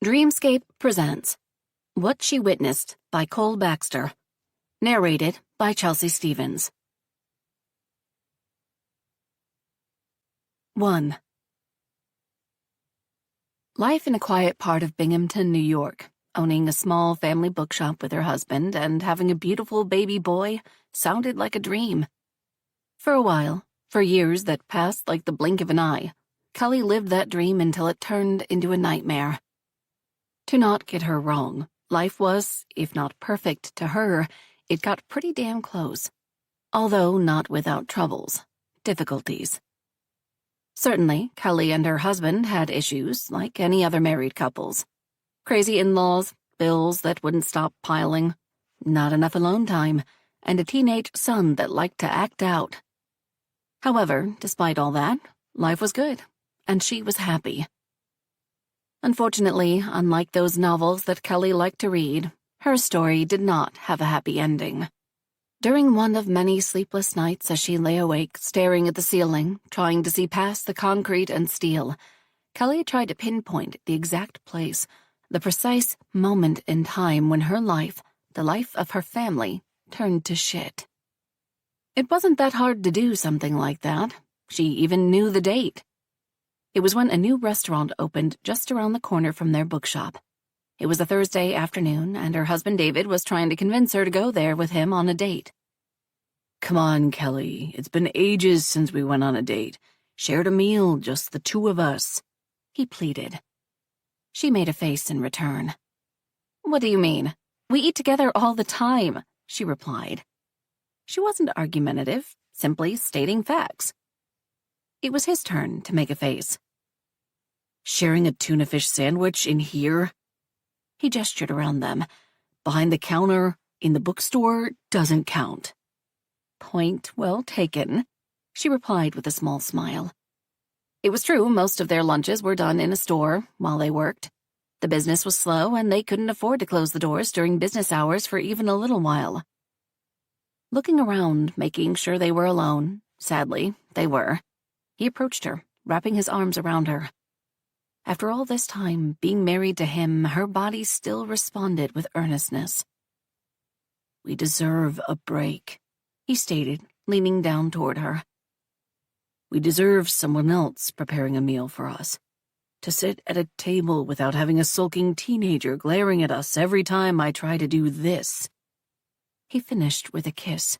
Dreamscape presents What She Witnessed by Cole Baxter. Narrated by Chelsea Stevens. 1. Life in a quiet part of Binghamton, New York, owning a small family bookshop with her husband and having a beautiful baby boy, sounded like a dream. For a while, for years that passed like the blink of an eye, Kelly lived that dream until it turned into a nightmare. To not get her wrong, life was, if not perfect to her, it got pretty damn close. Although not without troubles, difficulties. Certainly, Kelly and her husband had issues like any other married couples. Crazy in-laws, bills that wouldn't stop piling, not enough alone time, and a teenage son that liked to act out. However, despite all that, life was good, and she was happy. Unfortunately, unlike those novels that Kelly liked to read, her story did not have a happy ending. During one of many sleepless nights as she lay awake, staring at the ceiling, trying to see past the concrete and steel, Kelly tried to pinpoint the exact place, the precise moment in time when her life, the life of her family, turned to shit. It wasn't that hard to do something like that. She even knew the date. It was when a new restaurant opened just around the corner from their bookshop. It was a Thursday afternoon, and her husband David was trying to convince her to go there with him on a date. "Come on, Kelly. It's been ages since we went on a date. Shared a meal, just the two of us," he pleaded. She made a face in return. "What do you mean? We eat together all the time," she replied. She wasn't argumentative, simply stating facts. It was his turn to make a face. "Sharing a tuna fish sandwich in here?" He gestured around them. "Behind the counter, in the bookstore, doesn't count." "Point well taken," she replied with a small smile. It was true, most of their lunches were done in a store while they worked. The business was slow, and they couldn't afford to close the doors during business hours for even a little while. Looking around, making sure they were alone, sadly, they were, he approached her, wrapping his arms around her. After all this time, being married to him, her body still responded with earnestness. "We deserve a break," he stated, leaning down toward her. "We deserve someone else preparing a meal for us. To sit at a table without having a sulking teenager glaring at us every time I try to do this." He finished with a kiss.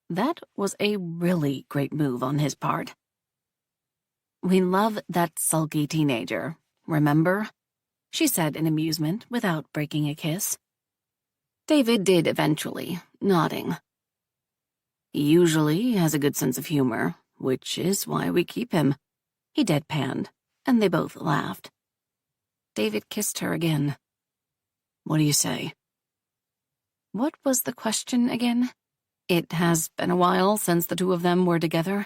That was a really great move on his part. "We love that sulky teenager, remember?" she said in amusement without breaking a kiss. David did eventually, nodding. "He usually has a good sense of humor, which is why we keep him," he deadpanned, and they both laughed. David kissed her again. "What do you say?" What was the question again? It has been a while since the two of them were together.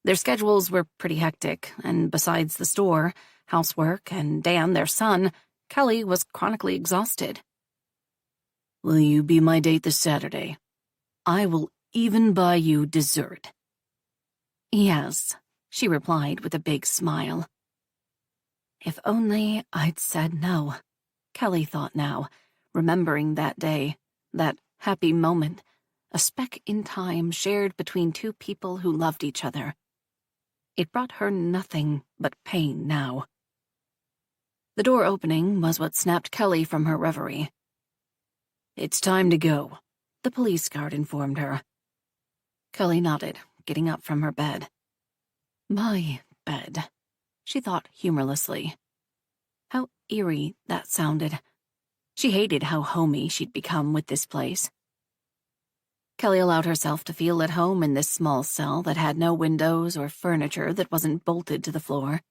Their schedules were pretty hectic, and besides the store, housework, and Dan, their son, Kelly was chronically exhausted. "Will you be my date this Saturday? I will even buy you dessert." "Yes," she replied with a big smile. If only I'd said no, Kelly thought now, remembering that day, that happy moment, a speck in time shared between two people who loved each other. It brought her nothing but pain now. The door opening was what snapped Kelly from her reverie. "It's time to go," the police guard informed her. Kelly nodded, getting up from her bed. My bed, she thought humorlessly. How eerie that sounded. She hated how homey she'd become with this place. Kelly allowed herself to feel at home in this small cell that had no windows or furniture that wasn't bolted to the floor.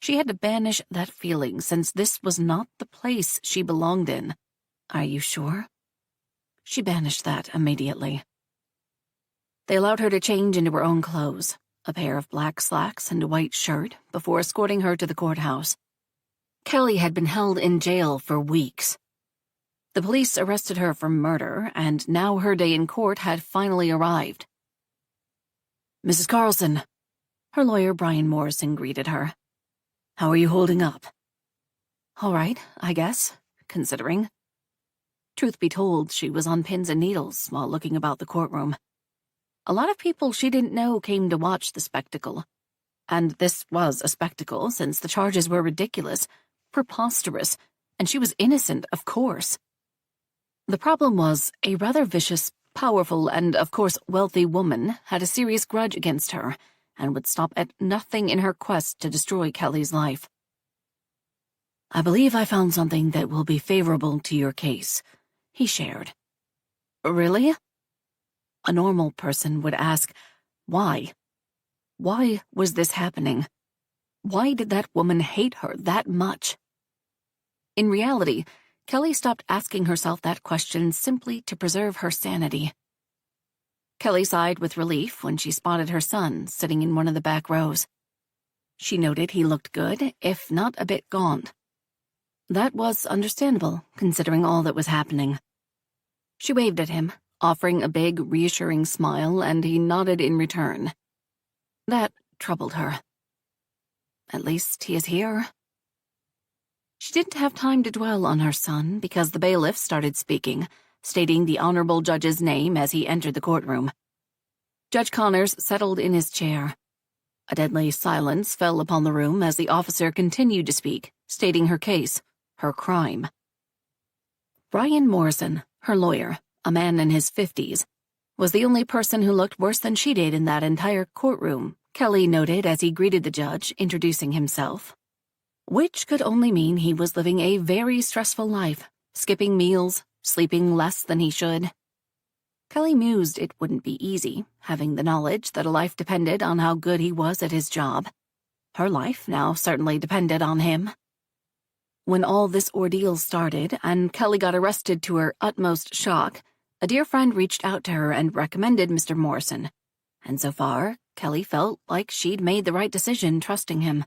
She had to banish that feeling since this was not the place she belonged in. Are you sure? She banished that immediately. They allowed her to change into her own clothes, a pair of black slacks and a white shirt, before escorting her to the courthouse. Kelly had been held in jail for weeks. The police arrested her for murder, and now her day in court had finally arrived. "Mrs. Carlson," her lawyer Brian Morrison greeted her. "How are you holding up?" All right, I guess, considering. Truth be told, she was on pins and needles while looking about the courtroom. A lot of people she didn't know came to watch the spectacle. And this was a spectacle, since the charges were ridiculous, preposterous, and she was innocent, of course. The problem was, a rather vicious, powerful, and of course wealthy woman had a serious grudge against her, and would stop at nothing in her quest to destroy Kelly's life. I believe I found something that will be favorable to your case, he shared. Really? A normal person would ask, why? Why was this happening? Why did that woman hate her that much? In reality, Kelly stopped asking herself that question simply to preserve her sanity. Kelly sighed with relief when she spotted her son sitting in one of the back rows. She noted he looked good, if not a bit gaunt. That was understandable, considering all that was happening. She waved at him, offering a big, reassuring smile, and he nodded in return. That troubled her. At least he is here. She didn't have time to dwell on her son because the bailiff started speaking, stating the honorable judge's name as he entered the courtroom. Judge Connors settled in his chair. A deadly silence fell upon the room as the officer continued to speak, stating her case, her crime. Brian Morrison, her lawyer, a man in his 50s, was the only person who looked worse than she did in that entire courtroom, Kelly noted as he greeted the judge, introducing himself. Which could only mean he was living a very stressful life, skipping meals, sleeping less than he should. Kelly mused it wouldn't be easy, having the knowledge that a life depended on how good he was at his job. Her life now certainly depended on him. When all this ordeal started and Kelly got arrested to her utmost shock, a dear friend reached out to her and recommended Mr. Morrison. And so far, Kelly felt like she'd made the right decision trusting him.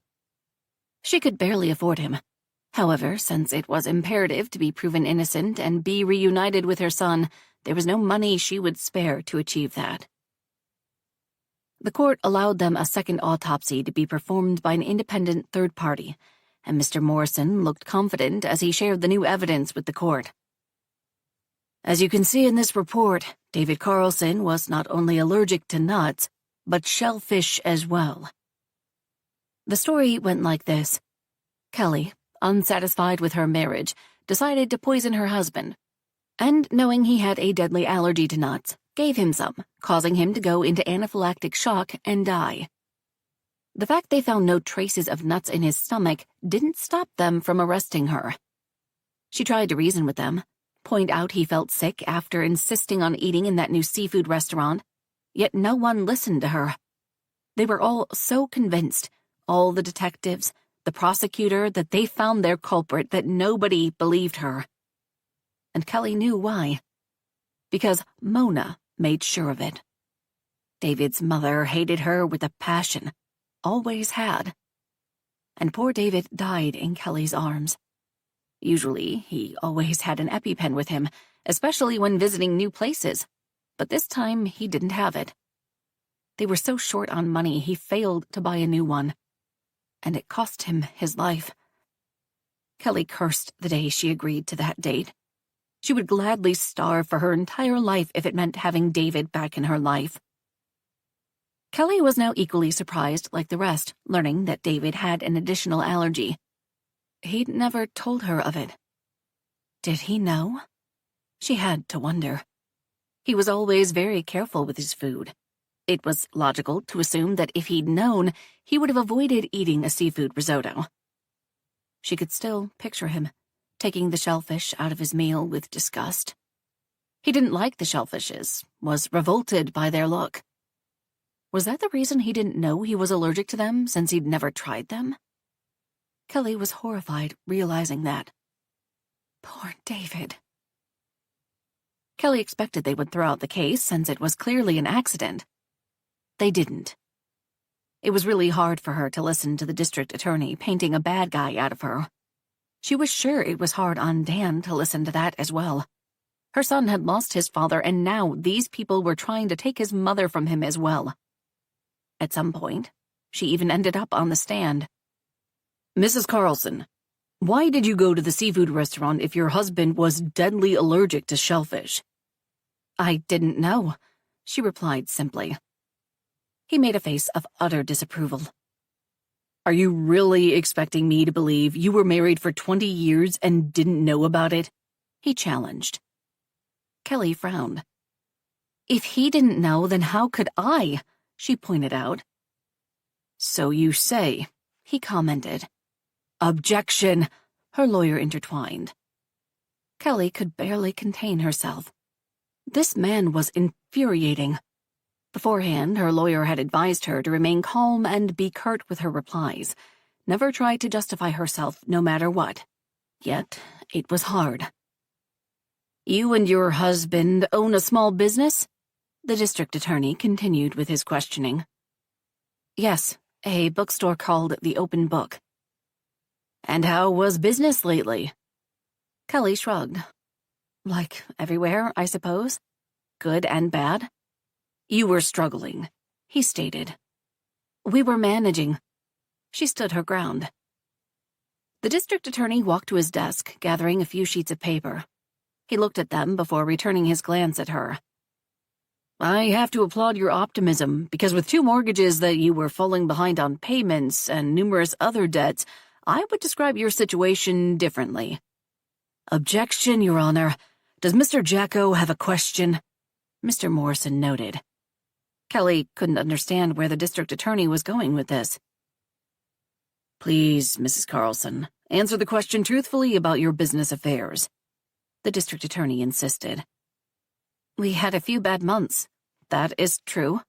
She could barely afford him. However, since it was imperative to be proven innocent and be reunited with her son, there was no money she would spare to achieve that. The court allowed them a second autopsy to be performed by an independent third party, and Mr. Morrison looked confident as he shared the new evidence with the court. As you can see in this report, David Carlson was not only allergic to nuts, but shellfish as well. The story went like this. Kelly, unsatisfied with her marriage, decided to poison her husband, and knowing he had a deadly allergy to nuts, gave him some, causing him to go into anaphylactic shock and die. The fact they found no traces of nuts in his stomach didn't stop them from arresting her. She tried to reason with them, point out he felt sick after insisting on eating in that new seafood restaurant, yet no one listened to her. They were all so convinced, all the detectives, the prosecutor, that they found their culprit, that nobody believed her. And Kelly knew why. Because Mona made sure of it. David's mother hated her with a passion, always had. And poor David died in Kelly's arms. Usually, he always had an EpiPen with him, especially when visiting new places, but this time he didn't have it. They were so short on money he failed to buy a new one, and it cost him his life. Kelly cursed the day she agreed to that date. She would gladly starve for her entire life if it meant having David back in her life. Kelly was now equally surprised like the rest, learning that David had an additional allergy. He'd never told her of it. Did he know? She had to wonder. He was always very careful with his food. It was logical to assume that if he'd known, he would have avoided eating a seafood risotto. She could still picture him, taking the shellfish out of his meal with disgust. He didn't like the shellfishes, was revolted by their look. Was that the reason he didn't know he was allergic to them, since he'd never tried them? Kelly was horrified, realizing that. Poor David. Kelly expected they would throw out the case, since it was clearly an accident. They didn't. It was really hard for her to listen to the district attorney painting a bad guy out of her. She was sure it was hard on Dan to listen to that as well. Her son had lost his father, and now these people were trying to take his mother from him as well. At some point, she even ended up on the stand. Mrs. Carlson, Why did you go to the seafood restaurant if your husband was deadly allergic to shellfish? I didn't know, she replied simply. He made a face of utter disapproval. Are you really expecting me to believe you were married for 20 years and didn't know about it? He challenged. Kelly frowned. If he didn't know, then how could I? She pointed out. So you say, he commented. Objection, her lawyer intertwined. Kelly could barely contain herself. This man was infuriating. Beforehand, her lawyer had advised her to remain calm and be curt with her replies, never try to justify herself no matter what. Yet, it was hard. You and your husband own a small business? The district attorney continued with his questioning. Yes, a bookstore called The Open Book. And how was business lately? Kelly shrugged. Like everywhere, I suppose. Good and bad. You were struggling, he stated. We were managing. She stood her ground. The district attorney walked to his desk, gathering a few sheets of paper. He looked at them before returning his glance at her. I have to applaud your optimism, because with 2 mortgages that you were falling behind on payments and numerous other debts, I would describe your situation differently. Objection, Your Honor. Does Mr. Jacko have a question? Mr. Morrison noted. Kelly couldn't understand where the district attorney was going with this. Please, Mrs. Carlson, answer the question truthfully about your business affairs. The district attorney insisted. We had a few bad months. That is true.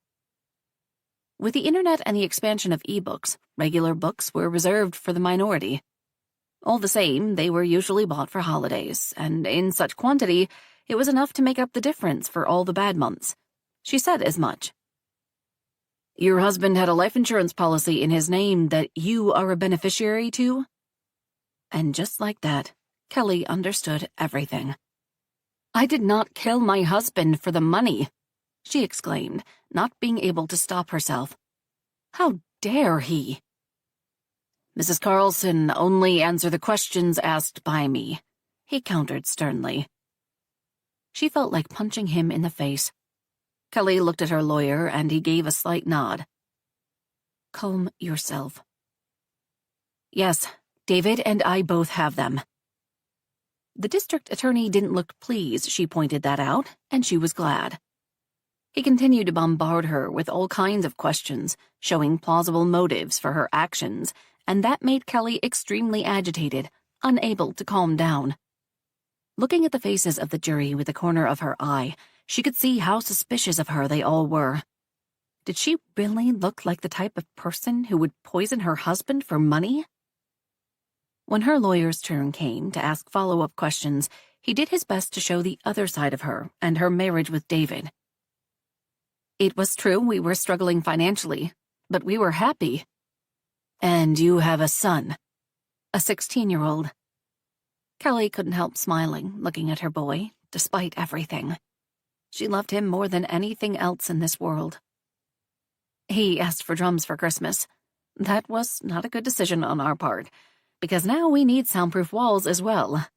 With the internet and the expansion of e-books, regular books were reserved for the minority. All the same, they were usually bought for holidays, and in such quantity, it was enough to make up the difference for all the bad months. She said as much. Your husband had a life insurance policy in his name that you are a beneficiary to? And just like that, Kelly understood everything. I did not kill my husband for the money, she exclaimed, not being able to stop herself. How dare he? Mrs. Carlson, only answer the questions asked by me, he countered sternly. She felt like punching him in the face. Kelly looked at her lawyer and he gave a slight nod. Calm yourself. Yes, David and I both have them. The district attorney didn't look pleased she pointed that out, and she was glad. He continued to bombard her with all kinds of questions, showing plausible motives for her actions, and that made Kelly extremely agitated, unable to calm down. Looking at the faces of the jury with the corner of her eye, she could see how suspicious of her they all were. Did she really look like the type of person who would poison her husband for money? When her lawyer's turn came to ask follow-up questions, he did his best to show the other side of her and her marriage with David. It was true we were struggling financially, but we were happy. And you have a son, a 16-year-old. Kelly couldn't help smiling, looking at her boy, despite everything. She loved him more than anything else in this world. He asked for drums for Christmas. That was not a good decision on our part, because now we need soundproof walls as well.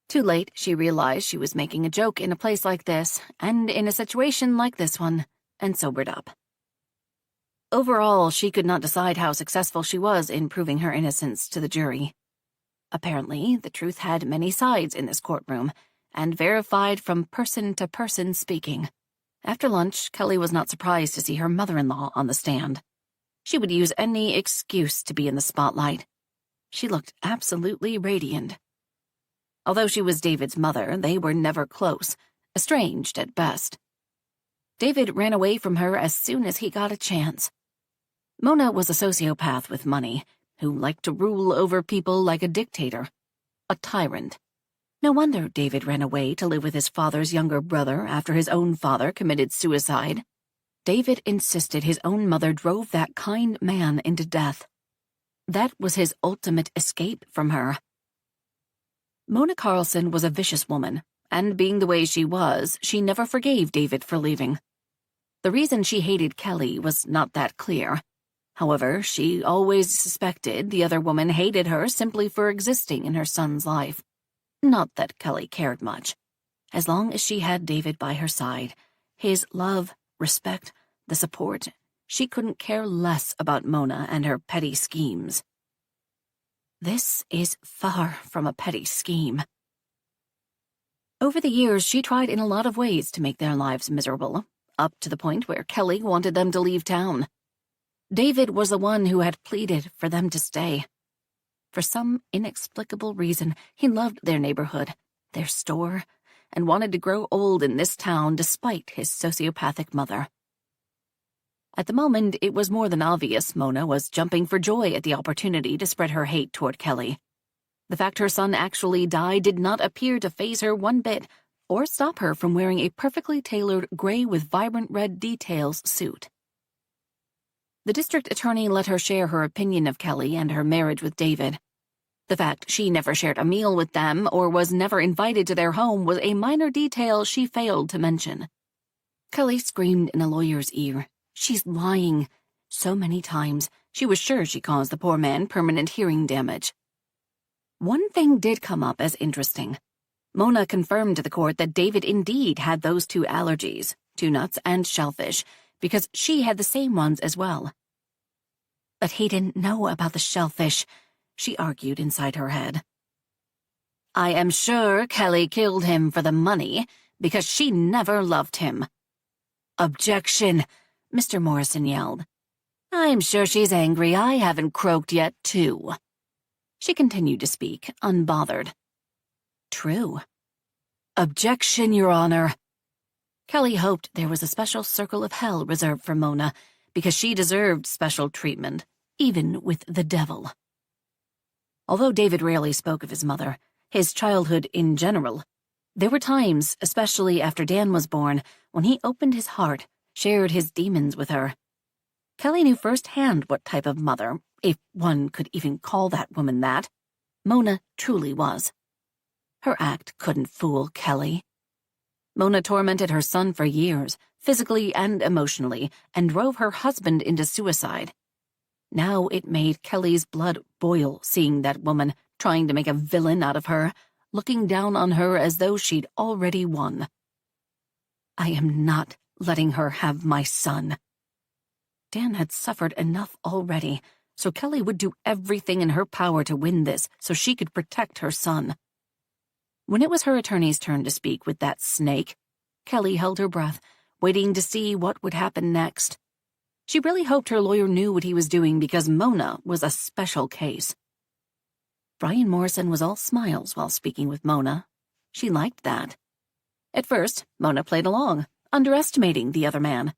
Too late, she realized she was making a joke in a place like this, and in a situation like this one, and sobered up. Overall, she could not decide how successful she was in proving her innocence to the jury. Apparently, the truth had many sides in this courtroom, and verified from person to person speaking. After lunch, Kelly was not surprised to see her mother-in-law on the stand. She would use any excuse to be in the spotlight. She looked absolutely radiant. Although she was David's mother, they were never close, estranged at best. David ran away from her as soon as he got a chance. Mona was a sociopath with money, who liked to rule over people like a dictator, a tyrant. No wonder David ran away to live with his father's younger brother after his own father committed suicide. David insisted his own mother drove that kind man into death. That was his ultimate escape from her. Mona Carlson was a vicious woman, and being the way she was, she never forgave David for leaving. The reason she hated Kelly was not that clear. However, she always suspected the other woman hated her simply for existing in her son's life. Not that Kelly cared much. As long as she had David by her side, his love, respect, the support, she couldn't care less about Mona and her petty schemes. This is far from a petty scheme. Over the years, she tried in a lot of ways to make their lives miserable, up to the point where Kelly wanted them to leave town. David was the one who had pleaded for them to stay. For some inexplicable reason, he loved their neighborhood, their store, and wanted to grow old in this town despite his sociopathic mother. At the moment, it was more than obvious Mona was jumping for joy at the opportunity to spread her hate toward Kelly. The fact her son actually died did not appear to faze her one bit, or stop her from wearing a perfectly tailored gray with vibrant red details suit. The district attorney let her share her opinion of Kelly and her marriage with David. The fact she never shared a meal with them or was never invited to their home was a minor detail she failed to mention. Kelly screamed in a lawyer's ear, "She's lying." So many times, she was sure she caused the poor man permanent hearing damage. One thing did come up as interesting. Mona confirmed to the court that David indeed had those two allergies, to nuts and shellfish, because she had the same ones as well. But he didn't know about the shellfish, she argued inside her head. "I am sure Kelly killed him for the money, because she never loved him." "Objection," Mr. Morrison yelled. "I'm sure she's angry I haven't croaked yet, too." She continued to speak, unbothered. "True." "Objection, Your Honor." Kelly hoped there was a special circle of hell reserved for Mona, because she deserved special treatment, even with the devil. Although David rarely spoke of his mother, his childhood in general, there were times, especially after Dan was born, when he opened his heart, shared his demons with her. Kelly knew firsthand what type of mother, if one could even call that woman that, Mona truly was. Her act couldn't fool Kelly. Mona tormented her son for years, physically and emotionally, and drove her husband into suicide. Now it made Kelly's blood boil seeing that woman trying to make a villain out of her, looking down on her as though she'd already won. "I am not letting her have my son." Dan had suffered enough already, so Kelly would do everything in her power to win this so she could protect her son. When it was her attorney's turn to speak with that snake, Kelly held her breath, waiting to see what would happen next. She really hoped her lawyer knew what he was doing because Mona was a special case. Brian Morrison was all smiles while speaking with Mona. She liked that. At first, Mona played along, underestimating the other man.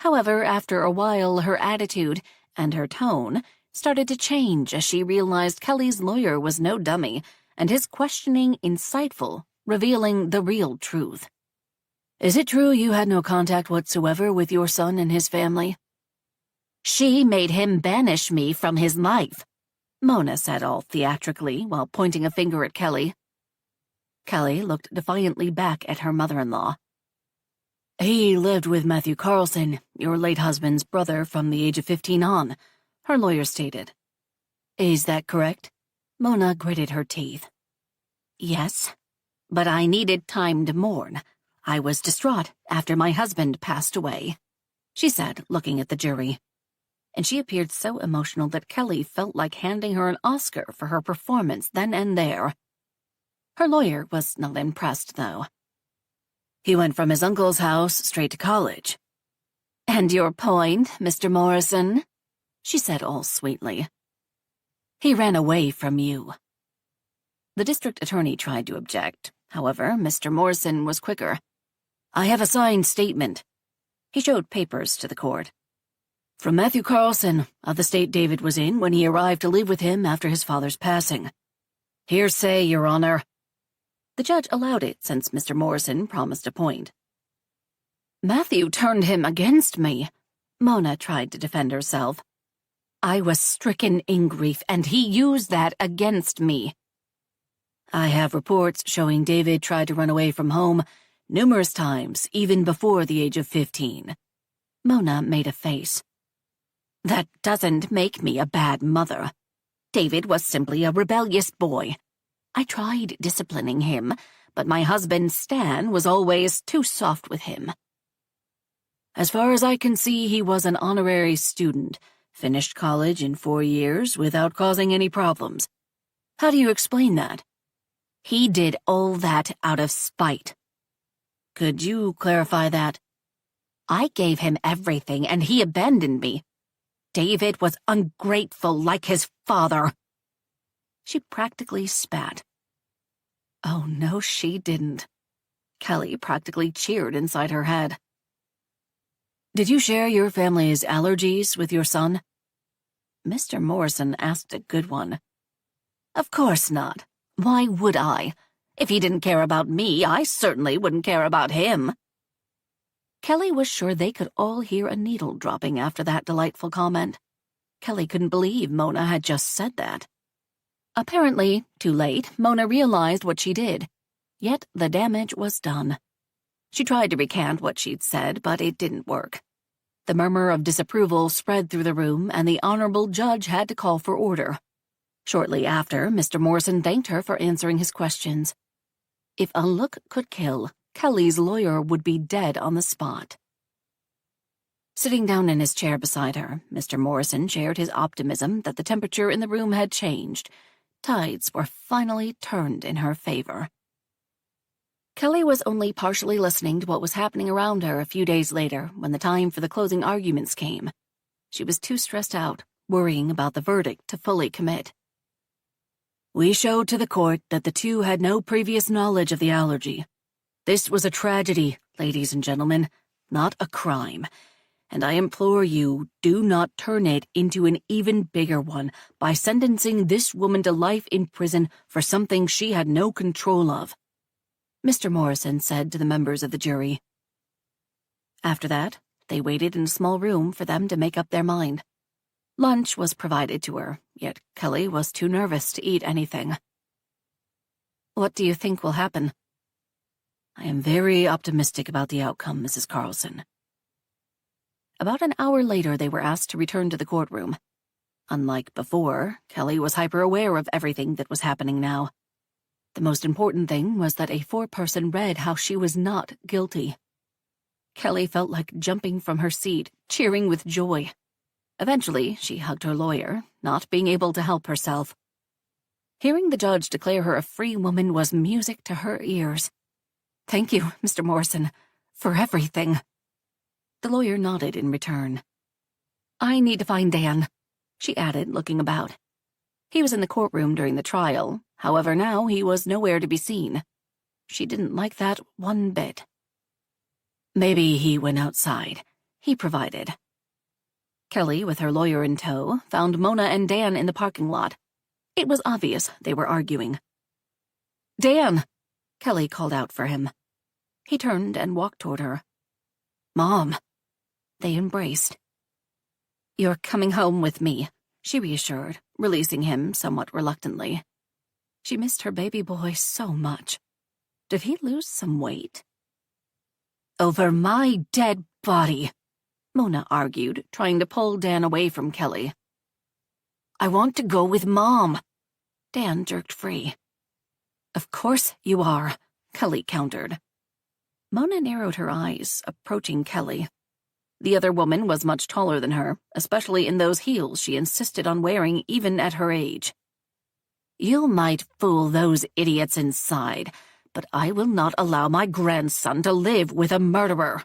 However, after a while, her attitude and her tone started to change as she realized Kelly's lawyer was no dummy and his questioning insightful, revealing the real truth. "Is it true you had no contact whatsoever with your son and his family?" "She made him banish me from his life," Mona said all theatrically while pointing a finger at Kelly. Kelly looked defiantly back at her mother-in-law. "He lived with Matthew Carlson, your late husband's brother, from the age of 15 on," her lawyer stated. "Is that correct?" Mona gritted her teeth. "Yes, but I needed time to mourn. I was distraught after my husband passed away," she said, looking at the jury. And she appeared so emotional that Kelly felt like handing her an Oscar for her performance then and there. Her lawyer was not impressed, though. "He went from his uncle's house straight to college." "And your point, Mr. Morrison?" she said all sweetly. "He ran away from you." The district attorney tried to object. However, Mr. Morrison was quicker. "I have a signed statement." He showed papers to the court. "From Matthew Carlson, of the state David was in when he arrived to live with him after his father's passing. Hearsay, Your Honor." The judge allowed it since Mr. Morrison promised a point. "Matthew turned him against me," Mona tried to defend herself. "I was stricken in grief, and he used that against me." "I have reports showing David tried to run away from home numerous times, even before the age of 15. Mona made a face. That doesn't make me a bad mother. David was simply a rebellious boy. I tried disciplining him, but my husband Stan was always too soft with him. As far as I can see, he was an honorary student, finished college in 4 years without causing any problems. How do you explain that? He did all that out of spite. Could you clarify that? I gave him everything and he abandoned me. David was ungrateful like his father. She practically spat. Oh, no, she didn't. Kelly practically cheered inside her head. Did you share your family's allergies with your son? Mr. Morrison asked a good one. Of course not. Why would I? If he didn't care about me, I certainly wouldn't care about him. Kelly was sure they could all hear a needle dropping after that delightful comment. Kelly couldn't believe Mona had just said that. Apparently, too late, Mona realized what she did. Yet the damage was done. She tried to recant what she'd said, but it didn't work. The murmur of disapproval spread through the room, and the honorable judge had to call for order. Shortly after, Mr. Morrison thanked her for answering his questions. If a look could kill, Kelly's lawyer would be dead on the spot. Sitting down in his chair beside her, Mr. Morrison shared his optimism that the temperature in the room had changed. Tides were finally turned in her favor. Kelly was only partially listening to what was happening around her a few days later when the time for the closing arguments came. She was too stressed out, worrying about the verdict to fully commit. We showed to the court that the two had no previous knowledge of the allergy. This was a tragedy, ladies and gentlemen, not a crime. And I implore you, do not turn it into an even bigger one by sentencing this woman to life in prison for something she had no control of, Mr. Morrison said to the members of the jury. After that, they waited in a small room for them to make up their mind. Lunch was provided to her, yet Kelly was too nervous to eat anything. What do you think will happen? I am very optimistic about the outcome, Mrs. Carlson. About an hour later, they were asked to return to the courtroom. Unlike before, Kelly was hyper-aware of everything that was happening now. The most important thing was that a foreperson read how she was not guilty. Kelly felt like jumping from her seat, cheering with joy. Eventually, she hugged her lawyer, not being able to help herself. Hearing the judge declare her a free woman was music to her ears. Thank you, Mr. Morrison, for everything. The lawyer nodded in return. I need to find Dan, she added, looking about. He was in the courtroom during the trial, however now he was nowhere to be seen. She didn't like that one bit. Maybe he went outside, he provided. Kelly, with her lawyer in tow, found Mona and Dan in the parking lot. It was obvious they were arguing. Dan! Kelly called out for him. He turned and walked toward her. Mom! They embraced. You're coming home with me, she reassured, releasing him somewhat reluctantly. She missed her baby boy so much. Did he lose some weight? Over my dead body, Mona argued, trying to pull Dan away from Kelly. I want to go with Mom. Dan jerked free. Of course you are, Kelly countered. Mona narrowed her eyes, approaching Kelly. The other woman was much taller than her, especially in those heels she insisted on wearing even at her age. You might fool those idiots inside, but I will not allow my grandson to live with a murderer.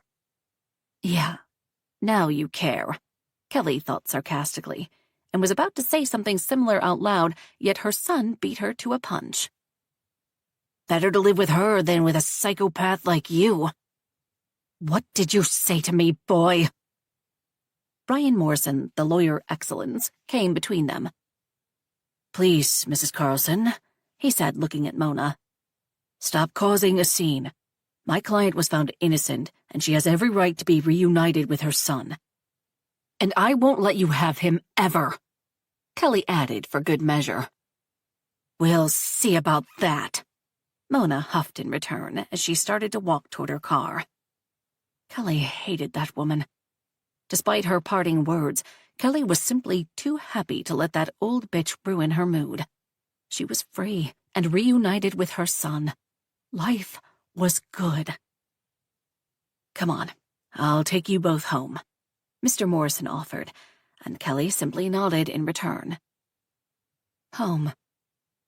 Yeah, now you care, Kelly thought sarcastically, and was about to say something similar out loud, yet her son beat her to a punch. Better to live with her than with a psychopath like you. What did you say to me, boy? Brian Morrison, the lawyer excellence, came between them. Please, Mrs. Carlson, he said, looking at Mona. Stop causing a scene. My client was found innocent, and she has every right to be reunited with her son. And I won't let you have him ever, Kelly added for good measure. We'll see about that. Mona huffed in return as she started to walk toward her car. Kelly hated that woman. Despite her parting words, Kelly was simply too happy to let that old bitch ruin her mood. She was free and reunited with her son. Life was good. "Come on, I'll take you both home," Mr. Morrison offered, and Kelly simply nodded in return. Home.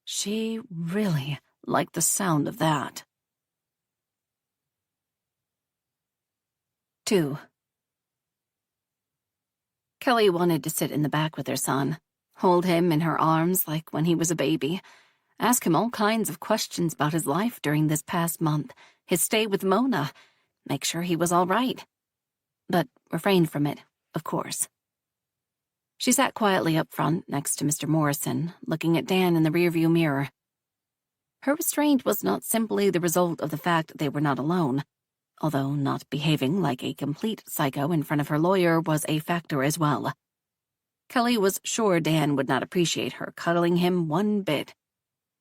She really liked the sound of that. 2. Kelly wanted to sit in the back with her son, hold him in her arms like when he was a baby, ask him all kinds of questions about his life during this past month, his stay with Mona, make sure he was all right. But refrained from it, of course. She sat quietly up front next to Mr. Morrison, looking at Dan in the rearview mirror. Her restraint was not simply the result of the fact they were not alone, although not behaving like a complete psycho in front of her lawyer was a factor as well. Kelly was sure Dan would not appreciate her cuddling him one bit.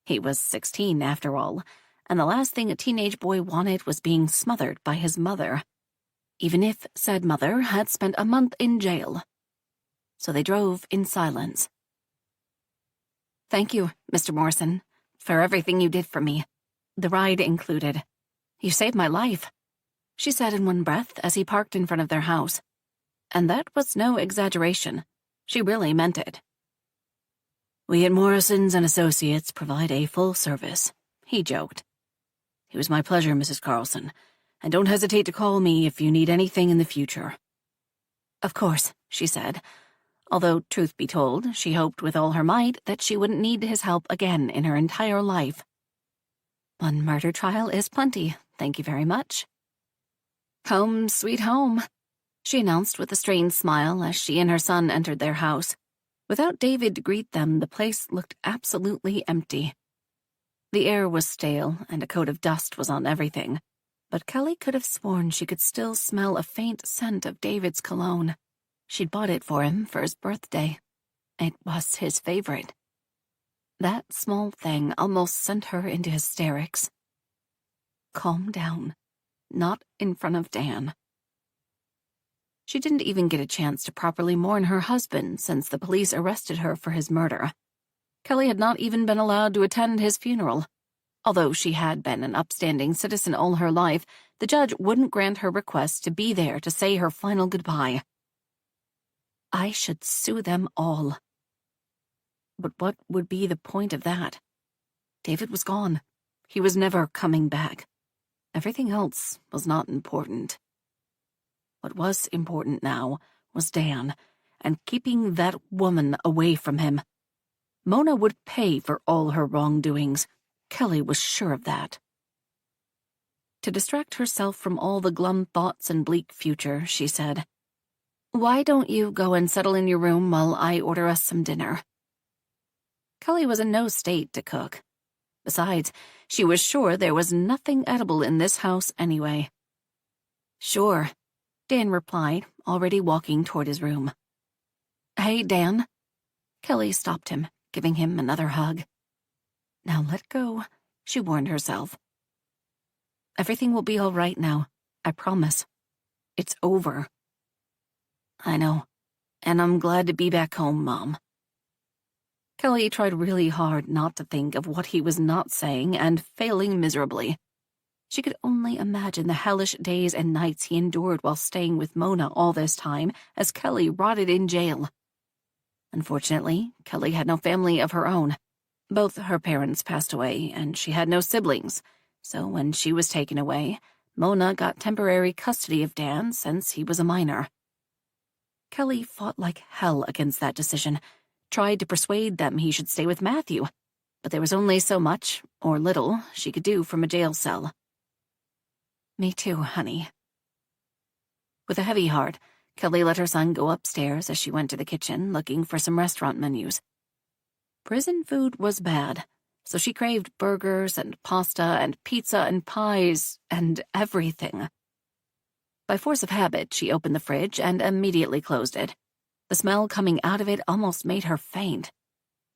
He was 16 after all, and the last thing a teenage boy wanted was being smothered by his mother, even if said mother had spent a month in jail. So they drove in silence. "Thank you, Mr. Morrison, for everything you did for me, the ride included. You saved my life," she said in one breath as he parked in front of their house. And that was no exaggeration. She really meant it. "We at Morrison's and Associates provide a full service," he joked. "It was my pleasure, Mrs. Carlson, and don't hesitate to call me if you need anything in the future." "Of course," she said, although, truth be told, she hoped with all her might that she wouldn't need his help again in her entire life. "One murder trial is plenty, thank you very much." "Home, sweet home," she announced with a strained smile as she and her son entered their house. Without David to greet them, the place looked absolutely empty. The air was stale, and a coat of dust was on everything, but Kelly could have sworn she could still smell a faint scent of David's cologne. She'd bought it for him for his birthday. It was his favorite. That small thing almost sent her into hysterics. Calm down. Not in front of Dan. She didn't even get a chance to properly mourn her husband since the police arrested her for his murder. Kelly had not even been allowed to attend his funeral. Although she had been an upstanding citizen all her life, the judge wouldn't grant her request to be there to say her final goodbye. I should sue them all. But what would be the point of that? David was gone. He was never coming back. Everything else was not important. What was important now was Dan, and keeping that woman away from him. Mona would pay for all her wrongdoings. Kelly was sure of that. To distract herself from all the glum thoughts and bleak future, she said, "Why don't you go and settle in your room while I order us some dinner?" Kelly was in no state to cook. Besides, she was sure there was nothing edible in this house anyway. "Sure," Dan replied, already walking toward his room. "Hey, Dan." Kelly stopped him, giving him another hug. "Now let go," she warned herself. "Everything will be all right now, I promise. It's over." "I know, and I'm glad to be back home, Mom." Kelly tried really hard not to think of what he was not saying and failing miserably. She could only imagine the hellish days and nights he endured while staying with Mona all this time as Kelly rotted in jail. Unfortunately, Kelly had no family of her own. Both her parents passed away, and she had no siblings, so when she was taken away, Mona got temporary custody of Dan since he was a minor. Kelly fought like hell against that decision, tried to persuade them he should stay with Matthew, but there was only so much, or little, she could do from a jail cell. "Me too, honey." With a heavy heart, Kelly let her son go upstairs as she went to the kitchen looking for some restaurant menus. Prison food was bad, so she craved burgers and pasta and pizza and pies and everything. By force of habit, she opened the fridge and immediately closed it. The smell coming out of it almost made her faint.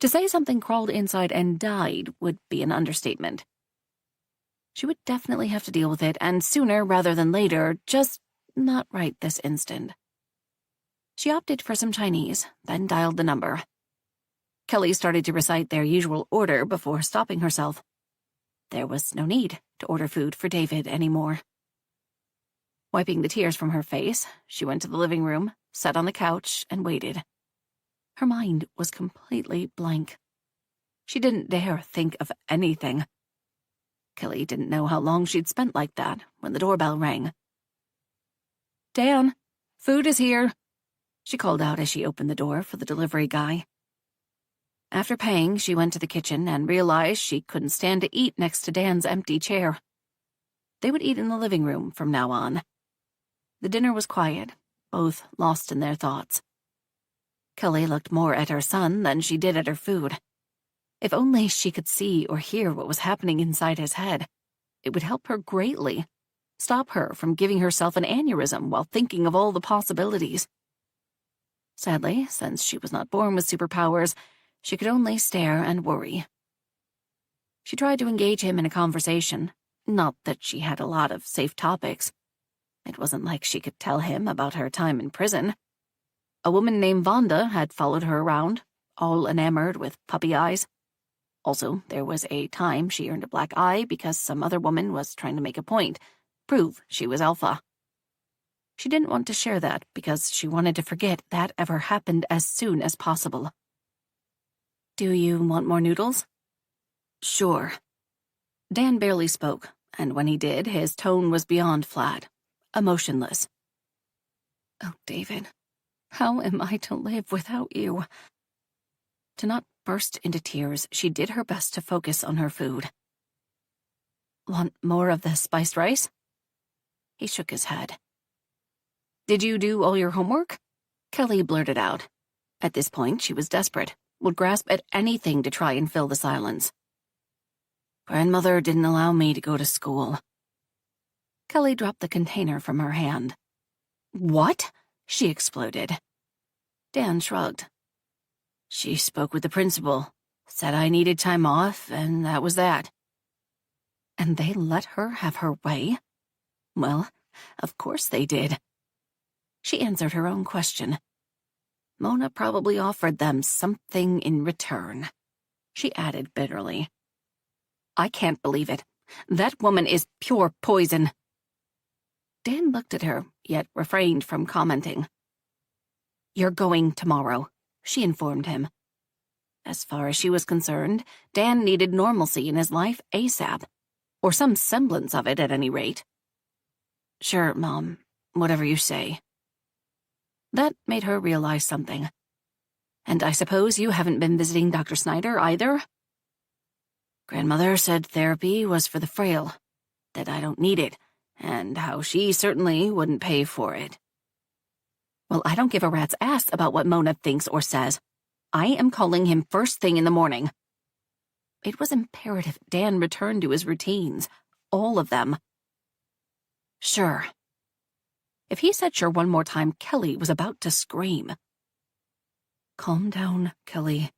To say something crawled inside and died would be an understatement. She would definitely have to deal with it, and sooner rather than later, just not right this instant. She opted for some Chinese, then dialed the number. Kelly started to recite their usual order before stopping herself. There was no need to order food for David anymore. Wiping the tears from her face, she went to the living room, sat on the couch, and waited. Her mind was completely blank. She didn't dare think of anything. Kelly didn't know how long she'd spent like that when the doorbell rang. "Dan, food is here," she called out as she opened the door for the delivery guy. After paying, she went to the kitchen and realized she couldn't stand to eat next to Dan's empty chair. They would eat in the living room from now on. The dinner was quiet, both lost in their thoughts. Kelly looked more at her son than she did at her food. If only she could see or hear what was happening inside his head, it would help her greatly, stop her from giving herself an aneurysm while thinking of all the possibilities. Sadly, since she was not born with superpowers, she could only stare and worry. She tried to engage him in a conversation, not that she had a lot of safe topics. It wasn't like she could tell him about her time in prison. A woman named Vonda had followed her around, all enamored with puppy eyes. Also, there was a time she earned a black eye because some other woman was trying to make a point, prove she was alpha. She didn't want to share that because she wanted to forget that ever happened as soon as possible. "Do you want more noodles?" "Sure." Dan barely spoke, and when he did, his tone was beyond flat, emotionless. "Oh, David, how am I to live without you?" To not burst into tears, she did her best to focus on her food. "Want more of the spiced rice?" He shook his head. "Did you do all your homework?" Kelly blurted out. At this point, she was desperate, would grasp at anything to try and fill the silence. "Grandmother didn't allow me to go to school." Kelly dropped the container from her hand. "What?" she exploded. Dan shrugged. "She spoke with the principal, said I needed time off, and that was that." And they let her have her way? Well, of course they did. She answered her own question. Mona probably offered them something in return. She added bitterly, "I can't believe it. That woman is pure poison." Dan looked at her, yet refrained from commenting. "You're going tomorrow," she informed him. As far as she was concerned, Dan needed normalcy in his life ASAP, or some semblance of it at any rate. "Sure, Mom, whatever you say." That made her realize something. "And I suppose you haven't been visiting Dr. Snyder either?" "Grandmother said therapy was for the frail, that I don't need it, and how she certainly wouldn't pay for it." "Well, I don't give a rat's ass about what Mona thinks or says. I am calling him first thing in the morning." It was imperative Dan return to his routines, all of them. "Sure." If he said sure one more time, Kelly was about to scream. "Calm down, Kelly.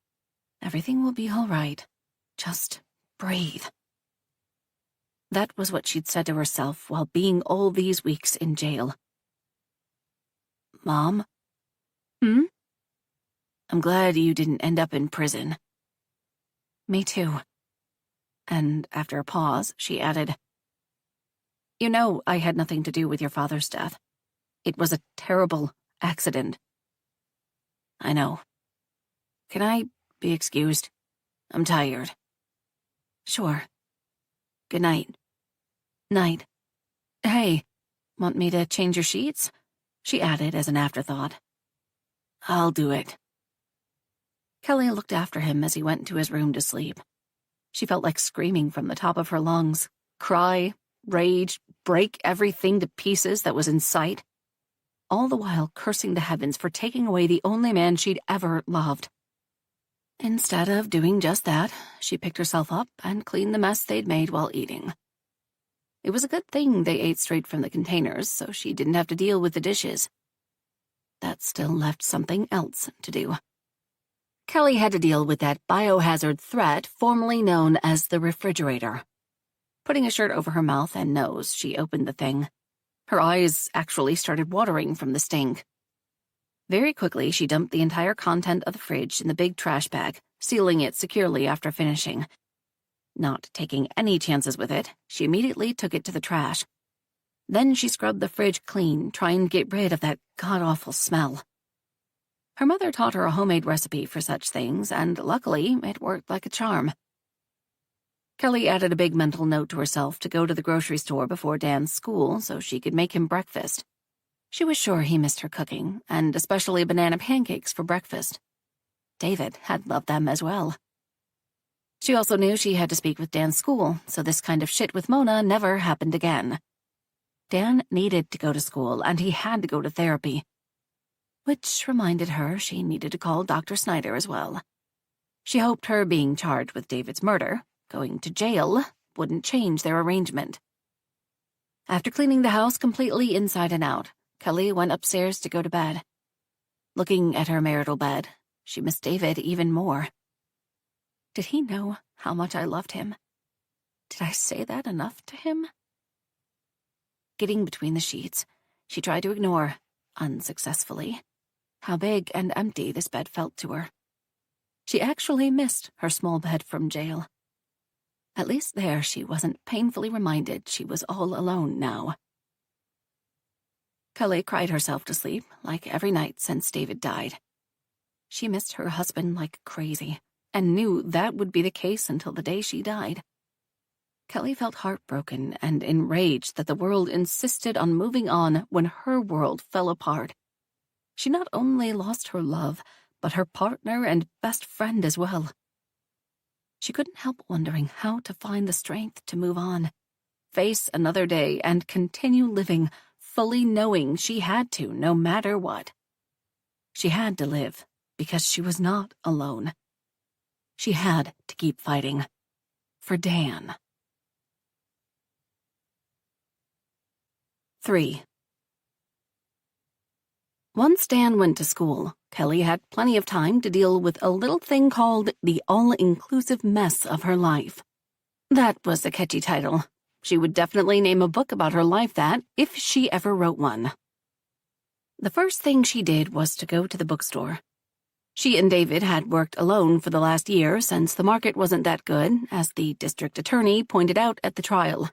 Everything will be all right. Just breathe." That was what she'd said to herself while being all these weeks in jail. "Mom?" "Hmm?" "I'm glad you didn't end up in prison." "Me too." And after a pause, she added, "You know I had nothing to do with your father's death. It was a terrible accident." "I know. Can I be excused? I'm tired." "Sure. Good night." "Night. Hey, want me to change your sheets?" she added as an afterthought. "I'll do it." Kelly looked after him as he went into his room to sleep. She felt like screaming from the top of her lungs, cry, rage, break everything to pieces that was in sight, all the while cursing the heavens for taking away the only man she'd ever loved. Instead of doing just that, she picked herself up and cleaned the mess they'd made while eating. It was a good thing they ate straight from the containers, so she didn't have to deal with the dishes. That still left something else to do. Kelly had to deal with that biohazard threat formerly known as the refrigerator. Putting a shirt over her mouth and nose, she opened the thing. Her eyes actually started watering from the stink. Very quickly, she dumped the entire content of the fridge in the big trash bag, sealing it securely after finishing. Not taking any chances with it, she immediately took it to the trash. Then she scrubbed the fridge clean, trying to get rid of that god-awful smell. Her mother taught her a homemade recipe for such things, and luckily, it worked like a charm. Kelly added a big mental note to herself to go to the grocery store before Dan's school so she could make him breakfast. She was sure he missed her cooking, and especially banana pancakes for breakfast. David had loved them as well. She also knew she had to speak with Dan's school, so this kind of shit with Mona never happened again. Dan needed to go to school, and he had to go to therapy. Which reminded her she needed to call Dr. Snyder as well. She hoped her being charged with David's murder, going to jail, wouldn't change their arrangement. After cleaning the house completely inside and out, Kelly went upstairs to go to bed. Looking at her marital bed, she missed David even more. Did he know how much I loved him? Did I say that enough to him? Getting between the sheets, she tried to ignore, unsuccessfully, how big and empty this bed felt to her. She actually missed her small bed from jail. At least there she wasn't painfully reminded she was all alone now. Kelly cried herself to sleep, like every night since David died. She missed her husband like crazy, and knew that would be the case until the day she died. Kelly felt heartbroken and enraged that the world insisted on moving on when her world fell apart. She not only lost her love, but her partner and best friend as well. She couldn't help wondering how to find the strength to move on, face another day, and continue living, fully knowing she had to no matter what. She had to live because she was not alone. She had to keep fighting. For Dan. 3. Once Dan went to school, Kelly had plenty of time to deal with a little thing called the all-inclusive mess of her life. That was a catchy title. She would definitely name a book about her life that, if she ever wrote one. The first thing she did was to go to the bookstore. She and David had worked alone for the last year since the market wasn't that good, as the district attorney pointed out at the trial.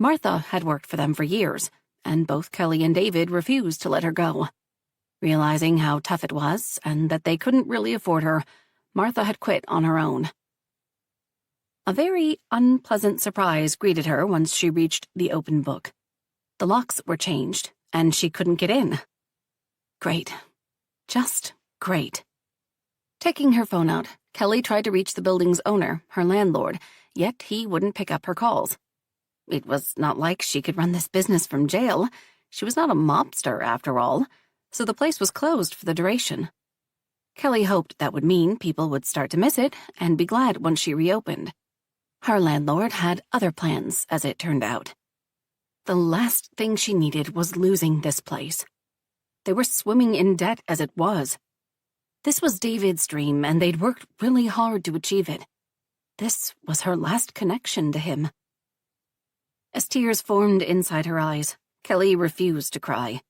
Martha had worked for them for years, and both Kelly and David refused to let her go. Realizing how tough it was, and that they couldn't really afford her, Martha had quit on her own. A very unpleasant surprise greeted her once she reached the open book. The locks were changed, and she couldn't get in. Great. Just great. Taking her phone out, Kelly tried to reach the building's owner, her landlord, yet he wouldn't pick up her calls. It was not like she could run this business from jail. She was not a mobster, after all, so the place was closed for the duration. Kelly hoped that would mean people would start to miss it and be glad once she reopened. Her landlord had other plans, as it turned out. The last thing she needed was losing this place. They were swimming in debt as it was. This was David's dream, and they'd worked really hard to achieve it. This was her last connection to him. As tears formed inside her eyes, Kelly refused to cry.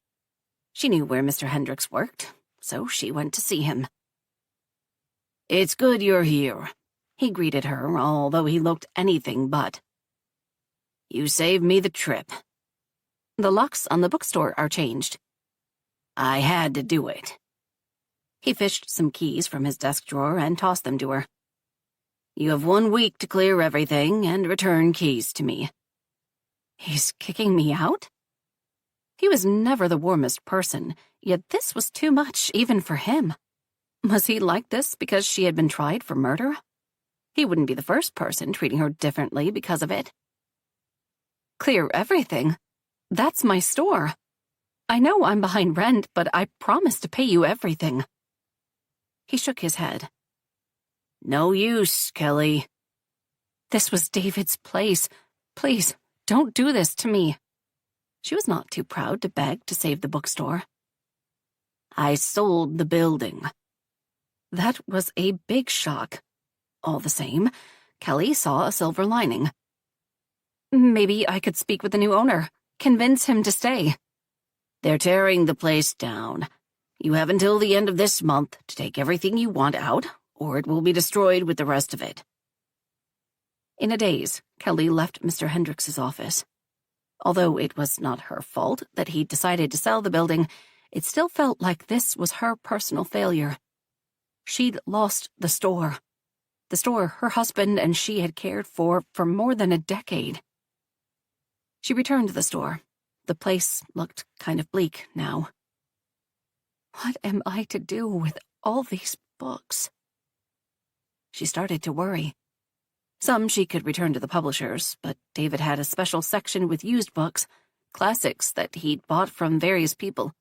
She knew where Mr. Hendricks worked, so she went to see him. "It's good you're here," he greeted her, although he looked anything but. "You saved me the trip." "The locks on the bookstore are changed." "I had to do it." He fished some keys from his desk drawer and tossed them to her. "You have 1 week to clear everything and return keys to me." He's kicking me out? He was never the warmest person, yet this was too much even for him. Was he like this because she had been tried for murder? He wouldn't be the first person treating her differently because of it. "Clear everything? That's my store. I know I'm behind rent, but I promised to pay you everything." He shook his head. "No use, Kelly." This was David's place. Please, don't do this to me. She was not too proud to beg to save the bookstore. "I sold the building." That was a big shock. All the same, Kelly saw a silver lining. "Maybe I could speak with the new owner, convince him to stay." "They're tearing the place down. You have until the end of this month to take everything you want out, or it will be destroyed with the rest of it." In a daze, Kelly left Mr. Hendricks's office. Although it was not her fault that he decided to sell the building, it still felt like this was her personal failure. She'd lost the store her husband and she had cared for more than a decade. She returned to the store. The place looked kind of bleak now. What am I to do with all these books? She started to worry. Some she could return to the publishers, but David had a special section with used books, classics that he'd bought from various people.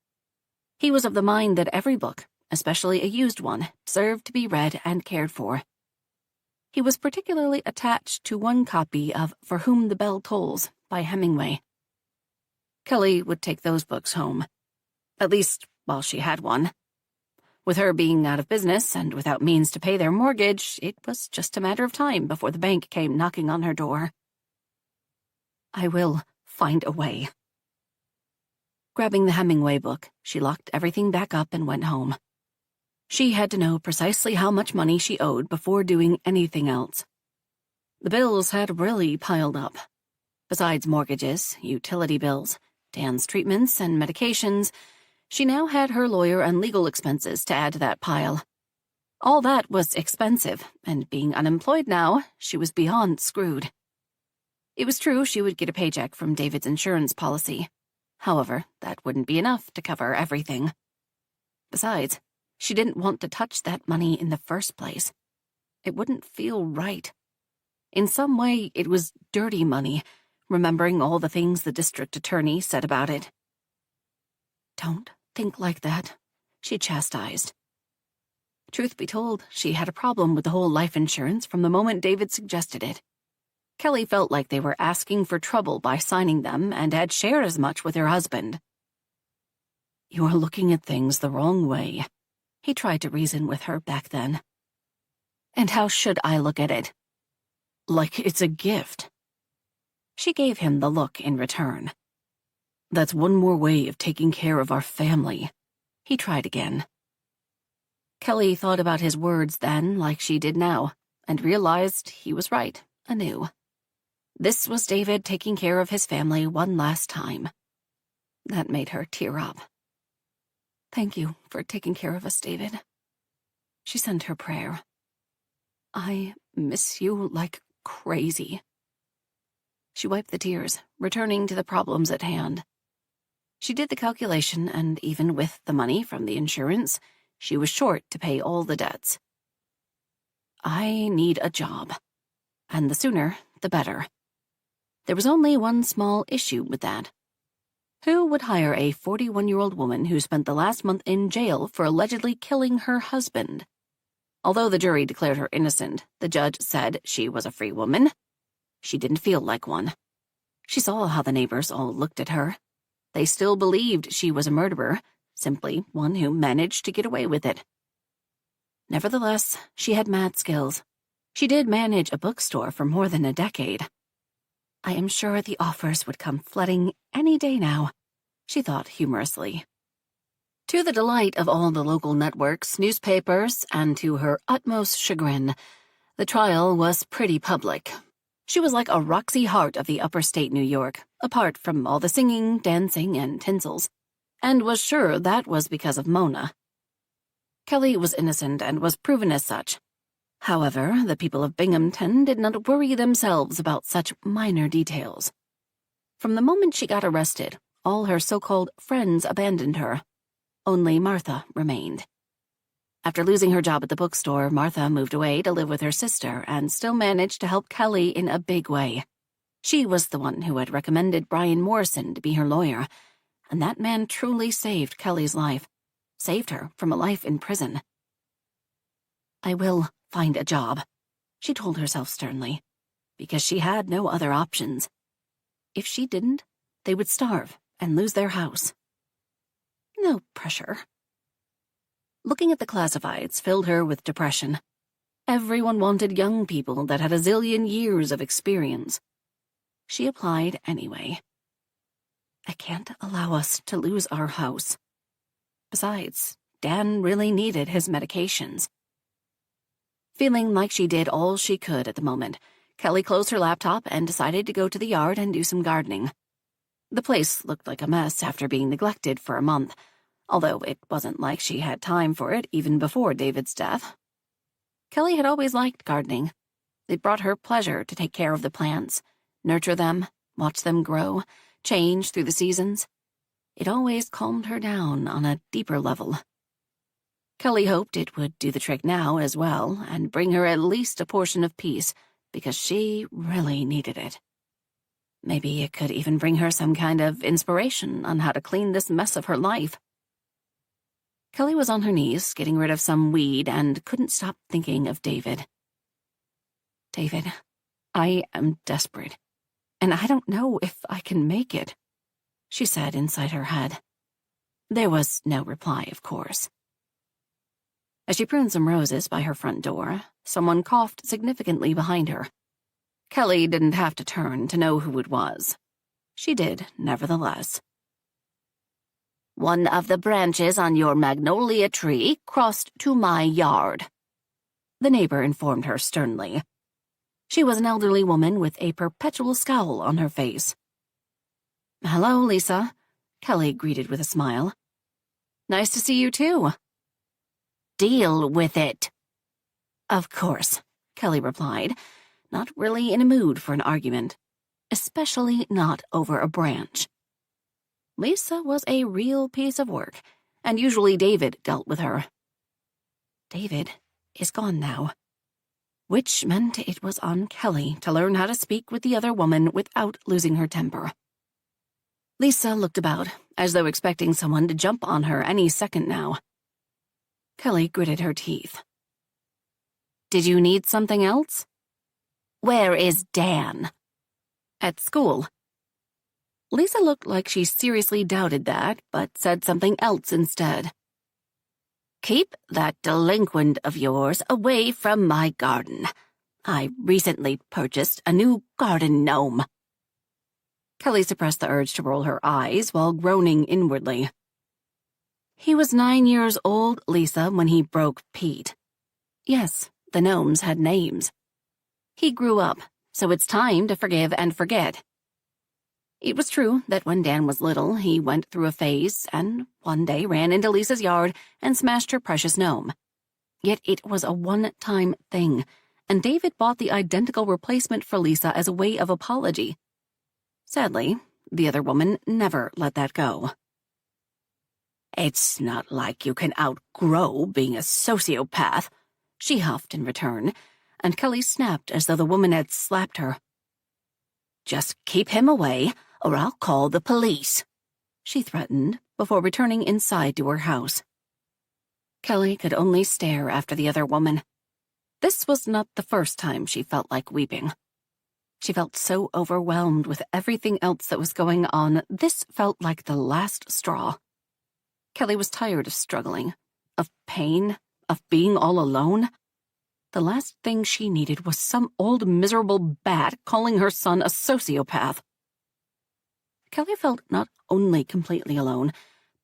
He was of the mind that every book, especially a used one, deserved to be read and cared for. He was particularly attached to one copy of For Whom the Bell Tolls by Hemingway. Kelly would take those books home, at least while she had one. With her being out of business and without means to pay their mortgage, it was just a matter of time before the bank came knocking on her door. I will find a way. Grabbing the Hemingway book, she locked everything back up and went home. She had to know precisely how much money she owed before doing anything else. The bills had really piled up. Besides mortgages, utility bills, Dan's treatments, and medications, she now had her lawyer and legal expenses to add to that pile. All that was expensive, and being unemployed now, she was beyond screwed. It was true she would get a paycheck from David's insurance policy. However, that wouldn't be enough to cover everything. Besides, she didn't want to touch that money in the first place. It wouldn't feel right. In some way, it was dirty money, remembering all the things the district attorney said about it. Don't think like that, she chastised. Truth be told, she had a problem with the whole life insurance from the moment David suggested it. Kelly felt like they were asking for trouble by signing them and had shared as much with her husband. You are looking at things the wrong way, he tried to reason with her back then. And how should I look at it? Like it's a gift. She gave him the look in return. That's one more way of taking care of our family. He tried again. Kelly thought about his words then like she did now, and realized he was right, anew. This was David taking care of his family one last time. That made her tear up. Thank you for taking care of us, David. She sent her prayer. I miss you like crazy. She wiped the tears, returning to the problems at hand. She did the calculation, and even with the money from the insurance, she was short to pay all the debts. I need a job, and the sooner, the better. There was only one small issue with that. Who would hire a 41-year-old woman who spent the last month in jail for allegedly killing her husband? Although the jury declared her innocent, the judge said she was a free woman. She didn't feel like one. She saw how the neighbors all looked at her. They still believed she was a murderer, simply one who managed to get away with it. Nevertheless, she had mad skills. She did manage a bookstore for more than a decade. I am sure the offers would come flooding any day now, she thought humorously. To the delight of all the local networks, newspapers, and to her utmost chagrin, the trial was pretty public. She was like a Roxy Hart of the upper state New York, apart from all the singing, dancing, and tinsels, and was sure that was because of Mona. Kelly was innocent and was proven as such. However, the people of Binghamton did not worry themselves about such minor details. From the moment she got arrested, all her so-called friends abandoned her. Only Martha remained. After losing her job at the bookstore, Martha moved away to live with her sister and still managed to help Kelly in a big way. She was the one who had recommended Brian Morrison to be her lawyer, and that man truly saved Kelly's life, saved her from a life in prison. I will find a job, she told herself sternly, because she had no other options. If she didn't, they would starve and lose their house. No pressure. Looking at the classifieds filled her with depression. Everyone wanted young people that had a zillion years of experience. She applied anyway. I can't allow us to lose our house. Besides, Dan really needed his medications. Feeling like she did all she could at the moment, Kelly closed her laptop and decided to go to the yard and do some gardening. The place looked like a mess after being neglected for a month, although it wasn't like she had time for it even before David's death. Kelly had always liked gardening. It brought her pleasure to take care of the plants, nurture them, watch them grow, change through the seasons. It always calmed her down on a deeper level. Kelly hoped it would do the trick now as well and bring her at least a portion of peace, because she really needed it. Maybe it could even bring her some kind of inspiration on how to clean this mess of her life. Kelly was on her knees, getting rid of some weed, and couldn't stop thinking of David. David, I am desperate, and I don't know if I can make it, she said inside her head. There was no reply, of course. As she pruned some roses by her front door, someone coughed significantly behind her. Kelly didn't have to turn to know who it was. She did, nevertheless. One of the branches on your magnolia tree crossed to my yard, the neighbor informed her sternly. She was an elderly woman with a perpetual scowl on her face. Hello, Lisa, Kelly greeted with a smile. Nice to see you too. Deal with it. Of course, Kelly replied, not really in a mood for an argument, especially not over a branch. Lisa was a real piece of work, and usually David dealt with her. David is gone now, which meant it was on Kelly to learn how to speak with the other woman without losing her temper. Lisa looked about, as though expecting someone to jump on her any second now. Kelly gritted her teeth. Did you need something else? Where is Dan? At school. Lisa looked like she seriously doubted that, but said something else instead. Keep that delinquent of yours away from my garden. I recently purchased a new garden gnome. Kelly suppressed the urge to roll her eyes while groaning inwardly. He was 9 years old, Lisa, when he broke Pete. Yes, the gnomes had names. He grew up, so it's time to forgive and forget. It was true that when Dan was little, he went through a phase and one day ran into Lisa's yard and smashed her precious gnome. Yet it was a one-time thing, and David bought the identical replacement for Lisa as a way of apology. Sadly, the other woman never let that go. It's not like you can outgrow being a sociopath, she huffed in return, and Kelly snapped as though the woman had slapped her. Just keep him away, or I'll call the police, she threatened before returning inside to her house. Kelly could only stare after the other woman. This was not the first time she felt like weeping. She felt so overwhelmed with everything else that was going on, this felt like the last straw. Kelly was tired of struggling, of pain, of being all alone. The last thing she needed was some old miserable bat calling her son a sociopath. Kelly felt not only completely alone,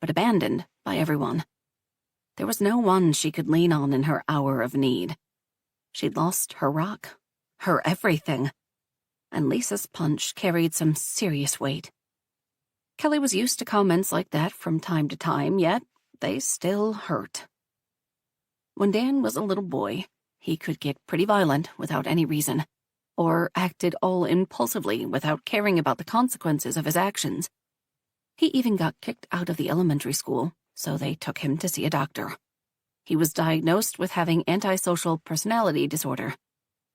but abandoned by everyone. There was no one she could lean on in her hour of need. She'd lost her rock, her everything, and Lisa's punch carried some serious weight. Kelly was used to comments like that from time to time, yet they still hurt. When Dan was a little boy, he could get pretty violent without any reason, or acted all impulsively without caring about the consequences of his actions. He even got kicked out of the elementary school, so they took him to see a doctor. He was diagnosed with having antisocial personality disorder,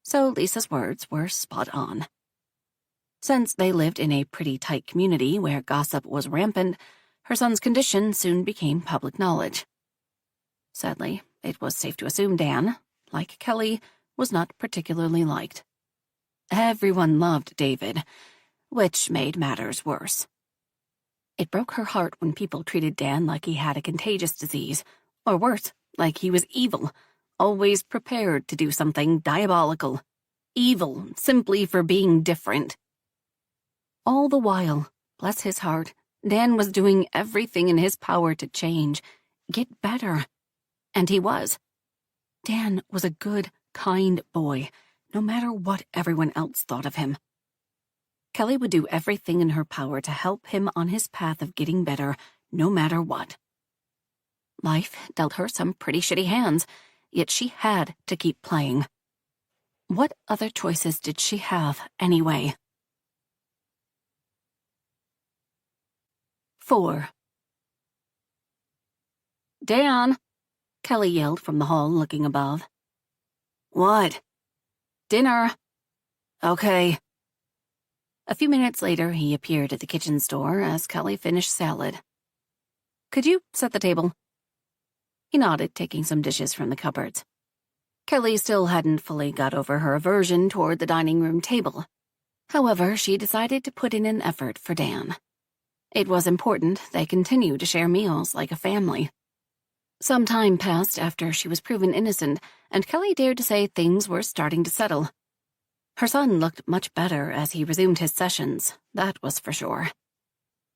so Lisa's words were spot on. Since they lived in a pretty tight community where gossip was rampant, her son's condition soon became public knowledge. Sadly, it was safe to assume Dan, like Kelly, was not particularly liked. Everyone loved David, which made matters worse. It broke her heart when people treated Dan like he had a contagious disease, or worse, like he was evil, always prepared to do something diabolical. Evil simply for being different. All the while, bless his heart, Dan was doing everything in his power to change, get better. And he was. Dan was a good, kind boy, no matter what everyone else thought of him. Kelly would do everything in her power to help him on his path of getting better, no matter what. Life dealt her some pretty shitty hands, yet she had to keep playing. What other choices did she have, anyway? 4. Dan! Kelly yelled from the hall, looking above. What? Dinner. Okay. A few minutes later, he appeared at the kitchen door as Kelly finished salad. Could you set the table? He nodded, taking some dishes from the cupboards. Kelly still hadn't fully got over her aversion toward the dining room table. However, she decided to put in an effort for Dan. It was important they continue to share meals like a family. Some time passed after she was proven innocent, and Kelly dared to say things were starting to settle. Her son looked much better as he resumed his sessions, that was for sure.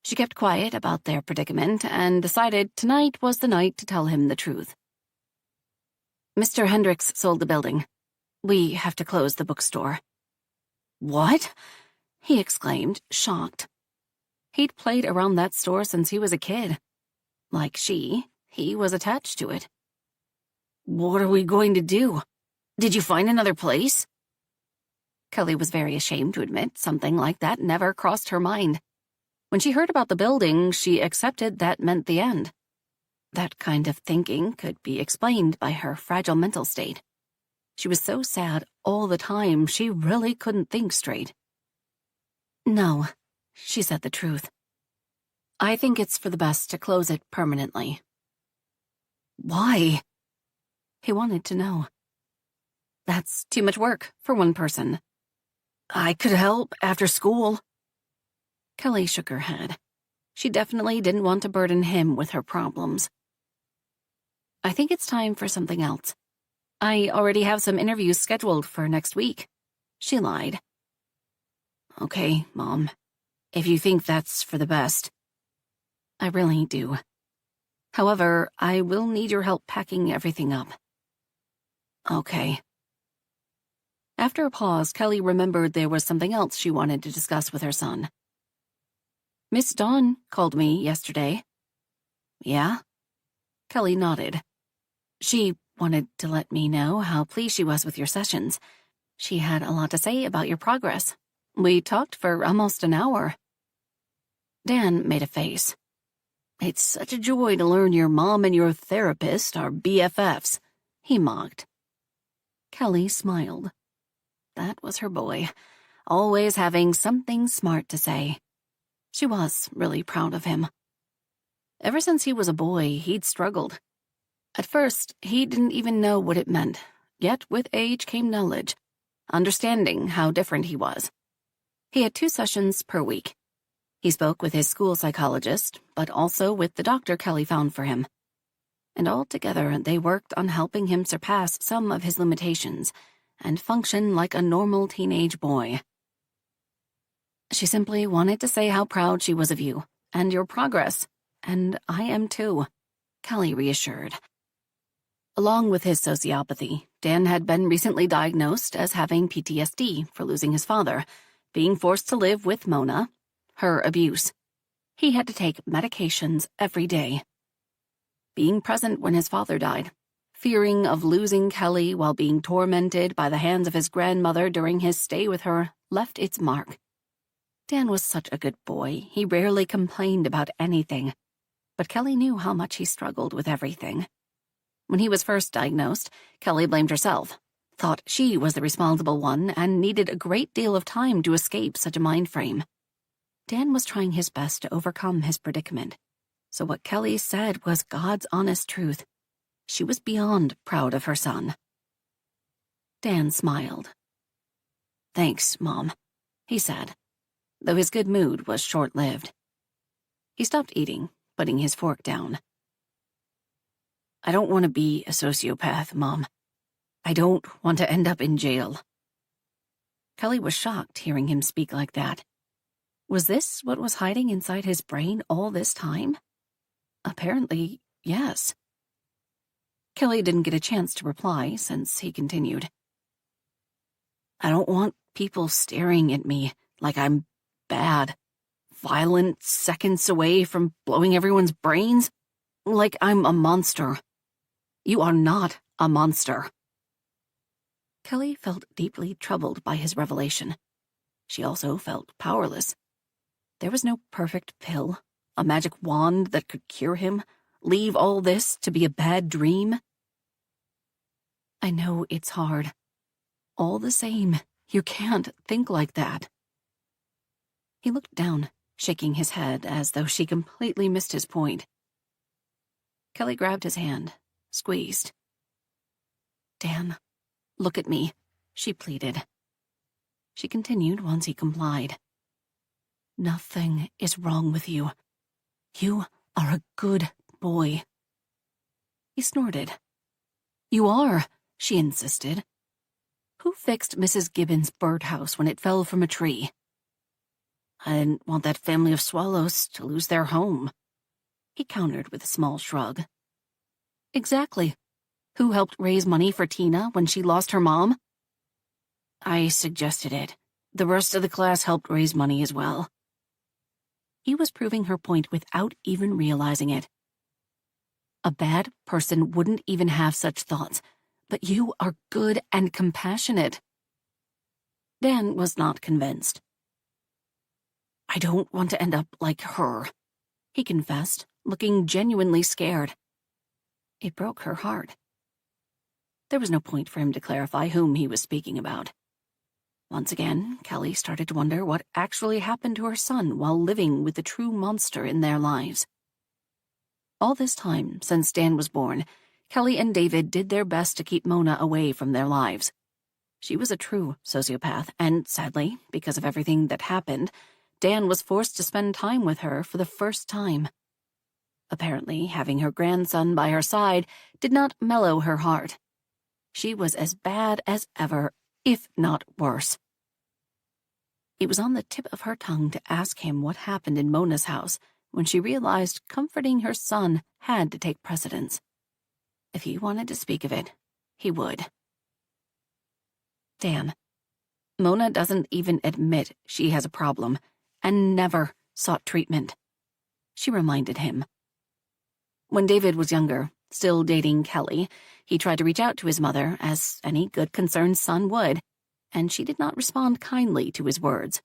She kept quiet about their predicament and decided tonight was the night to tell him the truth. Mr. Hendricks sold the building. We have to close the bookstore. What? He exclaimed, shocked. He'd played around that store since he was a kid. Like he was attached to it. What are we going to do? Did you find another place? Kelly was very ashamed to admit something like that never crossed her mind. When she heard about the building, she accepted that meant the end. That kind of thinking could be explained by her fragile mental state. She was so sad all the time, she really couldn't think straight. No, she said the truth. I think it's for the best to close it permanently. Why? He wanted to know. That's too much work for one person. I could help after school. Kelly shook her head. She definitely didn't want to burden him with her problems. I think it's time for something else. I already have some interviews scheduled for next week. She lied. Okay, Mom. If you think that's for the best. I really do. However, I will need your help packing everything up. Okay. After a pause, Kelly remembered there was something else she wanted to discuss with her son. Miss Dawn called me yesterday. Yeah? Kelly nodded. She wanted to let me know how pleased she was with your sessions. She had a lot to say about your progress. We talked for almost an hour. Dan made a face. It's such a joy to learn your mom and your therapist are BFFs, he mocked. Kelly smiled. That was her boy, always having something smart to say. She was really proud of him. Ever since he was a boy, he'd struggled. At first, he didn't even know what it meant, yet with age came knowledge, understanding how different he was. He had 2 sessions per week. He spoke with his school psychologist, but also with the doctor Kelly found for him. And all together, they worked on helping him surpass some of his limitations and function like a normal teenage boy. She simply wanted to say how proud she was of you and your progress, and I am too, Kelly reassured. Along with his sociopathy, Dan had been recently diagnosed as having PTSD for losing his father, being forced to live with Mona, her abuse. He had to take medications every day. Being present when his father died, fearing of losing Kelly while being tormented by the hands of his grandmother during his stay with her, left its mark. Dan was such a good boy, he rarely complained about anything, but Kelly knew how much he struggled with everything. When he was first diagnosed, Kelly blamed herself, thought she was the responsible one, and needed a great deal of time to escape such a mind frame. Dan was trying his best to overcome his predicament, so what Kelly said was God's honest truth. She was beyond proud of her son. Dan smiled. Thanks, Mom, he said, though his good mood was short-lived. He stopped eating, putting his fork down. I don't want to be a sociopath, Mom. I don't want to end up in jail. Kelly was shocked hearing him speak like that. Was this what was hiding inside his brain all this time? Apparently, yes. Kelly didn't get a chance to reply since he continued. I don't want people staring at me like I'm bad, violent, seconds away from blowing everyone's brains, like I'm a monster. You are not a monster. Kelly felt deeply troubled by his revelation. She also felt powerless. There was no perfect pill, a magic wand that could cure him, leave all this to be a bad dream. I know it's hard. All the same, you can't think like that. He looked down, shaking his head as though she completely missed his point. Kelly grabbed his hand, squeezed. Dan, look at me, she pleaded. She continued once he complied. Nothing is wrong with you. You are a good boy. He snorted. You are, she insisted. Who fixed Mrs. Gibbons' birdhouse when it fell from a tree? I didn't want that family of swallows to lose their home, he countered with a small shrug. Exactly. Who helped raise money for Tina when she lost her mom? I suggested it. The rest of the class helped raise money as well. He was proving her point without even realizing it. A bad person wouldn't even have such thoughts, but you are good and compassionate. Dan was not convinced. I don't want to end up like her, he confessed, looking genuinely scared. It broke her heart. There was no point for him to clarify whom he was speaking about. Once again, Kelly started to wonder what actually happened to her son while living with the true monster in their lives. All this time, since Dan was born, Kelly and David did their best to keep Mona away from their lives. She was a true sociopath, and sadly, because of everything that happened, Dan was forced to spend time with her for the first time. Apparently, having her grandson by her side did not mellow her heart. She was as bad as ever, if not worse. It was on the tip of her tongue to ask him what happened in Mona's house when she realized comforting her son had to take precedence. If he wanted to speak of it, he would. Dan, Mona doesn't even admit she has a problem and never sought treatment, she reminded him. When David was younger, still dating Kelly, he tried to reach out to his mother, as any good concerned son would, and she did not respond kindly to his words.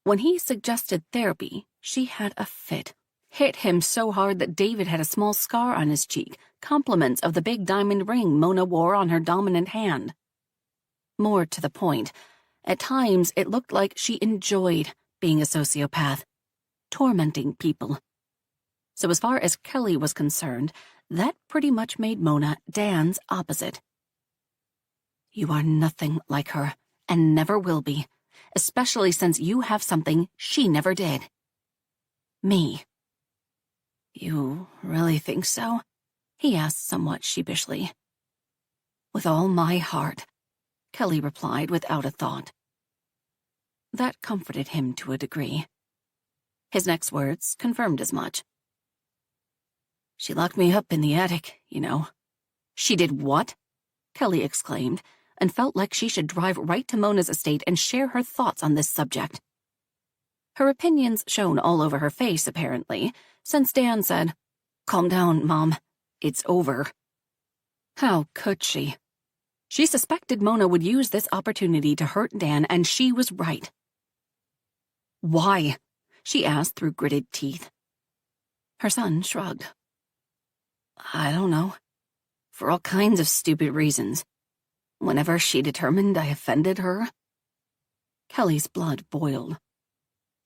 When he suggested therapy, she had a fit, hit him so hard that David had a small scar on his cheek, compliments of the big diamond ring Mona wore on her dominant hand. More to the point, at times it looked like she enjoyed being a sociopath, tormenting people. So as far as Kelly was concerned, that pretty much made Mona Dan's opposite. You are nothing like her, and never will be, especially since you have something she never did. Me. You really think so? He asked somewhat sheepishly. With all my heart, Kelly replied without a thought. That comforted him to a degree. His next words confirmed as much. She locked me up in the attic, you know. She did what? Kelly exclaimed, and felt like she should drive right to Mona's estate and share her thoughts on this subject. Her opinions shone all over her face, apparently, since Dan said, Calm down, Mom. It's over. How could she? She suspected Mona would use this opportunity to hurt Dan, and she was right. Why? She asked through gritted teeth. Her son shrugged. I don't know. For all kinds of stupid reasons. Whenever she determined I offended her. Kelly's blood boiled.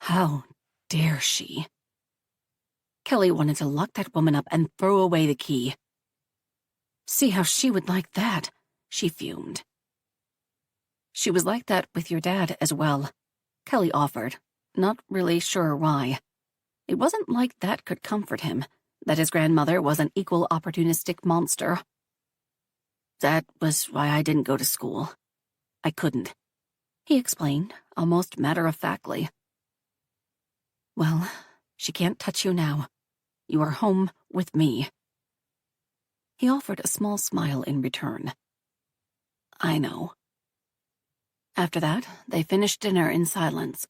How dare she? Kelly wanted to lock that woman up and throw away the key. See how she would like that, she fumed. She was like that with your dad as well, Kelly offered, not really sure why. It wasn't like that could comfort him, that his grandmother was an equal opportunistic monster. That was why I didn't go to school. I couldn't, he explained, almost matter-of-factly. Well, she can't touch you now. You are home with me. He offered a small smile in return. I know. After that, they finished dinner in silence.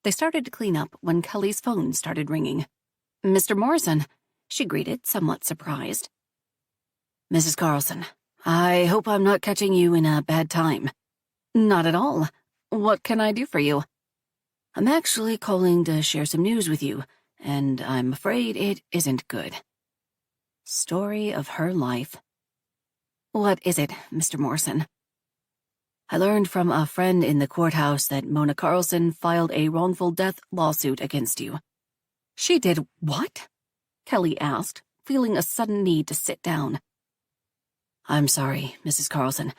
They started to clean up when Kelly's phone started ringing. "Mr. Morrison," she greeted, somewhat surprised. "Mrs. Carlson, I hope I'm not catching you in a bad time." "Not at all. What can I do for you?" "I'm actually calling to share some news with you, and I'm afraid it isn't good." Story of her life. "What is it, Mr. Morrison?" "I learned from a friend in the courthouse that Mona Carlson filed a wrongful death lawsuit against you." "She did what?" Kelly asked, feeling a sudden need to sit down. "I'm sorry, Mrs. Carlson.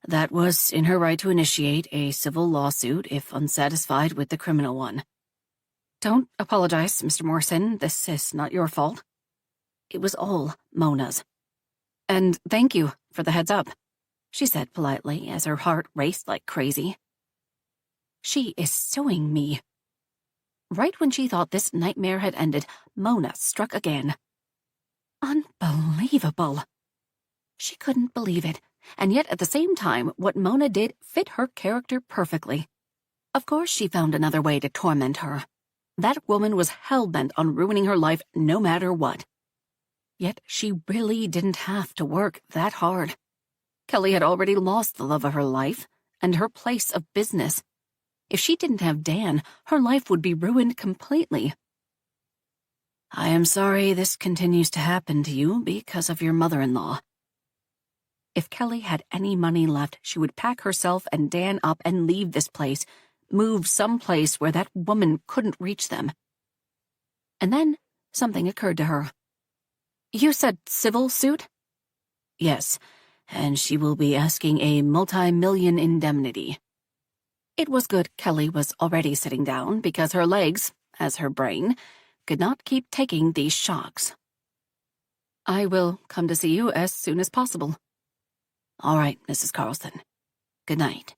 That was in her right to initiate a civil lawsuit if unsatisfied with the criminal one." "Don't apologize, Mr. Morrison. This is not your fault." "It was all Mona's." "And thank you for the heads up," she said politely as her heart raced like crazy. She is suing me. Right when she thought this nightmare had ended, Mona struck again. Unbelievable. She couldn't believe it, and yet at the same time, what Mona did fit her character perfectly. Of course she found another way to torment her. That woman was hell-bent on ruining her life no matter what. Yet she really didn't have to work that hard. Kelly had already lost the love of her life and her place of business. If she didn't have Dan, her life would be ruined completely. "I am sorry this continues to happen to you because of your mother-in-law." If Kelly had any money left, she would pack herself and Dan up and leave this place, move someplace where that woman couldn't reach them. And then something occurred to her. "You said civil suit?" "Yes, and she will be asking a multi-million indemnity." It was good Kelly was already sitting down because her legs, as her brain, could not keep taking these shocks. "I will come to see you as soon as possible." "All right, Mrs. Carlson. Good night."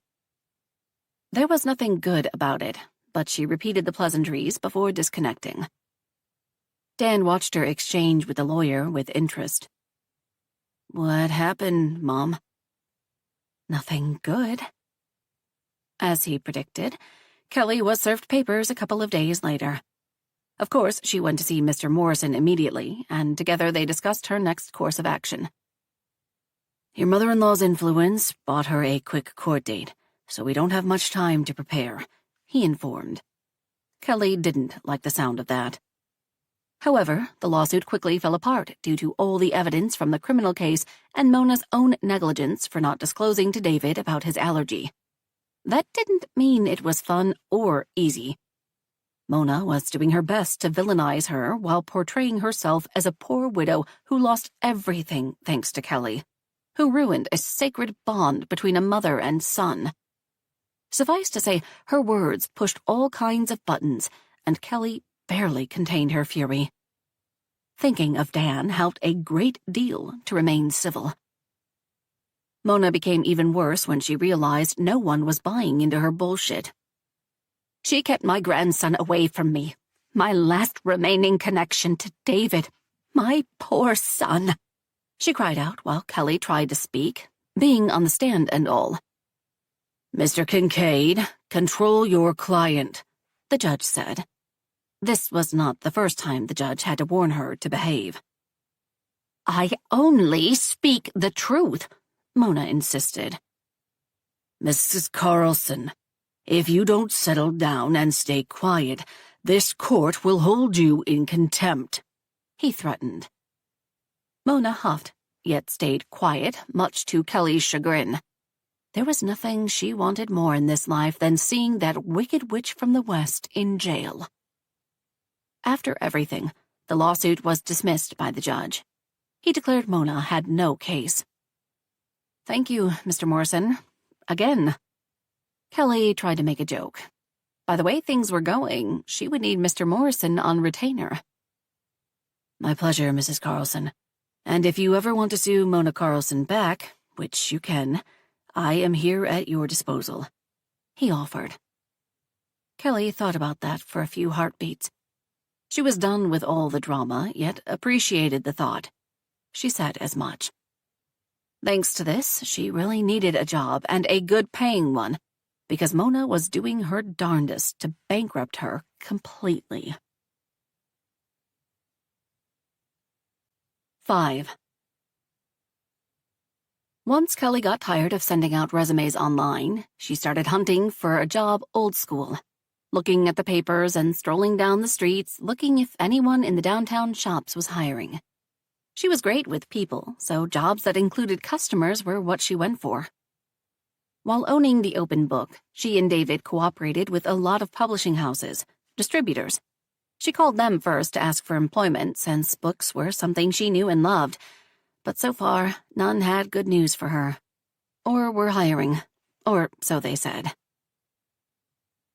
There was nothing good about it, but she repeated the pleasantries before disconnecting. Dan watched her exchange with the lawyer with interest. "What happened, Mom?" "Nothing good." As he predicted, Kelly was served papers a couple of days later. Of course, she went to see Mr. Morrison immediately, and together they discussed her next course of action. "Your mother-in-law's influence bought her a quick court date, so we don't have much time to prepare," he informed. Kelly didn't like the sound of that. However, the lawsuit quickly fell apart due to all the evidence from the criminal case and Mona's own negligence for not disclosing to David about his allergy. That didn't mean it was fun or easy. Mona was doing her best to villainize her while portraying herself as a poor widow who lost everything thanks to Kelly, who ruined a sacred bond between a mother and son. Suffice to say, her words pushed all kinds of buttons, and Kelly barely contained her fury. Thinking of Dan helped a great deal to remain civil. Mona became even worse when she realized no one was buying into her bullshit. "She kept my grandson away from me, my last remaining connection to David, my poor son," she cried out while Kelly tried to speak, being on the stand and all. "Mr. Kincaid, control your client," the judge said. This was not the first time the judge had to warn her to behave. "I only speak the truth," Mona insisted. "Mrs. Carlson, if you don't settle down and stay quiet, this court will hold you in contempt," he threatened. Mona huffed, yet stayed quiet, much to Kelly's chagrin. There was nothing she wanted more in this life than seeing that wicked witch from the West in jail. After everything, the lawsuit was dismissed by the judge. He declared Mona had no case. "Thank you, Mr. Morrison. Again." Kelly tried to make a joke. By the way things were going, she would need Mr. Morrison on retainer. "My pleasure, Mrs. Carlson. And if you ever want to sue Mona Carlson back, which you can, I am here at your disposal," he offered. Kelly thought about that for a few heartbeats. She was done with all the drama, yet appreciated the thought. she said as much. Thanks to this, she really needed a job, and a good-paying one, because Mona was doing her darndest to bankrupt her completely. 5. Once Kelly got tired of sending out resumes online, she started hunting for a job old school, looking at the papers and strolling down the streets, looking if anyone in the downtown shops was hiring. She was great with people, so jobs that included customers were what she went for. While owning the open book, she and David cooperated with a lot of publishing houses, distributors. She called them first to ask for employment, since books were something she knew and loved, but so far, none had good news for her. Or were hiring, or so they said.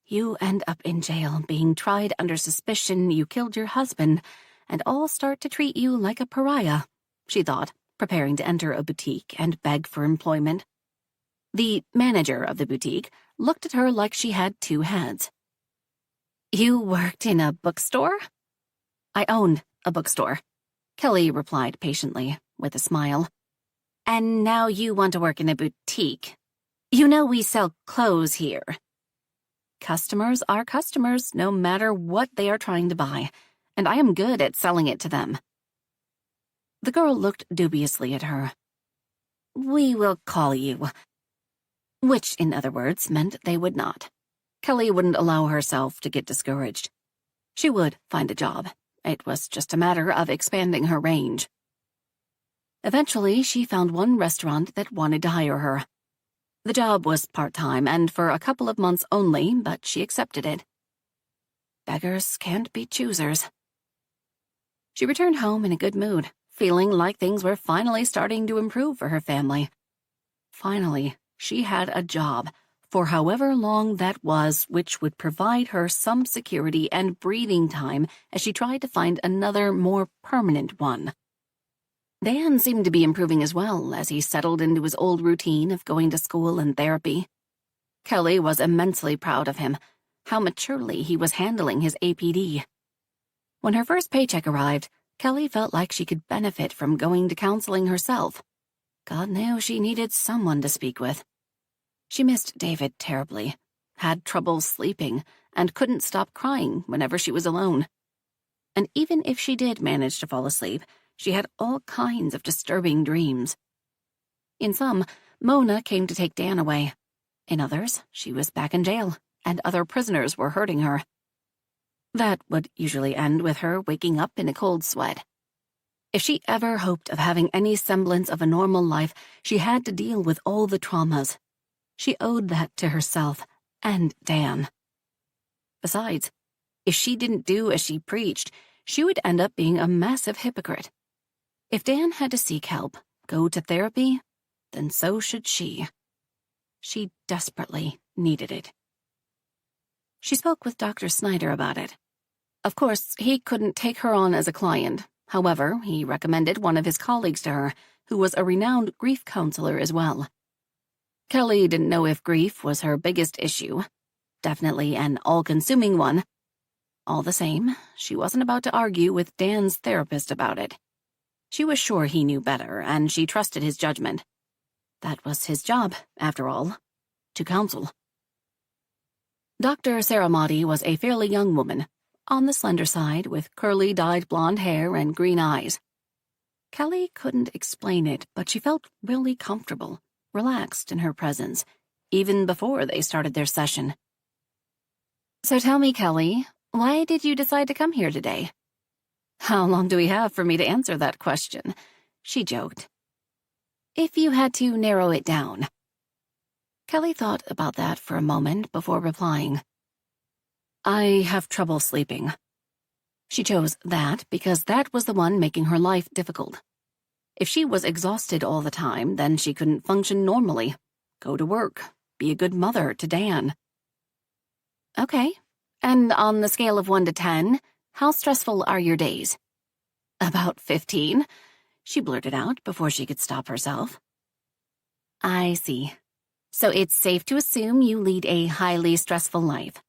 You end up in jail, being tried under suspicion you killed your husband, and all start to treat you like a pariah, she thought, preparing to enter a boutique and beg for employment. The manager of the boutique looked at her like she had two heads. You worked in a bookstore? I owned a bookstore, Kelly replied patiently, with a smile. And now you want to work in a boutique. You know we sell clothes here. Customers are customers, no matter what they are trying to buy, and I am good at selling it to them. The girl looked dubiously at her. We will call you. Which, in other words, meant they would not. Kelly wouldn't allow herself to get discouraged. She would find a job. It was just a matter of expanding her range. Eventually, she found one restaurant that wanted to hire her. The job was part-time and for a couple of months only, but she accepted it. Beggars can't be choosers. She returned home in a good mood, feeling like things were finally starting to improve for her family. Finally, she had a job, for however long that was, which would provide her some security and breathing time as she tried to find another, more permanent one. Dan seemed to be improving as well as he settled into his old routine of going to school and therapy. Kelly was immensely proud of him, how maturely he was handling his APD. When her first paycheck arrived, Kelly felt like she could benefit from going to counseling herself. God knew she needed someone to speak with. She missed David terribly, had trouble sleeping, and couldn't stop crying whenever she was alone. And even if she did manage to fall asleep, she had all kinds of disturbing dreams. In some, Mona came to take Dan away. In others, she was back in jail, and other prisoners were hurting her. That would usually end with her waking up in a cold sweat. If she ever hoped of having any semblance of a normal life, she had to deal with all the traumas. She owed that to herself and Dan. Besides, if she didn't do as she preached, she would end up being a massive hypocrite. If Dan had to seek help, go to therapy, then so should she. She desperately needed it. She spoke with Dr. Snyder about it. Of course, he couldn't take her on as a client. However, he recommended one of his colleagues to her, who was a renowned grief counselor as well. Kelly didn't know if grief was her biggest issue. Definitely an all-consuming one. All the same, she wasn't about to argue with Dan's therapist about it. She was sure he knew better, and she trusted his judgment. That was his job, after all, to counsel. Dr. Saramati was a fairly young woman, on the slender side, with curly dyed blonde hair and green eyes. Kelly couldn't explain it, but she felt really comfortable, relaxed in her presence, even before they started their session. So tell me, Kelly, why did you decide to come here today? How long do we have for me to answer that question? She joked. If you had to narrow it down. Kelly thought about that for a moment before replying. I have trouble sleeping. She chose that because that was the one making her life difficult. If she was exhausted all the time, then she couldn't function normally, go to work, be a good mother to Dan. Okay, and on the scale of 1 to 10, how stressful are your days? About 15, she blurted out before she could stop herself. I see. So it's safe to assume you lead a highly stressful life.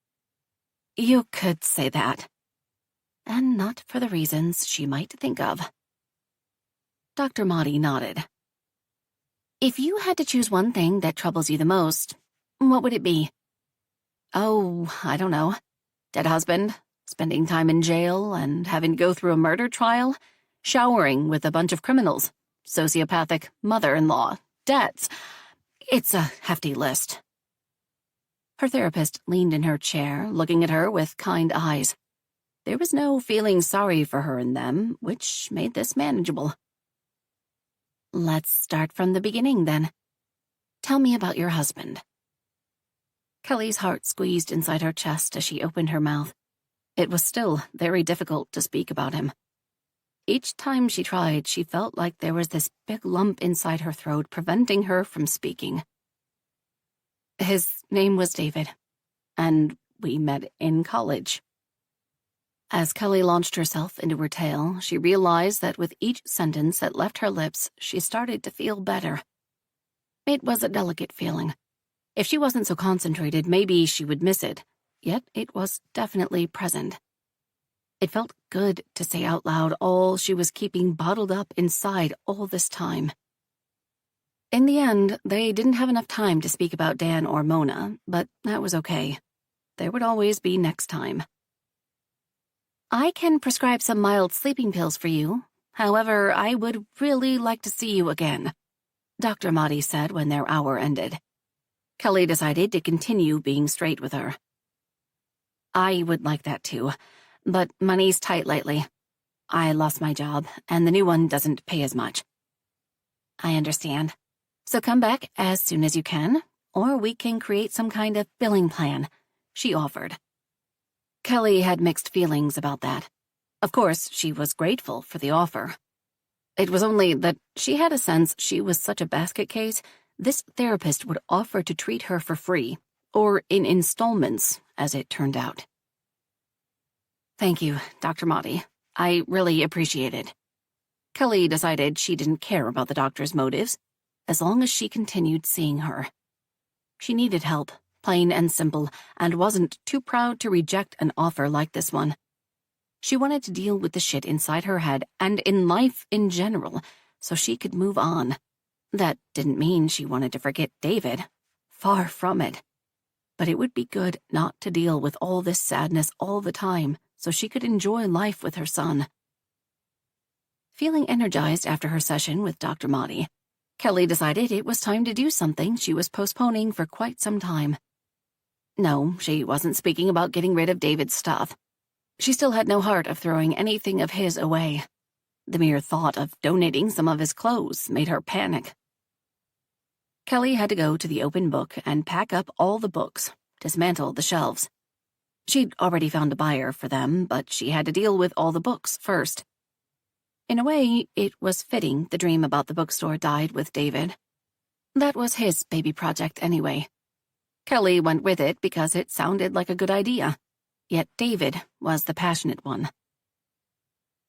You could say that. And not for the reasons she might think of. Dr. Motti nodded. If you had to choose one thing that troubles you the most, what would it be? Oh, I don't know. Dead husband, spending time in jail and having to go through a murder trial, showering with a bunch of criminals, sociopathic mother-in-law, debts. It's a hefty list. Her therapist leaned in her chair, looking at her with kind eyes. There was no feeling sorry for her in them, which made this manageable. Let's start from the beginning, then. Tell me about your husband. Kelly's heart squeezed inside her chest as she opened her mouth. It was still very difficult to speak about him. Each time she tried, she felt like there was this big lump inside her throat preventing her from speaking. His name was David, and we met in college. As Kelly launched herself into her tale, she realized that with each sentence that left her lips, she started to feel better. It was a delicate feeling. If she wasn't so concentrated, maybe she would miss it, yet it was definitely present. It felt good to say out loud all she was keeping bottled up inside all this time. In the end, they didn't have enough time to speak about Dan or Mona, but that was okay. There would always be next time. I can prescribe some mild sleeping pills for you. However, I would really like to see you again, Dr. Motti said when their hour ended. Kelly decided to continue being straight with her. I would like that too, but money's tight lately. I lost my job, and the new one doesn't pay as much. I understand. So come back as soon as you can, or we can create some kind of billing plan, she offered. Kelly had mixed feelings about that. Of course, she was grateful for the offer. It was only that she had a sense she was such a basket case, this therapist would offer to treat her for free, or in installments, as it turned out. Thank you, Dr. Motti. I really appreciate it. Kelly decided she didn't care about the doctor's motives, as long as she continued seeing her. She needed help, plain and simple, and wasn't too proud to reject an offer like this one. She wanted to deal with the shit inside her head and in life in general, so she could move on. That didn't mean she wanted to forget David. Far from it. But it would be good not to deal with all this sadness all the time, so she could enjoy life with her son. Feeling energized after her session with Dr. Motti, Kelly decided it was time to do something she was postponing for quite some time. No, she wasn't speaking about getting rid of David's stuff. She still had no heart of throwing anything of his away. The mere thought of donating some of his clothes made her panic. Kelly had to go to the open book and pack up all the books, dismantle the shelves. She'd already found a buyer for them, but she had to deal with all the books first. In a way, it was fitting the dream about the bookstore died with David. That was his baby project anyway. Kelly went with it because it sounded like a good idea, yet David was the passionate one.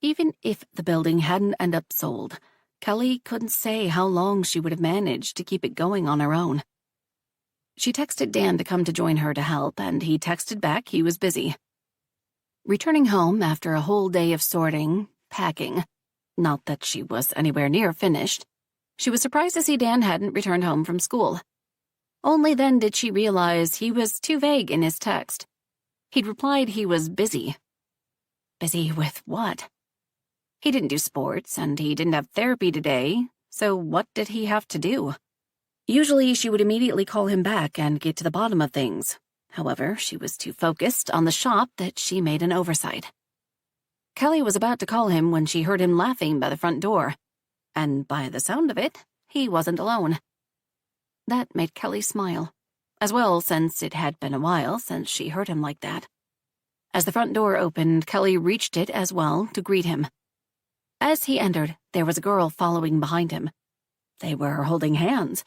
Even if the building hadn't ended up sold, Kelly couldn't say how long she would have managed to keep it going on her own. She texted Dan to come to join her to help, and he texted back he was busy. Returning home after a whole day of sorting, packing, not that she was anywhere near finished, she was surprised to see Dan hadn't returned home from school. Only then did she realize he was too vague in his text. He'd replied he was busy. Busy with what? He didn't do sports, and he didn't have therapy today, so what did he have to do? Usually she would immediately call him back and get to the bottom of things. However, she was too focused on the shop that she made an oversight. Kelly was about to call him when she heard him laughing by the front door, and by the sound of it, he wasn't alone. That made Kelly smile, as well since it had been a while since she heard him like that. As the front door opened, Kelly reached it as well to greet him. As he entered, there was a girl following behind him. They were holding hands.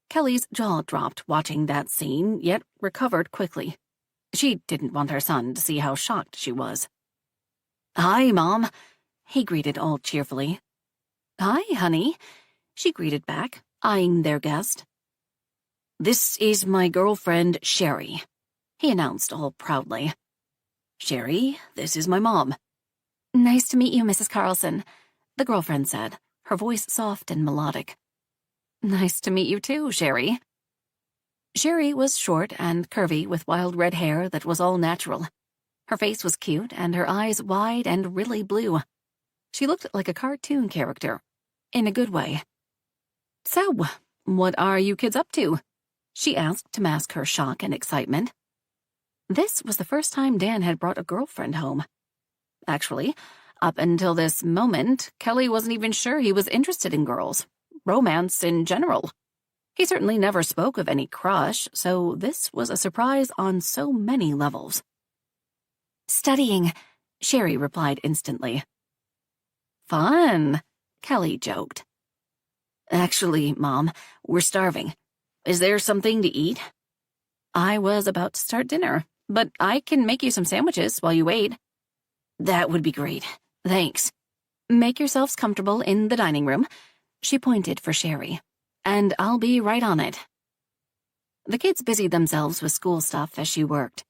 Kelly's jaw dropped watching that scene, yet recovered quickly. She didn't want her son to see how shocked she was. "Hi, Mom," he greeted all cheerfully. "Hi, honey," she greeted back, eyeing their guest. "This is my girlfriend, Sherry," he announced all proudly. "Sherry, this is my mom." "Nice to meet you, Mrs. Carlson," the girlfriend said, her voice soft and melodic. "Nice to meet you too, Sherry." Sherry was short and curvy with wild red hair that was all natural. Her face was cute and her eyes wide and really blue. She looked like a cartoon character, in a good way. "So, what are you kids up to?" she asked to mask her shock and excitement. This was the first time Dan had brought a girlfriend home. Actually, up until this moment, Kelly wasn't even sure he was interested in girls, romance in general. He certainly never spoke of any crush, so this was a surprise on so many levels. "Studying," Sherry replied instantly. "Fun," Kelly joked. "Actually, Mom, we're starving. Is there something to eat?" "I was about to start dinner, but I can make you some sandwiches while you wait." "That would be great. Thanks." "Make yourselves comfortable in the dining room," she pointed for Sherry, "and I'll be right on it." The kids busied themselves with school stuff as she worked.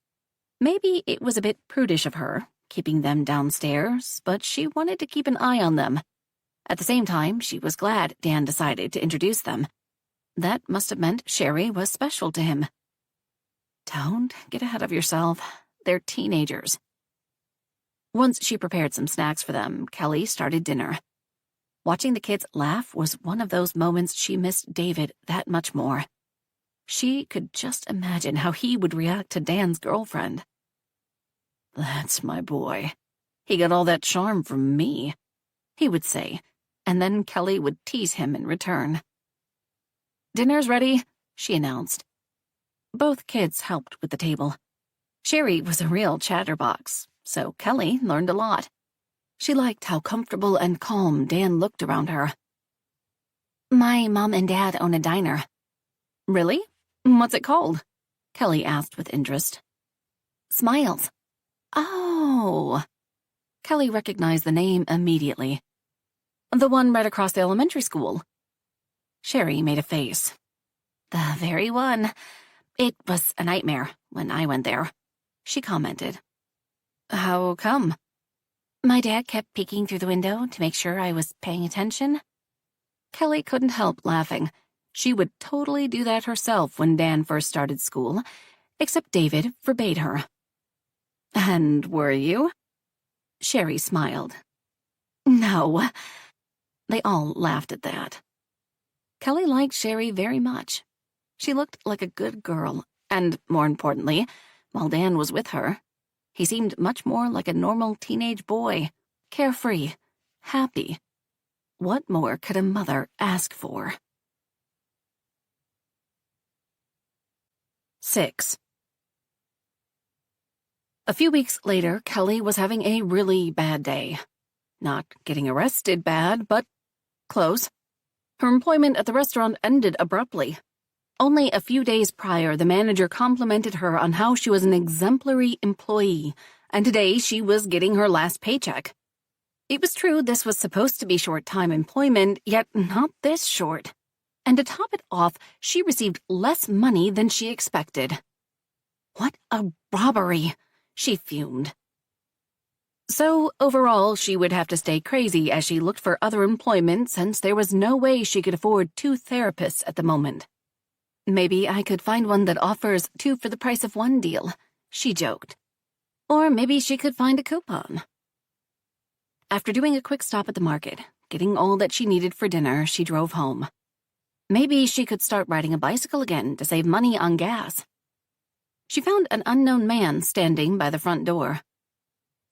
Maybe it was a bit prudish of her, keeping them downstairs, but she wanted to keep an eye on them. At the same time, she was glad Dan decided to introduce them. That must have meant Sherry was special to him. Don't get ahead of yourself. They're teenagers. Once she prepared some snacks for them, Kelly started dinner. Watching the kids laugh was one of those moments she missed David that much more. She could just imagine how he would react to Dan's girlfriend. "That's my boy. He got all that charm from me," he would say, and then Kelly would tease him in return. "Dinner's ready," she announced. Both kids helped with the table. Sherry was a real chatterbox, so Kelly learned a lot. She liked how comfortable and calm Dan looked around her. "My mom and dad own a diner." "Really? What's it called?" Kelly asked with interest. "Smiles." "Oh." Kelly recognized the name immediately. "The one right across the elementary school." Sherry made a face. "The very one. It was a nightmare when I went there," she commented. "How come?" "My dad kept peeking through the window to make sure I was paying attention." Kelly couldn't help laughing. She would totally do that herself when Dan first started school, except David forbade her. "And were you?" Sherry smiled. "No." They all laughed at that. Kelly liked Sherry very much. She looked like a good girl, and, more importantly, while Dan was with her, he seemed much more like a normal teenage boy, carefree, happy. What more could a mother ask for? 6. A few weeks later, Kelly was having a really bad day. Not getting arrested bad, but close. Her employment at the restaurant ended abruptly. Only a few days prior, the manager complimented her on how she was an exemplary employee, and today she was getting her last paycheck. It was true this was supposed to be short-time employment, yet not this short. And to top it off, she received less money than she expected. "What a robbery," she fumed. So, overall, she would have to stay crazy as she looked for other employment since there was no way she could afford 2 therapists at the moment. "Maybe I could find one that offers 2 for the price of 1 deal," she joked. Or maybe she could find a coupon. After doing a quick stop at the market, getting all that she needed for dinner, she drove home. Maybe she could start riding a bicycle again to save money on gas. She found an unknown man standing by the front door.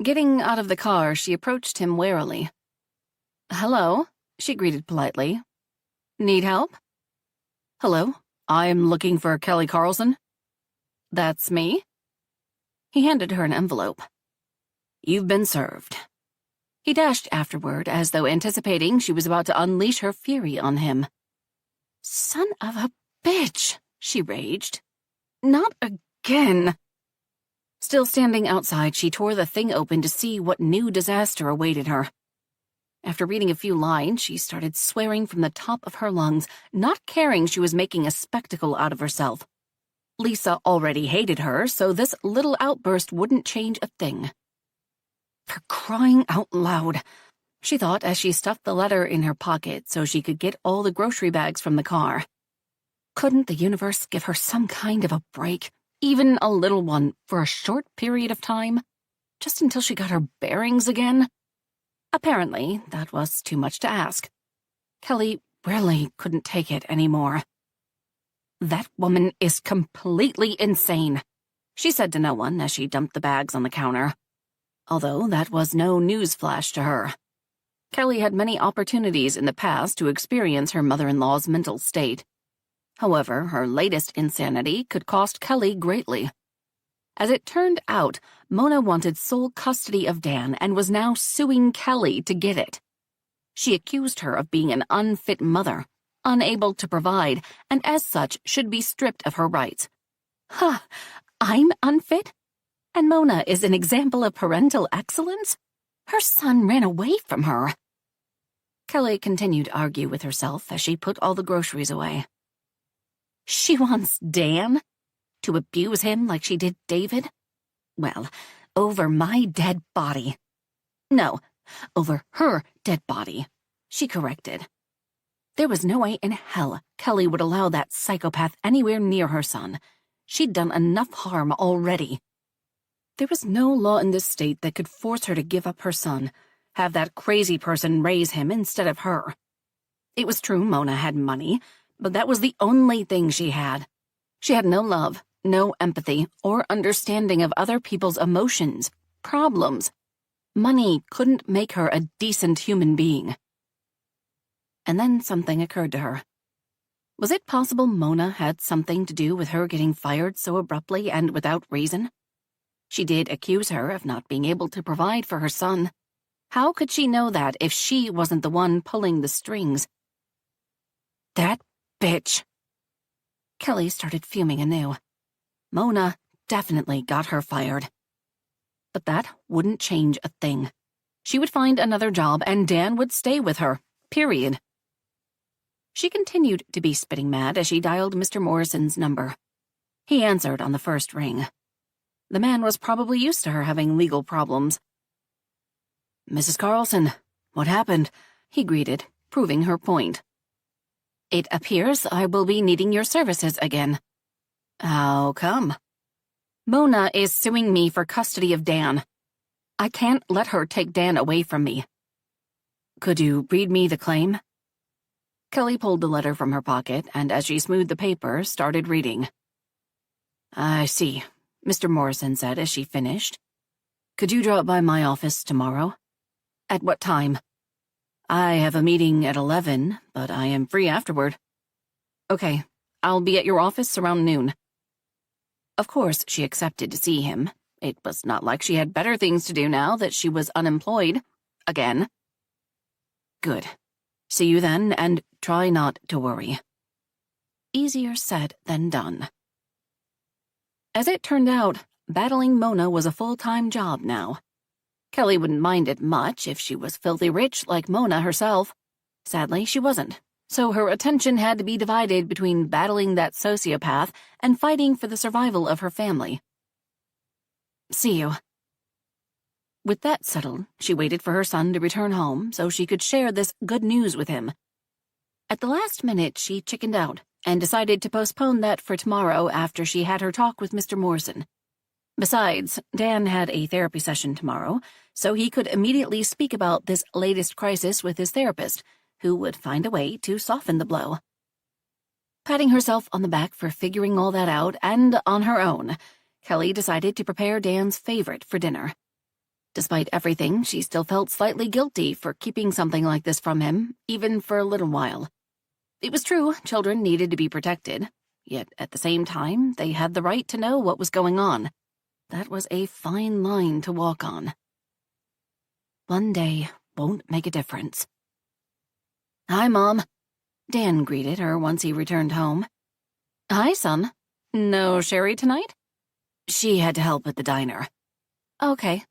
Getting out of the car, she approached him warily. "Hello," she greeted politely. "Need help?" "Hello, I'm looking for Kelly Carlson." "That's me." He handed her an envelope. "You've been served." He dashed afterward as though anticipating she was about to unleash her fury on him. "Son of a bitch," she raged. "Not again." Still standing outside, she tore the thing open to see what new disaster awaited her. After reading a few lines, she started swearing from the top of her lungs, not caring she was making a spectacle out of herself. Lisa already hated her, so this little outburst wouldn't change a thing. For crying out loud, she thought as she stuffed the letter in her pocket so she could get all the grocery bags from the car. Couldn't the universe give her some kind of a break, even a little one, for a short period of time? Just until she got her bearings again? Apparently, that was too much to ask. Kelly really couldn't take it anymore. "That woman is completely insane," she said to no one as she dumped the bags on the counter. Although that was no newsflash to her. Kelly had many opportunities in the past to experience her mother-in-law's mental state. However, her latest insanity could cost Kelly greatly. As it turned out, Mona wanted sole custody of Dan and was now suing Kelly to get it. She accused her of being an unfit mother, unable to provide, and as such should be stripped of her rights. Huh, I'm unfit? And Mona is an example of parental excellence? Her son ran away from her. Kelly continued to argue with herself as she put all the groceries away. She wants Dan? To abuse him like she did David? Well, over my dead body. No, over her dead body, she corrected. There was no way in hell Kelly would allow that psychopath anywhere near her son. She'd done enough harm already. There was no law in this state that could force her to give up her son, have that crazy person raise him instead of her. It was true Mona had money, but that was the only thing she had. She had no love, no empathy, or understanding of other people's emotions, problems. Money couldn't make her a decent human being. And then something occurred to her. Was it possible Mona had something to do with her getting fired so abruptly and without reason? She did accuse her of not being able to provide for her son. How could she know that if she wasn't the one pulling the strings? That bitch. Kelly started fuming anew. Mona definitely got her fired. But that wouldn't change a thing. She would find another job and Dan would stay with her, period. She continued to be spitting mad as she dialed Mr. Morrison's number. He answered on the first ring. The man was probably used to her having legal problems. "Mrs. Carlson, what happened?" he greeted, proving her point. "It appears I will be needing your services again." "How come?" "Mona is suing me for custody of Dan. I can't let her take Dan away from me." "Could you read me the claim?" Kelly pulled the letter from her pocket and, as she smoothed the paper, started reading. "I see," Mr. Morrison said as she finished. "Could you drop by my office tomorrow?" "At what time?" "I have a meeting at 11, but I am free afterward." "Okay, I'll be at your office around noon." Of course, she accepted to see him. It was not like she had better things to do now that she was unemployed. Again. "Good. See you then, and try not to worry." Easier said than done. As it turned out, battling Mona was a full-time job now. Kelly wouldn't mind it much if she was filthy rich like Mona herself. Sadly, she wasn't, so her attention had to be divided between battling that sociopath and fighting for the survival of her family. "See you." With that settled, she waited for her son to return home so she could share this good news with him. At the last minute, she chickened out and decided to postpone that for tomorrow after she had her talk with Mr. Morrison. Besides, Dan had a therapy session tomorrow, so he could immediately speak about this latest crisis with his therapist, who would find a way to soften the blow. Patting herself on the back for figuring all that out, and on her own, Kelly decided to prepare Dan's favorite for dinner. Despite everything, she still felt slightly guilty for keeping something like this from him, even for a little while. It was true, children needed to be protected, yet at the same time, they had the right to know what was going on. That was a fine line to walk on. One day won't make a difference. "Hi, Mom," Dan greeted her once he returned home. "Hi, son. No Sherry tonight?" "She had to help at the diner." "Okay."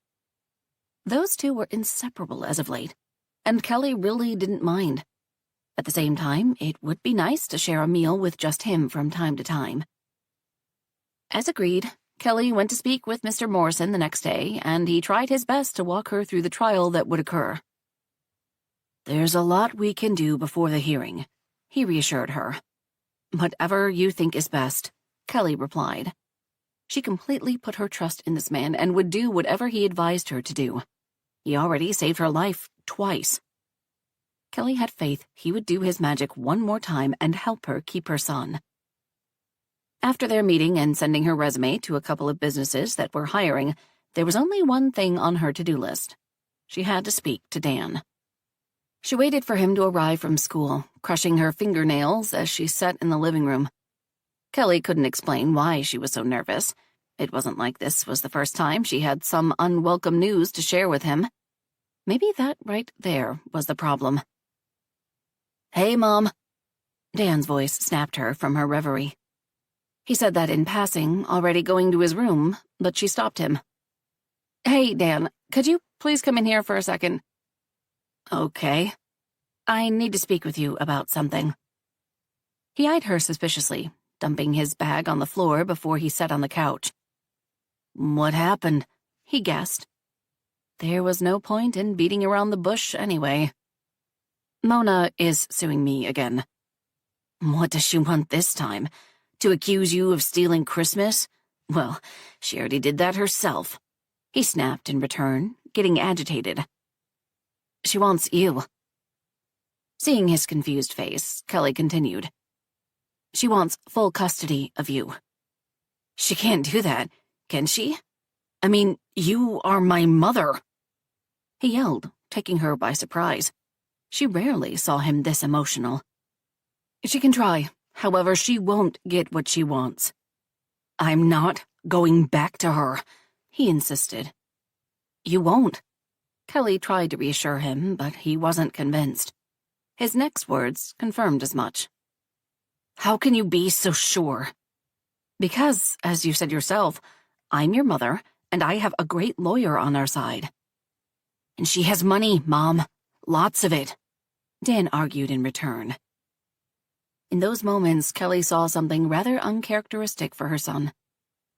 Those two were inseparable as of late, and Kelly really didn't mind. At the same time, it would be nice to share a meal with just him from time to time. As agreed, Kelly went to speak with Mr. Morrison the next day, and he tried his best to walk her through the trial that would occur. "There's a lot we can do before the hearing," he reassured her. "Whatever you think is best," Kelly replied. She completely put her trust in this man and would do whatever he advised her to do. He already saved her life twice. Kelly had faith he would do his magic one more time and help her keep her son. After their meeting and sending her resume to a couple of businesses that were hiring, there was only one thing on her to-do list. She had to speak to Dan. She waited for him to arrive from school, crushing her fingernails as she sat in the living room. Kelly couldn't explain why she was so nervous. It wasn't like this was the first time she had some unwelcome news to share with him. Maybe that right there was the problem. "Hey, Mom." Dan's voice snapped her from her reverie. He said that in passing, already going to his room, but she stopped him. "Hey, Dan, could you please come in here for a second?" "Okay. I need to speak with you about something." He eyed her suspiciously, dumping his bag on the floor before he sat on the couch. "What happened?" he guessed. There was no point in beating around the bush anyway. "Mona is suing me again." "What does she want this time? To accuse you of stealing Christmas? Well, she already did that herself," he snapped in return, getting agitated. "She wants you." Seeing his confused face, Kelly continued. "She wants full custody of you." "She can't do that, can she? I mean, you are my mother," he yelled, taking her by surprise. She rarely saw him this emotional. "She can try. However, she won't get what she wants." "I'm not going back to her," he insisted. "You won't." Kelly tried to reassure him, but he wasn't convinced. His next words confirmed as much. "How can you be so sure?" "Because, as you said yourself, I'm your mother, and I have a great lawyer on our side." "And she has money, Mom. Lots of it," Dan argued in return. In those moments, Kelly saw something rather uncharacteristic for her son.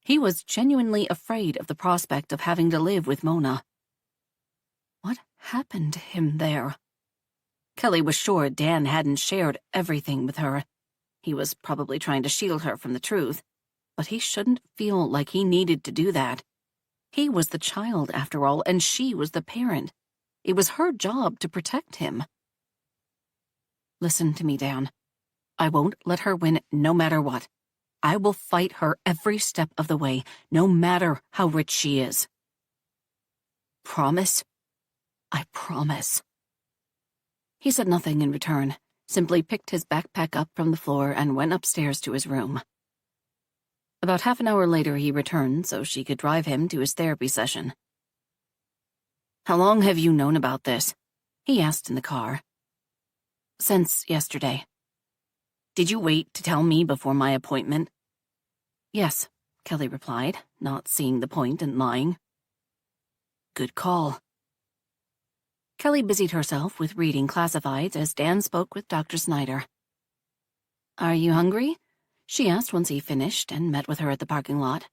He was genuinely afraid of the prospect of having to live with Mona. What happened to him there? Kelly was sure Dan hadn't shared everything with her. He was probably trying to shield her from the truth, but he shouldn't feel like he needed to do that. He was the child, after all, and she was the parent. It was her job to protect him. "Listen to me, Dan. I won't let her win no matter what. I will fight her every step of the way, no matter how rich she is." "Promise?" "I promise." He said nothing in return, simply picked his backpack up from the floor and went upstairs to his room. About half an hour later he returned so she could drive him to his therapy session. "How long have you known about this?" he asked in the car. "Since yesterday." "Did you wait to tell me before my appointment?" "Yes," Kelly replied, not seeing the point in lying. "Good call." Kelly busied herself with reading classifieds as Dan spoke with Dr. Snyder. "Are you hungry?" she asked once he finished and met with her at the parking lot.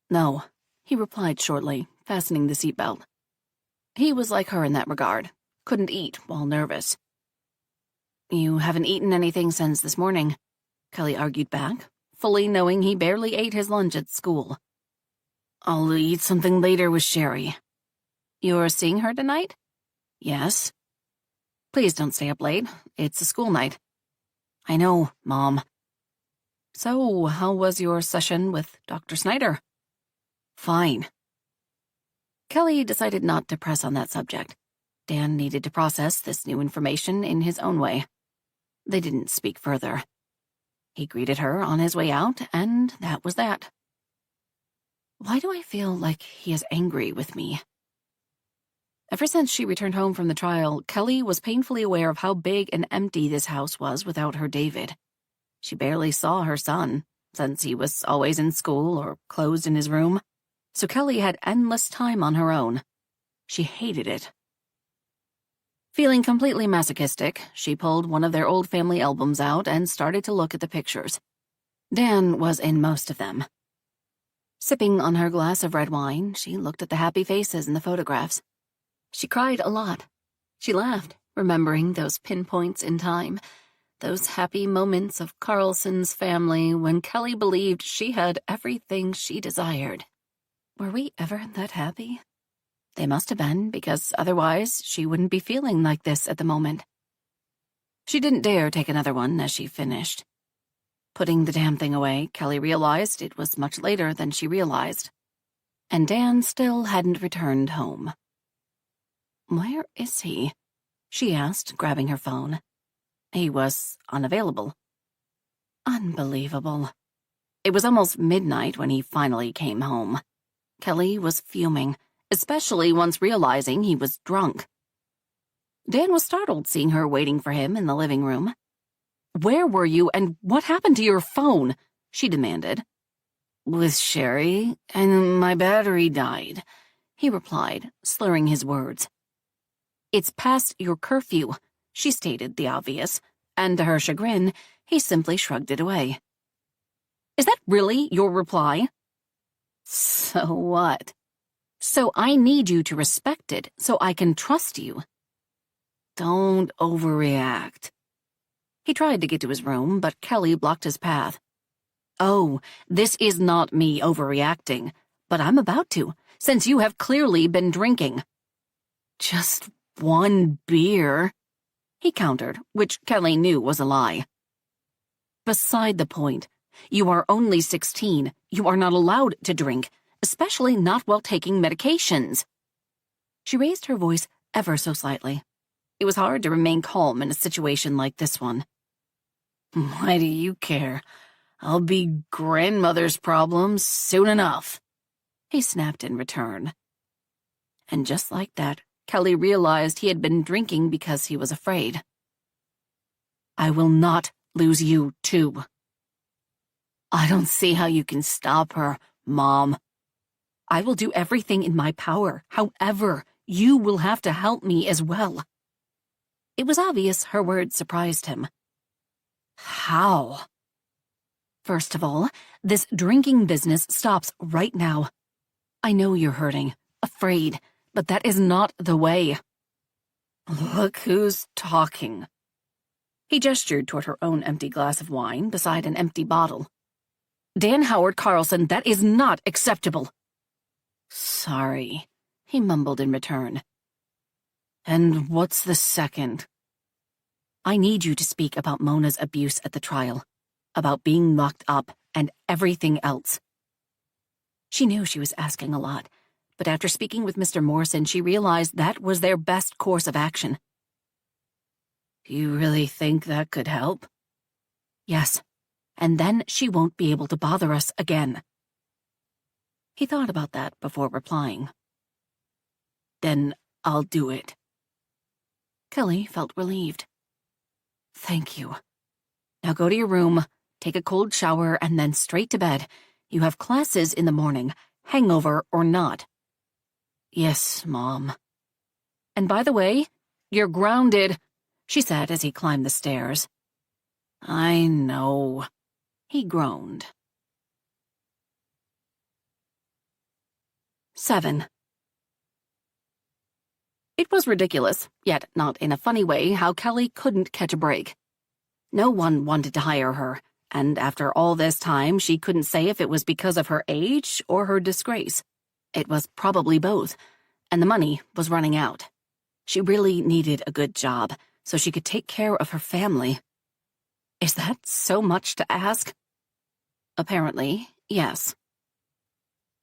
"No," he replied shortly, fastening the seatbelt. He was like her in that regard, couldn't eat while nervous. "You haven't eaten anything since this morning," Kelly argued back, fully knowing he barely ate his lunch at school. "I'll eat something later with Sherry." "You're seeing her tonight?" "Yes." "Please don't stay up late. It's a school night." "I know, Mom." "So, how was your session with Dr. Snyder?" "Fine." Kelly decided not to press on that subject. Dan needed to process this new information in his own way. They didn't speak further. He greeted her on his way out, and that was that. Why do I feel like he is angry with me? Ever since she returned home from the trial, Kelly was painfully aware of how big and empty this house was without her David. She barely saw her son, since he was always in school or closed in his room, so Kelly had endless time on her own. She hated it. Feeling completely masochistic, she pulled one of their old family albums out and started to look at the pictures. Dan was in most of them. Sipping on her glass of red wine, she looked at the happy faces in the photographs. She cried a lot. She laughed remembering those pinpoints in time, those happy moments of Carlson's family when Kelly believed she had everything she desired. Were we ever that happy? They must have been, because otherwise she wouldn't be feeling like this at the moment. She didn't dare take another one as she finished. Putting the damn thing away, Kelly realized it was much later than she realized. And Dan still hadn't returned home. "Where is he?" she asked, grabbing her phone. He was unavailable. Unbelievable. It was almost midnight when he finally came home. Kelly was fuming, especially once realizing he was drunk. Dan was startled seeing her waiting for him in the living room. "Where were you, and what happened to your phone?" she demanded. "With Sherry, and my battery died," he replied, slurring his words. "It's past your curfew," she stated the obvious, and to her chagrin, he simply shrugged it away. "Is that really your reply?" "So what?" "So I need you to respect it so I can trust you." "Don't overreact." He tried to get to his room, but Kelly blocked his path. "Oh, this is not me overreacting, but I'm about to, since you have clearly been drinking." "Just one beer," he countered, which Kelly knew was a lie. "Beside the point. You are only 16. You are not allowed to drink, especially not while taking medications." She raised her voice ever so slightly. It was hard to remain calm in a situation like this one. "Why do you care? I'll be grandmother's problems soon enough," he snapped in return. And just like that, Kelly realized he had been drinking because he was afraid. "I will not lose you, too." "I don't see how you can stop her, Mom." "I will do everything in my power. However, you will have to help me as well." It was obvious her words surprised him. "How?" "First of all, this drinking business stops right now. I know you're hurting, afraid, but that is not the way." "Look who's talking." He gestured toward her own empty glass of wine beside an empty bottle. "Dan Howard Carlson, that is not acceptable." "Sorry," he mumbled in return. "And what's the second?" "I need you to speak about Mona's abuse at the trial, about being locked up, and everything else." She knew she was asking a lot, but after speaking with Mr. Morrison, she realized that was their best course of action. "Do you really think that could help?" "Yes, and then she won't be able to bother us again." He thought about that before replying. "Then I'll do it." Kelly felt relieved. "Thank you. Now go to your room, take a cold shower, and then straight to bed. You have classes in the morning, hangover or not." "Yes, Mom." "And by the way, you're grounded," she said as he climbed the stairs. "I know," he groaned. 7. It was ridiculous, yet not in a funny way, how Kelly couldn't catch a break. No one wanted to hire her, and after all this time, she couldn't say if it was because of her age or her disgrace. It was probably both, and the money was running out. She really needed a good job, so she could take care of her family. Is that so much to ask? Apparently, yes.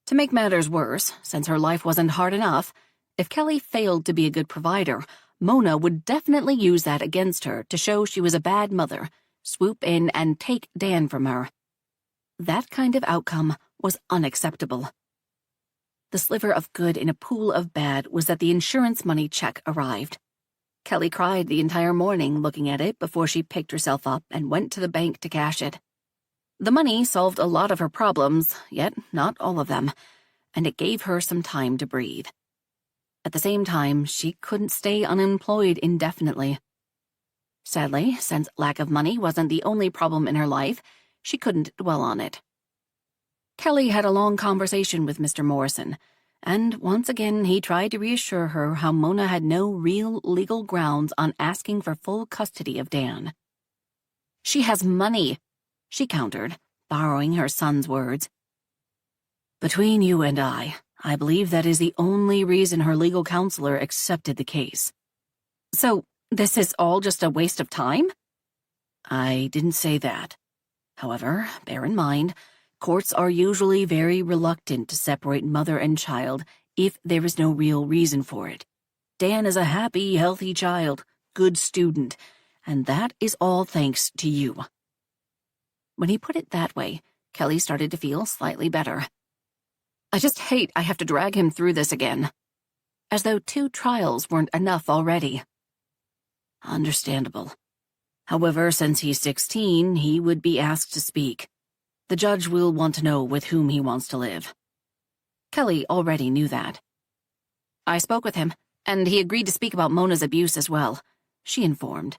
To make matters worse, since her life wasn't hard enough, if Kelly failed to be a good provider, Mona would definitely use that against her to show she was a bad mother, swoop in and take Dan from her. That kind of outcome was unacceptable. The sliver of good in a pool of bad was that the insurance money check arrived. Kelly cried the entire morning looking at it before she picked herself up and went to the bank to cash it. The money solved a lot of her problems, yet not all of them, and it gave her some time to breathe. At the same time, she couldn't stay unemployed indefinitely. Sadly, since lack of money wasn't the only problem in her life, she couldn't dwell on it. Kelly had a long conversation with Mr. Morrison, And once again, he tried to reassure her how Mona had no real legal grounds on asking for full custody of Dan. "She has money," she countered, borrowing her son's words. "Between you and I believe that is the only reason her legal counselor accepted the case." "So, this is all just a waste of time?" "I didn't say that. However, bear in mind, courts are usually very reluctant to separate mother and child if there is no real reason for it. Dan is a happy, healthy child, good student, and that is all thanks to you." When he put it that way, Kelly started to feel slightly better. "I just hate I have to drag him through this again." As though 2 trials weren't enough already. "Understandable. However, since he's 16, he would be asked to speak. The judge will want to know with whom he wants to live." Kelly already knew that. "I spoke with him, and he agreed to speak about Mona's abuse as well," she informed.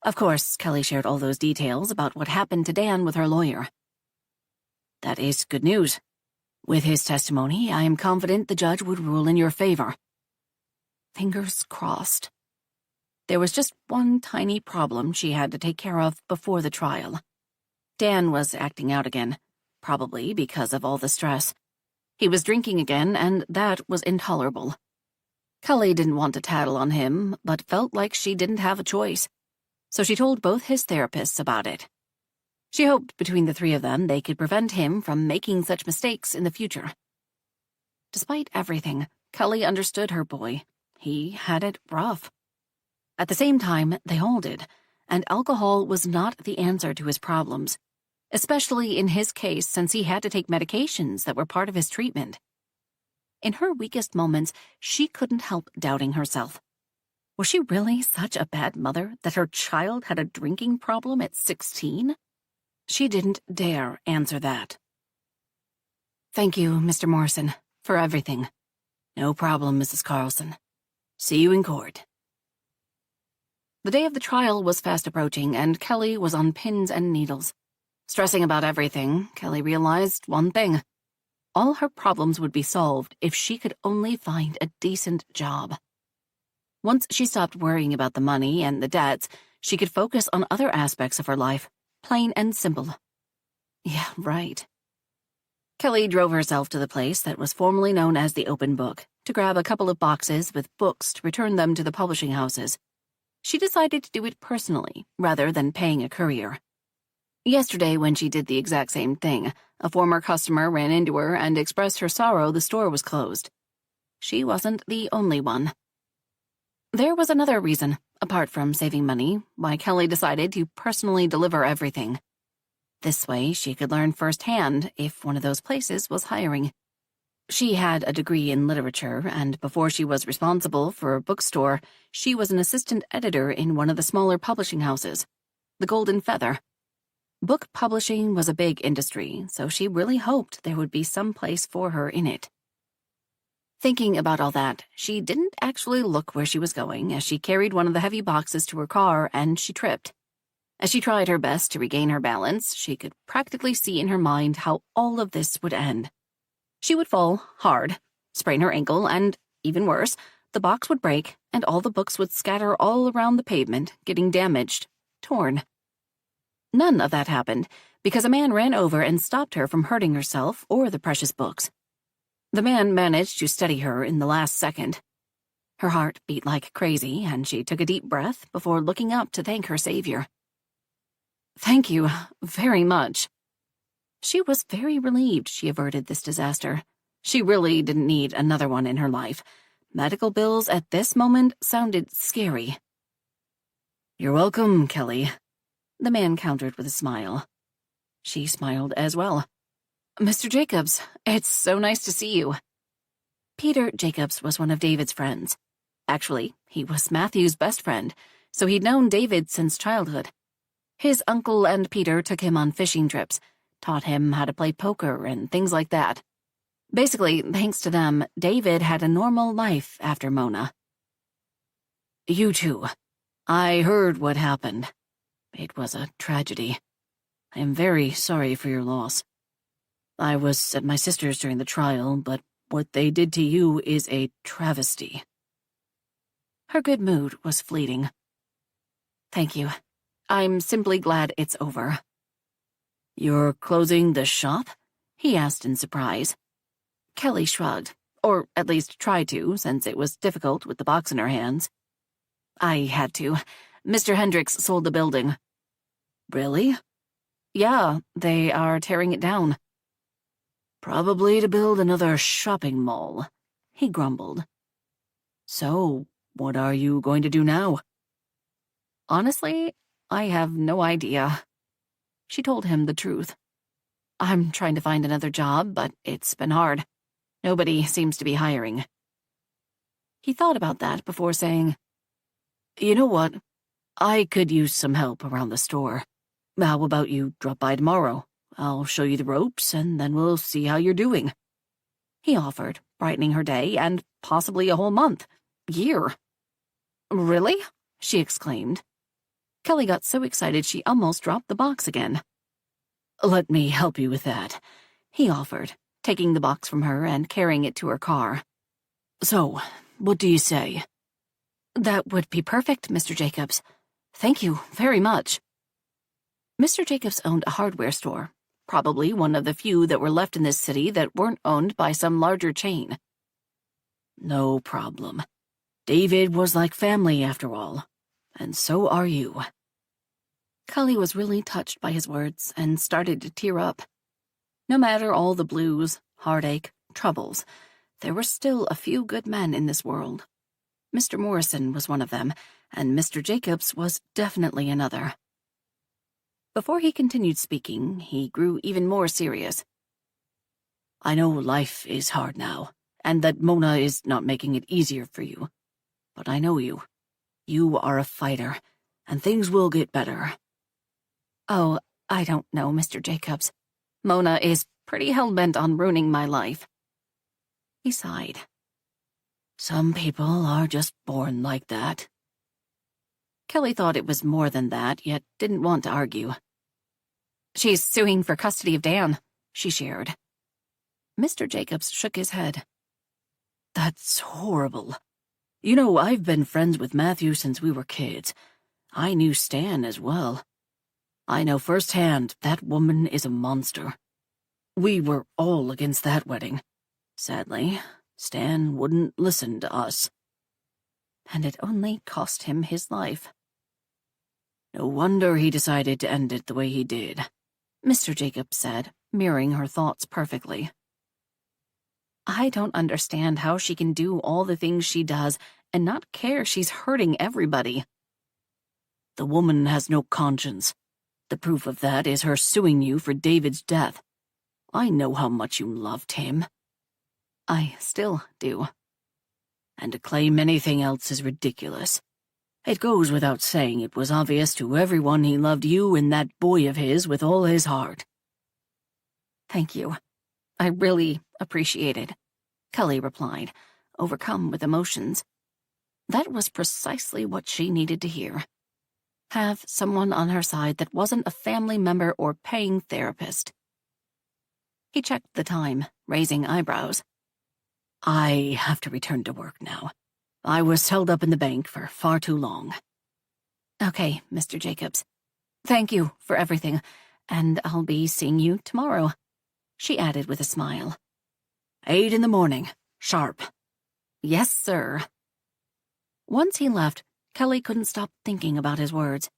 Of course, Kelly shared all those details about what happened to Dan with her lawyer. "That is good news. With his testimony, I am confident the judge would rule in your favor." Fingers crossed. There was just one tiny problem she had to take care of before the trial. Dan was acting out again, probably because of all the stress. He was drinking again, and that was intolerable. Kelly didn't want to tattle on him, but felt like she didn't have a choice. So she told both his therapists about it. She hoped between the 3 of them they could prevent him from making such mistakes in the future. Despite everything, Kelly understood her boy. He had it rough. At the same time, they all did, and alcohol was not the answer to his problems, especially in his case since he had to take medications that were part of his treatment. In her weakest moments, she couldn't help doubting herself. Was she really such a bad mother that her child had a drinking problem at 16? She didn't dare answer that. "Thank you, Mr. Morrison, for everything." "No problem, Mrs. Carlson. See you in court." The day of the trial was fast approaching, and Kelly was on pins and needles. Stressing about everything, Kelly realized one thing. All her problems would be solved if she could only find a decent job. Once she stopped worrying about the money and the debts, she could focus on other aspects of her life, plain and simple. Yeah, right. Kelly drove herself to the place that was formerly known as the Open Book to grab a couple of boxes with books to return them to the publishing houses. She decided to do it personally, rather than paying a courier. Yesterday, when she did the exact same thing, a former customer ran into her and expressed her sorrow the store was closed. She wasn't the only one. There was another reason, apart from saving money, why Kelly decided to personally deliver everything. This way, she could learn firsthand if one of those places was hiring. She had a degree in literature, and before she was responsible for a bookstore, she was an assistant editor in one of the smaller publishing houses, the Golden Feather. Book publishing was a big industry, so she really hoped there would be some place for her in it. Thinking about all that, she didn't actually look where she was going as she carried one of the heavy boxes to her car and she tripped. As she tried her best to regain her balance, she could practically see in her mind how all of this would end. She would fall hard, sprain her ankle, and, even worse, the box would break and all the books would scatter all around the pavement, getting damaged, torn. None of that happened because a man ran over and stopped her from hurting herself or the precious books. The man managed to steady her in the last second. Her heart beat like crazy, and she took a deep breath before looking up to thank her savior. "Thank you very much." She was very relieved she averted this disaster. She really didn't need another one in her life. Medical bills at this moment sounded scary. "You're welcome, Kelly," the man countered with a smile. She smiled as well. "Mr. Jacobs, it's so nice to see you." Peter Jacobs was one of David's friends. Actually, he was Matthew's best friend, so he'd known David since childhood. His uncle and Peter took him on fishing trips, taught him how to play poker and things like that. Basically, thanks to them, David had a normal life after Mona. "You too. I heard what happened. It was a tragedy. I am very sorry for your loss. I was at my sister's during the trial, but what they did to you is a travesty." Her good mood was fleeting. "Thank you. I'm simply glad it's over." "You're closing the shop?" he asked in surprise. Kelly shrugged, or at least tried to, since it was difficult with the box in her hands. "I had to. Mr. Hendricks sold the building." "Really?" "Yeah, they are tearing it down." "Probably to build another shopping mall," he grumbled. "So, what are you going to do now?" "Honestly, I have no idea." She told him the truth. "I'm trying to find another job, but it's been hard. Nobody seems to be hiring." He thought about that before saying, "You know what? I could use some help around the store. How about you drop by tomorrow? I'll show you the ropes, and then we'll see how you're doing," he offered, brightening her day and possibly a whole month, year. "Really?" she exclaimed. Kelly got so excited she almost dropped the box again. "Let me help you with that," he offered, taking the box from her and carrying it to her car. "So, what do you say?" "That would be perfect, Mr. Jacobs. Thank you very much." Mr. Jacobs owned a hardware store, probably one of the few that were left in this city that weren't owned by some larger chain. "No problem. David was like family after all, and so are you." Cully was really touched by his words and started to tear up. No matter all the blues, heartache, troubles, there were still a few good men in this world. Mr. Morrison was one of them, and Mr. Jacobs was definitely another. Before he continued speaking, he grew even more serious. "I know life is hard now, and that Mona is not making it easier for you. But I know you. You are a fighter, and things will get better." "Oh, I don't know, Mr. Jacobs. Mona is pretty hell-bent on ruining my life." He sighed. "Some people are just born like that." Kelly thought it was more than that, yet didn't want to argue. "She's suing for custody of Dan," she shared. Mr. Jacobs shook his head. "That's horrible. You know, I've been friends with Matthew since we were kids. I knew Stan as well. I know firsthand that woman is a monster. We were all against that wedding. Sadly, Stan wouldn't listen to us. And it only cost him his life. No wonder he decided to end it the way he did," Mr. Jacobs said, mirroring her thoughts perfectly. "I don't understand how she can do all the things she does and not care she's hurting everybody." "The woman has no conscience. The proof of that is her suing you for David's death. I know how much you loved him." "I still do." "And to claim anything else is ridiculous. It goes without saying it was obvious to everyone he loved you and that boy of his with all his heart." "Thank you. I really appreciate it," Cully replied, overcome with emotions. That was precisely what she needed to hear. Have someone on her side that wasn't a family member or paying therapist. He checked the time, raising eyebrows. "I have to return to work now. I was held up in the bank for far too long." "Okay, Mr. Jacobs. Thank you for everything, and I'll be seeing you tomorrow," she added with a smile. 8 in the morning, sharp." "Yes, sir." Once he left, Kelly couldn't stop thinking about his words.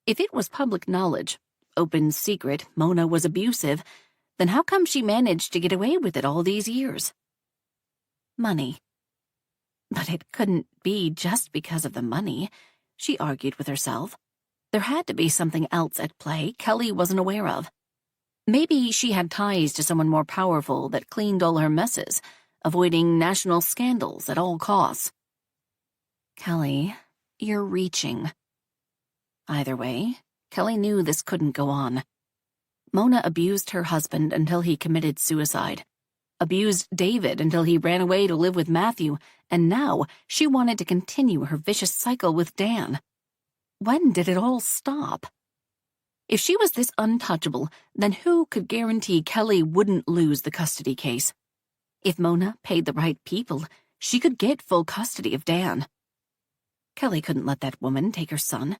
If it was public knowledge, open secret, Mona was abusive, then how come she managed to get away with it all these years? Money. But it couldn't be just because of the money, she argued with herself. There had to be something else at play Kelly wasn't aware of. Maybe she had ties to someone more powerful that cleaned all her messes, avoiding national scandals at all costs. Kelly, you're reaching. Either way, Kelly knew this couldn't go on. Mona abused her husband until he committed suicide, abused David until he ran away to live with Matthew, and now she wanted to continue her vicious cycle with Dan. When did it all stop? If she was this untouchable, then who could guarantee Kelly wouldn't lose the custody case? If Mona paid the right people, she could get full custody of Dan. Kelly couldn't let that woman take her son.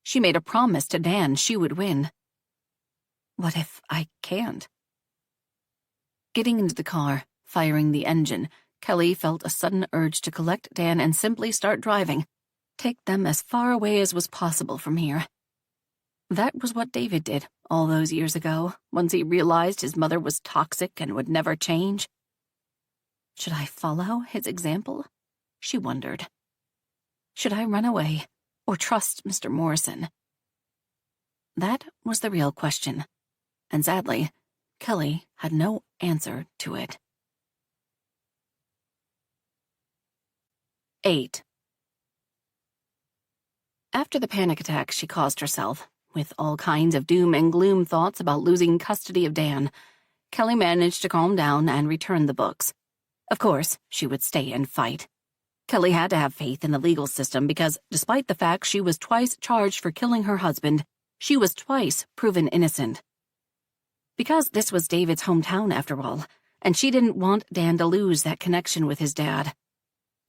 She made a promise to Dan she would win. What if I can't? Getting into the car, firing the engine, Kelly felt a sudden urge to collect Dan and simply start driving. Take them as far away as was possible from here. That was what David did all those years ago, once he realized his mother was toxic and would never change. Should I follow his example? She wondered. Should I run away or trust Mr. Morrison? That was the real question, and sadly, Kelly had no answer to it. 8. After the panic attack she caused herself, with all kinds of doom and gloom thoughts about losing custody of Dan, Kelly managed to calm down and return the books. Of course, she would stay and fight. Kelly had to have faith in the legal system because, despite the fact she was twice charged for killing her husband, she was twice proven innocent. Because this was David's hometown, after all, and she didn't want Dan to lose that connection with his dad.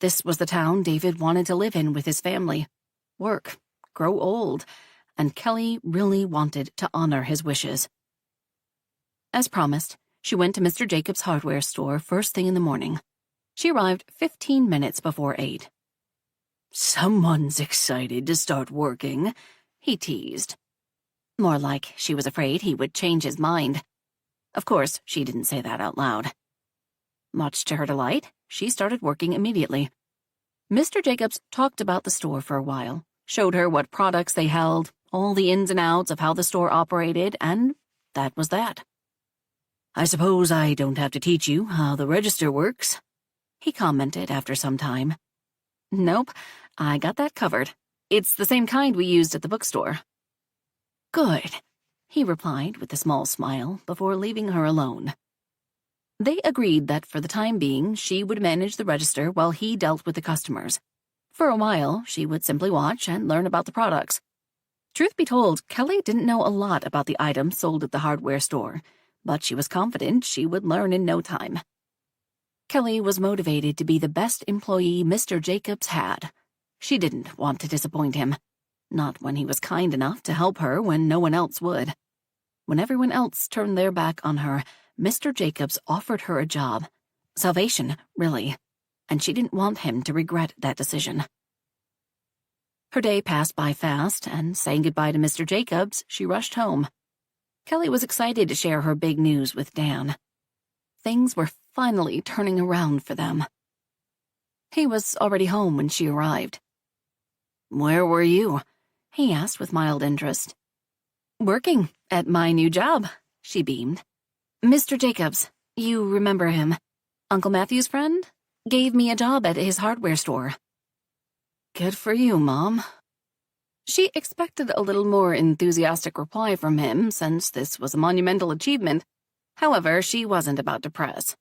This was the town David wanted to live in with his family, work, grow old, and Kelly really wanted to honor his wishes. As promised, she went to Mr. Jacobs' hardware store first thing in the morning. She arrived 15 minutes before 8. "Someone's excited to start working," he teased. More like she was afraid he would change his mind. Of course, she didn't say that out loud. Much to her delight, she started working immediately. Mr. Jacobs talked about the store for a while, showed her what products they held, all the ins and outs of how the store operated, and that was that. "I suppose I don't have to teach you how the register works," he commented after some time. "Nope, I got that covered. It's the same kind we used at the bookstore." "Good," he replied with a small smile before leaving her alone. They agreed that for the time being, she would manage the register while he dealt with the customers. For a while, she would simply watch and learn about the products. Truth be told, Kelly didn't know a lot about the items sold at the hardware store, but she was confident she would learn in no time. Kelly was motivated to be the best employee Mr. Jacobs had. She didn't want to disappoint him, not when he was kind enough to help her when no one else would. When everyone else turned their back on her, Mr. Jacobs offered her a job. Salvation, really, and she didn't want him to regret that decision. Her day passed by fast, and saying goodbye to Mr. Jacobs, she rushed home. Kelly was excited to share her big news with Dan. Things were finally turning around for them. He was already home when she arrived. "Where were you?" he asked with mild interest. "Working at my new job," she beamed. "Mr. Jacobs, you remember him, Uncle Matthew's friend, gave me a job at his hardware store." "Good for you, Mom." She expected a little more enthusiastic reply from him, since this was a monumental achievement. However, she wasn't about to press.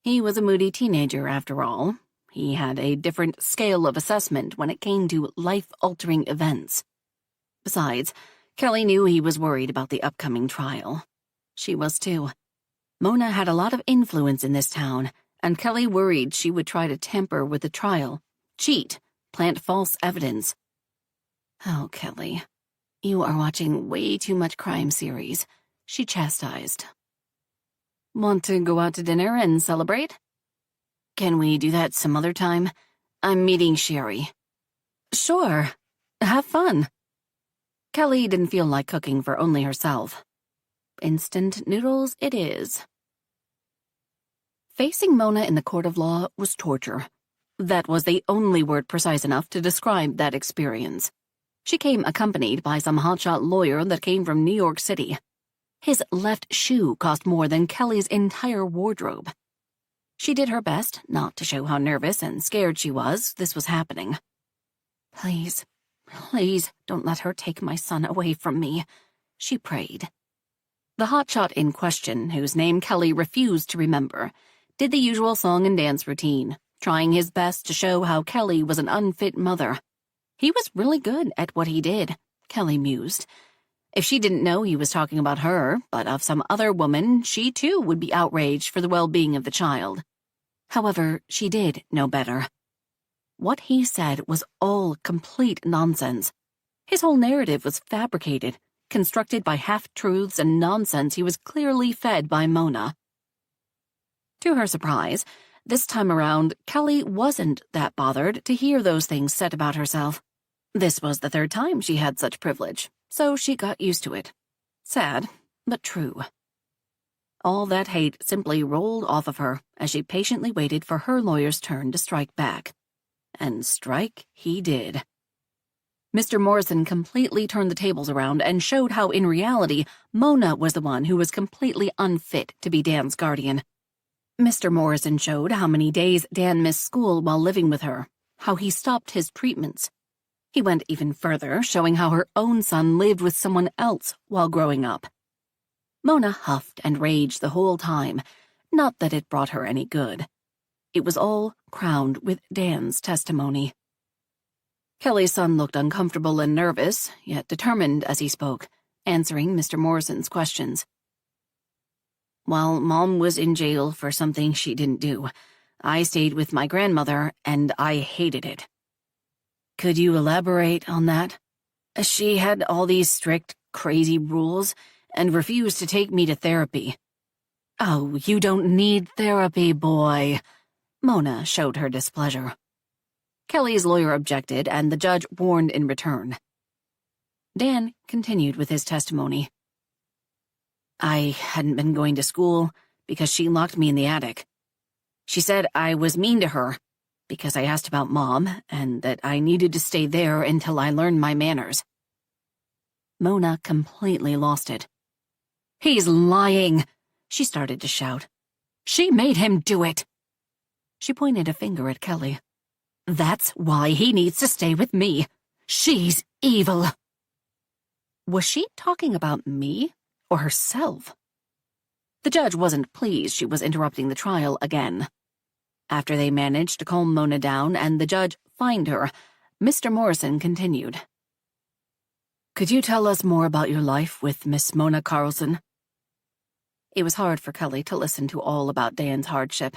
He was a moody teenager, after all. He had a different scale of assessment when it came to life-altering events. Besides, Kelly knew he was worried about the upcoming trial. She was too. Mona had a lot of influence in this town, and Kelly worried she would try to tamper with the trial, cheat, plant false evidence. "Oh, Kelly, you are watching way too much crime series," she chastised. "Want to go out to dinner and celebrate?" "Can we do that some other time? I'm meeting Sherry." "Sure. Have fun." Kelly didn't feel like cooking for only herself. Instant noodles it is. Facing Mona in the court of law was torture. That was the only word precise enough to describe that experience. She came accompanied by some hotshot lawyer that came from New York City. His left shoe cost more than Kelly's entire wardrobe. She did her best not to show how nervous and scared she was this was happening. "Please, please don't let her take my son away from me," she prayed. The hotshot in question, whose name Kelly refused to remember, did the usual song and dance routine, trying his best to show how Kelly was an unfit mother. He was really good at what he did, Kelly mused. If she didn't know he was talking about her, but of some other woman, she too would be outraged for the well-being of the child. However, she did know better. What he said was all complete nonsense. His whole narrative was fabricated, constructed by half-truths and nonsense he was clearly fed by Mona. To her surprise, this time around, Kelly wasn't that bothered to hear those things said about herself. This was the third time she had such privilege, so she got used to it. Sad, but true. All that hate simply rolled off of her as she patiently waited for her lawyer's turn to strike back. And strike he did. Mr. Morrison completely turned the tables around and showed how, in reality, Mona was the one who was completely unfit to be Dan's guardian. Mr. Morrison showed how many days Dan missed school while living with her, how he stopped his treatments. He went even further, showing how her own son lived with someone else while growing up. Mona huffed and raged the whole time, not that it brought her any good. It was all crowned with Dan's testimony. Kelly's son looked uncomfortable and nervous, yet determined as he spoke, answering Mr. Morrison's questions. While Mom was in jail for something she didn't do, I stayed with my grandmother, and I hated it. Could you elaborate on that? She had all these strict, crazy rules, and refused to take me to therapy. Oh, you don't need therapy, boy. Mona showed her displeasure. Kelly's lawyer objected, and the judge warned in return. Dan continued with his testimony. I hadn't been going to school because she locked me in the attic. She said I was mean to her because I asked about Mom and that I needed to stay there until I learned my manners. Mona completely lost it. He's lying, she started to shout. She made him do it. She pointed a finger at Kelly. That's why he needs to stay with me. She's evil. Was she talking about me or herself? The judge wasn't pleased she was interrupting the trial again. After they managed to calm Mona down and the judge fined her, Mr. Morrison continued. Could you tell us more about your life with Miss Mona Carlson? It was hard for Kelly to listen to all about Dan's hardship.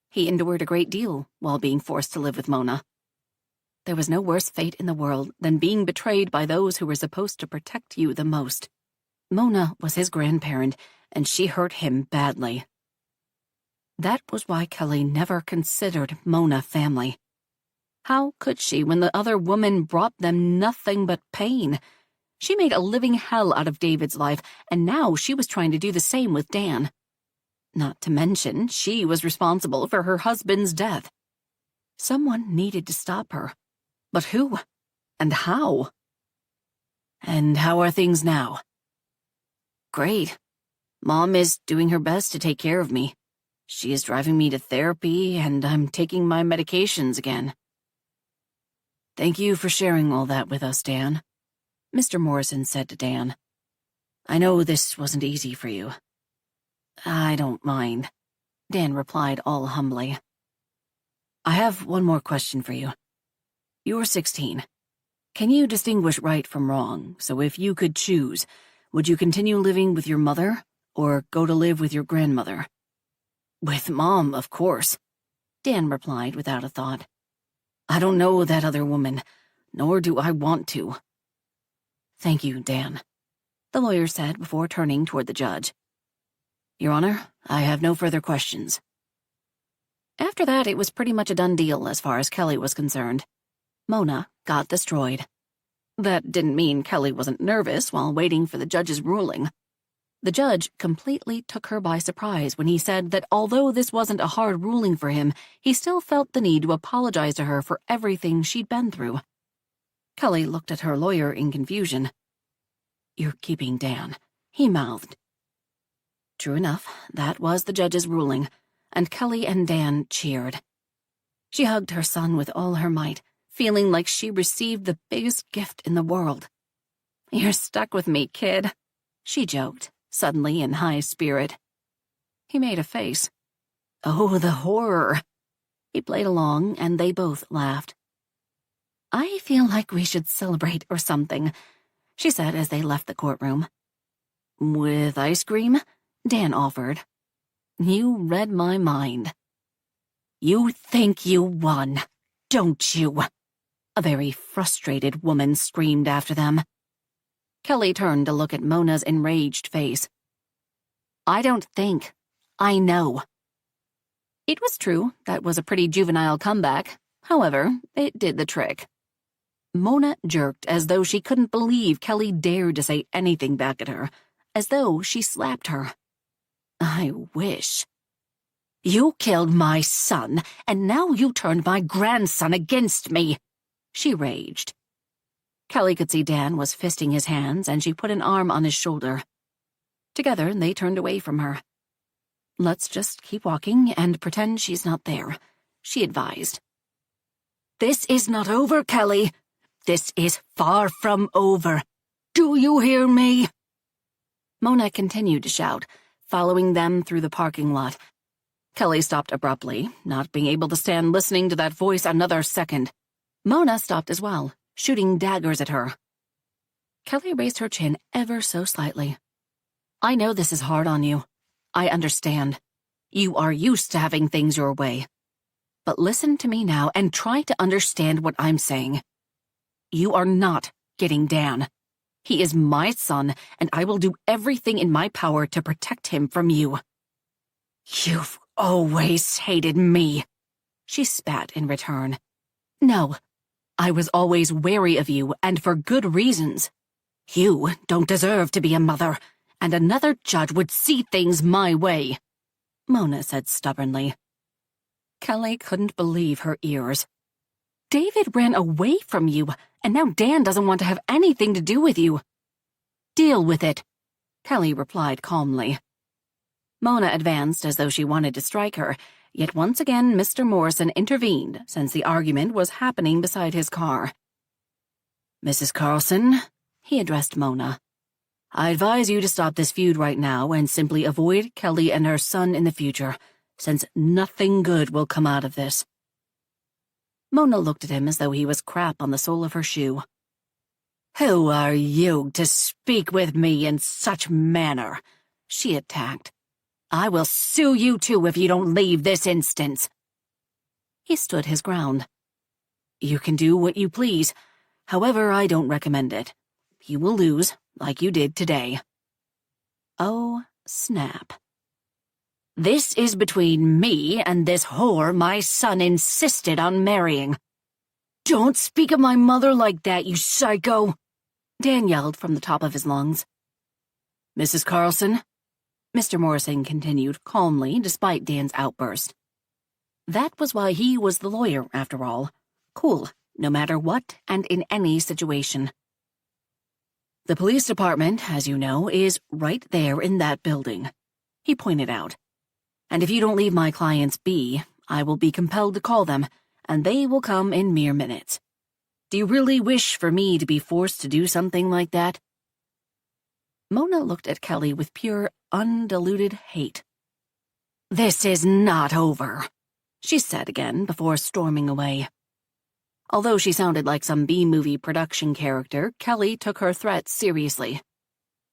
He endured a great deal while being forced to live with Mona. There was no worse fate in the world than being betrayed by those who were supposed to protect you the most. Mona was his grandparent, and she hurt him badly. That was why Kelly never considered Mona family. How could she when the other woman brought them nothing but pain? She made a living hell out of David's life, and now she was trying to do the same with Dan. Not to mention, she was responsible for her husband's death. Someone needed to stop her. But who? And how? And how are things now? Great. Mom is doing her best to take care of me. She is driving me to therapy, and I'm taking my medications again. Thank you for sharing all that with us, Dan, Mr. Morrison said to Dan. I know this wasn't easy for you. I don't mind, Dan replied all humbly. I have one more question for you. You're 16. Can you distinguish right from wrong, so if you could choose, would you continue living with your mother, or go to live with your grandmother? With Mom, of course, Dan replied without a thought. I don't know that other woman, nor do I want to. Thank you, Dan, the lawyer said before turning toward the judge. Your Honor, I have no further questions. After that, it was pretty much a done deal as far as Kelly was concerned. Mona got destroyed. That didn't mean Kelly wasn't nervous while waiting for the judge's ruling. The judge completely took her by surprise when he said that although this wasn't a hard ruling for him, he still felt the need to apologize to her for everything she'd been through. Kelly looked at her lawyer in confusion. You're keeping Dan, he mouthed. True enough, that was the judge's ruling, and Kelly and Dan cheered. She hugged her son with all her might, feeling like she received the biggest gift in the world. You're stuck with me, kid, she joked, suddenly in high spirit. He made a face. Oh, the horror. He played along, and they both laughed. I feel like we should celebrate or something, she said as they left the courtroom. With ice cream? Dan offered. You read my mind. You think you won, don't you? A very frustrated woman screamed after them. Kelly turned to look at Mona's enraged face. I don't think. I know. It was true that was a pretty juvenile comeback. However, it did the trick. Mona jerked as though she couldn't believe Kelly dared to say anything back at her, as though she slapped her. I wish. You killed my son, and now you turned my grandson against me, she raged. Kelly could see Dan was fisting his hands, and she put an arm on his shoulder. Together, they turned away from her. Let's just keep walking and pretend she's not there, she advised. This is not over, Kelly. This is far from over. Do you hear me? Mona continued to shout, following them through the parking lot. Kelly stopped abruptly, not being able to stand listening to that voice another second. Mona stopped as well, shooting daggers at her. Kelly raised her chin ever so slightly. I know this is hard on you. I understand. You are used to having things your way. But listen to me now and try to understand what I'm saying. You are not getting Dan. He is my son, and I will do everything in my power to protect him from you. You've always hated me, she spat in return. No, I was always wary of you, and for good reasons. You don't deserve to be a mother, and another judge would see things my way, Mona said stubbornly. Kelly couldn't believe her ears. David ran away from you, and now Dan doesn't want to have anything to do with you. Deal with it, Kelly replied calmly. Mona advanced as though she wanted to strike her, yet once again Mr. Morrison intervened since the argument was happening beside his car. Mrs. Carlson, he addressed Mona. I advise you to stop this feud right now and simply avoid Kelly and her son in the future, since nothing good will come out of this. Mona looked at him as though he was crap on the sole of her shoe. Who are you to speak with me in such manner? She attacked. I will sue you too if you don't leave this instant. He stood his ground. You can do what you please. However, I don't recommend it. You will lose, like you did today. Oh, snap. This is between me and this whore my son insisted on marrying. Don't speak of my mother like that, you psycho! Dan yelled from the top of his lungs. Mrs. Carlson? Mr. Morrison continued calmly despite Dan's outburst. That was why he was the lawyer, after all. Cool, no matter what and in any situation. The police department, as you know, is right there in that building, he pointed out. And if you don't leave my clients be, I will be compelled to call them, and they will come in mere minutes. Do you really wish for me to be forced to do something like that? Mona looked at Kelly with pure, undiluted hate. This is not over, she said again before storming away. Although she sounded like some B-movie production character, Kelly took her threats seriously.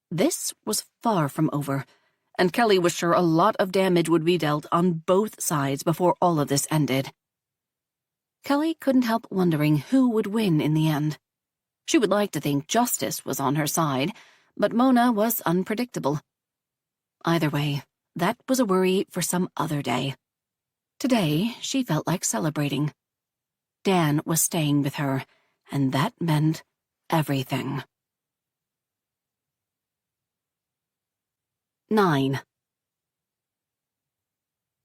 This was far from over, and Kelly was sure a lot of damage would be dealt on both sides before all of this ended. Kelly couldn't help wondering who would win in the end. She would like to think justice was on her side, but Mona was unpredictable. Either way, that was a worry for some other day. Today, she felt like celebrating. Dan was staying with her, and that meant everything. 9.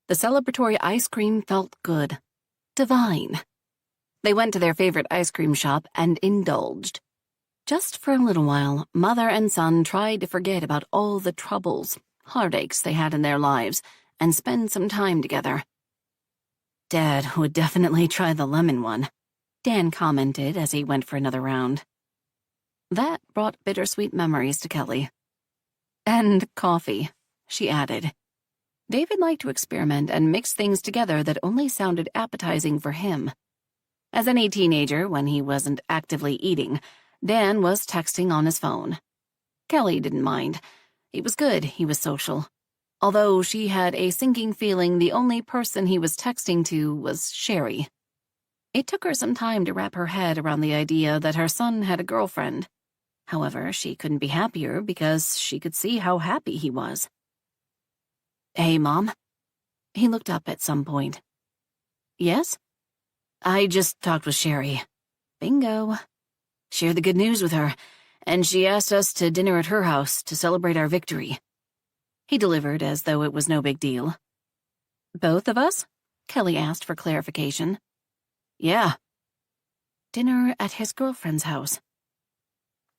The celebratory ice cream felt good. Divine. They went to their favorite ice cream shop and indulged. Just for a little while, mother and son tried to forget about all the troubles, heartaches they had in their lives, and spend some time together. Dad would definitely try the lemon one, Dan commented as he went for another round. That brought bittersweet memories to Kelly. And coffee, she added. David liked to experiment and mix things together that only sounded appetizing for him. As any teenager, when he wasn't actively eating, Dan was texting on his phone. Kelly didn't mind. It was good he was social. although she had a sinking feeling the only person he was texting to was Sherry. It took her some time to wrap her head around the idea that her son had a girlfriend. However, she couldn't be happier because she could see how happy he was. "Hey, Mom." He looked up at some point. "Yes?" "I just talked with Sherry." "Bingo." "Shared the good news with her, and she asked us to dinner at her house to celebrate our victory." He delivered as though it was no big deal. "Both of us?" Kelly asked for clarification. "Yeah." Dinner at his girlfriend's house.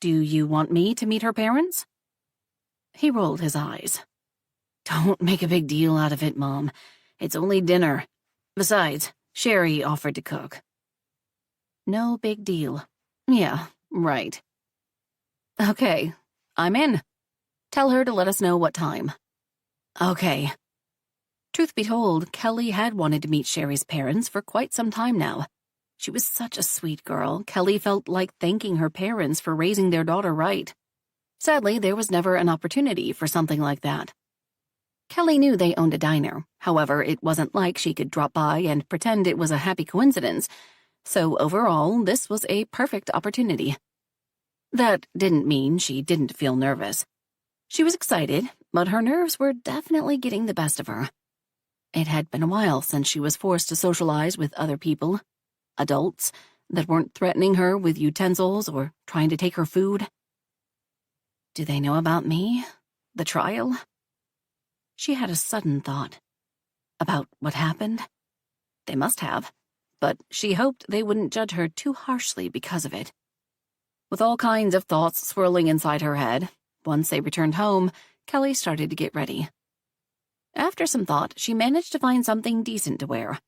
"Do you want me to meet her parents?" He rolled his eyes. "Don't make a big deal out of it, Mom. It's only dinner. Besides, Sherry offered to cook." No big deal. Yeah, right. "Okay, I'm in. Tell her to let us know what time." "Okay." Truth be told, Kelly had wanted to meet Sherry's parents for quite some time now. She was such a sweet girl, Kelly felt like thanking her parents for raising their daughter right. Sadly, there was never an opportunity for something like that. Kelly knew they owned a diner. However, it wasn't like she could drop by and pretend it was a happy coincidence. So overall, this was a perfect opportunity. That didn't mean she didn't feel nervous. She was excited, but her nerves were definitely getting the best of her. It had been a while since she was forced to socialize with other people, adults, that weren't threatening her with utensils or trying to take her food. Do they know about me? The trial? She had a sudden thought. About what happened? They must have, but she hoped they wouldn't judge her too harshly because of it. With all kinds of thoughts swirling inside her head, once they returned home, Kelly started to get ready. After some thought, she managed to find something decent to wear.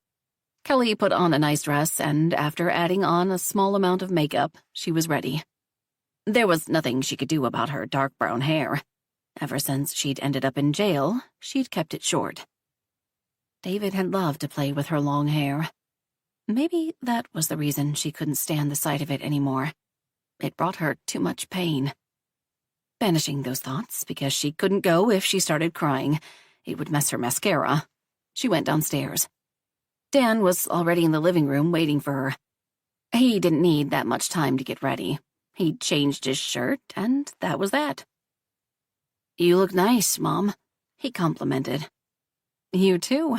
Kelly put on a nice dress, and after adding on a small amount of makeup, she was ready. There was nothing she could do about her dark brown hair. Ever since she'd ended up in jail, she'd kept it short. David had loved to play with her long hair. Maybe that was the reason she couldn't stand the sight of it anymore. It brought her too much pain. Banishing those thoughts, because she couldn't go if she started crying. It would mess her mascara. She went downstairs. Dan was already in the living room waiting for her. He didn't need that much time to get ready. He'd changed his shirt, and that was that. "You look nice, Mom," he complimented. "You too,"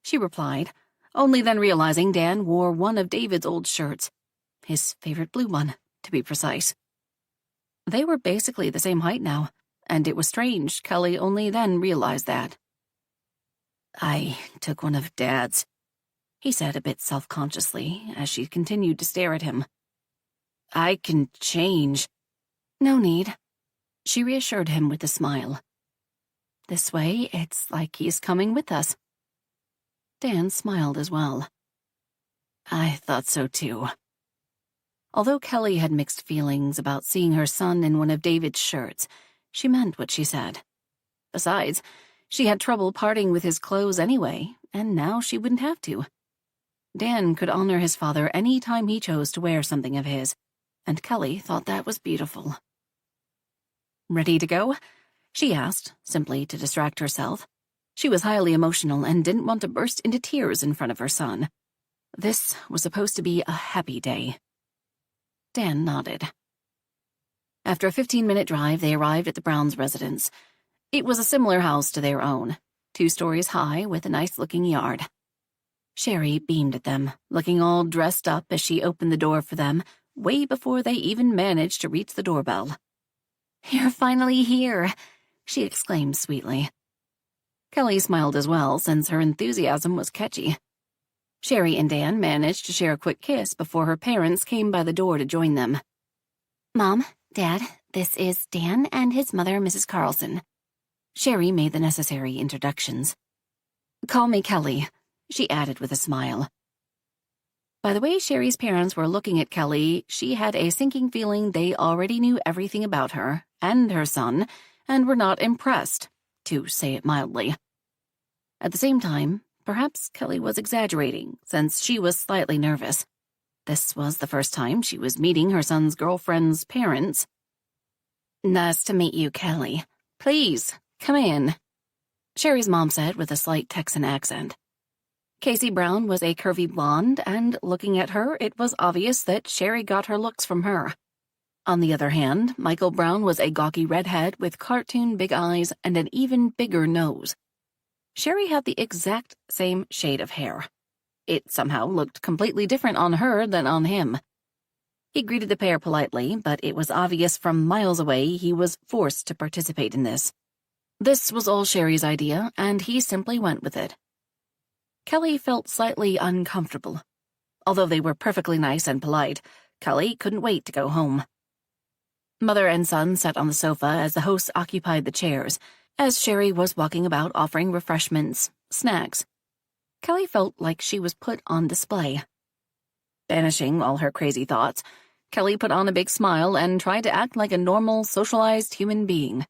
she replied, only then realizing Dan wore one of David's old shirts. His favorite blue one, to be precise. They were basically the same height now, and it was strange Kelly only then realized that. "I took one of Dad's," he said a bit self-consciously as she continued to stare at him. "I can change." "No need," she reassured him with a smile. "This way, it's like he's coming with us." Dan smiled as well. "I thought so too." Although Kelly had mixed feelings about seeing her son in one of David's shirts, she meant what she said. Besides, she had trouble parting with his clothes anyway, and now she wouldn't have to. Dan could honor his father any time he chose to wear something of his, and Kelly thought that was beautiful. "Ready to go?" she asked, simply to distract herself. She was highly emotional and didn't want to burst into tears in front of her son. This was supposed to be a happy day. Dan nodded. After a 15-minute drive, they arrived at the Browns' residence. It was a similar house to their own, 2 stories high with a nice-looking yard. Sherry beamed at them, looking all dressed up as she opened the door for them, way before they even managed to reach the doorbell. "You're finally here," she exclaimed sweetly. Kelly smiled as well, since her enthusiasm was catchy. Sherry and Dan managed to share a quick kiss before her parents came by the door to join them. "Mom, Dad, this is Dan and his mother, Mrs. Carlson." Sherry made the necessary introductions. "Call me Kelly," she added with a smile. By the way Sherry's parents were looking at Kelly, she had a sinking feeling they already knew everything about her and her son, and were not impressed, to say it mildly. At the same time, perhaps Kelly was exaggerating, since she was slightly nervous. This was the first time she was meeting her son's girlfriend's parents. "Nice to meet you, Kelly. Please, come in." Sherry's mom said with a slight Texan accent. Casey Brown was a curvy blonde, and looking at her, it was obvious that Sherry got her looks from her. On the other hand, Michael Brown was a gawky redhead with cartoon big eyes and an even bigger nose. Sherry had the exact same shade of hair. It somehow looked completely different on her than on him. He greeted the pair politely, but it was obvious from miles away he was forced to participate in this. This was all Sherry's idea, and he simply went with it. Kelly felt slightly uncomfortable. Although they were perfectly nice and polite, Kelly couldn't wait to go home. Mother and son sat on the sofa as the hosts occupied the chairs, as Sherry was walking about offering refreshments, snacks. Kelly felt like she was put on display. Banishing all her crazy thoughts, Kelly put on a big smile and tried to act like a normal, socialized human being.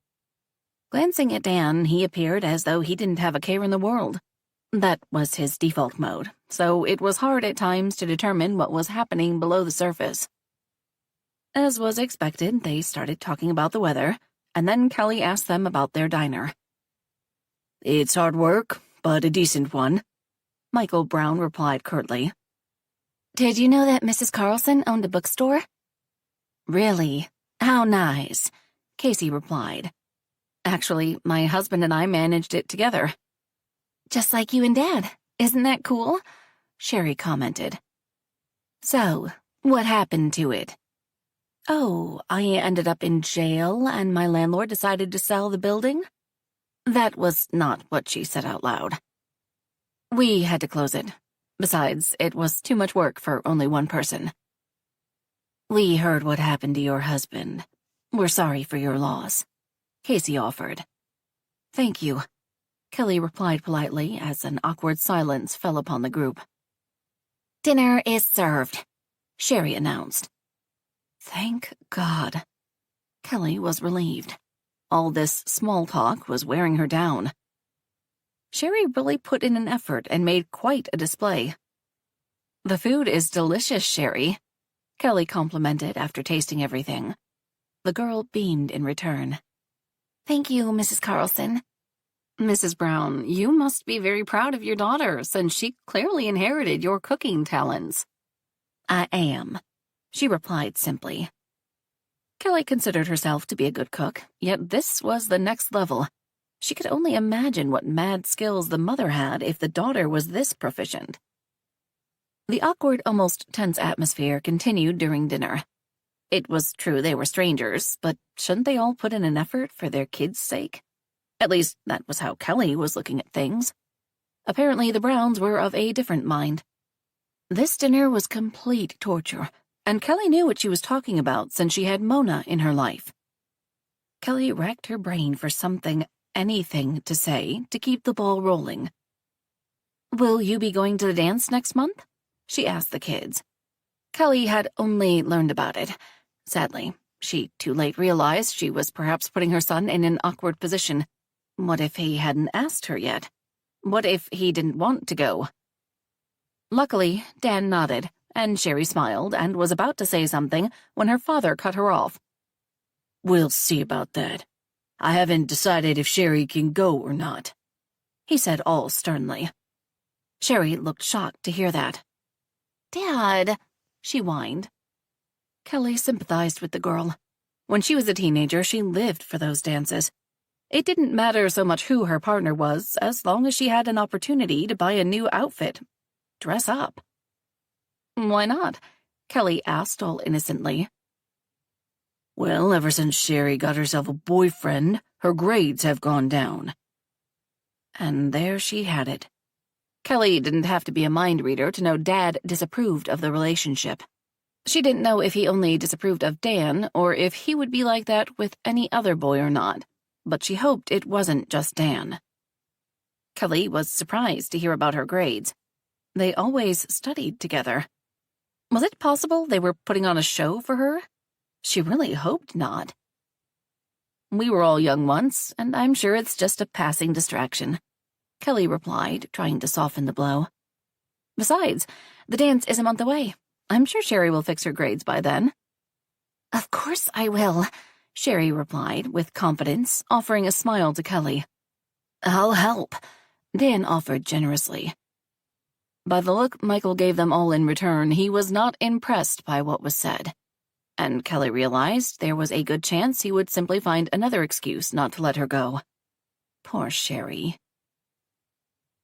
Glancing at Dan, he appeared as though he didn't have a care in the world. That was his default mode, so it was hard at times to determine what was happening below the surface. As was expected, they started talking about the weather, and then Kelly asked them about their diner. "It's hard work, but a decent one," Michael Brown replied curtly. "Did you know that Mrs. Carlson owned a bookstore?" "Really? How nice," Casey replied. "Actually, my husband and I managed it together." "Just like you and Dad. Isn't that cool?" Sherry commented. "So, what happened to it?" "Oh, I ended up in jail and my landlord decided to sell the building." That was not what she said out loud. "We had to close it. Besides, it was too much work for only one person." "We heard what happened to your husband. We're sorry for your loss," Casey offered. "Thank you," Kelly replied politely as an awkward silence fell upon the group. "Dinner is served," Sherry announced. Thank God. Kelly was relieved. All this small talk was wearing her down. Sherry really put in an effort and made quite a display. "The food is delicious, Sherry," Kelly complimented after tasting everything. The girl beamed in return. "Thank you, Mrs. Carlson." "Mrs. Brown, you must be very proud of your daughter, since she clearly inherited your cooking talents." "I am," she replied simply. Kelly considered herself to be a good cook, yet this was the next level. She could only imagine what mad skills the mother had if the daughter was this proficient. The awkward, almost tense atmosphere continued during dinner. It was true they were strangers, but shouldn't they all put in an effort for their kids' sake? At least, that was how Kelly was looking at things. Apparently, the Browns were of a different mind. This dinner was complete torture, and Kelly knew what she was talking about since she had Mona in her life. Kelly racked her brain for anything to say to keep the ball rolling. "Will you be going to the dance next month?" she asked the kids. Kelly had only learned about it. Sadly, she too late realized she was perhaps putting her son in an awkward position. What if he hadn't asked her yet? What if he didn't want to go? Luckily, Dan nodded, and Sherry smiled and was about to say something when her father cut her off. "We'll see about that. I haven't decided if Sherry can go or not," he said all sternly. Sherry looked shocked to hear that. "Dad," she whined. Kelly sympathized with the girl. When she was a teenager, she lived for those dances. It didn't matter so much who her partner was, as long as she had an opportunity to buy a new outfit. Dress up. "Why not?" Kelly asked all innocently. "Well, ever since Sherry got herself a boyfriend, her grades have gone down." And there she had it. Kelly didn't have to be a mind reader to know Dad disapproved of the relationship. She didn't know if he only disapproved of Dan or if he would be like that with any other boy or not, but she hoped it wasn't just Dan. Kelly was surprised to hear about her grades. They always studied together. Was it possible they were putting on a show for her? She really hoped not. "We were all young once, and I'm sure it's just a passing distraction," Kelly replied, trying to soften the blow. "Besides, the dance is a month away. I'm sure Sherry will fix her grades by then." "Of course I will," Sherry replied with confidence, offering a smile to Kelly. I'll help, Dan offered generously. By the look Michael gave them all in return, he was not impressed by what was said. And Kelly realized there was a good chance he would simply find another excuse not to let her go. Poor Sherry.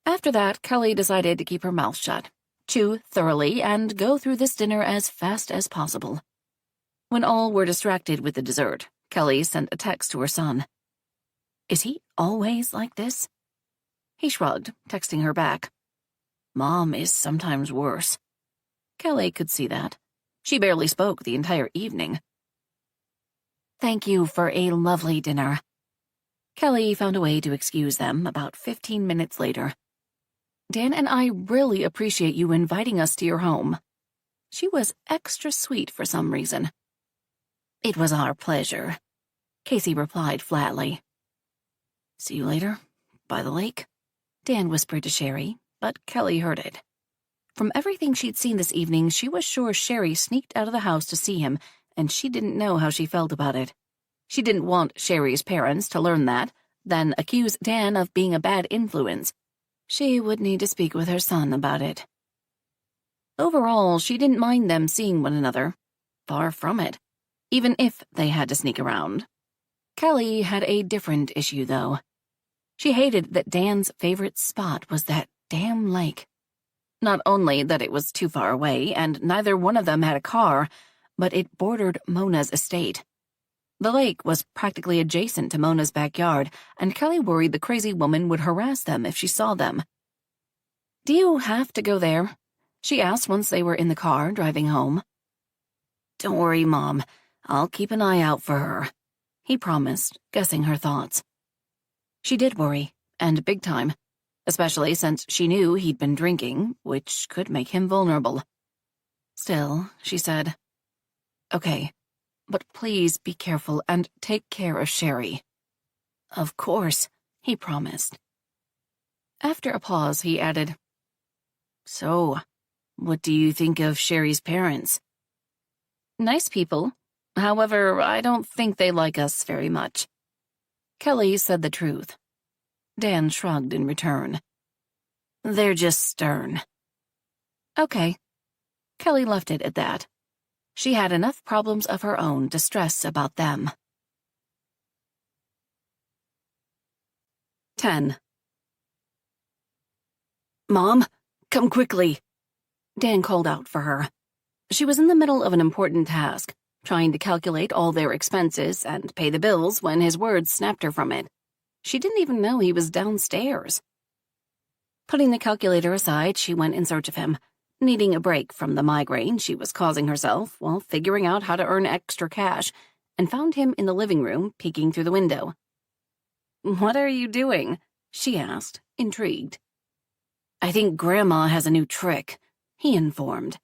After that, Kelly decided to keep her mouth shut, chew thoroughly, and go through this dinner as fast as possible. When all were distracted with the dessert, Kelly sent a text to her son. Is he always like this? He shrugged, texting her back. Mom is sometimes worse. Kelly could see that. She barely spoke the entire evening. Thank you for a lovely dinner. Kelly found a way to excuse them about 15 minutes later. Dan and I really appreciate you inviting us to your home. She was extra sweet for some reason. It was our pleasure, Casey replied flatly. See you later, by the lake, Dan whispered to Sherry, but Kelly heard it. From everything she'd seen this evening, she was sure Sherry sneaked out of the house to see him, and she didn't know how she felt about it. She didn't want Sherry's parents to learn that, then accuse Dan of being a bad influence. She would need to speak with her son about it. Overall, she didn't mind them seeing one another. Far from it, even if they had to sneak around. Kelly had a different issue, though. She hated that Dan's favorite spot was that damn lake. Not only that it was too far away, and neither one of them had a car, but it bordered Mona's estate. The lake was practically adjacent to Mona's backyard, and Kelly worried the crazy woman would harass them if she saw them. Do you have to go there? She asked once they were in the car driving home. Don't worry, Mom. I'll keep an eye out for her, he promised, guessing her thoughts. She did worry, and big time, especially since she knew he'd been drinking, which could make him vulnerable. Still, she said, Okay, but please be careful and take care of Sherry. Of course, he promised. After a pause, he added, So, what do you think of Sherry's parents? Nice people. However, I don't think they like us very much. Kelly said the truth. Dan shrugged in return. They're just stern. Okay. Kelly left it at that. She had enough problems of her own to stress about them. 10. Mom, come quickly. Dan called out for her. She was in the middle of an important task, trying to calculate all their expenses and pay the bills when his words snapped her from it. She didn't even know he was downstairs. Putting the calculator aside, she went in search of him, needing a break from the migraine she was causing herself while figuring out how to earn extra cash, and found him in the living room, peeking through the window. What are you doing? She asked, intrigued. I think Grandma has a new trick, he informed.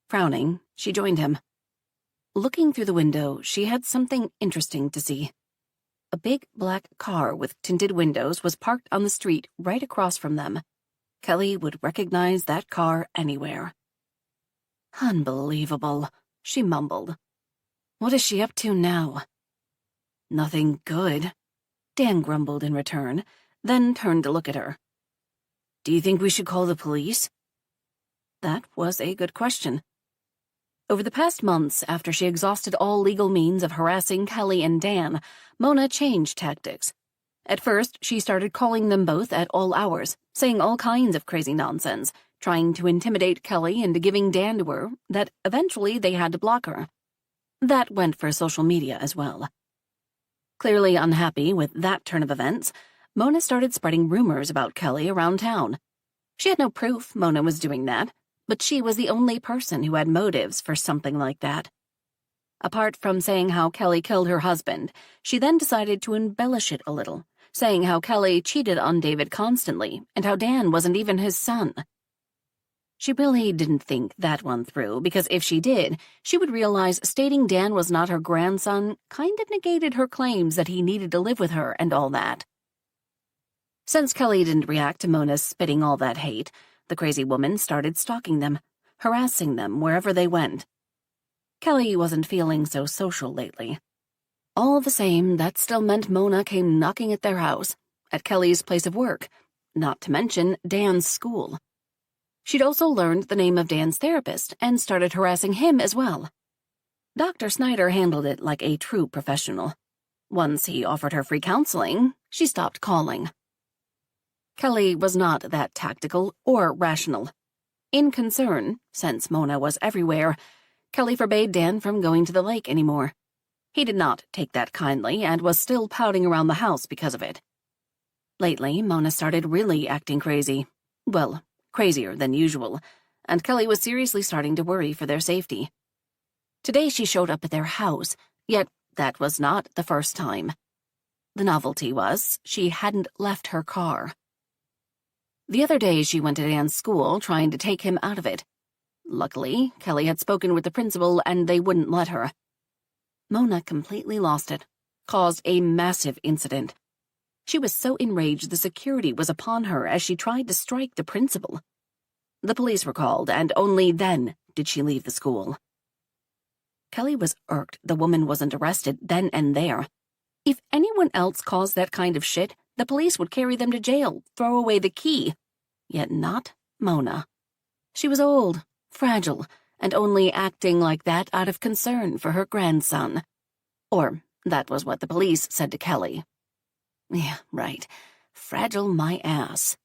Frowning, she joined him. Looking through the window, she had something interesting to see. A big black car with tinted windows was parked on the street right across from them. Kelly would recognize that car anywhere. Unbelievable, she mumbled. What is she up to now? Nothing good, Dan grumbled in return, then turned to look at her. Do you think we should call the police? That was a good question. Over the past months, after she exhausted all legal means of harassing Kelly and Dan, Mona changed tactics. At first, she started calling them both at all hours, saying all kinds of crazy nonsense, trying to intimidate Kelly into giving Dan to her, that eventually they had to block her. That went for social media as well. Clearly unhappy with that turn of events, Mona started spreading rumors about Kelly around town. She had no proof Mona was doing that, but she was the only person who had motives for something like that. Apart from saying how Kelly killed her husband, she then decided to embellish it a little, saying how Kelly cheated on David constantly and how Dan wasn't even his son. She really didn't think that one through, because if she did, she would realize stating Dan was not her grandson kind of negated her claims that he needed to live with her and all that. Since Kelly didn't react to Mona's spitting all that hate, the crazy woman started stalking them, harassing them wherever they went. Kelly wasn't feeling so social lately. All the same, that still meant Mona came knocking at their house, at Kelly's place of work, not to mention Dan's school. She'd also learned the name of Dan's therapist and started harassing him as well. Dr. Snyder handled it like a true professional. Once he offered her free counseling, she stopped calling. Kelly was not that tactical or rational. In concern, since Mona was everywhere, Kelly forbade Dan from going to the lake anymore. He did not take that kindly and was still pouting around the house because of it. Lately, Mona started really acting crazy. Well, crazier than usual, and Kelly was seriously starting to worry for their safety. Today she showed up at their house, yet that was not the first time. The novelty was she hadn't left her car. The other day she went to Dan's school trying to take him out of it. Luckily, Kelly had spoken with the principal and they wouldn't let her. Mona completely lost it, caused a massive incident. She was so enraged the security was upon her as she tried to strike the principal. The police were called, and only then did she leave the school. Kelly was irked the woman wasn't arrested then and there. If anyone else caused that kind of shit, the police would carry them to jail, throw away the key. Yet not Mona. She was old, fragile, and only acting like that out of concern for her grandson. Or that was what the police said to Kelly. Yeah, right. Fragile my ass.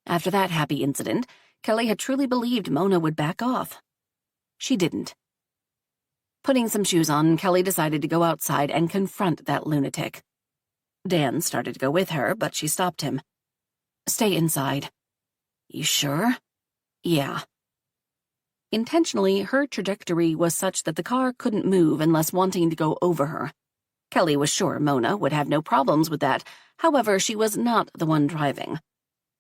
After that happy incident, Kelly had truly believed Mona would back off. She didn't. Putting some shoes on, Kelly decided to go outside and confront that lunatic. Dan started to go with her, but she stopped him. Stay inside. You sure? Yeah. Intentionally, her trajectory was such that the car couldn't move unless wanting to go over her. Kelly was sure Mona would have no problems with that, however, she was not the one driving.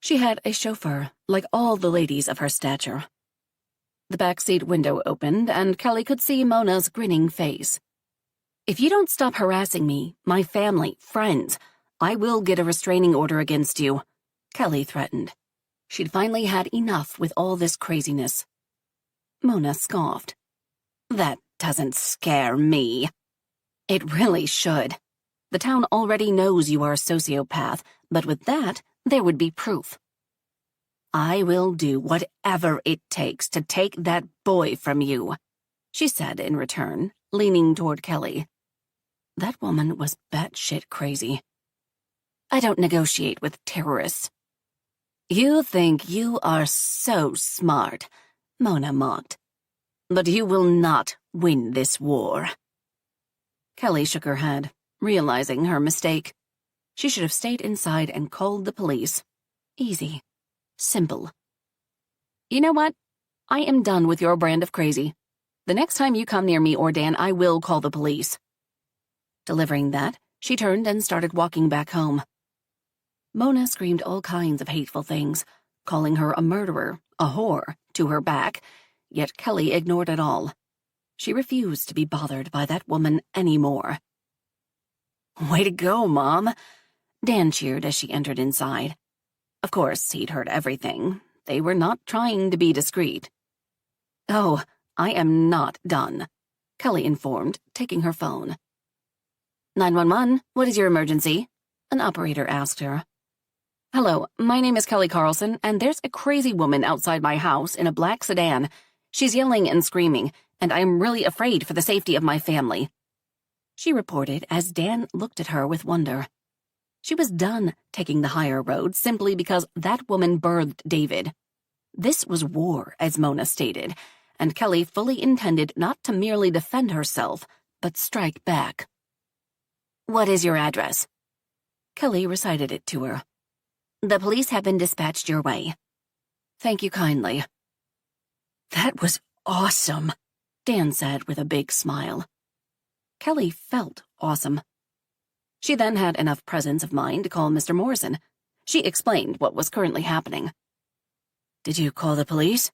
She had a chauffeur, like all the ladies of her stature. The backseat window opened, and Kelly could see Mona's grinning face. If you don't stop harassing me, my family, friends, I will get a restraining order against you, Kelly threatened. She'd finally had enough with all this craziness. Mona scoffed. That doesn't scare me. It really should. The town already knows you are a sociopath, but with that, there would be proof. I will do whatever it takes to take that boy from you, she said in return, leaning toward Kelly. That woman was batshit crazy. I don't negotiate with terrorists. You think you are so smart, Mona mocked. But you will not win this war. Kelly shook her head, realizing her mistake. She should have stayed inside and called the police. Easy. Simple. You know what? I am done with your brand of crazy. The next time you come near me or Dan, I will call the police. Delivering that, she turned and started walking back home. Mona screamed all kinds of hateful things, calling her a murderer, a whore, to her back, yet Kelly ignored it all. She refused to be bothered by that woman anymore. Way to go, Mom, Dan cheered as she entered inside. Of course, he'd heard everything. They were not trying to be discreet. Oh, I am not done, Kelly informed, taking her phone. 911, what is your emergency? An operator asked her. Hello, my name is Kelly Carlson, and there's a crazy woman outside my house in a black sedan. She's yelling and screaming, and I am really afraid for the safety of my family, she reported as Dan looked at her with wonder. She was done taking the higher road simply because that woman birthed David. This was war, as Mona stated, and Kelly fully intended not to merely defend herself, but strike back. What is your address? Kelly recited it to her. The police have been dispatched your way. Thank you kindly. That was awesome, Dan said with a big smile. Kelly felt awesome. She then had enough presence of mind to call Mr. Morrison. She explained what was currently happening. Did you call the police?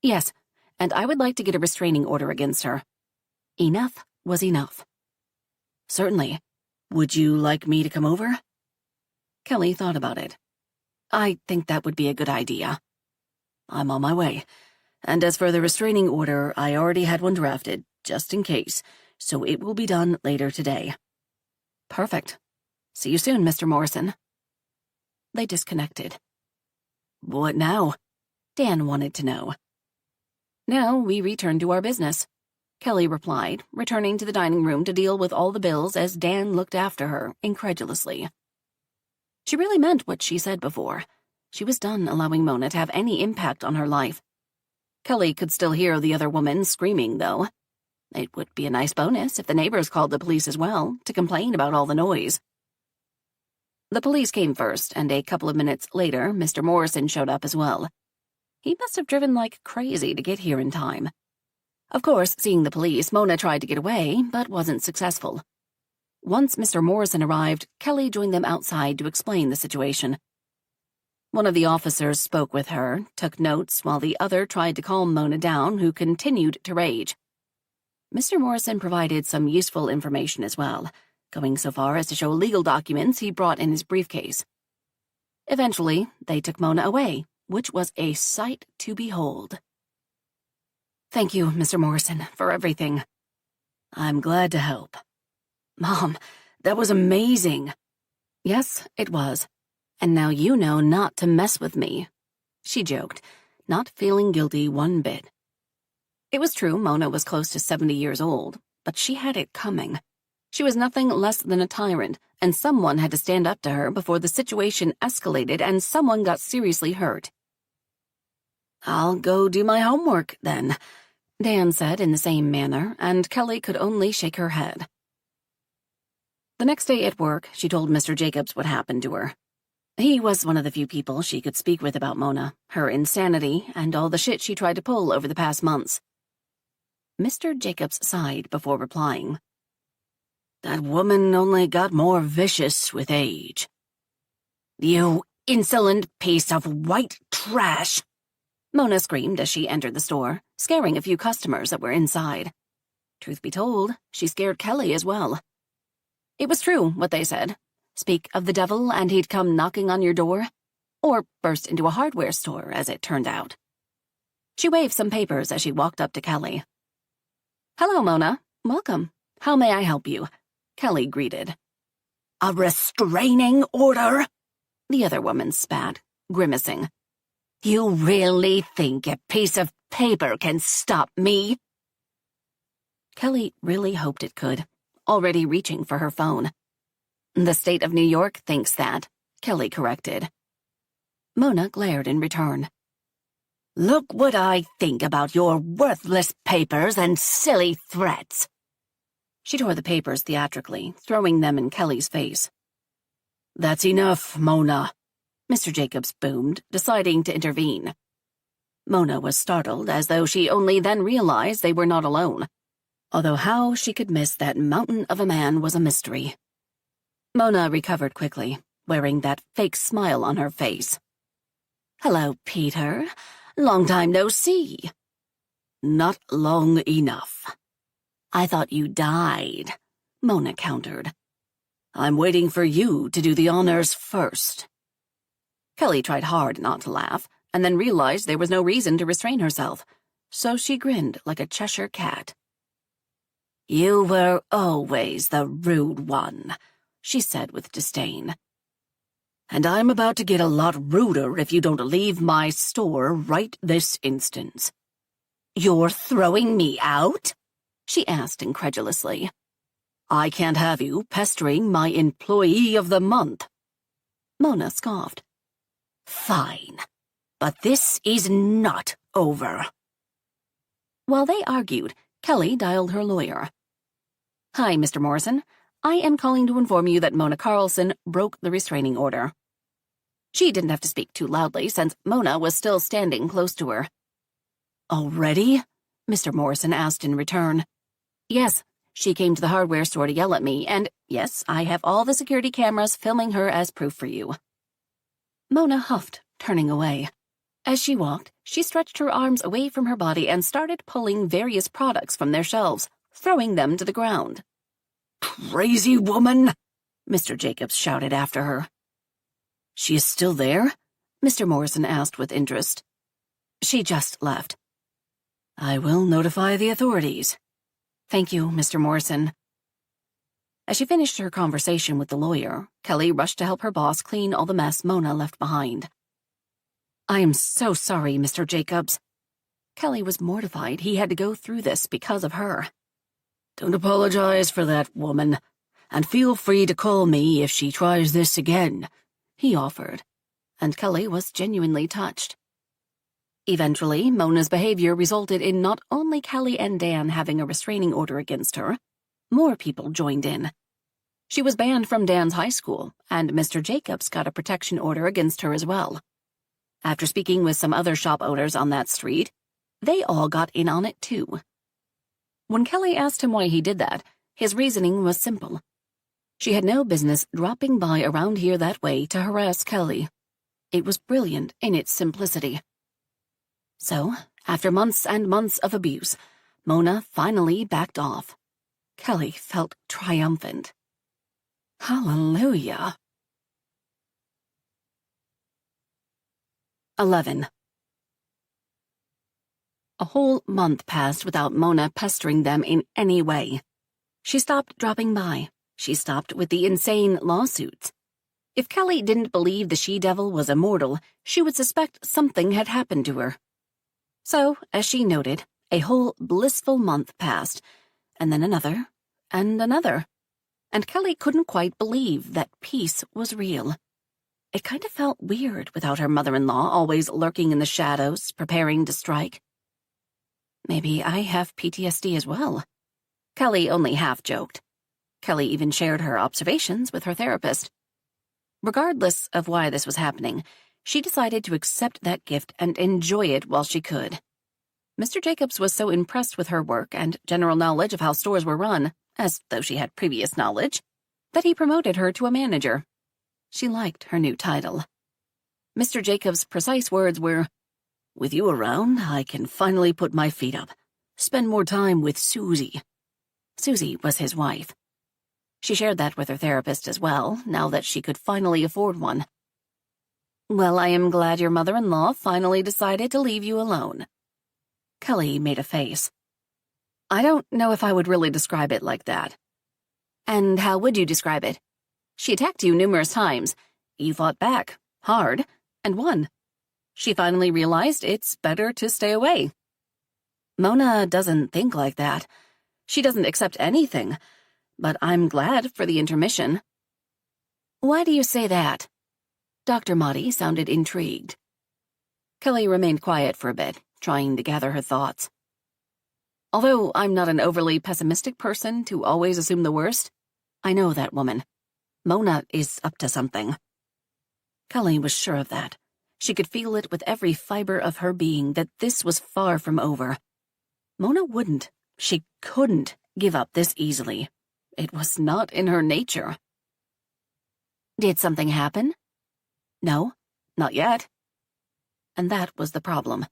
Yes, and I would like to get a restraining order against her. Enough was enough. Certainly. Would you like me to come over? Kelly thought about it. I think that would be a good idea. I'm on my way. And as for the restraining order, I already had one drafted, just in case, so it will be done later today. Perfect. See you soon, Mr. Morrison. They disconnected. What now? Dan wanted to know. Now we return to our business, Kelly replied, returning to the dining room to deal with all the bills as Dan looked after her, incredulously. She really meant what she said before. She was done allowing Mona to have any impact on her life. Kelly could still hear the other woman screaming, though. It would be a nice bonus if the neighbors called the police as well, to complain about all the noise. The police came first, and a couple of minutes later, Mr. Morrison showed up as well. He must have driven like crazy to get here in time. Of course, seeing the police, Mona tried to get away, but wasn't successful. Once Mr. Morrison arrived, Kelly joined them outside to explain the situation. One of the officers spoke with her, took notes, while the other tried to calm Mona down, who continued to rage. Mr. Morrison provided some useful information as well, going so far as to show legal documents he brought in his briefcase. Eventually, they took Mona away, which was a sight to behold. Thank you, Mr. Morrison, for everything. I'm glad to help. Mom, that was amazing. Yes, it was. And now you know not to mess with me, she joked, not feeling guilty one bit. It was true Mona was close to 70 years old, but she had it coming. She was nothing less than a tyrant, and someone had to stand up to her before the situation escalated and someone got seriously hurt. I'll go do my homework, then, Dan said in the same manner, and Kelly could only shake her head. The next day at work, she told Mr. Jacobs what happened to her. He was one of the few people she could speak with about Mona, her insanity, and all the shit she tried to pull over the past months. Mr. Jacobs sighed before replying. That woman only got more vicious with age. You insolent piece of white trash! Mona screamed as she entered the store, scaring a few customers that were inside. Truth be told, she scared Kelly as well. It was true what they said. Speak of the devil and he'd come knocking on your door. Or burst into a hardware store, as it turned out. She waved some papers as she walked up to Kelly. Hello, Mona. Welcome. How may I help you? Kelly greeted. A restraining order? The other woman spat, grimacing. You really think a piece of paper can stop me? Kelly really hoped it could, already reaching for her phone. The state of New York thinks that, Kelly corrected. Mona glared in return. Look what I think about your worthless papers and silly threats. She tore the papers theatrically, throwing them in Kelly's face. That's enough, Mona, Mr. Jacobs boomed, deciding to intervene. Mona was startled, as though she only then realized they were not alone, although how she could miss that mountain of a man was a mystery. Mona recovered quickly, wearing that fake smile on her face. Hello, Peter. Long time no see. Not long enough. I thought you died, Mona countered. I'm waiting for you to do the honors first. Kelly tried hard not to laugh, and then realized there was no reason to restrain herself, so she grinned like a Cheshire cat. You were always the rude one, she said with disdain. And I'm about to get a lot ruder if you don't leave my store right this instant. You're throwing me out? She asked incredulously. I can't have you pestering my employee of the month. Mona scoffed. Fine, but this is not over. While they argued, Kelly dialed her lawyer. Hi, Mr. Morrison. I am calling to inform you that Mona Carlson broke the restraining order. She didn't have to speak too loudly since Mona was still standing close to her. Already? Mr. Morrison asked in return. Yes, she came to the hardware store to yell at me, and yes, I have all the security cameras filming her as proof for you. Mona huffed, turning away. As she walked, she stretched her arms away from her body and started pulling various products from their shelves, throwing them to the ground. Crazy woman! Mr. Jacobs shouted after her. She is still there? Mr. Morrison asked with interest. She just left. I will notify the authorities. Thank you, Mr. Morrison. As she finished her conversation with the lawyer, Kelly rushed to help her boss clean all the mess Mona left behind. "I am so sorry, Mr. Jacobs." Kelly was mortified he had to go through this because of her. "Don't apologize for that, woman, and feel free to call me if she tries this again," he offered, and Kelly was genuinely touched. Eventually, Mona's behavior resulted in not only Kelly and Dan having a restraining order against her, more people joined in. She was banned from Dan's high school, and Mr. Jacobs got a protection order against her as well. After speaking with some other shop owners on that street, they all got in on it too. When Kelly asked him why he did that, his reasoning was simple. She had no business dropping by around here that way to harass Kelly. It was brilliant in its simplicity. So, after months and months of abuse, Mona finally backed off. Kelly felt triumphant. Hallelujah. 11. A whole month passed without Mona pestering them in any way. She stopped dropping by. She stopped with the insane lawsuits. If Kelly didn't believe the she-devil was immortal, she would suspect something had happened to her. So, as she noted, a whole blissful month passed, and then another, and another, and Kelly couldn't quite believe that peace was real. It kind of felt weird without her mother-in-law always lurking in the shadows, preparing to strike. Maybe I have PTSD as well. Kelly only half joked. Kelly even shared her observations with her therapist. Regardless of why this was happening, she decided to accept that gift and enjoy it while she could. Mr. Jacobs was so impressed with her work and general knowledge of how stores were run, as though she had previous knowledge, that he promoted her to a manager. She liked her new title. Mr. Jacobs' precise words were, "With you around, I can finally put my feet up, spend more time with Susie." Susie was his wife. She shared that with her therapist as well, now that she could finally afford one. "Well, I am glad your mother-in-law finally decided to leave you alone." Kelly made a face. "I don't know if I would really describe it like that." "And how would you describe it? She attacked you numerous times. You fought back, hard, and won. She finally realized it's better to stay away." "Mona doesn't think like that. She doesn't accept anything, but I'm glad for the intermission." "Why do you say that?" Dr. Motti sounded intrigued. Kelly remained quiet for a bit, trying to gather her thoughts. "Although I'm not an overly pessimistic person to always assume the worst, I know that woman. Mona is up to something." Kelly was sure of that. She could feel it with every fiber of her being that this was far from over. Mona wouldn't, she couldn't give up this easily. It was not in her nature. "Did something happen?" "No, not yet." And that was the problem.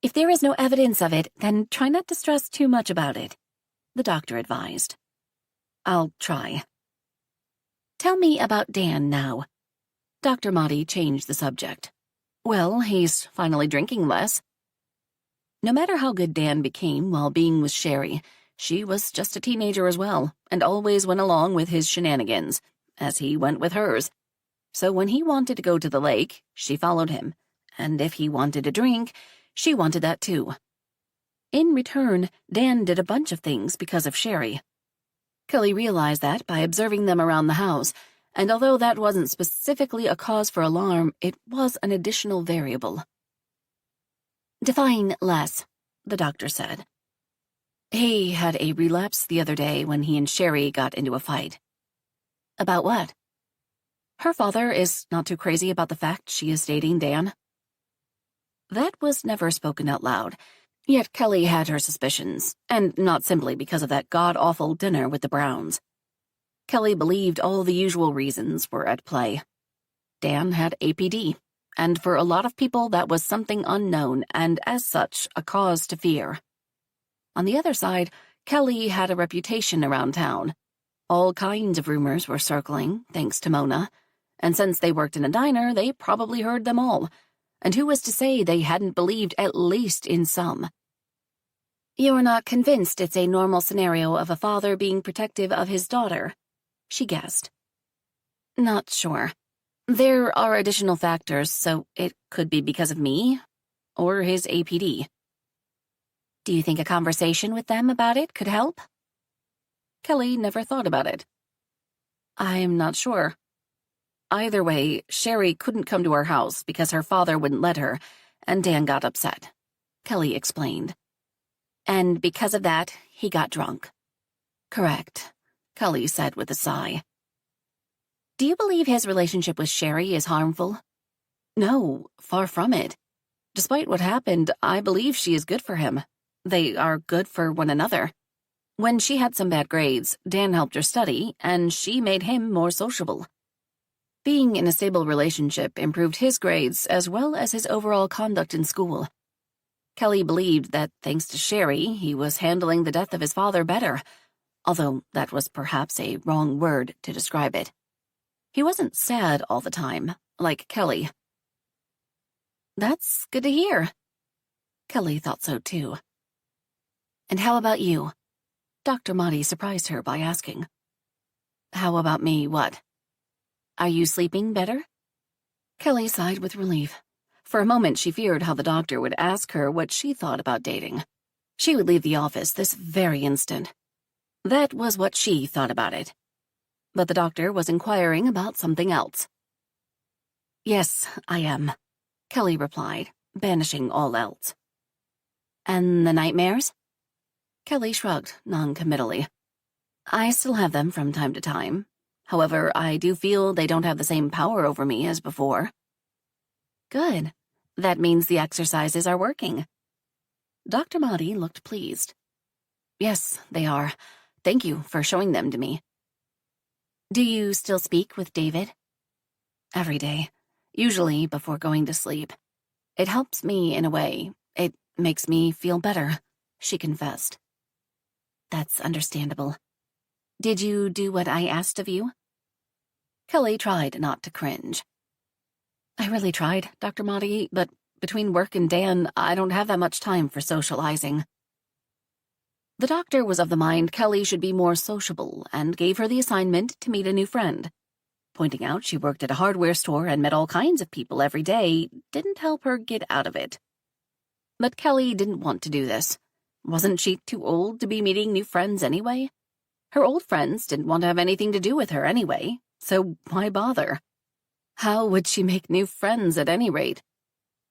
"If there is no evidence of it, then try not to stress too much about it," the doctor advised. "I'll try." "Tell me about Dan now." Dr. Motti changed the subject. "Well, he's finally drinking less." No matter how good Dan became while being with Sherry, she was just a teenager as well, and always went along with his shenanigans, as he went with hers. So when he wanted to go to the lake, she followed him, and if he wanted a drink, she wanted that too. In return, Dan did a bunch of things because of Sherry. Kelly realized that by observing them around the house, and although that wasn't specifically a cause for alarm, it was an additional variable. "Define less," the doctor said. "He had a relapse the other day when he and Sherry got into a fight." "About what?" "Her father is not too crazy about the fact she is dating Dan." That was never spoken out loud, yet Kelly had her suspicions, and not simply because of that god-awful dinner with the Browns. Kelly believed all the usual reasons were at play. Dan had APD, and for a lot of people that was something unknown and, as such, a cause to fear. On the other side, Kelly had a reputation around town. All kinds of rumors were circling, thanks to Mona, and since they worked in a diner, they probably heard them all. And who was to say they hadn't believed at least in some? You're not convinced it's a normal scenario of a father being protective of his daughter, she guessed. Not sure. There are additional factors, so it could be because of me, or his APD. Do you think a conversation with them about it could help? Kelly never thought about it. I'm not sure. Either way, Sherry couldn't come to our house because her father wouldn't let her, and Dan got upset. Kelly explained. And because of that, he got drunk. Correct, Kelly said with a sigh. Do you believe his relationship with Sherry is harmful? No, far from it. Despite what happened, I believe she is good for him. They are good for one another. When she had some bad grades, Dan helped her study, and she made him more sociable. Being in a stable relationship improved his grades as well as his overall conduct in school. Kelly believed that thanks to Sherry, he was handling the death of his father better, although that was perhaps a wrong word to describe it. He wasn't sad all the time, like Kelly. That's good to hear. Kelly thought so too. And how about you? Dr. Motti surprised her by asking. How about me, what? Are you sleeping better? Kelly sighed with relief. For a moment she feared how the doctor would ask her what she thought about dating. She would leave the office this very instant. That was what she thought about it. But the doctor was inquiring about something else. Yes, I am, Kelly replied, banishing all else. And the nightmares? Kelly shrugged non-committally. I still have them from time to time. However, I do feel they don't have the same power over me as before. Good. That means the exercises are working. Dr. Motti looked pleased. Yes, they are. Thank you for showing them to me. Do you still speak with David? Every day, usually before going to sleep. It helps me in a way. It makes me feel better, she confessed. That's understandable. Did you do what I asked of you? Kelly tried not to cringe. I really tried, Dr. Motti, but between work and Dan, I don't have that much time for socializing. The doctor was of the mind Kelly should be more sociable and gave her the assignment to meet a new friend. Pointing out she worked at a hardware store and met all kinds of people every day didn't help her get out of it. But Kelly didn't want to do this. Wasn't she too old to be meeting new friends anyway? Her old friends didn't want to have anything to do with her anyway, so why bother? How would she make new friends at any rate?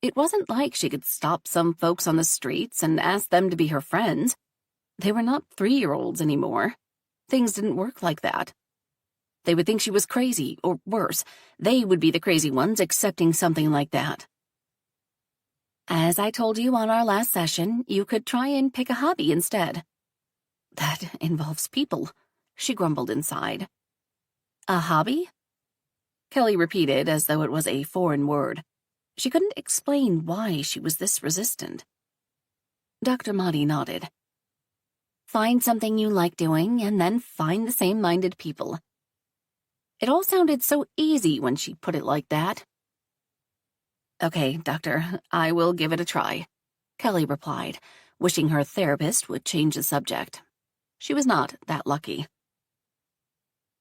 It wasn't like she could stop some folks on the streets and ask them to be her friends. They were not 3-year-olds anymore. Things didn't work like that. They would think she was crazy, or worse, they would be the crazy ones accepting something like that. As I told you on our last session, you could try and pick a hobby instead. That involves people, she grumbled inside. A hobby? Kelly repeated as though it was a foreign word. She couldn't explain why she was this resistant. Dr. Motti nodded. Find something you like doing, and then find the same-minded people. It all sounded so easy when she put it like that. Okay, doctor, I will give it a try, Kelly replied, wishing her therapist would change the subject. She was not that lucky.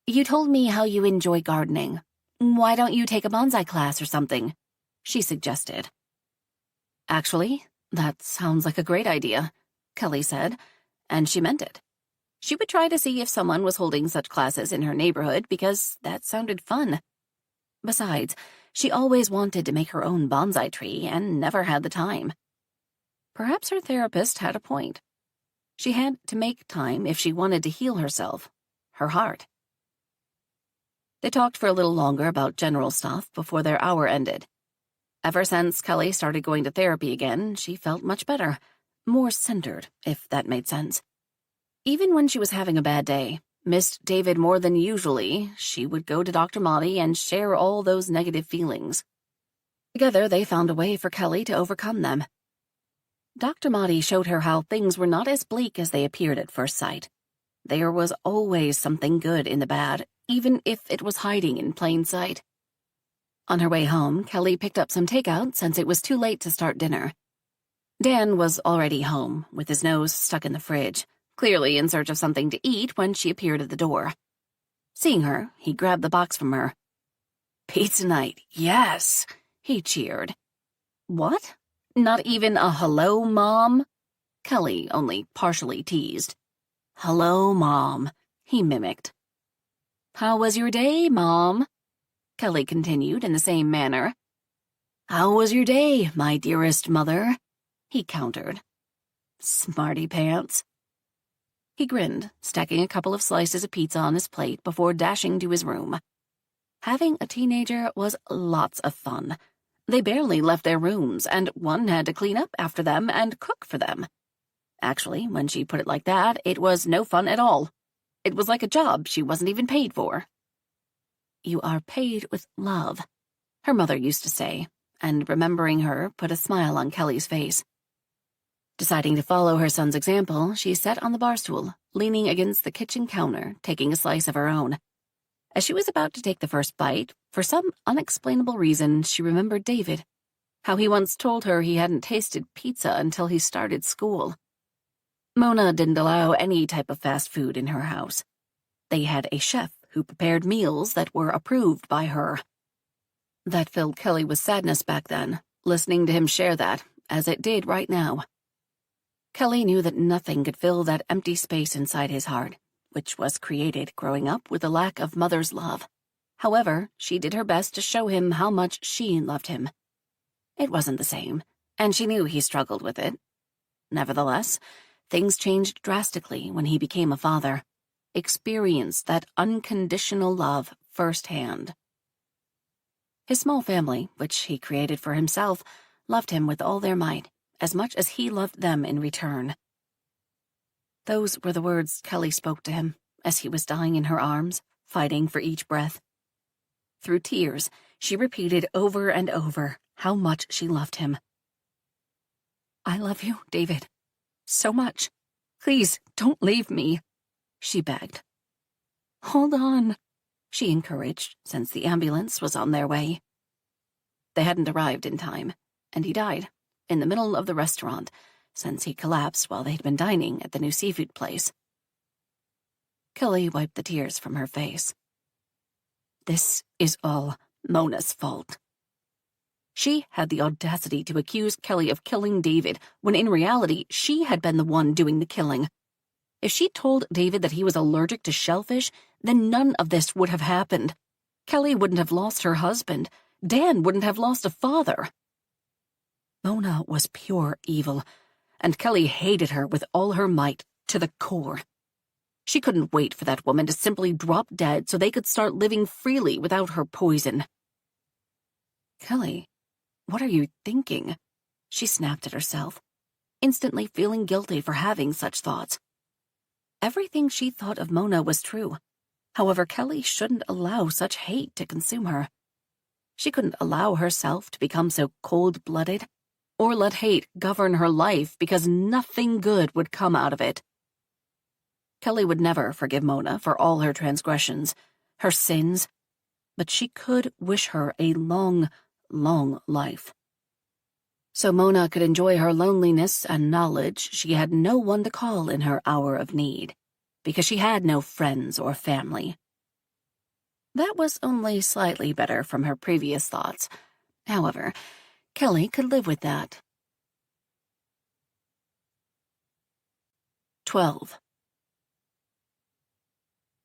You told me how you enjoy gardening. Why don't you take a bonsai class or something? She suggested. Actually, that sounds like a great idea, Kelly said, and she meant it. She would try to see if someone was holding such classes in her neighborhood because that sounded fun. Besides, she always wanted to make her own bonsai tree and never had the time. Perhaps her therapist had a point. She had to make time if she wanted to heal herself, her heart. They talked for a little longer about general stuff before their hour ended. Ever since Kelly started going to therapy again, she felt much better, more centered, if that made sense. Even when she was having a bad day, missed David more than usually, she would go to Dr. Motti and share all those negative feelings. Together, they found a way for Kelly to overcome them. Dr. Motti showed her how things were not as bleak as they appeared at first sight. There was always something good in the bad, even if it was hiding in plain sight. On her way home, Kelly picked up some takeout since it was too late to start dinner. Dan was already home, with his nose stuck in the fridge, clearly in search of something to eat when she appeared at the door. Seeing her, he grabbed the box from her. "Pizza night, yes," he cheered. "What? Not even a hello, Mom?" Kelly only partially teased. "Hello, Mom," he mimicked. "How was your day, Mom?" Kelly continued in the same manner. "How was your day, my dearest mother?" he countered. "Smarty pants." He grinned, stacking a couple of slices of pizza on his plate before dashing to his room. Having a teenager was lots of fun. They barely left their rooms, and one had to clean up after them and cook for them. Actually, when she put it like that, it was no fun at all. It was like a job she wasn't even paid for. "You are paid with love," her mother used to say, and remembering her put a smile on Kelly's face. Deciding to follow her son's example, she sat on the bar stool, leaning against the kitchen counter, taking a slice of her own. As she was about to take the first bite, for some unexplainable reason, she remembered David, how he once told her he hadn't tasted pizza until he started school. Mona didn't allow any type of fast food in her house. They had a chef who prepared meals that were approved by her. That filled Kelly with sadness back then, listening to him share that, as it did right now. Kelly knew that nothing could fill that empty space inside his heart, which was created growing up with a lack of mother's love. However, she did her best to show him how much she loved him. It wasn't the same, and she knew he struggled with it. Nevertheless, things changed drastically when he became a father, experienced that unconditional love firsthand. His small family, which he created for himself, loved him with all their might, as much as he loved them in return. Those were the words Kelly spoke to him as he was dying in her arms, fighting for each breath. Through tears, she repeated over and over how much she loved him. "I love you, David, so much. Please don't leave me," she begged. "Hold on," she encouraged, since the ambulance was on their way. They hadn't arrived in time, and he died in the middle of the restaurant, since he collapsed while they'd been dining at the new seafood place. Kelly wiped the tears from her face. This is all Mona's fault. She had the audacity to accuse Kelly of killing David, when in reality she had been the one doing the killing. If she told David that he was allergic to shellfish, then none of this would have happened. Kelly wouldn't have lost her husband. Dan wouldn't have lost a father. Mona was pure evil, and Kelly hated her with all her might, to the core. She couldn't wait for that woman to simply drop dead so they could start living freely without her poison. "Kelly, what are you thinking?" she snapped at herself, instantly feeling guilty for having such thoughts. Everything she thought of Mona was true. However, Kelly shouldn't allow such hate to consume her. She couldn't allow herself to become so cold-blooded, or let hate govern her life because nothing good would come out of it. Kelly would never forgive Mona for all her transgressions, her sins, but she could wish her a long, long life. So Mona could enjoy her loneliness and knowledge she had no one to call in her hour of need, because she had no friends or family. That was only slightly better from her previous thoughts. However, Kelly could live with that. 12.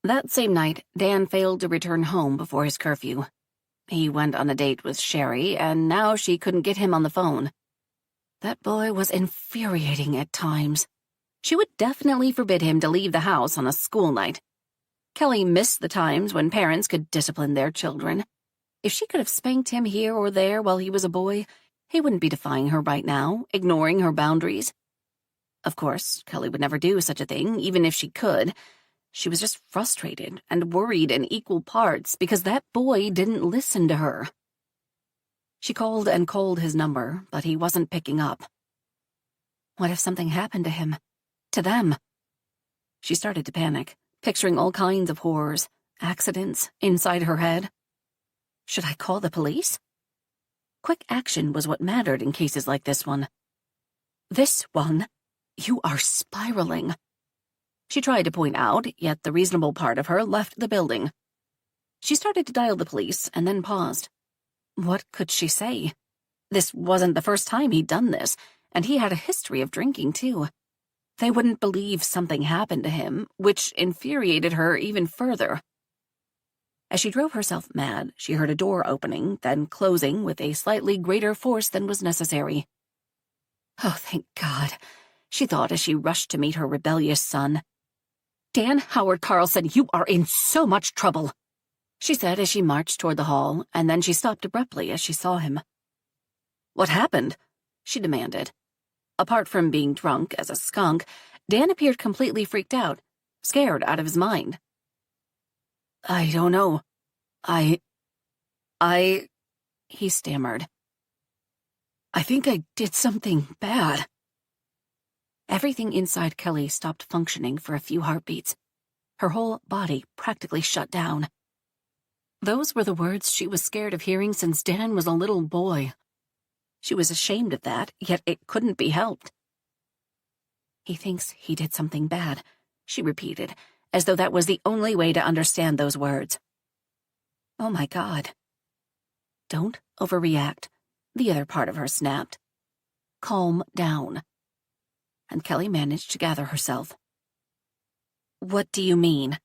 That same night, Dan failed to return home before his curfew. He went on a date with Sherry, and now she couldn't get him on the phone. That boy was infuriating at times. She would definitely forbid him to leave the house on a school night. Kelly missed the times when parents could discipline their children. If she could have spanked him here or there while he was a boy, he wouldn't be defying her right now, ignoring her boundaries. Of course, Kelly would never do such a thing, even if she could. She was just frustrated and worried in equal parts because that boy didn't listen to her. She called and called his number, but he wasn't picking up. What if something happened to him? To them? She started to panic, picturing all kinds of horrors, accidents, inside her head. Should I call the police? Quick action was what mattered in cases like this one. This one, you are spiraling. She tried to point out, yet the reasonable part of her left the building. She started to dial the police and then paused. What could she say? This wasn't the first time he'd done this, and he had a history of drinking, too. They wouldn't believe something happened to him, which infuriated her even further. As she drove herself mad, she heard a door opening, then closing with a slightly greater force than was necessary. Oh, thank God, she thought as she rushed to meet her rebellious son. Dan Howard Carlson, you are in so much trouble, she said as she marched toward the hall, and then she stopped abruptly as she saw him. What happened? She demanded. Apart from being drunk as a skunk, Dan appeared completely freaked out, scared out of his mind. I don't know. He stammered. I think I did something bad. Everything inside Kelly stopped functioning for a few heartbeats. Her whole body practically shut down. Those were the words she was scared of hearing since Dan was a little boy. She was ashamed of that, yet it couldn't be helped. He thinks he did something bad, she repeated, as though that was the only way to understand those words. Oh my God. Don't overreact, the other part of her snapped. Calm down. And Kelly managed to gather herself. What do you mean?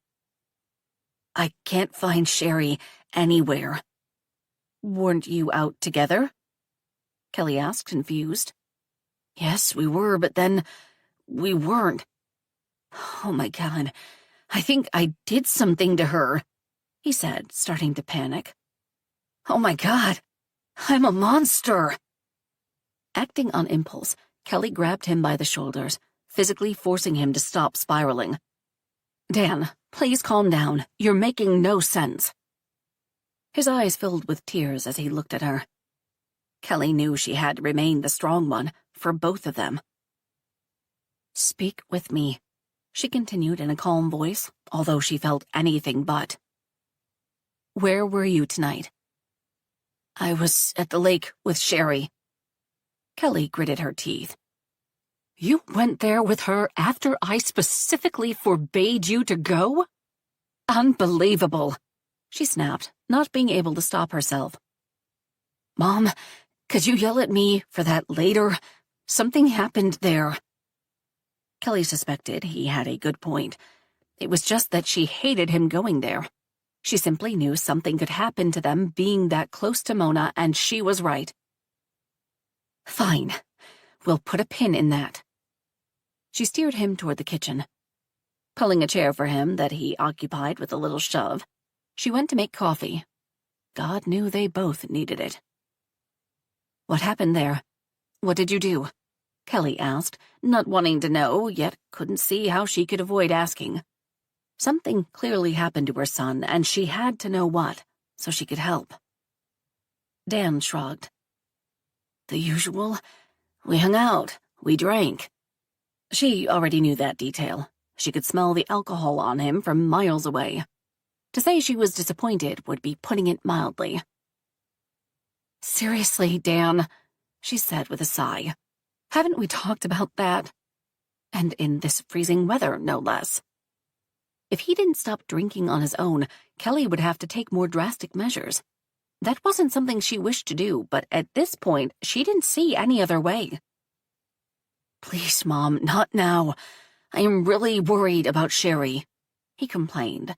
I can't find Sherry anywhere. Weren't you out together? Kelly asked, confused. Yes, we were, but then we weren't. Oh my God, I think I did something to her, he said, starting to panic. Oh my God, I'm a monster. Acting on impulse, Kelly grabbed him by the shoulders, physically forcing him to stop spiraling. Dan, please calm down. You're making no sense. His eyes filled with tears as he looked at her. Kelly knew she had to remain the strong one for both of them. Speak with me, she continued in a calm voice, although she felt anything but. Where were you tonight? I was at the lake with Sherry. Kelly gritted her teeth. You went there with her after I specifically forbade you to go? Unbelievable, she snapped, not being able to stop herself. Mom, could you yell at me for that later? Something happened there. Kelly suspected he had a good point. It was just that she hated him going there. She simply knew something could happen to them being that close to Mona, and she was right. Fine. We'll put a pin in that. She steered him toward the kitchen. Pulling a chair for him that he occupied with a little shove, she went to make coffee. God knew they both needed it. What happened there? What did you do? Kelly asked, not wanting to know, yet couldn't see how she could avoid asking. Something clearly happened to her son, and she had to know what, so she could help. Dan shrugged. The usual. We hung out. We drank. She already knew that detail. She could smell the alcohol on him from miles away. To say she was disappointed would be putting it mildly. Seriously, Dan, she said with a sigh. Haven't we talked about that? And in this freezing weather, no less. If he didn't stop drinking on his own, Kelly would have to take more drastic measures. That wasn't something she wished to do, but at this point, she didn't see any other way. Please, Mom, not now. I am really worried about Sherry, he complained.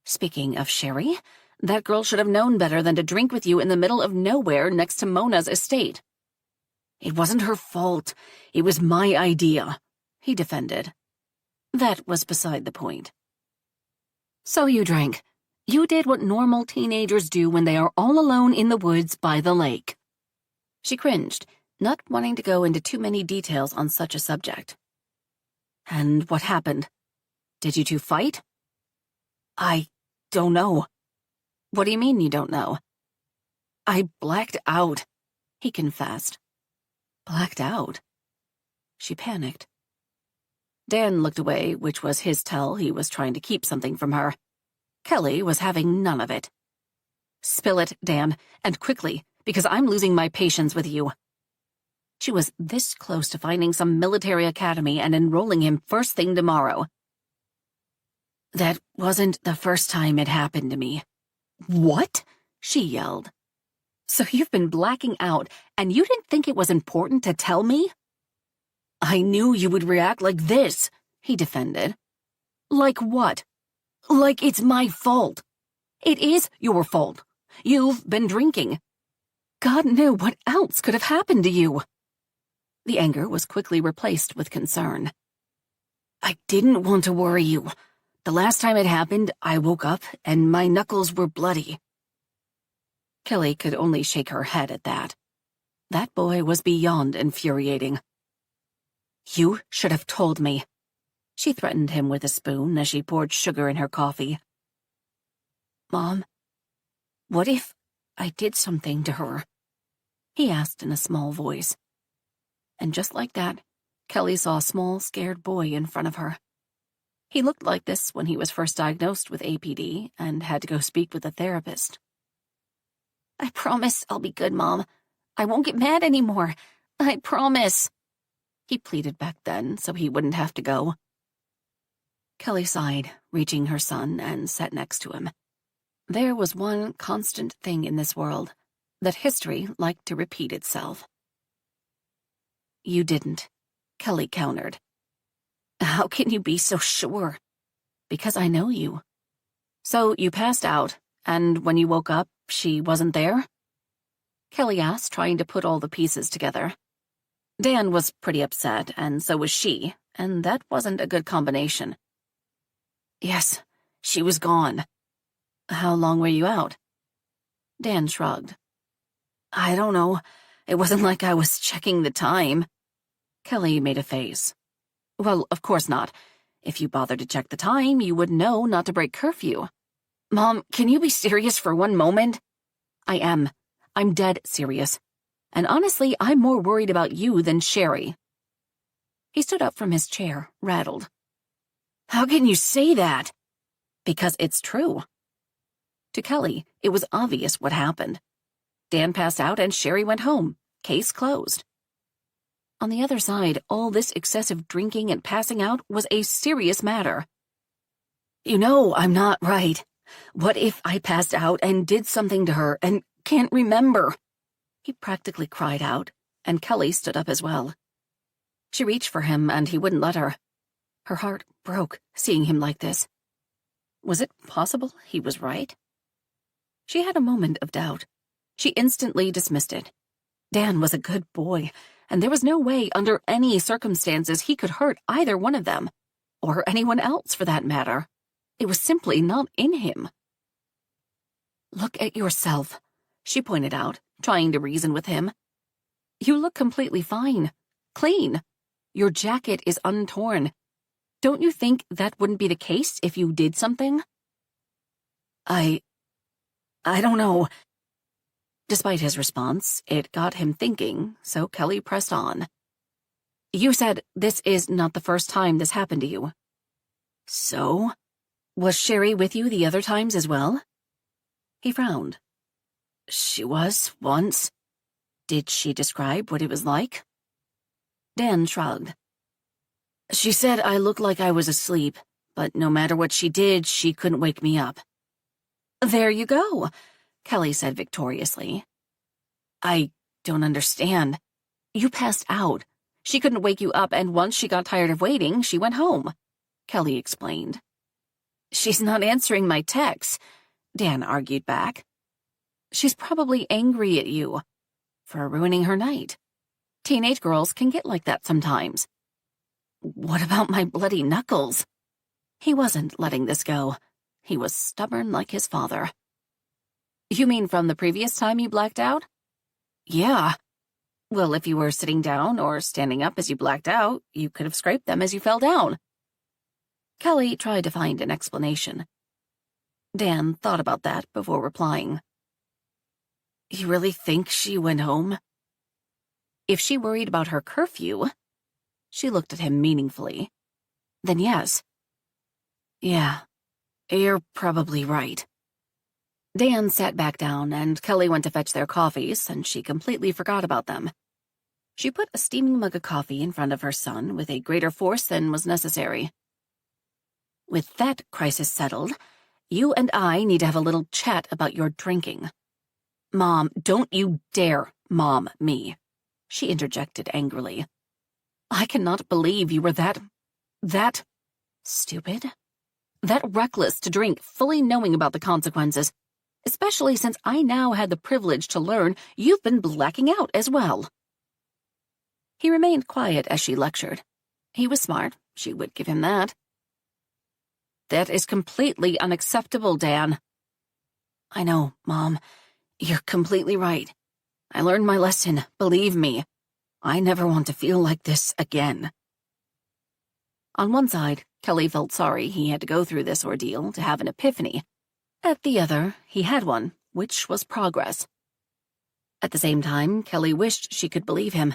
Speaking of Sherry, that girl should have known better than to drink with you in the middle of nowhere next to Mona's estate. It wasn't her fault. It was my idea, he defended. That was beside the point. So you drank. You did what normal teenagers do when they are all alone in the woods by the lake. She cringed, not wanting to go into too many details on such a subject. And what happened? Did you two fight? I don't know. What do you mean you don't know? I blacked out, he confessed. Blacked out? She panicked. Dan looked away, which was his tell he was trying to keep something from her. Kelly was having none of it. Spill it, Dan, and quickly, because I'm losing my patience with you. She was this close to finding some military academy and enrolling him first thing tomorrow. That wasn't the first time it happened to me. What? She yelled. So you've been blacking out, and you didn't think it was important to tell me? I knew you would react like this, he defended. Like what? Like it's my fault. It is your fault. You've been drinking. God knew what else could have happened to you. The anger was quickly replaced with concern. I didn't want to worry you. The last time it happened, I woke up and my knuckles were bloody. Kelly could only shake her head at that. That boy was beyond infuriating. You should have told me. She threatened him with a spoon as she poured sugar in her coffee. Mom, what if I did something to her? He asked in a small voice. And just like that, Kelly saw a small, scared boy in front of her. He looked like this when he was first diagnosed with APD and had to go speak with a therapist. I promise I'll be good, Mom. I won't get mad anymore. I promise. He pleaded back then so he wouldn't have to go. Kelly sighed, reaching her son, and sat next to him. There was one constant thing in this world, that history liked to repeat itself. You didn't, Kelly countered. How can you be so sure? Because I know you. So you passed out, and when you woke up, she wasn't there? Kelly asked, trying to put all the pieces together. Dan was pretty upset, and so was she, and that wasn't a good combination. Yes, she was gone. How long were you out? Dan shrugged. I don't know. It wasn't like I was checking the time. Kelly made a face. Well, of course not. If you bothered to check the time, you would know not to break curfew. Mom, can you be serious for one moment? I am. I'm dead serious. And honestly, I'm more worried about you than Sherry. He stood up from his chair, rattled. How can you say that? Because it's true. To Kelly, it was obvious what happened. Dan passed out and Sherry went home. Case closed. On the other side, all this excessive drinking and passing out was a serious matter. You know I'm not right. What if I passed out and did something to her and can't remember? He practically cried out, and Kelly stood up as well. She reached for him, and he wouldn't let her. Her heart broke, seeing him like this. Was it possible he was right? She had a moment of doubt. She instantly dismissed it. Dan was a good boy, and there was no way under any circumstances he could hurt either one of them, or anyone else for that matter. It was simply not in him. Look at yourself, she pointed out, trying to reason with him. You look completely fine, clean. Your jacket is untorn. Don't you think that wouldn't be the case if you did something? I don't know. Despite his response, it got him thinking, so Kelly pressed on. You said this is not the first time this happened to you. So? Was Sherry with you the other times as well? He frowned. She was, once. Did she describe what it was like? Dan shrugged. She said I looked like I was asleep, but no matter what she did, she couldn't wake me up. There you go, Kelly said victoriously. I don't understand. You passed out. She couldn't wake you up, and once she got tired of waiting, she went home, Kelly explained. She's not answering my texts, Dan argued back. She's probably angry at you for ruining her night. Teenage girls can get like that sometimes. What about my bloody knuckles? He wasn't letting this go. He was stubborn like his father. You mean from the previous time you blacked out? Yeah. Well, if you were sitting down or standing up as you blacked out, you could have scraped them as you fell down. Kelly tried to find an explanation. Dan thought about that before replying. You really think she went home? If she worried about her curfew, she looked at him meaningfully. Then yes. Yeah, you're probably right. Dan sat back down, and Kelly went to fetch their coffees, and she completely forgot about them. She put a steaming mug of coffee in front of her son with a greater force than was necessary. With that crisis settled, you and I need to have a little chat about your drinking. Mom, don't you dare mom me, she interjected angrily. I cannot believe you were that stupid, that reckless to drink, fully knowing about the consequences, especially since I now had the privilege to learn you've been blacking out as well. He remained quiet as she lectured. He was smart, she would give him that. That is completely unacceptable, Dan. I know, Mom. You're completely right. I learned my lesson, believe me. I never want to feel like this again. On one side, Kelly felt sorry he had to go through this ordeal to have an epiphany. At the other, he had one, which was progress. At the same time, Kelly wished she could believe him.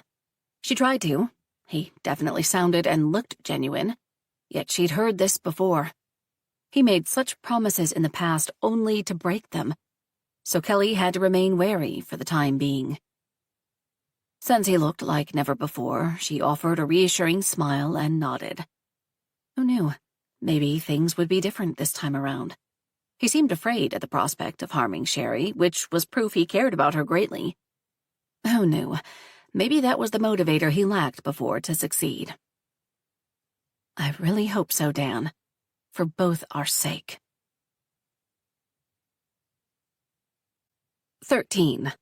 She tried to. He definitely sounded and looked genuine. Yet she'd heard this before. He made such promises in the past only to break them. So Kelly had to remain wary for the time being. Since he looked like never before, she offered a reassuring smile and nodded. Who knew? Maybe things would be different this time around. He seemed afraid at the prospect of harming Sherry, which was proof he cared about her greatly. Who knew? Maybe that was the motivator he lacked before to succeed. I really hope so, Dan. For both our sake. 13.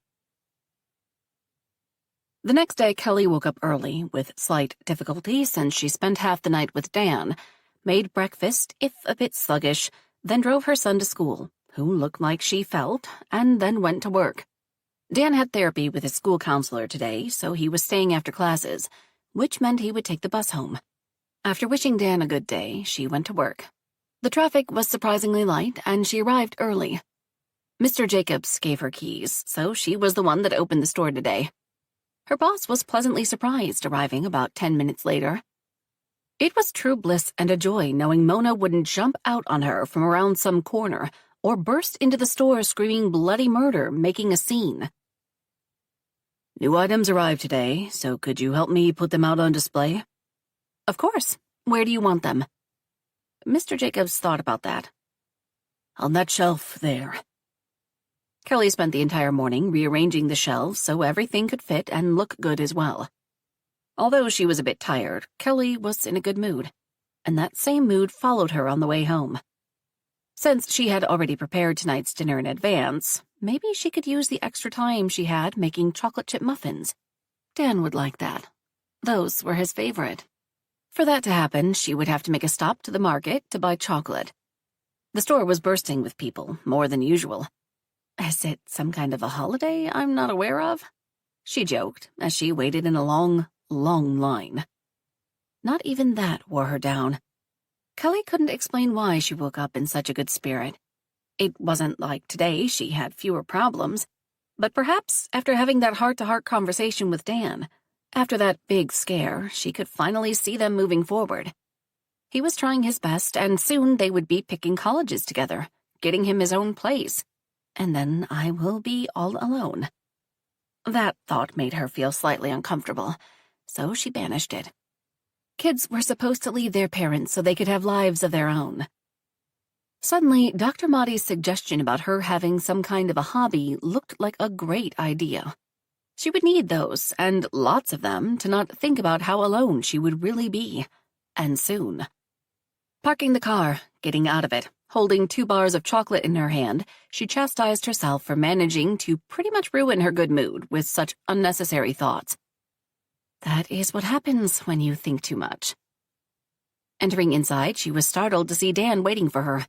The next day, Kelly woke up early, with slight difficulty since she spent half the night with Dan, made breakfast, if a bit sluggish, then drove her son to school, who looked like she felt, and then went to work. Dan had therapy with his school counselor today, so he was staying after classes, which meant he would take the bus home. After wishing Dan a good day, she went to work. The traffic was surprisingly light, and she arrived early. Mr. Jacobs gave her keys, so she was the one that opened the store today. Her boss was pleasantly surprised, arriving about 10 minutes later. It was true bliss and a joy knowing Mona wouldn't jump out on her from around some corner or burst into the store screaming bloody murder, making a scene. New items arrived today, so could you help me put them out on display? Of course. Where do you want them? Mr. Jacobs thought about that. On that shelf there. Kelly spent the entire morning rearranging the shelves so everything could fit and look good as well. Although she was a bit tired, Kelly was in a good mood, and that same mood followed her on the way home. Since she had already prepared tonight's dinner in advance, maybe she could use the extra time she had making chocolate chip muffins. Dan would like that. Those were his favorite. For that to happen, she would have to make a stop to the market to buy chocolate. The store was bursting with people, more than usual. Is it some kind of a holiday I'm not aware of? She joked as she waited in a long, long line. Not even that wore her down. Kelly couldn't explain why she woke up in such a good spirit. It wasn't like today she had fewer problems, but perhaps after having that heart-to-heart conversation with Dan, after that big scare, she could finally see them moving forward. He was trying his best, and soon they would be picking colleges together, getting him his own place. And then I will be all alone. That thought made her feel slightly uncomfortable, so she banished it. Kids were supposed to leave their parents so they could have lives of their own. Suddenly, Dr. Mahdi's suggestion about her having some kind of a hobby looked like a great idea. She would need those, and lots of them, to not think about how alone she would really be. And soon. Parking the car, getting out of it, holding 2 bars of chocolate in her hand, she chastised herself for managing to pretty much ruin her good mood with such unnecessary thoughts. That is what happens when you think too much. Entering inside, she was startled to see Dan waiting for her.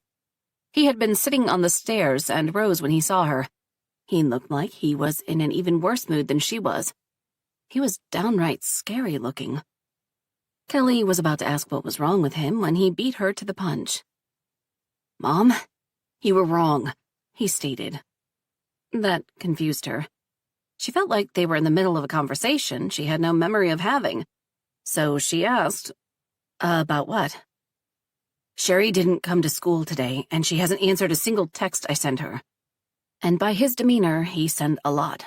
He had been sitting on the stairs and rose when he saw her. He looked like he was in an even worse mood than she was. He was downright scary looking. Kelly was about to ask what was wrong with him when he beat her to the punch. Mom, you were wrong, he stated. That confused her. She felt like they were in the middle of a conversation she had no memory of having. So she asked, about what? Sherry didn't come to school today, and she hasn't answered a single text I sent her. And by his demeanor, he sent a lot.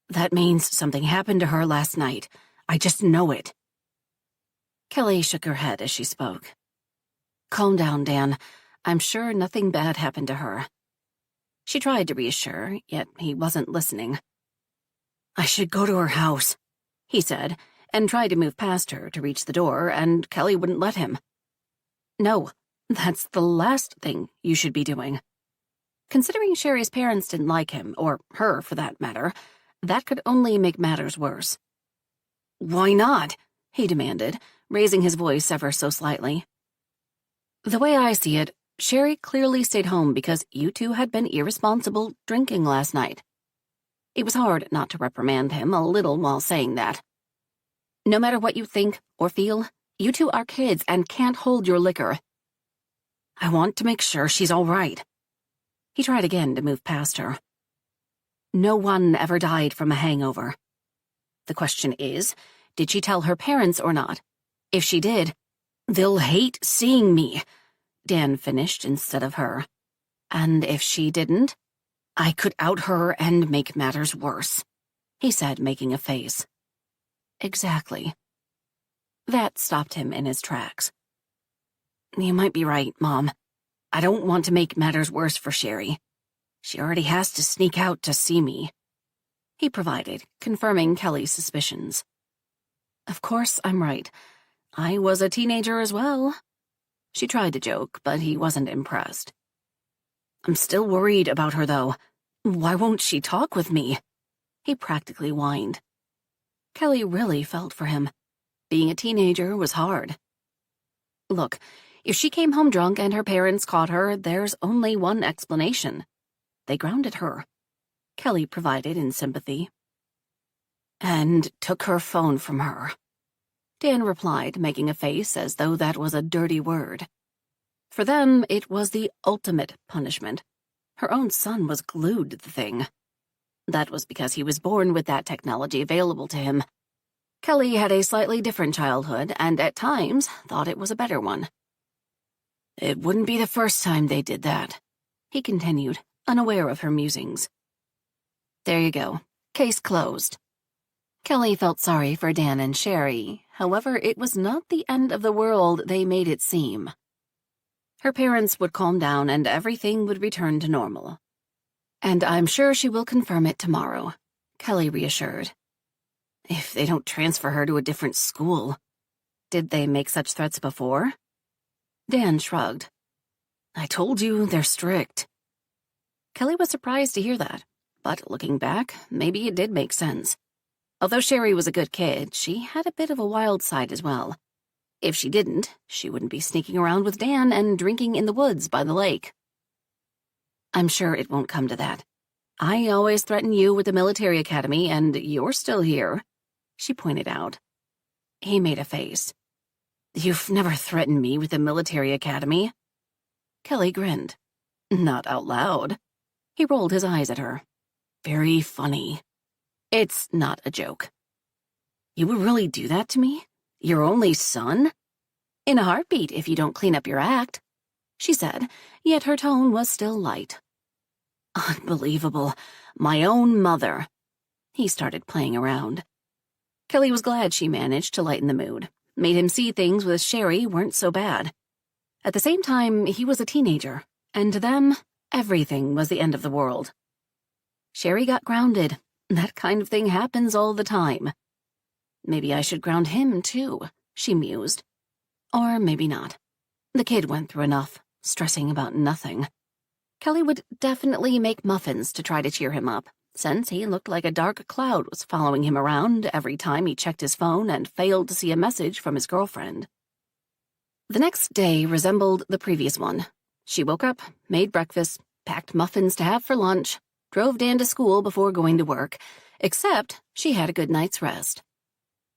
That means something happened to her last night. I just know it. Kelly shook her head as she spoke. Calm down, Dan. I'm sure nothing bad happened to her. She tried to reassure, yet he wasn't listening. I should go to her house, he said, and tried to move past her to reach the door, and Kelly wouldn't let him. No, that's the last thing you should be doing. Considering Sherry's parents didn't like him, or her for that matter, that could only make matters worse. Why not? He demanded, raising his voice ever so slightly. The way I see it, Sherry clearly stayed home because you two had been irresponsible drinking last night. It was hard not to reprimand him a little while saying that. No matter what you think or feel, you two are kids and can't hold your liquor. I want to make sure she's all right. He tried again to move past her. No one ever died from a hangover. The question is, did she tell her parents or not? If she did, they'll hate seeing me, Dan finished instead of her. And if she didn't, I could out her and make matters worse, he said, making a face. Exactly. That stopped him in his tracks. You might be right, Mom. I don't want to make matters worse for Sherry. She already has to sneak out to see me. He provided, confirming Kelly's suspicions. Of course I'm right. I was a teenager as well. She tried to joke, but he wasn't impressed. I'm still worried about her, though. Why won't she talk with me? He practically whined. Kelly really felt for him. Being a teenager was hard. Look, if she came home drunk and her parents caught her, there's only one explanation. They grounded her. Kelly provided in sympathy. And took her phone from her. Dan replied, making a face as though that was a dirty word. For them, it was the ultimate punishment. Her own son was glued to the thing. That was because he was born with that technology available to him. Kelly had a slightly different childhood and at times thought it was a better one. It wouldn't be the first time they did that, he continued, unaware of her musings. There you go. Case closed. Kelly felt sorry for Dan and Sherry. However, it was not the end of the world they made it seem. Her parents would calm down and everything would return to normal. And I'm sure she will confirm it tomorrow, Kelly reassured. If they don't transfer her to a different school. Did they make such threats before? Dan shrugged. I told you they're strict. Kelly was surprised to hear that, but looking back, maybe it did make sense. Although Sherry was a good kid, she had a bit of a wild side as well. If she didn't, she wouldn't be sneaking around with Dan and drinking in the woods by the lake. I'm sure it won't come to that. I always threaten you with the military academy, and you're still here, she pointed out. He made a face. You've never threatened me with the military academy. Kelly grinned. Not out loud. He rolled his eyes at her. Very funny. It's not a joke. You would really do that to me? Your only son? In a heartbeat if you don't clean up your act, she said, yet her tone was still light. Unbelievable. My own mother. He started playing around. Kelly was glad she managed to lighten the mood, made him see things with Sherry weren't so bad. At the same time, he was a teenager, and to them, everything was the end of the world. Sherry got grounded. That kind of thing happens all the time. Maybe I should ground him, too, she mused. Or maybe not. The kid went through enough, stressing about nothing. Kelly would definitely make muffins to try to cheer him up, since he looked like a dark cloud was following him around every time he checked his phone and failed to see a message from his girlfriend. The next day resembled the previous one. She woke up, made breakfast, packed muffins to have for lunch, drove Dan to school before going to work, except she had a good night's rest.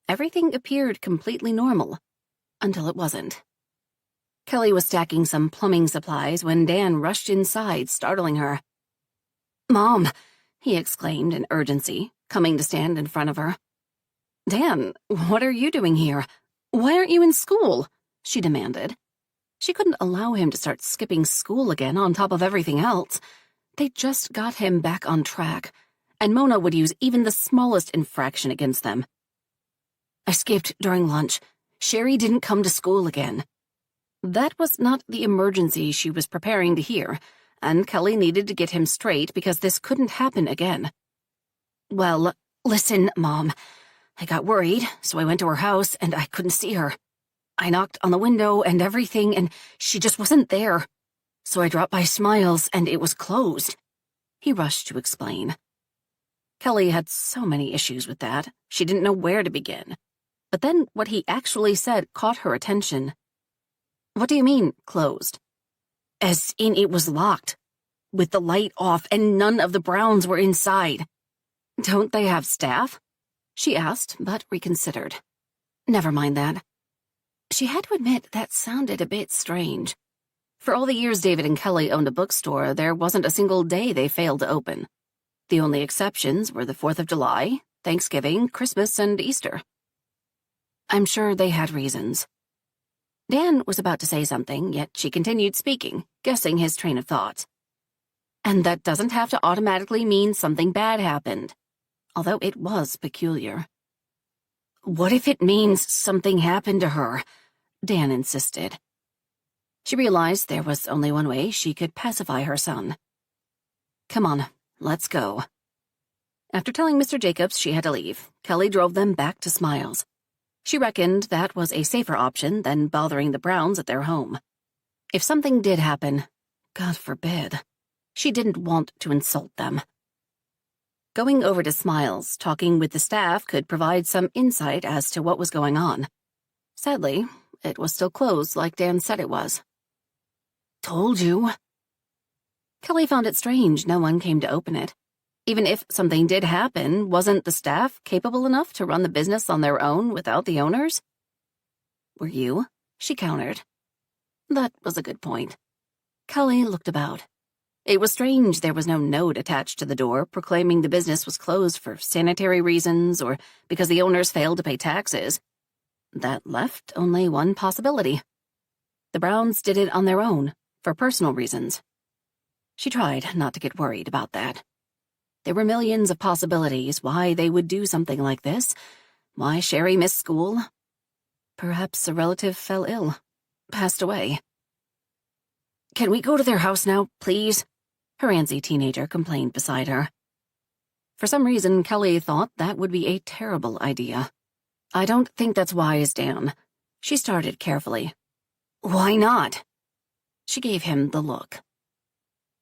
Everything appeared completely normal, until it wasn't. Kelly was stacking some plumbing supplies when Dan rushed inside, startling her. Mom, he exclaimed in urgency, coming to stand in front of her. Dan, what are you doing here? Why aren't you in school? She demanded. She couldn't allow him to start skipping school again on top of everything else. They just got him back on track, and Mona would use even the smallest infraction against them. I skipped during lunch. Sherry didn't come to school again. That was not the emergency she was preparing to hear, and Kelly needed to get him straight because this couldn't happen again. Well, listen, Mom. I got worried, so I went to her house and I couldn't see her. I knocked on the window and everything, and she just wasn't there. So I dropped by Smiles and it was closed. He rushed to explain. Kelly had so many issues with that, she didn't know where to begin. But then what he actually said caught her attention. What do you mean, closed? As in it was locked, with the light off and none of the Browns were inside. Don't they have staff? She asked, but reconsidered. Never mind that. She had to admit that sounded a bit strange. For all the years David and Kelly owned a bookstore, there wasn't a single day they failed to open. The only exceptions were the 4th of July, Thanksgiving, Christmas, and Easter. I'm sure they had reasons. Dan was about to say something, yet she continued speaking, guessing his train of thought. And that doesn't have to automatically mean something bad happened, although it was peculiar. What if it means something happened to her? Dan insisted. She realized there was only one way she could pacify her son. Come on, let's go. After telling Mr. Jacobs she had to leave, Kelly drove them back to Smiles. She reckoned that was a safer option than bothering the Browns at their home. If something did happen, God forbid, she didn't want to insult them. Going over to Smiles, talking with the staff could provide some insight as to what was going on. Sadly, it was still closed like Dan said it was. Told you. Kelly found it strange no one came to open it. Even if something did happen, wasn't the staff capable enough to run the business on their own without the owners? Were you? She countered. That was a good point. Kelly looked about. It was strange there was no note attached to the door proclaiming the business was closed for sanitary reasons or because the owners failed to pay taxes. That left only one possibility. The Browns did it on their own, for personal reasons. She tried not to get worried about that. There were millions of possibilities why they would do something like this, why Sherry missed school. Perhaps a relative fell ill, passed away. Can we go to their house now, please? Her antsy teenager complained beside her. For some reason, Kelly thought that would be a terrible idea. I don't think that's wise, Dan. She started carefully. Why not? She gave him the look.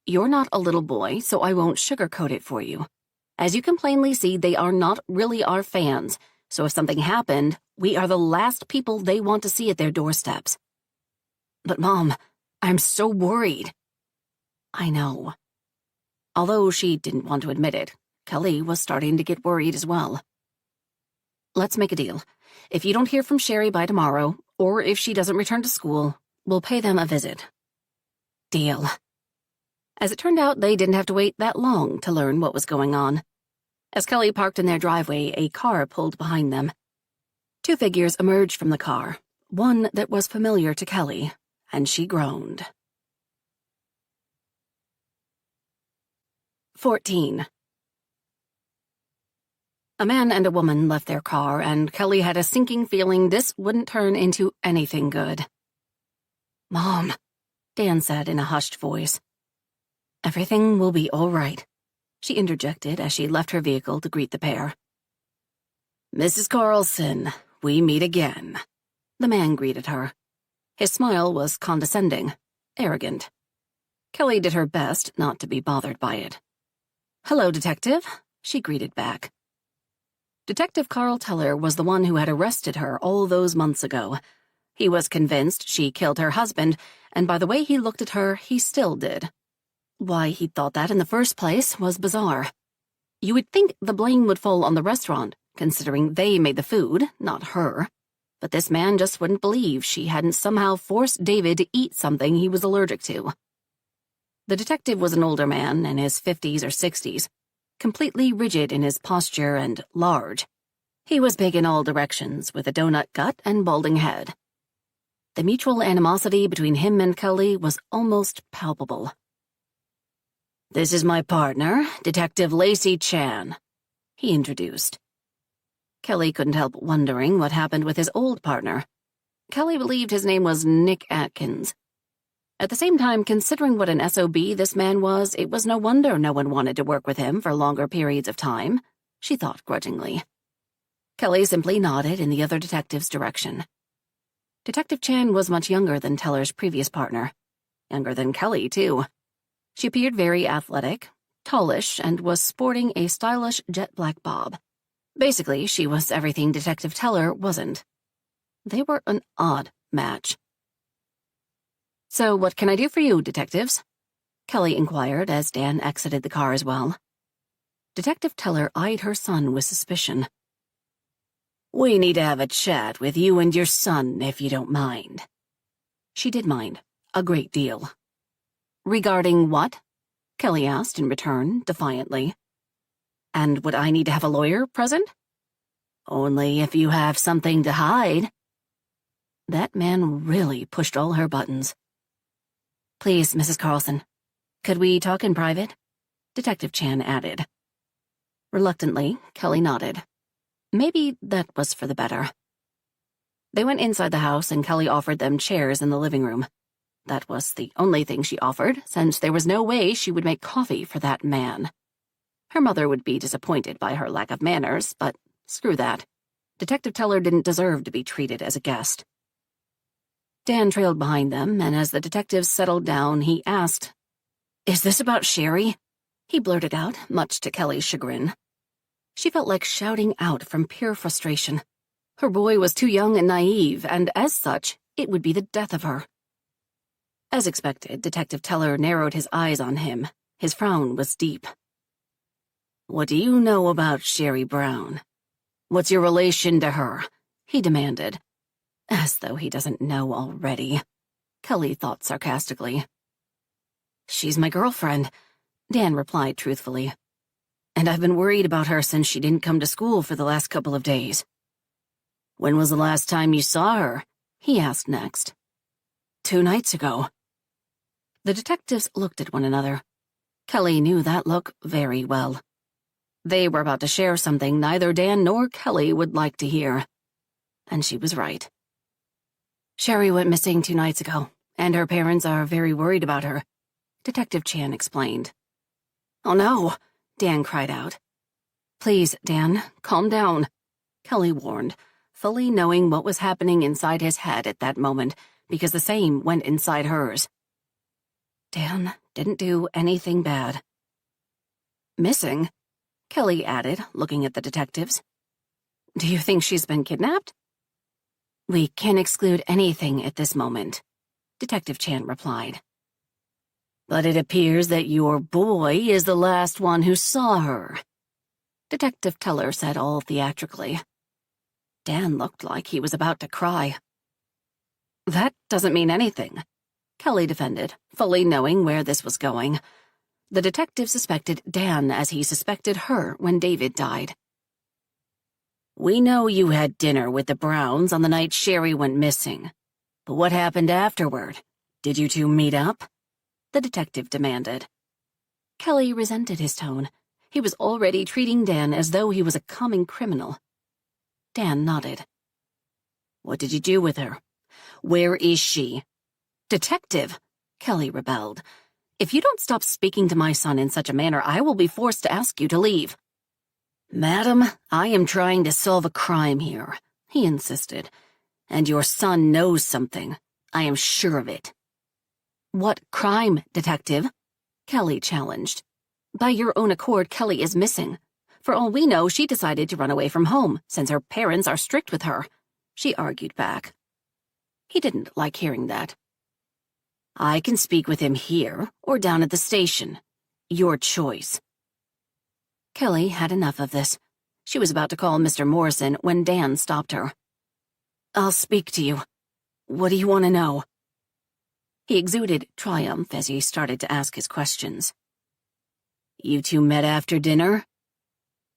You're not a little boy, so I won't sugarcoat it for you. As you can plainly see, they are not really our fans, so if something happened, we are the last people they want to see at their doorsteps. But Mom, I'm so worried. I know. Although she didn't want to admit it, Kelly was starting to get worried as well. Let's make a deal. If you don't hear from Sherry by tomorrow, or if she doesn't return to school, we'll pay them a visit. Deal. As it turned out, they didn't have to wait that long to learn what was going on. As Kelly parked in their driveway, a car pulled behind them. Two figures emerged from the car, one that was familiar to Kelly, and she groaned. 14. A man and a woman left their car, and Kelly had a sinking feeling this wouldn't turn into anything good. Mom, Dan said in a hushed voice. Everything will be all right, she interjected as she left her vehicle to greet the pair. Mrs. Carlson, we meet again, the man greeted her. His smile was condescending, arrogant. Kelly did her best not to be bothered by it. Hello, Detective, she greeted back. Detective Carl Teller was the one who had arrested her all those months ago. He was convinced she killed her husband, and by the way he looked at her, he still did. Why he thought that in the first place was bizarre. You would think the blame would fall on the restaurant, considering they made the food, not her. But this man just wouldn't believe she hadn't somehow forced David to eat something he was allergic to. The detective was an older man, in his 50s or 60s, completely rigid in his posture and large. He was big in all directions, with a donut gut and balding head. The mutual animosity between him and Kelly was almost palpable. This is my partner, Detective Lacey Chan, he introduced. Kelly couldn't help wondering what happened with his old partner. Kelly believed his name was Nick Atkins. At the same time, considering what an SOB this man was, it was no wonder no one wanted to work with him for longer periods of time, she thought grudgingly. Kelly simply nodded in the other detective's direction. Detective Chan was much younger than Teller's previous partner. Younger than Kelly, too. She appeared very athletic, tallish, and was sporting a stylish jet-black bob. Basically, she was everything Detective Teller wasn't. They were an odd match. "So what can I do for you, detectives?" Kelly inquired as Dan exited the car as well. Detective Teller eyed her son with suspicion. "We need to have a chat with you and your son, if you don't mind." She did mind, a great deal. "Regarding what?" Kelly asked in return, defiantly. "And would I need to have a lawyer present?" "Only if you have something to hide." That man really pushed all her buttons. "Please, Mrs. Carlson, could we talk in private?" Detective Chan added. Reluctantly, Kelly nodded. Maybe that was for the better. They went inside the house and Kelly offered them chairs in the living room. That was the only thing she offered, since there was no way she would make coffee for that man. Her mother would be disappointed by her lack of manners, but screw that. Detective Teller didn't deserve to be treated as a guest. Dan trailed behind them, and as the detectives settled down, he asked, "Is this about Sherry?" He blurted out, much to Kelly's chagrin. She felt like shouting out from pure frustration. Her boy was too young and naive, and as such, it would be the death of her. As expected, Detective Teller narrowed his eyes on him. His frown was deep. "What do you know about Sherry Brown? What's your relation to her?" he demanded. As though he doesn't know already, Kelly thought sarcastically. "She's my girlfriend," Dan replied truthfully. "And I've been worried about her since she didn't come to school for the last couple of days." "When was the last time you saw her?" he asked next. 2 nights ago." The detectives looked at one another. Kelly knew that look very well. They were about to share something neither Dan nor Kelly would like to hear. And she was right. "Sherry went missing 2 nights ago, and her parents are very worried about her," Detective Chan explained. "Oh no," Dan cried out. "Please, Dan, calm down," Kelly warned, fully knowing what was happening inside his head at that moment, because the same went inside hers. Dan didn't do anything bad. "Missing?" Kelly added, looking at the detectives. "Do you think she's been kidnapped?" "We can't exclude anything at this moment," Detective Chan replied. "But it appears that your boy is the last one who saw her," Detective Teller said all theatrically. Dan looked like he was about to cry. "That doesn't mean anything," Kelly defended, fully knowing where this was going. The detective suspected Dan as he suspected her when David died. "We know you had dinner with the Browns on the night Sherry went missing. But what happened afterward? Did you two meet up?" the detective demanded. Kelly resented his tone. He was already treating Dan as though he was a common criminal. Dan nodded. "What did you do with her? Where is she?" "Detective," Kelly rebelled. "If you don't stop speaking to my son in such a manner, I will be forced to ask you to leave." "Madam, I am trying to solve a crime here," he insisted. "And your son knows something. I am sure of it." "What crime, detective?" Kelly challenged. "By your own accord, Kelly is missing. For all we know, she decided to run away from home, since her parents are strict with her," she argued back. He didn't like hearing that. "I can speak with him here, or down at the station. Your choice." Kelly had enough of this. She was about to call Mr. Morrison when Dan stopped her. "I'll speak to you. What do you want to know?" He exuded triumph as he started to ask his questions. "You two met after dinner?"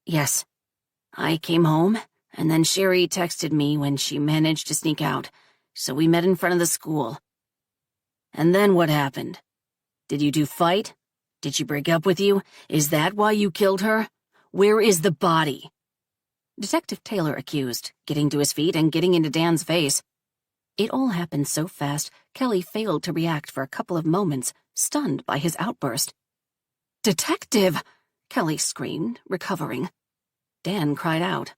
"Yes. I came home, and then Sherry texted me when she managed to sneak out, so we met in front of the school." "And then what happened? Did you two fight? Did she break up with you? Is that why you killed her? Where is the body?" Detective Taylor accused, getting to his feet and getting into Dan's face. It all happened so fast, Kelly failed to react for a couple of moments, stunned by his outburst. "Detective!" Kelly screamed, recovering. Dan cried out.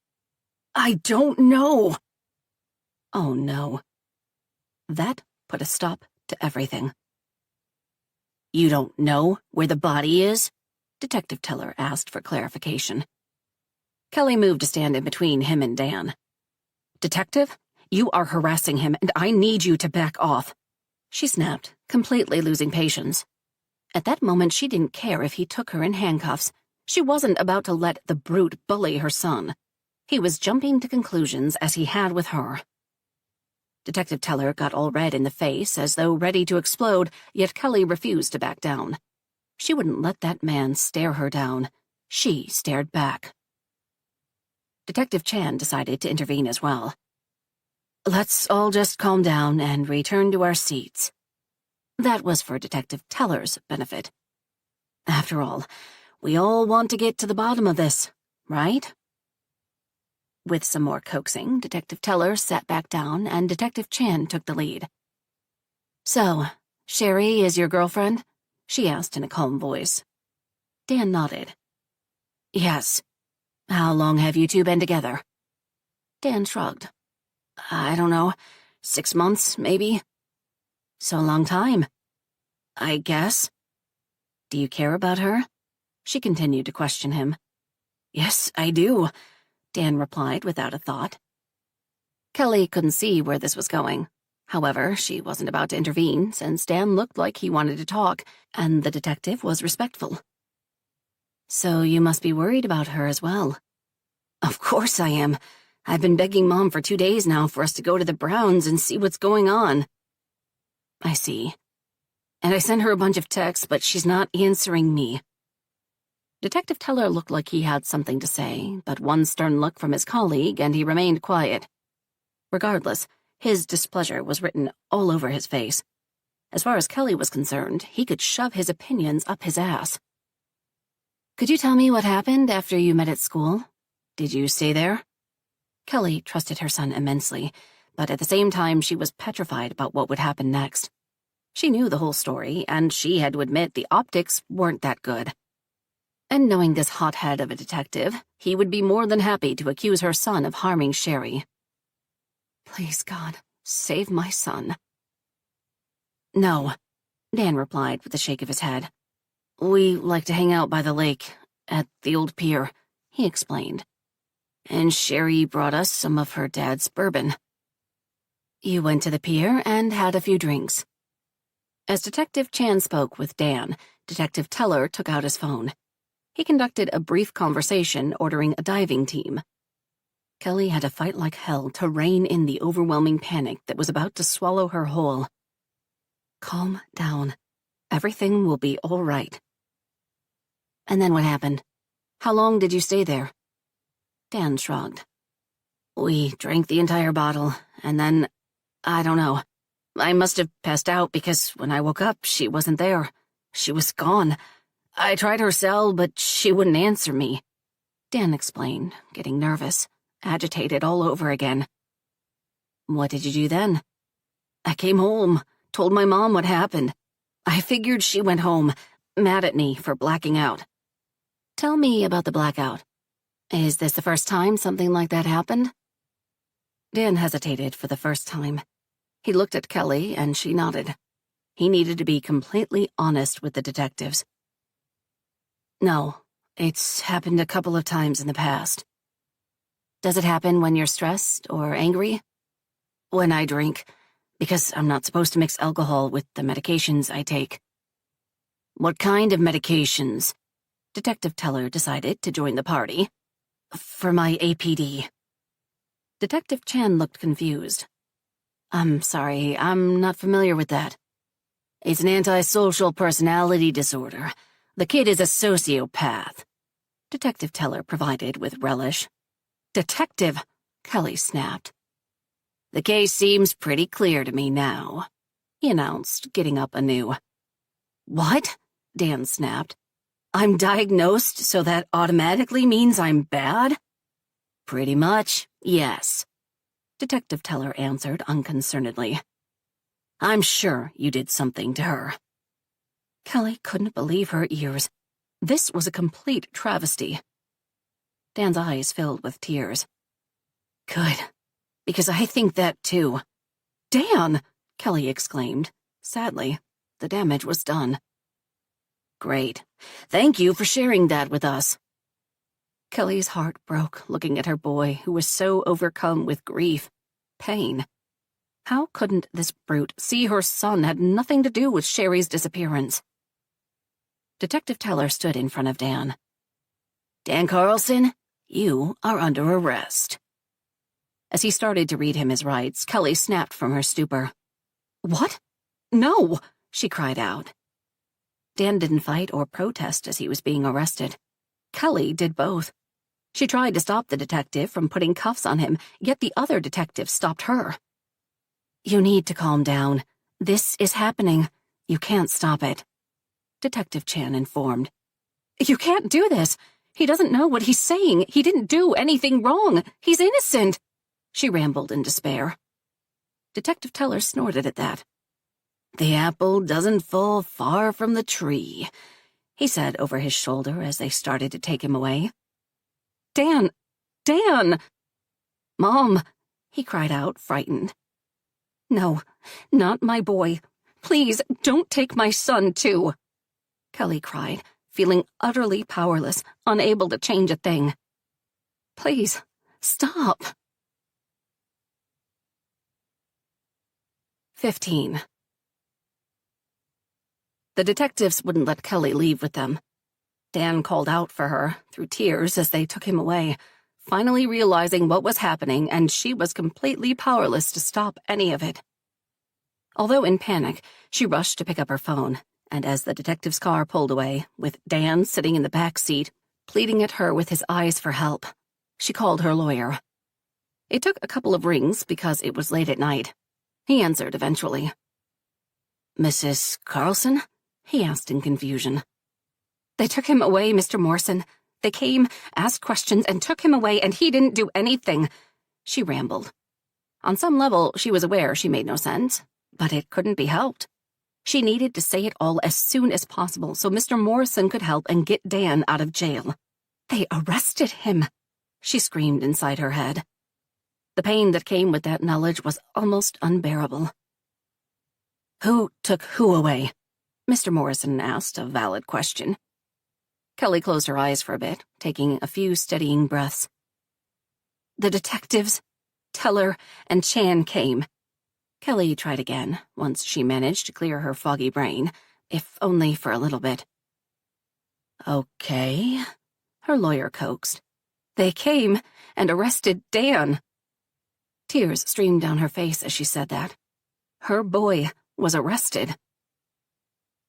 "I don't know!" Oh no. That put a stop to everything. "You don't know where the body is?" Detective Teller asked for clarification. Kelly moved to stand in between him and Dan. "Detective, you are harassing him, and I need you to back off," she snapped, completely losing patience. At that moment, she didn't care if he took her in handcuffs. She wasn't about to let the brute bully her son. He was jumping to conclusions as he had with her. Detective Teller got all red in the face, as though ready to explode, yet Kelly refused to back down. She wouldn't let that man stare her down. She stared back. Detective Chan decided to intervene as well. "Let's all just calm down and return to our seats." That was for Detective Teller's benefit. After all, we all want to get to the bottom of this, right? With some more coaxing, Detective Teller sat back down and Detective Chan took the lead. "So, Sherry is your girlfriend?" she asked in a calm voice. Dan nodded. "Yes. How long have you two been together?" Dan shrugged. "I don't know. 6 months, maybe." "So a long time." "I guess." "Do you care about her?" She continued to question him. "Yes, I do," Dan replied without a thought. Kelly couldn't see where this was going. However, she wasn't about to intervene, since Dan looked like he wanted to talk, and the detective was respectful. "So you must be worried about her as well." "Of course I am. I've been begging Mom for 2 days now for us to go to the Browns and see what's going on." "I see. And I sent her a bunch of texts, but she's not answering me." Detective Teller looked like he had something to say, but one stern look from his colleague and he remained quiet. Regardless, his displeasure was written all over his face. As far as Kelly was concerned, he could shove his opinions up his ass. "Could you tell me what happened after you met at school? Did you stay there?" Kelly trusted her son immensely, but at the same time she was petrified about what would happen next. She knew the whole story, and she had to admit the optics weren't that good. And knowing this hothead of a detective, he would be more than happy to accuse her son of harming Sherry. "Please, God, save my son." "No," Dan replied with a shake of his head. "We like to hang out by the lake, at the old pier," he explained. "And Sherry brought us some of her dad's bourbon." "You went to the pier and had a few drinks." As Detective Chan spoke with Dan, Detective Teller took out his phone. He conducted a brief conversation ordering a diving team. Kelly had to fight like hell to rein in the overwhelming panic that was about to swallow her whole. "Calm down. Everything will be all right." "And then what happened? How long did you stay there?" Dan shrugged. "We drank the entire bottle, and then, I don't know. I must have passed out because when I woke up, she wasn't there. She was gone. I tried her cell, but she wouldn't answer me," Dan explained, getting nervous, agitated all over again. "What did you do then?" "I came home, told my mom what happened. I figured she went home, mad at me for blacking out." "Tell me about the blackout. Is this the first time something like that happened?" Dan hesitated for the first time. He looked at Kelly, and she nodded. He needed to be completely honest with the detectives. "No, it's happened a couple of times in the past." "Does it happen when you're stressed or angry?" "When I drink, because I'm not supposed to mix alcohol with the medications I take." "What kind of medications?" Detective Teller decided to join the party. "For my APD." Detective Chan looked confused. "I'm sorry, I'm not familiar with that." "It's an antisocial personality disorder. The kid is a sociopath," Detective Teller provided with relish. "Detective," Kelly snapped. "The case seems pretty clear to me now," he announced, getting up anew. "What?" Dan snapped. I'm diagnosed, so that automatically means I'm bad? Pretty much, yes, Detective Teller answered unconcernedly. I'm sure you did something to her. Kelly couldn't believe her ears. This was a complete travesty. Dan's eyes filled with tears. Good, because I think that too. Dan! Kelly exclaimed. Sadly, the damage was done. Great. Thank you for sharing that with us. Kelly's heart broke looking at her boy, who was so overcome with grief, pain. How couldn't this brute see her son had nothing to do with Sherry's disappearance? Detective Teller stood in front of Dan. Dan Carlson, you are under arrest. As he started to read him his rights, Kelly snapped from her stupor. What? No, she cried out. Dan didn't fight or protest as he was being arrested. Kelly did both. She tried to stop the detective from putting cuffs on him, yet the other detective stopped her. You need to calm down. This is happening. You can't stop it. Detective Chan informed. You can't do this. He doesn't know what he's saying. He didn't do anything wrong. He's innocent. She rambled in despair. Detective Teller snorted at that. The apple doesn't fall far from the tree, he said over his shoulder as they started to take him away. Dan! Dan! Mom! He cried out, frightened. No, not my boy. Please, don't take my son, too. Kelly cried, feeling utterly powerless, unable to change a thing. Please, stop. 15. The detectives wouldn't let Kelly leave with them. Dan called out for her, through tears, as they took him away, finally realizing what was happening, and she was completely powerless to stop any of it. Although in panic, she rushed to pick up her phone, and as the detective's car pulled away, with Dan sitting in the back seat, pleading at her with his eyes for help, she called her lawyer. It took a couple of rings because it was late at night. He answered eventually. Mrs. Carlson? He asked in confusion. They took him away, Mr. Morrison. They came, asked questions, and took him away, and he didn't do anything. She rambled. On some level, she was aware she made no sense, but it couldn't be helped. She needed to say it all as soon as possible so Mr. Morrison could help and get Dan out of jail. They arrested him, she screamed inside her head. The pain that came with that knowledge was almost unbearable. Who took who away? Mr. Morrison asked a valid question. Kelly closed her eyes for a bit, taking a few steadying breaths. The detectives, Teller, and Chan came. Kelly tried again, once she managed to clear her foggy brain, if only for a little bit. Okay, her lawyer coaxed. They came and arrested Dan. Tears streamed down her face as she said that. Her boy was arrested.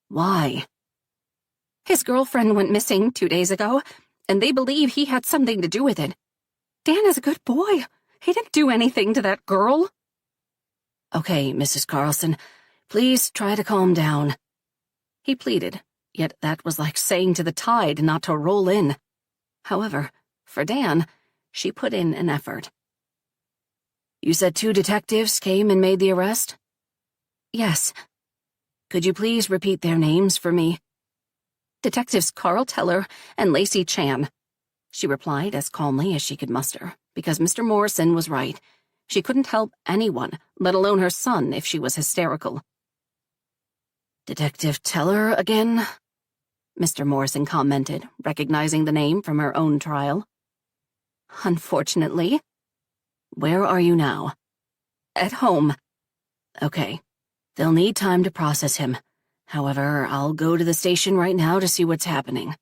Why? His girlfriend went missing 2 days ago, and they believe he had something to do with it. Dan is a good boy. He didn't do anything to that girl. Okay, Mrs. Carlson, please try to calm down. He pleaded, yet that was like saying to the tide not to roll in. However, for Dan, she put in an effort. You said 2 detectives came and made the arrest? Yes. Could you please repeat their names for me? Detectives Carl Teller and Lacey Chan, she replied as calmly as she could muster, because Mr. Morrison was right. She couldn't help anyone, let alone her son, if she was hysterical. Detective Teller again? Mr. Morrison commented, recognizing the name from her own trial. Unfortunately. Where are you now? At home. Okay. They'll need time to process him. However, I'll go to the station right now to see what's happening,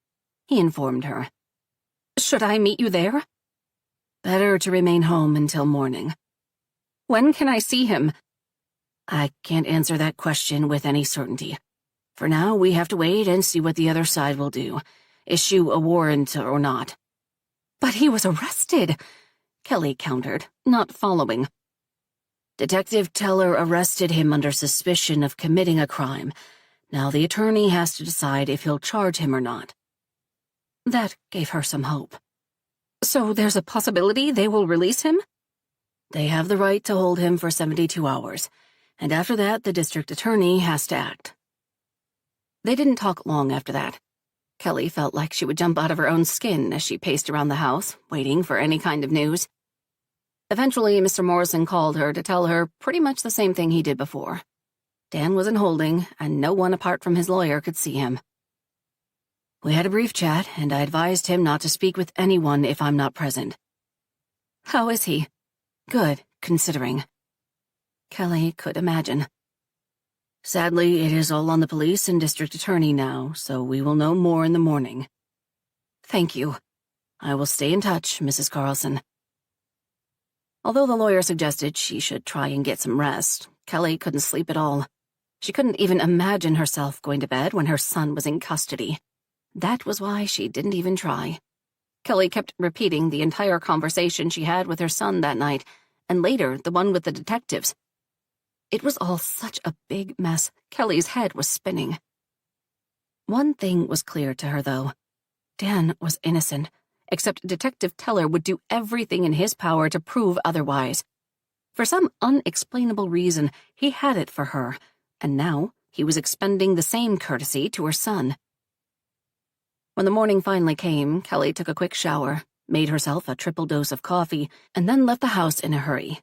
he informed her. Should I meet you there? Better to remain home until morning. When can I see him? I can't answer that question with any certainty. For now, we have to wait and see what the other side will do, issue a warrant or not. But he was arrested, Kelly countered, not following. Detective Teller arrested him under suspicion of committing a crime. Now the attorney has to decide if he'll charge him or not. That gave her some hope. So there's a possibility they will release him? They have the right to hold him for 72 hours, and after that the district attorney has to act. They didn't talk long after that. Kelly felt like she would jump out of her own skin as she paced around the house, waiting for any kind of news. Eventually, Mr. Morrison called her to tell her pretty much the same thing he did before. Dan was in holding, and no one apart from his lawyer could see him. We had a brief chat, and I advised him not to speak with anyone if I'm not present. How is he? Good, considering. Kelly could imagine. Sadly, it is all on the police and district attorney now, so we will know more in the morning. Thank you. I will stay in touch, Mrs. Carlson. Although the lawyer suggested she should try and get some rest, Kelly couldn't sleep at all. She couldn't even imagine herself going to bed when her son was in custody. That was why she didn't even try. Kelly kept repeating the entire conversation she had with her son that night, and later the one with the detectives. It was all such a big mess. Kelly's head was spinning. One thing was clear to her, though. Dan was innocent, except Detective Teller would do everything in his power to prove otherwise. For some unexplainable reason, he had it for her, and now he was expending the same courtesy to her son. When the morning finally came, Kelly took a quick shower, made herself a triple dose of coffee, and then left the house in a hurry.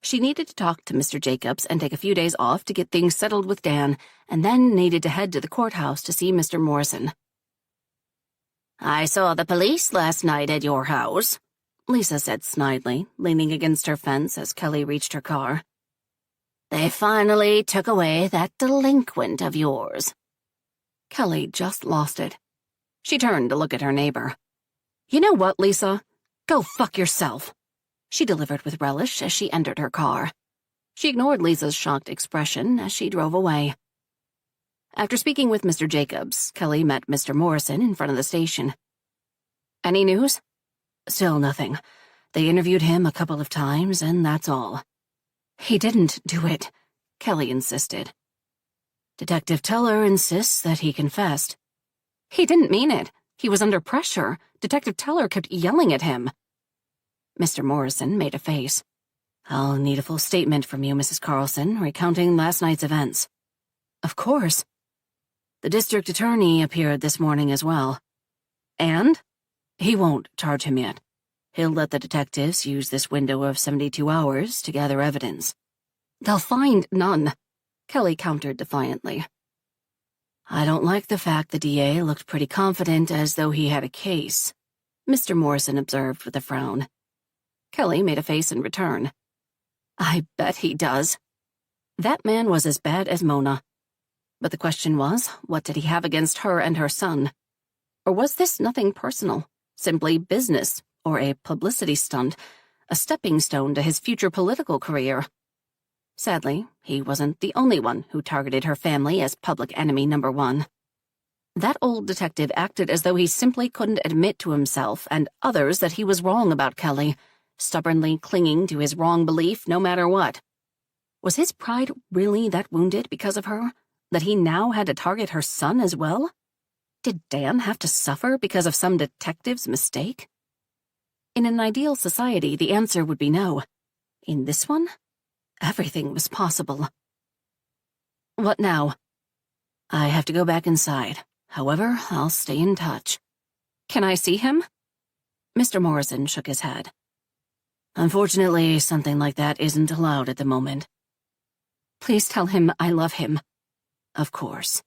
She needed to talk to Mr. Jacobs and take a few days off to get things settled with Dan, and then needed to head to the courthouse to see Mr. Morrison. I saw the police last night at your house, Lisa said snidely, leaning against her fence as Kelly reached her car. They finally took away that delinquent of yours. Kelly just lost it. She turned to look at her neighbor. You know what, Lisa? Go fuck yourself. She delivered with relish as she entered her car. She ignored Lisa's shocked expression as she drove away. After speaking with Mr. Jacobs, Kelly met Mr. Morrison in front of the station. Any news? Still nothing. They interviewed him a couple of times, and that's all. He didn't do it, Kelly insisted. Detective Teller insists that he confessed. He didn't mean it. He was under pressure. Detective Teller kept yelling at him. Mr. Morrison made a face. I'll need a full statement from you, Mrs. Carlson, recounting last night's events. Of course. The district attorney appeared this morning as well. And? He won't charge him yet. He'll let the detectives use this window of 72 hours to gather evidence. They'll find none, Kelly countered defiantly. I don't like the fact the DA looked pretty confident as though he had a case, Mr. Morrison observed with a frown. Kelly made a face in return. I bet he does. That man was as bad as Mona. But the question was, what did he have against her and her son? Or was this nothing personal, simply business, or a publicity stunt, a stepping stone to his future political career? Sadly, he wasn't the only one who targeted her family as public enemy number one. That old detective acted as though he simply couldn't admit to himself and others that he was wrong about Kelly, stubbornly clinging to his wrong belief no matter what. Was his pride really that wounded because of her, that he now had to target her son as well? Did Dan have to suffer because of some detective's mistake? In an ideal society, the answer would be no. In this one, everything was possible. What now? I have to go back inside. However, I'll stay in touch. Can I see him? Mr. Morrison shook his head. Unfortunately, something like that isn't allowed at the moment. Please tell him I love him. Of course.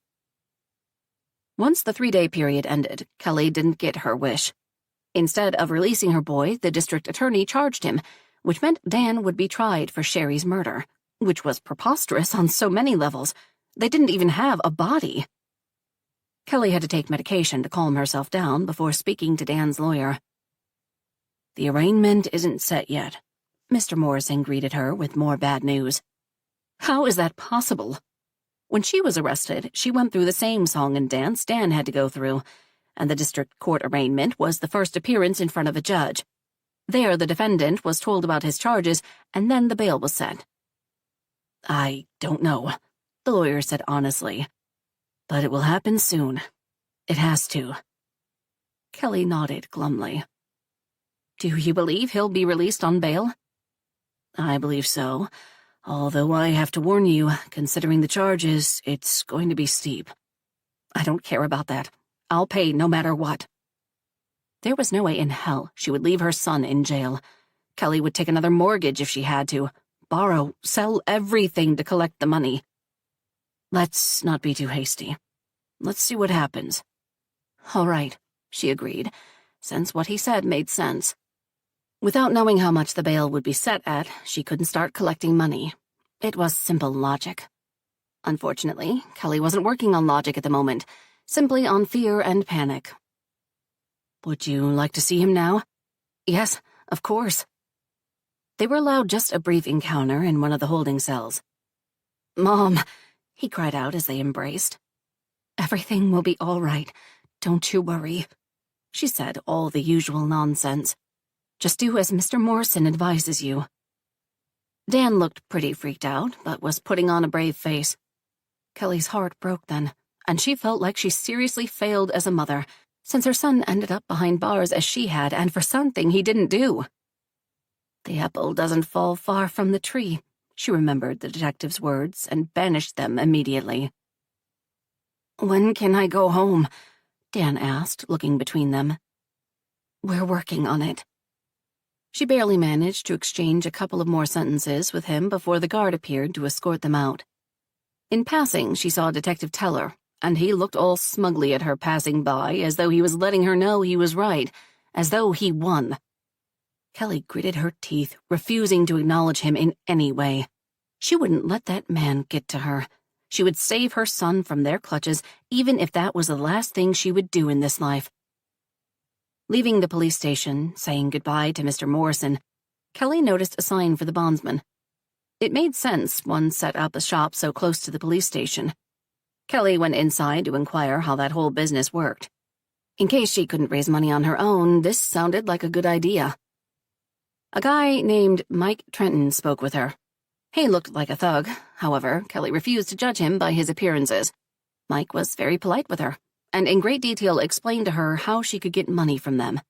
Once the 3-day period ended, Kelly didn't get her wish. Instead of releasing her boy, the district attorney charged him, which meant Dan would be tried for Sherry's murder, which was preposterous on so many levels. They didn't even have a body. Kelly had to take medication to calm herself down before speaking to Dan's lawyer. The arraignment isn't set yet. Mr. Morrison greeted her with more bad news. How is that possible? When she was arrested, she went through the same song and dance Dan had to go through, and the district court arraignment was the first appearance in front of a judge. There, the defendant was told about his charges, and then the bail was set. I don't know, the lawyer said honestly. But it will happen soon. It has to. Kelly nodded glumly. Do you believe he'll be released on bail? I believe so, although I have to warn you, considering the charges, it's going to be steep. I don't care about that. I'll pay no matter what. There was no way in hell she would leave her son in jail. Kelly would take another mortgage if she had to, borrow, sell everything to collect the money. Let's not be too hasty. Let's see what happens. All right, she agreed, since what he said made sense. Without knowing how much the bail would be set at, she couldn't start collecting money. It was simple logic. Unfortunately, Kelly wasn't working on logic at the moment, simply on fear and panic. Would you like to see him now? Yes, of course. They were allowed just a brief encounter in one of the holding cells. Mom, he cried out as they embraced. Everything will be all right. Don't you worry, she said, all the usual nonsense. Just do as Mr. Morrison advises you. Dan looked pretty freaked out, but was putting on a brave face. Kelly's heart broke then, and she felt like she seriously failed as a mother, since her son ended up behind bars as she had, and for something he didn't do. The apple doesn't fall far from the tree, she remembered the detective's words and banished them immediately. When can I go home? Dan asked, looking between them. We're working on it. She barely managed to exchange a couple of more sentences with him before the guard appeared to escort them out. In passing, she saw Detective Teller, and he looked all smugly at her passing by, as though he was letting her know he was right, as though he won. Kelly gritted her teeth, refusing to acknowledge him in any way. She wouldn't let that man get to her. She would save her son from their clutches, even if that was the last thing she would do in this life. Leaving the police station, saying goodbye to Mr. Morrison, Kelly noticed a sign for the bondsman. It made sense one set up a shop so close to the police station. Kelly went inside to inquire how that whole business worked. In case she couldn't raise money on her own, this sounded like a good idea. A guy named Mike Trenton spoke with her. He looked like a thug. However, Kelly refused to judge him by his appearances. Mike was very polite with her, and in great detail explained to her how she could get money from them.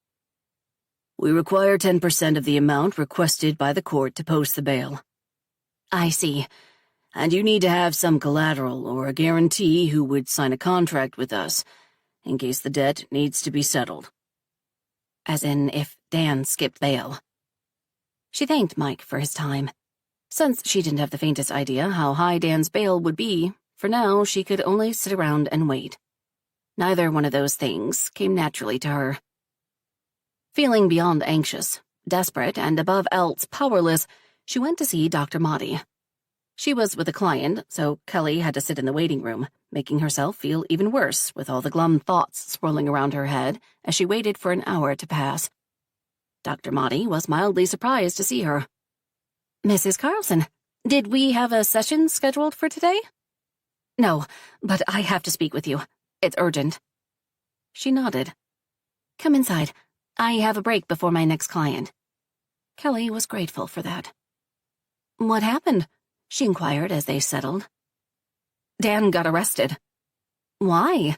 We require 10% of the amount requested by the court to post the bail. I see. And you need to have some collateral or a guarantee who would sign a contract with us, in case the debt needs to be settled. As in, if Dan skipped bail. She thanked Mike for his time. Since she didn't have the faintest idea how high Dan's bail would be, for now she could only sit around and wait. Neither one of those things came naturally to her. Feeling beyond anxious, desperate, and above else powerless, she went to see Dr. Motti. She was with a client, so Kelly had to sit in the waiting room, making herself feel even worse with all the glum thoughts swirling around her head as she waited for an hour to pass. Dr. Motti was mildly surprised to see her. Mrs. Carlson, did we have a session scheduled for today? No, but I have to speak with you. It's urgent. She nodded. Come inside. I have a break before my next client. Kelly was grateful for that. What happened? She inquired as they settled. Dan got arrested. Why?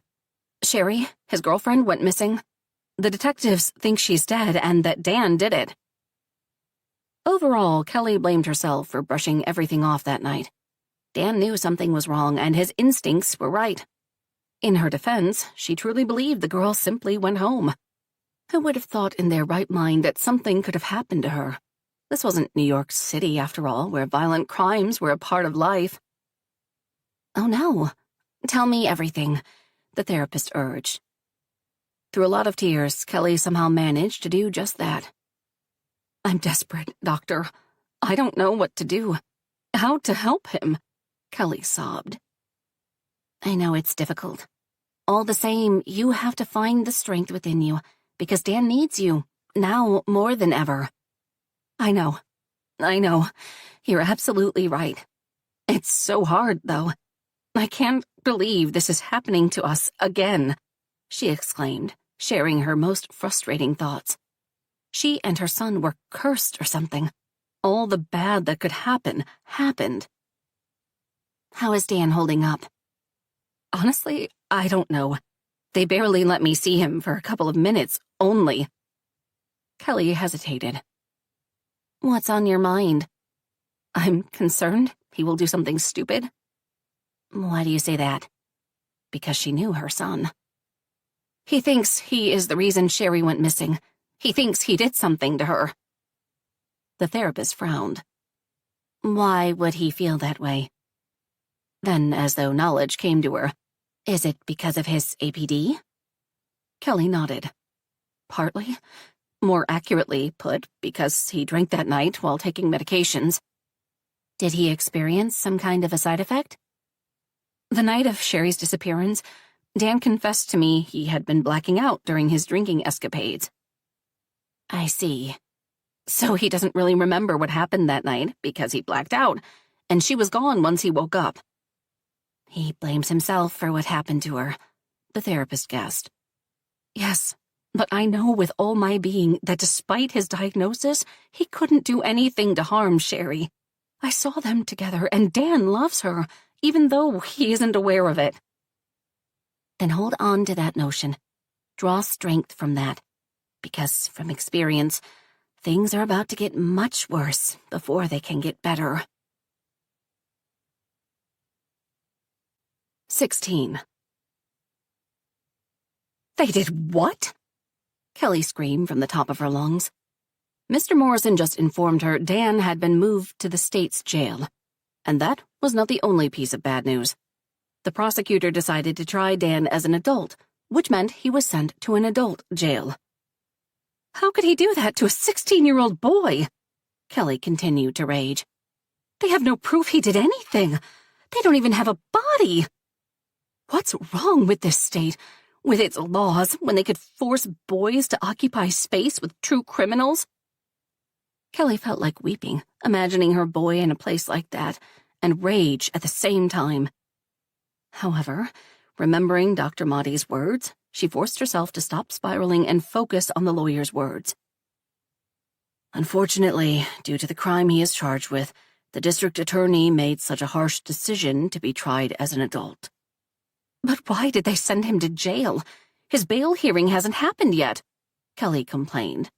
Sherry, his girlfriend, went missing. The detectives think she's dead and that Dan did it. Overall, Kelly blamed herself for brushing everything off that night. Dan knew something was wrong and his instincts were right. In her defense, she truly believed the girl simply went home. Who would have thought in their right mind that something could have happened to her? This wasn't New York City, after all, where violent crimes were a part of life. Oh no. Tell me everything, the therapist urged. Through a lot of tears, Kelly somehow managed to do just that. I'm desperate, doctor. I don't know what to do. How to help him, Kelly sobbed. I know it's difficult. All the same, you have to find the strength within you, because Dan needs you, now more than ever. I know. You're absolutely right. It's so hard, though. I can't believe this is happening to us again, she exclaimed, sharing her most frustrating thoughts. She and her son were cursed or something. All the bad that could happen, happened. How is Dan holding up? Honestly, I don't know. They barely let me see him for a couple of minutes, only. Kelly hesitated. What's on your mind? I'm concerned he will do something stupid. Why do you say that? Because she knew her son. He thinks he is the reason Sherry went missing. He thinks he did something to her. The therapist frowned. Why would he feel that way? Then, as though knowledge came to her, is it because of his APD? Kelly nodded. Partly. More accurately put, because he drank that night while taking medications. Did he experience some kind of a side effect? The night of Sherry's disappearance, Dan confessed to me he had been blacking out during his drinking escapades. I see. So he doesn't really remember what happened that night because he blacked out, and she was gone once he woke up. He blames himself for what happened to her, the therapist guessed. Yes, but I know with all my being that despite his diagnosis, he couldn't do anything to harm Sherry. I saw them together, and Dan loves her, even though he isn't aware of it. Then hold on to that notion. Draw strength from that, because from experience, things are about to get much worse before they can get better. 16. They did what? Kelly screamed from the top of her lungs. Mr. Morrison just informed her Dan had been moved to the state's jail. And that was not the only piece of bad news. The prosecutor decided to try Dan as an adult, which meant he was sent to an adult jail. How could he do that to a 16-year-old boy? Kelly continued to rage. They have no proof he did anything. They don't even have a body. What's wrong with this state, with its laws, when they could force boys to occupy space with true criminals? Kelly felt like weeping, imagining her boy in a place like that, and rage at the same time. However, remembering Dr. Mahdi's words, she forced herself to stop spiraling and focus on the lawyer's words. Unfortunately, due to the crime he is charged with, the district attorney made such a harsh decision to be tried as an adult. But why did they send him to jail? His bail hearing hasn't happened yet, Kelly complained.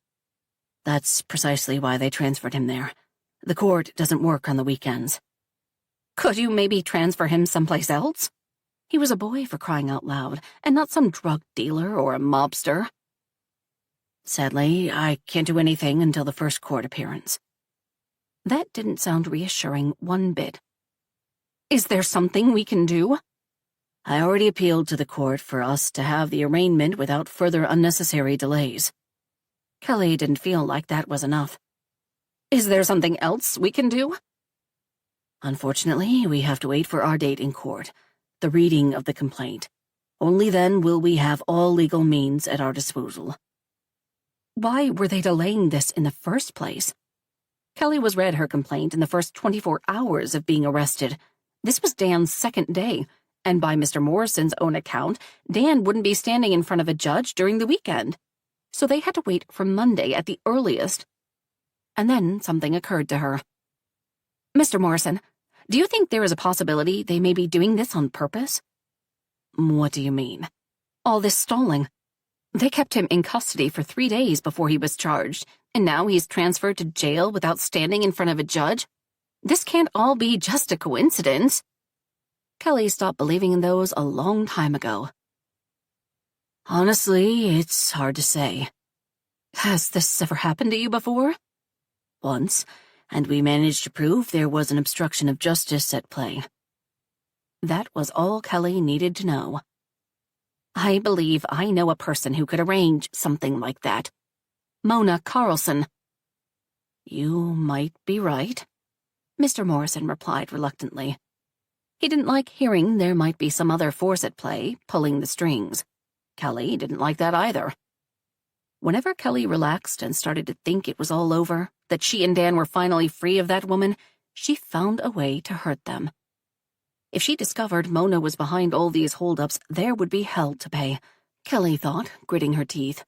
That's precisely why they transferred him there. The court doesn't work on the weekends. Could you maybe transfer him someplace else? He was a boy, for crying out loud, and not some drug dealer or a mobster. Sadly, I can't do anything until the first court appearance. That didn't sound reassuring one bit. Is there something we can do? I already appealed to the court for us to have the arraignment without further unnecessary delays. Kelly didn't feel like that was enough. Is there something else we can do? Unfortunately, we have to wait for our date in court, the reading of the complaint. Only then will we have all legal means at our disposal. Why were they delaying this in the first place? Kelly was read her complaint in the first 24 hours of being arrested. This was Dan's second day, and by Mr. Morrison's own account, Dan wouldn't be standing in front of a judge during the weekend. So they had to wait for Monday at the earliest. And then something occurred to her. Mr. Morrison, do you think there is a possibility they may be doing this on purpose? What do you mean? All this stalling. They kept him in custody for 3 days before he was charged, and now he's transferred to jail without standing in front of a judge? This can't all be just a coincidence. Kelly stopped believing in those a long time ago. Honestly, it's hard to say. Has this ever happened to you before? Once, and we managed to prove there was an obstruction of justice at play. That was all Kelly needed to know. I believe I know a person who could arrange something like that. Mona Carlson. You might be right, Mr. Morrison replied reluctantly. He didn't like hearing there might be some other force at play, pulling the strings. Kelly didn't like that either. Whenever Kelly relaxed and started to think it was all over, that she and Dan were finally free of that woman, she found a way to hurt them. If she discovered Mona was behind all these holdups, there would be hell to pay, Kelly thought, gritting her teeth.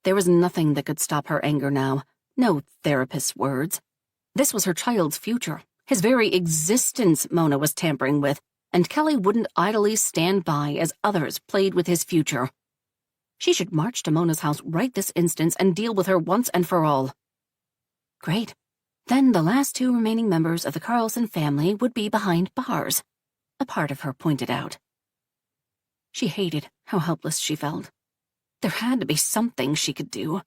There was nothing that could stop her anger now, no therapist's words. This was her child's future, his very existence Mona was tampering with, and Kelly wouldn't idly stand by as others played with his future. She should march to Mona's house right this instant and deal with her once and for all. Great. Then the last 2 remaining members of the Carlson family would be behind bars, a part of her pointed out. She hated how helpless she felt. There had to be something she could do.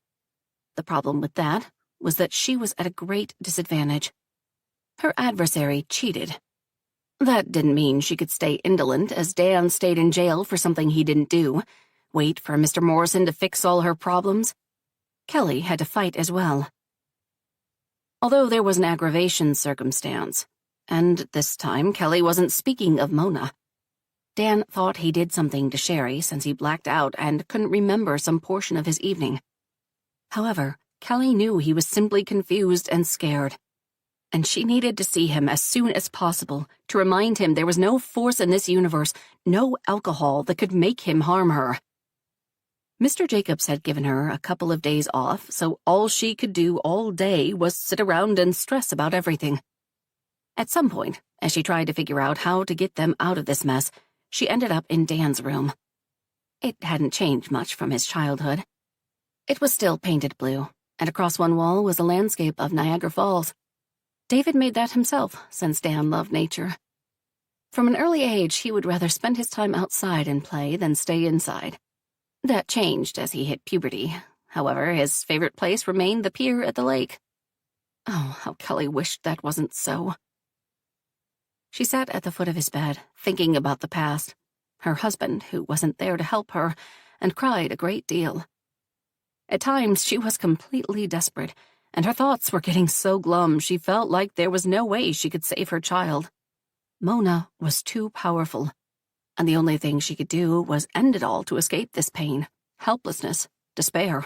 The problem with that was that she was at a great disadvantage. Her adversary cheated. That didn't mean she could stay indolent as Dan stayed in jail for something he didn't do, wait for Mr. Morrison to fix all her problems. Kelly had to fight as well. Although there was an aggravation circumstance, and this time Kelly wasn't speaking of Mona. Dan thought he did something to Sherry since he blacked out and couldn't remember some portion of his evening. However, Kelly knew he was simply confused and scared, and she needed to see him as soon as possible to remind him there was no force in this universe, no alcohol that could make him harm her. Mr. Jacobs had given her a couple of days off, so all she could do all day was sit around and stress about everything. At some point, as she tried to figure out how to get them out of this mess, she ended up in Dan's room. It hadn't changed much from his childhood. It was still painted blue, and across one wall was a landscape of Niagara Falls. David made that himself, since Dan loved nature. From an early age, he would rather spend his time outside and play than stay inside. That changed as he hit puberty. However, his favorite place remained the pier at the lake. Oh, how Kelly wished that wasn't so. She sat at the foot of his bed, thinking about the past, her husband who wasn't there to help her, and cried a great deal. At times, she was completely desperate, and her thoughts were getting so glum she felt like there was no way she could save her child. Mona was too powerful, and the only thing she could do was end it all to escape this pain, helplessness, despair.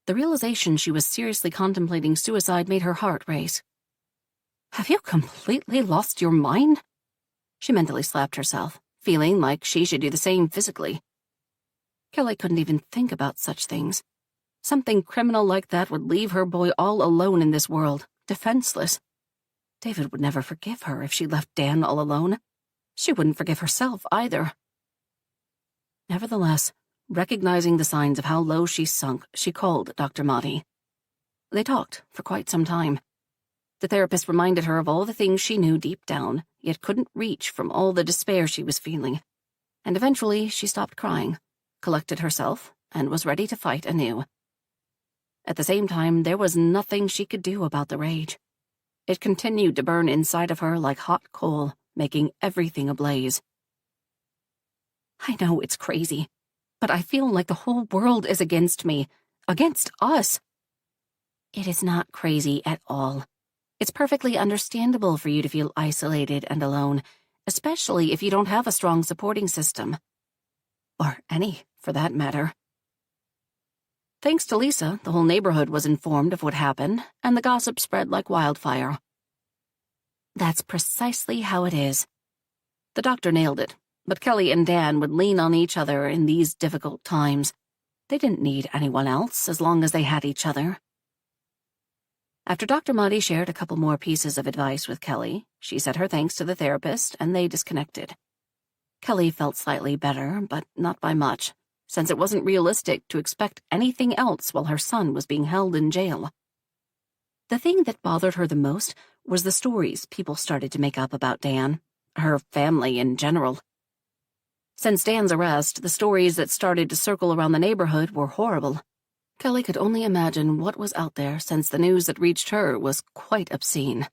The realization she was seriously contemplating suicide made her heart race. Have you completely lost your mind? She mentally slapped herself, feeling like she should do the same physically. Kelly couldn't even think about such things. Something criminal like that would leave her boy all alone in this world, defenseless. David would never forgive her if she left Dan all alone. She wouldn't forgive herself either. Nevertheless, recognizing the signs of how low she sunk, she called Dr. Motti. They talked for quite some time. The therapist reminded her of all the things she knew deep down, yet couldn't reach from all the despair she was feeling. And eventually she stopped crying, collected herself, and was ready to fight anew. At the same time, there was nothing she could do about the rage. It continued to burn inside of her like hot coal, making everything ablaze. I know it's crazy, but I feel like the whole world is against me, against us. It is not crazy at all. It's perfectly understandable for you to feel isolated and alone, especially if you don't have a strong supporting system. Or any, for that matter. Thanks to Lisa, the whole neighborhood was informed of what happened, and the gossip spread like wildfire. That's precisely how it is. The doctor nailed it, but Kelly and Dan would lean on each other in these difficult times. They didn't need anyone else as long as they had each other. After Dr. Motti shared a couple more pieces of advice with Kelly, she said her thanks to the therapist, and they disconnected. Kelly felt slightly better, but not by much, since it wasn't realistic to expect anything else while her son was being held in jail. The thing that bothered her the most was the stories people started to make up about Dan, her family in general. Since Dan's arrest, the stories that started to circle around the neighborhood were horrible. Kelly could only imagine what was out there since the news that reached her was quite obscene.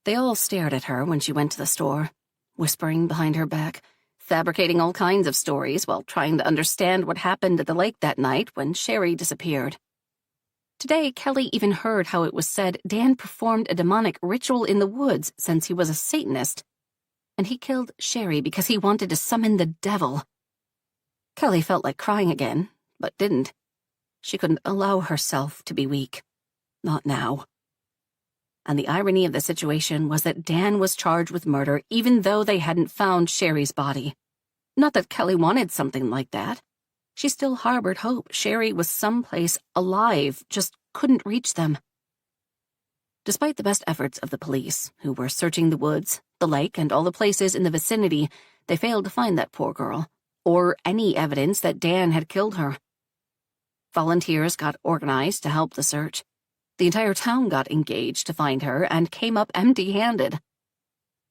They all stared at her when she went to the store, whispering behind her back, fabricating all kinds of stories while trying to understand what happened at the lake that night when Sherry disappeared. Today, Kelly even heard how it was said Dan performed a demonic ritual in the woods since he was a Satanist, and he killed Sherry because he wanted to summon the devil. Kelly felt like crying again, but didn't. She couldn't allow herself to be weak. Not now. And the irony of the situation was that Dan was charged with murder even though they hadn't found Sherry's body. Not that Kelly wanted something like that. She still harbored hope Sherry was someplace alive, just couldn't reach them. Despite the best efforts of the police, who were searching the woods, the lake, and all the places in the vicinity, they failed to find that poor girl, or any evidence that Dan had killed her. Volunteers got organized to help the search. The entire town got engaged to find her and came up empty-handed.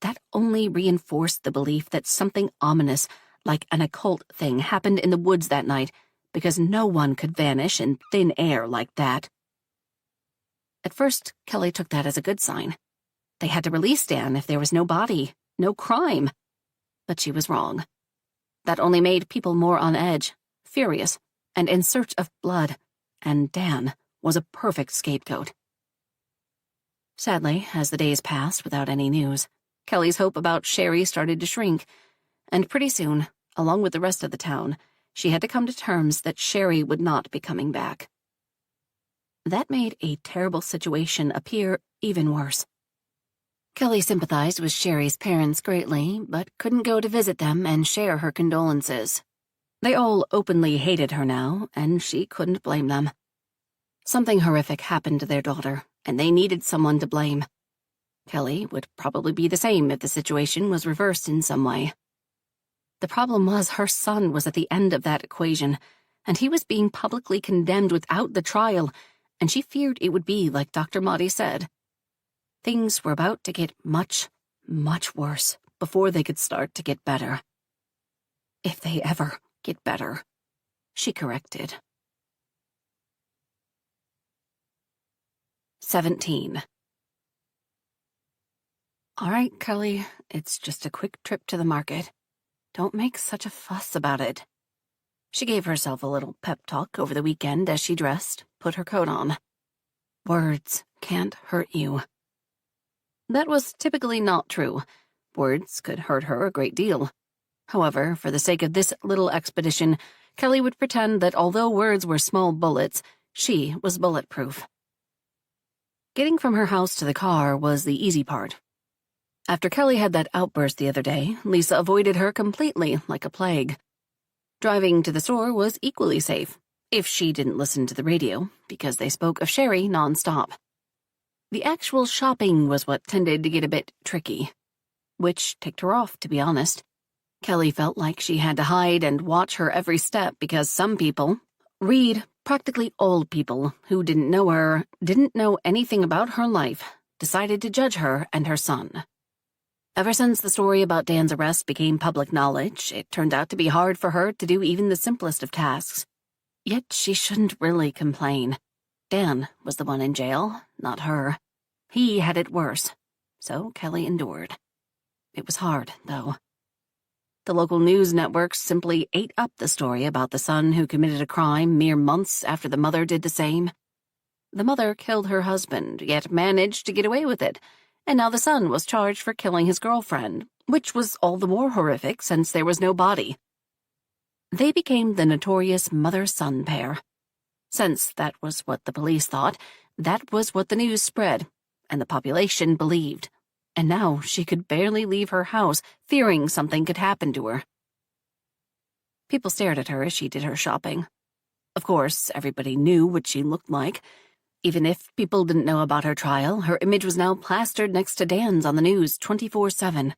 That only reinforced the belief that something ominous, like an occult thing, happened in the woods that night, because no one could vanish in thin air like that. At first, Kelly took that as a good sign. They had to release Dan if there was no body, no crime. But she was wrong. That only made people more on edge, furious, and in search of blood, and Dan was a perfect scapegoat. Sadly, as the days passed without any news, Kelly's hope about Sherry started to shrink, and pretty soon, along with the rest of the town, she had to come to terms that Sherry would not be coming back. That made a terrible situation appear even worse. Kelly sympathized with Sherry's parents greatly, but couldn't go to visit them and share her condolences. They all openly hated her now, and she couldn't blame them. Something horrific happened to their daughter, and they needed someone to blame. Kelly would probably be the same if the situation was reversed in some way. The problem was her son was at the end of that equation, and he was being publicly condemned without the trial, and she feared it would be like Dr. Motti said. Things were about to get much, much worse before they could start to get better. If they ever get better, she corrected. 17. All right, Kelly, it's just a quick trip to the market. Don't make such a fuss about it. She gave herself a little pep talk over the weekend as she dressed, put her coat on. Words can't hurt you. That was typically not true. Words could hurt her a great deal. However, for the sake of this little expedition, Kelly would pretend that although words were small bullets, she was bulletproof. Getting from her house to the car was the easy part. After Kelly had that outburst the other day, Lisa avoided her completely like a plague. Driving to the store was equally safe, if she didn't listen to the radio, because they spoke of Sherry nonstop. The actual shopping was what tended to get a bit tricky, which ticked her off, to be honest. Kelly felt like she had to hide and watch her every step because some people, practically all people who didn't know her, didn't know anything about her life, decided to judge her and her son. Ever since the story about Dan's arrest became public knowledge, it turned out to be hard for her to do even the simplest of tasks. Yet she shouldn't really complain. Dan was the one in jail, not her. He had it worse, so Kelly endured. It was hard, though. The local news networks simply ate up the story about the son who committed a crime mere months after the mother did the same. The mother killed her husband, yet managed to get away with it, and now the son was charged for killing his girlfriend, which was all the more horrific since there was no body. They became the notorious mother-son pair. Since that was what the police thought, that was what the news spread, and the population believed. And now she could barely leave her house, fearing something could happen to her. People stared at her as she did her shopping. Of course, everybody knew what she looked like. Even if people didn't know about her trial, her image was now plastered next to Dan's on the news 24/7.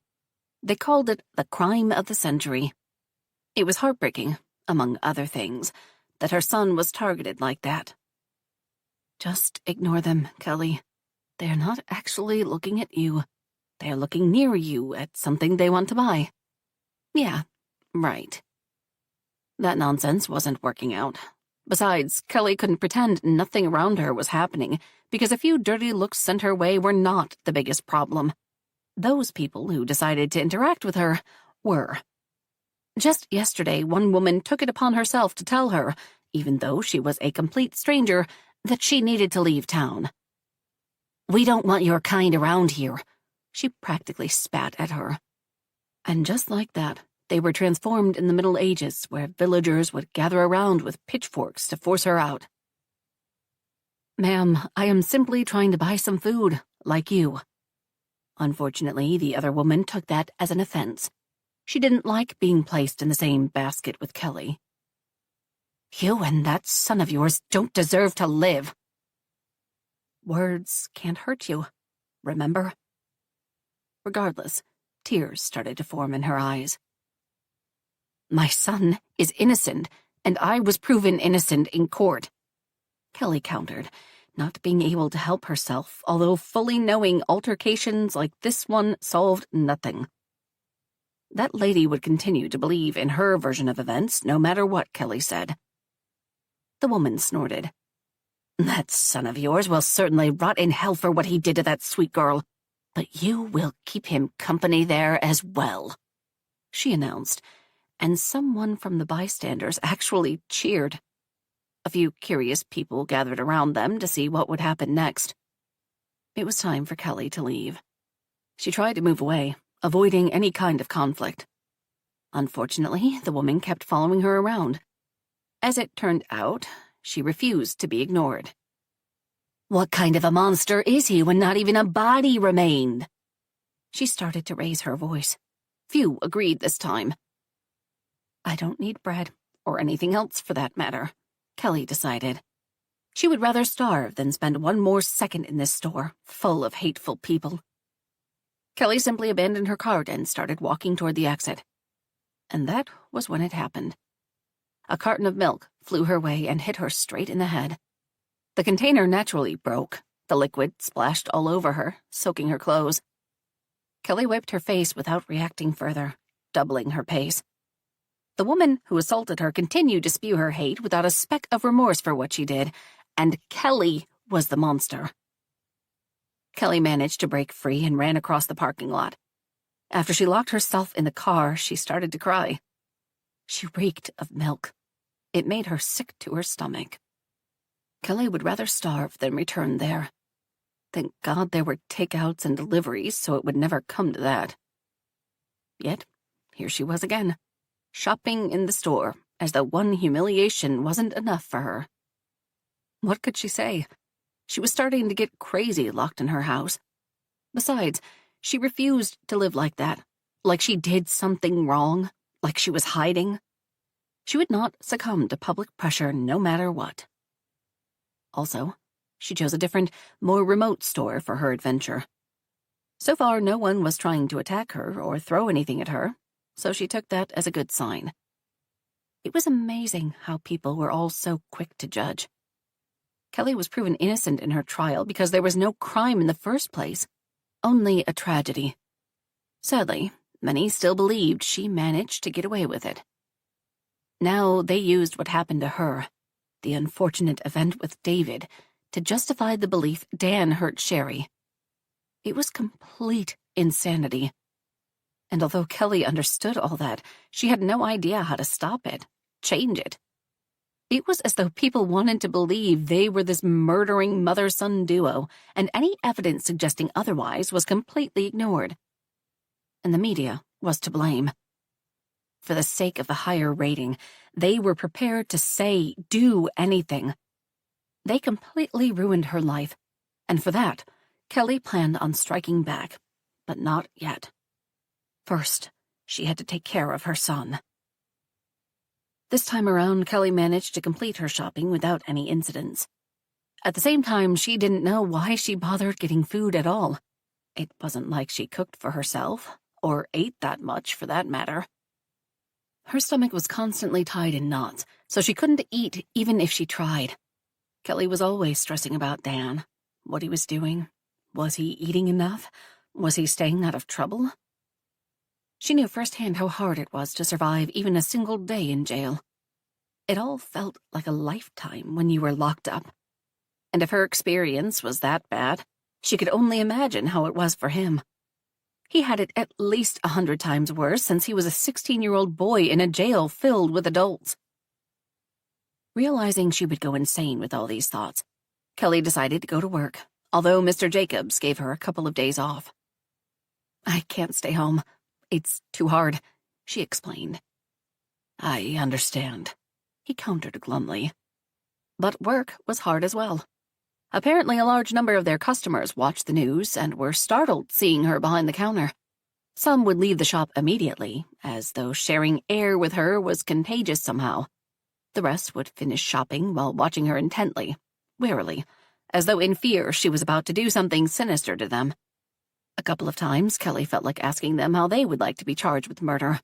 They called it the crime of the century. It was heartbreaking, among other things, that her son was targeted like that. Just ignore them, Kelly. They are not actually looking at you. They are looking near you at something they want to buy. Yeah, right. That nonsense wasn't working out. Besides, Kelly couldn't pretend nothing around her was happening because a few dirty looks sent her way were not the biggest problem. Those people who decided to interact with her were. Just yesterday, one woman took it upon herself to tell her, even though she was a complete stranger, that she needed to leave town. "We don't want your kind around here." She practically spat at her. And just like that, they were transformed in the Middle Ages, where villagers would gather around with pitchforks to force her out. "Ma'am, I am simply trying to buy some food, like you." Unfortunately, the other woman took that as an offense. She didn't like being placed in the same basket with Kelly. "You and that son of yours don't deserve to live." Words can't hurt you, remember? Regardless, tears started to form in her eyes. My son is innocent, and I was proven innocent in court, Kelly countered, not being able to help herself, although fully knowing altercations like this one solved nothing. That lady would continue to believe in her version of events, no matter what Kelly said. The woman snorted. That son of yours will certainly rot in hell for what he did to that sweet girl, but you will keep him company there as well, she announced, and someone from the bystanders actually cheered. A few curious people gathered around them to see what would happen next. It was time for Kelly to leave. She tried to move away, avoiding any kind of conflict. Unfortunately, the woman kept following her around. As it turned out, she refused to be ignored. What kind of a monster is he when not even a body remained? She started to raise her voice. Few agreed this time. I don't need bread, or anything else for that matter, Kelly decided. She would rather starve than spend one more second in this store, full of hateful people. Kelly simply abandoned her cart and started walking toward the exit. And that was when it happened. A carton of milk flew her way and hit her straight in the head. The container naturally broke. The liquid splashed all over her, soaking her clothes. Kelly wiped her face without reacting further, doubling her pace. The woman who assaulted her continued to spew her hate without a speck of remorse for what she did, and Kelly was the monster. Kelly managed to break free and ran across the parking lot. After she locked herself in the car, she started to cry. She reeked of milk. It made her sick to her stomach. Kelly would rather starve than return there. Thank God there were takeouts and deliveries, so it would never come to that. Yet, here she was again, shopping in the store, as though one humiliation wasn't enough for her. What could she say? She was starting to get crazy locked in her house. Besides, she refused to live like that, like she did something wrong, like she was hiding. She would not succumb to public pressure no matter what. Also, she chose a different, more remote store for her adventure. So far, no one was trying to attack her or throw anything at her, so she took that as a good sign. It was amazing how people were all so quick to judge. Kelly was proven innocent in her trial because there was no crime in the first place, only a tragedy. Sadly, many still believed she managed to get away with it. Now they used what happened to her, the unfortunate event with David, to justify the belief Dan hurt Sherry. It was complete insanity. And although Kelly understood all that, she had no idea how to stop it, change it. It was as though people wanted to believe they were this murdering mother-son duo, and any evidence suggesting otherwise was completely ignored. And the media was to blame. For the sake of the higher rating, they were prepared to say, do anything. They completely ruined her life, and for that, Kelly planned on striking back, but not yet. First, she had to take care of her son. This time around, Kelly managed to complete her shopping without any incidents. At the same time, she didn't know why she bothered getting food at all. It wasn't like she cooked for herself, or ate that much for that matter. Her stomach was constantly tied in knots, so she couldn't eat even if she tried. Kelly was always stressing about Dan, what he was doing. Was he eating enough? Was he staying out of trouble? She knew firsthand how hard it was to survive even a single day in jail. It all felt like a lifetime when you were locked up. And if her experience was that bad, she could only imagine how it was for him. He had it at least 100 times worse since he was a 16-year-old boy in a jail filled with adults. Realizing she would go insane with all these thoughts, Kelly decided to go to work, although Mr. Jacobs gave her a couple of days off. I can't stay home. It's too hard, she explained. I understand, he countered glumly. But work was hard as well. Apparently a large number of their customers watched the news and were startled seeing her behind the counter. Some would leave the shop immediately, as though sharing air with her was contagious somehow. The rest would finish shopping while watching her intently, warily, as though in fear she was about to do something sinister to them. A couple of times, Kelly felt like asking them how they would like to be charged with murder.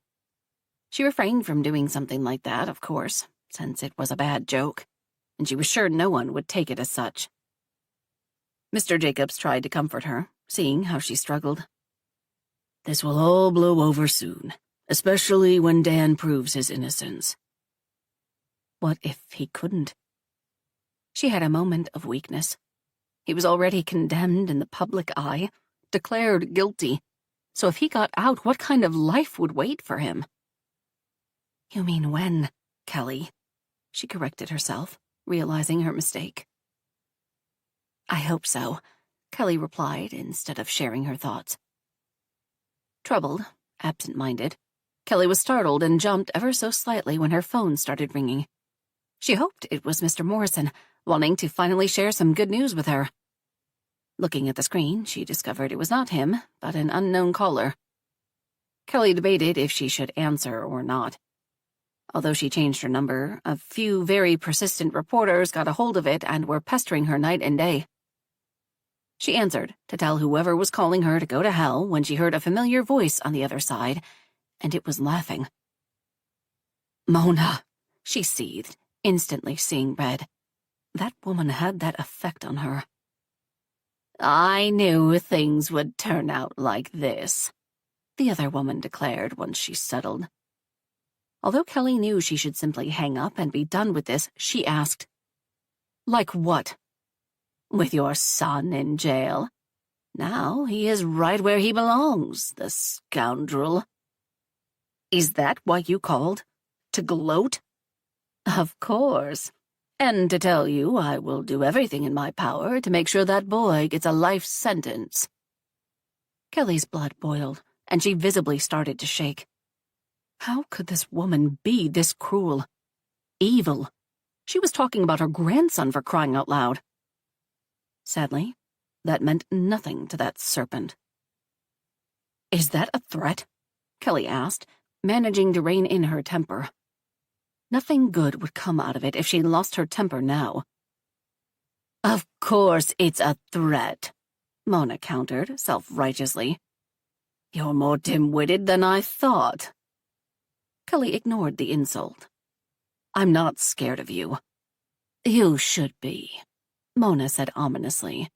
She refrained from doing something like that, of course, since it was a bad joke, and she was sure no one would take it as such. Mr. Jacobs tried to comfort her, seeing how she struggled. "This will all blow over soon, especially when Dan proves his innocence." What if he couldn't? She had a moment of weakness. He was already condemned in the public eye, declared guilty, so if he got out, what kind of life would wait for him? "You mean when, Kelly?" she corrected herself, realizing her mistake. "I hope so," Kelly replied instead of sharing her thoughts. Troubled, absent-minded, Kelly was startled and jumped ever so slightly when her phone started ringing. She hoped it was Mr. Morrison, wanting to finally share some good news with her. Looking at the screen, she discovered it was not him, but an unknown caller. Kelly debated if she should answer or not. Although she changed her number, a few very persistent reporters got a hold of it and were pestering her night and day. She answered to tell whoever was calling her to go to hell when she heard a familiar voice on the other side, and it was laughing. "Mona," she seethed, instantly seeing red. That woman had that effect on her. "I knew things would turn out like this," the other woman declared once she settled. Although Kelly knew she should simply hang up and be done with this, she asked, "Like what?" "With your son in jail. Now he is right where he belongs, the scoundrel." "Is that why you called? To gloat?" "Of course. And to tell you I will do everything in my power to make sure that boy gets a life sentence." Kelly's blood boiled, and she visibly started to shake. How could this woman be this cruel? Evil. She was talking about her grandson, for crying out loud. Sadly, that meant nothing to that serpent. "Is that a threat?" Kelly asked, managing to rein in her temper. Nothing good would come out of it if she lost her temper now. "Of course it's a threat," Mona countered, self-righteously. "You're more dim-witted than I thought." Kelly ignored the insult. "I'm not scared of you." "You should be," Mona said ominously.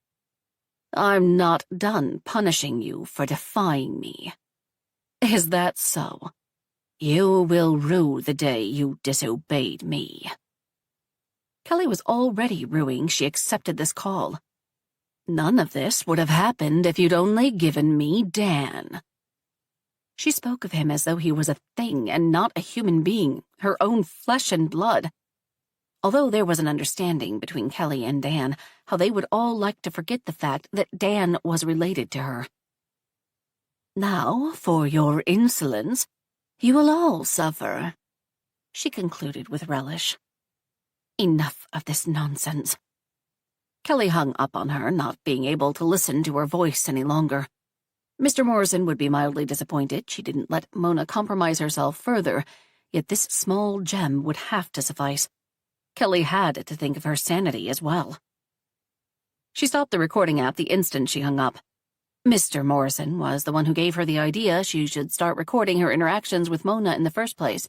"I'm not done punishing you for defying me." "Is that so?" "You will rue the day you disobeyed me." Kelly was already rueing she accepted this call. "None of this would have happened if you'd only given me Dan." She spoke of him as though he was a thing and not a human being, her own flesh and blood. Although there was an understanding between Kelly and Dan, how they would all like to forget the fact that Dan was related to her. "Now, for your insolence, you will all suffer," she concluded with relish. Enough of this nonsense. Kelly hung up on her, not being able to listen to her voice any longer. Mr. Morrison would be mildly disappointed she didn't let Mona compromise herself further, yet this small gem would have to suffice. Kelly had to think of her sanity as well. She stopped the recording app the instant she hung up. Mr. Morrison was the one who gave her the idea she should start recording her interactions with Mona in the first place.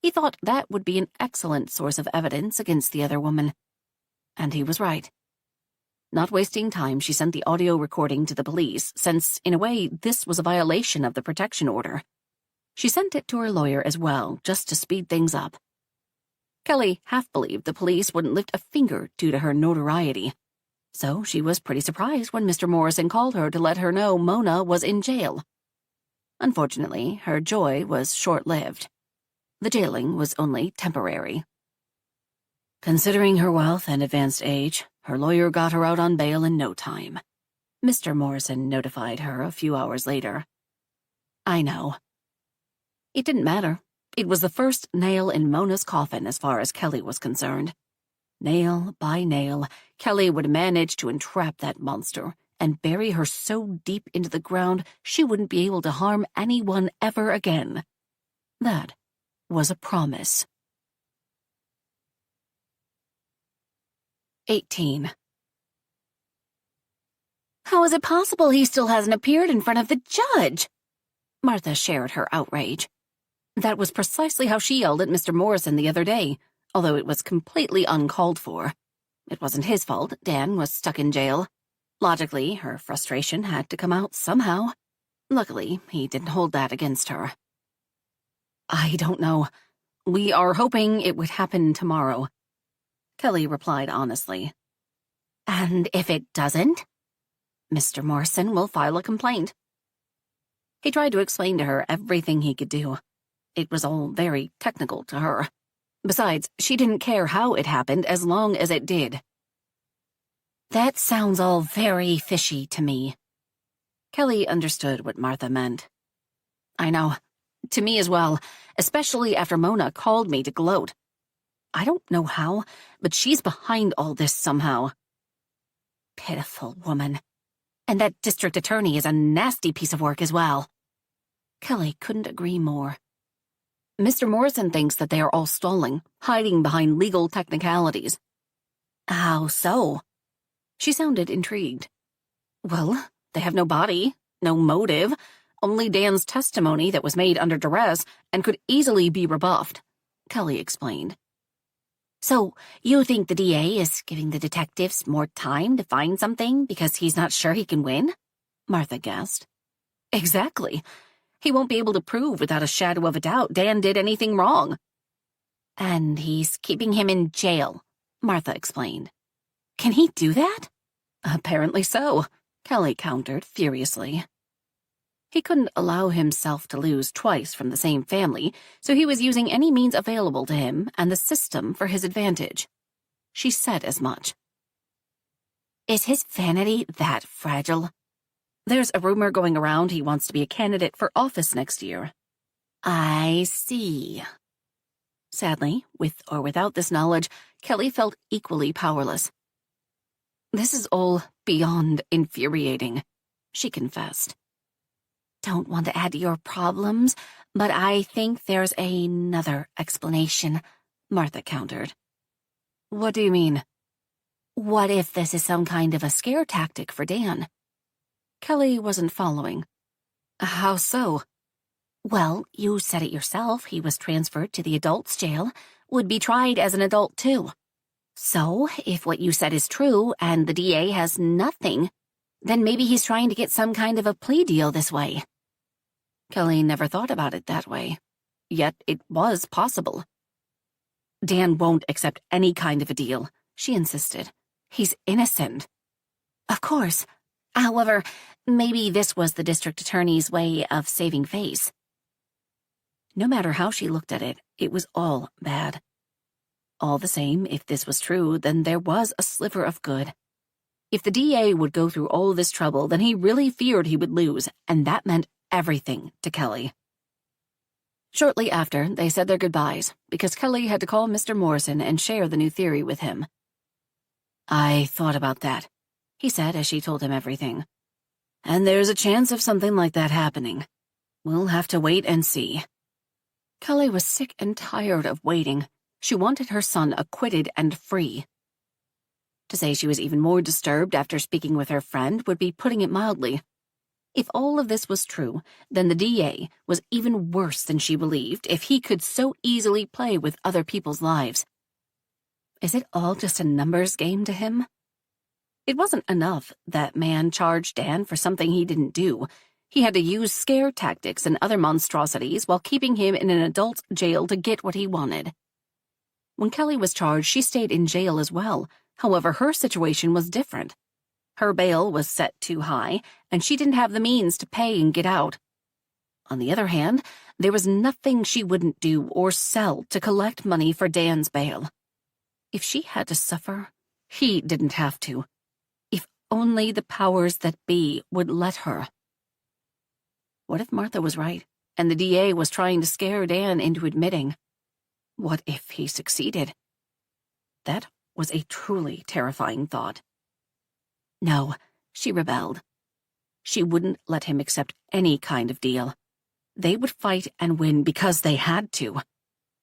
He thought that would be an excellent source of evidence against the other woman. And he was right. Not wasting time, she sent the audio recording to the police, since, in a way, this was a violation of the protection order. She sent it to her lawyer as well, just to speed things up. Kelly half believed the police wouldn't lift a finger due to her notoriety. So she was pretty surprised when Mr. Morrison called her to let her know Mona was in jail. Unfortunately, her joy was short-lived. The jailing was only temporary. Considering her wealth and advanced age, her lawyer got her out on bail in no time. Mr. Morrison notified her a few hours later. "I know." It didn't matter. It was the first nail in Mona's coffin as far as Kelly was concerned. Nail by nail, Kelly would manage to entrap that monster and bury her so deep into the ground she wouldn't be able to harm anyone ever again. That was a promise. 18. How is it possible he still hasn't appeared in front of the judge? Martha shared her outrage. That was precisely how she yelled at Mr. Morrison the other day, although it was completely uncalled for. It wasn't his fault Dan was stuck in jail. Logically, her frustration had to come out somehow. Luckily, he didn't hold that against her. I don't know. We are hoping it would happen tomorrow, Kelly replied honestly. And if it doesn't? Mr. Morrison will file a complaint. He tried to explain to her everything he could do. It was all very technical to her. Besides, she didn't care how it happened as long as it did. That sounds all very fishy to me. Kelly understood what Martha meant. I know. To me as well, especially after Mona called me to gloat. I don't know how, but she's behind all this somehow. Pitiful woman. And that district attorney is a nasty piece of work as well. Kelly couldn't agree more. Mr. Morrison thinks that they are all stalling, hiding behind legal technicalities. How so? She sounded intrigued. Well, they have no body, no motive, only Dan's testimony that was made under duress and could easily be rebuffed, Kelly explained. So, you think the DA is giving the detectives more time to find something because he's not sure he can win? Martha guessed. Exactly. He won't be able to prove without a shadow of a doubt Dan did anything wrong. And he's keeping him in jail, Martha explained. Can he do that? Apparently so, Kelly countered furiously. He couldn't allow himself to lose twice from the same family, so he was using any means available to him and the system for his advantage. She said as much. Is his vanity that fragile? There's a rumor going around he wants to be a candidate for office next year. I see. Sadly, with or without this knowledge, Kelly felt equally powerless. This is all beyond infuriating, she confessed. Don't want to add to your problems, but I think there's another explanation, Martha countered. What do you mean? What if this is some kind of a scare tactic for Dan? Kelly wasn't following. How so? Well, you said it yourself. He was transferred to the adults' jail, would be tried as an adult too. So, if what you said is true and the DA has nothing, then maybe he's trying to get some kind of a plea deal this way. Kelly never thought about it that way. Yet it was possible. Dan won't accept any kind of a deal, she insisted. He's innocent. Of course. However, maybe this was the district attorney's way of saving face. No matter how she looked at it, it was all bad. All the same, if this was true, then there was a sliver of good. If the DA would go through all this trouble, then he really feared he would lose, and that meant everything to Kelly. Shortly after, they said their goodbyes, because Kelly had to call Mr. Morrison and share the new theory with him. I thought about that, he said as she told him everything. And there's a chance of something like that happening. We'll have to wait and see. Kelly was sick and tired of waiting. She wanted her son acquitted and free. To say she was even more disturbed after speaking with her friend would be putting it mildly. If all of this was true, then the DA was even worse than she believed if he could so easily play with other people's lives. Is it all just a numbers game to him? It wasn't enough that man charged Dan for something he didn't do. He had to use scare tactics and other monstrosities while keeping him in an adult jail to get what he wanted. When Kelly was charged, she stayed in jail as well. However, her situation was different. Her bail was set too high, and she didn't have the means to pay and get out. On the other hand, there was nothing she wouldn't do or sell to collect money for Dan's bail. If she had to suffer, he didn't have to. If only the powers that be would let her. What if Martha was right, and the DA was trying to scare Dan into admitting? What if he succeeded? That was a truly terrifying thought. No, she rebelled. She wouldn't let him accept any kind of deal. They would fight and win because they had to.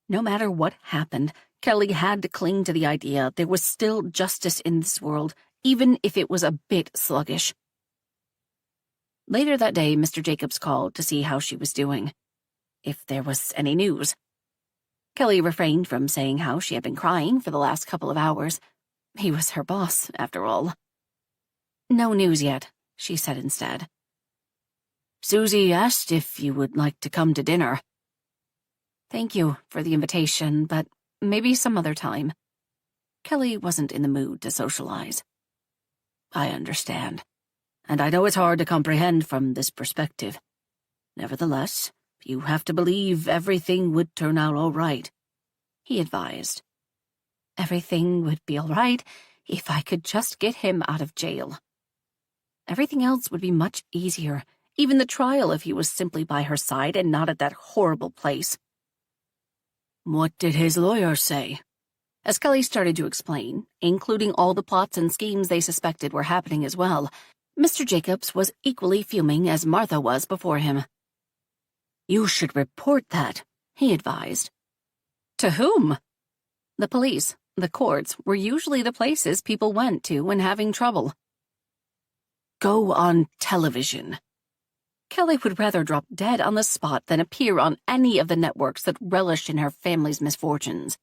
No matter what happened, Kelly had to cling to the idea there was still justice in this world, even if it was a bit sluggish. Later that day, Mr. Jacobs called to see how she was doing, if there was any news. Kelly refrained from saying how she had been crying for the last couple of hours. He was her boss, after all. "No news yet," she said instead. "Susie asked if you would like to come to dinner." "Thank you for the invitation, but maybe some other time." Kelly wasn't in the mood to socialize. "I understand, and I know it's hard to comprehend from this perspective. Nevertheless, you have to believe everything would turn out all right," he advised. Everything would be all right if I could just get him out of jail. Everything else would be much easier, even the trial if he was simply by her side and not at that horrible place. "What did his lawyer say?" As Kelly started to explain, including all the plots and schemes they suspected were happening as well, Mr. Jacobs was equally fuming as Martha was before him. "You should report that," he advised. "To whom?" The police, the courts, were usually the places people went to when having trouble. "Go on television." Kelly would rather drop dead on the spot than appear on any of the networks that relished in her family's misfortunes.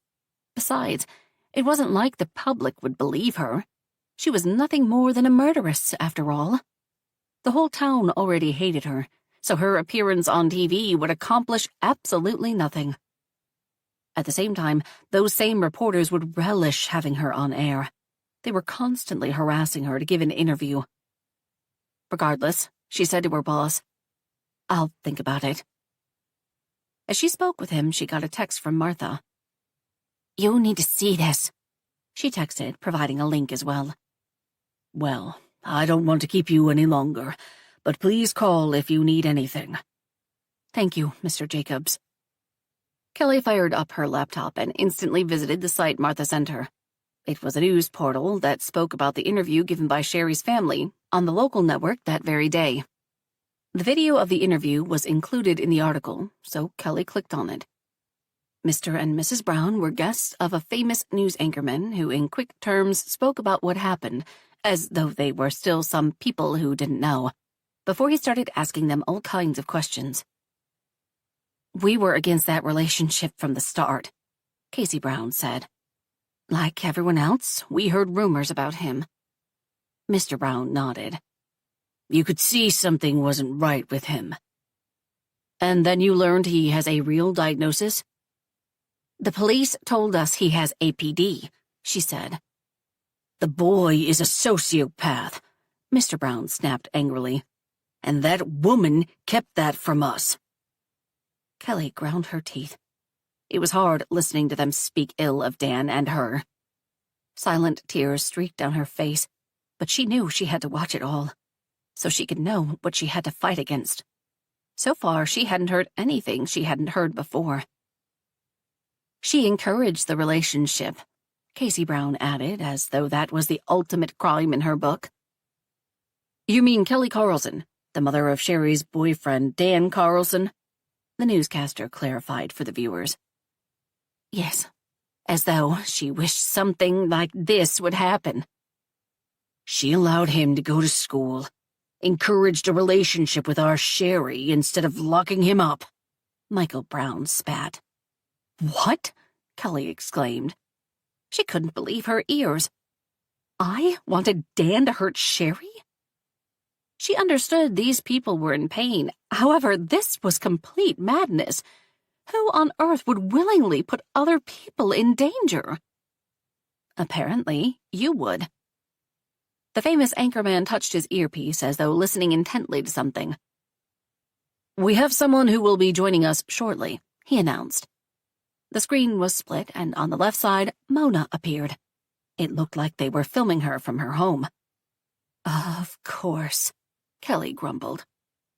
Besides, it wasn't like the public would believe her. She was nothing more than a murderess, after all. The whole town already hated her, so her appearance on TV would accomplish absolutely nothing. At the same time, those same reporters would relish having her on air. They were constantly harassing her to give an interview. "Regardless," she said to her boss, "I'll think about it." As she spoke with him, she got a text from Martha. "You need to see this," she texted, providing a link as well. "Well, I don't want to keep you any longer, but please call if you need anything." "Thank you, Mr. Jacobs." Kelly fired up her laptop and instantly visited the site Martha sent her. It was a news portal that spoke about the interview given by Sherry's family on the local network that very day. The video of the interview was included in the article, so Kelly clicked on it. Mr. and Mrs. Brown were guests of a famous news anchorman who in quick terms spoke about what happened, as though they were still some people who didn't know, before he started asking them all kinds of questions. "We were against that relationship from the start," Casey Brown said. "Like everyone else, we heard rumors about him." Mr. Brown nodded. "You could see something wasn't right with him." "And then you learned he has a real diagnosis?" "The police told us he has APD," she said. "The boy is a sociopath," Mr. Brown snapped angrily. "And that woman kept that from us." Kelly ground her teeth. It was hard listening to them speak ill of Dan and her. Silent tears streaked down her face, but she knew she had to watch it all, so she could know what she had to fight against. So far, she hadn't heard anything she hadn't heard before. "She encouraged the relationship," Casey Brown added, as though that was the ultimate crime in her book. "You mean Kelly Carlson, the mother of Sherry's boyfriend, Dan Carlson?" the newscaster clarified for the viewers. "Yes, as though she wished something like this would happen." "She allowed him to go to school, encouraged a relationship with our Sherry instead of locking him up," Michael Brown spat. "What?" Kelly exclaimed. She couldn't believe her ears. I wanted Dan to hurt Sherry? She understood these people were in pain. However, this was complete madness. Who on earth would willingly put other people in danger? Apparently, you would. The famous anchorman touched his earpiece as though listening intently to something. "We have someone who will be joining us shortly," he announced. The screen was split, and on the left side, Mona appeared. It looked like they were filming her from her home. Of course, Kelly grumbled.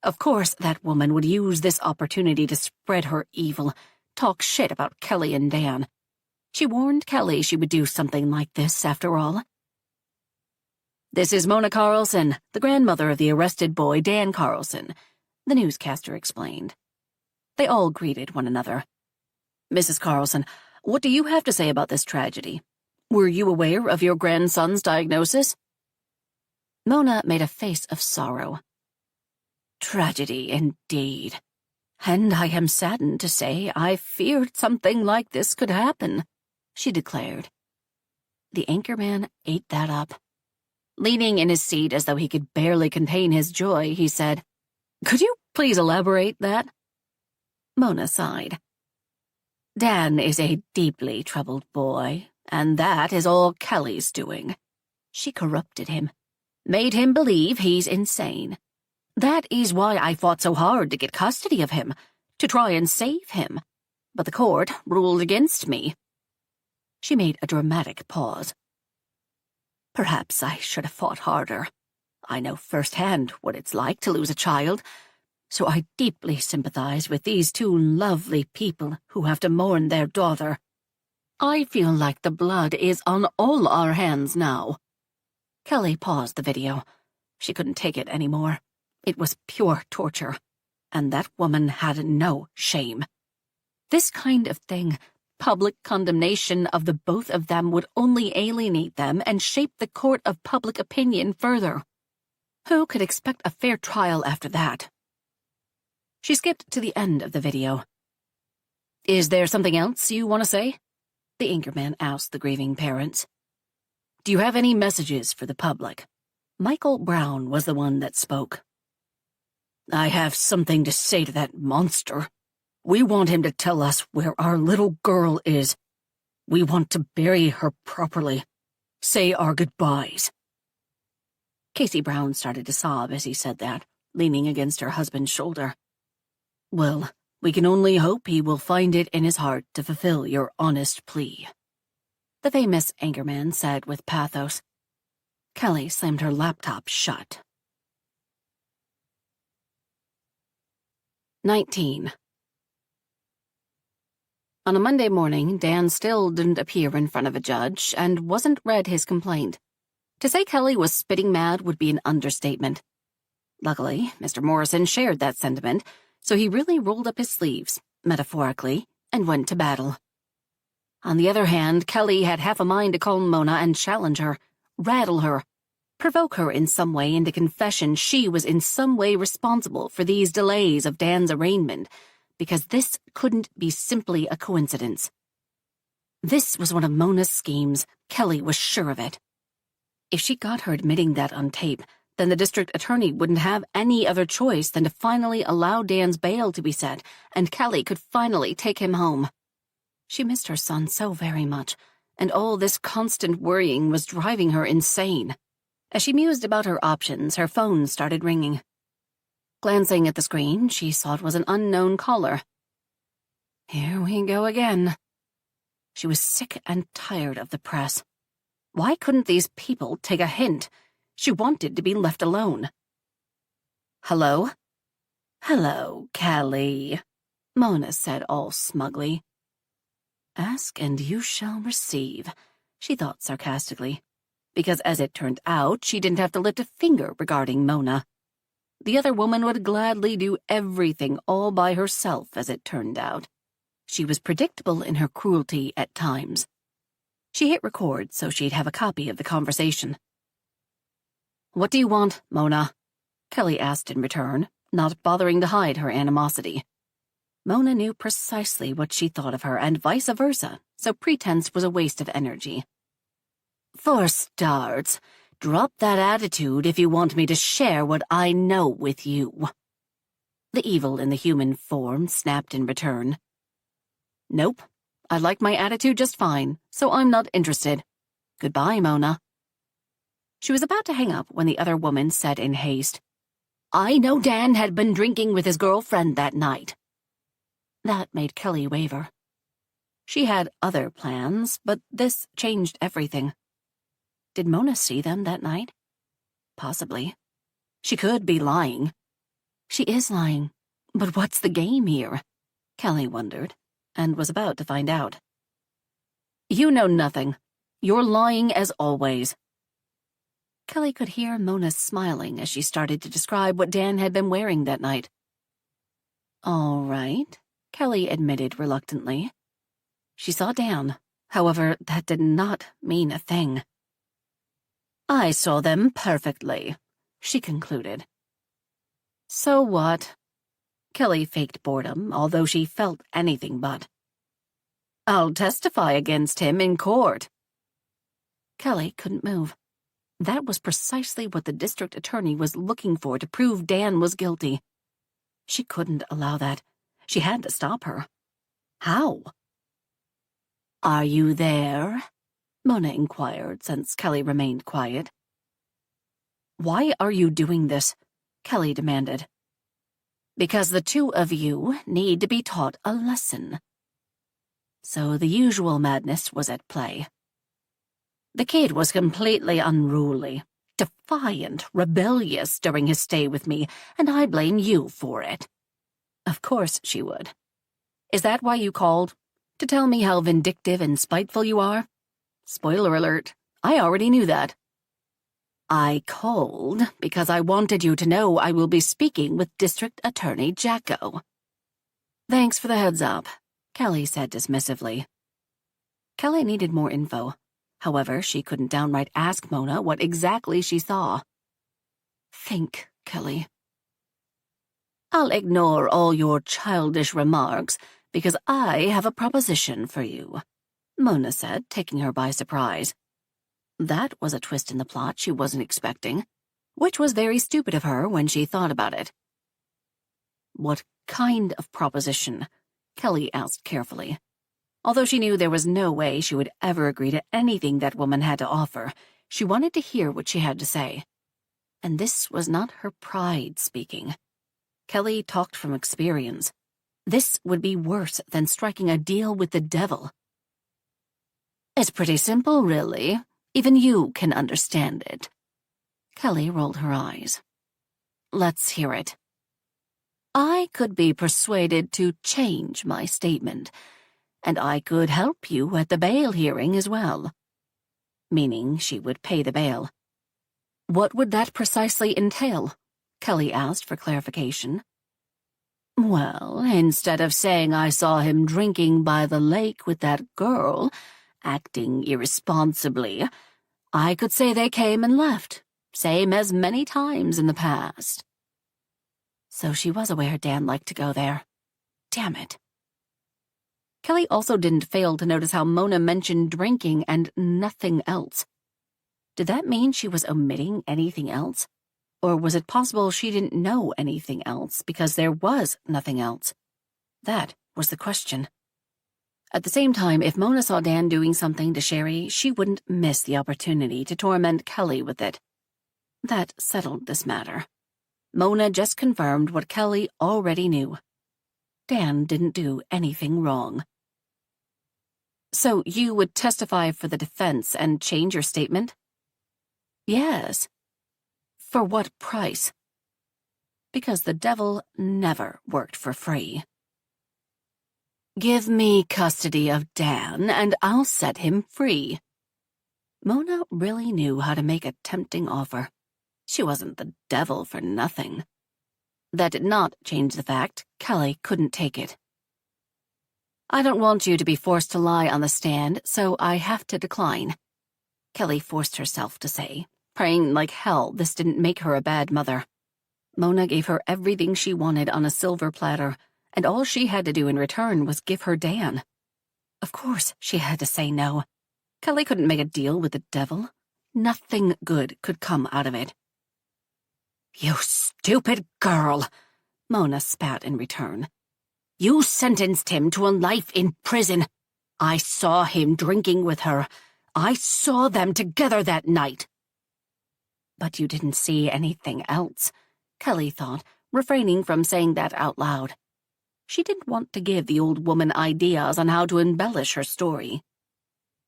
Of course that woman would use this opportunity to spread her evil, talk shit about Kelly and Dan. She warned Kelly she would do something like this, after all. "This is Mona Carlson, the grandmother of the arrested boy Dan Carlson," the newscaster explained. They all greeted one another. "Mrs. Carlson, what do you have to say about this tragedy? Were you aware of your grandson's diagnosis?" Mona made a face of sorrow. Tragedy indeed. And I am saddened to say I feared something like this could happen, she declared. The anchorman ate that up. Leaning in his seat as though he could barely contain his joy, he said, "Could you please elaborate that?" Mona sighed. Dan is a deeply troubled boy, and that is all Kelly's doing. She corrupted him, made him believe he's insane. That is why I fought so hard to get custody of him, to try and save him. But the court ruled against me. She made a dramatic pause. Perhaps I should have fought harder. I know firsthand what it's like to lose a child, so I deeply sympathize with these two lovely people who have to mourn their daughter. I feel like the blood is on all our hands now. Kelly paused the video. She couldn't take it anymore. It was pure torture, and that woman had no shame. This kind of thing, public condemnation of the both of them, would only alienate them and shape the court of public opinion further. Who could expect a fair trial after that? She skipped to the end of the video. "Is there something else you want to say?" the anchorman asked the grieving parents. "Do you have any messages for the public?" Michael Brown was the one that spoke. "I have something to say to that monster. We want him to tell us where our little girl is. We want to bury her properly. Say our goodbyes." Casey Brown started to sob as he said that, leaning against her husband's shoulder. "Well, we can only hope he will find it in his heart to fulfill your honest plea," the famous anchorman said with pathos. Kelly slammed her laptop shut. 19. On a Monday morning, Dan still didn't appear in front of a judge and wasn't read his complaint. To say Kelly was spitting mad would be an understatement. Luckily, Mr. Morrison shared that sentiment, so he really rolled up his sleeves, metaphorically, and went to battle. On the other hand, Kelly had half a mind to call Mona and challenge her, rattle her, provoke her in some way into confession she was in some way responsible for these delays of Dan's arraignment, because this couldn't be simply a coincidence. This was one of Mona's schemes. Kelly was sure of it. If she got her admitting that on tape, then the district attorney wouldn't have any other choice than to finally allow Dan's bail to be set, and Kelly could finally take him home. She missed her son so very much, and all this constant worrying was driving her insane. As she mused about her options, her phone started ringing. Glancing at the screen, she saw it was an unknown caller. Here we go again. She was sick and tired of the press. Why couldn't these people take a hint? She wanted to be left alone. "Hello?" "Hello, Kelly," Mona said all smugly. "Ask and you shall receive," she thought sarcastically, because as it turned out, she didn't have to lift a finger regarding Mona. The other woman would gladly do everything all by herself, as it turned out. She was predictable in her cruelty at times. She hit record so she'd have a copy of the conversation. "What do you want, Mona?" Kelly asked in return, not bothering to hide her animosity. Mona knew precisely what she thought of her and vice versa, so pretense was a waste of energy. "For starts, drop that attitude if you want me to share what I know with you." The evil in the human form snapped in return. "Nope, I like my attitude just fine, so I'm not interested. Goodbye, Mona." She was about to hang up when the other woman said in haste, "I know Dan had been drinking with his girlfriend that night." That made Kelly waver. She had other plans, but this changed everything. Did Mona see them that night? Possibly. She could be lying. She is lying, but what's the game here? Kelly wondered, and was about to find out. "You know nothing. You're lying as always." Kelly could hear Mona smiling as she started to describe what Dan had been wearing that night. "All right," Kelly admitted reluctantly. She saw Dan. However, that did not mean a thing. "I saw them perfectly," she concluded. So what? Kelly faked boredom, although she felt anything but. I'll testify against him in court. Kelly couldn't move. That was precisely what the district attorney was looking for to prove Dan was guilty. She couldn't allow that. She had to stop her. How? Are you there? Mona inquired, since Kelly remained quiet. Why are you doing this? Kelly demanded. Because the two of you need to be taught a lesson. So the usual madness was at play. The kid was completely unruly, defiant, rebellious during his stay with me, and I blame you for it. Of course she would. Is that why you called? To tell me how vindictive and spiteful you are? Spoiler alert, I already knew that. I called because I wanted you to know I will be speaking with District Attorney Jacko. Thanks for the heads up, Kelly said dismissively. Kelly needed more info. However, she couldn't downright ask Mona what exactly she saw. Think, Kelly. I'll ignore all your childish remarks because I have a proposition for you, Mona said, taking her by surprise. That was a twist in the plot she wasn't expecting, which was very stupid of her when she thought about it. What kind of proposition? Kelly asked carefully. Although she knew there was no way she would ever agree to anything that woman had to offer, she wanted to hear what she had to say. And this was not her pride speaking. Kelly talked from experience. This would be worse than striking a deal with the devil. It's pretty simple, really. Even you can understand it. Kelly rolled her eyes. Let's hear it. I could be persuaded to change my statement, and I could help you at the bail hearing as well. Meaning she would pay the bail. What would that precisely entail? Kelly asked for clarification. Well, instead of saying I saw him drinking by the lake with that girl, acting irresponsibly, I could say they came and left, same as many times in the past. So she was aware Dan liked to go there. Damn it. Kelly also didn't fail to notice how Mona mentioned drinking and nothing else. Did that mean she was omitting anything else? Or was it possible she didn't know anything else because there was nothing else? That was the question. At the same time, if Mona saw Dan doing something to Sherry, she wouldn't miss the opportunity to torment Kelly with it. That settled this matter. Mona just confirmed what Kelly already knew. Dan didn't do anything wrong. So you would testify for the defense and change your statement? Yes. For what price? Because the devil never worked for free. Give me custody of Dan, and I'll set him free. Mona really knew how to make a tempting offer. She wasn't the devil for nothing. That did not change the fact Kelly couldn't take it. I don't want you to be forced to lie on the stand, so I have to decline, Kelly forced herself to say, praying like hell this didn't make her a bad mother. Mona gave her everything she wanted on a silver platter, and all she had to do in return was give her Dan. Of course she had to say no. Kelly couldn't make a deal with the devil. Nothing good could come out of it. You stupid girl, Mona spat in return. You sentenced him to a life in prison. I saw him drinking with her. I saw them together that night. But you didn't see anything else, Kelly thought, refraining from saying that out loud. She didn't want to give the old woman ideas on how to embellish her story.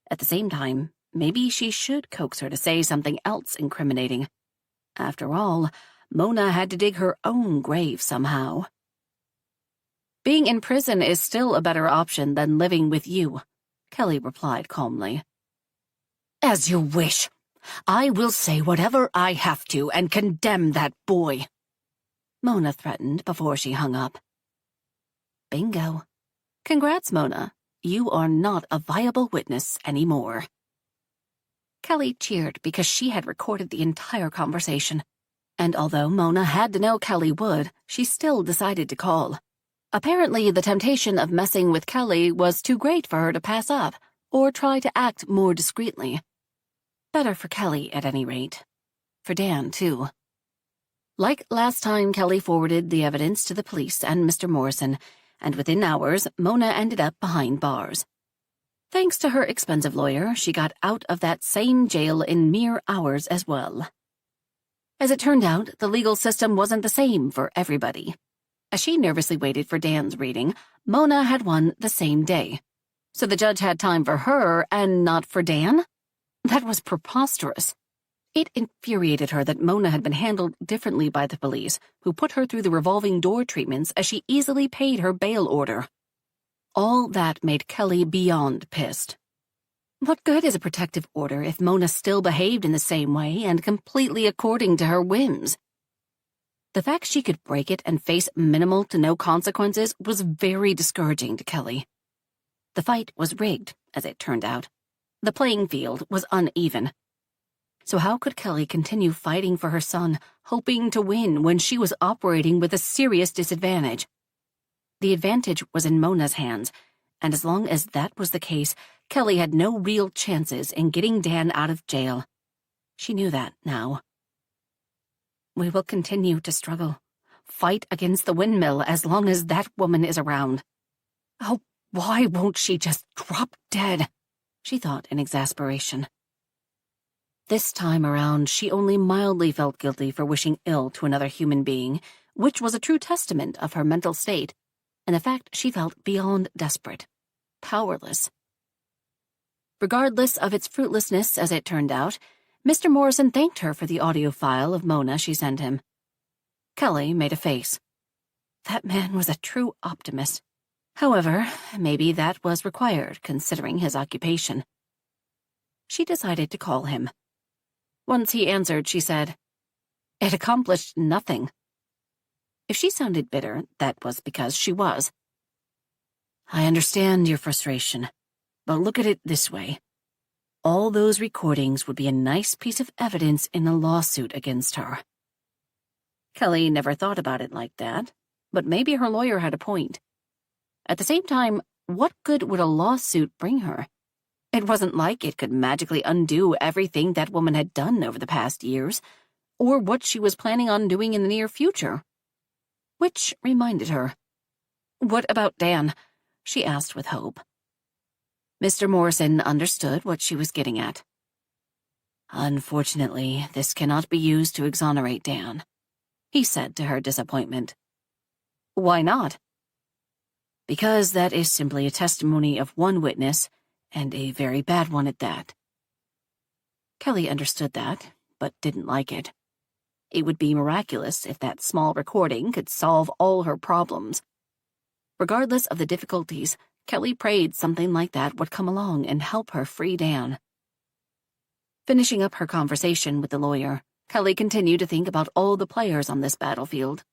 At the same time, maybe she should coax her to say something else incriminating. After all, Mona had to dig her own grave somehow. Being in prison is still a better option than living with you, Kelly replied calmly. As you wish. I will say whatever I have to and condemn that boy, Mona threatened before she hung up. Bingo. Congrats, Mona. You are not a viable witness anymore. Kelly cheered because she had recorded the entire conversation. And although Mona had to know Kelly would, she still decided to call. Apparently, the temptation of messing with Kelly was too great for her to pass up or try to act more discreetly. Better for Kelly, at any rate. For Dan, too. Like last time, Kelly forwarded the evidence to the police and Mr. Morrison, and within hours, Mona ended up behind bars. Thanks to her expensive lawyer, she got out of that same jail in mere hours as well. As it turned out, the legal system wasn't the same for everybody. As she nervously waited for Dan's reading, Mona had won the same day. So the judge had time for her and not for Dan? That was preposterous. It infuriated her that Mona had been handled differently by the police, who put her through the revolving door treatments as she easily paid her bail order. All that made Kelly beyond pissed. What good is a protective order if Mona still behaved in the same way and completely according to her whims? The fact she could break it and face minimal to no consequences was very discouraging to Kelly. The fight was rigged, as it turned out. The playing field was uneven. So how could Kelly continue fighting for her son, hoping to win when she was operating with a serious disadvantage? The advantage was in Mona's hands, and as long as that was the case, Kelly had no real chances in getting Dan out of jail. She knew that now. We will continue to struggle, fight against the windmill as long as that woman is around. Oh, why won't she just drop dead? She thought in exasperation. This time around, she only mildly felt guilty for wishing ill to another human being, which was a true testament of her mental state, and the fact she felt beyond desperate, powerless. Regardless of its fruitlessness, as it turned out, Mr. Morrison thanked her for the audio file of Mona she sent him. Kelly made a face. That man was a true optimist. However, maybe that was required, considering his occupation. She decided to call him. Once he answered, she said, "It accomplished nothing." If she sounded bitter, that was because she was. "I understand your frustration, but look at it this way. All those recordings would be a nice piece of evidence in a lawsuit against her." Kelly never thought about it like that, but maybe her lawyer had a point. At the same time, what good would a lawsuit bring her? It wasn't like it could magically undo everything that woman had done over the past years, or what she was planning on doing in the near future. Which reminded her. "What about Dan?" she asked with hope. Mr. Morrison understood what she was getting at. "Unfortunately, this cannot be used to exonerate Dan," he said to her disappointment. "Why not?" "Because that is simply a testimony of one witness, and a very bad one at that." Kelly understood that, but didn't like it. It would be miraculous if that small recording could solve all her problems. Regardless of the difficulties, Kelly prayed something like that would come along and help her free Dan. Finishing up her conversation with the lawyer, Kelly continued to think about all the players on this battlefield.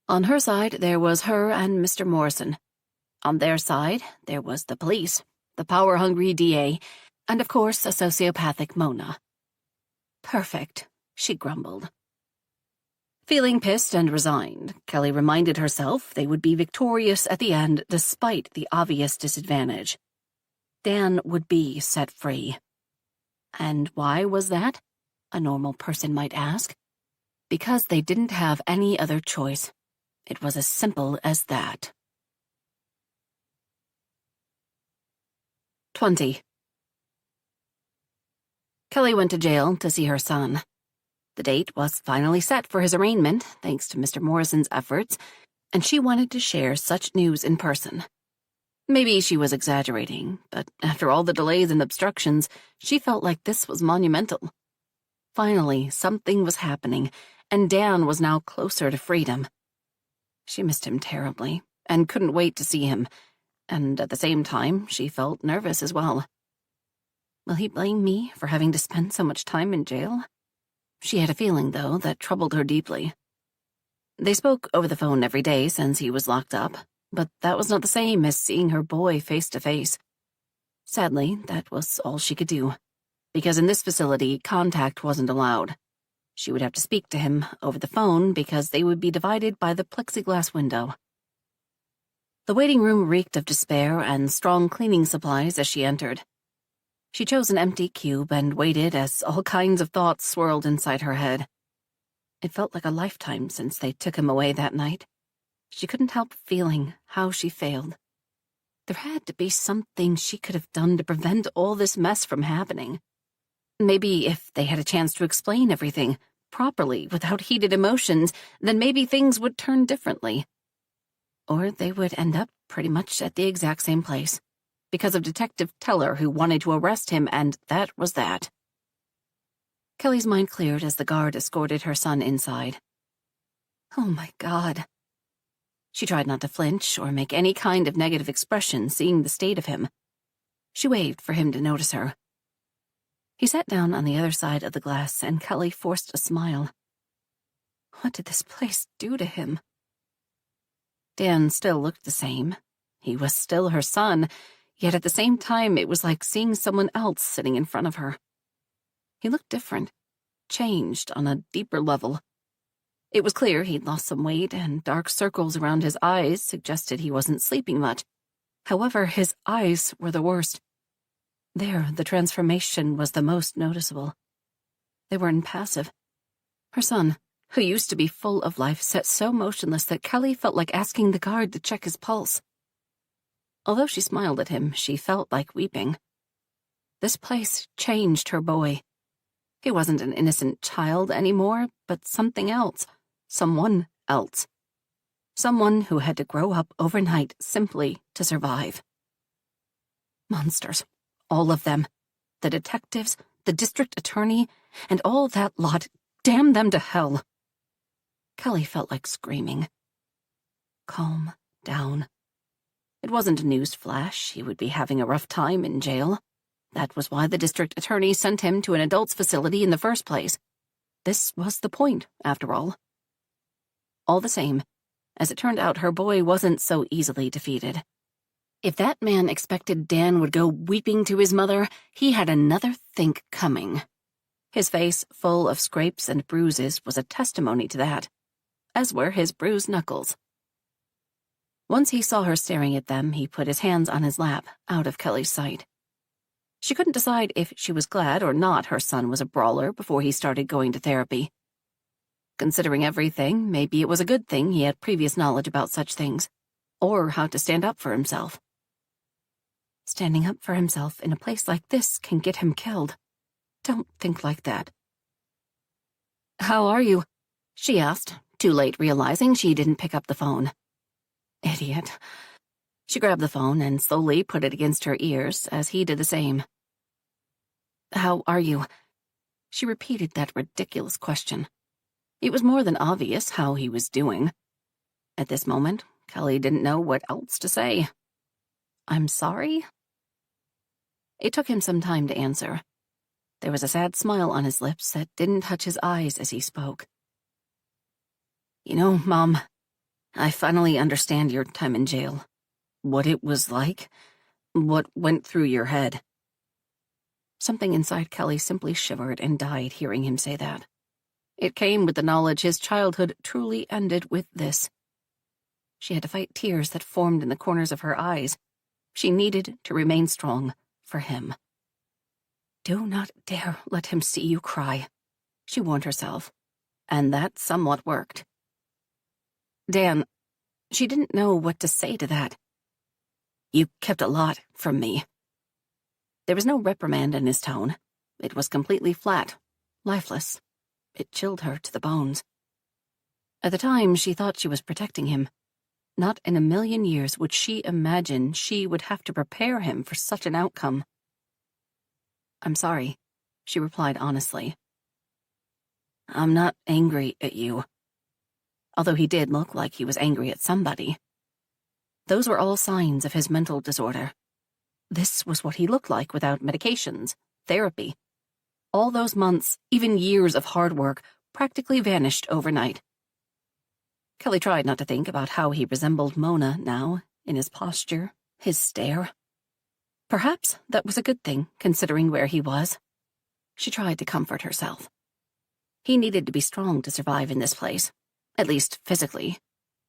On her side, there was her and Mr. Morrison. On their side, there was the police, the power-hungry DA, and of course, a sociopathic Mona. Perfect, she grumbled. Feeling pissed and resigned, Kelly reminded herself they would be victorious at the end despite the obvious disadvantage. Dan would be set free. And why was that? A normal person might ask. Because they didn't have any other choice. It was as simple as that. 20. Kelly went to jail to see her son. The date was finally set for his arraignment, thanks to Mr. Morrison's efforts, and she wanted to share such news in person. Maybe she was exaggerating, but after all the delays and obstructions, she felt like this was monumental. Finally, something was happening, and Dan was now closer to freedom. She missed him terribly, and couldn't wait to see him, and at the same time, she felt nervous as well. Will he blame me for having to spend so much time in jail? She had a feeling, though, that troubled her deeply. They spoke over the phone every day since he was locked up, but that was not the same as seeing her boy face to face. Sadly, that was all she could do, because in this facility, contact wasn't allowed. She would have to speak to him over the phone because they would be divided by the plexiglass window. The waiting room reeked of despair and strong cleaning supplies as she entered. She chose an empty cube and waited as all kinds of thoughts swirled inside her head. It felt like a lifetime since they took him away that night. She couldn't help feeling how she failed. There had to be something she could have done to prevent all this mess from happening. Maybe if they had a chance to explain everything properly without heated emotions, then maybe things would turn differently. Or they would end up pretty much at the exact same place, because of Detective Teller who wanted to arrest him, and that was that. Kelly's mind cleared as the guard escorted her son inside. Oh my God. She tried not to flinch or make any kind of negative expression seeing the state of him. She waved for him to notice her. He sat down on the other side of the glass, and Kelly forced a smile. What did this place do to him? Dan still looked the same. He was still her son, yet at the same time it was like seeing someone else sitting in front of her. He looked different, changed on a deeper level. It was clear he'd lost some weight, and dark circles around his eyes suggested he wasn't sleeping much. However, his eyes were the worst. There, the transformation was the most noticeable. They were impassive. Her son, who used to be full of life, sat so motionless that Kelly felt like asking the guard to check his pulse. Although she smiled at him, she felt like weeping. This place changed her boy. He wasn't an innocent child anymore, but something else, someone else. Someone who had to grow up overnight simply to survive. Monsters. All of them. The detectives, the district attorney, and all that lot. Damn them to hell. Kelly felt like screaming. Calm down. It wasn't a news flash. He would be having a rough time in jail. That was why the district attorney sent him to an adults facility in the first place. This was the point, after all. All the same, as it turned out, her boy wasn't so easily defeated. If that man expected Dan would go weeping to his mother, he had another think coming. His face, full of scrapes and bruises, was a testimony to that, as were his bruised knuckles. Once he saw her staring at them, he put his hands on his lap, out of Kelly's sight. She couldn't decide if she was glad or not her son was a brawler before he started going to therapy. Considering everything, maybe it was a good thing he had previous knowledge about such things, or how to stand up for himself. Standing up for himself in a place like this can get him killed. Don't think like that. How are you? She asked, too late realizing she didn't pick up the phone. Idiot. She grabbed the phone and slowly put it against her ears as he did the same. How are you? She repeated that ridiculous question. It was more than obvious how he was doing. At this moment, Kelly didn't know what else to say. I'm sorry? It took him some time to answer. There was a sad smile on his lips that didn't touch his eyes as he spoke. You know, Mom, I finally understand your time in jail. What it was like. What went through your head. Something inside Kelly simply shivered and died hearing him say that. It came with the knowledge his childhood truly ended with this. She had to fight tears that formed in the corners of her eyes. She needed to remain strong for him. Do not dare let him see you cry, she warned herself, and that somewhat worked. Dan, she didn't know what to say to that. You kept a lot from me. There was no reprimand in his tone. It was completely flat, lifeless. It chilled her to the bones. At the time, she thought she was protecting him. Not in a million years would she imagine she would have to prepare him for such an outcome. I'm sorry, she replied honestly. I'm not angry at you. Although he did look like he was angry at somebody. Those were all signs of his mental disorder. This was what he looked like without medications, therapy. All those months, even years of hard work, practically vanished overnight. Kelly tried not to think about how he resembled Mona now, in his posture, his stare. Perhaps that was a good thing, considering where he was. She tried to comfort herself. He needed to be strong to survive in this place, at least physically.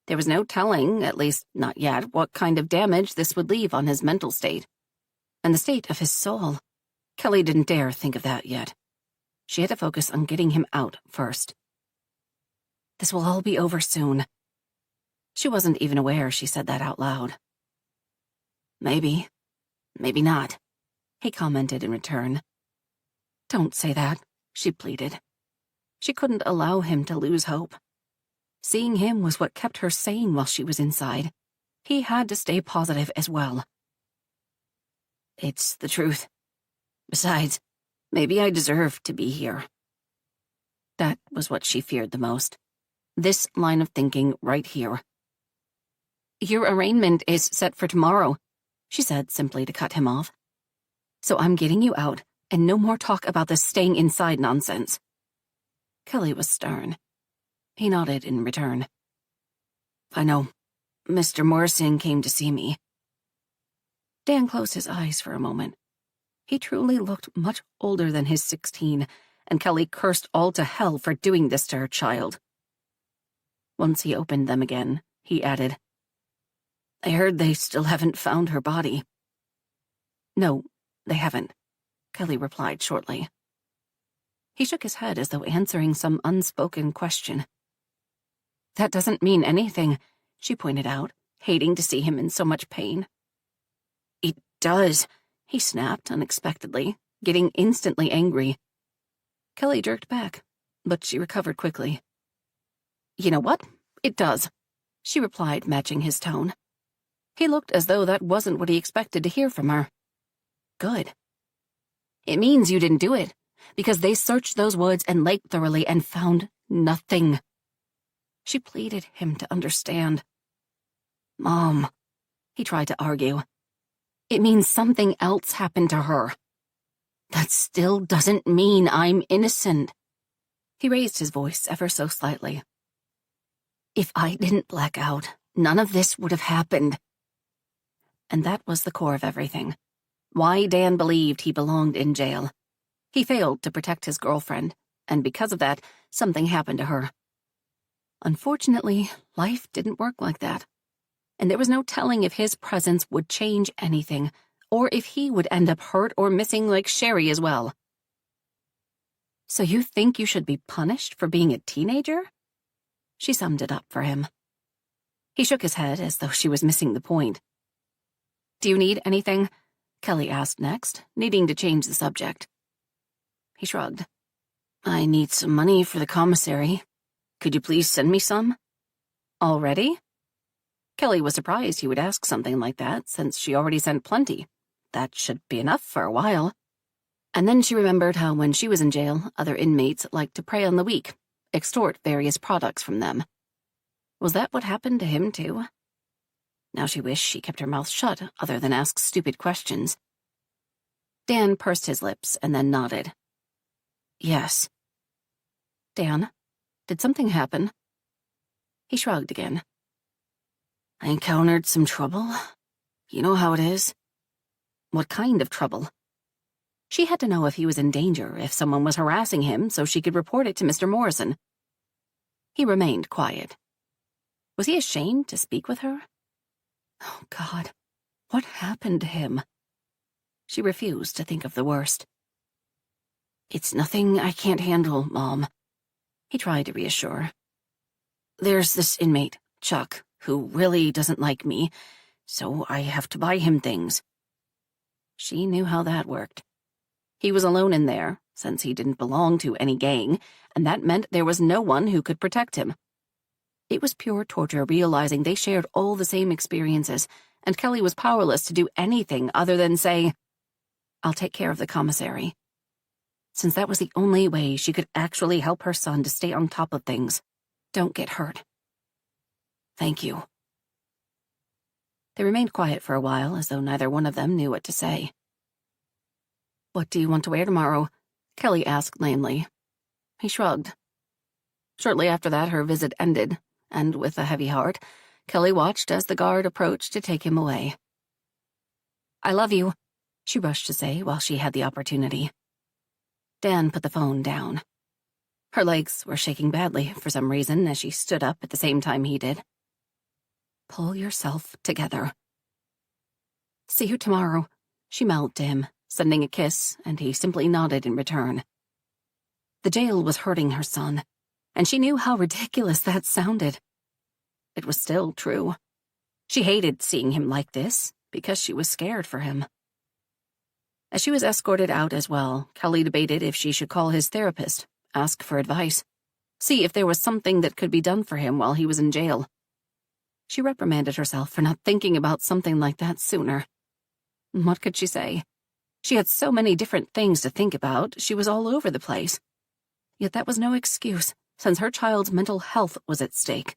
There was no telling, at least not yet, what kind of damage this would leave on his mental state. And the state of his soul. Kelly didn't dare think of that yet. She had to focus on getting him out first. This will all be over soon. She wasn't even aware she said that out loud. Maybe. Maybe not, he commented in return. Don't say that, she pleaded. She couldn't allow him to lose hope. Seeing him was what kept her sane while she was inside. He had to stay positive as well. It's the truth. Besides, maybe I deserve to be here. That was what she feared the most. This line of thinking right here. Your arraignment is set for tomorrow, she said simply to cut him off. So I'm getting you out, and no more talk about this staying inside nonsense. Kelly was stern. He nodded in return. I know. Mr. Morrison came to see me. Dan closed his eyes for a moment. He truly looked much older than his 16, and Kelly cursed all to hell for doing this to her child. Once he opened them again, he added, I heard they still haven't found her body. No, they haven't, Kelly replied shortly. He shook his head as though answering some unspoken question. That doesn't mean anything, she pointed out, hating to see him in so much pain. It does, he snapped unexpectedly, getting instantly angry. Kelly jerked back, but she recovered quickly. You know what? It does, she replied, matching his tone. He looked as though that wasn't what he expected to hear from her. Good. It means you didn't do it, because they searched those woods and lake thoroughly and found nothing. She pleaded him to understand. Mom, he tried to argue. It means something else happened to her. That still doesn't mean I'm innocent. He raised his voice ever so slightly. If I didn't black out, none of this would have happened. And that was the core of everything. Why Dan believed he belonged in jail. He failed to protect his girlfriend, and because of that, something happened to her. Unfortunately, life didn't work like that. And there was no telling if his presence would change anything, or if he would end up hurt or missing like Sherry as well. So you think you should be punished for being a teenager? She summed it up for him. He shook his head as though she was missing the point. Do you need anything? Kelly asked next, needing to change the subject. He shrugged. I need some money for the commissary. Could you please send me some? Already? Kelly was surprised he would ask something like that, since she already sent plenty. That should be enough for a while. And then she remembered how when she was in jail, other inmates liked to prey on the weak, extort various products from them. Was that what happened to him, too? Now she wished she kept her mouth shut, other than ask stupid questions. Dan pursed his lips and then nodded. Yes. Dan, did something happen? He shrugged again. I encountered some trouble. You know how it is. What kind of trouble? She had to know if he was in danger, if someone was harassing him, so she could report it to Mr. Morrison. He remained quiet. Was he ashamed to speak with her? Oh, God, what happened to him? She refused to think of the worst. It's nothing I can't handle, Mom. He tried to reassure. There's this inmate, Chuck, who really doesn't like me, so I have to buy him things. She knew how that worked. He was alone in there, since he didn't belong to any gang, and that meant there was no one who could protect him. It was pure torture realizing they shared all the same experiences, and Kelly was powerless to do anything other than say, I'll take care of the commissary. Since that was the only way she could actually help her son to stay on top of things. Don't get hurt. Thank you. They remained quiet for a while, as though neither one of them knew what to say. What do you want to wear tomorrow? Kelly asked lamely. He shrugged. Shortly after that, her visit ended, and with a heavy heart, Kelly watched as the guard approached to take him away. I love you, she rushed to say while she had the opportunity. Dan put the phone down. Her legs were shaking badly for some reason as she stood up at the same time he did. "Pull yourself together." "See you tomorrow," she mouthed to him, sending a kiss, and he simply nodded in return. The jail was hurting her son, and she knew how ridiculous that sounded. It was still true. She hated seeing him like this because she was scared for him. As she was escorted out as well, Kelly debated if she should call his therapist, ask for advice, see if there was something that could be done for him while he was in jail. She reprimanded herself for not thinking about something like that sooner. What could she say? She had so many different things to think about, she was all over the place. Yet that was no excuse, since her child's mental health was at stake.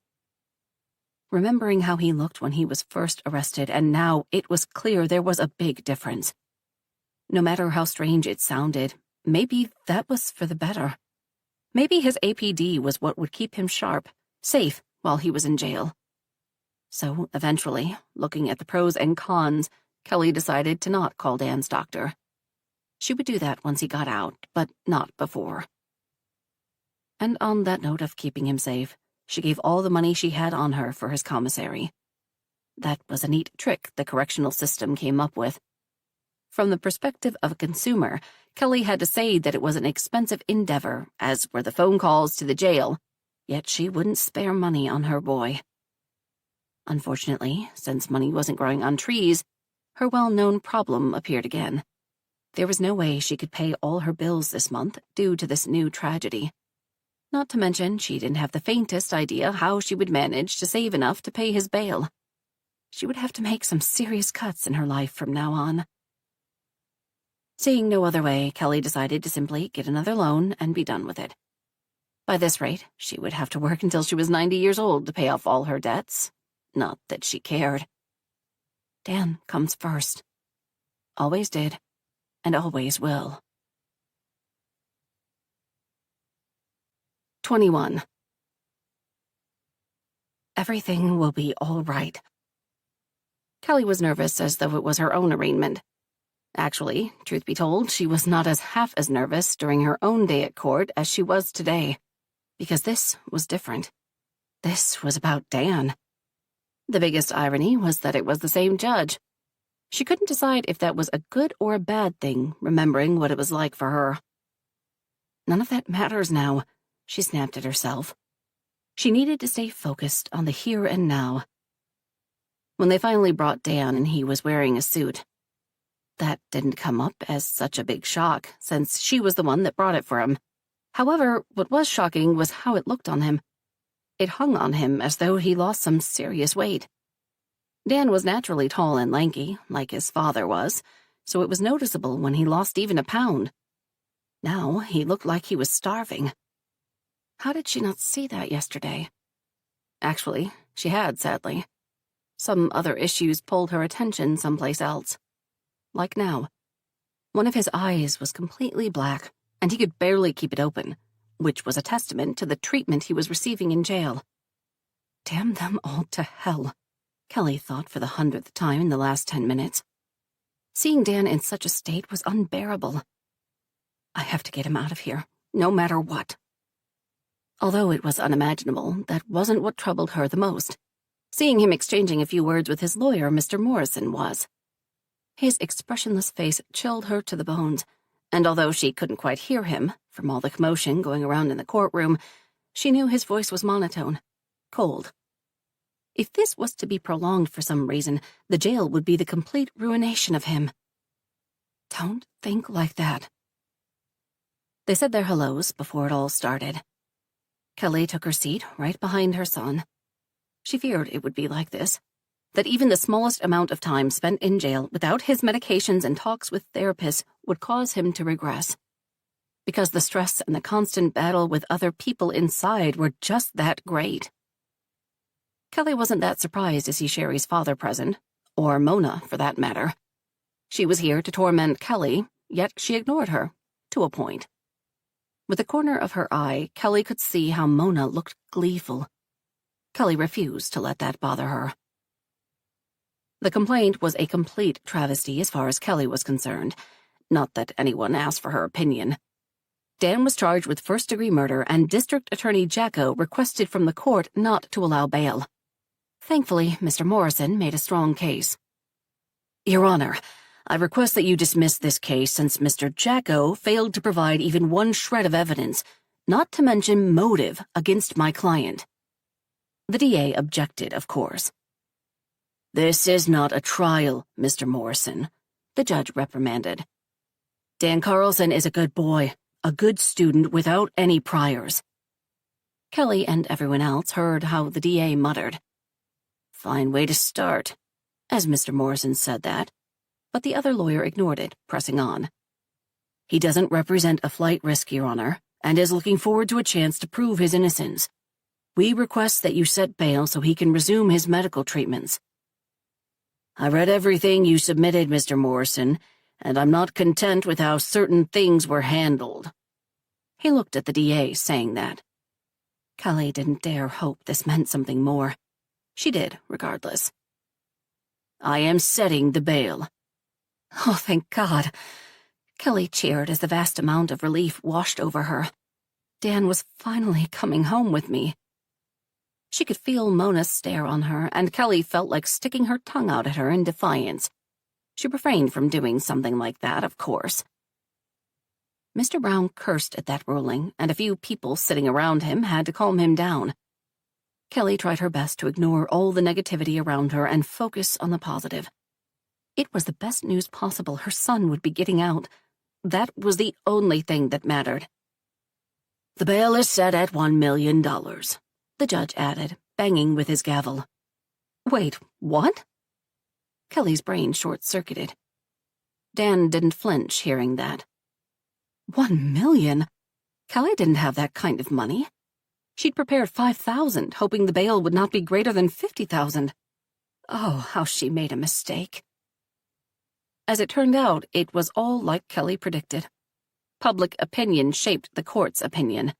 Remembering how he looked when he was first arrested, and now it was clear there was a big difference. No matter how strange it sounded, maybe that was for the better. Maybe his APD was what would keep him sharp, safe while he was in jail. So, eventually, looking at the pros and cons, Kelly decided to not call Dan's doctor. She would do that once he got out, but not before. And on that note of keeping him safe, she gave all the money she had on her for his commissary. That was a neat trick the correctional system came up with. From the perspective of a consumer, Kelly had to say that it was an expensive endeavor, as were the phone calls to the jail, yet she wouldn't spare money on her boy. Unfortunately, since money wasn't growing on trees, her well-known problem appeared again. There was no way she could pay all her bills this month due to this new tragedy. Not to mention, she didn't have the faintest idea how she would manage to save enough to pay his bail. She would have to make some serious cuts in her life from now on. Seeing no other way, Kelly decided to simply get another loan and be done with it. By this rate, she would have to work until she was 90 years old to pay off all her debts. Not that she cared. Dan comes first. Always did, and always will. 21. Everything will be all right. Kelly was nervous as though it was her own arraignment. Actually, truth be told, she was not half as nervous during her own day at court as she was today, because this was different. This was about Dan. The biggest irony was that it was the same judge. She couldn't decide if that was a good or a bad thing, remembering what it was like for her. None of that matters now, she snapped at herself. She needed to stay focused on the here and now. When they finally brought Dan and he was wearing a suit, that didn't come up as such a big shock, since she was the one that brought it for him. However, what was shocking was how it looked on him. It hung on him as though he lost some serious weight. Dan was naturally tall and lanky, like his father was, so it was noticeable when he lost even a pound. Now he looked like he was starving. How did she not see that yesterday? Actually, she had, sadly. Some other issues pulled her attention someplace else. Like now. One of his eyes was completely black, and he could barely keep it open, which was a testament to the treatment he was receiving in jail. Damn them all to hell, Kelly thought for the 100th time in the last 10 minutes. Seeing Dan in such a state was unbearable. I have to get him out of here, no matter what. Although it was unimaginable, that wasn't what troubled her the most. Seeing him exchanging a few words with his lawyer, Mr. Morrison, was. His expressionless face chilled her to the bones, and although she couldn't quite hear him, from all the commotion going around in the courtroom, she knew his voice was monotone, cold. If this was to be prolonged for some reason, the jail would be the complete ruination of him. Don't think like that. They said their hellos before it all started. Kelly took her seat right behind her son. She feared it would be like this, that even the smallest amount of time spent in jail without his medications and talks with therapists would cause him to regress. Because the stress and the constant battle with other people inside were just that great. Kelly wasn't that surprised to see Sherry's father present, or Mona, for that matter. She was here to torment Kelly, yet she ignored her, to a point. With the corner of her eye, Kelly could see how Mona looked gleeful. Kelly refused to let that bother her. The complaint was a complete travesty as far as Kelly was concerned. Not that anyone asked for her opinion. Dan was charged with first-degree murder, and District Attorney Jacko requested from the court not to allow bail. Thankfully, Mr. Morrison made a strong case. Your Honor, I request that you dismiss this case since Mr. Jacko failed to provide even one shred of evidence, not to mention motive, against my client. The DA objected, of course. This is not a trial, Mr. Morrison, the judge reprimanded. Dan Carlson is a good boy, a good student without any priors. Kelly and everyone else heard how the DA muttered. Fine way to start, as Mr. Morrison said that, but the other lawyer ignored it, pressing on. He doesn't represent a flight risk, Your Honor, and is looking forward to a chance to prove his innocence. We request that you set bail so he can resume his medical treatments. I read everything you submitted, Mr. Morrison, and I'm not content with how certain things were handled. He looked at the DA, saying that. Kelly didn't dare hope this meant something more. She did, regardless. I am setting the bail. Oh, thank God. Kelly cheered as the vast amount of relief washed over her. Dan was finally coming home with me. She could feel Mona's stare on her, and Kelly felt like sticking her tongue out at her in defiance. She refrained from doing something like that, of course. Mr. Brown cursed at that ruling, and a few people sitting around him had to calm him down. Kelly tried her best to ignore all the negativity around her and focus on the positive. It was the best news possible. Her son would be getting out. That was the only thing that mattered. The bail is set at $1 million, the judge added, banging with his gavel. Wait, what? Kelly's brain short-circuited. Dan didn't flinch hearing that. $1 million? Kelly didn't have that kind of money. She'd prepared $5,000, hoping the bail would not be greater than $50,000. Oh, how she made a mistake. As it turned out, it was all like Kelly predicted. Public opinion shaped the court's opinion.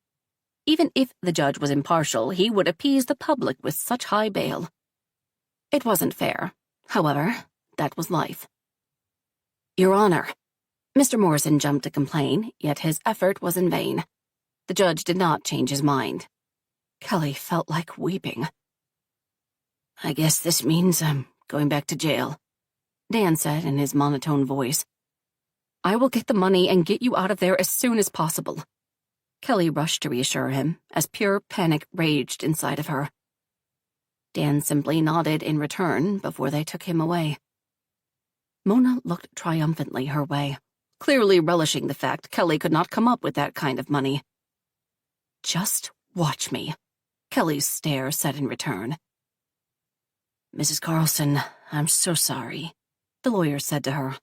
Even if the judge was impartial, he would appease the public with such high bail. It wasn't fair. However, that was life. Your Honor. Mr. Morrison jumped to complain, yet his effort was in vain. The judge did not change his mind. Kelly felt like weeping. I guess this means I'm going back to jail, Dan said in his monotone voice. I will get the money and get you out of there as soon as possible. Kelly rushed to reassure him, as pure panic raged inside of her. Dan simply nodded in return before they took him away. Mona looked triumphantly her way, clearly relishing the fact Kelly could not come up with that kind of money. Just watch me, Kelly's stare said in return. Mrs. Carlson, I'm so sorry, the lawyer said to her.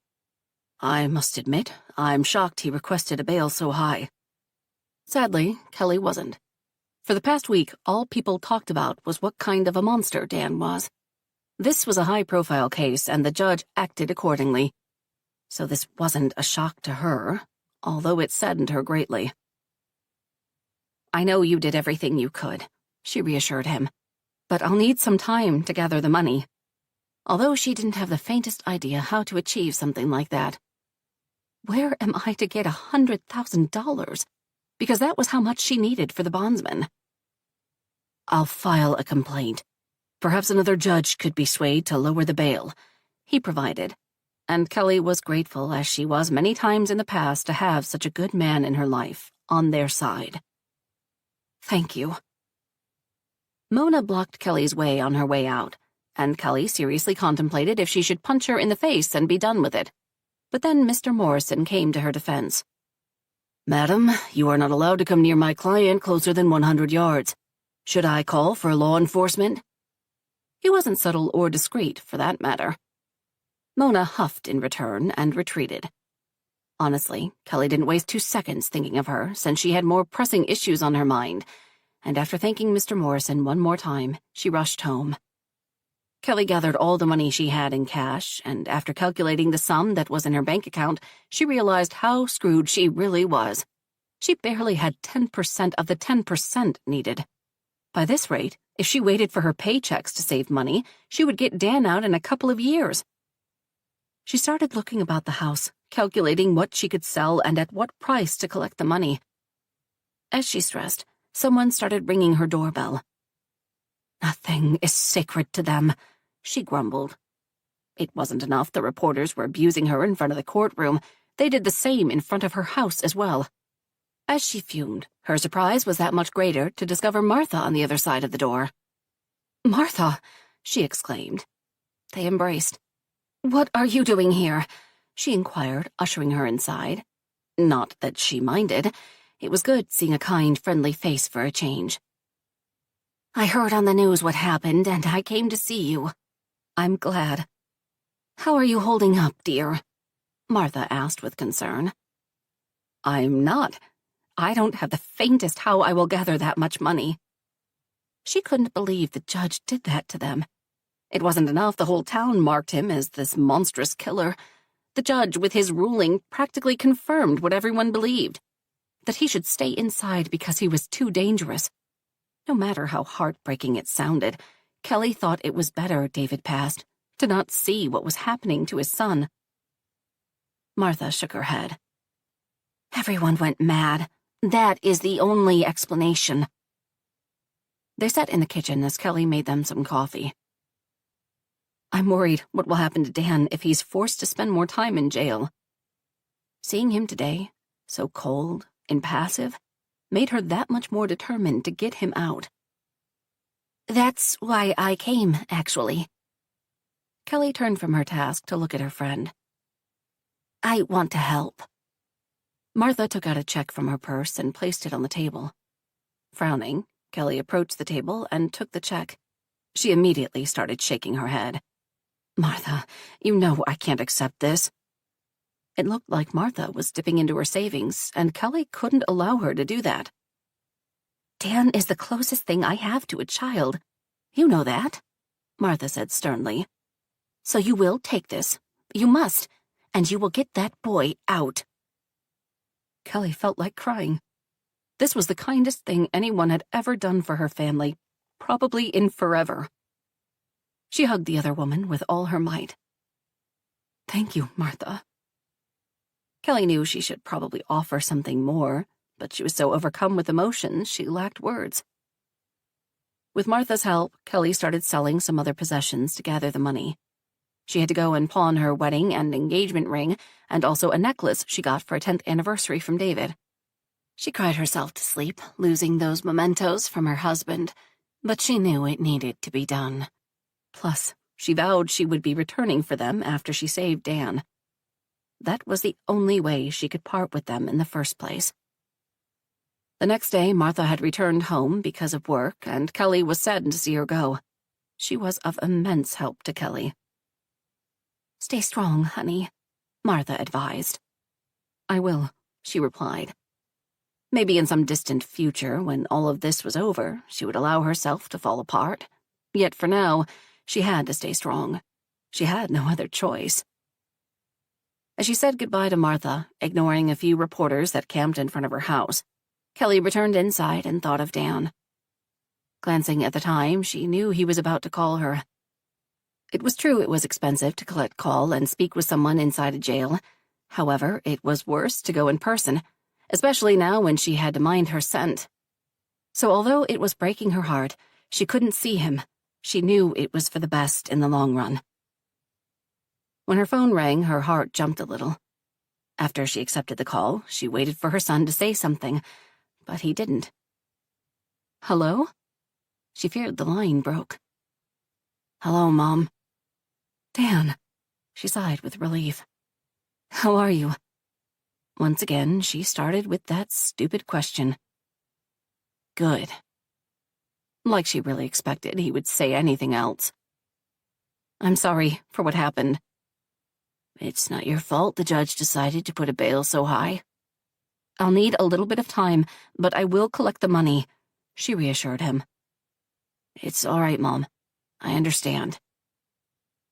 I must admit, I'm shocked he requested a bail so high. Sadly, Kelly wasn't. For the past week, all people talked about was what kind of a monster Dan was. This was a high-profile case, and the judge acted accordingly. So this wasn't a shock to her, although it saddened her greatly. I know you did everything you could, she reassured him, but I'll need some time to gather the money. Although she didn't have the faintest idea how to achieve something like that. Where am I to get $100,000? Because that was how much she needed for the bondsman. I'll file a complaint. Perhaps another judge could be swayed to lower the bail, he provided, and Kelly was grateful as she was many times in the past to have such a good man in her life on their side. Thank you. Mona blocked Kelly's way on her way out, and Kelly seriously contemplated if she should punch her in the face and be done with it. But then Mr. Morrison came to her defense. Madam, you are not allowed to come near my client closer than 100 yards. Should I call for law enforcement? He wasn't subtle or discreet, for that matter. Mona huffed in return and retreated. Honestly, Kelly didn't waste 2 seconds thinking of her, since she had more pressing issues on her mind, and after thanking Mr. Morrison one more time, she rushed home. Kelly gathered all the money she had in cash, and after calculating the sum that was in her bank account, she realized how screwed she really was. She barely had 10% of the 10% needed. By this rate, if she waited for her paychecks to save money, she would get Dan out in a couple of years. She started looking about the house, calculating what she could sell and at what price to collect the money. As she stressed, someone started ringing her doorbell. "Nothing is sacred to them," she grumbled. It wasn't enough the reporters were abusing her in front of the courtroom. They did the same in front of her house as well. As she fumed, her surprise was that much greater to discover Martha on the other side of the door. "Martha!" she exclaimed. They embraced. "What are you doing here?" she inquired, ushering her inside. Not that she minded. It was good seeing a kind, friendly face for a change. "I heard on the news what happened, and I came to see you." "I'm glad." "How are you holding up, dear?" Martha asked with concern. "I'm not. I don't have the faintest how I will gather that much money." She couldn't believe the judge did that to them. It wasn't enough the whole town marked him as this monstrous killer. The judge, with his ruling, practically confirmed what everyone believed, that he should stay inside because he was too dangerous. No matter how heartbreaking it sounded, Kelly thought it was better David passed, to not see what was happening to his son. Martha shook her head. "Everyone went mad. That is the only explanation." They sat in the kitchen as Kelly made them some coffee. "I'm worried what will happen to Dan if he's forced to spend more time in jail." Seeing him today, so cold, impassive, made her that much more determined to get him out. "That's why I came, actually." Kelly turned from her task to look at her friend. "I want to help." Martha took out a check from her purse and placed it on the table. Frowning, Kelly approached the table and took the check. She immediately started shaking her head. "Martha, you know I can't accept this." It looked like Martha was dipping into her savings, and Kelly couldn't allow her to do that. "Dan is the closest thing I have to a child. You know that," Martha said sternly. "So you will take this. You must, and you will get that boy out." Kelly felt like crying. This was the kindest thing anyone had ever done for her family, probably in forever. She hugged the other woman with all her might. "Thank you, Martha." Kelly knew she should probably offer something more, but she was so overcome with emotions she lacked words. With Martha's help, Kelly started selling some other possessions to gather the money. She had to go and pawn her wedding and engagement ring, and also a necklace she got for a 10th anniversary from David. She cried herself to sleep, losing those mementos from her husband, but she knew it needed to be done. Plus, she vowed she would be returning for them after she saved Dan. That was the only way she could part with them in the first place. The next day, Martha had returned home because of work, and Kelly was saddened to see her go. She was of immense help to Kelly. "Stay strong, honey," Martha advised. "I will," she replied. Maybe in some distant future, when all of this was over, she would allow herself to fall apart. Yet for now, she had to stay strong. She had no other choice. As she said goodbye to Martha, ignoring a few reporters that camped in front of her house, Kelly returned inside and thought of Dan. Glancing at the time, she knew he was about to call her. It was true it was expensive to collect call and speak with someone inside a jail. However, it was worse to go in person, especially now when she had to mind her scent. So although it was breaking her heart, she couldn't see him. She knew it was for the best in the long run. When her phone rang, her heart jumped a little. After she accepted the call, she waited for her son to say something, but he didn't. "Hello?" She feared the line broke. "Hello, Mom." "Dan," she sighed with relief. "How are you?" Once again, she started with that stupid question. "Good." Like she really expected he would say anything else. "I'm sorry for what happened." "It's not your fault the judge decided to put a bail so high." "I'll need a little bit of time, but I will collect the money," she reassured him. "It's all right, Mom. I understand."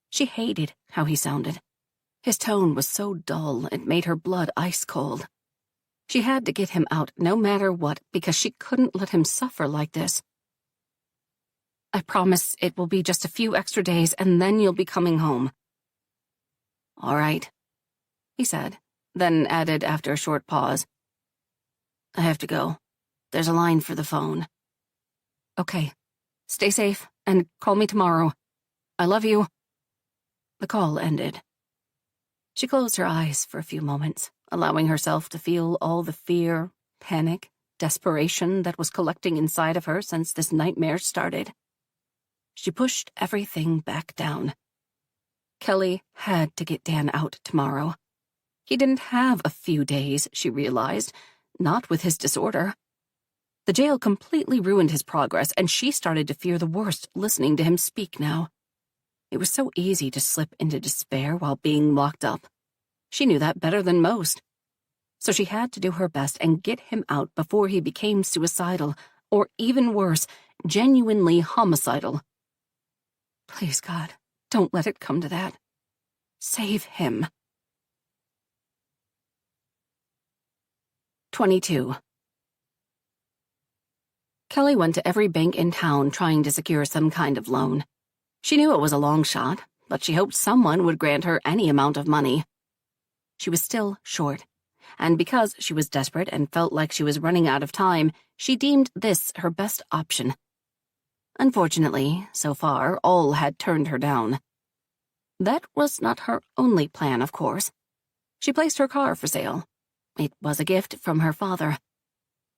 She hated how he sounded. His tone was so dull it made her blood ice cold. She had to get him out no matter what because she couldn't let him suffer like this. "I promise it will be just a few extra days and then you'll be coming home." "All right," he said, then added after a short pause, "I have to go. there's a line for the phone. Okay. Stay safe, and call me tomorrow. I love you. The call ended. She closed her eyes for a few moments, allowing herself to feel all the fear, panic, desperation that was collecting inside of her since this nightmare started. She pushed everything back down. Kelly had to get Dan out tomorrow. He didn't have a few days, she realized, not with his disorder. The jail completely ruined his progress, and she started to fear the worst listening to him speak now. It was so easy to slip into despair while being locked up. She knew that better than most. So she had to do her best and get him out before he became suicidal, or even worse, genuinely homicidal. Please, God, don't let it come to that. Save him. 22. Kelly went to every bank in town trying to secure some kind of loan. She knew it was a long shot, but she hoped someone would grant her any amount of money. She was still short, and because she was desperate and felt like she was running out of time, she deemed this her best option. Unfortunately, so far, all had turned her down. That was not her only plan, of course. She placed her car for sale. It was a gift from her father.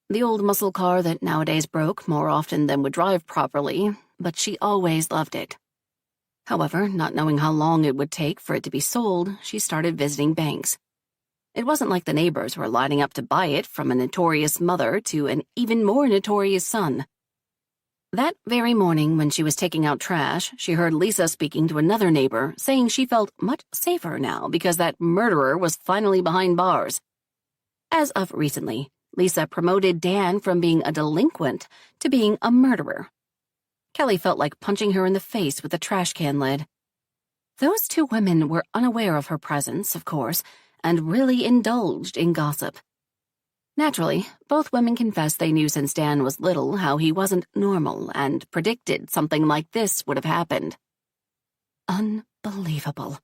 The old muscle car that nowadays broke more often than would drive properly, but she always loved it. However, not knowing how long it would take for it to be sold, she started visiting banks. It wasn't like the neighbors were lining up to buy it from a notorious mother to an even more notorious son. That very morning, when she was taking out trash, she heard Lisa speaking to another neighbor, saying she felt much safer now because that murderer was finally behind bars. As of recently, Lisa promoted Dan from being a delinquent to being a murderer. Kelly felt like punching her in the face with a trash can lid. Those two women were unaware of her presence, of course, and really indulged in gossip. Naturally, both women confessed they knew since Dan was little how he wasn't normal and predicted something like this would have happened. Unbelievable.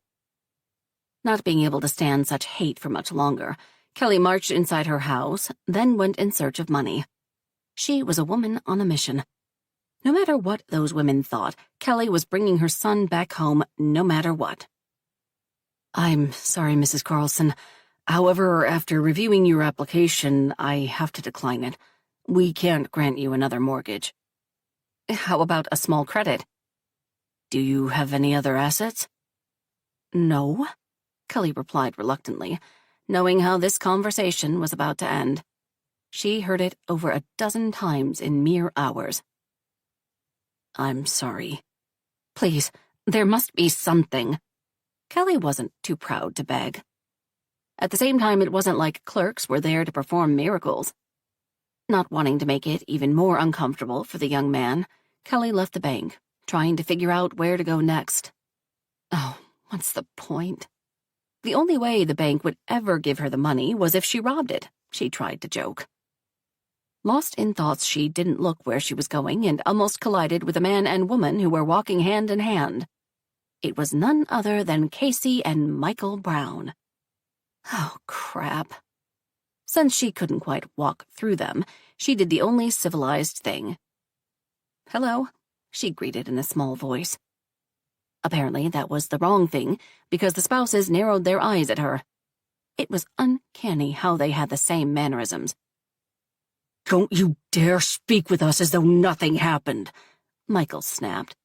Not being able to stand such hate for much longer, Kelly marched inside her house, then went in search of money. She was a woman on a mission. No matter what those women thought, Kelly was bringing her son back home no matter what. I'm sorry, Mrs. Carlson. However, after reviewing your application, I have to decline it. We can't grant you another mortgage. How about a small credit? Do you have any other assets? No, Kelly replied reluctantly, knowing how this conversation was about to end. She heard it over a dozen times in mere hours. I'm sorry. Please, there must be something. Kelly wasn't too proud to beg. At the same time, it wasn't like clerks were there to perform miracles. Not wanting to make it even more uncomfortable for the young man, Kelly left the bank, trying to figure out where to go next. Oh, what's the point? The only way the bank would ever give her the money was if she robbed it, she tried to joke. Lost in thoughts, she didn't look where she was going and almost collided with a man and woman who were walking hand in hand. It was none other than Casey and Michael Brown. Oh, crap. Since she couldn't quite walk through them, she did the only civilized thing. Hello, she greeted in a small voice. Apparently, that was the wrong thing, because the spouses narrowed their eyes at her. It was uncanny how they had the same mannerisms. Don't you dare speak with us as though nothing happened, Michael snapped.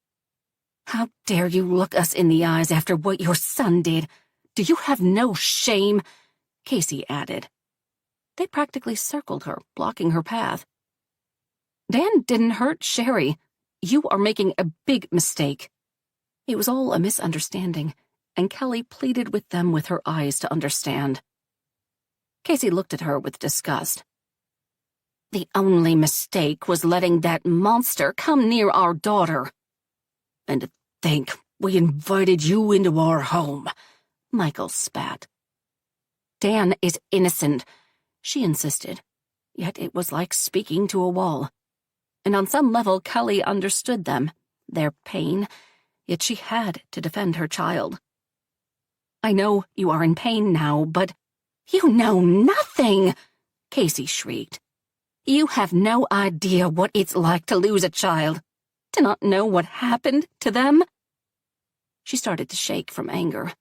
How dare you look us in the eyes after what your son did? Do you have no shame? Casey added. They practically circled her, blocking her path. Dan didn't hurt Sherry. You are making a big mistake. It was all a misunderstanding, and Kelly pleaded with them with her eyes to understand. Casey looked at her with disgust. The only mistake was letting that monster come near our daughter. And to think we invited you into our home, Michael spat. Dan is innocent, she insisted, yet it was like speaking to a wall. And on some level, Kelly understood them, their pain, yet she had to defend her child. I know you are in pain now, but you know nothing, Casey shrieked. You have no idea what it's like to lose a child, to not know what happened to them." She started to shake from anger.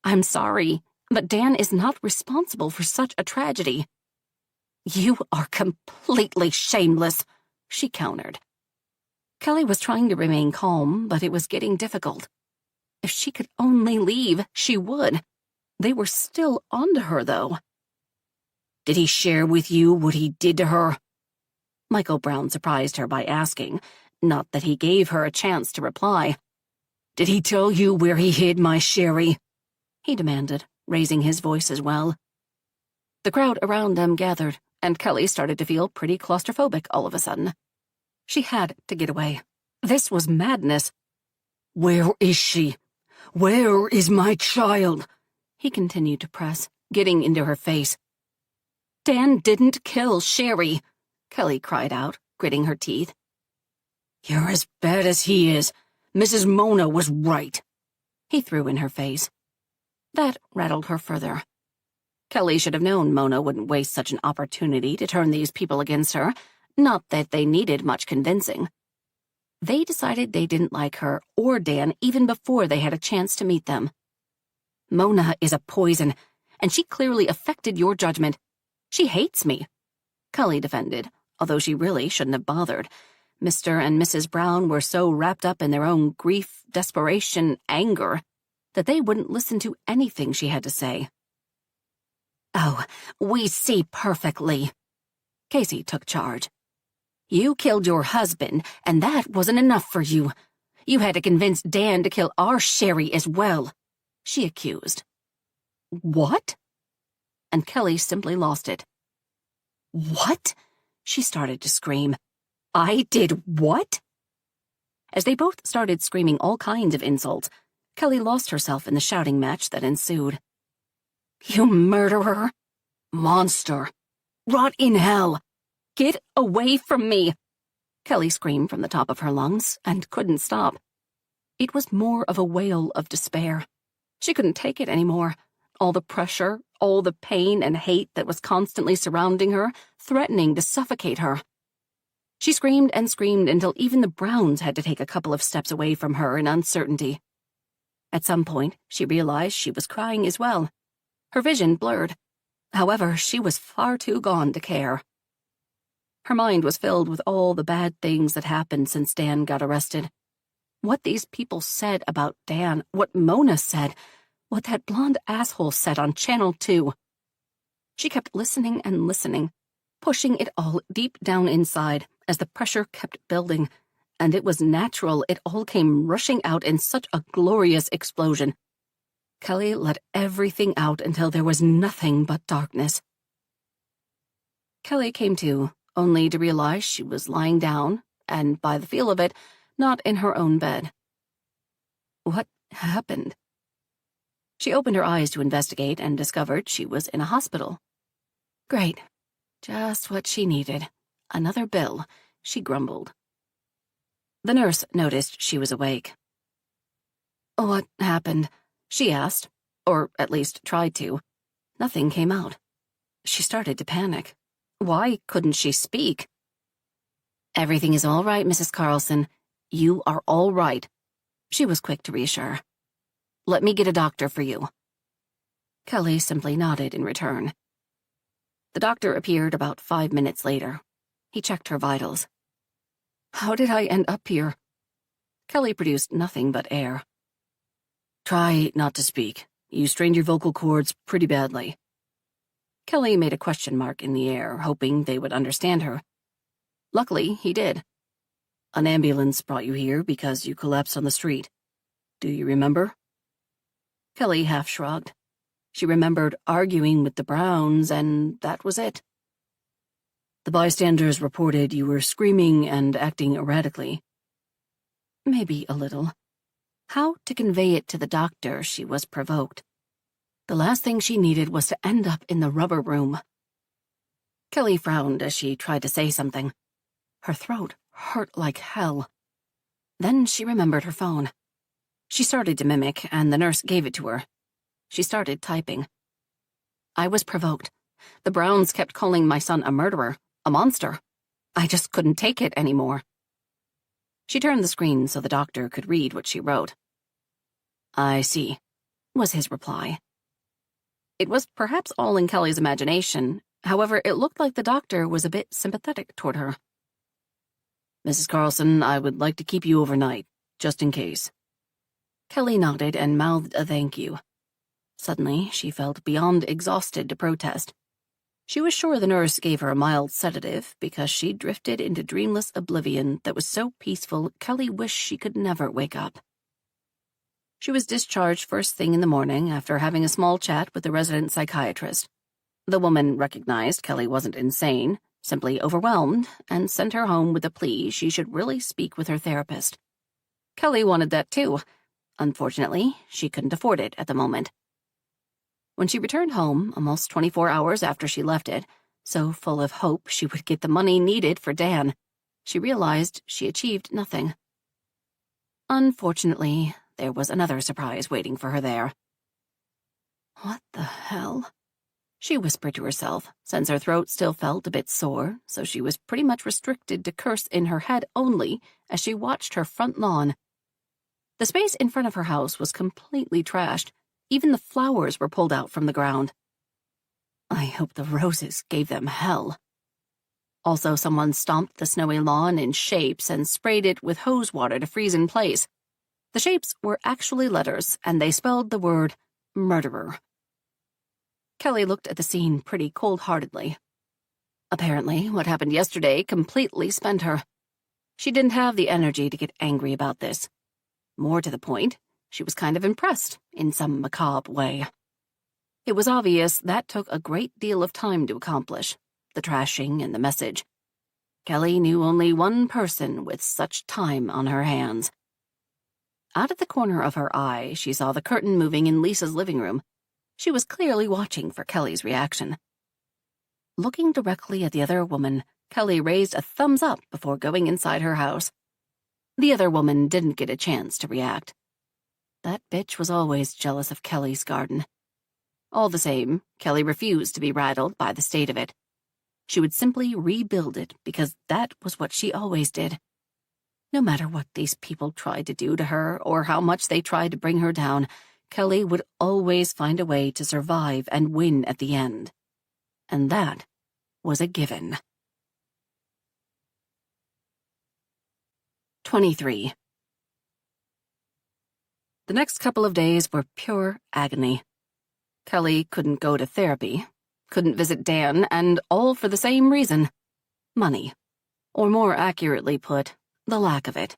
"I'm sorry, but Dan is not responsible for such a tragedy." "You are completely shameless," she countered. Kelly was trying to remain calm, but it was getting difficult. If she could only leave, she would. They were still on to her, though. "Did he share with you what he did to her?" Michael Brown surprised her by asking, not that he gave her a chance to reply. "Did he tell you where he hid my Sherry?" he demanded, raising his voice as well. The crowd around them gathered, and Kelly started to feel pretty claustrophobic all of a sudden. She had to get away. This was madness. "Where is she? Where is my child?" he continued to press, getting into her face. "Dan didn't kill Sherry," Kelly cried out, gritting her teeth. "You're as bad as he is. Mrs. Mona was right," he threw in her face. That rattled her further. Kelly should have known Mona wouldn't waste such an opportunity to turn these people against her, not that they needed much convincing. They decided they didn't like her or Dan even before they had a chance to meet them. "Mona is a poison, and she clearly affected your judgment. She hates me," Kelly defended, although she really shouldn't have bothered. Mr. and Mrs. Brown were so wrapped up in their own grief, desperation, anger, that they wouldn't listen to anything she had to say. "Oh, we see perfectly." Casey took charge. "You killed your husband, and that wasn't enough for you. You had to convince Dan to kill our Sherry as well," she accused. "What?" And Kelly simply lost it. "What?" she started to scream. "I did what?" As they both started screaming all kinds of insults, Kelly lost herself in the shouting match that ensued. "You murderer! Monster! Rot in hell! Get away from me!" Kelly screamed from the top of her lungs and couldn't stop. It was more of a wail of despair. She couldn't take it anymore. All the pressure, all the pain and hate that was constantly surrounding her, threatening to suffocate her. She screamed and screamed until even the Browns had to take a couple of steps away from her in uncertainty. At some point, she realized she was crying as well. Her vision blurred. However, she was far too gone to care. Her mind was filled with all the bad things that happened since Dan got arrested. What these people said about Dan, what Mona said, what that blonde asshole said on Channel 2. She kept listening and listening, pushing it all deep down inside as the pressure kept building, and it was natural it all came rushing out in such a glorious explosion. Kelly let everything out until there was nothing but darkness. Kelly came to, only to realize she was lying down, and by the feel of it, not in her own bed. What happened? She opened her eyes to investigate and discovered she was in a hospital. Great. Just what she needed. Another bill, she grumbled. The nurse noticed she was awake. "What happened?" she asked, or at least tried to. Nothing came out. She started to panic. Why couldn't she speak? "Everything is all right, Mrs. Carlson. You are all right," she was quick to reassure. "Let me get a doctor for you." Kelly simply nodded in return. The doctor appeared about 5 minutes later. He checked her vitals. "How did I end up here?" Kelly produced nothing but air. "Try not to speak. You strained your vocal cords pretty badly." Kelly made a question mark in the air, hoping they would understand her. Luckily, he did. "An ambulance brought you here because you collapsed on the street. Do you remember?" Kelly half shrugged. She remembered arguing with the Browns, and that was it. "The bystanders reported you were screaming and acting erratically." Maybe a little. How to convey it to the doctor she was provoked. The last thing she needed was to end up in the rubber room. Kelly frowned as she tried to say something. Her throat hurt like hell. Then she remembered her phone. She started to mimic, and the nurse gave it to her. She started typing. "I was provoked. The Browns kept calling my son a murderer. A monster. I just couldn't take it anymore. She turned the screen so the doctor could read what she wrote. "I see," was his reply. It was perhaps all in Kelly's imagination. However, it looked like the doctor was a bit sympathetic toward her. "Mrs. Carlson, I would like to keep you overnight, just in case." Kelly nodded and mouthed a thank you. Suddenly, she felt beyond exhausted to protest. She was sure the nurse gave her a mild sedative because she drifted into dreamless oblivion that was so peaceful Kelly wished she could never wake up. She was discharged first thing in the morning after having a small chat with the resident psychiatrist. The woman recognized Kelly wasn't insane, simply overwhelmed, and sent her home with a plea she should really speak with her therapist. Kelly wanted that too. Unfortunately, she couldn't afford it at the moment. When she returned home, almost 24 hours after she left it, so full of hope she would get the money needed for Dan, she realized she achieved nothing. Unfortunately, there was another surprise waiting for her there. "What the hell?" she whispered to herself, since her throat still felt a bit sore, so she was pretty much restricted to curse in her head only as she watched her front lawn. The space in front of her house was completely trashed. Even the flowers were pulled out from the ground. I hope the roses gave them hell. Also, someone stomped the snowy lawn in shapes and sprayed it with hose water to freeze in place. The shapes were actually letters, and they spelled the word murderer. Kelly looked at the scene pretty cold-heartedly. Apparently, what happened yesterday completely spent her. She didn't have the energy to get angry about this. More to the point, she was kind of impressed in some macabre way. It was obvious that took a great deal of time to accomplish, the trashing and the message. Kelly knew only one person with such time on her hands. Out of the corner of her eye, she saw the curtain moving in Lisa's living room. She was clearly watching for Kelly's reaction. Looking directly at the other woman, Kelly raised a thumbs up before going inside her house. The other woman didn't get a chance to react. That bitch was always jealous of Kelly's garden. All the same, Kelly refused to be rattled by the state of it. She would simply rebuild it because that was what she always did. No matter what these people tried to do to her or how much they tried to bring her down, Kelly would always find a way to survive and win at the end. And that was a given. 23. The next couple of days were pure agony. Kelly couldn't go to therapy, couldn't visit Dan, and all for the same reason: money. Or more accurately put, the lack of it.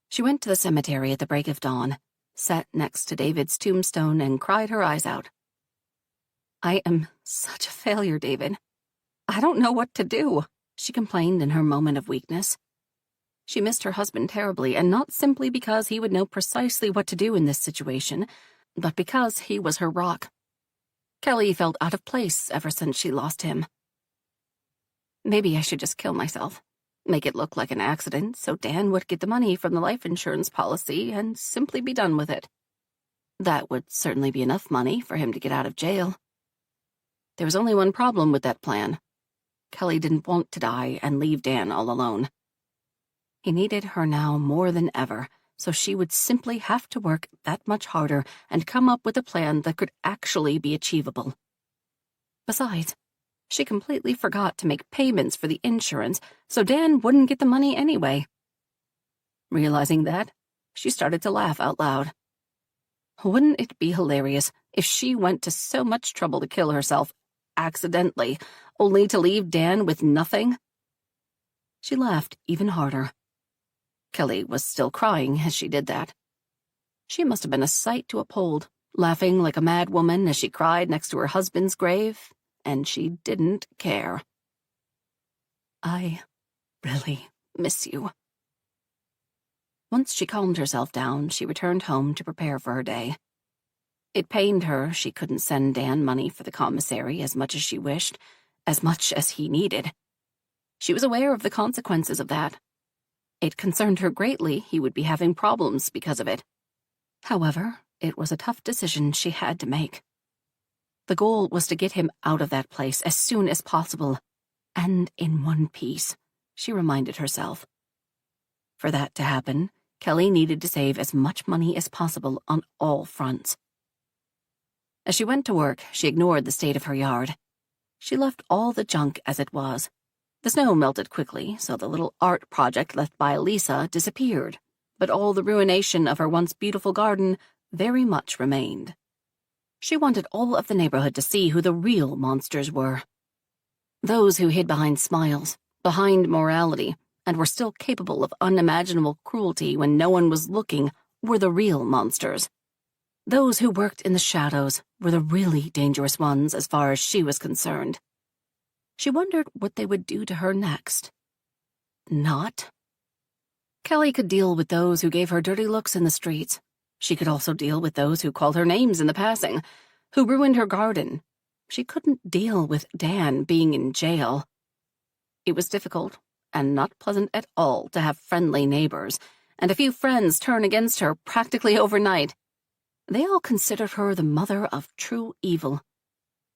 She went to the cemetery at the break of dawn, sat next to David's tombstone, and cried her eyes out. "I am such a failure, David. I don't know what to do," she complained in her moment of weakness. She missed her husband terribly, and not simply because he would know precisely what to do in this situation, but because he was her rock. Kelly felt out of place ever since she lost him. Maybe I should just kill myself, make it look like an accident so Dan would get the money from the life insurance policy and simply be done with it. That would certainly be enough money for him to get out of jail. There was only one problem with that plan. Kelly didn't want to die and leave Dan all alone. He needed her now more than ever, so she would simply have to work that much harder and come up with a plan that could actually be achievable. Besides, she completely forgot to make payments for the insurance, so Dan wouldn't get the money anyway. Realizing that, she started to laugh out loud. Wouldn't it be hilarious if she went to so much trouble to kill herself, accidentally, only to leave Dan with nothing? She laughed even harder. Kelly was still crying as she did that. She must have been a sight to uphold, laughing like a mad woman as she cried next to her husband's grave, and she didn't care. "I really miss you." Once she calmed herself down, she returned home to prepare for her day. It pained her she couldn't send Dan money for the commissary as much as she wished, as much as he needed. She was aware of the consequences of that. It concerned her greatly he would be having problems because of it. However, it was a tough decision she had to make. The goal was to get him out of that place as soon as possible. and in one piece, she reminded herself. For that to happen, Kelly needed to save as much money as possible on all fronts. As she went to work, she ignored the state of her yard. She left all the junk as it was. The snow melted quickly, so the little art project left by Lisa disappeared, but all the ruination of her once beautiful garden very much remained. She wanted all of the neighborhood to see who the real monsters were. Those who hid behind smiles, behind morality, and were still capable of unimaginable cruelty when no one was looking were the real monsters. Those who worked in the shadows were the really dangerous ones as far as she was concerned. She wondered what they would do to her next. Not. Kelly could deal with those who gave her dirty looks in the streets. She could also deal with those who called her names in the passing, who ruined her garden. She couldn't deal with Dan being in jail. It was difficult and not pleasant at all to have friendly neighbors, and a few friends turn against her practically overnight. They all considered her the mother of true evil.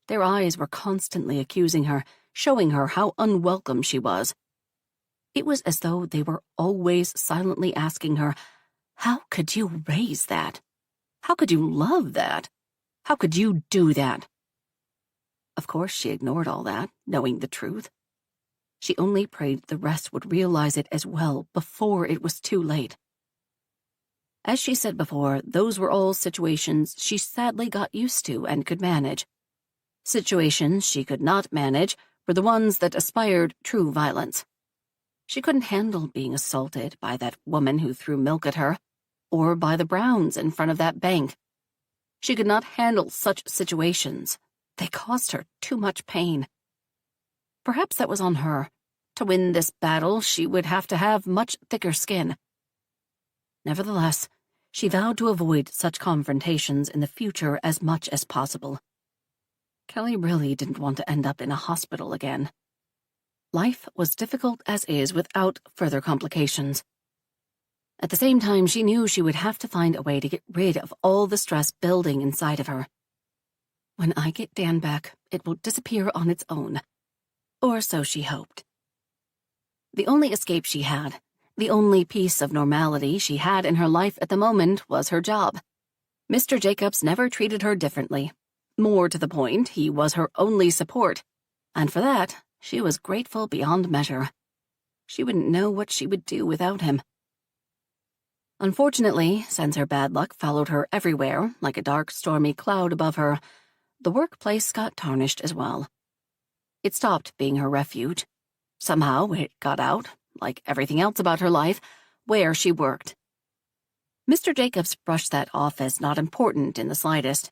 Their eyes were constantly accusing her, showing her how unwelcome she was. It was as though they were always silently asking her, "How could you raise that? How could you love that? How could you do that?" Of course, she ignored all that, knowing the truth. She only prayed the rest would realize it as well before it was too late. As she said before, those were all situations she sadly got used to and could manage. Situations she could not manage were the ones that aspired true violence. She couldn't handle being assaulted by that woman who threw milk at her, or by the Browns in front of that bank. She could not handle such situations. They caused her too much pain. Perhaps that was on her. To win this battle, she would have to have much thicker skin. Nevertheless, she vowed to avoid such confrontations in the future as much as possible. Kelly really didn't want to end up in a hospital again. Life was difficult as is without further complications. At the same time, she knew she would have to find a way to get rid of all the stress building inside of her. When I get Dan back, it will disappear on its own. Or so she hoped. The only escape she had, the only piece of normality she had in her life at the moment was her job. Mr. Jacobs never treated her differently. More to the point, he was her only support, and for that, she was grateful beyond measure. She wouldn't know what she would do without him. Unfortunately, since her bad luck followed her everywhere, like a dark, stormy cloud above her, the workplace got tarnished as well. It stopped being her refuge. Somehow it got out, like everything else about her life, where she worked. Mr. Jacobs brushed that off as not important in the slightest,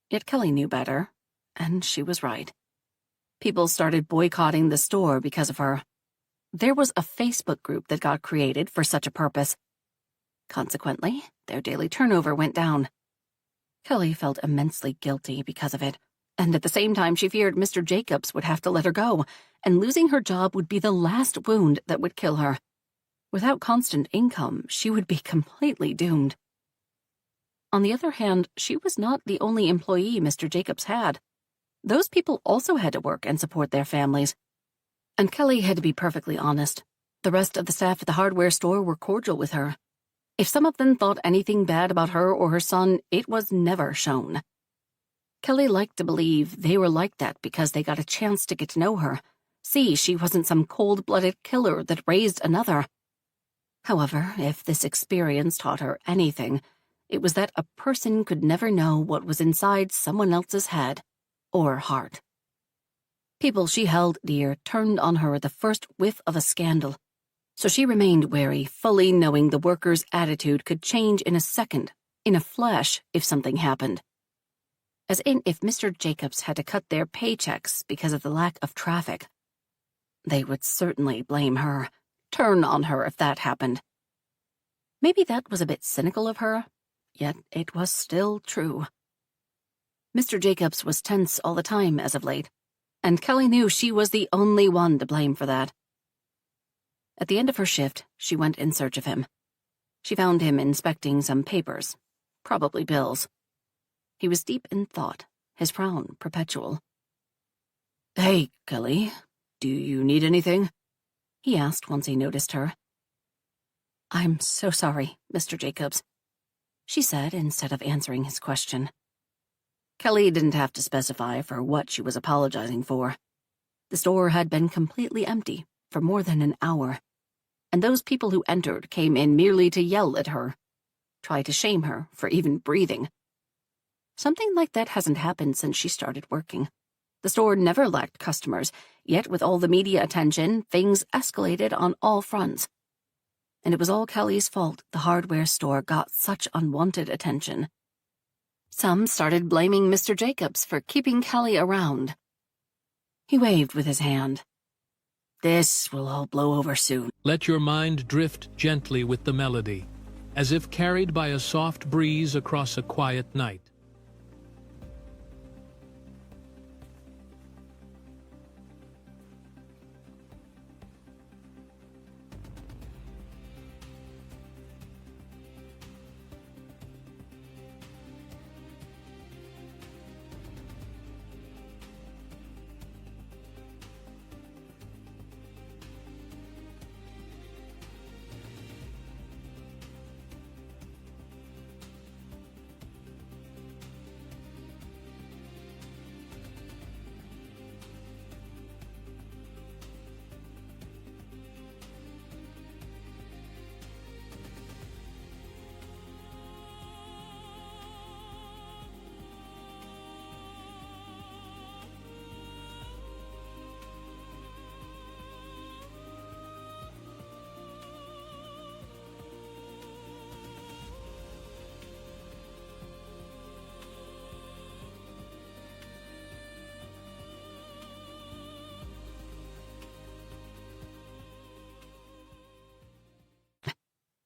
yet Kelly knew better, and she was right. People started boycotting the store because of her. There was a Facebook group that got created for such a purpose. Consequently, their daily turnover went down. Kelly felt immensely guilty because of it, and at the same time she feared Mr. Jacobs would have to let her go, and losing her job would be the last wound that would kill her. Without constant income, she would be completely doomed. On the other hand, she was not the only employee Mr. Jacobs had. Those people also had to work and support their families. And Kelly had to be perfectly honest. The rest of the staff at the hardware store were cordial with her. If some of them thought anything bad about her or her son, it was never shown. Kelly liked to believe they were like that because they got a chance to get to know her. See, she wasn't some cold-blooded killer that raised another. However, if this experience taught her anything, it was that a person could never know what was inside someone else's head or heart. People she held dear turned on her at the first whiff of a scandal, so she remained wary, fully knowing the workers' attitude could change in a second, in a flash, if something happened. As in if Mr. Jacobs had to cut their paychecks because of the lack of traffic. They would certainly blame her, turn on her if that happened. Maybe that was a bit cynical of her, yet it was still true. Mr. Jacobs was tense all the time as of late, and Kelly knew she was the only one to blame for that. At the end of her shift, she went in search of him. She found him inspecting some papers, probably bills. He was deep in thought, his frown perpetual. "Hey, Kelly, Do you need anything?" he asked once he noticed her. "I'm so sorry, Mr. Jacobs," she said instead of answering his question. Kelly didn't have to specify for what she was apologizing for. The store had been completely empty for more than an hour, and those people who entered came in merely to yell at her, try to shame her for even breathing. Something like that hasn't happened since she started working. The store never lacked customers, yet with all the media attention, things escalated on all fronts. And it was all Kelly's fault the hardware store got such unwanted attention. Some started blaming Mr. Jacobs for keeping Kelly around. He waved with his hand. "This will all blow over soon." Let your mind drift gently with the melody, as if carried by a soft breeze across a quiet night.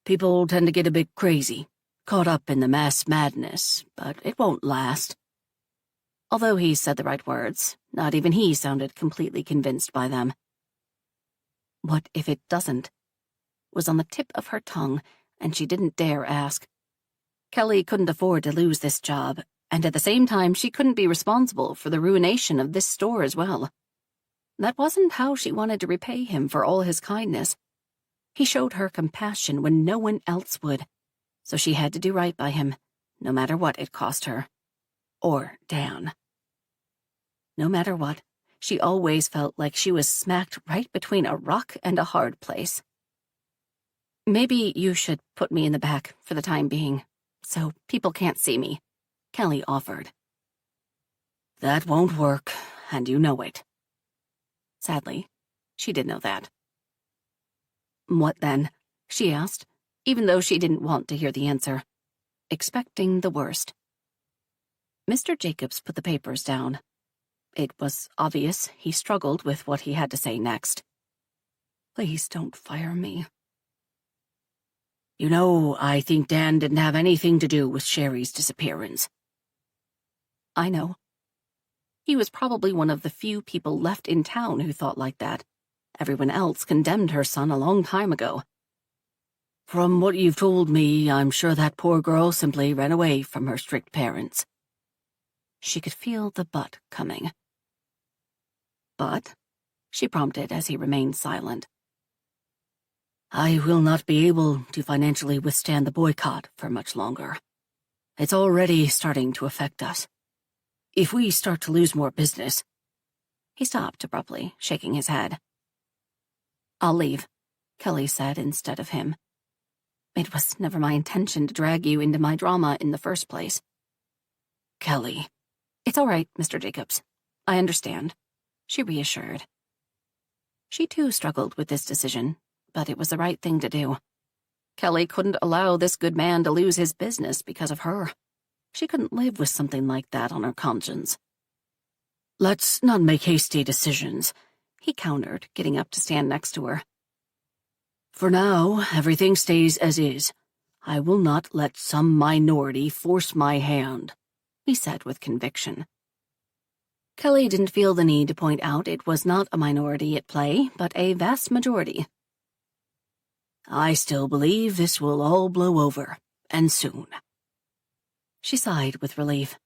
People tend to get a bit crazy, caught up in the mass madness, but it won't last. Although he said the right words, not even he sounded completely convinced by them. What if it doesn't? Was on the tip of her tongue, and she didn't dare ask. Kelly couldn't afford to lose this job, and at the same time she couldn't be responsible for the ruination of this store as well. That wasn't how she wanted to repay him for all his kindness. He showed her compassion when no one else would, so she had to do right by him, no matter what it cost her. Or Dan. No matter what, she always felt like she was smacked right between a rock and a hard place. "Maybe you should put me in the back for the time being, so people can't see me," Kelly offered. "That won't work, and you know it." Sadly, she did know that. "What then?" she asked, even though she didn't want to hear the answer, expecting the worst. Mr. Jacobs put the papers down. It was obvious he struggled with what he had to say next. "Please don't fire me." "You know, I think Dan didn't have anything to do with Sherry's disappearance." "I know. He was probably one of the few people left in town who thought like that. Everyone else condemned her son a long time ago. From what you've told me, I'm sure that poor girl simply ran away from her strict parents." She could feel the but coming. "But?" she prompted as he remained silent. "I will not be able to financially withstand the boycott for much longer. It's already starting to affect us. If we start to lose more business—" He stopped abruptly, shaking his head. "I'll leave," Kelly said instead of him. "It was never my intention to drag you into my drama in the first place." "Kelly." "It's all right, Mr. Jacobs. I understand," she reassured. She too struggled with this decision, but it was the right thing to do. Kelly couldn't allow this good man to lose his business because of her. She couldn't live with something like that on her conscience. "Let's not make hasty decisions," he countered, getting up to stand next to her. "For now, everything stays as is. I will not let some minority force my hand," he said with conviction. Kelly didn't feel the need to point out it was not a minority at play, but a vast majority. "I still believe this will all blow over, and soon." She sighed with relief.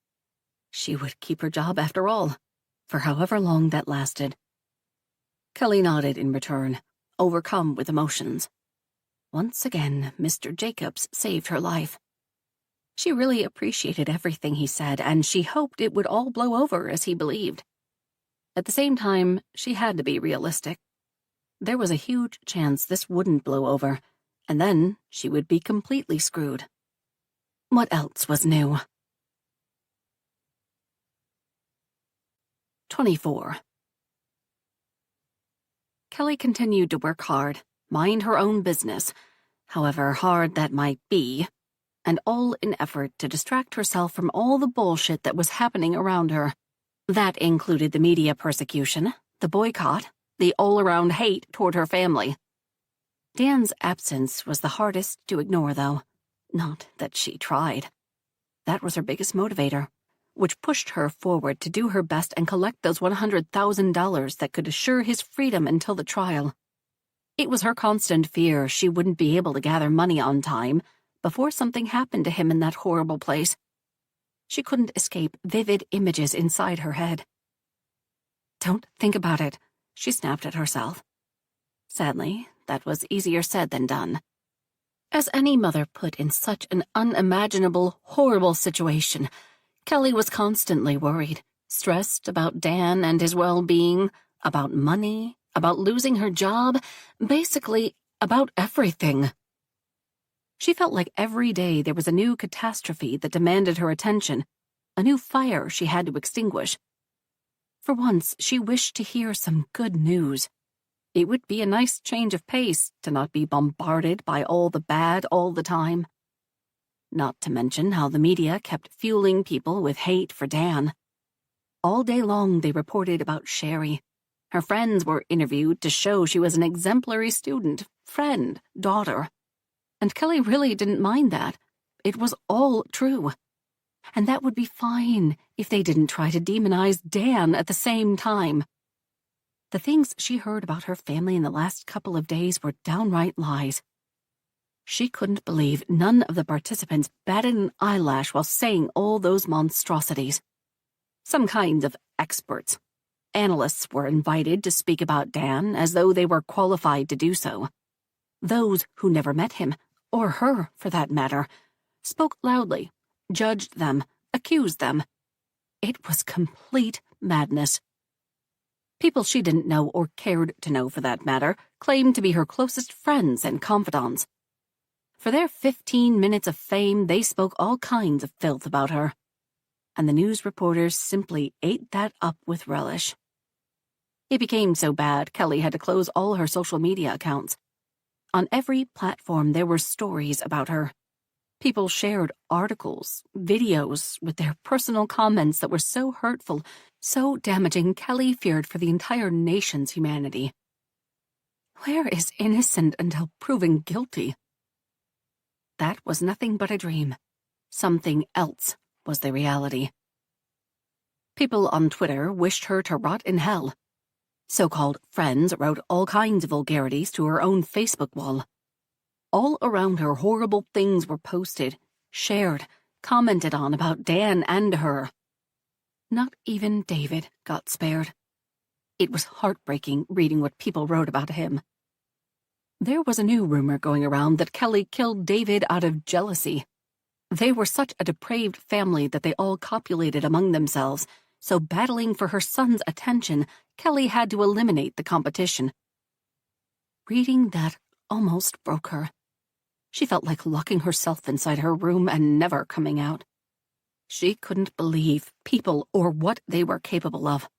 She would keep her job after all, for however long that lasted. Kelly nodded in return, overcome with emotions. Once again, Mr. Jacobs saved her life. She really appreciated everything he said, and she hoped it would all blow over as he believed. At the same time, she had to be realistic. There was a huge chance this wouldn't blow over, and then she would be completely screwed. What else was new? 24. Kelly continued to work hard, mind her own business, however hard that might be, and all in effort to distract herself from all the bullshit that was happening around her. That included the media persecution, the boycott, the all-around hate toward her family. Dan's absence was the hardest to ignore, though. Not that she tried. That was her biggest motivator, which pushed her forward to do her best and collect those $100,000 that could assure his freedom until the trial. It was her constant fear she wouldn't be able to gather money on time before something happened to him in that horrible place. She couldn't escape vivid images inside her head. "Don't think about it," she snapped at herself. Sadly, that was easier said than done. As any mother put in such an unimaginable, horrible situation, Kelly was constantly worried, stressed about Dan and his well-being, about money, about losing her job, basically about everything. She felt like every day there was a new catastrophe that demanded her attention, a new fire she had to extinguish. For once, she wished to hear some good news. It would be a nice change of pace to not be bombarded by all the bad all the time. Not to mention how the media kept fueling people with hate for Dan. All day long they reported about Sherry. Her friends were interviewed to show she was an exemplary student, friend, daughter. And Kelly really didn't mind that. It was all true. And that would be fine if they didn't try to demonize Dan at the same time. The things she heard about her family in the last couple of days were downright lies. She couldn't believe none of the participants batted an eyelash while saying all those monstrosities. Some kinds of experts, analysts were invited to speak about Dan as though they were qualified to do so. Those who never met him, or her for that matter, spoke loudly, judged them, accused them. It was complete madness. People she didn't know or cared to know for that matter claimed to be her closest friends and confidants. For their 15 minutes of fame, they spoke all kinds of filth about her. And the news reporters simply ate that up with relish. It became so bad, Kelly had to close all her social media accounts. On every platform, there were stories about her. People shared articles, videos, with their personal comments that were so hurtful, so damaging, Kelly feared for the entire nation's humanity. Where is innocent until proven guilty? That was nothing but a dream. Something else was the reality. People on Twitter wished her to rot in hell. So-called friends wrote all kinds of vulgarities to her own Facebook wall. All around her, horrible things were posted, shared, commented on about Dan and her. Not even David got spared. It was heartbreaking reading what people wrote about him. There was a new rumor going around that Kelly killed David out of jealousy. They were such a depraved family that they all copulated among themselves, so battling for her son's attention, Kelly had to eliminate the competition. Reading that almost broke her. She felt like locking herself inside her room and never coming out. She couldn't believe people or what they were capable of.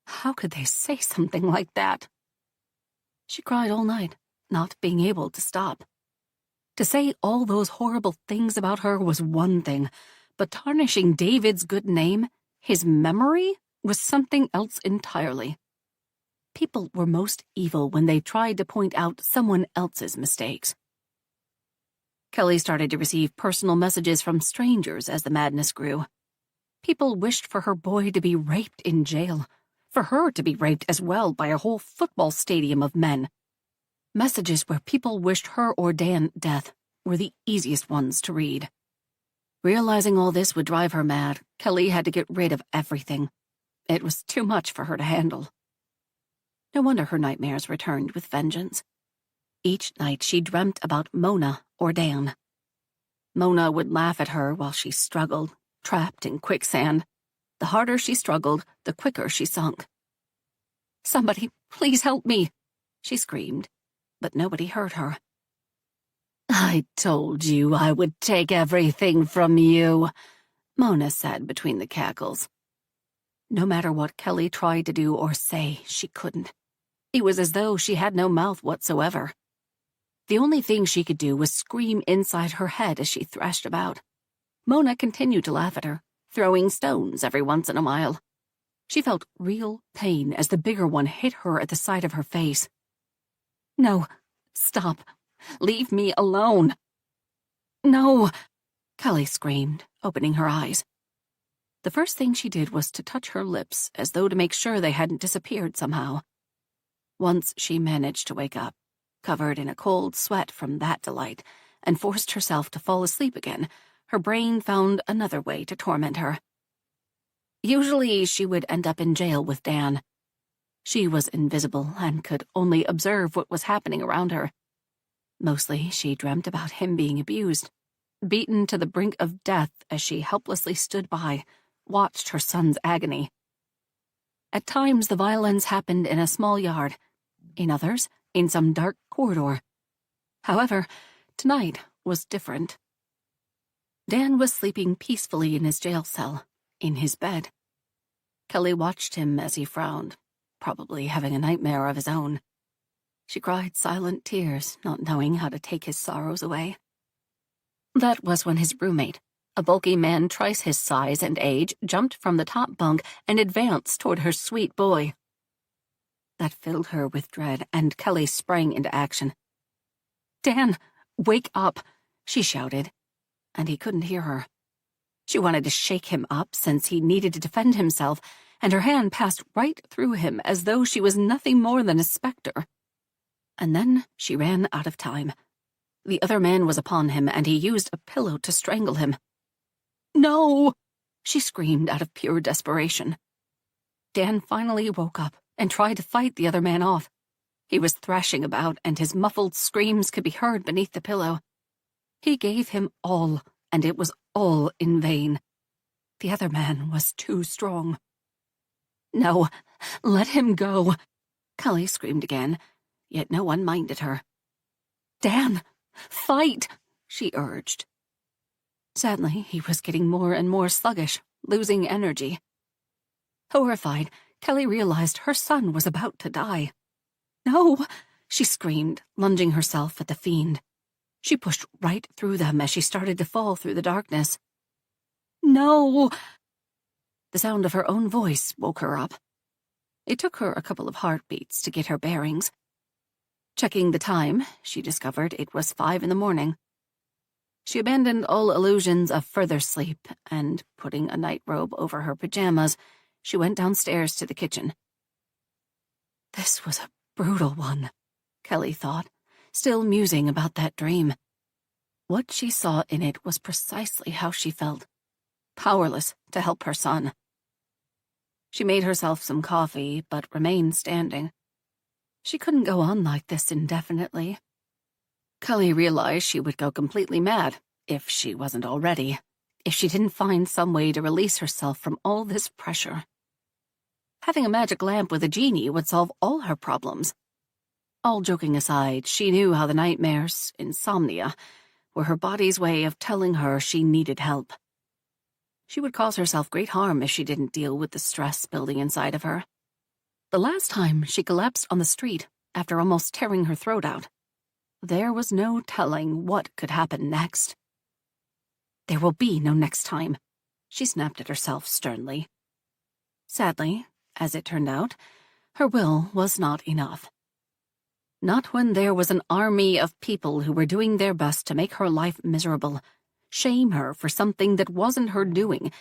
How could they say something like that? She cried all night, not being able to stop. To say all those horrible things about her was one thing, but tarnishing David's good name, his memory, was something else entirely. People were most evil when they tried to point out someone else's mistakes. Kelly started to receive personal messages from strangers as the madness grew. People wished for her boy to be raped in jail, for her to be raped as well by a whole football stadium of men. Messages where people wished her or Dan death were the easiest ones to read. Realizing all this would drive her mad, Kelly had to get rid of everything. It was too much for her to handle. No wonder her nightmares returned with vengeance. Each night she dreamt about Mona or Dan. Mona would laugh at her while she struggled, trapped in quicksand. The harder she struggled, the quicker she sunk. "Somebody, please help me," she screamed, but nobody heard her. "I told you I would take everything from you," Mona said between the cackles. No matter what Kelly tried to do or say, she couldn't. It was as though she had no mouth whatsoever. The only thing she could do was scream inside her head as she thrashed about. Mona continued to laugh at her, throwing stones every once in a while. She felt real pain as the bigger one hit her at the side of her face. "No, stop. Leave me alone." "No," Kelly screamed, opening her eyes. The first thing she did was to touch her lips as though to make sure they hadn't disappeared somehow. Once she managed to wake up, covered in a cold sweat from that delight, and forced herself to fall asleep again, her brain found another way to torment her. Usually she would end up in jail with Dan. She was invisible and could only observe what was happening around her. Mostly she dreamt about him being abused, beaten to the brink of death as she helplessly stood by, watched her son's agony. At times the violence happened in a small yard, in others, in some dark corridor. However, tonight was different. Dan was sleeping peacefully in his jail cell, in his bed. Kelly watched him as he frowned, probably having a nightmare of his own. She cried silent tears, not knowing how to take his sorrows away. That was when his roommate, a bulky man twice his size and age, jumped from the top bunk and advanced toward her sweet boy. That filled her with dread, and Kelly sprang into action. "Dan, wake up," she shouted, and he couldn't hear her. She wanted to shake him up since he needed to defend himself, and her hand passed right through him as though she was nothing more than a specter. And then she ran out of time. The other man was upon him, and he used a pillow to strangle him. "No!" she screamed out of pure desperation. Dan finally woke up and tried to fight the other man off. He was thrashing about, and his muffled screams could be heard beneath the pillow. He gave him all, and it was all in vain. The other man was too strong. "No, let him go," Kelly screamed again, yet no one minded her. "Dan, fight," she urged. Sadly, he was getting more and more sluggish, losing energy. Horrified, Kelly realized her son was about to die. "No," she screamed, lunging herself at the fiend. She pushed right through them as she started to fall through the darkness. "No!" The sound of her own voice woke her up. It took her a couple of heartbeats to get her bearings. Checking the time, she discovered it was 5 in the morning. She abandoned all illusions of further sleep, and, putting a nightrobe over her pajamas, she went downstairs to the kitchen. This was a brutal one, Kelly thought, still musing about that dream. What she saw in it was precisely how she felt, powerless to help her son. She made herself some coffee, but remained standing. She couldn't go on like this indefinitely. Kelly realized she would go completely mad, if she wasn't already, if she didn't find some way to release herself from all this pressure. Having a magic lamp with a genie would solve all her problems. All joking aside, she knew how the nightmares, insomnia, were her body's way of telling her she needed help. She would cause herself great harm if she didn't deal with the stress building inside of her. The last time she collapsed on the street after almost tearing her throat out, there was no telling what could happen next. There will be no next time, she snapped at herself sternly. Sadly, as it turned out, her will was not enough. Not when there was an army of people who were doing their best to make her life miserable, shame her for something that wasn't her doing,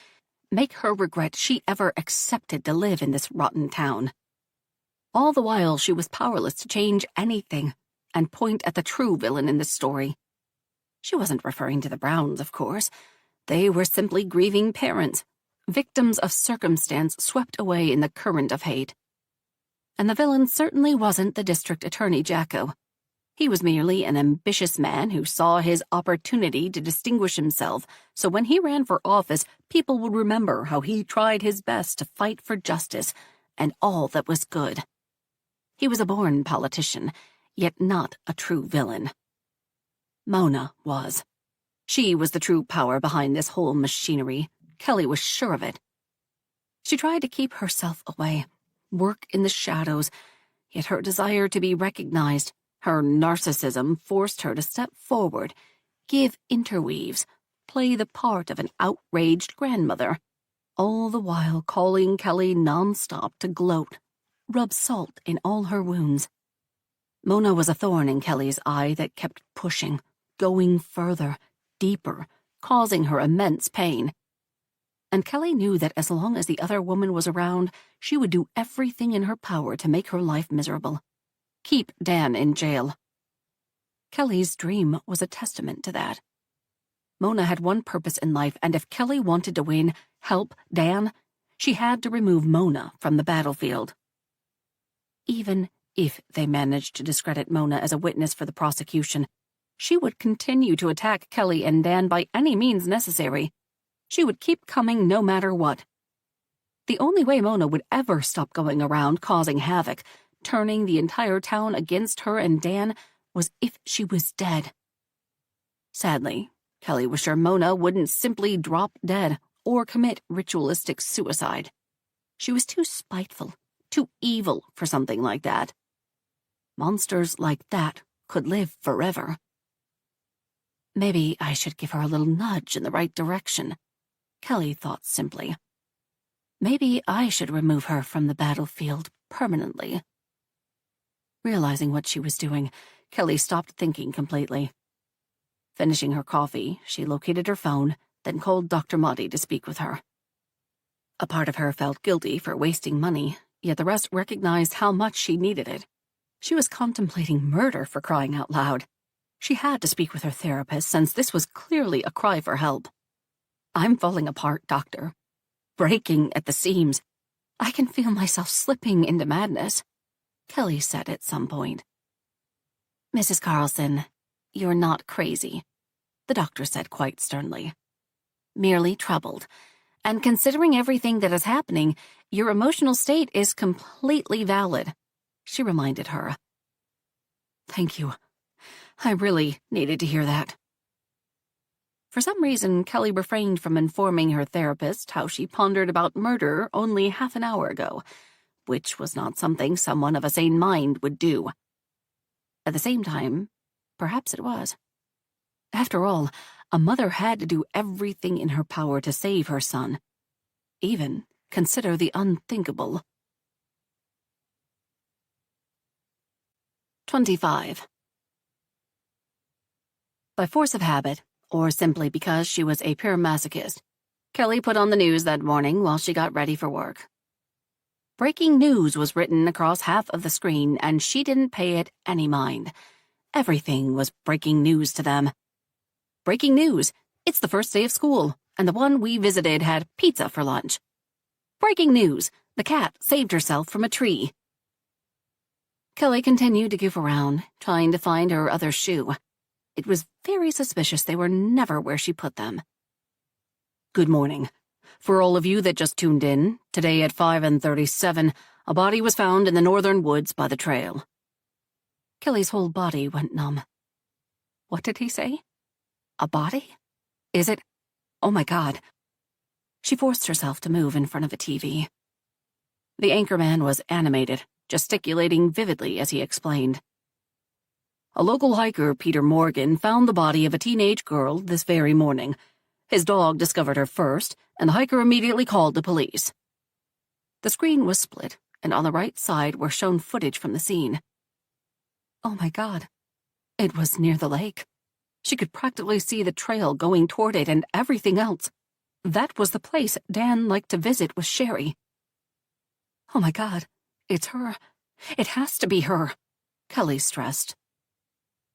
make her regret she ever accepted to live in this rotten town. All the while she was powerless to change anything and point at the true villain in this story. She wasn't referring to the Browns, of course. They were simply grieving parents, victims of circumstance swept away in the current of hate. And the villain certainly wasn't the district attorney Jacko. He was merely an ambitious man who saw his opportunity to distinguish himself, so when he ran for office, people would remember how he tried his best to fight for justice and all that was good. He was a born politician, yet not a true villain. Mona was. She was the true power behind this whole machinery. Kelly was sure of it. She tried to keep herself away, work in the shadows, yet her desire to be recognized, her narcissism forced her to step forward, give interweaves, play the part of an outraged grandmother, all the while calling Kelly nonstop to gloat, rub salt in all her wounds. Mona was a thorn in Kelly's eye that kept pushing, going further, deeper, causing her immense pain. And Kelly knew that as long as the other woman was around, she would do everything in her power to make her life miserable. Keep Dan in jail. Kelly's dream was a testament to that. Mona had one purpose in life, and if Kelly wanted to win, help Dan, she had to remove Mona from the battlefield. Even if they managed to discredit Mona as a witness for the prosecution, she would continue to attack Kelly and Dan by any means necessary. She would keep coming no matter what. The only way Mona would ever stop going around causing havoc, turning the entire town against her and Dan, was if she was dead. Sadly, Kelly was sure Mona wouldn't simply drop dead or commit ritualistic suicide. She was too spiteful, too evil for something like that. Monsters like that could live forever. Maybe I should give her a little nudge in the right direction, Kelly thought simply. Maybe I should remove her from the battlefield permanently. Realizing what she was doing, Kelly stopped thinking completely. Finishing her coffee, she located her phone, then called Dr. Motti to speak with her. A part of her felt guilty for wasting money, yet the rest recognized how much she needed it. She was contemplating murder, for crying out loud. She had to speak with her therapist, since this was clearly a cry for help. I'm falling apart, doctor. Breaking at the seams. I can feel myself slipping into madness, Kelly said at some point. Mrs. Carlson, you're not crazy, the doctor said quite sternly. Merely troubled. And considering everything that is happening, your emotional state is completely valid, she reminded her. Thank you. I really needed to hear that. For some reason, Kelly refrained from informing her therapist how she pondered about murder only half an hour ago, which was not something someone of a sane mind would do. At the same time, perhaps it was. After all, a mother had to do everything in her power to save her son. Even consider the unthinkable. 25. By force of habit, or simply because she was a pure masochist, Kelly put on the news that morning while she got ready for work. Breaking news was written across half of the screen, and she didn't pay it any mind. Everything was breaking news to them. Breaking news! It's the first day of school, and the one we visited had pizza for lunch. Breaking news! The cat saved herself from a tree. Kelly continued to goof around, trying to find her other shoe. It was very suspicious they were never where she put them. Good morning. For all of you that just tuned in, today at 5:37, a body was found in the northern woods by the trail. Kelly's whole body went numb. What did he say? A body? Is it? Oh my God. She forced herself to move in front of a TV. The anchorman was animated, gesticulating vividly as he explained. A local hiker, Peter Morgan, found the body of a teenage girl this very morning. His dog discovered her first, and the hiker immediately called the police. The screen was split, and on the right side were shown footage from the scene. Oh my God. It was near the lake. She could practically see the trail going toward it and everything else. That was the place Dan liked to visit with Sherry. Oh my God. It's her. It has to be her, Kelly stressed.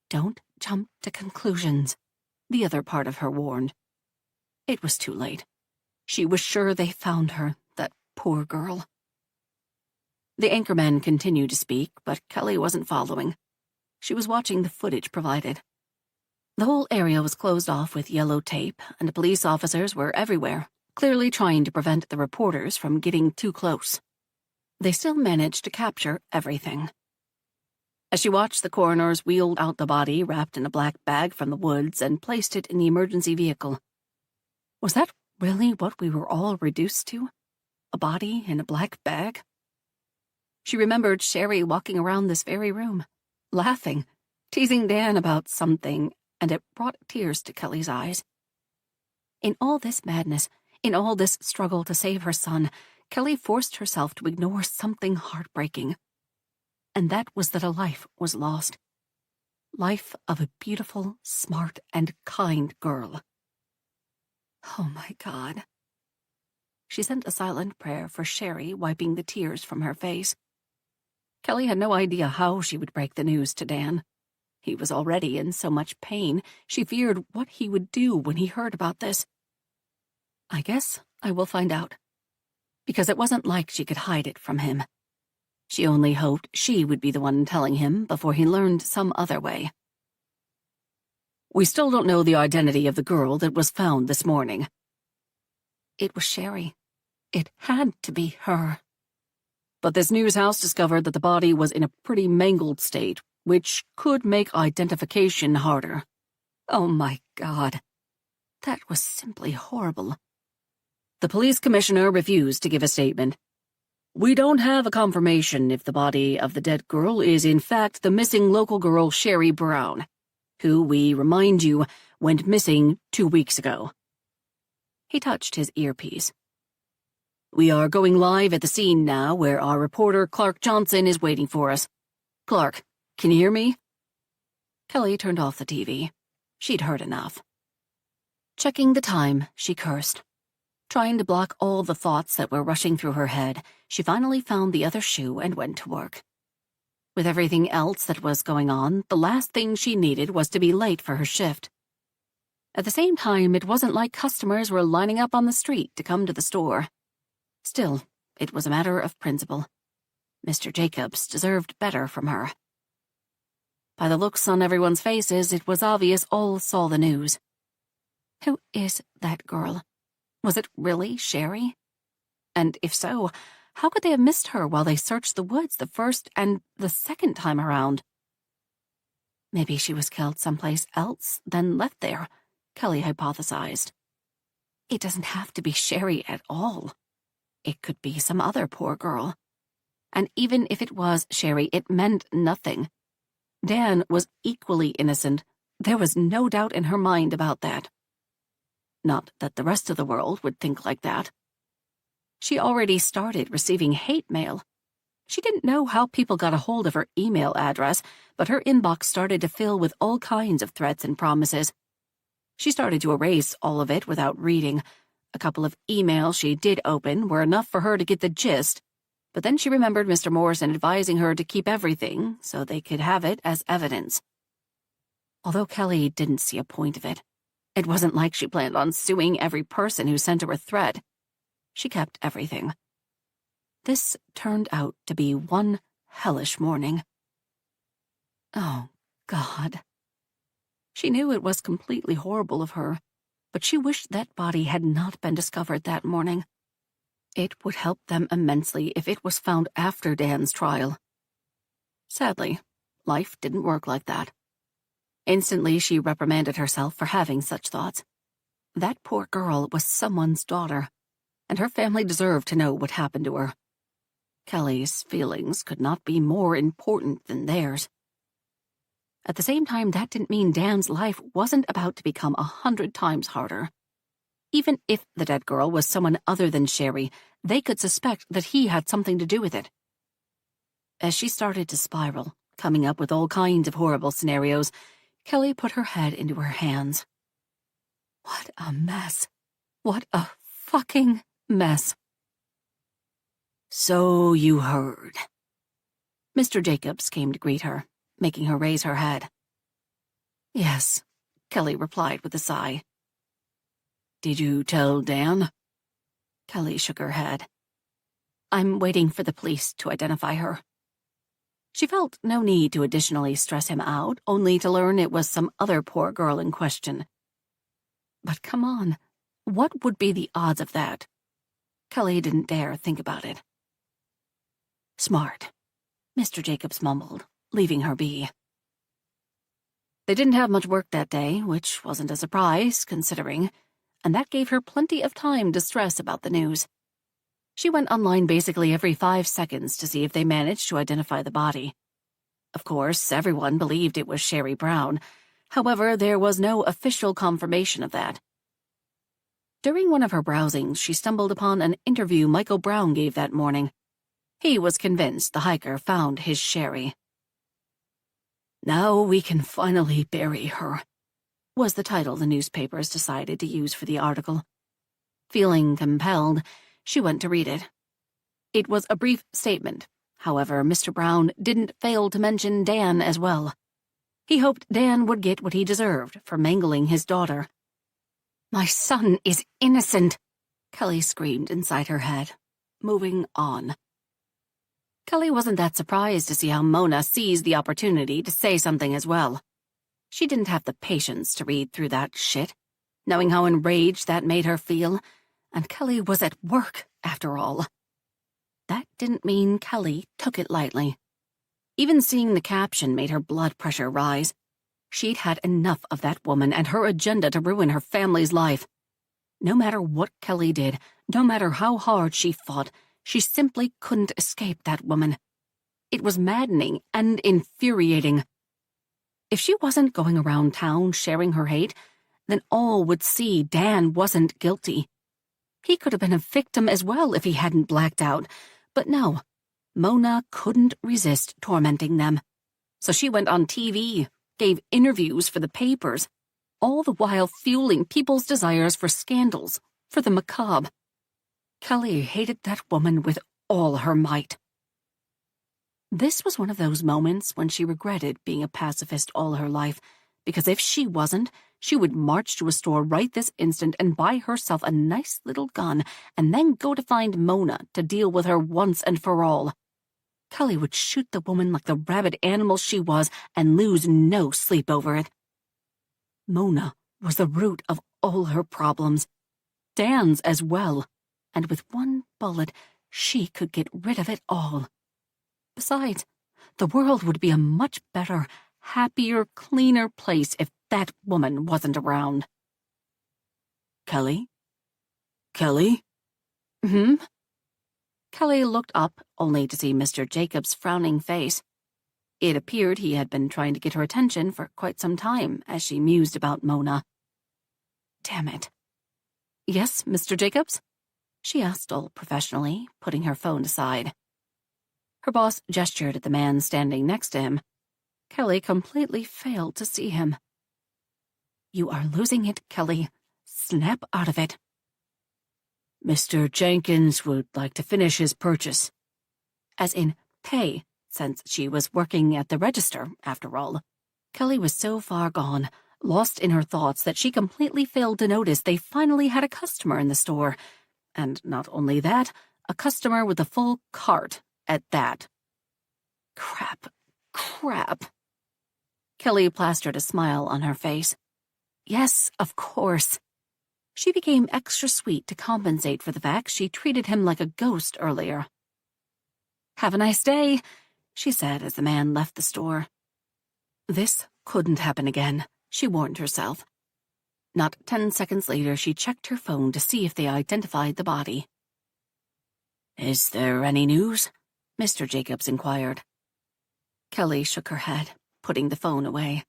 Don't jump to conclusions, the other part of her warned. It was too late. She was sure they found her, that poor girl. The anchorman continued to speak, but Kelly wasn't following. She was watching the footage provided. The whole area was closed off with yellow tape, and police officers were everywhere, clearly trying to prevent the reporters from getting too close. They still managed to capture everything. As she watched, the coroners wheeled out the body wrapped in a black bag from the woods and placed it in the emergency vehicle. Was that really what we were all reduced to? A body in a black bag? She remembered Sherry walking around this very room, laughing, teasing Dan about something, and it brought tears to Kelly's eyes. In all this madness, in all this struggle to save her son, Kelly forced herself to ignore something heartbreaking. And that was that a life was lost. Life of a beautiful, smart, and kind girl. Oh my God. She sent a silent prayer for Sherry, wiping the tears from her face. Kelly had no idea how she would break the news to Dan. He was already in so much pain, she feared what he would do when he heard about this. I guess I will find out. Because it wasn't like she could hide it from him. She only hoped she would be the one telling him before he learned some other way. We still don't know the identity of the girl that was found this morning. It was Sherry. It had to be her. But this news house discovered that the body was in a pretty mangled state, which could make identification harder. Oh my God. That was simply horrible. The police commissioner refused to give a statement. We don't have a confirmation if the body of the dead girl is in fact the missing local girl Sherry Brown, who, we remind you, went missing 2 weeks ago. He touched his earpiece. We are going live at the scene now where our reporter Clark Johnson is waiting for us. Clark, can you hear me? Kelly turned off the TV. She'd heard enough. Checking the time, she cursed. Trying to block all the thoughts that were rushing through her head, she finally found the other shoe and went to work. With everything else that was going on, the last thing she needed was to be late for her shift. At the same time, it wasn't like customers were lining up on the street to come to the store. Still, it was a matter of principle. Mr. Jacobs deserved better from her. By the looks on everyone's faces, it was obvious all saw the news. Who is that girl? Was it really Sherry? And if so, how could they have missed her while they searched the woods the first and the second time around? Maybe she was killed someplace else, then left there, Kelly hypothesized. It doesn't have to be Sherry at all. It could be some other poor girl. And even if it was Sherry, it meant nothing. Dan was equally innocent. There was no doubt in her mind about that. Not that the rest of the world would think like that. She already started receiving hate mail. She didn't know how people got a hold of her email address, but her inbox started to fill with all kinds of threats and promises. She started to erase all of it without reading. A couple of emails she did open were enough for her to get the gist, but then she remembered Mr. Morrison advising her to keep everything so they could have it as evidence. Although Kelly didn't see a point of it. It wasn't like she planned on suing every person who sent her a threat. She kept everything. This turned out to be one hellish morning. Oh, God. She knew it was completely horrible of her, but she wished that body had not been discovered that morning. It would help them immensely if it was found after Dan's trial. Sadly, life didn't work like that. Instantly, she reprimanded herself for having such thoughts. That poor girl was someone's daughter, and her family deserved to know what happened to her. Kelly's feelings could not be more important than theirs. At the same time, that didn't mean Dan's life wasn't about to become 100 times harder. Even if the dead girl was someone other than Sherry, they could suspect that he had something to do with it. As she started to spiral, coming up with all kinds of horrible scenarios, Kelly put her head into her hands. What a mess. What a fucking mess. So you heard. Mr. Jacobs came to greet her, making her raise her head. Yes, Kelly replied with a sigh. Did you tell Dan? Kelly shook her head. I'm waiting for the police to identify her." She felt no need to additionally stress him out, only to learn it was some other poor girl in question. But come on, what would be the odds of that? Kelly didn't dare think about it. "Smart," Mr. Jacobs mumbled, leaving her be. They didn't have much work that day, which wasn't a surprise, considering, and that gave her plenty of time to stress about the news. She went online basically every 5 seconds to see if they managed to identify the body. Of course, everyone believed it was Sherry Brown. However, there was no official confirmation of that. During one of her browsings, she stumbled upon an interview Michael Brown gave that morning. He was convinced the hiker found his Sherry. "Now we can finally bury her," was the title the newspapers decided to use for the article. Feeling compelled, she went to read it. It was a brief statement. However, Mr. Brown didn't fail to mention Dan as well. He hoped Dan would get what he deserved for mangling his daughter. "My son is innocent," Kelly screamed inside her head. Moving on. Kelly wasn't that surprised to see how Mona seized the opportunity to say something as well. She didn't have the patience to read through that shit, knowing how enraged that made her feel, and Kelly was at work, after all. That didn't mean Kelly took it lightly. Even seeing the caption made her blood pressure rise. She'd had enough of that woman and her agenda to ruin her family's life. No matter what Kelly did, no matter how hard she fought, she simply couldn't escape that woman. It was maddening and infuriating. If she wasn't going around town sharing her hate, then all would see Dan wasn't guilty. He could have been a victim as well if he hadn't blacked out, but no, Mona couldn't resist tormenting them. So she went on TV, gave interviews for the papers, all the while fueling people's desires for scandals, for the macabre. Kelly hated that woman with all her might. This was one of those moments when she regretted being a pacifist all her life, because if she wasn't, she would march to a store right this instant and buy herself a nice little gun and then go to find Mona to deal with her once and for all. Kelly would shoot the woman like the rabid animal she was and lose no sleep over it. Mona was the root of all her problems. Dan's as well, and with one bullet, she could get rid of it all. Besides, the world would be a much better, happier, cleaner place if that woman wasn't around. "Kelly? Kelly?" Kelly looked up, only to see Mr. Jacobs' frowning face. It appeared he had been trying to get her attention for quite some time as she mused about Mona. Damn it. "Yes, Mr. Jacobs?" she asked all professionally, putting her phone aside. Her boss gestured at the man standing next to him. Kelly completely failed to see him. "You are losing it, Kelly. Snap out of it." "Mr. Jenkins would like to finish his purchase." As in pay, since she was working at the register, after all. Kelly was so far gone, lost in her thoughts, that she completely failed to notice they finally had a customer in the store. And not only that, a customer with a full cart at that. Crap. Kelly plastered a smile on her face. Yes, of course. She became extra sweet to compensate for the fact she treated him like a ghost earlier. "Have a nice day," she said as the man left the store. This couldn't happen again, she warned herself. Not 10 seconds later, she checked her phone to see if they identified the body. "Is there any news?" Mr. Jacobs inquired. Kelly shook her head, putting the phone away.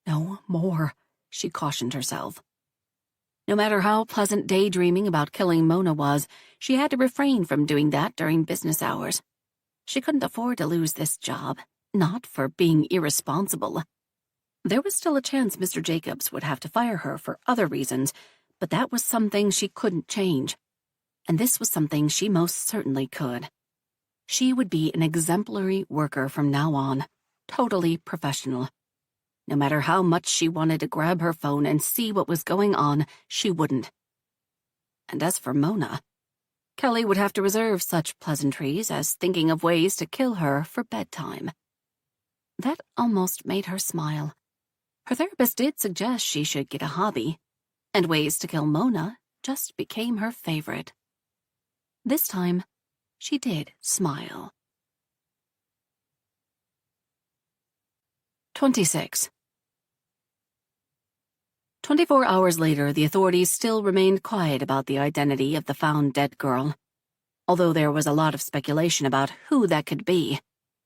No more, she cautioned herself. No matter how pleasant daydreaming about killing Mona was, she had to refrain from doing that during business hours. She couldn't afford to lose this job, not for being irresponsible. There was still a chance Mr. Jacobs would have to fire her for other reasons, but that was something she couldn't change. And this was something she most certainly could. She would be an exemplary worker from now on, totally professional. No matter how much she wanted to grab her phone and see what was going on, she wouldn't. And as for Mona, Kelly would have to reserve such pleasantries as thinking of ways to kill her for bedtime. That almost made her smile. Her therapist did suggest she should get a hobby, and ways to kill Mona just became her favorite. This time, she did smile. 26. 24 hours later, the authorities still remained quiet about the identity of the found dead girl. Although there was a lot of speculation about who that could be,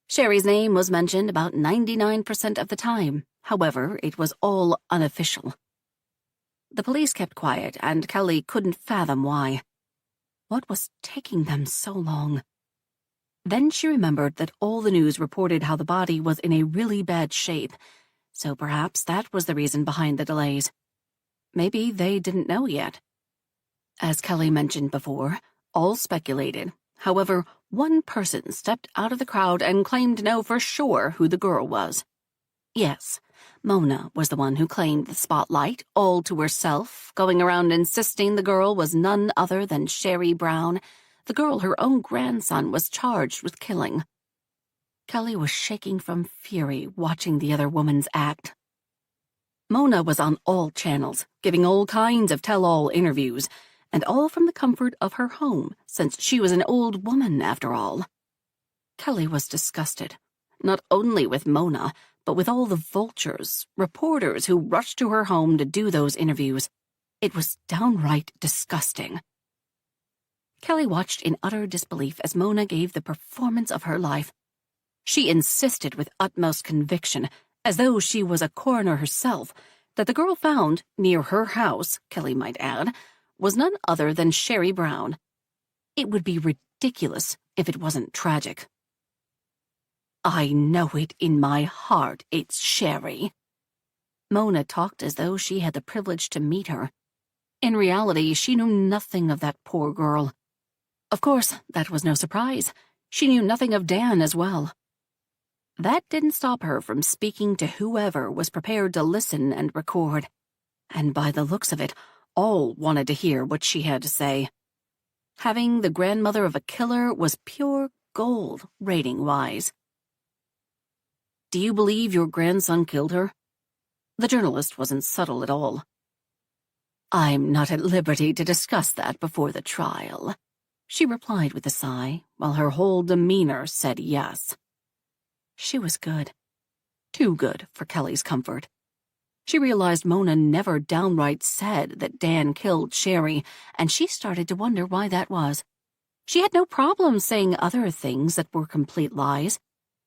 Sherry's name was mentioned about 99% of the time. However, it was all unofficial. The police kept quiet, and Kelly couldn't fathom why. What was taking them so long? Then she remembered that all the news reported how the body was in a really bad shape, so perhaps that was the reason behind the delays. Maybe they didn't know yet. As Kelly mentioned before, all speculated. However, one person stepped out of the crowd and claimed to know for sure who the girl was. Yes, Mona was the one who claimed the spotlight all to herself, going around insisting the girl was none other than Sherry Brown, the girl her own grandson was charged with killing. Kelly was shaking from fury watching the other woman's act. Mona was on all channels, giving all kinds of tell-all interviews, and all from the comfort of her home, since she was an old woman after all. Kelly was disgusted, not only with Mona, but with all the vultures, reporters who rushed to her home to do those interviews. It was downright disgusting. Kelly watched in utter disbelief as Mona gave the performance of her life. She insisted with utmost conviction, as though she was a coroner herself, that the girl found near her house, Kelly might add, was none other than Sherry Brown. It would be ridiculous if it wasn't tragic. I know it in my heart it's Sherry. Mona talked as though she had the privilege to meet her. In reality, she knew nothing of that poor girl. Of course, that was no surprise. She knew nothing of Dan as well. That didn't stop her from speaking to whoever was prepared to listen and record. And by the looks of it, all wanted to hear what she had to say. Having the grandmother of a killer was pure gold, rating-wise. Do you believe your grandson killed her? The journalist wasn't subtle at all. I'm not at liberty to discuss that before the trial, she replied with a sigh, while her whole demeanor said yes. She was good. Too good for Kelly's comfort. She realized Mona never downright said that Dan killed Sherry, and she started to wonder why that was. She had no problem saying other things that were complete lies.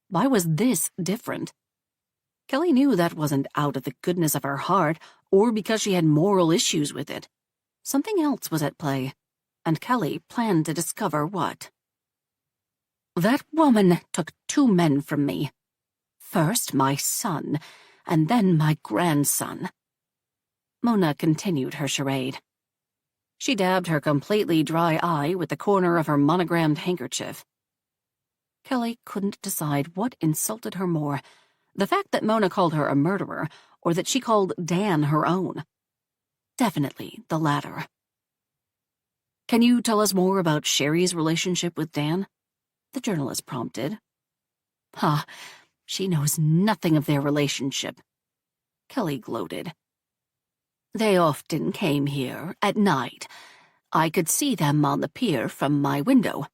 Why was this different? Kelly knew that wasn't out of the goodness of her heart or because she had moral issues with it. Something else was at play, and Kelly planned to discover what. That woman took 2 men from me. First my son, and then my grandson. Mona continued her charade. She dabbed her completely dry eye with the corner of her monogrammed handkerchief. Kelly couldn't decide what insulted her more, the fact that Mona called her a murderer, or that she called Dan her own. Definitely the latter. Can you tell us more about Sherry's relationship with Dan? The journalist prompted. She knows nothing of their relationship. Kelly gloated. They often came here at night. I could see them on the pier from my window.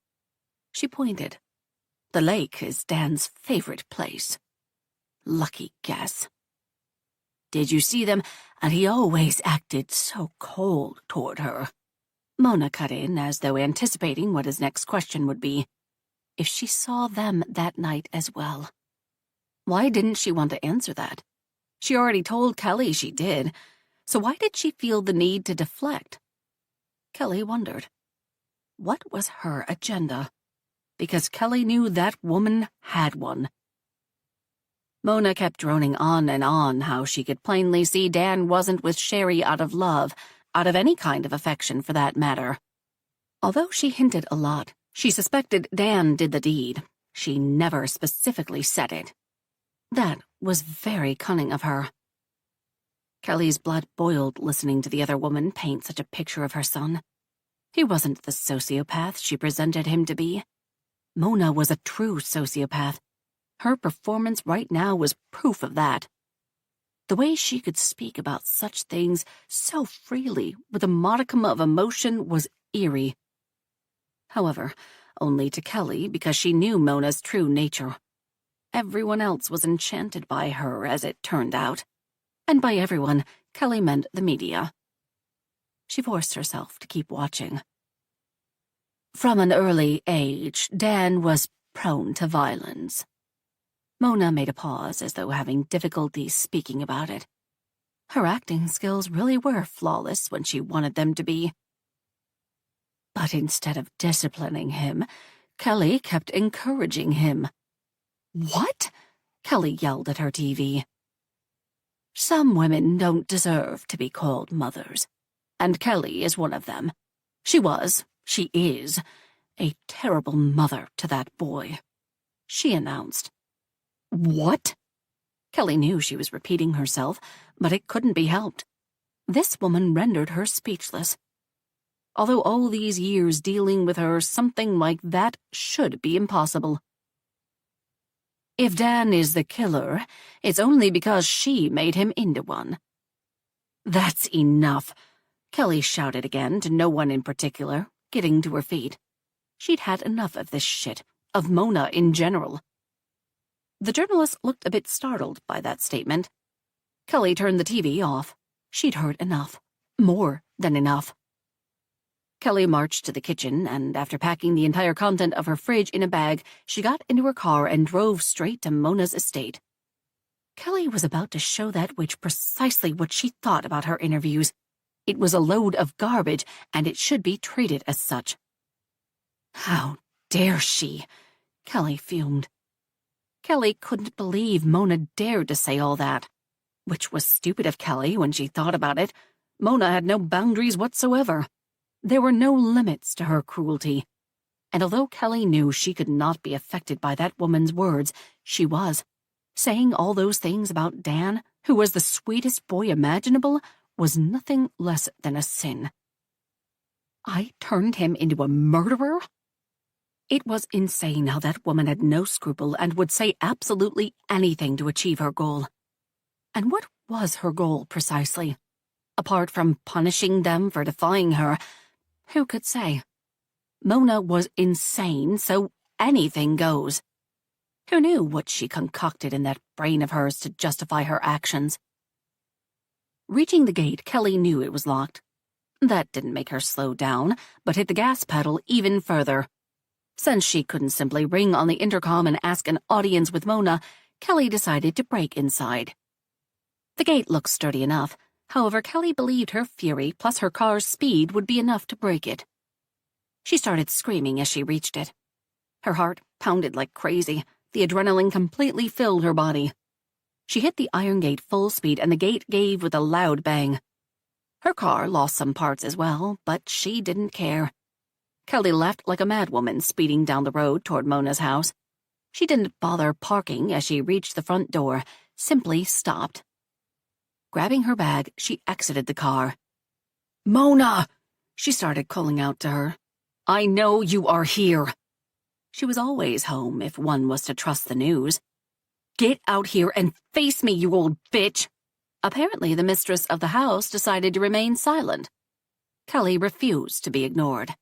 She pointed. The lake is Dan's favorite place. Lucky guess. Did you see them? And he always acted so cold toward her. Mona cut in as though anticipating what his next question would be. If she saw them that night as well. Why didn't she want to answer that? She already told Kelly she did, so why did she feel the need to deflect? Kelly wondered. What was her agenda? Because Kelly knew that woman had one. Mona kept droning on and on how she could plainly see Dan wasn't with Sherry out of love, out of any kind of affection for that matter. Although she hinted a lot, she suspected Dan did the deed. She never specifically said it. That was very cunning of her. Kelly's blood boiled listening to the other woman paint such a picture of her son. He wasn't the sociopath she presented him to be. Mona was a true sociopath. Her performance right now was proof of that. The way she could speak about such things so freely with a modicum of emotion was eerie. However, only to Kelly because she knew Mona's true nature. Everyone else was enchanted by her, as it turned out. And by everyone, Kelly meant the media. She forced herself to keep watching. From an early age, Dan was prone to violence. Mona made a pause as though having difficulty speaking about it. Her acting skills really were flawless when she wanted them to be. But instead of disciplining him, Kelly kept encouraging him. "What?" Kelly yelled at her TV. "Some women don't deserve to be called mothers, and Kelly is one of them. She is, a terrible mother to that boy," she announced. "What?" Kelly knew she was repeating herself, but it couldn't be helped. This woman rendered her speechless. Although all these years dealing with her, something like that should be impossible. "If Dan is the killer, it's only because she made him into one." "That's enough," Kelly shouted again to no one in particular, getting to her feet. She'd had enough of this shit, of Mona in general. The journalist looked a bit startled by that statement. Kelly turned the TV off. She'd heard enough. More than enough. Kelly marched to the kitchen, and after packing the entire content of her fridge in a bag, she got into her car and drove straight to Mona's estate. Kelly was about to show that witch precisely what she thought about her interviews. It was a load of garbage, and it should be treated as such. How dare she? Kelly fumed. Kelly couldn't believe Mona dared to say all that, which was stupid of Kelly when she thought about it. Mona had no boundaries whatsoever. There were no limits to her cruelty. And although Kelly knew she could not be affected by that woman's words, she was. Saying all those things about Dan, who was the sweetest boy imaginable, was nothing less than a sin. I turned him into a murderer? It was insane how that woman had no scruple and would say absolutely anything to achieve her goal. And what was her goal precisely? Apart from punishing them for defying her, who could say? Mona was insane, so anything goes. Who knew what she concocted in that brain of hers to justify her actions? Reaching the gate, Kelly knew it was locked. That didn't make her slow down, but hit the gas pedal even further. Since she couldn't simply ring on the intercom and ask an audience with Mona, Kelly decided to break inside. The gate looked sturdy enough. However, Kelly believed her fury plus her car's speed would be enough to break it. She started screaming as she reached it. Her heart pounded like crazy. The adrenaline completely filled her body. She hit the iron gate full speed and the gate gave with a loud bang. Her car lost some parts as well, but she didn't care. Kelly left like a madwoman, speeding down the road toward Mona's house. She didn't bother parking as she reached the front door, simply stopped. Grabbing her bag, she exited the car. "Mona!" She started calling out to her. "I know you are here." She was always home if one was to trust the news. "Get out here and face me, you old bitch!" Apparently, the mistress of the house decided to remain silent. Kelly refused to be ignored.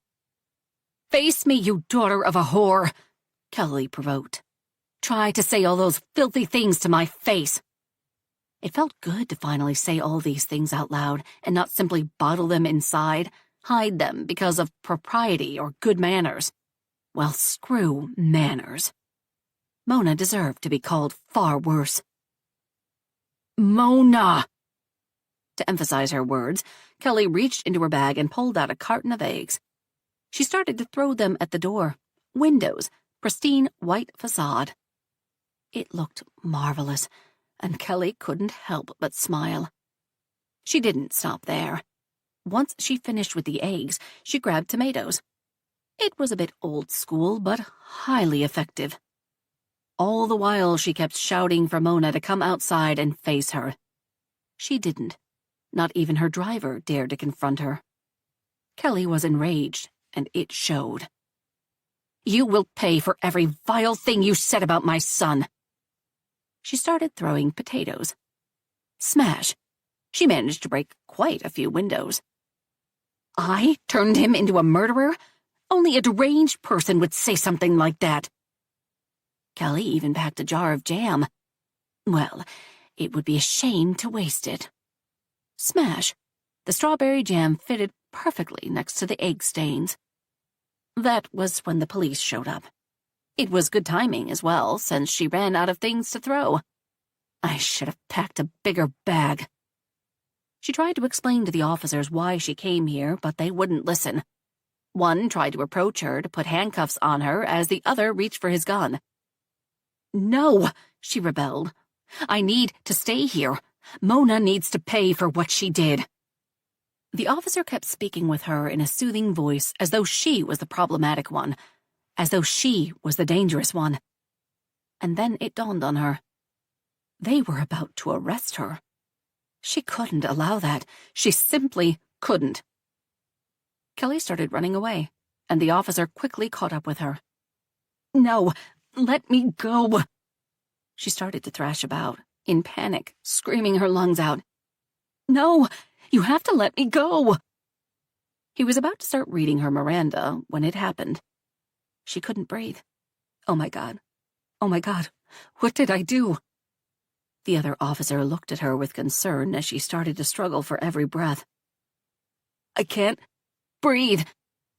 "Face me, you daughter of a whore!" Kelly provoked. "Try to say all those filthy things to my face." It felt good to finally say all these things out loud and not simply bottle them inside, hide them because of propriety or good manners. Well, screw manners. Mona deserved to be called far worse. "Mona!" To emphasize her words, Kelly reached into her bag and pulled out a carton of eggs. She started to throw them at the door. Windows, pristine white facade. It looked marvelous, and Kelly couldn't help but smile. She didn't stop there. Once she finished with the eggs, she grabbed tomatoes. It was a bit old school, but highly effective. All the while she kept shouting for Mona to come outside and face her. She didn't. Not even her driver dared to confront her. Kelly was enraged, and it showed. "You will pay for every vile thing you said about my son." She started throwing potatoes. Smash! She managed to break quite a few windows. "I turned him into a murderer? Only a deranged person would say something like that." Kelly even packed a jar of jam. Well, it would be a shame to waste it. Smash! The strawberry jam fitted perfectly next to the egg stains. That was when the police showed up. It was good timing as well, since she ran out of things to throw. I should have packed a bigger bag. She tried to explain to the officers why she came here, but they wouldn't listen. One tried to approach her to put handcuffs on her as the other reached for his gun. "No," she rebelled. "I need to stay here. Mona needs to pay for what she did." The officer kept speaking with her in a soothing voice as though she was the problematic one, as though she was the dangerous one. And then it dawned on her. They were about to arrest her. She couldn't allow that. She simply couldn't. Kelly started running away, and the officer quickly caught up with her. "No, let me go." She started to thrash about, in panic, screaming her lungs out. "No, you have to let me go." He was about to start reading her Miranda when it happened. She couldn't breathe. Oh my God, what did I do? The other officer looked at her with concern as she started to struggle for every breath. "I can't breathe,"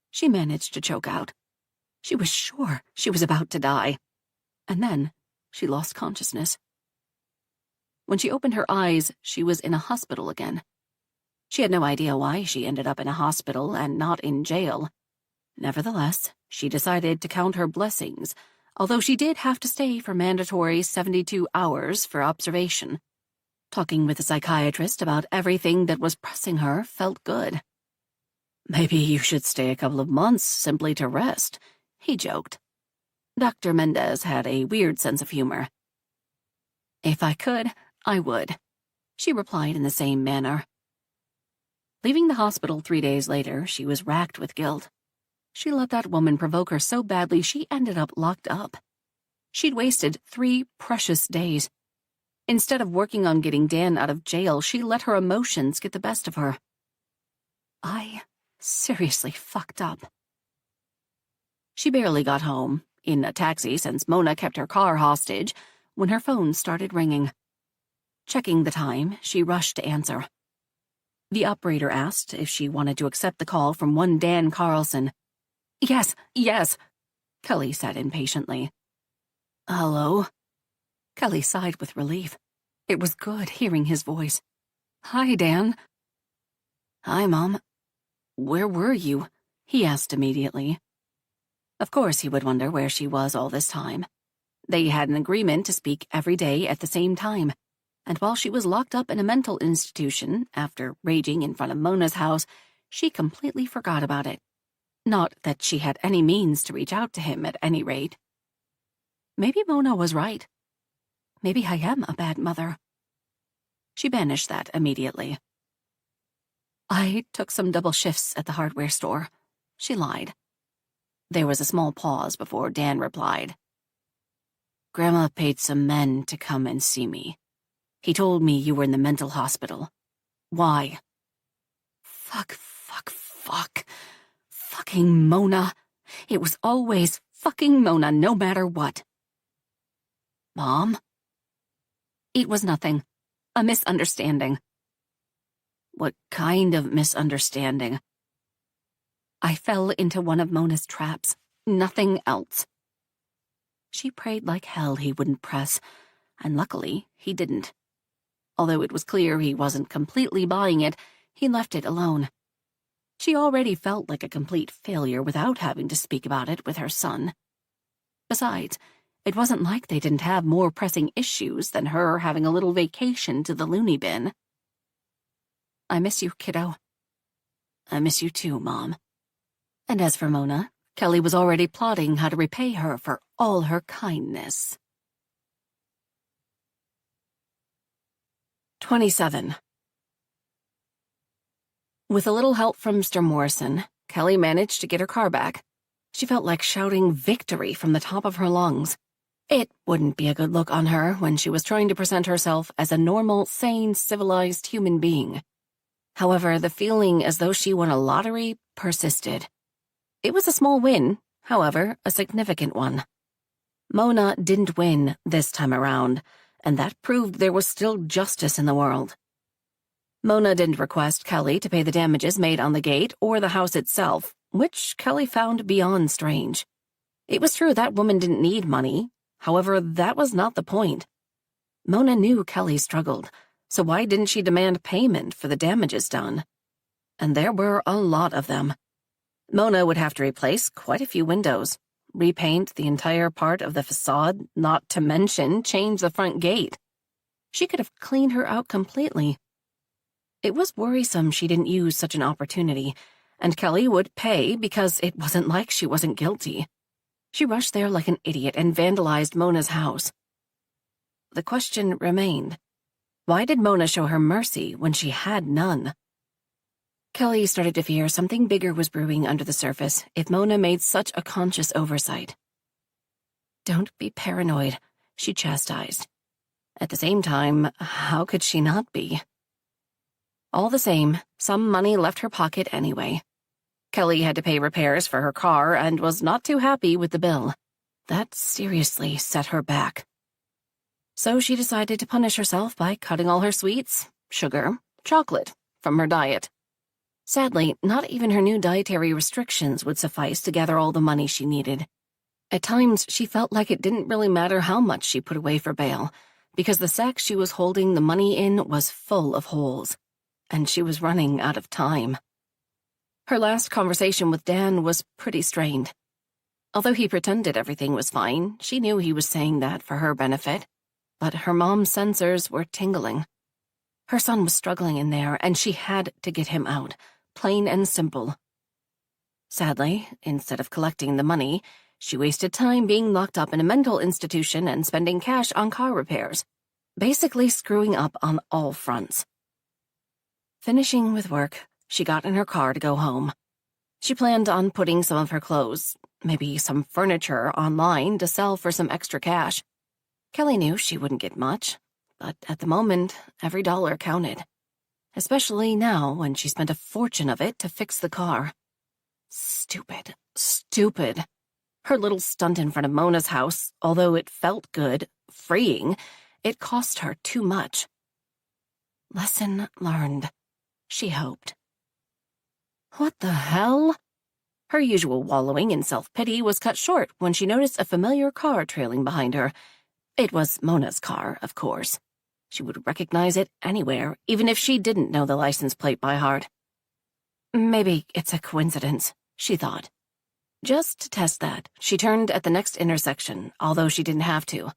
she managed to choke out. She was sure she was about to die. And then she lost consciousness. When she opened her eyes, she was in a hospital again. She had no idea why she ended up in a hospital and not in jail. Nevertheless, she decided to count her blessings, although she did have to stay for mandatory 72 hours for observation. Talking with a psychiatrist about everything that was pressing her felt good. "Maybe you should stay a couple of months simply to rest," he joked. Dr. Mendez had a weird sense of humor. "If I could, I would," she replied in the same manner. Leaving the hospital 3 days later, she was racked with guilt. She let that woman provoke her so badly she ended up locked up. She'd wasted 3 precious days. Instead of working on getting Dan out of jail, she let her emotions get the best of her. I seriously fucked up. She barely got home, in a taxi since Mona kept her car hostage, when her phone started ringing. Checking the time, she rushed to answer. The operator asked if she wanted to accept the call from one Dan Carlson. Yes, Kelly said impatiently. "Hello?" Kelly sighed with relief. It was good hearing his voice. "Hi, Dan." "Hi, Mom. Where were you?" he asked immediately. Of course he would wonder where she was all this time. They had an agreement to speak every day at the same time, and while she was locked up in a mental institution after raging in front of Mona's house, she completely forgot about it. Not that she had any means to reach out to him at any rate. Maybe Mona was right. Maybe I am a bad mother. She banished that immediately. "I took some double shifts at the hardware store," she lied. There was a small pause before Dan replied. "Grandma paid some men to come and see me. He told me you were in the mental hospital. Why?" Fuck. Fucking Mona. It was always fucking Mona, no matter what. "Mom?" "It was nothing. A misunderstanding." "What kind of misunderstanding?" "I fell into one of Mona's traps. Nothing else." She prayed like hell he wouldn't press, and luckily he didn't. Although it was clear he wasn't completely buying it, he left it alone. She already felt like a complete failure without having to speak about it with her son. Besides, it wasn't like they didn't have more pressing issues than her having a little vacation to the loony bin. "I miss you, kiddo." "I miss you too, Mom." And as for Mona, Kelly was already plotting how to repay her for all her kindness. 27. With a little help from Mr. Morrison, Kelly managed to get her car back. She felt like shouting victory from the top of her lungs. It wouldn't be a good look on her when she was trying to present herself as a normal, sane, civilized human being. However, the feeling as though she won a lottery persisted. It was a small win, however, a significant one. Mona didn't win this time around, and that proved there was still justice in the world. Mona didn't request Kelly to pay the damages made on the gate or the house itself, which Kelly found beyond strange. It was true that woman didn't need money. However, that was not the point. Mona knew Kelly struggled, so why didn't she demand payment for the damages done? And there were a lot of them. Mona would have to replace quite a few windows, repaint the entire part of the facade, not to mention change the front gate. She could have cleaned her out completely. It was worrisome she didn't use such an opportunity, and Kelly would pay because it wasn't like she wasn't guilty. She rushed there like an idiot and vandalized Mona's house. The question remained, why did Mona show her mercy when she had none? Kelly started to fear something bigger was brewing under the surface if Mona made such a conscious oversight. Don't be paranoid, she chastised. At the same time, how could she not be? All the same, some money left her pocket anyway. Kelly had to pay repairs for her car and was not too happy with the bill. That seriously set her back. So she decided to punish herself by cutting all her sweets, sugar, chocolate from her diet. Sadly, not even her new dietary restrictions would suffice to gather all the money she needed. At times, she felt like it didn't really matter how much she put away for bail, because the sack she was holding the money in was full of holes, and she was running out of time. Her last conversation with Dan was pretty strained. Although he pretended everything was fine, she knew he was saying that for her benefit, but her mom's sensors were tingling. Her son was struggling in there, and she had to get him out, plain and simple. Sadly, instead of collecting the money, she wasted time being locked up in a mental institution and spending cash on car repairs, basically screwing up on all fronts. Finishing with work, she got in her car to go home. She planned on putting some of her clothes, maybe some furniture, online to sell for some extra cash. Kelly knew she wouldn't get much, but at the moment, every dollar counted. Especially now when she spent a fortune of it to fix the car. Stupid, stupid. Her little stunt in front of Mona's house, although it felt good, freeing, it cost her too much. Lesson learned, she hoped. What the hell? Her usual wallowing in self-pity was cut short when she noticed a familiar car trailing behind her. It was Mona's car, of course. She would recognize it anywhere, even if she didn't know the license plate by heart. Maybe it's a coincidence, she thought. Just to test that, she turned at the next intersection, although she didn't have to.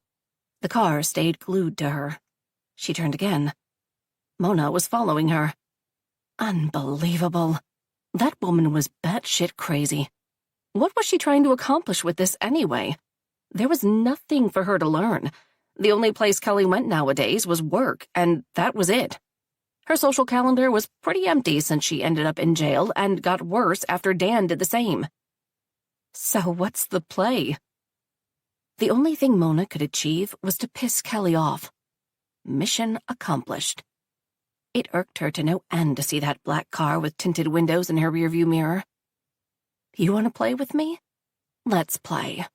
The car stayed glued to her. She turned again. Mona was following her. Unbelievable. That woman was batshit crazy. What was she trying to accomplish with this anyway? There was nothing for her to learn. The only place Kelly went nowadays was work, and that was it. Her social calendar was pretty empty since she ended up in jail and got worse after Dan did the same. So what's the play? The only thing Mona could achieve was to piss Kelly off. Mission accomplished. It irked her to no end to see that black car with tinted windows in her rearview mirror. You want to play with me? Let's play.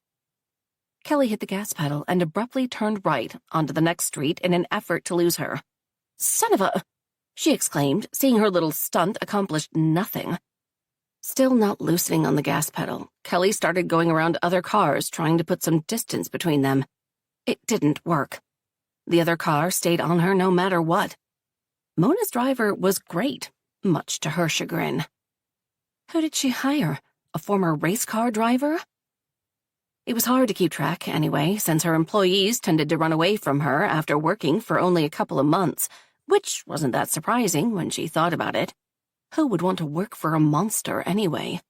Kelly hit the gas pedal and abruptly turned right onto the next street in an effort to lose her. Son of a... she exclaimed, seeing her little stunt accomplished nothing. Still not loosening on the gas pedal, Kelly started going around other cars trying to put some distance between them. It didn't work. The other car stayed on her no matter what. Mona's driver was great, much to her chagrin. Who did she hire? A former race car driver? It was hard to keep track anyway, since her employees tended to run away from her after working for only a couple of months, which wasn't that surprising when she thought about it. Who would want to work for a monster anyway?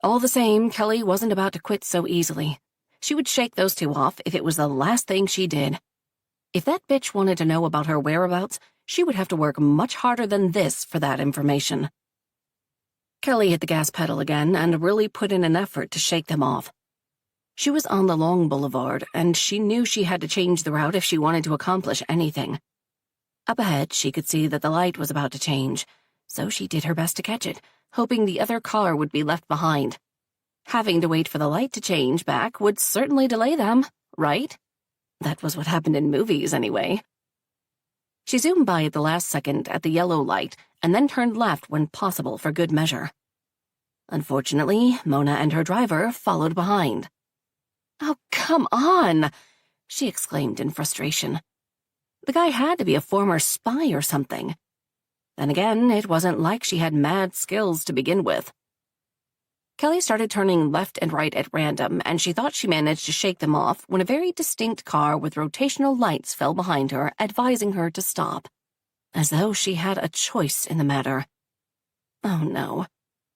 All the same, Kelly wasn't about to quit so easily. She would shake those two off if it was the last thing she did. If that bitch wanted to know about her whereabouts, she would have to work much harder than this for that information. Kelly hit the gas pedal again and really put in an effort to shake them off. She was on the long boulevard, and she knew she had to change the route if she wanted to accomplish anything. Up ahead, she could see that the light was about to change, so she did her best to catch it, hoping the other car would be left behind. Having to wait for the light to change back would certainly delay them, right? That was what happened in movies, anyway. She zoomed by at the last second at the yellow light and then turned left when possible for good measure. Unfortunately, Mona and her driver followed behind. "Oh, come on!" she exclaimed in frustration. The guy had to be a former spy or something. Then again, it wasn't like she had mad skills to begin with. Kelly started turning left and right at random, and she thought she managed to shake them off when a very distinct car with rotational lights fell behind her, advising her to stop, as though she had a choice in the matter. Oh no.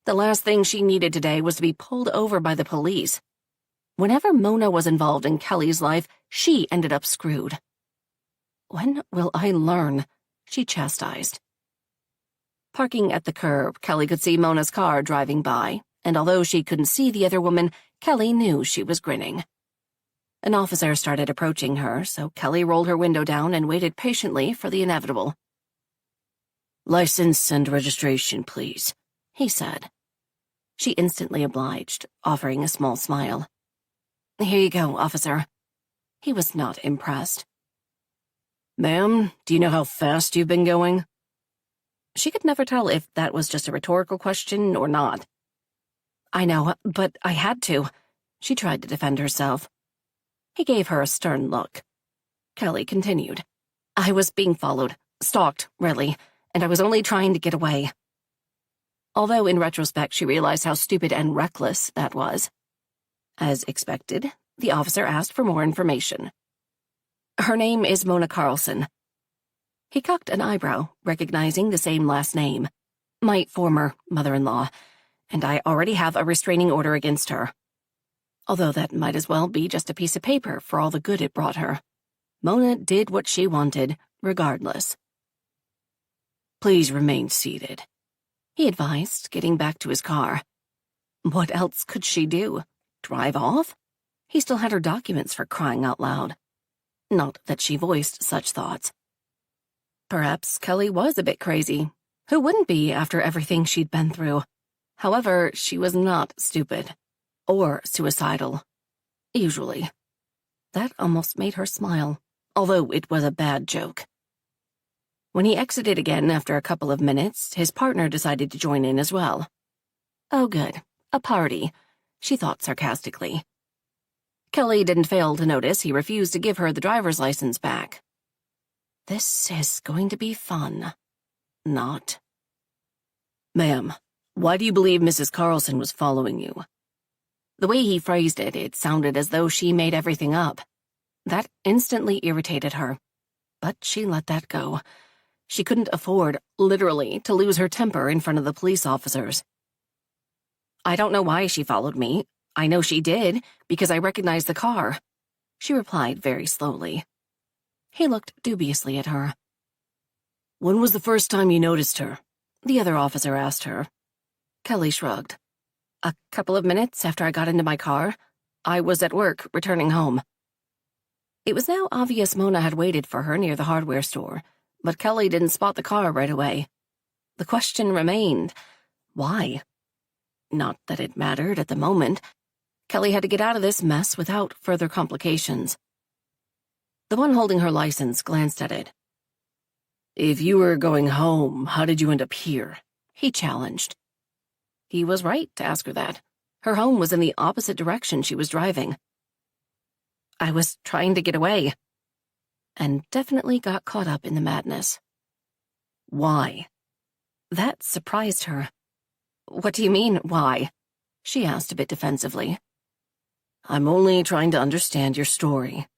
The last thing she needed today was to be pulled over by the police. Whenever Mona was involved in Kelly's life, she ended up screwed. "When will I learn?" she chastised. Parking at the curb, Kelly could see Mona's car driving by, and although she couldn't see the other woman, Kelly knew she was grinning. An officer started approaching her, so Kelly rolled her window down and waited patiently for the inevitable. "License and registration, please," he said. She instantly obliged, offering a small smile. "Here you go, officer." He was not impressed. "Ma'am, do you know how fast you've been going?" She could never tell if that was just a rhetorical question or not. "I know, but I had to." She tried to defend herself. He gave her a stern look. Kelly continued. "I was being followed, stalked, really, and I was only trying to get away." Although in retrospect she realized how stupid and reckless that was. As expected, the officer asked for more information. "Her name is Mona Carlson." He cocked an eyebrow, recognizing the same last name. "My former mother-in-law, and I already have a restraining order against her." Although that might as well be just a piece of paper for all the good it brought her. Mona did what she wanted, regardless. "Please remain seated," he advised, getting back to his car. What else could she do? Drive off? He still had her documents, for crying out loud. Not that she voiced such thoughts. Perhaps Kelly was a bit crazy. Who wouldn't be after everything she'd been through? However, she was not stupid. Or suicidal. Usually. That almost made her smile, although it was a bad joke. When he exited again after a couple of minutes, his partner decided to join in as well. Oh good, a party, she thought sarcastically. Kelly didn't fail to notice he refused to give her the driver's license back. This is going to be fun. Not. "Ma'am, why do you believe Mrs. Carlson was following you?" The way he phrased it, it sounded as though she made everything up. That instantly irritated her. But she let that go. She couldn't afford, literally, to lose her temper in front of the police officers. "I don't know why she followed me. I know she did, because I recognized the car," she replied very slowly. He looked dubiously at her. "When was the first time you noticed her?" the other officer asked her. Kelly shrugged. "A couple of minutes after I got into my car. I was at work, returning home." It was now obvious Mona had waited for her near the hardware store, but Kelly didn't spot the car right away. The question remained, why? Not that it mattered at the moment. Kelly had to get out of this mess without further complications. The one holding her license glanced at it. "If you were going home, how did you end up here?" he challenged. He was right to ask her that. Her home was in the opposite direction she was driving. "I was trying to get away." And definitely got caught up in the madness. "Why?" That surprised her. "What do you mean, why?" she asked a bit defensively. "I'm only trying to understand your story."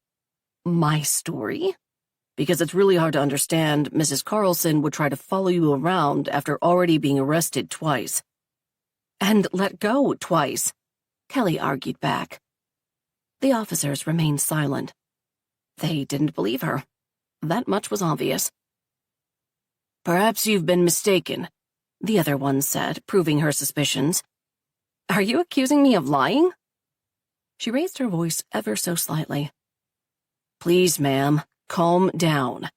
"My story?" "Because it's really hard to understand Mrs. Carlson would try to follow you around after already being arrested twice." "And let go twice," Kelly argued back. The officers remained silent. They didn't believe her. That much was obvious. "Perhaps you've been mistaken," the other one said, proving her suspicions. "Are you accusing me of lying?" She raised her voice ever so slightly. "Please, ma'am, calm down."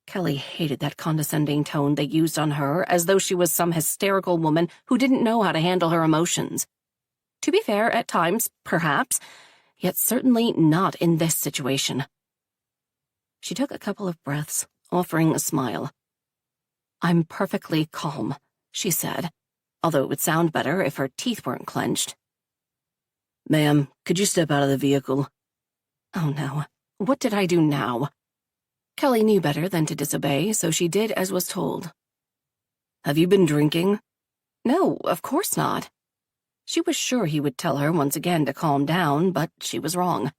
Kelly hated that condescending tone they used on her, as though she was some hysterical woman who didn't know how to handle her emotions. To be fair, at times, perhaps, yet certainly not in this situation. She took a couple of breaths, offering a smile. "I'm perfectly calm," she said, although it would sound better if her teeth weren't clenched. "Ma'am, could you step out of the vehicle?" Oh no, what did I do now? Kelly knew better than to disobey, so she did as was told. "Have you been drinking?" No, of course not. She was sure he would tell her once again to calm down, but she was wrong.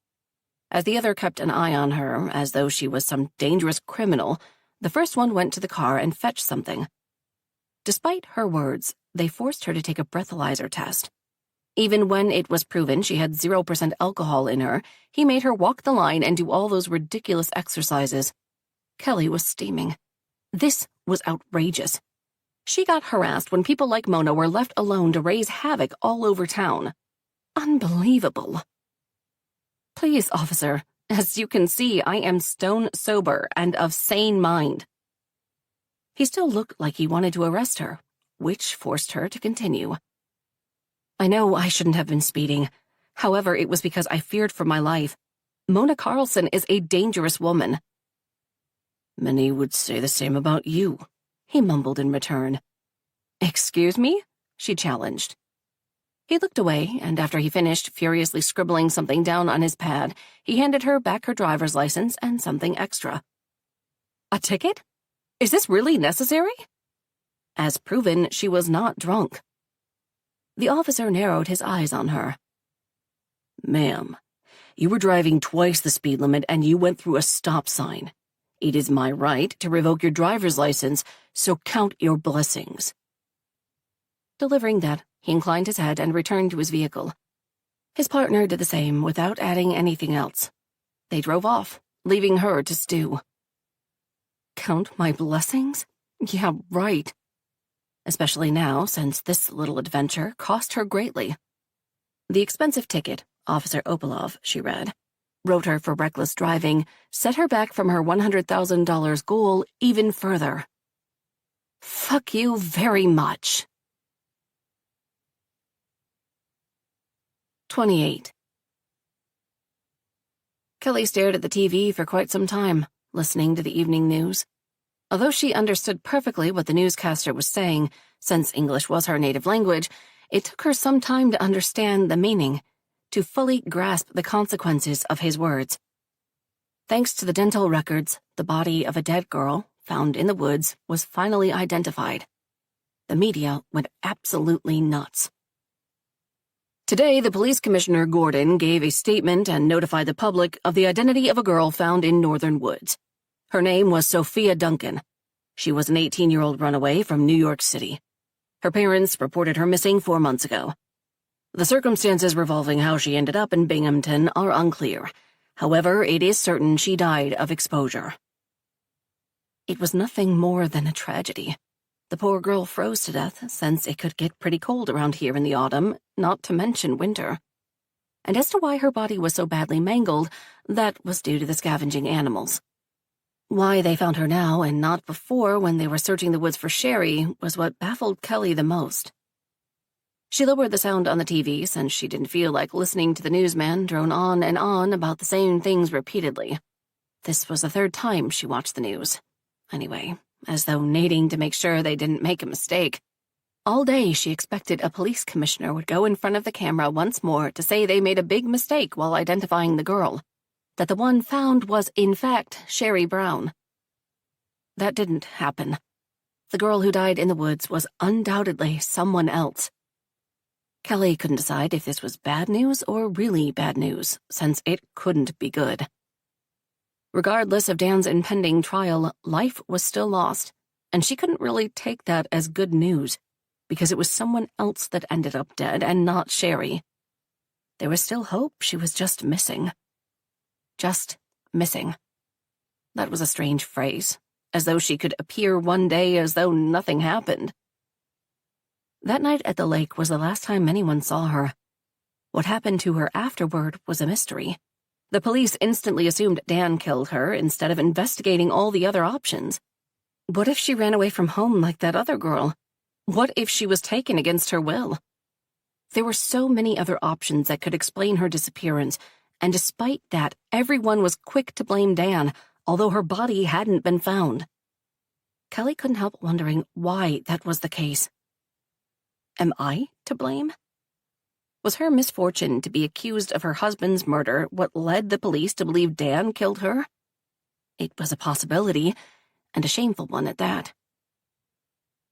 As the other kept an eye on her, as though she was some dangerous criminal, the first one went to the car and fetched something. Despite her words, they forced her to take a breathalyzer test. Even when it was proven she had 0% alcohol in her, he made her walk the line and do all those ridiculous exercises. Kelly was steaming. This was outrageous. She got harassed when people like Mona were left alone to raise havoc all over town. Unbelievable. "Please, officer, as you can see, I am stone sober and of sane mind." He still looked like he wanted to arrest her, which forced her to continue. "I know I shouldn't have been speeding. However, it was because I feared for my life. Mona Carlson is a dangerous woman." "Many would say the same about you," he mumbled in return. "Excuse me?" she challenged. He looked away, and after he finished furiously scribbling something down on his pad, he handed her back her driver's license and something extra. "A ticket? Is this really necessary?" As proven, she was not drunk. The officer narrowed his eyes on her. "Ma'am, you were driving twice the speed limit and you went through a stop sign. It is my right to revoke your driver's license, so count your blessings." Delivering that, he inclined his head and returned to his vehicle. His partner did the same without adding anything else. They drove off, leaving her to stew. Count my blessings? Yeah, right. Especially now, since this little adventure cost her greatly. The expensive ticket, Officer Opalov, she read, wrote her for reckless driving, set her back from her $100,000 goal even further. Fuck you very much. 28. Kelly stared at the TV for quite some time, listening to the evening news. Although she understood perfectly what the newscaster was saying, since English was her native language, it took her some time to understand the meaning, to fully grasp the consequences of his words. Thanks to the dental records, the body of a dead girl, found in the woods, was finally identified. The media went absolutely nuts. Today, the police commissioner Gordon gave a statement and notified the public of the identity of a girl found in northern woods. Her name was Sophia Duncan. She was an 18-year-old runaway from New York City. Her parents reported her missing 4 months ago. The circumstances revolving how she ended up in Binghamton are unclear. However, it is certain she died of exposure. It was nothing more than a tragedy. The poor girl froze to death, since it could get pretty cold around here in the autumn, not to mention winter. And as to why her body was so badly mangled, that was due to the scavenging animals. Why they found her now and not before when they were searching the woods for Sherry was what baffled Kelly the most. She lowered the sound on the TV since she didn't feel like listening to the newsman drone on and on about the same things repeatedly. This was the 3rd time she watched the news. Anyway, as though needing to make sure they didn't make a mistake. All day she expected a police commissioner would go in front of the camera once more to say they made a big mistake while identifying the girl, that the one found was, in fact, Sherry Brown. That didn't happen. The girl who died in the woods was undoubtedly someone else. Kelly couldn't decide if this was bad news or really bad news, since it couldn't be good. Regardless of Dan's impending trial, life was still lost, and she couldn't really take that as good news, because it was someone else that ended up dead and not Sherry. There was still hope she was just missing. Just missing. That was a strange phrase, as though she could appear one day as though nothing happened. That night at the lake was the last time anyone saw her. What happened to her afterward was a mystery. The police instantly assumed Dan killed her instead of investigating all the other options. What if she ran away from home like that other girl? What if she was taken against her will? There were so many other options that could explain her disappearance, and despite that, everyone was quick to blame Dan, although her body hadn't been found. Kelly couldn't help wondering why that was the case. Am I to blame? Was her misfortune to be accused of her husband's murder what led the police to believe Dan killed her? It was a possibility, and a shameful one at that.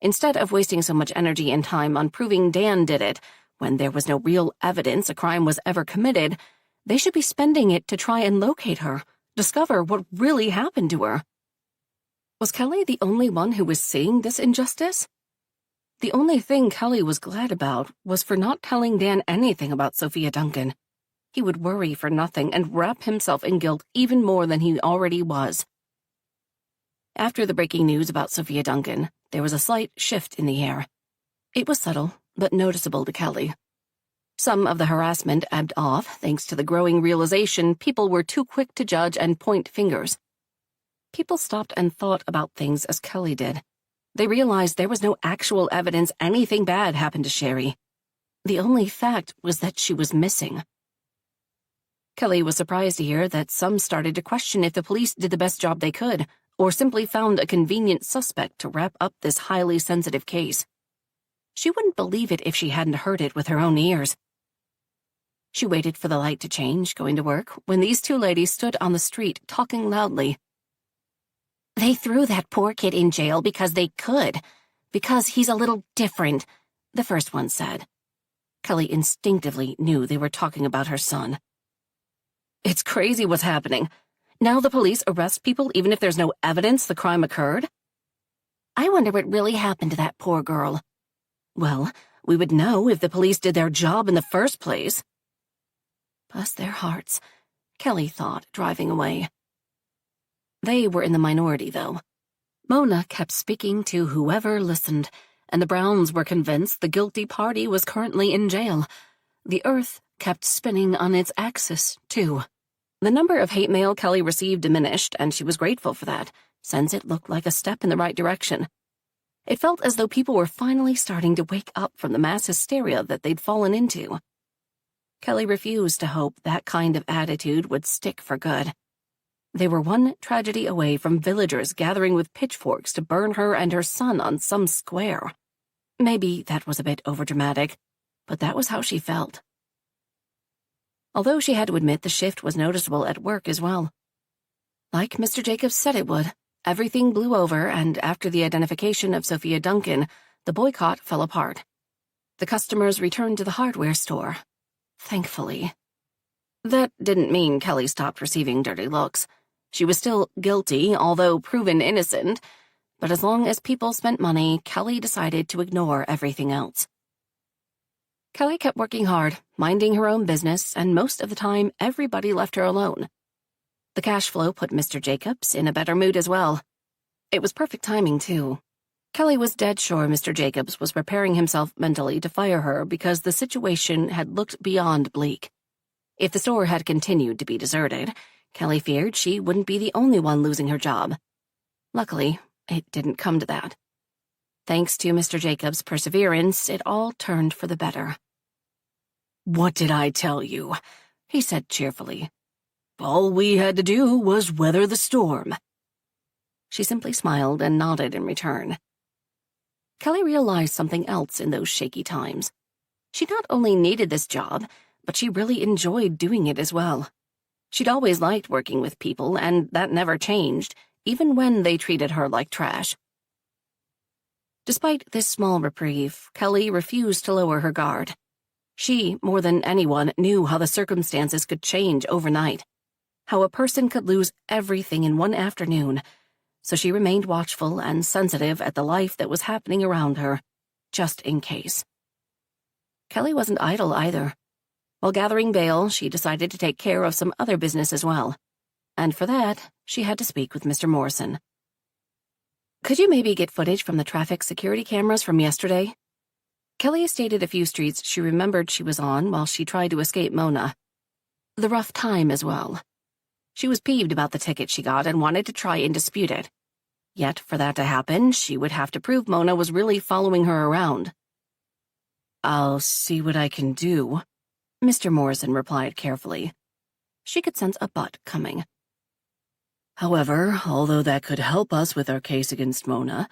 Instead of wasting so much energy and time on proving Dan did it, when there was no real evidence a crime was ever committed, they should be spending it to try and locate her, discover what really happened to her. Was Kelly the only one who was seeing this injustice? The only thing Kelly was glad about was for not telling Dan anything about Sophia Duncan. He would worry for nothing and wrap himself in guilt even more than he already was. After the breaking news about Sophia Duncan, there was a slight shift in the air. It was subtle, but noticeable to Kelly. Some of the harassment ebbed off thanks to the growing realization people were too quick to judge and point fingers. People stopped and thought about things as Kelly did. They realized there was no actual evidence anything bad happened to Sherry. The only fact was that she was missing. Kelly was surprised to hear that some started to question if the police did the best job they could, or simply found a convenient suspect to wrap up this highly sensitive case. She wouldn't believe it if she hadn't heard it with her own ears. She waited for the light to change, going to work, when these two ladies stood on the street talking loudly. "They threw that poor kid in jail because they could, because he's a little different," the first one said. Kelly instinctively knew they were talking about her son. "It's crazy what's happening. Now the police arrest people even if there's no evidence the crime occurred? I wonder what really happened to that poor girl." "Well, we would know if the police did their job in the first place." Bless their hearts, Kelly thought, driving away. They were in the minority, though. Mona kept speaking to whoever listened, and the Browns were convinced the guilty party was currently in jail. The earth kept spinning on its axis, too. The number of hate mail Kelly received diminished, and she was grateful for that, since it looked like a step in the right direction. It felt as though people were finally starting to wake up from the mass hysteria that they'd fallen into. Kelly refused to hope that kind of attitude would stick for good. They were one tragedy away from villagers gathering with pitchforks to burn her and her son on some square. Maybe that was a bit overdramatic, but that was how she felt. Although she had to admit the shift was noticeable at work as well. Like Mr. Jacobs said it would, everything blew over, and after the identification of Sophia Duncan, the boycott fell apart. The customers returned to the hardware store. Thankfully. That didn't mean Kelly stopped receiving dirty looks. She was still guilty, although proven innocent, but as long as people spent money, Kelly decided to ignore everything else. Kelly kept working hard, minding her own business, and most of the time, everybody left her alone. The cash flow put Mr. Jacobs in a better mood as well. It was perfect timing, too. Kelly was dead sure Mr. Jacobs was preparing himself mentally to fire her because the situation had looked beyond bleak. If the store had continued to be deserted, Kelly feared she wouldn't be the only one losing her job. Luckily, it didn't come to that. Thanks to Mr. Jacobs' perseverance, it all turned for the better. "What did I tell you?" he said cheerfully. "All we had to do was weather the storm." She simply smiled and nodded in return. Kelly realized something else in those shaky times. She not only needed this job, but she really enjoyed doing it as well. She'd always liked working with people, and that never changed, even when they treated her like trash. Despite this small reprieve, Kelly refused to lower her guard. She, more than anyone, knew how the circumstances could change overnight, how a person could lose everything in one afternoon, so she remained watchful and sensitive at the life that was happening around her, just in case. Kelly wasn't idle either. While gathering bail, she decided to take care of some other business as well. and for that, she had to speak with Mr. Morrison. "Could you maybe get footage from the traffic security cameras from yesterday?" Kelly stated a few streets she remembered she was on while she tried to escape Mona. The rough time as well. She was peeved about the ticket she got and wanted to try and dispute it. Yet, for that to happen, she would have to prove Mona was really following her around. "I'll see what I can do," Mr. Morrison replied carefully. She could sense a but coming. "However, although that could help us with our case against Mona,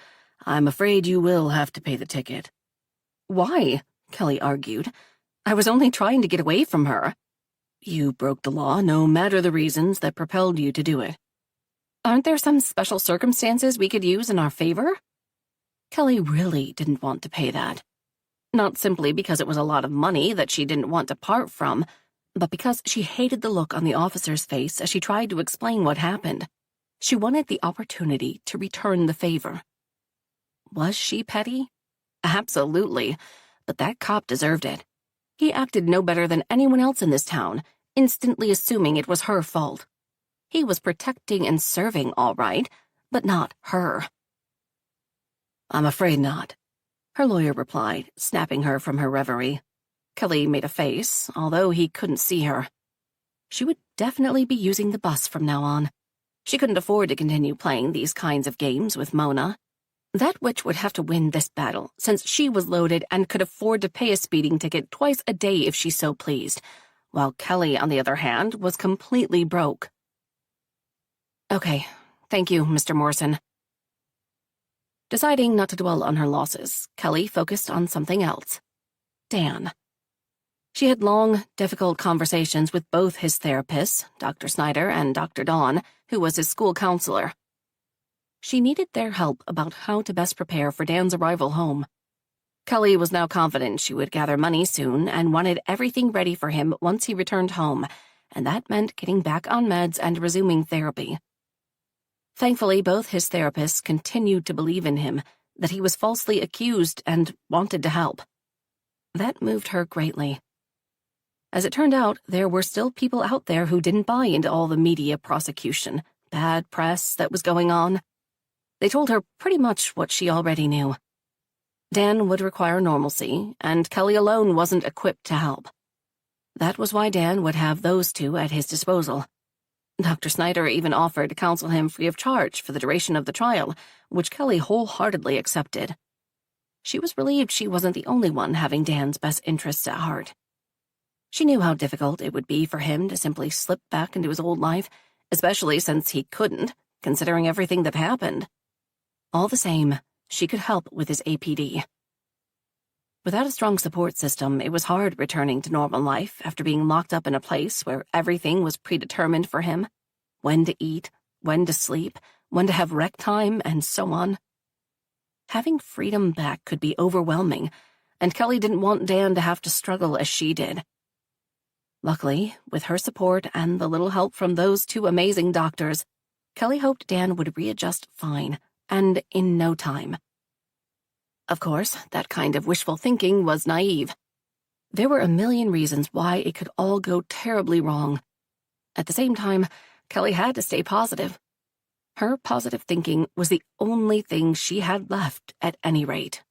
I'm afraid you will have to pay the ticket." "Why?" Kelly argued. "I was only trying to get away from her." "You broke the law, no matter the reasons that propelled you to do it." "Aren't there some special circumstances we could use in our favor?" Kelly really didn't want to pay that. Not simply because it was a lot of money that she didn't want to part from, but because she hated the look on the officer's face as she tried to explain what happened. She wanted the opportunity to return the favor. Was she petty? Absolutely, but that cop deserved it. He acted no better than anyone else in this town, instantly assuming it was her fault. He was protecting and serving, all right, but not her. "I'm afraid not," her lawyer replied, snapping her from her reverie. Kelly made a face, although he couldn't see her. She would definitely be using the bus from now on. She couldn't afford to continue playing these kinds of games with Mona. That witch would have to win this battle, since she was loaded and could afford to pay a speeding ticket twice a day if she so pleased, while Kelly, on the other hand, was completely broke. "Okay, thank you, Mr. Morrison." Deciding not to dwell on her losses, Kelly focused on something else. Dan. She had long, difficult conversations with both his therapists, Dr. Snyder and Dr. Dawn, who was his school counselor. She needed their help about how to best prepare for Dan's arrival home. Kelly was now confident she would gather money soon and wanted everything ready for him once he returned home, and that meant getting back on meds and resuming therapy. Thankfully, both his therapists continued to believe in him, that he was falsely accused and wanted to help. That moved her greatly. As it turned out, there were still people out there who didn't buy into all the media prosecution, bad press that was going on. They told her pretty much what she already knew. Dan would require normalcy, and Kelly alone wasn't equipped to help. That was why Dan would have those two at his disposal. Dr. Snyder even offered to counsel him free of charge for the duration of the trial, which Kelly wholeheartedly accepted. She was relieved she wasn't the only one having Dan's best interests at heart. She knew how difficult it would be for him to simply slip back into his old life, especially since he couldn't, considering everything that happened. All the same, she could help with his APD. Without a strong support system, it was hard returning to normal life after being locked up in a place where everything was predetermined for him. When to eat, when to sleep, when to have rec time, and so on. Having freedom back could be overwhelming, and Kelly didn't want Dan to have to struggle as she did. Luckily, with her support and the little help from those two amazing doctors, Kelly hoped Dan would readjust fine, and in no time. Of course, that kind of wishful thinking was naive. There were a million reasons why it could all go terribly wrong. At the same time, Kelly had to stay positive. Her positive thinking was the only thing she had left at any rate.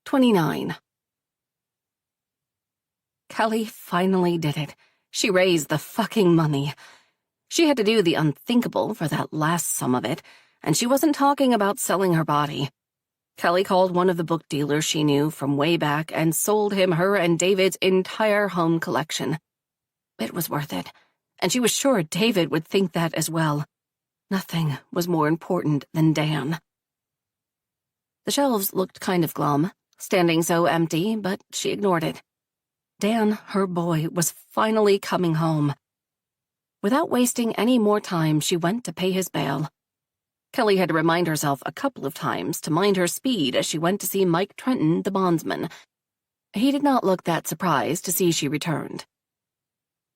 29. Kelly finally did it. She raised the fucking money. She had to do the unthinkable for that last sum of it, and she wasn't talking about selling her body. Kelly called one of the book dealers she knew from way back and sold him her and David's entire home collection. It was worth it, and she was sure David would think that as well. Nothing was more important than Dan. The shelves looked kind of glum, standing so empty, but she ignored it. Dan, her boy, was finally coming home. Without wasting any more time, she went to pay his bail. Kelly had to remind herself a couple of times to mind her speed as she went to see Mike Trenton, the bondsman. He did not look that surprised to see she returned.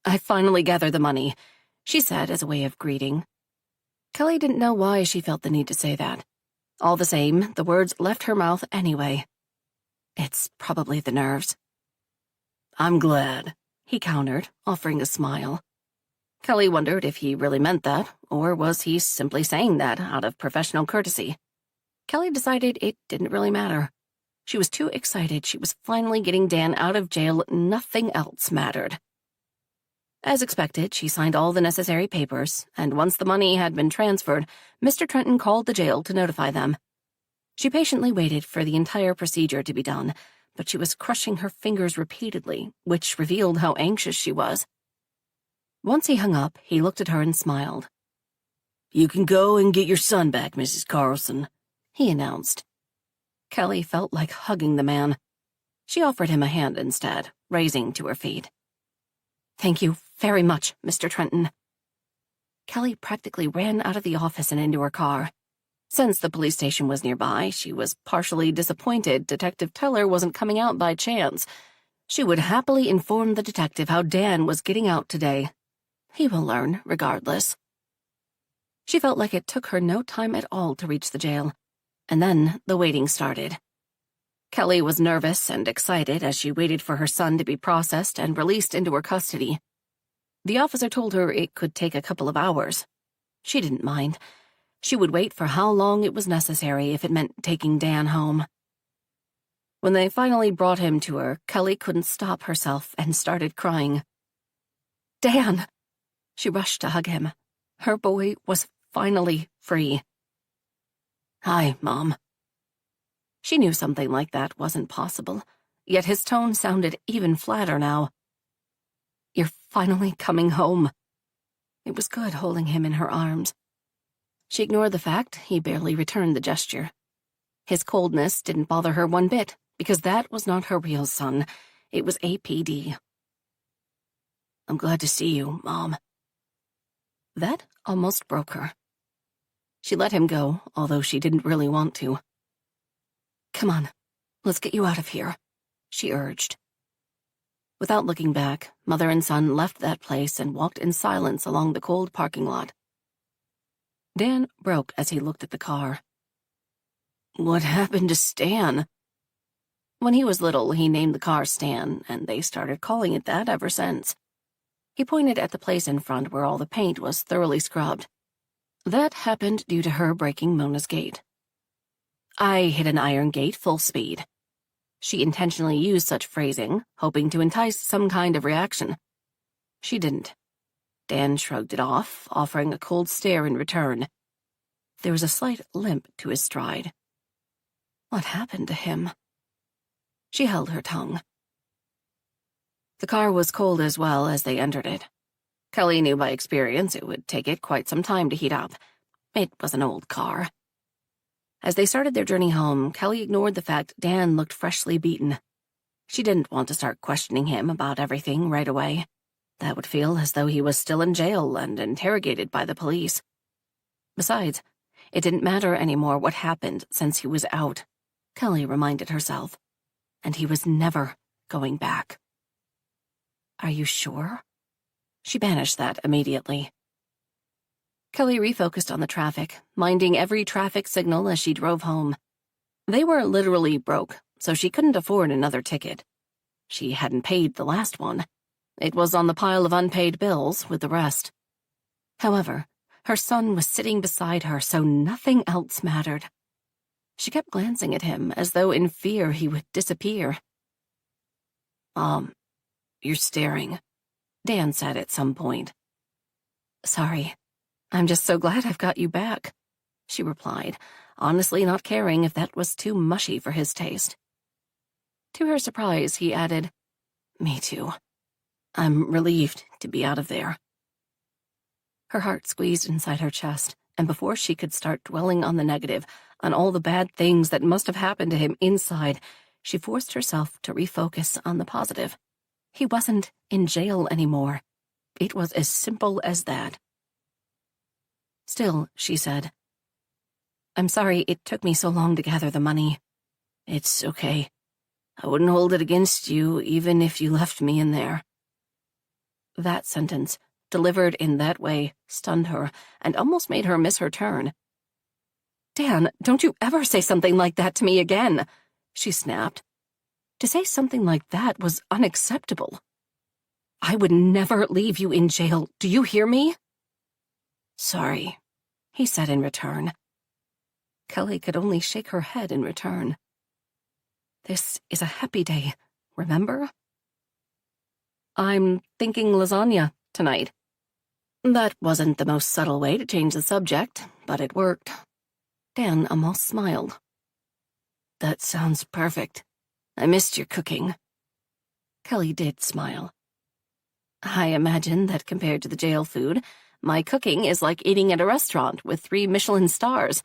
"I finally gathered the money," she said as a way of greeting. Kelly didn't know why she felt the need to say that. All the same, the words left her mouth anyway. It's probably the nerves. "I'm glad," he countered, offering a smile. Kelly wondered if he really meant that, or was he simply saying that out of professional courtesy. Kelly decided it didn't really matter. She was too excited she was finally getting Dan out of jail, nothing else mattered. As expected, she signed all the necessary papers, and once the money had been transferred, Mr. Trenton called the jail to notify them. She patiently waited for the entire procedure to be done, but she was crushing her fingers repeatedly, which revealed how anxious she was. Once he hung up, he looked at her and smiled. "You can go and get your son back, Mrs. Carlson," he announced. Kelly felt like hugging the man. She offered him a hand instead, rising to her feet. "Thank you very much, Mr. Trenton." Kelly practically ran out of the office and into her car. Since the police station was nearby, she was partially disappointed Detective Teller wasn't coming out by chance. She would happily inform the detective how Dan was getting out today. He will learn, regardless. She felt like it took her no time at all to reach the jail, and then the waiting started. Kelly was nervous and excited as she waited for her son to be processed and released into her custody. The officer told her it could take a couple of hours. She didn't mind. She would wait for how long it was necessary if it meant taking Dan home. When they finally brought him to her, Kelly couldn't stop herself and started crying. "Dan!" She rushed to hug him. Her boy was finally free. "Hi, Mom." She knew something like that wasn't possible, yet his tone sounded even flatter now. "You're finally coming home." It was good holding him in her arms. She ignored the fact he barely returned the gesture. His coldness didn't bother her one bit, because that was not her real son. It was APD. "I'm glad to see you, Mom." That almost broke her. She let him go, although she didn't really want to. "Come on, let's get you out of here," she urged. Without looking back, mother and son left that place and walked in silence along the cold parking lot. Dan broke as he looked at the car. "What happened to Stan?" When he was little, he named the car Stan, and they started calling it that ever since. He pointed at the place in front where all the paint was thoroughly scrubbed. That happened due to her breaking Mona's gate. "I hit an iron gate full speed." She intentionally used such phrasing, hoping to entice some kind of reaction. She didn't. Dan shrugged it off, offering a cold stare in return. There was a slight limp to his stride. What happened to him? She held her tongue. The car was cold as well as they entered it. Kelly knew by experience it would take it quite some time to heat up. It was an old car. As they started their journey home, Kelly ignored the fact Dan looked freshly beaten. She didn't want to start questioning him about everything right away. That would feel as though he was still in jail and interrogated by the police. Besides, it didn't matter anymore what happened since he was out, Kelly reminded herself. And he was never going back. Are you sure? She banished that immediately. Kelly refocused on the traffic, minding every traffic signal as she drove home. They were literally broke, so she couldn't afford another ticket. She hadn't paid the last one. It was on the pile of unpaid bills with the rest. However, her son was sitting beside her, so nothing else mattered. She kept glancing at him as though in fear he would disappear. You're staring," Dan said at some point. "Sorry. I'm just so glad I've got you back," she replied, honestly not caring if that was too mushy for his taste. To her surprise, he added, "Me too. I'm relieved to be out of there." Her heart squeezed inside her chest, and before she could start dwelling on the negative, on all the bad things that must have happened to him inside, she forced herself to refocus on the positive. He wasn't in jail anymore. It was as simple as that. "Still," she said, "I'm sorry it took me so long to gather the money." "It's okay. I wouldn't hold it against you even if you left me in there." That sentence, delivered in that way, stunned her and almost made her miss her turn. "Dan, don't you ever say something like that to me again," she snapped. To say something like that was unacceptable. I would never leave you in jail. Do you hear me? Sorry, he said in return. Kelly could only shake her head in return. This is a happy day, remember? I'm thinking lasagna tonight. That wasn't the most subtle way to change the subject, but it worked. Dan almost smiled. That sounds perfect. I missed your cooking. Kelly did smile. I imagine that compared to the jail food, my cooking is like eating at a restaurant with 3 Michelin stars,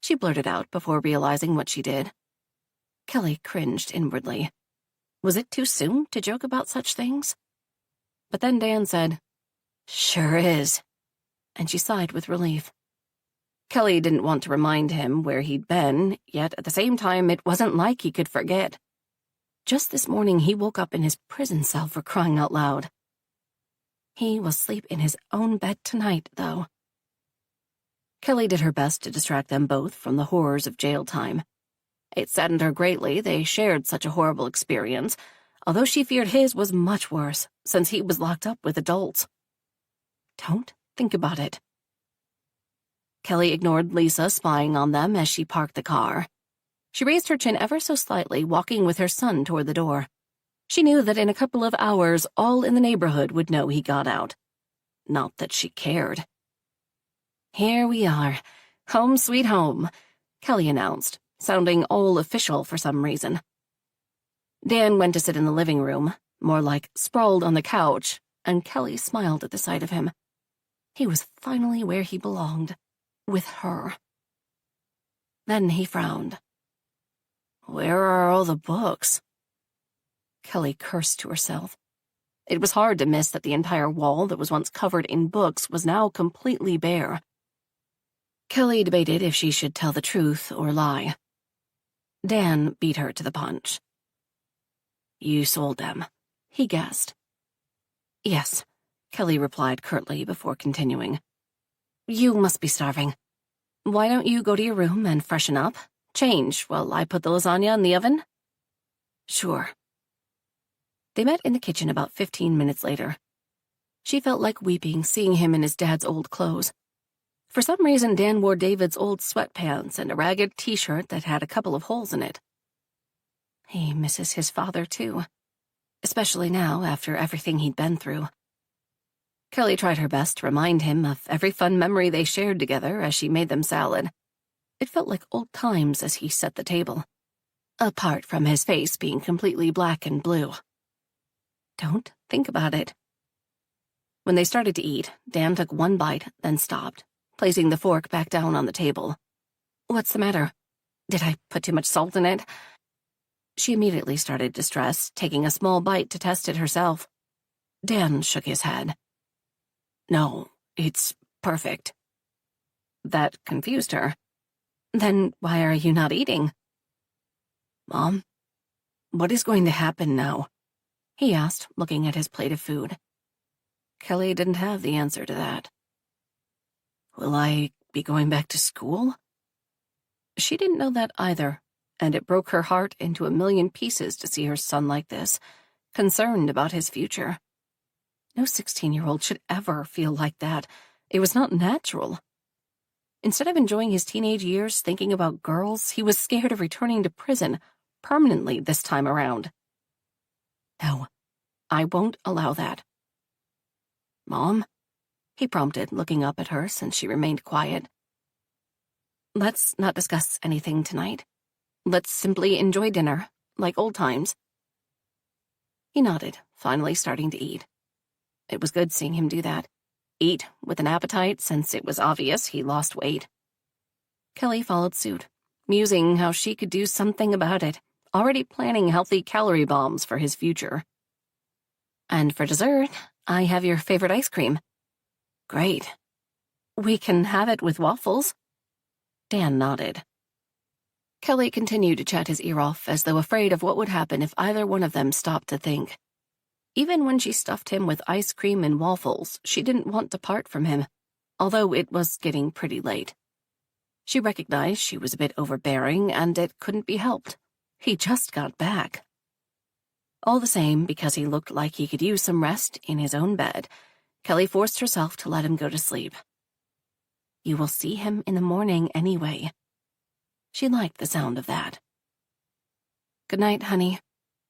she blurted out before realizing what she did. Kelly cringed inwardly. Was it too soon to joke about such things? But then Dan said, Sure is, and she sighed with relief. Kelly didn't want to remind him where he'd been, yet at the same time it wasn't like he could forget. Just this morning he woke up in his prison cell for crying out loud. He will sleep in his own bed tonight, though. Kelly did her best to distract them both from the horrors of jail time. It saddened her greatly they shared such a horrible experience, although she feared his was much worse, since he was locked up with adults. Don't think about it. Kelly ignored Lisa spying on them as she parked the car. She raised her chin ever so slightly, walking with her son toward the door. She knew that in a couple of hours all in the neighborhood would know he got out. Not that she cared. Here we are. Home sweet home, Kelly announced, sounding all official for some reason. Dan went to sit in the living room, more like sprawled on the couch, and Kelly smiled at the sight of him. He was finally where he belonged, with her. Then he frowned. Where are all the books? Kelly cursed to herself. It was hard to miss that the entire wall that was once covered in books was now completely bare. Kelly debated if she should tell the truth or lie. Dan beat her to the punch. You sold them, he guessed. Yes, Kelly replied curtly before continuing. You must be starving. Why don't you go to your room and freshen up, change while I put the lasagna in the oven? Sure. They met in the kitchen about 15 minutes later. She felt like weeping seeing him in his dad's old clothes. For some reason, Dan wore David's old sweatpants and a ragged t-shirt that had a couple of holes in it. He misses his father, too, especially now after everything he'd been through. Kelly tried her best to remind him of every fun memory they shared together as she made them salad. It felt like old times as he set the table, apart from his face being completely black and blue. Don't think about it. When they started to eat, Dan took one bite, then stopped, placing the fork back down on the table. What's the matter? Did I put too much salt in it? She immediately started to stress, taking a small bite to test it herself. Dan shook his head. No, it's perfect. That confused her. Then why are you not eating? Mom, what is going to happen now? He asked, looking at his plate of food. Kelly didn't have the answer to that. Will I be going back to school? She didn't know that either, and it broke her heart into a million pieces to see her son like this, concerned about his future. No 16-year-old should ever feel like that. It was not natural. Instead of enjoying his teenage years thinking about girls, he was scared of returning to prison, permanently this time around. No, I won't allow that. Mom? He prompted, looking up at her since she remained quiet. Let's not discuss anything tonight. Let's simply enjoy dinner, like old times. He nodded, finally starting to eat. It was good seeing him do that. Eat with an appetite, since it was obvious he lost weight. Kelly followed suit, musing how she could do something about it, already planning healthy calorie bombs for his future. And for dessert, I have your favorite ice cream. Great. We can have it with waffles. Dan nodded. Kelly continued to chat his ear off as though afraid of what would happen if either one of them stopped to think. Even when she stuffed him with ice cream and waffles, she didn't want to part from him, although it was getting pretty late. She recognized she was a bit overbearing, and it couldn't be helped. He just got back. All the same, because he looked like he could use some rest in his own bed, Kelly forced herself to let him go to sleep. You will see him in the morning anyway. She liked the sound of that. "Good night, honey,"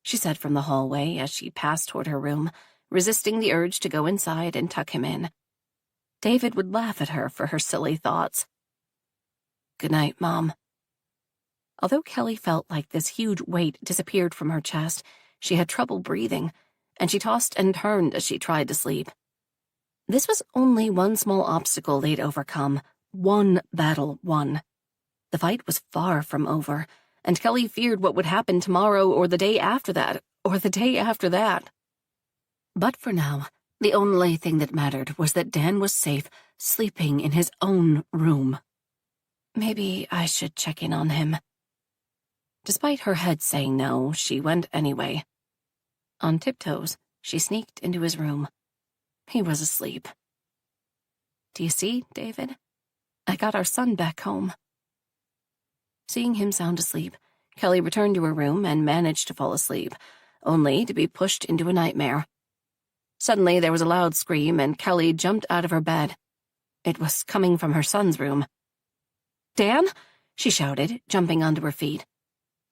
she said from the hallway as she passed toward her room, resisting the urge to go inside and tuck him in. David would laugh at her for her silly thoughts. "Good night, Mom." Although Kelly felt like this huge weight disappeared from her chest, she had trouble breathing, and she tossed and turned as she tried to sleep. This was only one small obstacle they'd overcome, one battle won. The fight was far from over, and Kelly feared what would happen tomorrow or the day after that, or the day after that. But for now, the only thing that mattered was that Dan was safe, sleeping in his own room. Maybe I should check in on him. Despite her head saying no, she went anyway. On tiptoes, she sneaked into his room. He was asleep. "Do you see, David? I got our son back home." Seeing him sound asleep, Kelly returned to her room and managed to fall asleep, only to be pushed into a nightmare. Suddenly, there was a loud scream, and Kelly jumped out of her bed. It was coming from her son's room. "Dan?" she shouted, jumping onto her feet.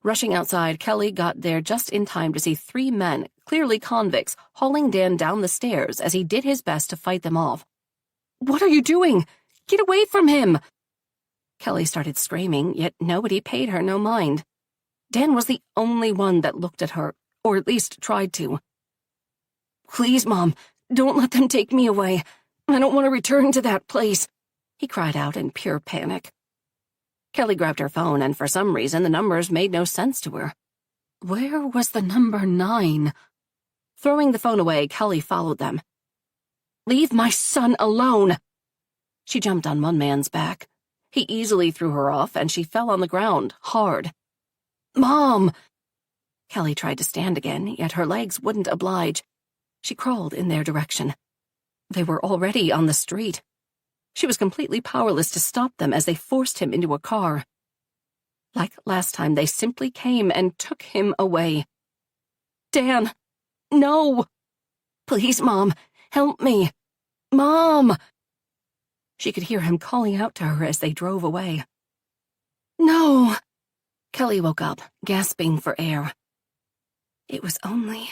Rushing outside, Kelly got there just in time to see 3 men, clearly convicts, hauling Dan down the stairs as he did his best to fight them off. "What are you doing? Get away from him!" Kelly started screaming, yet nobody paid her no mind. Dan was the only one that looked at her, or at least tried to. "Please, Mom, don't let them take me away. I don't want to return to that place," he cried out in pure panic. Kelly grabbed her phone, and for some reason the numbers made no sense to her. Where was the number 9? Throwing the phone away, Kelly followed them. "Leave my son alone!" She jumped on one man's back. He easily threw her off, and she fell on the ground, hard. "Mom!" Kelly tried to stand again, yet her legs wouldn't oblige. She crawled in their direction. They were already on the street. She was completely powerless to stop them as they forced him into a car. Like last time, they simply came and took him away. "Dan! No! Please, Mom, help me! Mom!" She could hear him calling out to her as they drove away. "No!" Kelly woke up, gasping for air. It was only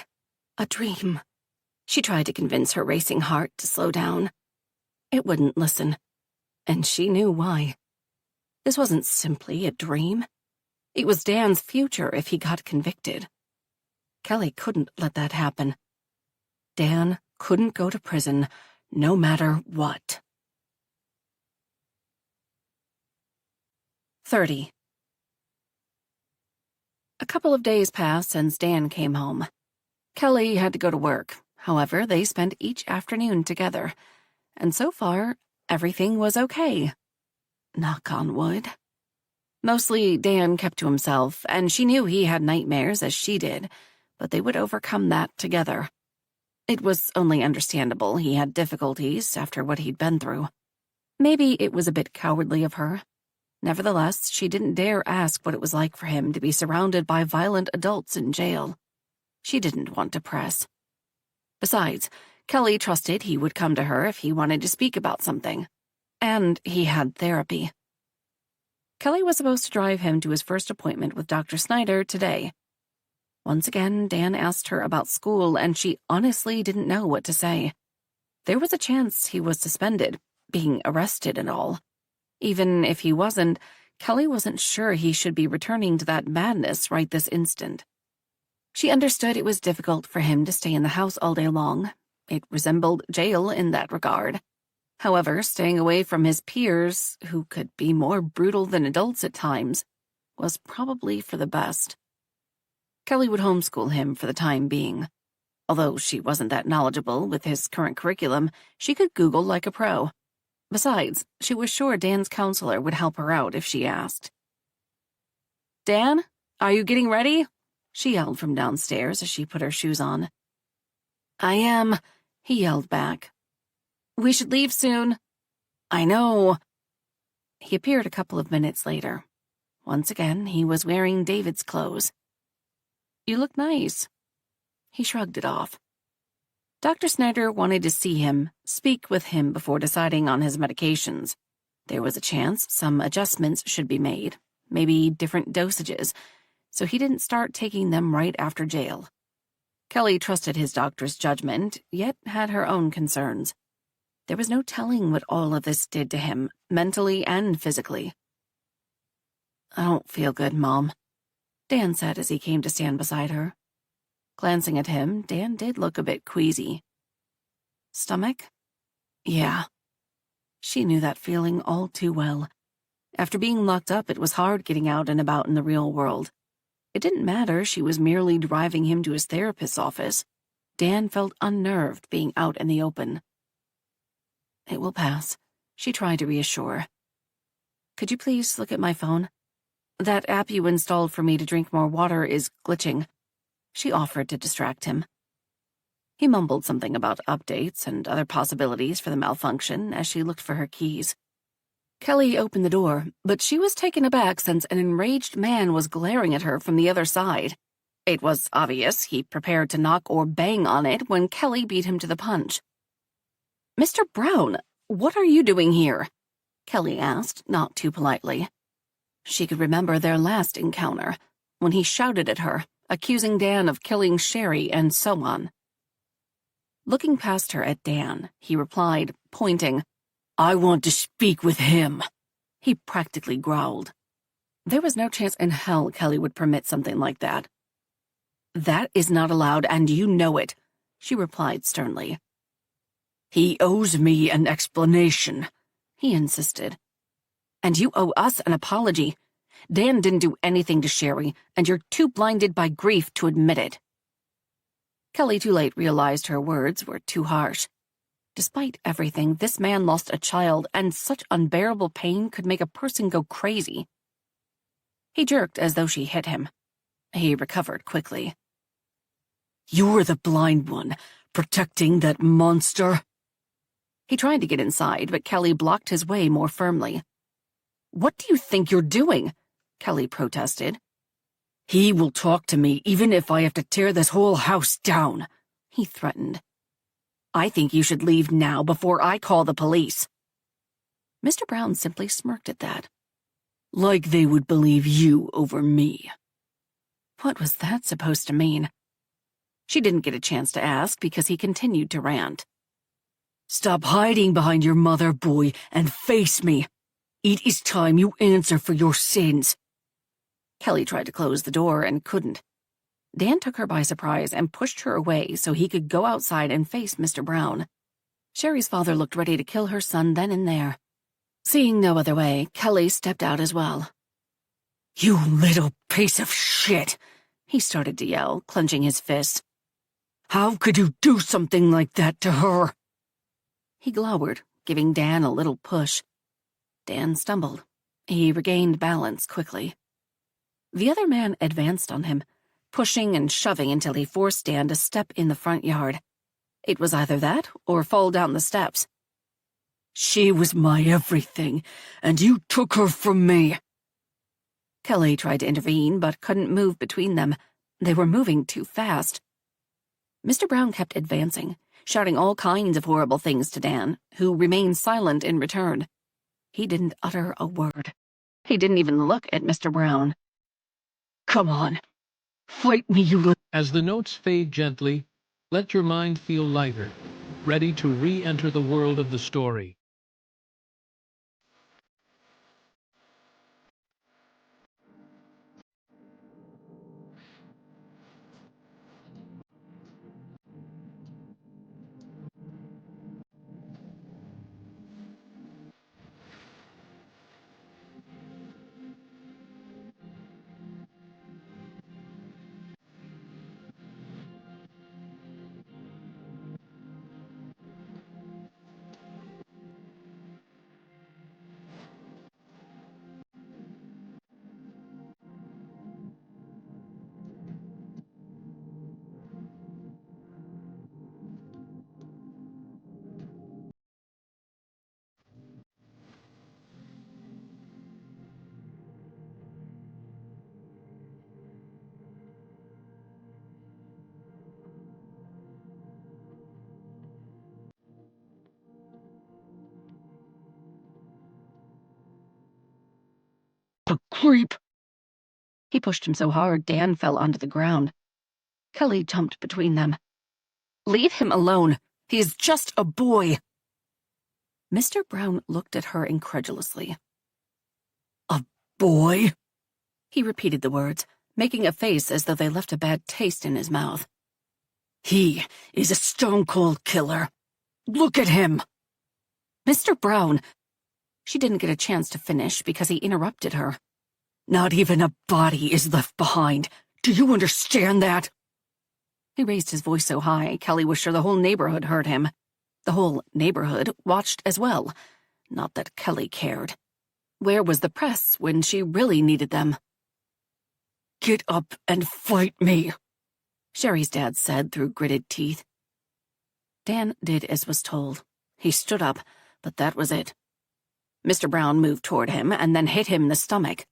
a dream. She tried to convince her racing heart to slow down. It wouldn't listen, and she knew why. This wasn't simply a dream. It was Dan's future if he got convicted. Kelly couldn't let that happen. Dan couldn't go to prison, no matter what. 30. A couple of days passed since Dan came home. Kelly had to go to work. However, they spent each afternoon together. And so far, everything was okay. Knock on wood. Mostly, Dan kept to himself, and she knew he had nightmares as she did, but they would overcome that together. It was only understandable he had difficulties after what he'd been through. Maybe it was a bit cowardly of her. Nevertheless, she didn't dare ask what it was like for him to be surrounded by violent adults in jail. She didn't want to press. Besides, Kelly trusted he would come to her if he wanted to speak about something. And he had therapy. Kelly was supposed to drive him to his first appointment with Dr. Snyder today. Once again, Dan asked her about school, and she honestly didn't know what to say. There was a chance he was suspended, being arrested and all. Even if he wasn't, Kelly wasn't sure he should be returning to that madness right this instant. She understood it was difficult for him to stay in the house all day long. It resembled jail in that regard. However, staying away from his peers, who could be more brutal than adults at times, was probably for the best. Kelly would homeschool him for the time being. Although she wasn't that knowledgeable with his current curriculum, she could Google like a pro. Besides, she was sure Dan's counselor would help her out if she asked. "Dan, are you getting ready?" she yelled from downstairs as she put her shoes on. "I am," he yelled back. "We should leave soon." "I know." He appeared a couple of minutes later. Once again, he was wearing David's clothes. "You look nice." He shrugged it off. Dr. Snyder wanted to see him, speak with him before deciding on his medications. There was a chance some adjustments should be made, maybe different dosages, so he didn't start taking them right after jail. Kelly trusted his doctor's judgment, yet had her own concerns. There was no telling what all of this did to him, mentally and physically. "I don't feel good, Mom," Dan said as he came to stand beside her. Glancing at him, Dan did look a bit queasy. Stomach? Yeah. She knew that feeling all too well. After being locked up, it was hard getting out and about in the real world. It didn't matter she was merely driving him to his therapist's office. Dan felt unnerved being out in the open. "It will pass," she tried to reassure. "Could you please look at my phone? That app you installed for me to drink more water is glitching," she offered to distract him. He mumbled something about updates and other possibilities for the malfunction as she looked for her keys. Kelly opened the door, but she was taken aback since an enraged man was glaring at her from the other side. It was obvious he prepared to knock or bang on it when Kelly beat him to the punch. "Mr. Brown, what are you doing here?" Kelly asked, not too politely. She could remember their last encounter, when he shouted at her, accusing Dan of killing Sherry and so on. Looking past her at Dan, he replied, pointing, "I want to speak with him," he practically growled. There was no chance in hell Kelly would permit something like that. "That is not allowed, and you know it," she replied sternly. "He owes me an explanation," he insisted. "And you owe us an apology. Dan didn't do anything to Sherry, and you're too blinded by grief to admit it." Kelly too late realized her words were too harsh. Despite everything, this man lost a child, and such unbearable pain could make a person go crazy. He jerked as though she hit him. He recovered quickly. "You're the blind one, protecting that monster." He tried to get inside, but Kelly blocked his way more firmly. "What do you think you're doing?" Kelly protested. "He will talk to me even if I have to tear this whole house down," he threatened. "I think you should leave now before I call the police." Mr. Brown simply smirked at that. "Like they would believe you over me." What was that supposed to mean? She didn't get a chance to ask because he continued to rant. "Stop hiding behind your mother, boy, and face me. It is time you answer for your sins." Kelly tried to close the door and couldn't. Dan took her by surprise and pushed her away so he could go outside and face Mr. Brown. Sherry's father looked ready to kill her son then and there. Seeing no other way, Kelly stepped out as well. "You little piece of shit," he started to yell, clenching his fists. "How could you do something like that to her?" He glowered, giving Dan a little push. Dan stumbled. He regained balance quickly. The other man advanced on him, pushing and shoving until he forced Dan to step in the front yard. It was either that or fall down the steps. "She was my everything, and you took her from me." Kelly tried to intervene but couldn't move between them. They were moving too fast. Mr. Brown kept advancing, shouting all kinds of horrible things to Dan, who remained silent in return. He didn't utter a word. He didn't even look at Mr. Brown. "Come on. Fight me, you little—" As the notes fade gently, let your mind feel lighter, ready to re-enter the world of the story. The creep! He pushed him so hard Dan fell onto the ground. Kelly jumped between them. Leave him alone. He's just a boy. Mr. Brown looked at her incredulously. A boy? He repeated the words, making a face as though they left a bad taste in his mouth. He is a stone-cold killer. Look at him! Mr. Brown! She didn't get a chance to finish because he interrupted her. Not even a body is left behind. Do you understand that? He raised his voice so high, Kelly was sure the whole neighborhood heard him. The whole neighborhood watched as well. Not that Kelly cared. Where was the press when she really needed them? Get up and fight me, Sherry's dad said through gritted teeth. Dan did as was told. He stood up, but that was it. Mr. Brown moved toward him and then hit him in the stomach.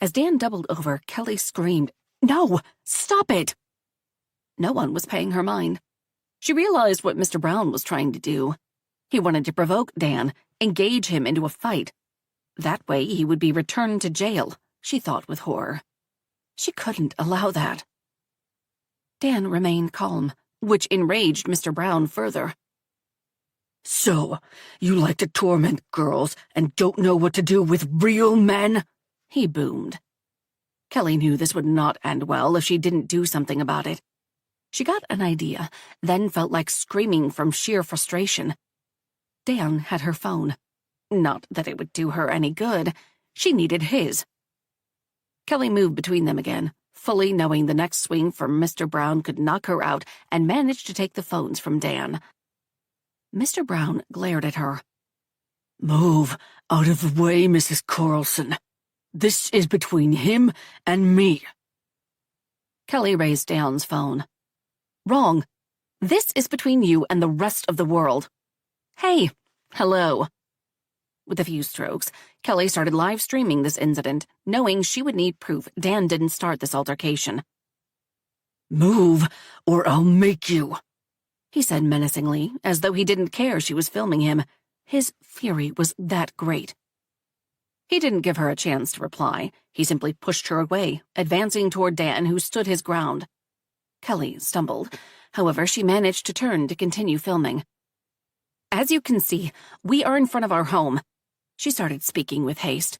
As Dan doubled over, Kelly screamed, No! Stop it! No one was paying her mind. She realized what Mr. Brown was trying to do. He wanted to provoke Dan, engage him into a fight. That way he would be returned to jail, she thought with horror. She couldn't allow that. Dan remained calm, which enraged Mr. Brown further. So, you like to torment girls and don't know what to do with real men? He boomed. Kelly knew this would not end well if she didn't do something about it. She got an idea, then felt like screaming from sheer frustration. Dan had her phone. Not that it would do her any good. She needed his. Kelly moved between them again, fully knowing the next swing from Mr. Brown could knock her out, and managed to take the phones from Dan. Mr. Brown glared at her. Move out of the way, Mrs. Carlson. This is between him and me. Kelly raised Dan's phone. Wrong. This is between you and the rest of the world. Hey, hello. With a few strokes, Kelly started live streaming this incident, knowing she would need proof Dan didn't start this altercation. Move, or I'll make you, he said menacingly, as though he didn't care she was filming him. His fury was that great. He didn't give her a chance to reply. He simply pushed her away, advancing toward Dan, who stood his ground. Kelly stumbled. However, she managed to turn to continue filming. As you can see, we are in front of our home. She started speaking with haste.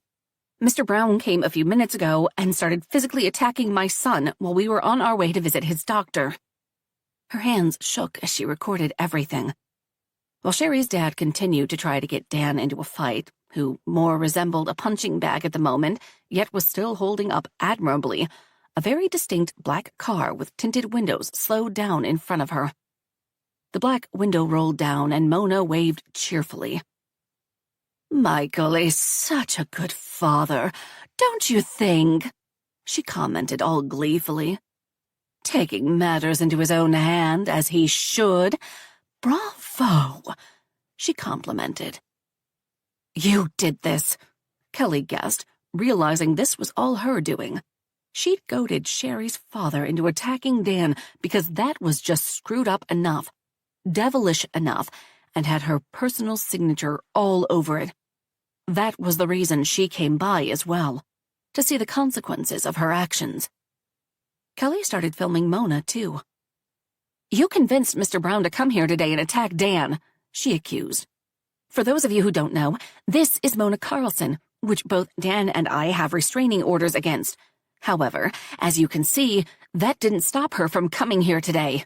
Mr. Brown came a few minutes ago and started physically attacking my son while we were on our way to visit his doctor. Her hands shook as she recorded everything. While Sherry's dad continued to try to get Dan into a fight, who more resembled a punching bag at the moment, yet was still holding up admirably, a very distinct black car with tinted windows slowed down in front of her. The black window rolled down and Mona waved cheerfully. Michael is such a good father, don't you think? She commented all gleefully. Taking matters into his own hand, as he should. Bravo, she complimented. You did this, Kelly guessed, realizing this was all her doing. She'd goaded Sherry's father into attacking Dan because that was just screwed up enough, devilish enough, and had her personal signature all over it. That was the reason she came by as well, to see the consequences of her actions. Kelly started filming Mona, too. You convinced Mr. Brown to come here today and attack Dan, she accused. For those of you who don't know, this is Mona Carlson, which both Dan and I have restraining orders against. However, as you can see, that didn't stop her from coming here today.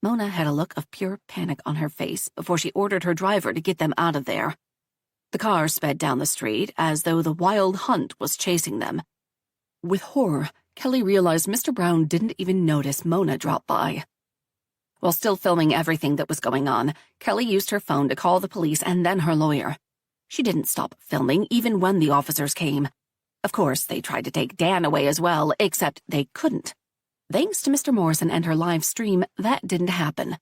Mona had a look of pure panic on her face before she ordered her driver to get them out of there. The car sped down the street as though the wild hunt was chasing them. With horror, Kelly realized Mr. Brown didn't even notice Mona drop by. While still filming everything that was going on, Kelly used her phone to call the police and then her lawyer. She didn't stop filming even when the officers came. Of course, they tried to take Dan away as well, except they couldn't. Thanks to Mr. Morrison and her live stream, that didn't happen.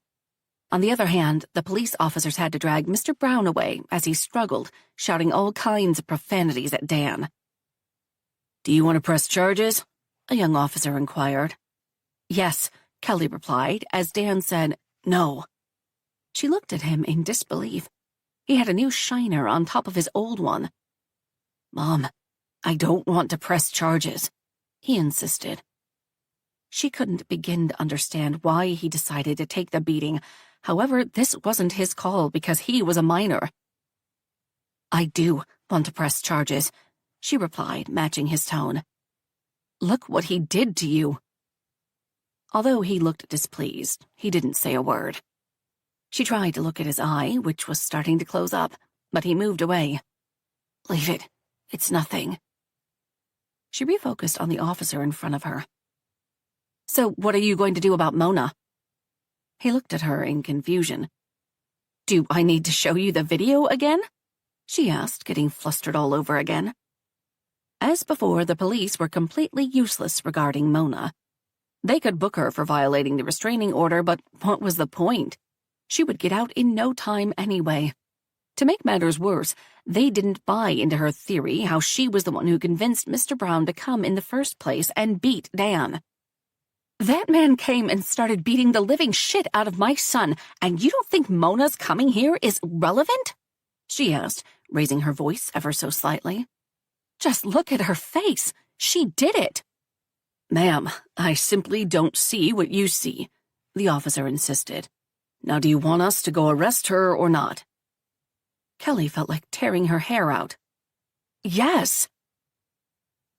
On the other hand, the police officers had to drag Mr. Brown away as he struggled, shouting all kinds of profanities at Dan. Do you want to press charges? A young officer inquired. Yes, Kelly replied, as Dan said, no. She looked at him in disbelief. He had a new shiner on top of his old one. Mom, I don't want to press charges, he insisted. She couldn't begin to understand why he decided to take the beating. However, this wasn't his call because he was a minor. I do want to press charges, she replied, matching his tone. Look what he did to you. Although he looked displeased, he didn't say a word. She tried to look at his eye, which was starting to close up, but he moved away. Leave it. It's nothing. She refocused on the officer in front of her. So what are you going to do about Mona? He looked at her in confusion. Do I need to show you the video again? She asked, getting flustered all over again. As before, the police were completely useless regarding Mona. They could book her for violating the restraining order, but what was the point? She would get out in no time anyway. To make matters worse, they didn't buy into her theory how she was the one who convinced Mr. Brown to come in the first place and beat Dan. That man came and started beating the living shit out of my son, and you don't think Mona's coming here is relevant? She asked, raising her voice ever so slightly. Just look at her face. She did it. Ma'am, I simply don't see what you see, the officer insisted. Now do you want us to go arrest her or not? Kelly felt like tearing her hair out. Yes.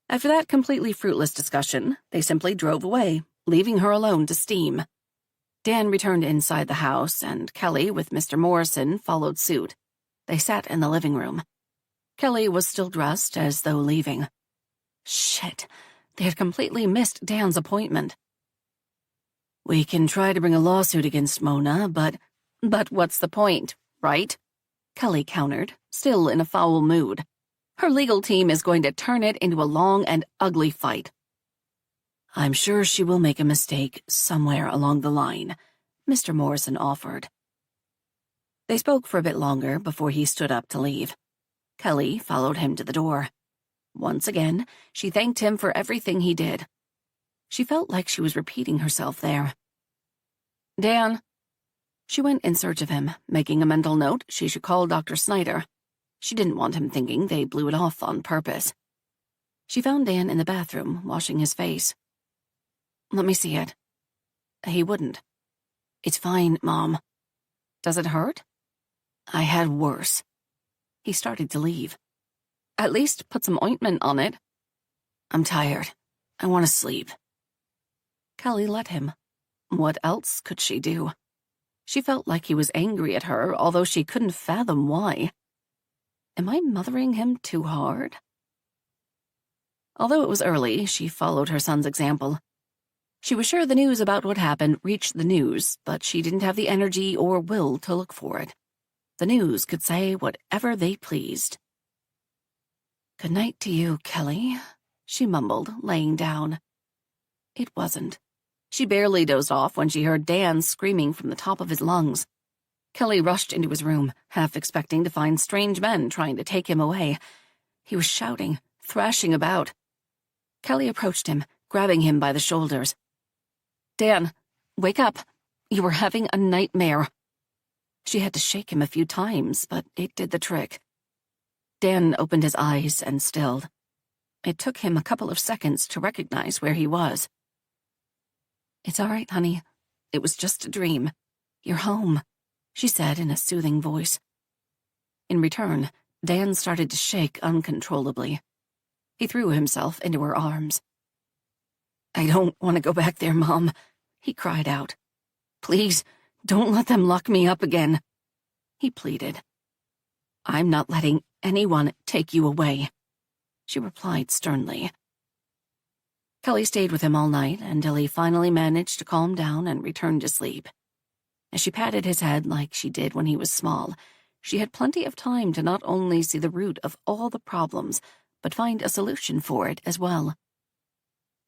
After that completely fruitless discussion, they simply drove away, leaving her alone to steam. Dan returned inside the house, and Kelly, with Mr. Morrison, followed suit. They sat in the living room. Kelly was still dressed as though leaving. Shit, they had completely missed Dan's appointment. We can try to bring a lawsuit against Mona, but what's the point, right? Kelly countered, still in a foul mood. Her legal team is going to turn it into a long and ugly fight. I'm sure she will make a mistake somewhere along the line, Mr. Morrison offered. They spoke for a bit longer before he stood up to leave. Kelly followed him to the door. Once again, she thanked him for everything he did. She felt like she was repeating herself there. Dan. She went in search of him, making a mental note she should call Dr. Snyder. She didn't want him thinking they blew it off on purpose. She found Dan in the bathroom, washing his face. Let me see it. He wouldn't. It's fine, Mom. Does it hurt? I had worse. He started to leave. At least put some ointment on it. I'm tired. I want to sleep. Kelly let him. What else could she do? She felt like he was angry at her, although she couldn't fathom why. Am I mothering him too hard? Although it was early, she followed her son's example. She was sure the news about what happened reached the news, but she didn't have the energy or will to look for it. The news could say whatever they pleased. Good night to you, Kelly, she mumbled, laying down. It wasn't. She barely dozed off when she heard Dan screaming from the top of his lungs. Kelly rushed into his room, half expecting to find strange men trying to take him away. He was shouting, thrashing about. Kelly approached him, grabbing him by the shoulders. Dan, wake up. You were having a nightmare. She had to shake him a few times, but it did the trick. Dan opened his eyes and stilled. It took him a couple of seconds to recognize where he was. It's all right, honey. It was just a dream. You're home, she said in a soothing voice. In return, Dan started to shake uncontrollably. He threw himself into her arms. I don't want to go back there, Mom, he cried out. Please, don't let them lock me up again, he pleaded. I'm not letting anyone take you away, she replied sternly. Kelly stayed with him all night until he finally managed to calm down and return to sleep. As she patted his head like she did when he was small, she had plenty of time to not only see the root of all the problems, but find a solution for it as well.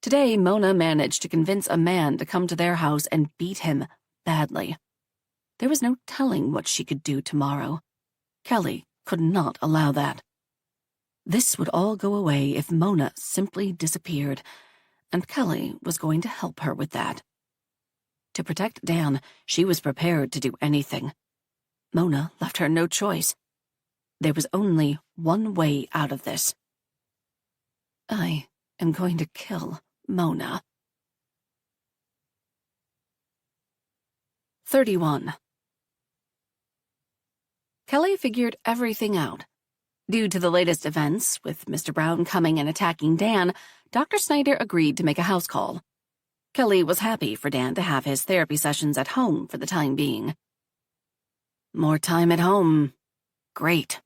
Today, Mona managed to convince a man to come to their house and beat him badly. There was no telling what she could do tomorrow. Kelly could not allow that. This would all go away if Mona simply disappeared, and Kelly was going to help her with that. To protect Dan, she was prepared to do anything. Mona left her no choice. There was only one way out of this. I am going to kill Mona. 31. Kelly figured everything out. Due to the latest events, with Mr. Brown coming and attacking Dan, Dr. Snyder agreed to make a house call. Kelly was happy for Dan to have his therapy sessions at home for the time being. More time at home. Great,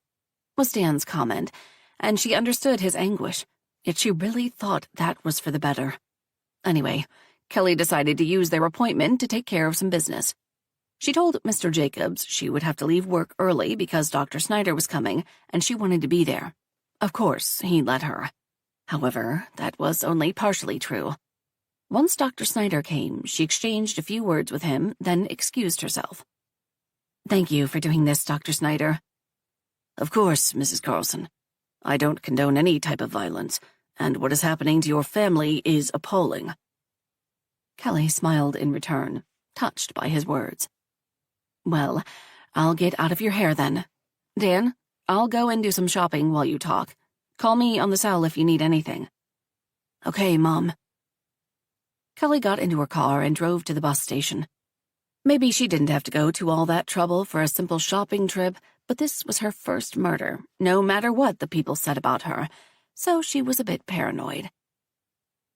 was Dan's comment, and she understood his anguish, yet she really thought that was for the better. Anyway, Kelly decided to use their appointment to take care of some business. She told Mr. Jacobs she would have to leave work early because Dr. Snyder was coming, and she wanted to be there. Of course, he let her. However, that was only partially true. Once Dr. Snyder came, she exchanged a few words with him, then excused herself. "Thank you for doing this, Dr. Snyder." "Of course, Mrs. Carlson. I don't condone any type of violence, and what is happening to your family is appalling." Kelly smiled in return, touched by his words. "Well, I'll get out of your hair then. Dan, I'll go and do some shopping while you talk. Call me on the cell if you need anything." "Okay, Mom." Kelly got into her car and drove to the bus station. Maybe she didn't have to go to all that trouble for a simple shopping trip, but this was her first murder, no matter what the people said about her, so she was a bit paranoid.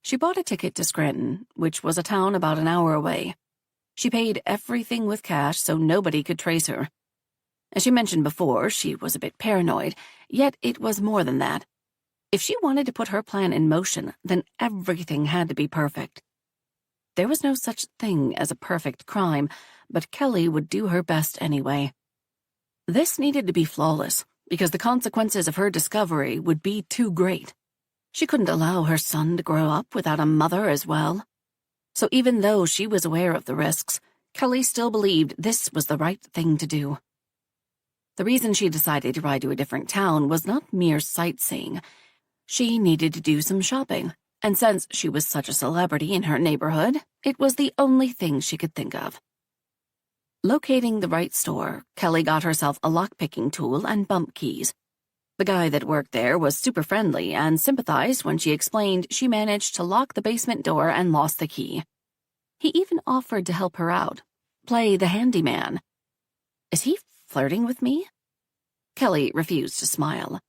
She bought a ticket to Scranton, which was a town about an hour away. She paid everything with cash so nobody could trace her. As she mentioned before, she was a bit paranoid, yet it was more than that. If she wanted to put her plan in motion, then everything had to be perfect. There was no such thing as a perfect crime, but Kelly would do her best anyway. This needed to be flawless, because the consequences of her discovery would be too great. She couldn't allow her son to grow up without a mother as well. So even though she was aware of the risks, Kelly still believed this was the right thing to do. The reason she decided to ride to a different town was not mere sightseeing. She needed to do some shopping, and since she was such a celebrity in her neighborhood, it was the only thing she could think of. Locating the right store, Kelly got herself a lock-picking tool and bump keys. The guy that worked there was super friendly and sympathized when she explained she managed to lock the basement door and lost the key. He even offered to help her out, play the handyman. Is he flirting with me? Kelly refused to smile.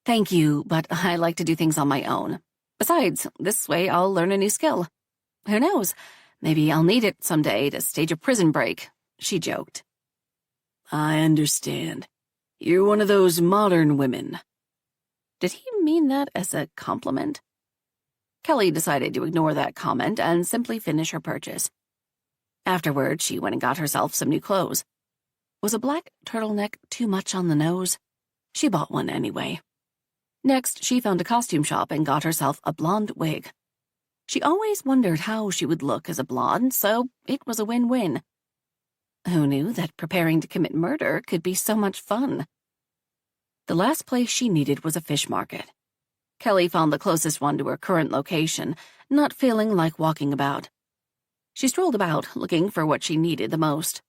"Thank you, but I like to do things on my own. Besides, this way I'll learn a new skill. Who knows, maybe I'll need it someday to stage a prison break," she joked. "I understand. You're one of those modern women." Did he mean that as a compliment? Kelly decided to ignore that comment and simply finish her purchase. Afterward, she went and got herself some new clothes. Was a black turtleneck too much on the nose? She bought one anyway. Next, she found a costume shop and got herself a blonde wig. She always wondered how she would look as a blonde, so it was a win-win. Who knew that preparing to commit murder could be so much fun? The last place she needed was a fish market. Kelly found the closest one to her current location, not feeling like walking about. She strolled about, looking for what she needed the most.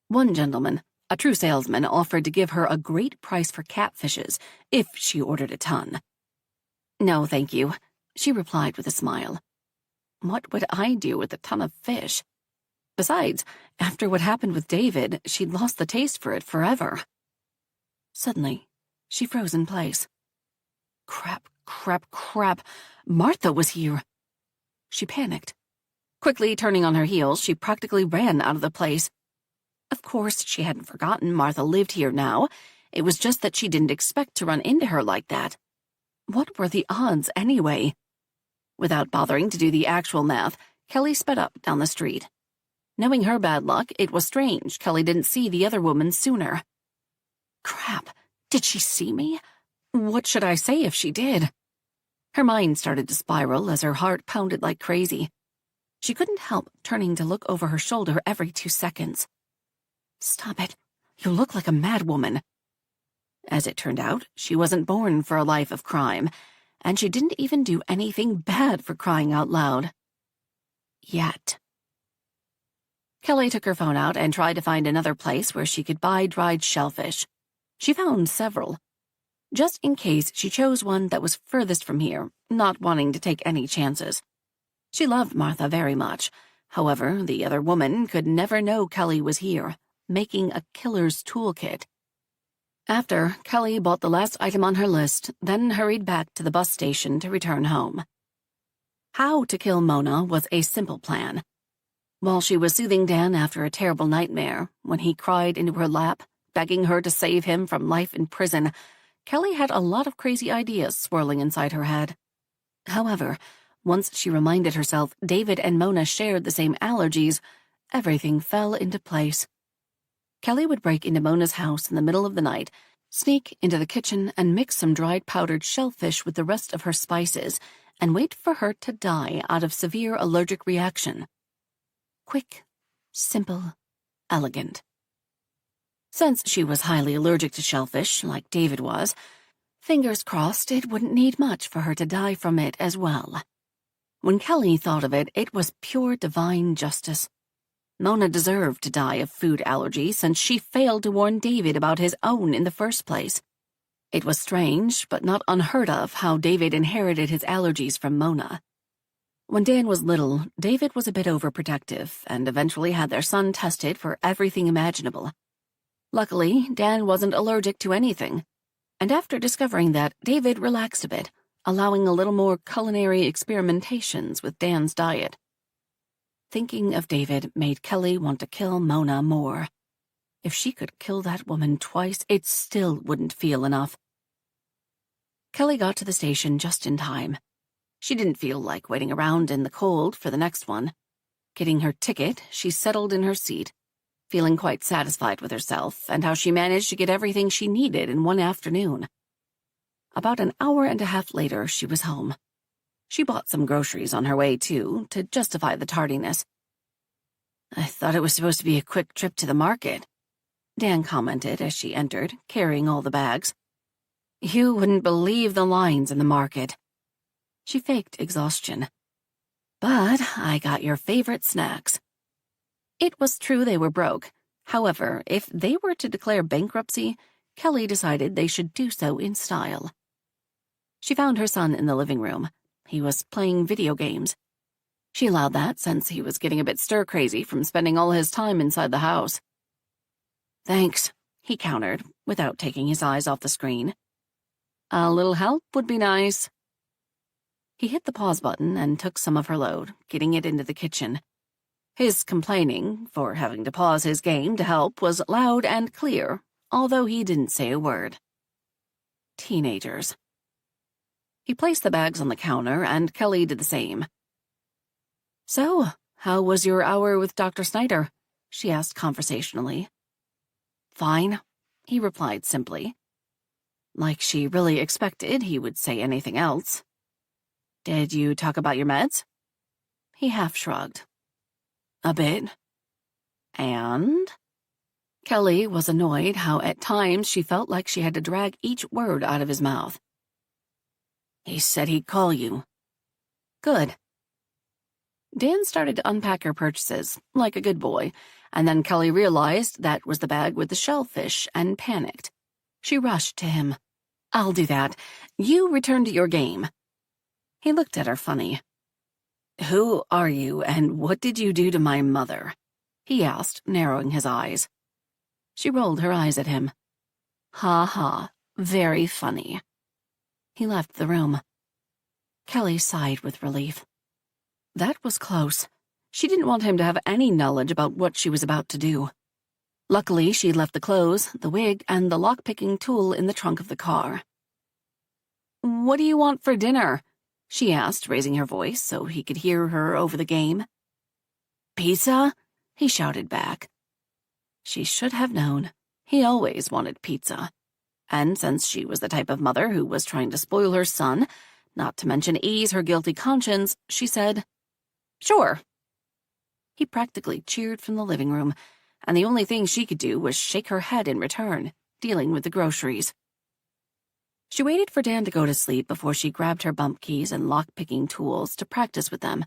One gentleman, a true salesman, offered to give her a great price for catfishes if she ordered a ton. "No, thank you," she replied with a smile. What would I do with a ton of fish? Besides, after what happened with David, she'd lost the taste for it forever. Suddenly, she froze in place. Crap, crap, crap. Martha was here. She panicked. Quickly turning on her heels, she practically ran out of the place. Of course, she hadn't forgotten Martha lived here now. It was just that she didn't expect to run into her like that. What were the odds, anyway? Without bothering to do the actual math, Kelly sped up down the street. Knowing her bad luck, it was strange Kelly didn't see the other woman sooner. Crap, did she see me? What should I say if she did? Her mind started to spiral as her heart pounded like crazy. She couldn't help turning to look over her shoulder every 2 seconds. Stop it. You look like a madwoman. As it turned out, she wasn't born for a life of crime, and she didn't even do anything bad for crying out loud. Yet. Kelly took her phone out and tried to find another place where she could buy dried shellfish. She found several. just in case she chose one that was furthest from here, not wanting to take any chances. She loved Martha very much. However, the other woman could never know Kelly was here, making a killer's toolkit. After, Kelly bought the last item on her list, then hurried back to the bus station to return home. How to kill Mona was a simple plan. While she was soothing Dan after a terrible nightmare, when he cried into her lap, begging her to save him from life in prison, Kelly had a lot of crazy ideas swirling inside her head. However, once she reminded herself David and Mona shared the same allergies, everything fell into place. Kelly would break into Mona's house in the middle of the night, sneak into the kitchen and mix some dried powdered shellfish with the rest of her spices, and wait for her to die out of severe allergic reaction. Quick, simple, elegant. Since she was highly allergic to shellfish, like David was, fingers crossed it wouldn't need much for her to die from it as well. When Kelly thought of it, it was pure divine justice. Mona deserved to die of food allergy since she failed to warn David about his own in the first place. It was strange, but not unheard of, how David inherited his allergies from Mona. When Dan was little, David was a bit overprotective and eventually had their son tested for everything imaginable. Luckily, Dan wasn't allergic to anything, and after discovering that, David relaxed a bit, allowing a little more culinary experimentations with Dan's diet. Thinking of David made Kelly want to kill Mona more. If she could kill that woman twice, it still wouldn't feel enough. Kelly got to the station just in time. She didn't feel like waiting around in the cold for the next one. Getting her ticket, she settled in her seat, feeling quite satisfied with herself and how she managed to get everything she needed in one afternoon. About an hour and a half later, she was home. She bought some groceries on her way, too, to justify the tardiness. "I thought it was supposed to be a quick trip to the market," Dan commented as she entered, carrying all the bags. "You wouldn't believe the lines in the market." She faked exhaustion. "But I got your favorite snacks." It was true they were broke. However, if they were to declare bankruptcy, Kelly decided they should do so in style. She found her son in the living room. He was playing video games. She allowed that since he was getting a bit stir-crazy from spending all his time inside the house. "Thanks," he countered, without taking his eyes off the screen. "A little help would be nice." He hit the pause button and took some of her load, getting it into the kitchen. His complaining for having to pause his game to help was loud and clear, although he didn't say a word. Teenagers. He placed the bags on the counter, and Kelly did the same. "So, how was your hour with Dr. Snyder?" she asked conversationally. "Fine," he replied simply. Like she really expected he would say anything else. "Did you talk about your meds?" He half shrugged. "A bit." "And?" Kelly was annoyed how at times she felt like she had to drag each word out of his mouth. "He said he'd call you." "Good." Dan started to unpack her purchases, like a good boy, and then Kelly realized that was the bag with the shellfish and panicked. She rushed to him. "I'll do that. You return to your game." He looked at her funny. "Who are you, and what did you do to my mother?" he asked, narrowing his eyes. She rolled her eyes at him. "Ha ha, very funny." He left the room. Kelly sighed with relief. That was close. She didn't want him to have any knowledge about what she was about to do. Luckily, she'd left the clothes, the wig, and the lock-picking tool in the trunk of the car. "What do you want for dinner?" she asked, raising her voice so he could hear her over the game. "Pizza?" he shouted back. She should have known. He always wanted pizza. And since she was the type of mother who was trying to spoil her son, not to mention ease her guilty conscience, she said, "Sure." He practically cheered from the living room, and the only thing she could do was shake her head in return, dealing with the groceries. She waited for Dan to go to sleep before she grabbed her bump keys and lock-picking tools to practice with them.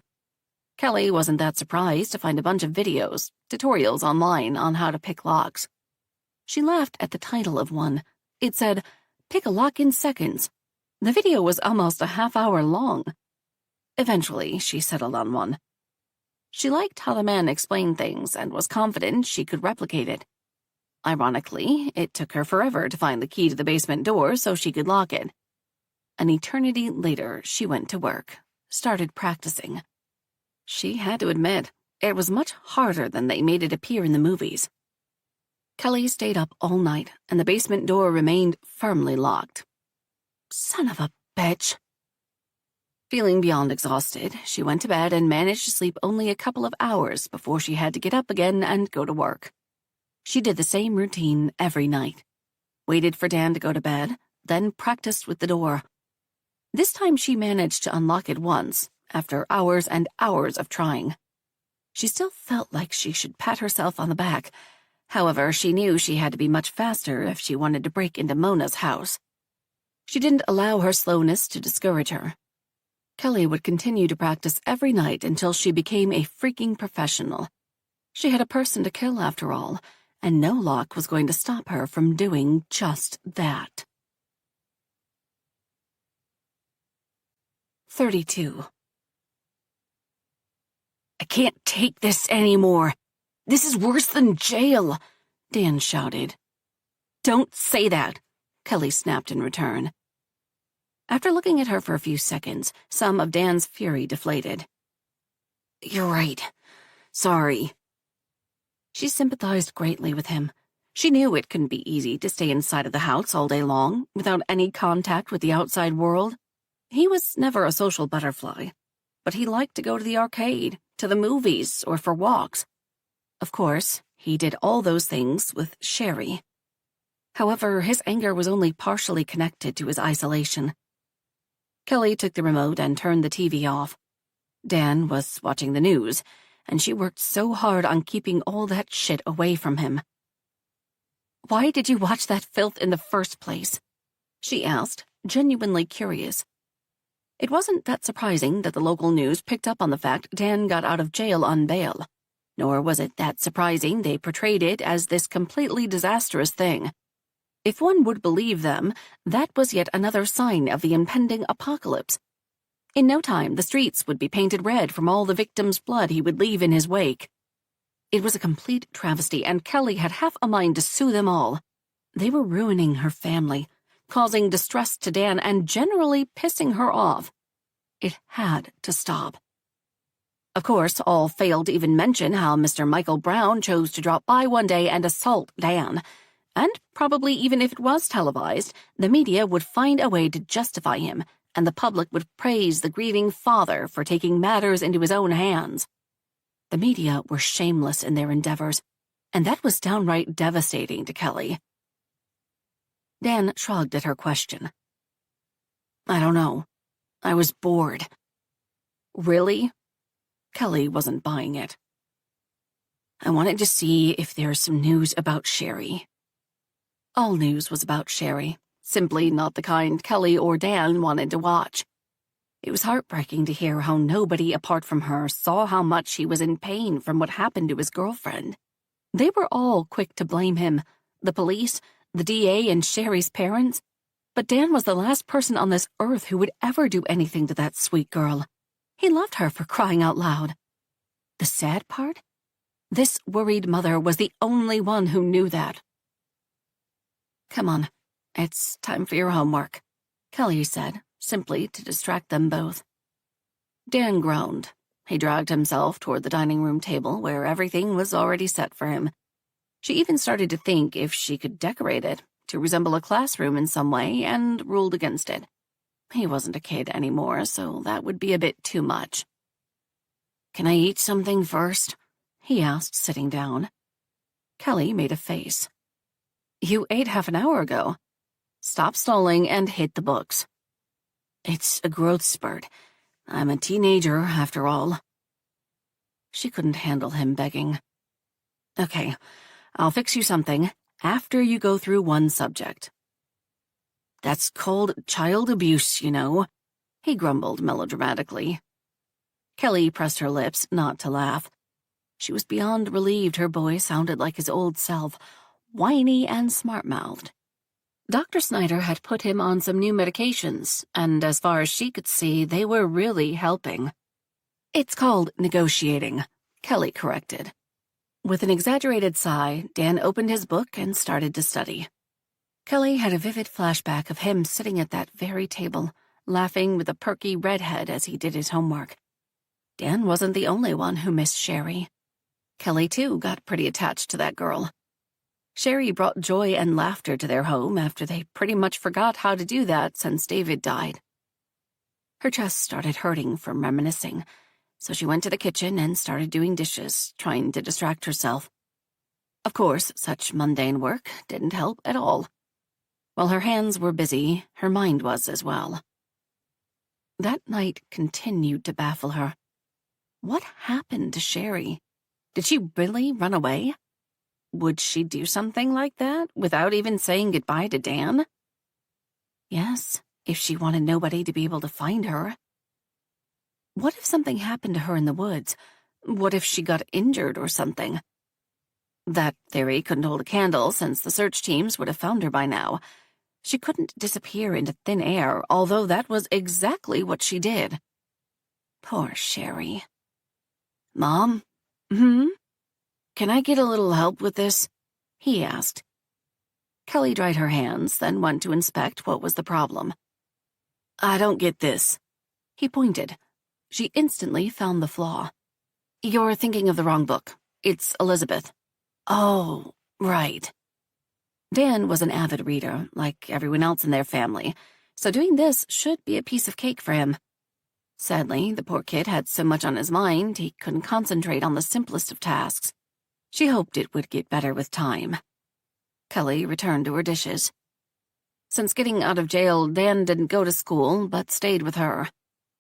Kelly wasn't that surprised to find a bunch of videos, tutorials online on how to pick locks. She laughed at the title of one. It said, pick a lock in seconds. The video was almost a half-hour long. Eventually, she settled on one. She liked how the man explained things and was confident she could replicate it. Ironically, it took her forever to find the key to the basement door so she could lock it. An eternity later, she went to work, started practicing. She had to admit, it was much harder than they made it appear in the movies. Kelly stayed up all night, and the basement door remained firmly locked. Son of a bitch. Feeling beyond exhausted, she went to bed and managed to sleep only a couple of hours before she had to get up again and go to work. She did the same routine every night. Waited for Dan to go to bed, then practiced with the door. This time she managed to unlock it once, after hours and hours of trying. She still felt like she should pat herself on the back. However, she knew she had to be much faster if she wanted to break into Mona's house. She didn't allow her slowness to discourage her. Kelly would continue to practice every night until she became a freaking professional. She had a person to kill after all, and no lock was going to stop her from doing just that. 32. I can't take this anymore. This is worse than jail, Dan shouted. Don't say that, Kelly snapped in return. After looking at her for a few seconds, some of Dan's fury deflated. You're right. Sorry. She sympathized greatly with him. She knew it couldn't be easy to stay inside of the house all day long, without any contact with the outside world. He was never a social butterfly, but he liked to go to the arcade, to the movies, or for walks. Of course, he did all those things with Sherry. However, his anger was only partially connected to his isolation. Kelly took the remote and turned the TV off. Dan was watching the news, and she worked so hard on keeping all that shit away from him. Why did you watch that filth in the first place? She asked, genuinely curious. It wasn't that surprising that the local news picked up on the fact Dan got out of jail on bail, nor was it that surprising they portrayed it as this completely disastrous thing. If one would believe them, that was yet another sign of the impending apocalypse. In no time, the streets would be painted red from all the victims' blood he would leave in his wake. It was a complete travesty, and Kelly had half a mind to sue them all. They were ruining her family, causing distress to Dan, and generally pissing her off. It had to stop. Of course, all failed to even mention how Mr. Michael Brown chose to drop by one day and assault Dan. And probably even if it was televised, the media would find a way to justify him, and the public would praise the grieving father for taking matters into his own hands. The media were shameless in their endeavors, and that was downright devastating to Kelly. Dan shrugged at her question. I don't know. I was bored. Really? Kelly wasn't buying it. I wanted to see if there's some news about Sherry. All news was about Sherry, simply not the kind Kelly or Dan wanted to watch. It was heartbreaking to hear how nobody apart from her saw how much he was in pain from what happened to his girlfriend. They were all quick to blame him, the police, the DA, and Sherry's parents. But Dan was the last person on this earth who would ever do anything to that sweet girl. He loved her, for crying out loud. The sad part? This worried mother was the only one who knew that. Come on, it's time for your homework, Kelly said, simply to distract them both. Dan groaned. He dragged himself toward the dining room table where everything was already set for him. She even started to think if she could decorate it to resemble a classroom in some way, and ruled against it. He wasn't a kid anymore, so that would be a bit too much. Can I eat something first? He asked, sitting down. Kelly made a face. You ate half an hour ago. Stop stalling and hit the books. It's a growth spurt. I'm a teenager, after all. She couldn't handle him begging. Okay, I'll fix you something after you go through one subject. That's called child abuse, you know, he grumbled melodramatically. Kelly pressed her lips not to laugh. She was beyond relieved her boy sounded like his old self, whiny and smart-mouthed. Dr. Snyder had put him on some new medications, and as far as she could see, they were really helping. "It's called negotiating," Kelly corrected. With an exaggerated sigh, Dan opened his book and started to study. Kelly had a vivid flashback of him sitting at that very table, laughing with a perky redhead as he did his homework. Dan wasn't the only one who missed Sherry. Kelly, too, got pretty attached to that girl. Sherry brought joy and laughter to their home after they pretty much forgot how to do that since David died. Her chest started hurting from reminiscing, so she went to the kitchen and started doing dishes, trying to distract herself. Of course, such mundane work didn't help at all. While her hands were busy, her mind was as well. That night continued to baffle her. What happened to Sherry? Did she really run away? Would she do something like that without even saying goodbye to Dan? Yes, if she wanted nobody to be able to find her. What if something happened to her in the woods? What if she got injured or something? That theory couldn't hold a candle since the search teams would have found her by now. She couldn't disappear into thin air, although that was exactly what she did. Poor Sherry. "Mom? Can I get a little help with this?" he asked. Kelly dried her hands, then went to inspect what was the problem. "I don't get this." He pointed. She instantly found the flaw. "You're thinking of the wrong book. It's Elizabeth." "Oh, right." Dan was an avid reader, like everyone else in their family, so doing this should be a piece of cake for him. Sadly, the poor kid had so much on his mind he couldn't concentrate on the simplest of tasks. She hoped it would get better with time. Kelly returned to her dishes. Since getting out of jail, Dan didn't go to school, but stayed with her.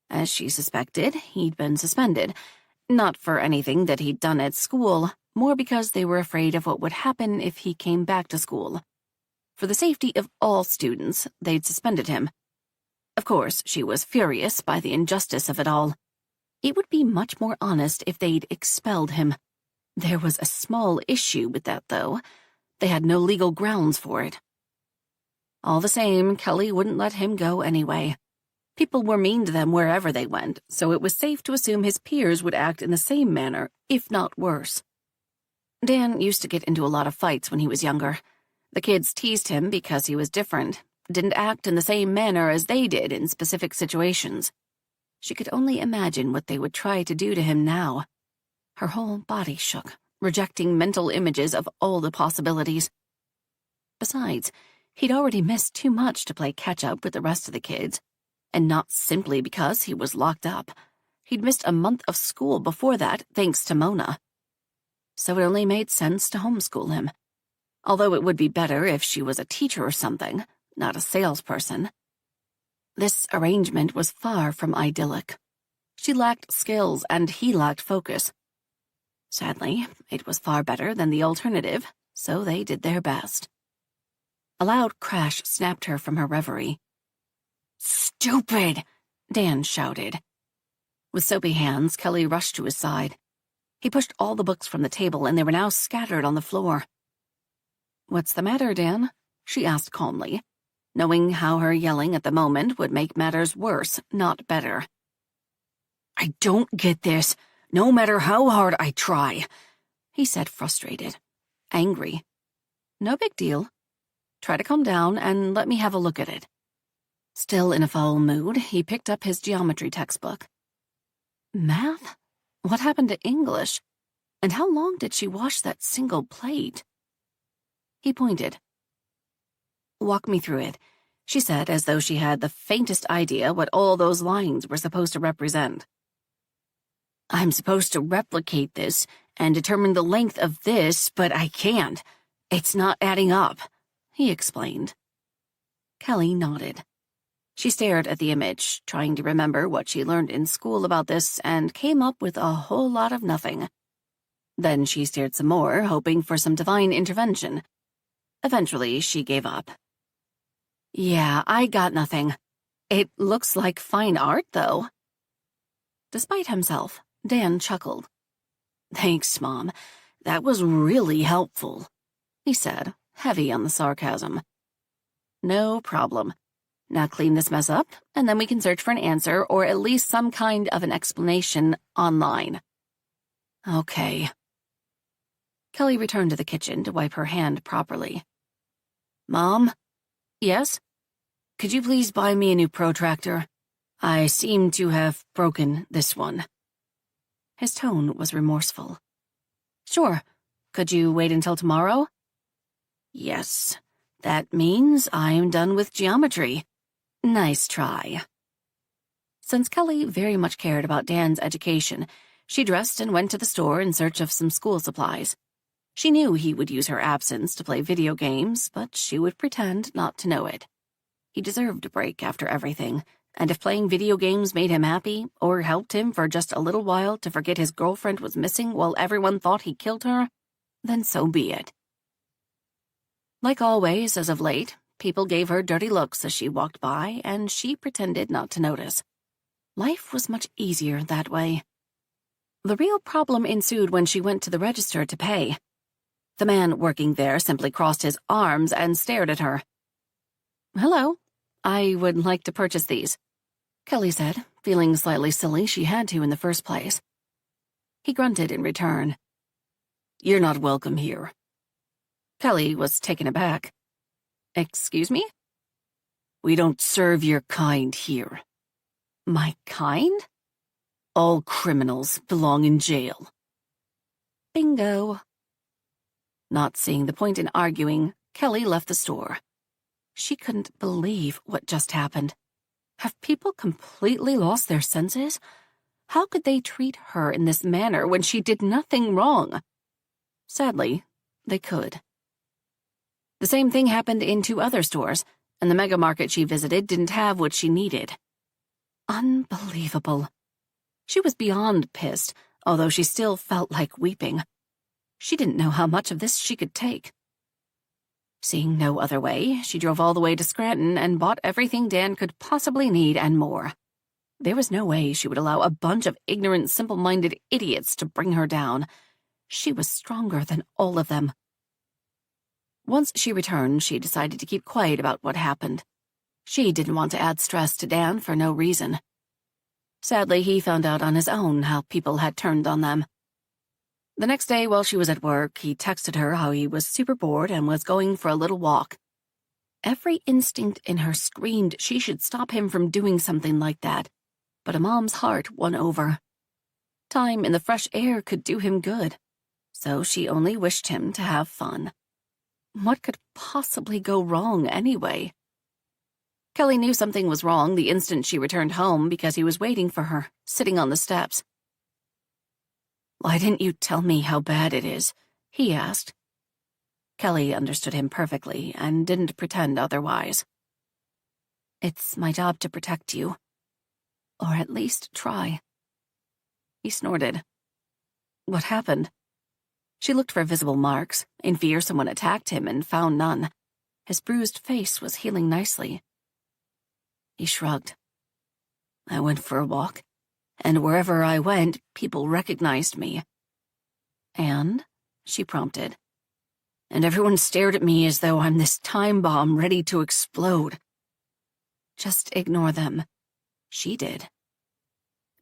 As she suspected, he'd been suspended. Not for anything that he'd done at school, more because they were afraid of what would happen if he came back to school. For the safety of all students, they'd suspended him. Of course, she was furious by the injustice of it all. It would be much more honest if they'd expelled him. There was a small issue with that, though. They had no legal grounds for it. All the same, Kelly wouldn't let him go anyway. People were mean to them wherever they went, so it was safe to assume his peers would act in the same manner, if not worse. Dan used to get into a lot of fights when he was younger. The kids teased him because he was different, didn't act in the same manner as they did in specific situations. She could only imagine what they would try to do to him now. Her whole body shook, rejecting mental images of all the possibilities. Besides, he'd already missed too much to play catch-up with the rest of the kids, and not simply because he was locked up. He'd missed a month of school before that, thanks to Mona. So it only made sense to homeschool him. Although it would be better if she was a teacher or something, not a salesperson. This arrangement was far from idyllic. She lacked skills and he lacked focus. Sadly, it was far better than the alternative, so they did their best. A loud crash snapped her from her reverie. "Stupid!" Dan shouted. With soapy hands, Kelly rushed to his side. He pushed all the books from the table, and they were now scattered on the floor. "What's the matter, Dan?" she asked calmly, knowing how her yelling at the moment would make matters worse, not better. "I don't get this, no matter how hard I try," he said, frustrated, angry. "No big deal. Try to calm down and let me have a look at it." Still in a foul mood, he picked up his geometry textbook. Math? What happened to English? And how long did she wash that single plate? He pointed. "Walk me through it," she said, as though she had the faintest idea what all those lines were supposed to represent. "I'm supposed to replicate this and determine the length of this, but I can't. It's not adding up," he explained. Kelly nodded. She stared at the image, trying to remember what she learned in school about this, and came up with a whole lot of nothing. Then she stared some more, hoping for some divine intervention. Eventually, she gave up. "Yeah, I got nothing. It looks like fine art, though." Despite himself, Dan chuckled. "Thanks, Mom. That was really helpful," he said, heavy on the sarcasm. No problem. Now clean this mess up, and then we can search for an answer or at least some kind of an explanation online. Okay. Kelly returned to the kitchen to wipe her hand properly. Mom? Yes? Could you please buy me a new protractor? I seem to have broken this one. His tone was remorseful. Sure. Could you wait until tomorrow? Yes. That means I'm done with geometry. Nice try. Since Kelly very much cared about Dan's education, she dressed and went to the store in search of some school supplies. She knew he would use her absence to play video games, but she would pretend not to know it. He deserved a break after everything, and if playing video games made him happy, or helped him for just a little while to forget his girlfriend was missing while everyone thought he killed her, then so be it. Like always, as of late, people gave her dirty looks as she walked by, and she pretended not to notice. Life was much easier that way. The real problem ensued when she went to the register to pay. The man working there simply crossed his arms and stared at her. Hello, I would like to purchase these, Kelly said, feeling slightly silly she had to in the first place. He grunted in return. You're not welcome here. Kelly was taken aback. Excuse me? We don't serve your kind here. My kind? All criminals belong in jail. Bingo. Not seeing the point in arguing, Kelly left the store. She couldn't believe what just happened. Have people completely lost their senses? How could they treat her in this manner when she did nothing wrong? Sadly, they could. The same thing happened in 2 other stores, and the mega market she visited didn't have what she needed. Unbelievable. She was beyond pissed, although she still felt like weeping. She didn't know how much of this she could take. Seeing no other way, she drove all the way to Scranton and bought everything Dan could possibly need and more. There was no way she would allow a bunch of ignorant, simple-minded idiots to bring her down. She was stronger than all of them. Once she returned, she decided to keep quiet about what happened. She didn't want to add stress to Dan for no reason. Sadly, he found out on his own how people had turned on them. The next day, while she was at work, he texted her how he was super bored and was going for a little walk. Every instinct in her screamed she should stop him from doing something like that, but a mom's heart won over. Time in the fresh air could do him good, so she only wished him to have fun. What could possibly go wrong anyway? Kelly knew something was wrong the instant she returned home because he was waiting for her, sitting on the steps. Why didn't you tell me how bad it is? He asked. Kelly understood him perfectly and didn't pretend otherwise. It's my job to protect you. Or at least try. He snorted. What happened? She looked for visible marks, in fear someone attacked him, and found none. His bruised face was healing nicely. He shrugged. I went for a walk, and wherever I went, people recognized me. And? She prompted. And everyone stared at me as though I'm this time bomb ready to explode. Just ignore them. She did.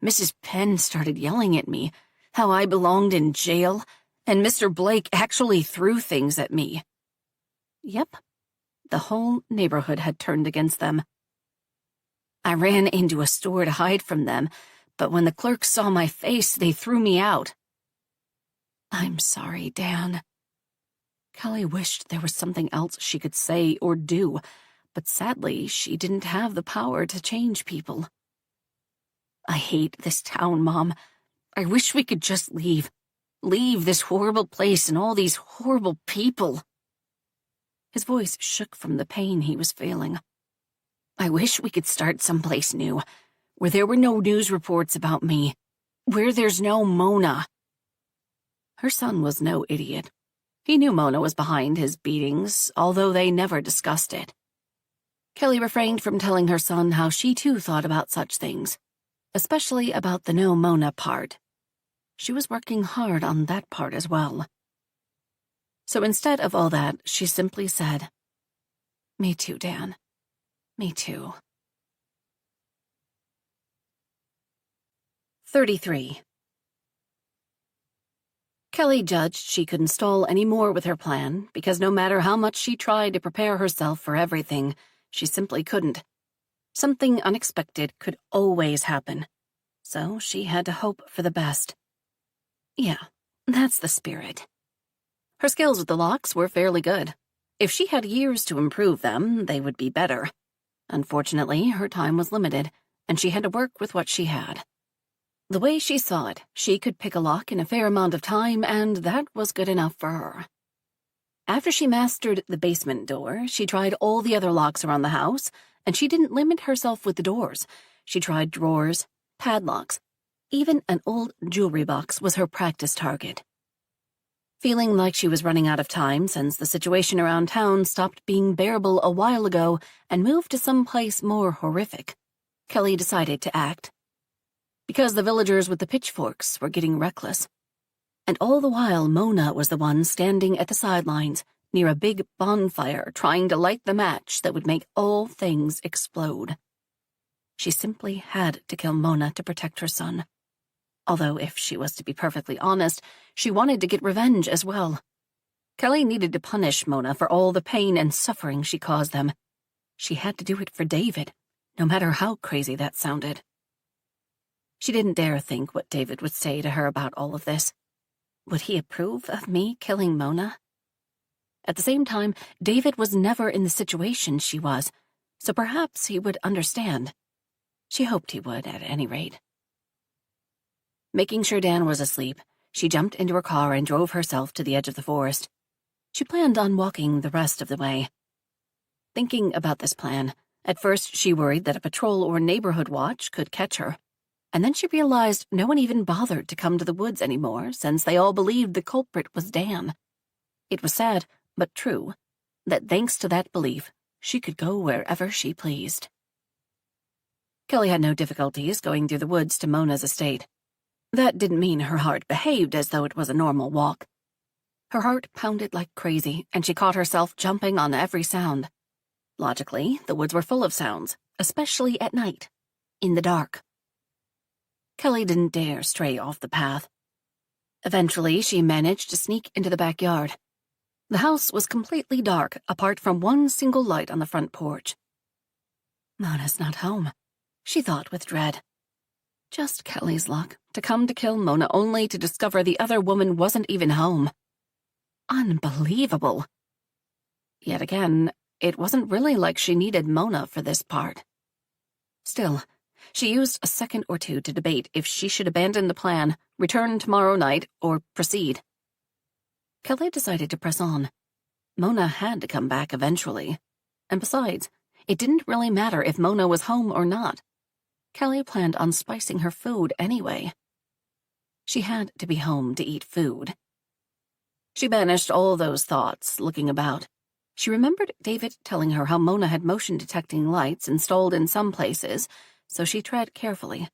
Mrs. Penn started yelling at me, how I belonged in jail, and Mr. Blake actually threw things at me. Yep, the whole neighborhood had turned against them. I ran into a store to hide from them, but when the clerks saw my face, they threw me out. I'm sorry, Dan. Kelly wished there was something else she could say or do, but sadly, she didn't have the power to change people. I hate this town, Mom. I wish we could just leave. Leave this horrible place and all these horrible people. His voice shook from the pain he was feeling. I wish we could start someplace new, where there were no news reports about me, where there's no Mona. Her son was no idiot. He knew Mona was behind his beatings, although they never discussed it. Kelly refrained from telling her son how she too thought about such things, especially about the no Mona part. She was working hard on that part as well. So instead of all that, she simply said, Me too, Dan. Me too. 33. Kelly judged she couldn't stall any more with her plan because no matter how much she tried to prepare herself for everything, she simply couldn't. Something unexpected could always happen, so she had to hope for the best. Yeah, that's the spirit. Her skills with the locks were fairly good. If she had years to improve them, they would be better. Unfortunately, her time was limited, and she had to work with what she had. The way she saw it, she could pick a lock in a fair amount of time, and that was good enough for her. After she mastered the basement door, she tried all the other locks around the house, and she didn't limit herself with the doors. She tried drawers, padlocks. Even an old jewelry box was her practice target. Feeling like she was running out of time since the situation around town stopped being bearable a while ago and moved to some place more horrific, Kelly decided to act. Because the villagers with the pitchforks were getting reckless. And all the while, Mona was the one standing at the sidelines, near a big bonfire, trying to light the match that would make all things explode. She simply had to kill Mona to protect her son. Although, if she was to be perfectly honest, she wanted to get revenge as well. Kelly needed to punish Mona for all the pain and suffering she caused them. She had to do it for David, no matter how crazy that sounded. She didn't dare think what David would say to her about all of this. Would he approve of me killing Mona? At the same time, David was never in the situation she was, so perhaps he would understand. She hoped he would, at any rate. Making sure Dan was asleep, she jumped into her car and drove herself to the edge of the forest. She planned on walking the rest of the way. Thinking about this plan, at first she worried that a patrol or neighborhood watch could catch her. And then she realized no one even bothered to come to the woods anymore since they all believed the culprit was Dan. It was sad, but true, that thanks to that belief, she could go wherever she pleased. Kelly had no difficulties going through the woods to Mona's estate. That didn't mean her heart behaved as though it was a normal walk. Her heart pounded like crazy, and she caught herself jumping on every sound. Logically, the woods were full of sounds, especially at night, in the dark. Kelly didn't dare stray off the path. Eventually, she managed to sneak into the backyard. The house was completely dark, apart from one single light on the front porch. Mona's not home, she thought with dread. Just Kelly's luck, to come to kill Mona only to discover the other woman wasn't even home. Unbelievable. Yet again, it wasn't really like she needed Mona for this part. Still, she used a second or two to debate if she should abandon the plan, return tomorrow night, or proceed. Kelly decided to press on. Mona had to come back eventually. And besides, it didn't really matter if Mona was home or not. Kelly planned on spicing her food anyway. She had to be home to eat food. She banished all those thoughts, looking about. She remembered David telling her how Mona had motion-detecting lights installed in some places, so she tread carefully.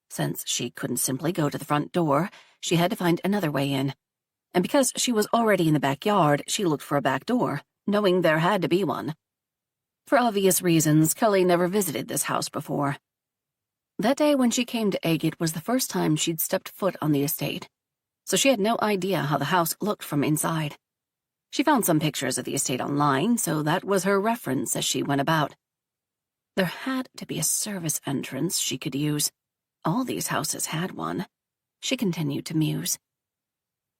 Since she couldn't simply go to the front door, she had to find another way in. And because she was already in the backyard, she looked for a back door, knowing there had to be one. For obvious reasons, Kelly never visited this house before. That day when she came to Agate was the first time she'd stepped foot on the estate, so she had no idea how the house looked from inside. She found some pictures of the estate online, so that was her reference as she went about. There had to be a service entrance she could use. All these houses had one. She continued to muse.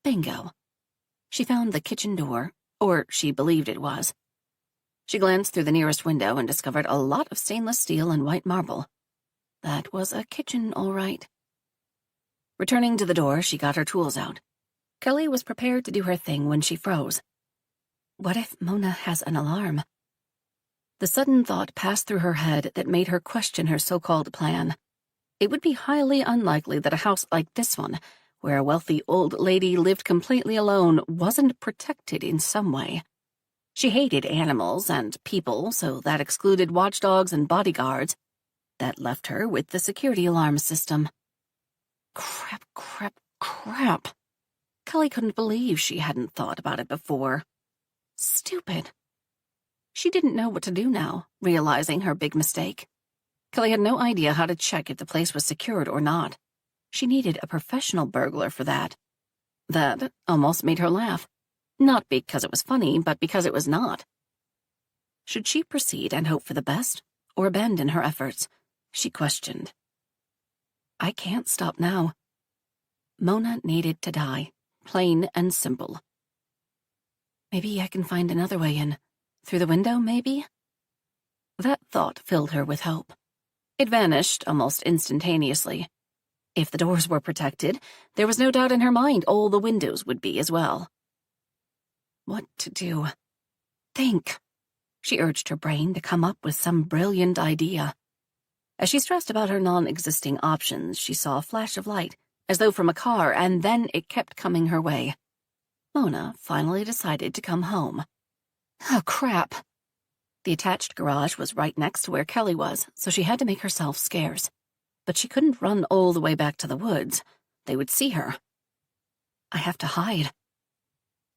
Bingo. She found the kitchen door, or she believed it was. She glanced through the nearest window and discovered a lot of stainless steel and white marble. That was a kitchen, all right. Returning to the door, she got her tools out. Kelly was prepared to do her thing when she froze. What if Mona has an alarm? The sudden thought passed through her head that made her question her so-called plan. It would be highly unlikely that a house like this one, where a wealthy old lady lived completely alone, wasn't protected in some way. She hated animals and people, so that excluded watchdogs and bodyguards. That left her with the security alarm system. Crap. Kelly couldn't believe she hadn't thought about it before. Stupid. She didn't know what to do now, realizing her big mistake. Kelly had no idea how to check if the place was secured or not. She needed a professional burglar for that. That almost made her laugh. Not because it was funny, but because it was not. Should she proceed and hope for the best, or abandon her efforts? She questioned. I can't stop now. Mona needed to die, plain and simple. Maybe I can find another way in. Through the window, maybe? That thought filled her with hope. It vanished almost instantaneously. If the doors were protected, there was no doubt in her mind all the windows would be as well. What to do? Think. She urged her brain to come up with some brilliant idea. As she stressed about her non-existing options, she saw a flash of light, as though from a car, and then it kept coming her way. Mona finally decided to come home. Oh, crap. The attached garage was right next to where Kelly was, so she had to make herself scarce. But she couldn't run all the way back to the woods. They would see her. I have to hide.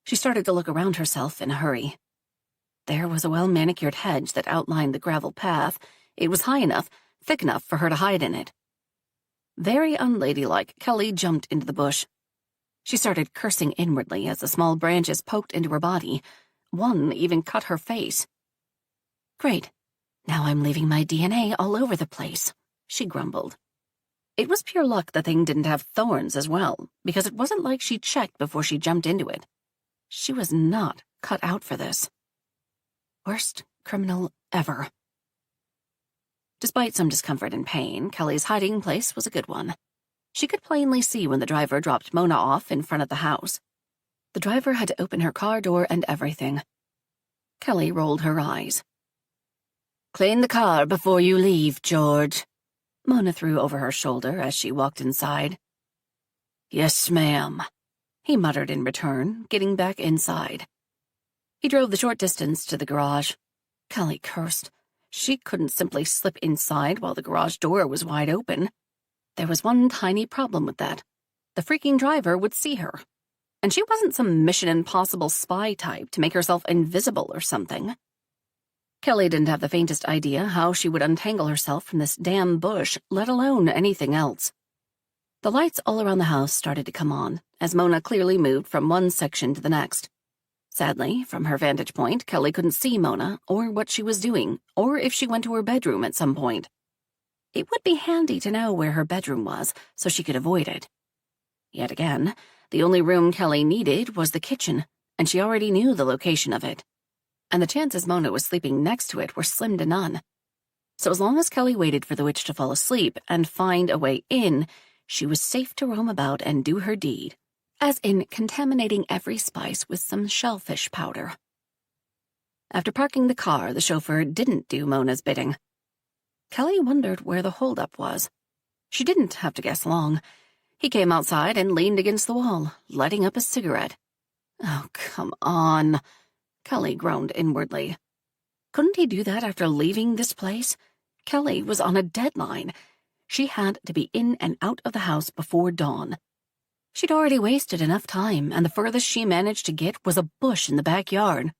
She started to look around herself in a hurry. There was a well-manicured hedge that outlined the gravel path. It was high enough, thick enough for her to hide in it. Very unladylike, Kelly jumped into the bush. She started cursing inwardly as the small branches poked into her body. One even cut her face. Great. Now I'm leaving my DNA all over the place, she grumbled. It was pure luck the thing didn't have thorns as well, because it wasn't like she checked before she jumped into it. She was not cut out for this. Worst criminal ever. Despite some discomfort and pain, Kelly's hiding place was a good one. She could plainly see when the driver dropped Mona off in front of the house. The driver had to open her car door and everything. Kelly rolled her eyes. Clean the car before you leave, George, Mona threw over her shoulder as she walked inside. Yes, ma'am, he muttered in return, getting back inside. He drove the short distance to the garage. Kelly cursed. She couldn't simply slip inside while the garage door was wide open. There was one tiny problem with that. The freaking driver would see her. And she wasn't some Mission Impossible spy type to make herself invisible or something. Kelly didn't have the faintest idea how she would untangle herself from this damn bush, let alone anything else. The lights all around the house started to come on, as Mona clearly moved from one section to the next. Sadly, from her vantage point, Kelly couldn't see Mona, or what she was doing, or if she went to her bedroom at some point. It would be handy to know where her bedroom was, so she could avoid it. Yet again, the only room Kelly needed was the kitchen, and she already knew the location of it. And the chances Mona was sleeping next to it were slim to none. So as long as Kelly waited for the witch to fall asleep and find a way in, she was safe to roam about and do her deed, as in contaminating every spice with some shellfish powder. After parking the car, the chauffeur didn't do Mona's bidding. Kelly wondered where the holdup was. She didn't have to guess long. He came outside and leaned against the wall, lighting up a cigarette. Oh, come on, Kelly groaned inwardly. Couldn't he do that after leaving this place? Kelly was on a deadline. She had to be in and out of the house before dawn. She'd already wasted enough time, and the furthest she managed to get was a bush in the backyard.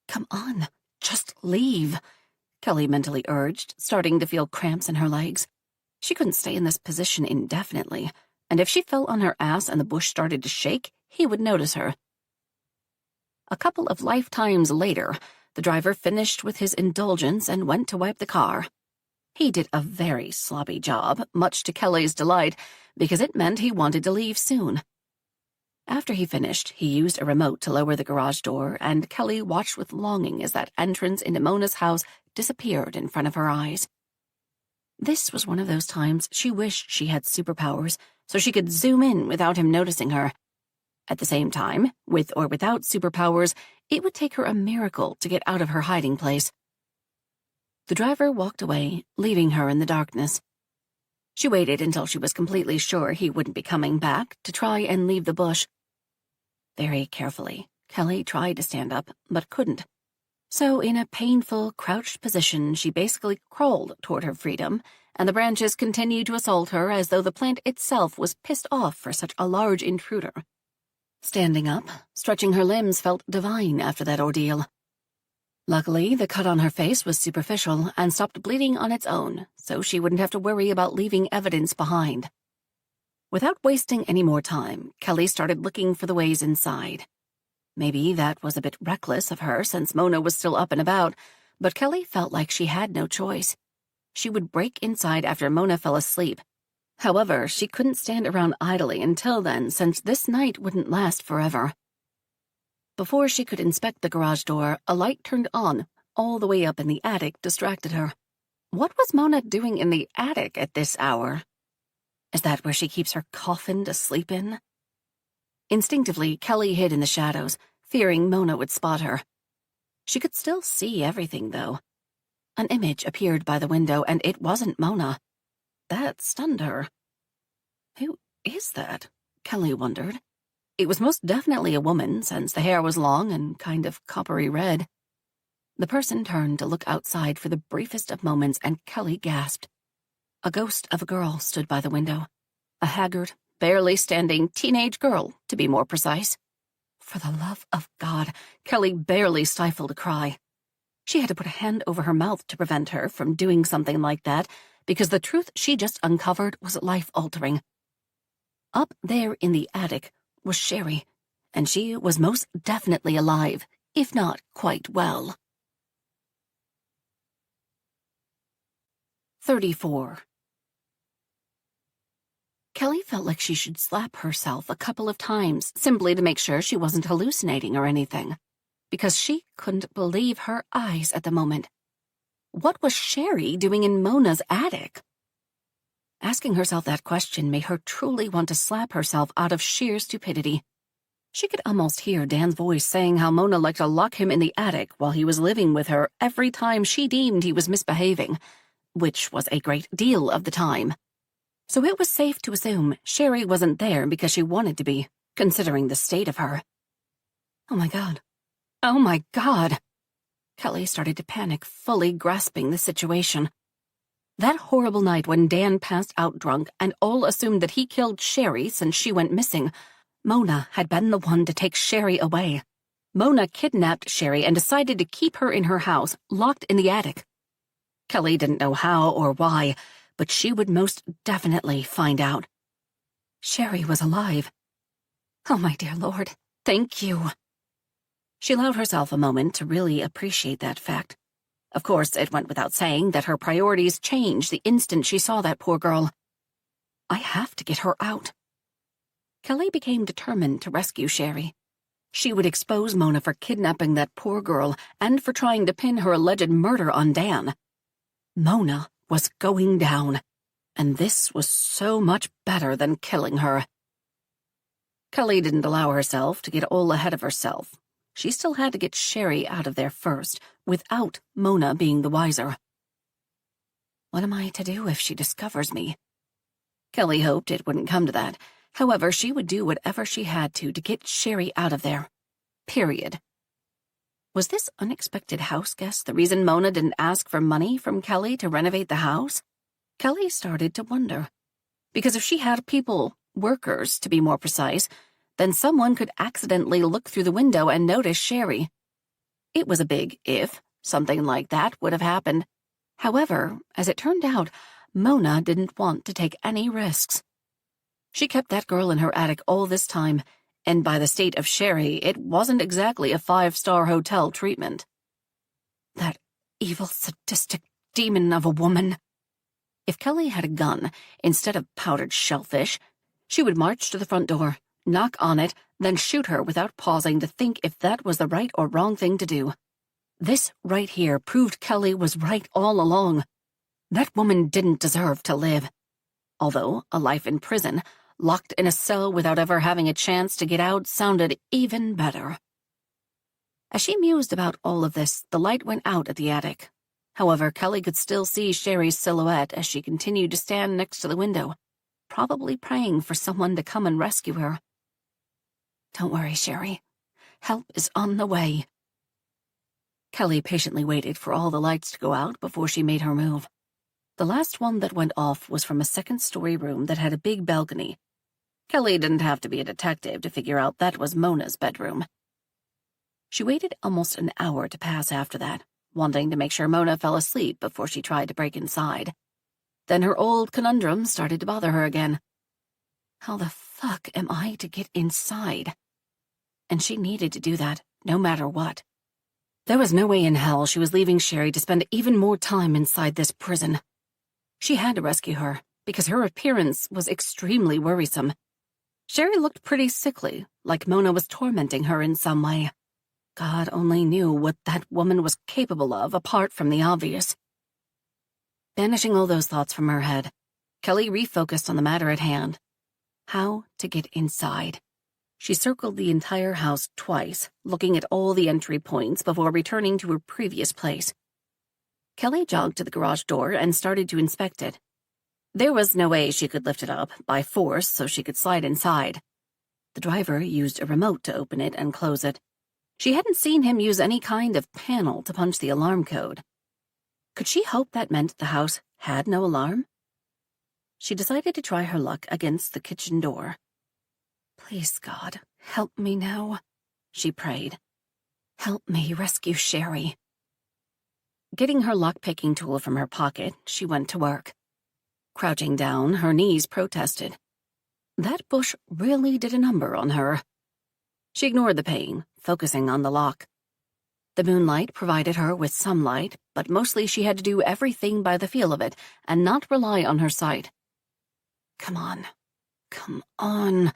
Come on, just leave, Kelly mentally urged, starting to feel cramps in her legs. She couldn't stay in this position indefinitely, and if she fell on her ass and the bush started to shake, he would notice her. A couple of lifetimes later, the driver finished with his indulgence and went to wipe the car. He did a very sloppy job, much to Kelly's delight, because it meant he wanted to leave soon. After he finished, he used a remote to lower the garage door, and Kelly watched with longing as that entrance into Mona's house disappeared in front of her eyes. This was one of those times she wished she had superpowers, so she could zoom in without him noticing her. At the same time, with or without superpowers, it would take her a miracle to get out of her hiding place. The driver walked away, leaving her in the darkness. She waited until she was completely sure he wouldn't be coming back to try and leave the bush. Very carefully, Kelly tried to stand up, but couldn't. So in a painful, crouched position, she basically crawled toward her freedom, and the branches continued to assault her as though the plant itself was pissed off for such a large intruder. Standing up, stretching her limbs felt divine after that ordeal. Luckily, the cut on her face was superficial and stopped bleeding on its own, so she wouldn't have to worry about leaving evidence behind. Without wasting any more time, Kelly started looking for the ways inside. Maybe that was a bit reckless of her since Mona was still up and about, but Kelly felt like she had no choice. She would break inside after Mona fell asleep. However, she couldn't stand around idly until then, since this night wouldn't last forever. Before she could inspect the garage door, a light turned on, all the way up in the attic distracted her. What was Mona doing in the attic at this hour? Is that where she keeps her coffin to sleep in? Instinctively, Kelly hid in the shadows, fearing Mona would spot her. She could still see everything, though. An image appeared by the window, and it wasn't Mona. That stunned her. Who is that? Kelly wondered. It was most definitely a woman, since the hair was long and kind of coppery red. The person turned to look outside for the briefest of moments, and Kelly gasped. A ghost of a girl stood by the window. A haggard, barely standing teenage girl, to be more precise. For the love of God, Kelly barely stifled a cry. She had to put a hand over her mouth to prevent her from doing something like that, because the truth she just uncovered was life-altering. Up there in the attic was Sherry, and she was most definitely alive, if not quite well. 34. Kelly felt like she should slap herself a couple of times simply to make sure she wasn't hallucinating or anything, because she couldn't believe her eyes at the moment. What was Sherry doing in Mona's attic? Asking herself that question made her truly want to slap herself out of sheer stupidity. She could almost hear Dan's voice saying how Mona liked to lock him in the attic while he was living with her every time she deemed he was misbehaving, which was a great deal of the time. So it was safe to assume Sherry wasn't there because she wanted to be, considering the state of her. Oh my God. Oh my God. Kelly started to panic, fully grasping the situation. That horrible night when Dan passed out drunk and all assumed that he killed Sherry since she went missing, Mona had been the one to take Sherry away. Mona kidnapped Sherry and decided to keep her in her house, locked in the attic. Kelly didn't know how or why, but she would most definitely find out. Sherry was alive. Oh, my dear Lord, thank you. She allowed herself a moment to really appreciate that fact. Of course, it went without saying that her priorities changed the instant she saw that poor girl. I have to get her out. Kelly became determined to rescue Sherry. She would expose Mona for kidnapping that poor girl and for trying to pin her alleged murder on Dan. Mona was going down, and this was so much better than killing her. Kelly didn't allow herself to get all ahead of herself. She still had to get Sherry out of there first, without Mona being the wiser. What am I to do if she discovers me? Kelly hoped it wouldn't come to that. However, she would do whatever she had to get Sherry out of there. Period. Was this unexpected house guest the reason Mona didn't ask for money from Kelly to renovate the house? Kelly started to wonder. Because if she had people, workers to be more precise, then someone could accidentally look through the window and notice Sherry. It was a big if something like that would have happened. However, as it turned out, Mona didn't want to take any risks. She kept that girl in her attic all this time, and by the state of Sherry, it wasn't exactly a 5-star hotel treatment. That evil, sadistic demon of a woman. If Kelly had a gun instead of powdered shellfish, she would march to the front door, knock on it, then shoot her without pausing to think if that was the right or wrong thing to do. This right here proved Kelly was right all along. That woman didn't deserve to live. Although a life in prison, locked in a cell without ever having a chance to get out, sounded even better. As she mused about all of this, the light went out at the attic. However, Kelly could still see Sherry's silhouette as she continued to stand next to the window, probably praying for someone to come and rescue her. Don't worry, Sherry. Help is on the way. Kelly patiently waited for all the lights to go out before she made her move. The last one that went off was from a second-story room that had a big balcony. Kelly didn't have to be a detective to figure out that was Mona's bedroom. She waited almost an hour to pass after that, wanting to make sure Mona fell asleep before she tried to break inside. Then her old conundrum started to bother her again. How the fuck am I to get inside? And she needed to do that, no matter what. There was no way in hell she was leaving Sherry to spend even more time inside this prison. She had to rescue her, because her appearance was extremely worrisome. Sherry looked pretty sickly, like Mona was tormenting her in some way. God only knew what that woman was capable of apart from the obvious. Banishing all those thoughts from her head, Kelly refocused on the matter at hand. How to get inside. She circled the entire house twice, looking at all the entry points before returning to her previous place. Kelly jogged to the garage door and started to inspect it. There was no way she could lift it up by force so she could slide inside. The driver used a remote to open it and close it. She hadn't seen him use any kind of panel to punch the alarm code. Could she hope that meant the house had no alarm? She decided to try her luck against the kitchen door. Please, God, help me now, she prayed. Help me rescue Sherry. Getting her lock-picking tool from her pocket, she went to work. Crouching down, her knees protested. That bush really did a number on her. She ignored the pain, focusing on the lock. The moonlight provided her with some light, but mostly she had to do everything by the feel of it and not rely on her sight. Come on,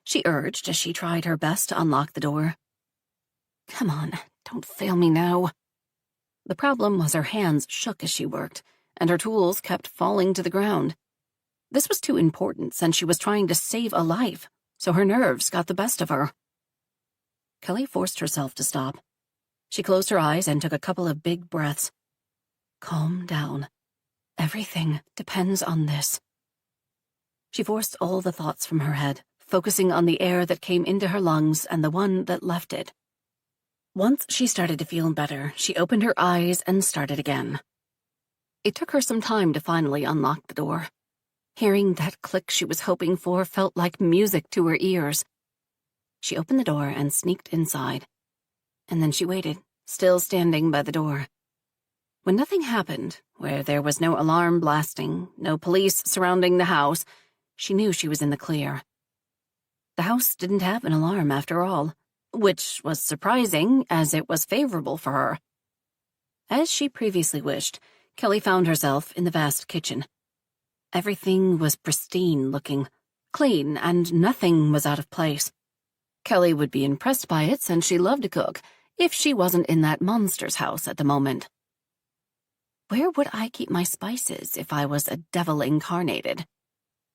she urged as she tried her best to unlock the door. Come on, don't fail me now. The problem was her hands shook as she worked, and her tools kept falling to the ground. This was too important since she was trying to save a life, so her nerves got the best of her. Kelly forced herself to stop. She closed her eyes and took a couple of big breaths. Calm down. Everything depends on this. She forced all the thoughts from her head, focusing on the air that came into her lungs and the one that left it. Once she started to feel better, she opened her eyes and started again. It took her some time to finally unlock the door. Hearing that click she was hoping for felt like music to her ears. She opened the door and sneaked inside. And then she waited, still standing by the door. When nothing happened, where there was no alarm blasting, no police surrounding the house, she knew she was in the clear. The house didn't have an alarm after all, which was surprising as it was favorable for her. As she previously wished, Kelly found herself in the vast kitchen. Everything was pristine-looking, clean, and nothing was out of place. Kelly would be impressed by it since she loved to cook, if she wasn't in that monster's house at the moment. Where would I keep my spices if I was a devil incarnated?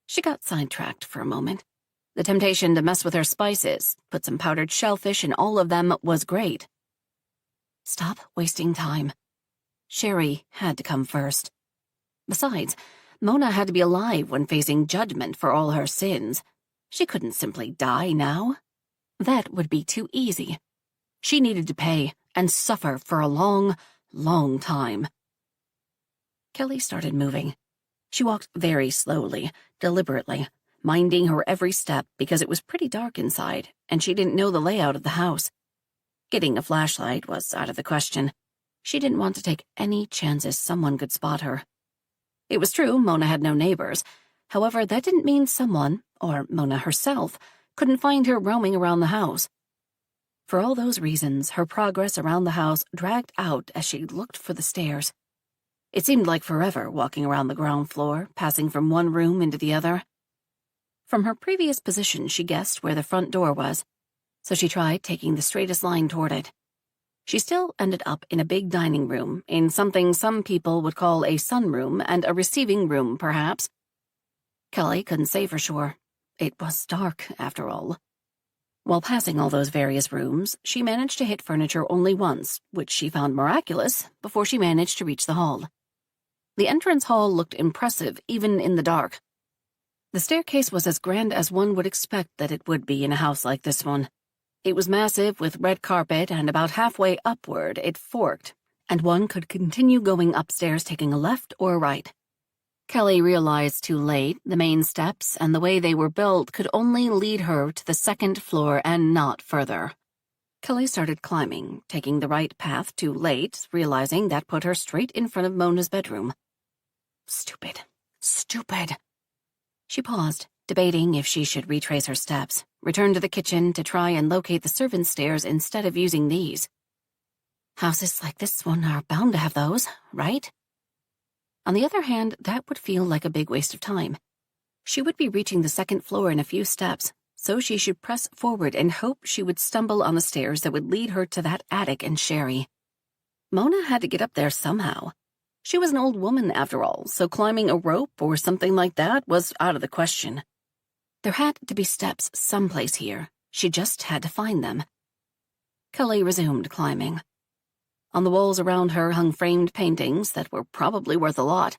She got sidetracked for a moment. The temptation to mess with her spices, put some powdered shellfish in all of them, was great. Stop wasting time. Sherry had to come first. Besides, Mona had to be alive when facing judgment for all her sins. She couldn't simply die now. That would be too easy. She needed to pay and suffer for a long, long time. Kelly started moving. She walked very slowly, deliberately, minding her every step because it was pretty dark inside, and she didn't know the layout of the house. Getting a flashlight was out of the question. She didn't want to take any chances someone could spot her. It was true Mona had no neighbors. However, that didn't mean someone, or Mona herself, couldn't find her roaming around the house. For all those reasons, her progress around the house dragged out as she looked for the stairs. It seemed like forever walking around the ground floor, passing from one room into the other. From her previous position, she guessed where the front door was, so she tried taking the straightest line toward it. She still ended up in a big dining room, in something some people would call a sunroom and a receiving room, perhaps. Kelly couldn't say for sure. It was dark, after all. While passing all those various rooms, she managed to hit furniture only once, which she found miraculous, before she managed to reach the hall. The entrance hall looked impressive, even in the dark. The staircase was as grand as one would expect that it would be in a house like this one. It was massive with red carpet, and about halfway upward it forked, and one could continue going upstairs taking a left or a right. Kelly realized too late the main steps and the way they were built could only lead her to the second floor and not further. Kelly started climbing, taking the right path too late, realizing that put her straight in front of Mona's bedroom. Stupid. Stupid. She paused, debating if she should retrace her steps, return to the kitchen to try and locate the servants' stairs instead of using these. Houses like this one are bound to have those, right? On the other hand, that would feel like a big waste of time. She would be reaching the second floor in a few steps, so she should press forward and hope she would stumble on the stairs that would lead her to that attic and Sherry. Mona had to get up there somehow. She was an old woman, after all, so climbing a rope or something like that was out of the question. There had to be steps someplace here. She just had to find them. Kelly resumed climbing. On the walls around her hung framed paintings that were probably worth a lot.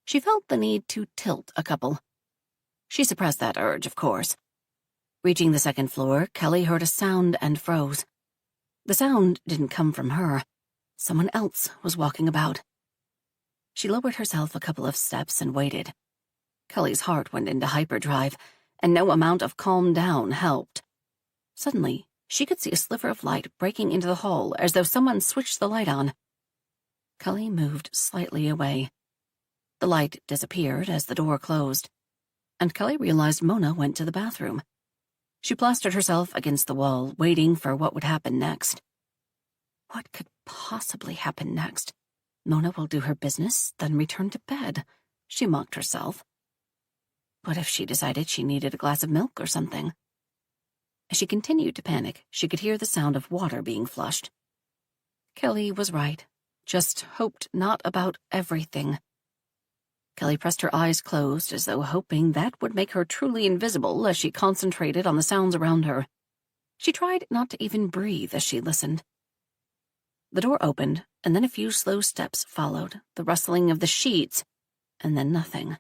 She felt the need to tilt a couple. She suppressed that urge, of course. Reaching the second floor, Kelly heard a sound and froze. The sound didn't come from her. Someone else was walking about. She lowered herself a couple of steps and waited. Kelly's heart went into hyperdrive, and no amount of calm down helped. Suddenly, she could see a sliver of light breaking into the hall as though someone switched the light on. Kelly moved slightly away. The light disappeared as the door closed, and Kelly realized Mona went to the bathroom. She plastered herself against the wall, waiting for what would happen next. What could possibly happen next? Mona will do her business, then return to bed, she mocked herself. What if she decided she needed a glass of milk or something? As she continued to panic, she could hear the sound of water being flushed. Kelly was right, just hoped not about everything. Kelly pressed her eyes closed as though hoping that would make her truly invisible as she concentrated on the sounds around her. She tried not to even breathe as she listened. The door opened, and then a few slow steps followed, the rustling of the sheets, and then nothing.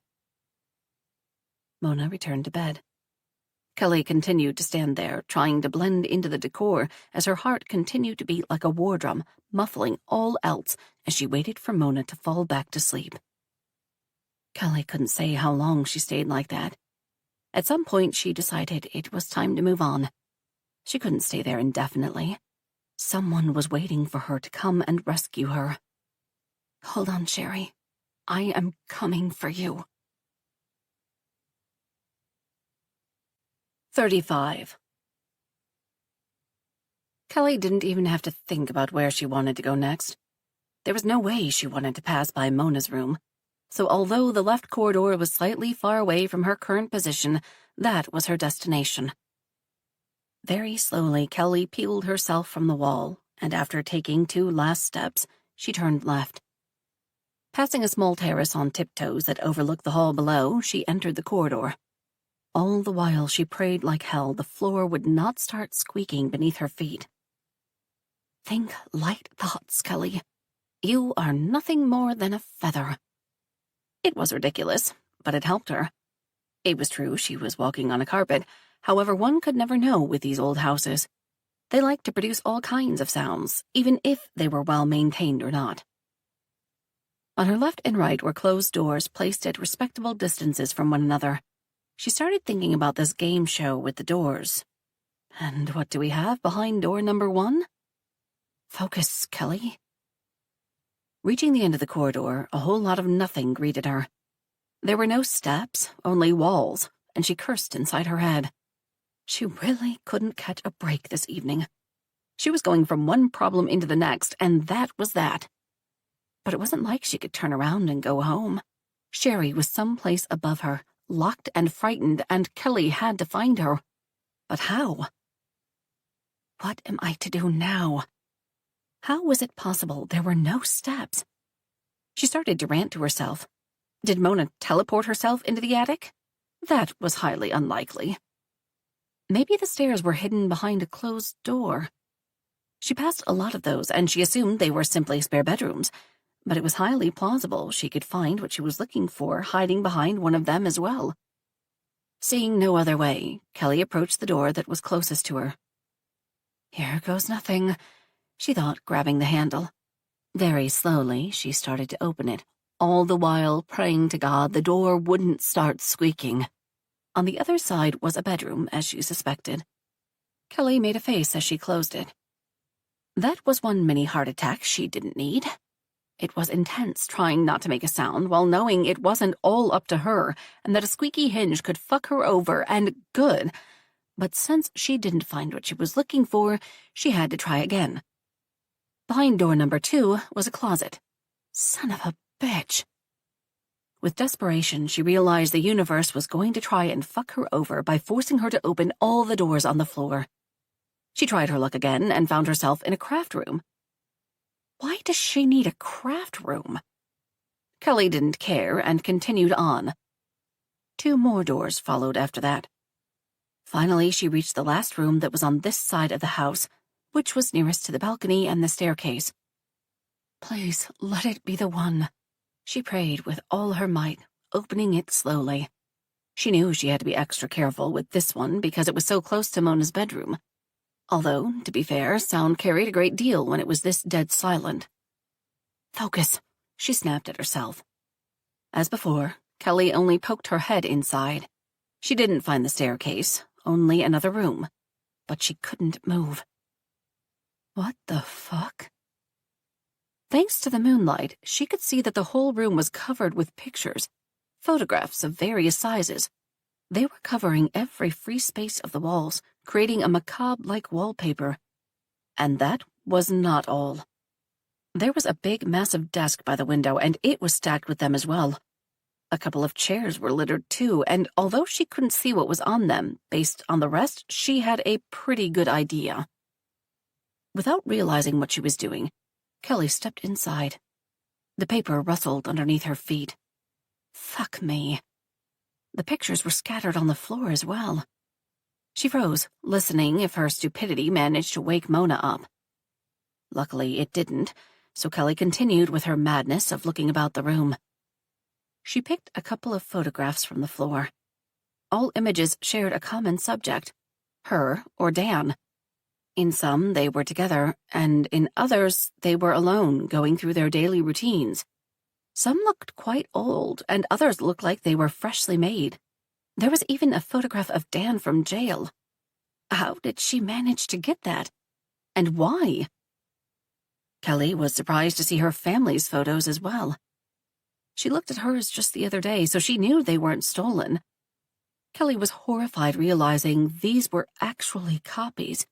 Mona returned to bed. Kelly continued to stand there, trying to blend into the decor as her heart continued to beat like a war drum, muffling all else as she waited for Mona to fall back to sleep. Kelly couldn't say how long she stayed like that. At some point, she decided it was time to move on. She couldn't stay there indefinitely. Someone was waiting for her to come and rescue her. Hold on, Sherry. I am coming for you. 35. Kelly didn't even have to think about where she wanted to go next. There was no way she wanted to pass by Mona's room. So although the left corridor was slightly far away from her current position, that was her destination. Very slowly, Kelly peeled herself from the wall, and after taking 2 last steps, she turned left. Passing a small terrace on tiptoes that overlooked the hall below, she entered the corridor. All the while she prayed like hell the floor would not start squeaking beneath her feet. Think light thoughts, Kelly. You are nothing more than a feather. It was ridiculous, but it helped her. It was true she was walking on a carpet, however one could never know with these old houses. They liked to produce all kinds of sounds, even if they were well maintained or not. On her left and right were closed doors placed at respectable distances from one another. She started thinking about this game show with the doors. And what do we have behind door number 1? Focus, Kelly. Reaching the end of the corridor, a whole lot of nothing greeted her. There were no steps, only walls, and she cursed inside her head. She really couldn't catch a break this evening. She was going from one problem into the next, and that was that. But it wasn't like she could turn around and go home. Sherry was someplace above her, locked and frightened, and Kelly had to find her. But how? What am I to do now? How was it possible there were no steps? She started to rant to herself. Did Mona teleport herself into the attic? That was highly unlikely. Maybe the stairs were hidden behind a closed door. She passed a lot of those, and she assumed they were simply spare bedrooms, but it was highly plausible she could find what she was looking for hiding behind one of them as well. Seeing no other way, Kelly approached the door that was closest to her. Here goes nothing, she thought, grabbing the handle. Very slowly, she started to open it, all the while praying to God the door wouldn't start squeaking. On the other side was a bedroom, as she suspected. Kelly made a face as she closed it. That was one mini heart attack she didn't need. It was intense trying not to make a sound while knowing it wasn't all up to her and that a squeaky hinge could fuck her over, and good. But since she didn't find what she was looking for, she had to try again. Behind door number 2 was a closet. Son of a bitch. With desperation, she realized the universe was going to try and fuck her over by forcing her to open all the doors on the floor. She tried her luck again and found herself in a craft room. Why does she need a craft room? Kelly didn't care and continued on. 2 more doors followed after that. Finally, she reached the last room that was on this side of the house, which was nearest to the balcony and the staircase. Please, let it be the one. She prayed with all her might, opening it slowly. She knew she had to be extra careful with this one because it was so close to Mona's bedroom. Although, to be fair, sound carried a great deal when it was this dead silent. Focus, she snapped at herself. As before, Kelly only poked her head inside. She didn't find the staircase, only another room, but she couldn't move. What the fuck? Thanks to the moonlight, she could see that the whole room was covered with pictures, photographs of various sizes. They were covering every free space of the walls, creating a macabre-like wallpaper. And that was not all. There was a big, massive desk by the window, and it was stacked with them as well. A couple of chairs were littered too, and although she couldn't see what was on them, based on the rest, she had a pretty good idea. Without realizing what she was doing, Kelly stepped inside. The paper rustled underneath her feet. Fuck me. The pictures were scattered on the floor as well. She froze, listening if her stupidity managed to wake Mona up. Luckily, it didn't, so Kelly continued with her madness of looking about the room. She picked a couple of photographs from the floor. All images shared a common subject, her or Dan. In some, they were together, and in others, they were alone, going through their daily routines. Some looked quite old, and others looked like they were freshly made. There was even a photograph of Dan from jail. How did she manage to get that? And why? Kelly was surprised to see her family's photos as well. She looked at hers just the other day, so she knew they weren't stolen. Kelly was horrified realizing these were actually copies.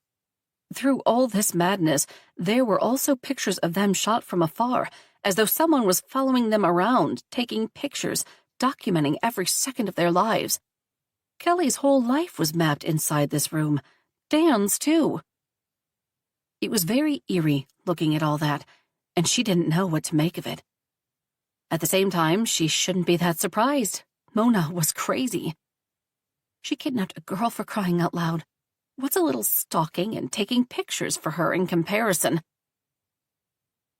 Through all this madness, there were also pictures of them shot from afar, as though someone was following them around, taking pictures, documenting every second of their lives. Kelly's whole life was mapped inside this room. Dan's, too. It was very eerie looking at all that, and she didn't know what to make of it. At the same time, she shouldn't be that surprised. Mona was crazy. She kidnapped a girl for crying out loud. What's a little stalking and taking pictures for her in comparison?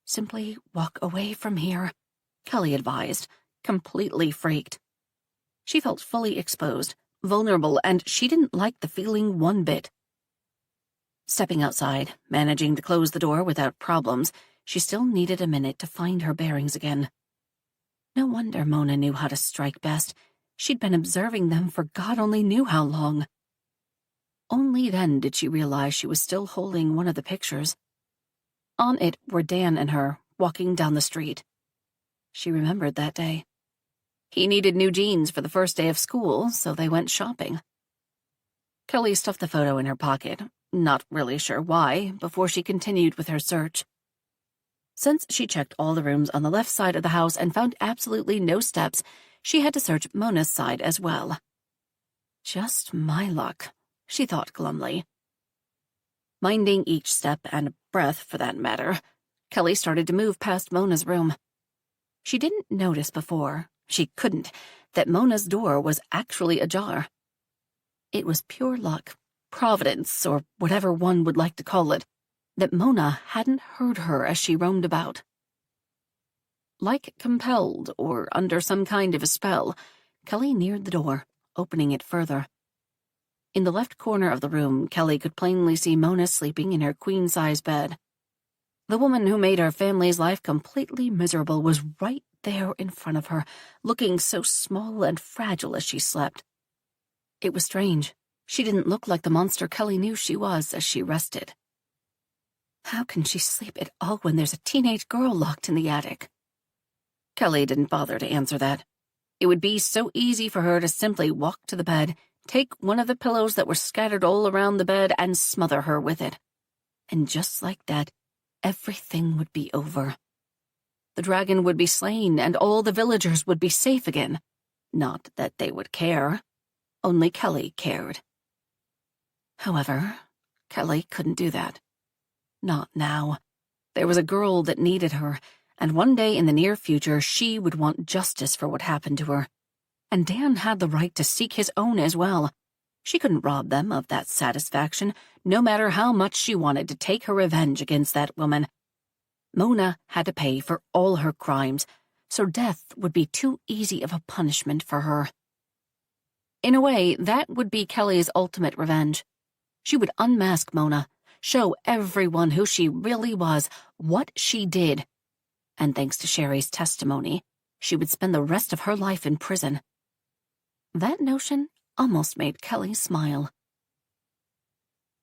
Simply walk away from here, Kelly advised, completely freaked. She felt fully exposed, vulnerable, and she didn't like the feeling one bit. Stepping outside, managing to close the door without problems, she still needed a minute to find her bearings again. No wonder Mona knew how to strike best. She'd been observing them for God only knew how long. Only then did she realize she was still holding one of the pictures. On it were Dan and her, walking down the street. She remembered that day. He needed new jeans for the first day of school, so they went shopping. Kelly stuffed the photo in her pocket, not really sure why, before she continued with her search. Since she checked all the rooms on the left side of the house and found absolutely no steps, she had to search Mona's side as well. Just my luck, she thought glumly. Minding each step and breath, for that matter, Kelly started to move past Mona's room. She didn't notice before, she couldn't, that Mona's door was actually ajar. It was pure luck, providence, or whatever one would like to call it, that Mona hadn't heard her as she roamed about. Like compelled or under some kind of a spell, Kelly neared the door, opening it further. In the left corner of the room, Kelly could plainly see Mona sleeping in her queen-size bed. The woman who made her family's life completely miserable was right there in front of her, looking so small and fragile as she slept. It was strange. She didn't look like the monster Kelly knew she was as she rested. How can she sleep at all when there's a teenage girl locked in the attic? Kelly didn't bother to answer that. It would be so easy for her to simply walk to the bed, take one of the pillows that were scattered all around the bed, and smother her with it. And just like that, everything would be over. The dragon would be slain, and all the villagers would be safe again. Not that they would care. Only Kelly cared. However, Kelly couldn't do that. Not now. There was a girl that needed her, and one day in the near future she would want justice for what happened to her. And Dan had the right to seek his own as well. She couldn't rob them of that satisfaction, no matter how much she wanted to take her revenge against that woman. Mona had to pay for all her crimes, so death would be too easy of a punishment for her. In a way, that would be Kelly's ultimate revenge. She would unmask Mona, show everyone who she really was, what she did. And thanks to Sherry's testimony, she would spend the rest of her life in prison. That notion almost made Kelly smile.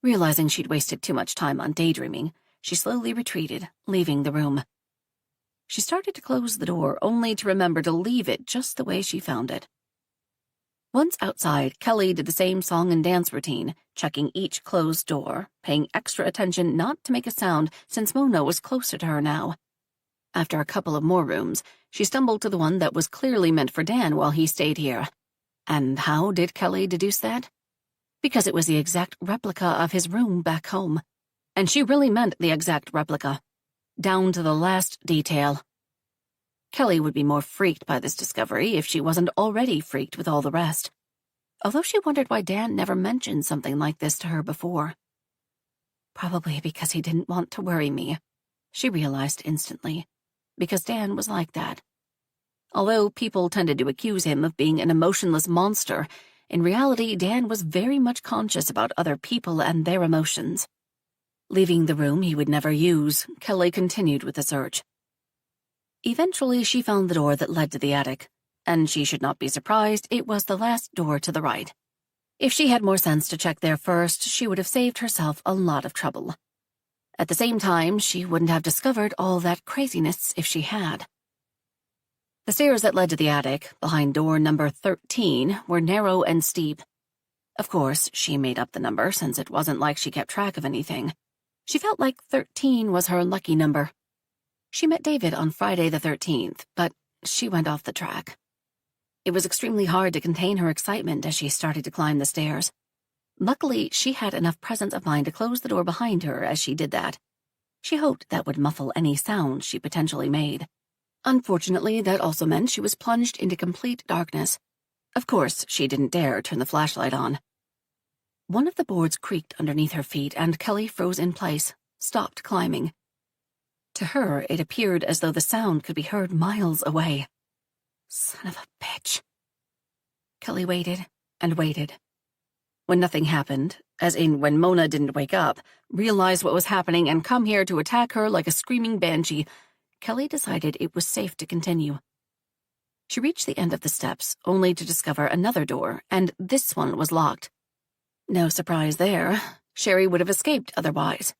Realizing she'd wasted too much time on daydreaming, she slowly retreated, leaving the room. She started to close the door, only to remember to leave it just the way she found it. Once outside, Kelly did the same song and dance routine, checking each closed door, paying extra attention not to make a sound since Mona was closer to her now. After a couple of more rooms, she stumbled to the one that was clearly meant for Dan while he stayed here. And how did Kelly deduce that? Because it was the exact replica of his room back home. And she really meant the exact replica, down to the last detail. Kelly would be more freaked by this discovery if she wasn't already freaked with all the rest, although she wondered why Dan never mentioned something like this to her before. Probably because he didn't want to worry me, she realized instantly, because Dan was like that. Although people tended to accuse him of being an emotionless monster, in reality Dan was very much conscious about other people and their emotions. Leaving the room he would never use, Kelly continued with the search. Eventually, she found the door that led to the attic, and she should not be surprised it was the last door to the right. If she had more sense to check there first, she would have saved herself a lot of trouble. At the same time, she wouldn't have discovered all that craziness if she had. The stairs that led to the attic, behind door number 13, were narrow and steep. Of course, she made up the number since it wasn't like she kept track of anything. She felt like 13 was her lucky number. She met David on Friday the 13th, but she went off the track. It was extremely hard to contain her excitement as she started to climb the stairs. Luckily, she had enough presence of mind to close the door behind her as she did that. She hoped that would muffle any sound she potentially made. Unfortunately, that also meant she was plunged into complete darkness. Of course, she didn't dare turn the flashlight on. One of the boards creaked underneath her feet, and Kelly froze in place, stopped climbing. To her, it appeared as though the sound could be heard miles away. Son of a bitch. Kelly waited and waited. When nothing happened, as in when Mona didn't wake up, realize what was happening, and come here to attack her like a screaming banshee, Kelly decided it was safe to continue. She reached the end of the steps, only to discover another door, and this one was locked. No surprise there. Sherry would have escaped otherwise.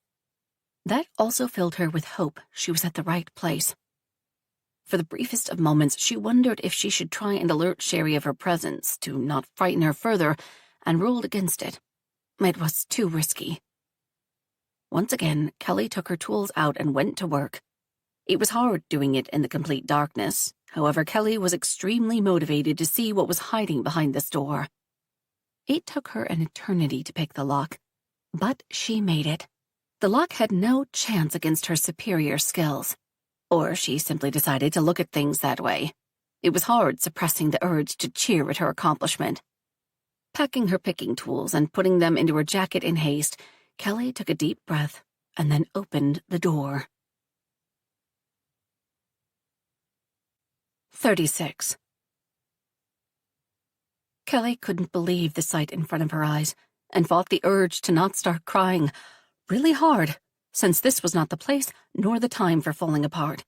That also filled her with hope she was at the right place. For the briefest of moments, she wondered if she should try and alert Sherry of her presence to not frighten her further, and ruled against it. It was too risky. Once again, Kelly took her tools out and went to work. It was hard doing it in the complete darkness. However, Kelly was extremely motivated to see what was hiding behind this door. It took her an eternity to pick the lock, but she made it. The lock had no chance against her superior skills. Or she simply decided to look at things that way. It was hard suppressing the urge to cheer at her accomplishment. Packing her picking tools and putting them into her jacket in haste, Kelly took a deep breath and then opened the door. 36. Kelly couldn't believe the sight in front of her eyes and fought the urge to not start crying, really hard, since this was not the place nor the time for falling apart.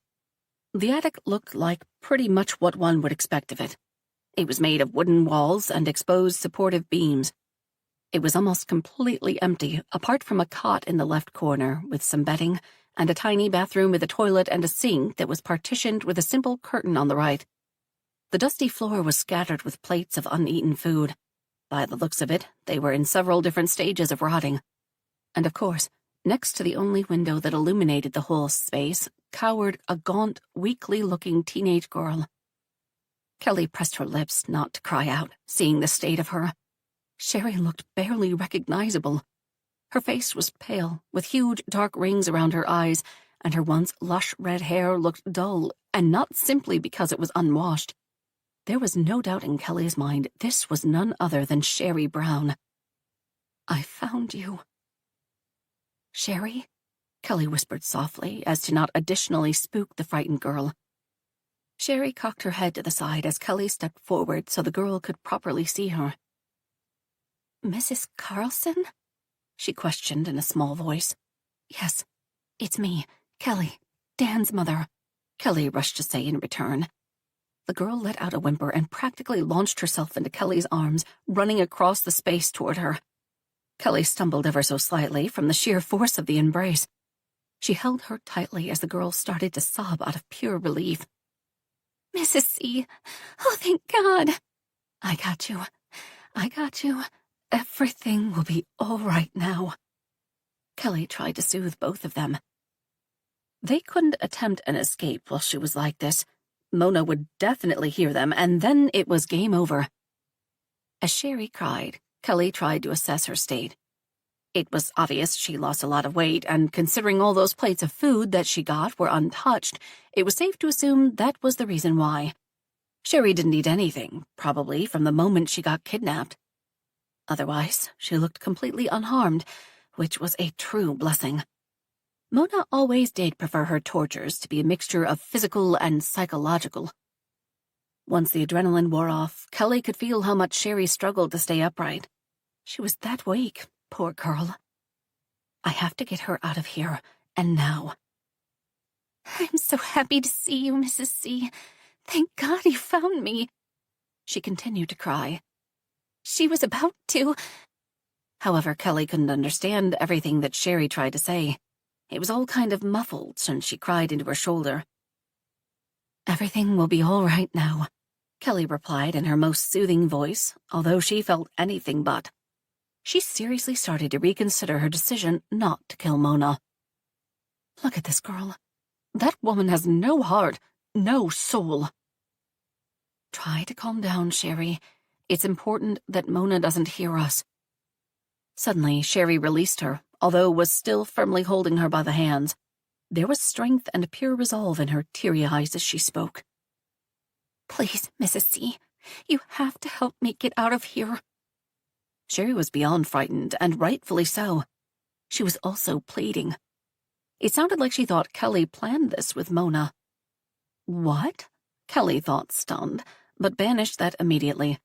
The attic looked like pretty much what one would expect of it. It was made of wooden walls and exposed supportive beams. It was almost completely empty, apart from a cot in the left corner with some bedding, and a tiny bathroom with a toilet and a sink that was partitioned with a simple curtain on the right. The dusty floor was scattered with plates of uneaten food. By the looks of it, they were in several different stages of rotting. And of course, next to the only window that illuminated the whole space, cowered a gaunt, weakly-looking teenage girl. Kelly pressed her lips not to cry out, seeing the state of her. Sherry looked barely recognizable. Her face was pale, with huge dark rings around her eyes, and her once lush red hair looked dull, and not simply because it was unwashed. There was no doubt in Kelly's mind this was none other than Sherry Brown. "I found you." "Sherry?" Kelly whispered softly, as to not additionally spook the frightened girl. Sherry cocked her head to the side as Kelly stepped forward so the girl could properly see her. "Mrs. Carlson?" she questioned in a small voice. "Yes, it's me, Kelly, Dan's mother," Kelly rushed to say in return. The girl let out a whimper and practically launched herself into Kelly's arms, running across the space toward her. Kelly stumbled ever so slightly from the sheer force of the embrace. She held her tightly as the girl started to sob out of pure relief. "Mrs. C, oh, thank God." I got you. Everything will be all right now." Kelly tried to soothe both of them. They couldn't attempt an escape while she was like this. Mona would definitely hear them, and then it was game over. As Sherry cried, Kelly tried to assess her state. It was obvious she lost a lot of weight, and considering all those plates of food that she got were untouched, it was safe to assume that was the reason why. Sherry didn't eat anything, probably from the moment she got kidnapped. Otherwise, she looked completely unharmed, which was a true blessing. Mona always did prefer her tortures to be a mixture of physical and psychological. Once the adrenaline wore off, Kelly could feel how much Sherry struggled to stay upright. She was that weak, poor girl. "I have to get her out of here, and now." "I'm so happy to see you, Mrs. C. Thank God you found me." She continued to cry. "She was about to—" However, Kelly couldn't understand everything that Sherry tried to say. It was all kind of muffled since she cried into her shoulder. "Everything will be all right now," Kelly replied in her most soothing voice, although she felt anything but. She seriously started to reconsider her decision not to kill Mona. "Look at this girl. That woman has no heart, no soul." "Try to calm down, Sherry. It's important that Mona doesn't hear us." Suddenly, Sherry released her, although was still firmly holding her by the hands. There was strength and pure resolve in her teary eyes as she spoke. "Please, Mrs. C, you have to help me get out of here." Sherry was beyond frightened, and rightfully so. She was also pleading. It sounded like she thought Kelly planned this with Mona. What? Kelly thought, stunned, but banished that immediately.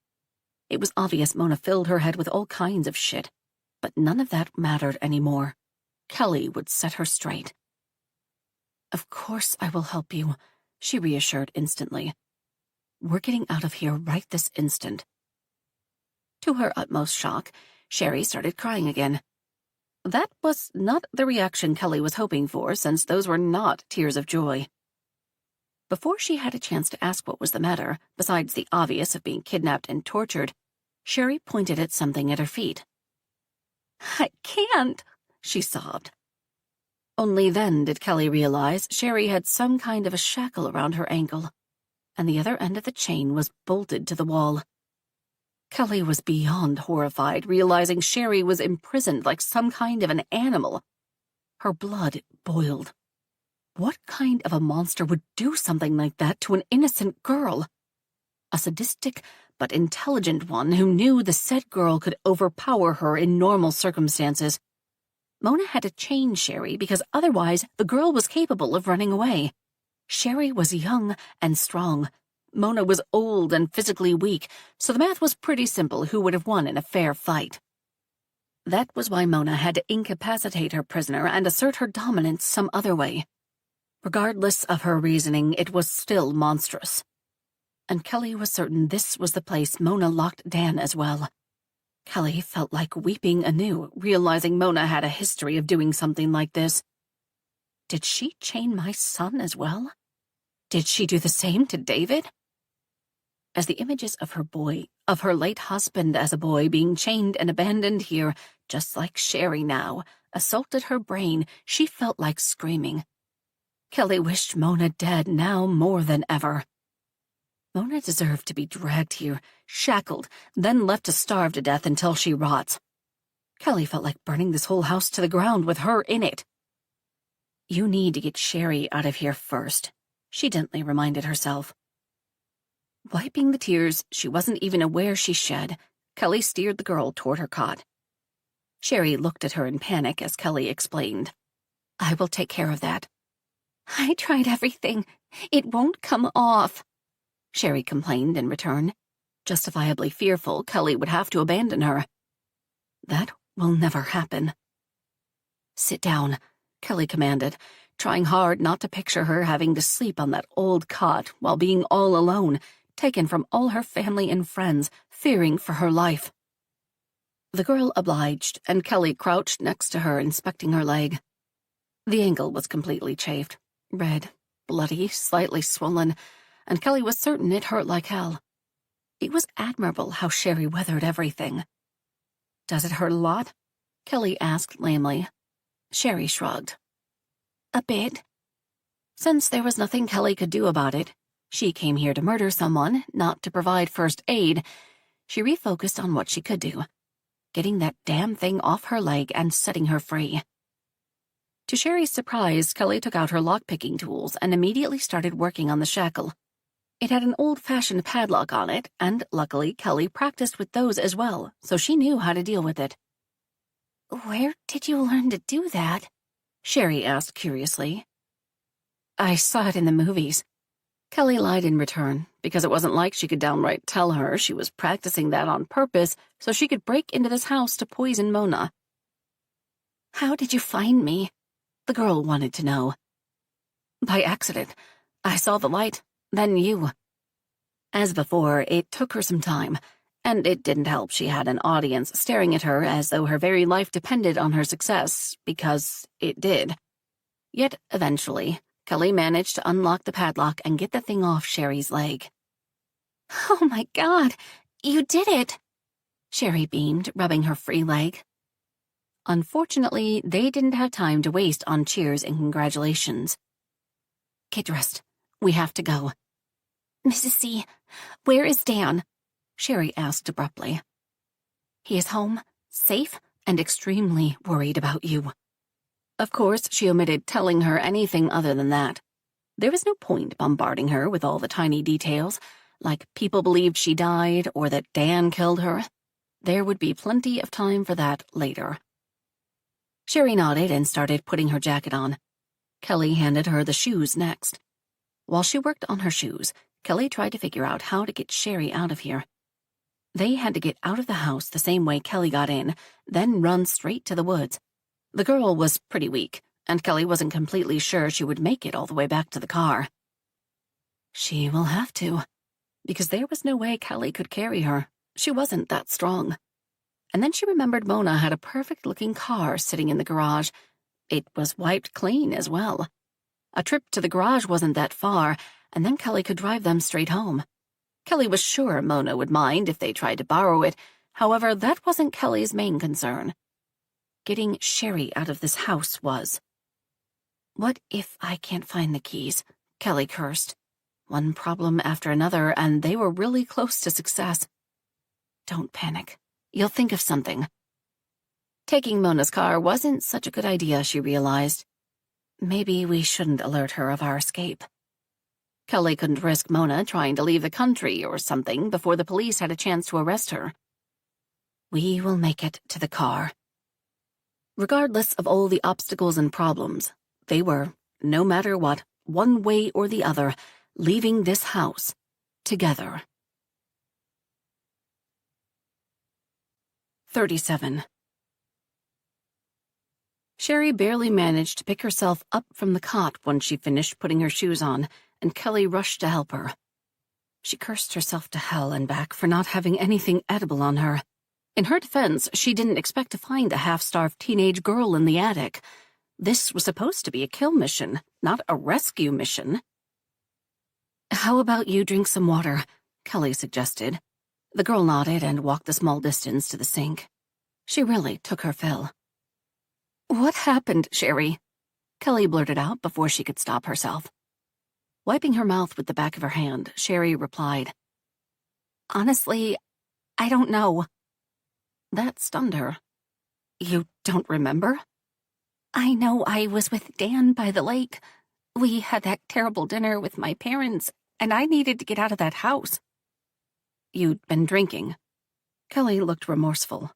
It was obvious Mona filled her head with all kinds of shit, but none of that mattered anymore. Kelly would set her straight. "Of course I will help you," she reassured instantly. "We're getting out of here right this instant." To her utmost shock, Sherry started crying again. That was not the reaction Kelly was hoping for, since those were not tears of joy. Before she had a chance to ask what was the matter, besides the obvious of being kidnapped and tortured, Sherry pointed at something at her feet. "I can't," she sobbed. Only then did Kelly realize Sherry had some kind of a shackle around her ankle, and the other end of the chain was bolted to the wall. Kelly was beyond horrified, realizing Sherry was imprisoned like some kind of an animal. Her blood boiled. What kind of a monster would do something like that to an innocent girl? A sadistic but intelligent one who knew the said girl could overpower her in normal circumstances. Mona had to chain Sherry because otherwise the girl was capable of running away. Sherry was young and strong. Mona was old and physically weak, so the math was pretty simple who would have won in a fair fight. That was why Mona had to incapacitate her prisoner and assert her dominance some other way. Regardless of her reasoning, it was still monstrous. And Kelly was certain this was the place Mona locked Dan as well. Kelly felt like weeping anew, realizing Mona had a history of doing something like this. Did she chain my son as well? Did she do the same to David? As the images of her boy, of her late husband as a boy being chained and abandoned here, just like Sherry now, assaulted her brain, she felt like screaming. Kelly wished Mona dead now more than ever. Mona deserved to be dragged here, shackled, then left to starve to death until she rots. Kelly felt like burning this whole house to the ground with her in it. You need to get Sherry out of here first, she gently reminded herself. Wiping the tears she wasn't even aware she shed, Kelly steered the girl toward her cot. Sherry looked at her in panic as Kelly explained. I will take care of that. I tried everything. It won't come off, Sherry complained in return, justifiably fearful Kelly would have to abandon her. That will never happen. Sit down, Kelly commanded, trying hard not to picture her having to sleep on that old cot while being all alone, taken from all her family and friends, fearing for her life. The girl obliged, and Kelly crouched next to her, inspecting her leg. The ankle was completely chafed, red, bloody, slightly swollen, and Kelly was certain it hurt like hell. It was admirable how Sherry weathered everything. Does it hurt a lot? Kelly asked lamely. Sherry shrugged. A bit. Since there was nothing Kelly could do about it, she came here to murder someone, not to provide first aid, she refocused on what she could do, getting that damn thing off her leg and setting her free. To Sherry's surprise, Kelly took out her lock-picking tools and immediately started working on the shackle. It had an old-fashioned padlock on it, and luckily Kelly practiced with those as well, so she knew how to deal with it. Where did you learn to do that? Sherry asked curiously. I saw it in the movies. Kelly lied in return, because it wasn't like she could downright tell her she was practicing that on purpose so she could break into this house to poison Mona. How did you find me? The girl wanted to know. By accident. I saw the light. Then you. As before, it took her some time, and it didn't help she had an audience staring at her as though her very life depended on her success, because it did. Yet, eventually, Kelly managed to unlock the padlock and get the thing off Sherry's leg. Oh my God, you did it! Sherry beamed, rubbing her free leg. Unfortunately, they didn't have time to waste on cheers and congratulations. Get dressed. We have to go. Mrs. C, where is Dan? Sherry asked abruptly. He is home, safe, and extremely worried about you. Of course, she omitted telling her anything other than that. There was no point bombarding her with all the tiny details, like people believed she died or that Dan killed her. There would be plenty of time for that later. Sherry nodded and started putting her jacket on. Kelly handed her the shoes next. While she worked on her shoes, Kelly tried to figure out how to get Sherry out of here. They had to get out of the house the same way Kelly got in, then run straight to the woods. The girl was pretty weak, and Kelly wasn't completely sure she would make it all the way back to the car. She will have to, because there was no way Kelly could carry her. She wasn't that strong. And then she remembered Mona had a perfect-looking car sitting in the garage. It was wiped clean as well. A trip to the garage wasn't that far, and then Kelly could drive them straight home. Kelly was sure Mona would mind if they tried to borrow it. However, that wasn't Kelly's main concern. Getting Sherry out of this house was. What if I can't find the keys? Kelly cursed. One problem after another, and they were really close to success. Don't panic. You'll think of something. Taking Mona's car wasn't such a good idea, she realized. Maybe we shouldn't alert her of our escape. Kelly couldn't risk Mona trying to leave the country or something before the police had a chance to arrest her. We will make it to the car. Regardless of all the obstacles and problems, they were, no matter what, one way or the other, leaving this house together. 37. Sherry barely managed to pick herself up from the cot once she finished putting her shoes on, and Kelly rushed to help her. She cursed herself to hell and back for not having anything edible on her. In her defense, she didn't expect to find a half-starved teenage girl in the attic. This was supposed to be a kill mission, not a rescue mission. "How about you drink some water?" Kelly suggested. The girl nodded and walked a small distance to the sink. She really took her fill. "What happened, Sherry?" Kelly blurted out before she could stop herself. Wiping her mouth with the back of her hand, Sherry replied, "Honestly, I don't know." That stunned her. "You don't remember?" "I know I was with Dan by the lake. We had that terrible dinner with my parents, and I needed to get out of that house." "You'd been drinking." Kelly looked remorseful.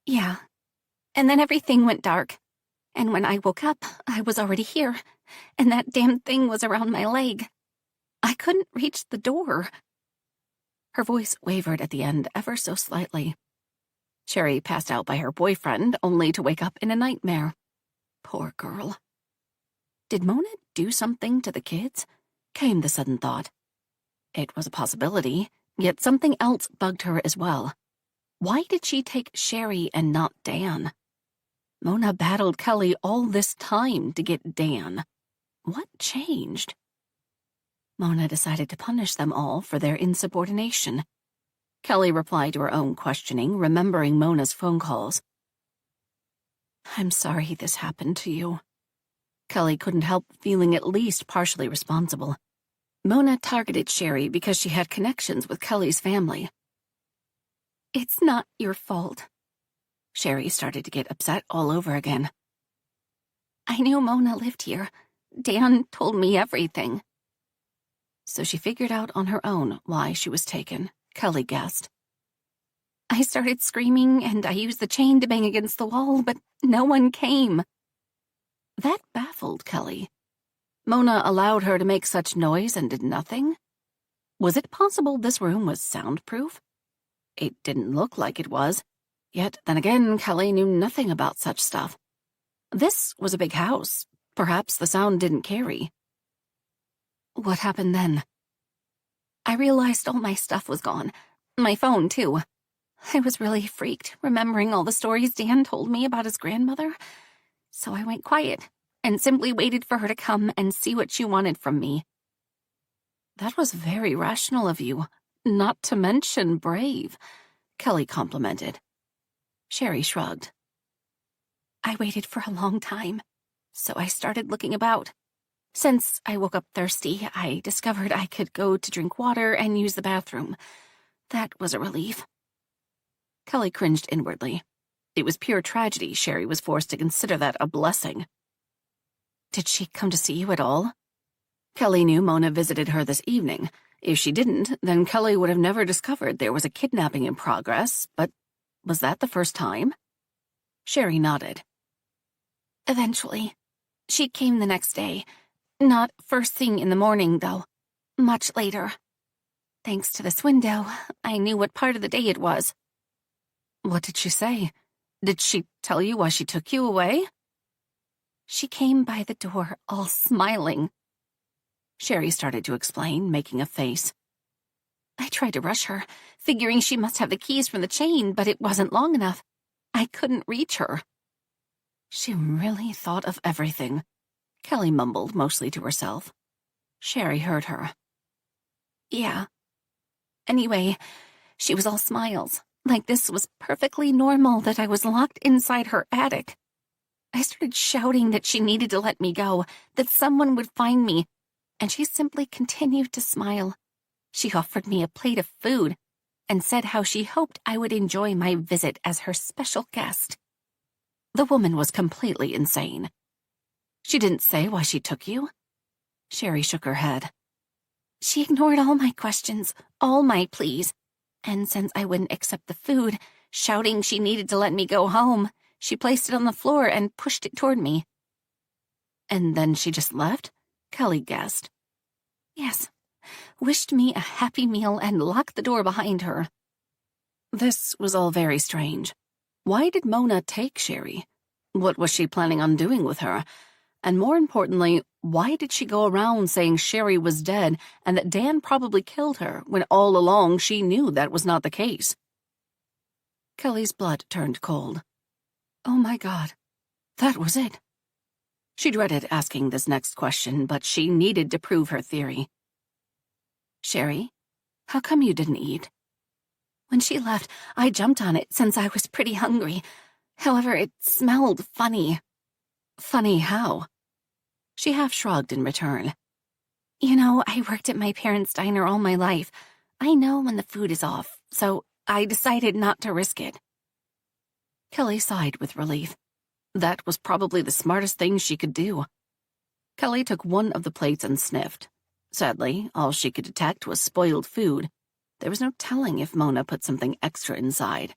"Yeah. And then everything went dark. And when I woke up, I was already here, and that damn thing was around my leg. I couldn't reach the door." Her voice wavered at the end ever so slightly. Sherry passed out by her boyfriend, only to wake up in a nightmare. Poor girl. Did Mona do something to the kids? Came the sudden thought. It was a possibility, yet something else bugged her as well. Why did she take Sherry and not Dan? Mona battled Kelly all this time to get Dan. What changed? Mona decided to punish them all for their insubordination. Kelly replied to her own questioning, remembering Mona's phone calls. "I'm sorry this happened to you." Kelly couldn't help feeling at least partially responsible. Mona targeted Sherry because she had connections with Kelly's family. "It's not your fault." Sherry started to get upset all over again. "I knew Mona lived here. Dan told me everything." So she figured out on her own why she was taken, Kelly guessed. "I started screaming and I used the chain to bang against the wall, but no one came." That baffled Kelly. Mona allowed her to make such noise and did nothing? Was it possible this room was soundproof? It didn't look like it was. Yet, then again, Kelly knew nothing about such stuff. This was a big house. Perhaps the sound didn't carry. What happened then? "I realized all my stuff was gone. My phone, too. I was really freaked, remembering all the stories Dan told me about his grandmother. So I went quiet and simply waited for her to come and see what she wanted from me." That was very rational of you, not to mention brave, Kelly complimented. Sherry shrugged. "I waited for a long time, so I started looking about. Since I woke up thirsty, I discovered I could go to drink water and use the bathroom. That was a relief." Kelly cringed inwardly. It was pure tragedy Sherry was forced to consider that a blessing. "Did she come to see you at all?" Kelly knew Mona visited her this evening. If she didn't, then Kelly would have never discovered there was a kidnapping in progress, but was that the first time? Sherry nodded. "Eventually. She came the next day. Not first thing in the morning, though. Much later. Thanks to this window, I knew what part of the day it was." "What did she say? Did she tell you why she took you away?" "She came by the door, all smiling." Sherry started to explain, making a face. "I tried to rush her, figuring she must have the keys from the chain, but it wasn't long enough. I couldn't reach her." She really thought of everything, Kelly mumbled, mostly to herself. Sherry heard her. "Yeah. Anyway, she was all smiles, like this was perfectly normal that I was locked inside her attic. I started shouting that she needed to let me go, that someone would find me, and she simply continued to smile. She offered me a plate of food and said how she hoped I would enjoy my visit as her special guest." The woman was completely insane. "She didn't say why she took you?" Sherry shook her head. "She ignored all my questions, all my pleas, and since I wouldn't accept the food, shouting she needed to let me go home, she placed it on the floor and pushed it toward me." "And then she just left?" Kelly guessed. "Yes. Wished me a happy meal and locked the door behind her." This was all very strange. Why did Mona take Sherry? What was she planning on doing with her? And more importantly, why did she go around saying Sherry was dead and that Dan probably killed her when all along she knew that was not the case? Kelly's blood turned cold. Oh my God, that was it. She dreaded asking this next question, but she needed to prove her theory. Sherry, how come you didn't eat? When she left, I jumped on it since I was pretty hungry. However, it smelled funny. Funny how? She half shrugged in return. You know, I worked at my parents' diner all my life. I know when the food is off, so I decided not to risk it. Kelly sighed with relief. That was probably the smartest thing she could do. Kelly took one of the plates and sniffed. Sadly, all she could detect was spoiled food. There was no telling if Mona put something extra inside.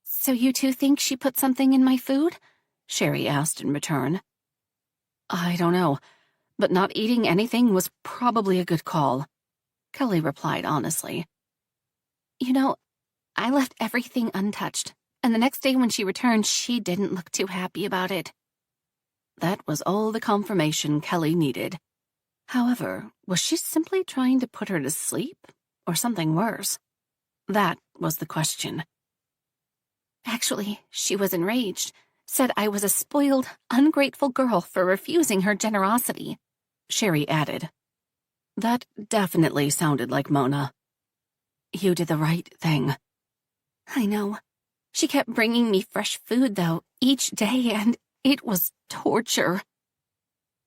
So you two think she put something in my food? Sherry asked in return. I don't know, but not eating anything was probably a good call, Kelly replied honestly. You know, I left everything untouched, and the next day when she returned, she didn't look too happy about it. That was all the confirmation Kelly needed. However, was she simply trying to put her to sleep, or something worse? That was the question. Actually, she was enraged, said I was a spoiled, ungrateful girl for refusing her generosity, Sherry added. That definitely sounded like Mona. You did the right thing. I know. She kept bringing me fresh food, though, each day, and it was torture.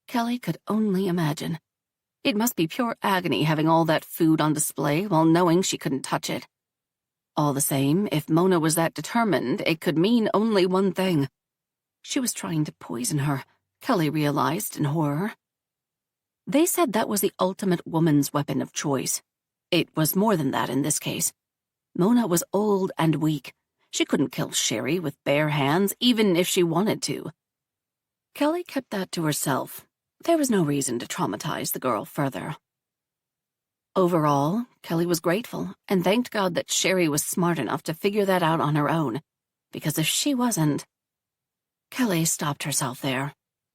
Kelly could only imagine. It must be pure agony having all that food on display while knowing she couldn't touch it. All the same, if Mona was that determined, it could mean only one thing. She was trying to poison her, Kelly realized in horror. They said that was the ultimate woman's weapon of choice. It was more than that in this case. Mona was old and weak. She couldn't kill Sherry with bare hands, even if she wanted to. Kelly kept that to herself. There was no reason to traumatize the girl further. Overall, Kelly was grateful and thanked God that Sherry was smart enough to figure that out on her own, because if she wasn't... Kelly stopped herself there.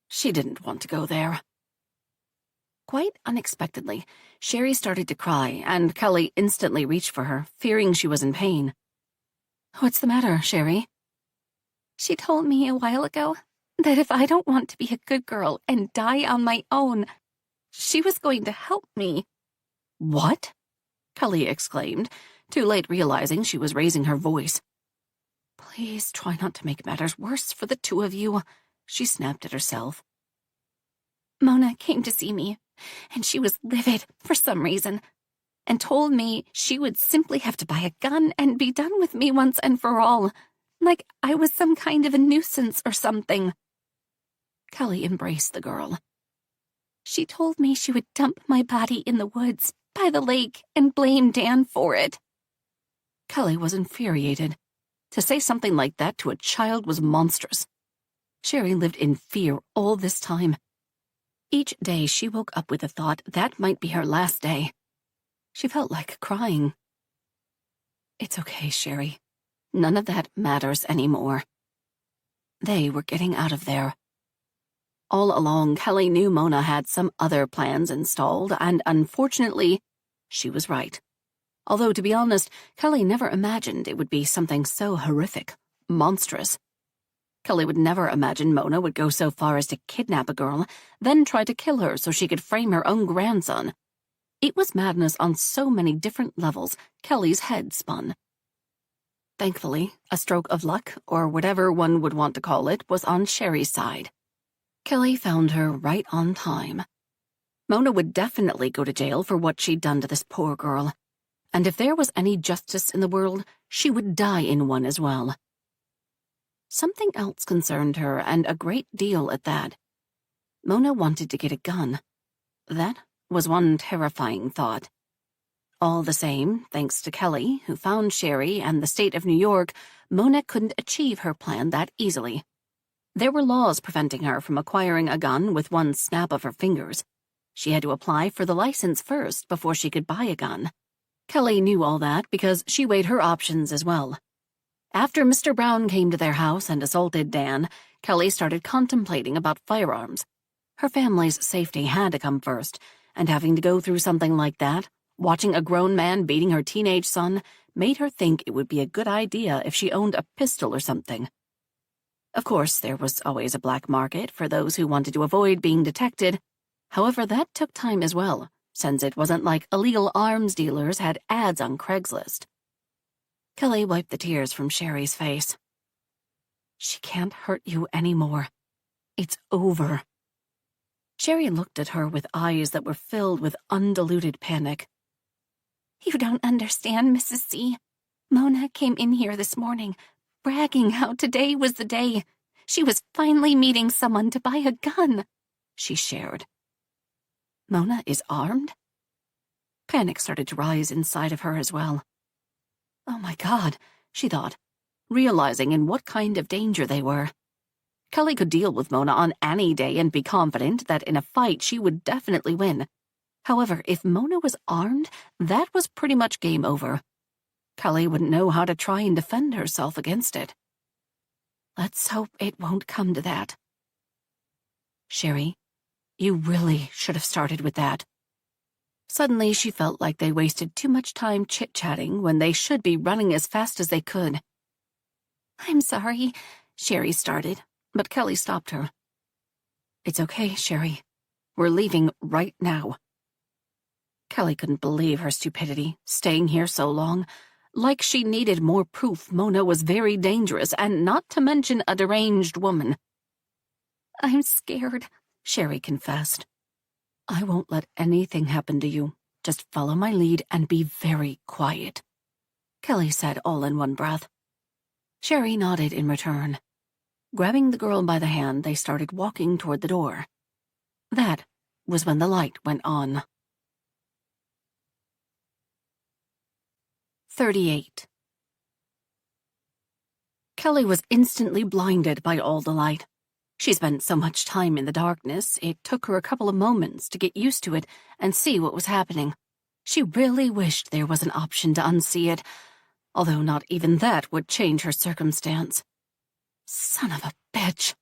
She didn't want to go there. Quite unexpectedly, Sherry started to cry, and Kelly instantly reached for her, fearing she was in pain. What's the matter, Sherry? She told me a while ago that if I don't want to be a good girl and die on my own, she was going to help me. What? Kelly exclaimed, too late realizing she was raising her voice. Please try not to make matters worse for the two of you, she snapped at herself. Mona came to see me, and she was livid for some reason, and told me she would simply have to buy a gun and be done with me once and for all, like I was some kind of a nuisance or something. Kelly embraced the girl. She told me she would dump my body in the woods by the lake and blame Dan for it. Kelly was infuriated. To say something like that to a child was monstrous. Sherry lived in fear all this time. Each day she woke up with the thought that might be her last day. She felt like crying. It's okay, Sherry. None of that matters anymore. They were getting out of there. All along, Kelly knew Mona had some other plans installed, and unfortunately, she was right. Although, to be honest, Kelly never imagined it would be something so horrific, monstrous. Kelly would never imagine Mona would go so far as to kidnap a girl, then try to kill her so she could frame her own grandson. It was madness on so many different levels, Kelly's head spun. Thankfully, a stroke of luck, or whatever one would want to call it, was on Sherry's side. Kelly found her right on time. Mona would definitely go to jail for what she'd done to this poor girl. And if there was any justice in the world, she would die in one as well. Something else concerned her, and a great deal at that. Mona wanted to get a gun. That was one terrifying thought. All the same, thanks to Kelly, who found Sherry and the state of New York, Mona couldn't achieve her plan that easily. There were laws preventing her from acquiring a gun with one snap of her fingers. She had to apply for the license first before she could buy a gun. Kelly knew all that because she weighed her options as well. After Mr. Brown came to their house and assaulted Dan, Kelly started contemplating about firearms. Her family's safety had to come first, and having to go through something like that, watching a grown man beating her teenage son, made her think it would be a good idea if she owned a pistol or something. Of course, there was always a black market for those who wanted to avoid being detected. However, that took time as well, since it wasn't like illegal arms dealers had ads on Craigslist. Kelly wiped the tears from Sherry's face. She can't hurt you anymore. It's over. Sherry looked at her with eyes that were filled with undiluted panic. You don't understand, Mrs. C. Mona came in here this morning, bragging how today was the day. She was finally meeting someone to buy a gun, she shared. Mona is armed? Panic started to rise inside of her as well. Oh my God, she thought, realizing in what kind of danger they were. Kelly could deal with Mona on any day and be confident that in a fight she would definitely win. However, if Mona was armed, that was pretty much game over. Kelly wouldn't know how to try and defend herself against it. Let's hope it won't come to that. Sherry, you really should have started with that. Suddenly, she felt like they wasted too much time chit-chatting when they should be running as fast as they could. I'm sorry, Sherry started, but Kelly stopped her. It's okay, Sherry. We're leaving right now. Kelly couldn't believe her stupidity, staying here so long. Like she needed more proof Mona was very dangerous, and not to mention a deranged woman. I'm scared, Sherry confessed. I won't let anything happen to you. Just follow my lead and be very quiet, Kelly said all in one breath. Sherry nodded in return. Grabbing the girl by the hand, they started walking toward the door. That was when the light went on. 38. Kelly was instantly blinded by all the light. She spent so much time in the darkness, it took her a couple of moments to get used to it and see what was happening. She really wished there was an option to unsee it, although not even that would change her circumstance. Son of a bitch.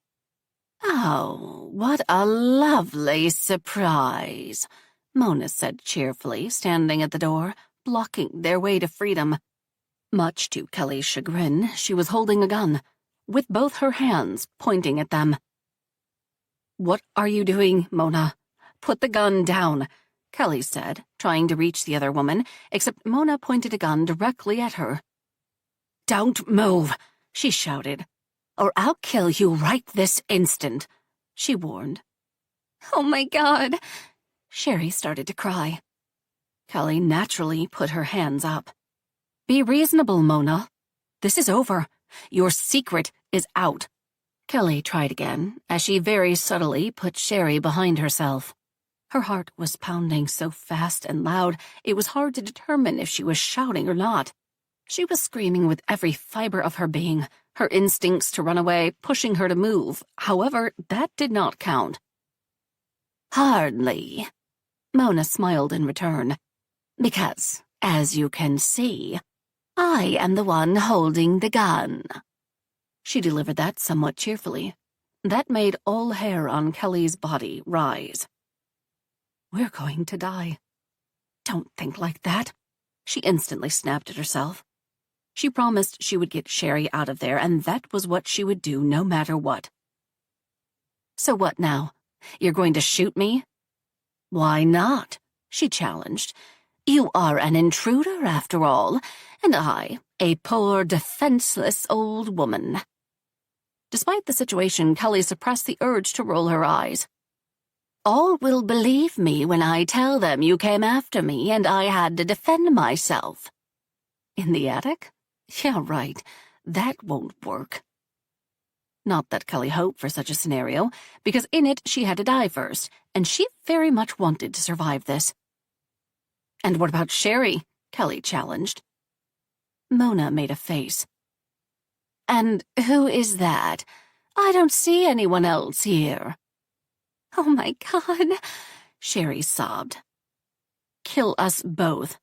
Oh, what a lovely surprise, Mona said cheerfully, standing at the door, blocking their way to freedom. Much to Kelly's chagrin, she was holding a gun, with both her hands pointing at them. What are you doing, Mona? Put the gun down, Kelly said, trying to reach the other woman, except Mona pointed a gun directly at her. Don't move, she shouted, or I'll kill you right this instant, she warned. Oh my God, Sherry started to cry. Kelly naturally put her hands up. Be reasonable, Mona. This is over. Your secret is out. Kelly tried again, as she very subtly put Sherry behind herself. Her heart was pounding so fast and loud, it was hard to determine if she was shouting or not. She was screaming with every fiber of her being, her instincts to run away pushing her to move. However, that did not count. Hardly. Mona smiled in return. Because, as you can see, I am the one holding the gun. She delivered that somewhat cheerfully. That made all hair on Kelly's body rise. We're going to die. Don't think like that. She instantly snapped at herself. She promised she would get Sherry out of there, and that was what she would do no matter what. So what now? You're going to shoot me? Why not? She challenged. You are an intruder, after all, and I, a poor, defenseless old woman. Despite the situation, Kelly suppressed the urge to roll her eyes. All will believe me when I tell them you came after me and I had to defend myself. In the attic? Yeah, right. That won't work. Not that Kelly hoped for such a scenario, because in it she had to die first, and she very much wanted to survive this. And what about Sherry? Kelly challenged. Mona made a face. And who is that? I don't see anyone else here. Oh my God, Sherry sobbed. Kill us both.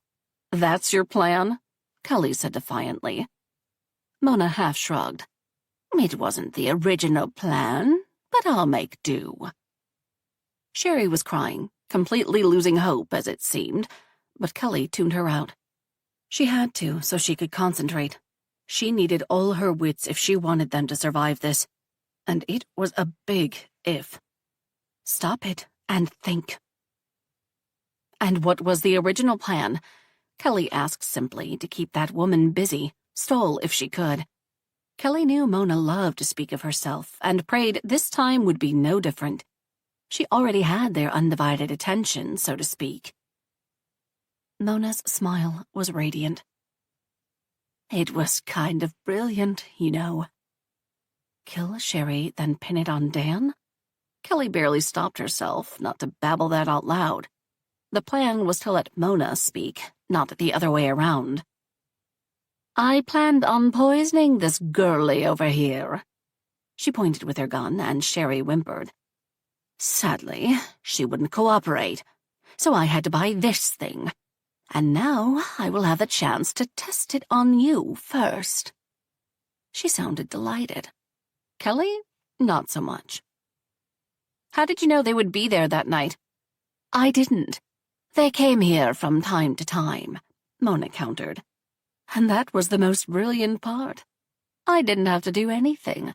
That's your plan? Kelly said defiantly. Mona half shrugged. It wasn't the original plan, but I'll make do. Sherry was crying, completely losing hope as it seemed, but Kelly tuned her out. She had to, so she could concentrate. She needed all her wits if she wanted them to survive this. And it was a big if. Stop it and think. And what was the original plan? Kelly asked simply to keep that woman busy, stall if she could. Kelly knew Mona loved to speak of herself and prayed this time would be no different. She already had their undivided attention, so to speak. Mona's smile was radiant. It was kind of brilliant, you know. Kill Sherry, then pin it on Dan? Kelly barely stopped herself not to babble that out loud. The plan was to let Mona speak, not the other way around. I planned on poisoning this girlie over here. She pointed with her gun, and Sherry whimpered. Sadly, she wouldn't cooperate, so I had to buy this thing. And now I will have the chance to test it on you first. She sounded delighted. Kelly, not so much. How did you know they would be there that night? I didn't. They came here from time to time, Mona countered. And that was the most brilliant part. I didn't have to do anything.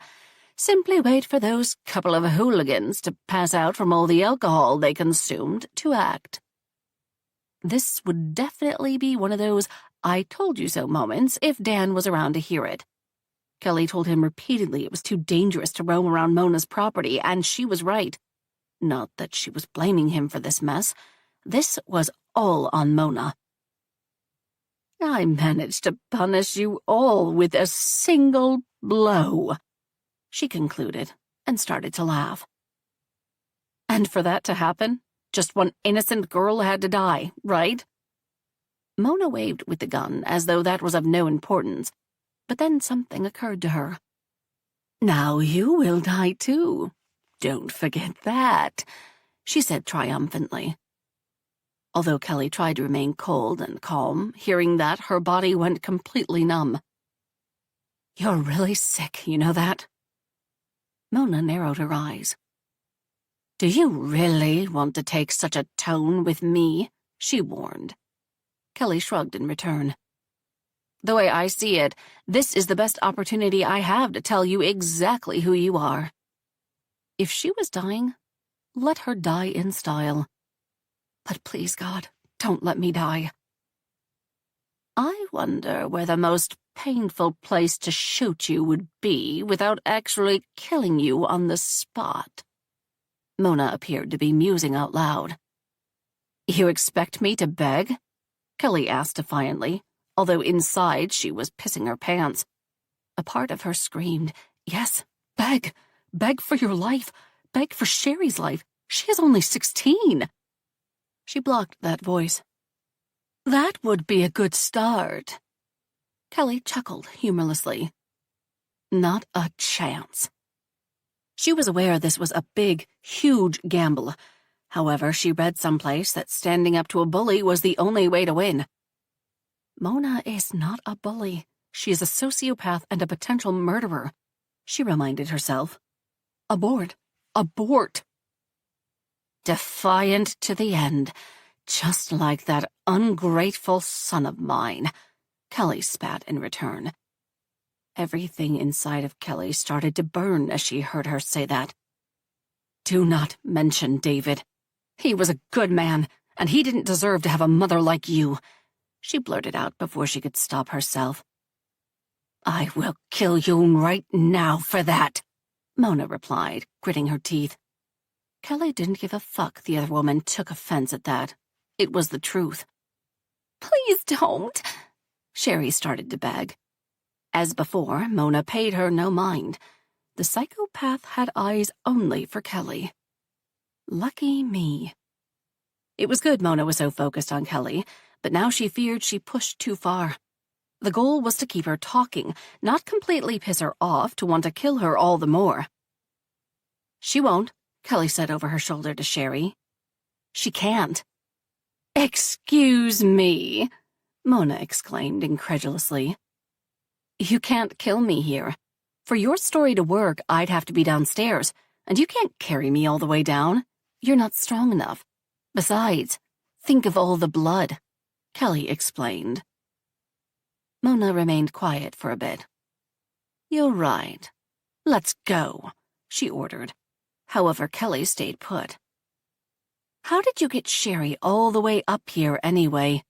Simply wait for those couple of hooligans to pass out from all the alcohol they consumed to act. This would definitely be one of those I told you so moments if Dan was around to hear it. Kelly told him repeatedly it was too dangerous to roam around Mona's property, and she was right. Not that she was blaming him for this mess. This was all on Mona. I managed to punish you all with a single blow, she concluded, and started to laugh. And for that to happen, just one innocent girl had to die, right? Mona waved with the gun as though that was of no importance, but then something occurred to her. Now you will die too. Don't forget that, she said triumphantly. Although Kelly tried to remain cold and calm, hearing that, her body went completely numb. You're really sick, you know that? Mona narrowed her eyes. Do you really want to take such a tone with me? She warned. Kelly shrugged in return. The way I see it, this is the best opportunity I have to tell you exactly who you are. If she was dying, let her die in style. But please, God, don't let me die. I wonder where the most painful place to shoot you would be without actually killing you on the spot. Mona appeared to be musing out loud. You expect me to beg? Kelly asked defiantly, although inside she was pissing her pants. A part of her screamed, yes, beg. Beg for your life. Beg for Sherry's life. She is only 16. She blocked that voice. That would be a good start. Kelly chuckled humorlessly. Not a chance. She was aware this was a big, huge gamble. However, she read someplace that standing up to a bully was the only way to win. Mona is not a bully. She is a sociopath and a potential murderer, she reminded herself. Abort. Abort. Defiant to the end, just like that ungrateful son of mine, Kelly spat in return. Everything inside of Kelly started to burn as she heard her say that. Do not mention David. He was a good man, and he didn't deserve to have a mother like you, she blurted out before she could stop herself. I will kill you right now for that, Mona replied, gritting her teeth. Kelly didn't give a fuck the other woman took offense at that. It was the truth. Please don't, Sherry started to beg. As before, Mona paid her no mind. The psychopath had eyes only for Kelly. Lucky me. It was good Mona was so focused on Kelly, but now she feared she pushed too far. The goal was to keep her talking, not completely piss her off to want to kill her all the more. She won't, Kelly said over her shoulder to Sherry. She can't. Excuse me, Mona exclaimed incredulously. You can't kill me here. For your story to work, I'd have to be downstairs, and you can't carry me all the way down. You're not strong enough. Besides, think of all the blood, Kelly explained. Mona remained quiet for a bit. "You're right. Let's go," she ordered. However, Kelly stayed put. "How did you get Sherry all the way up here anyway?"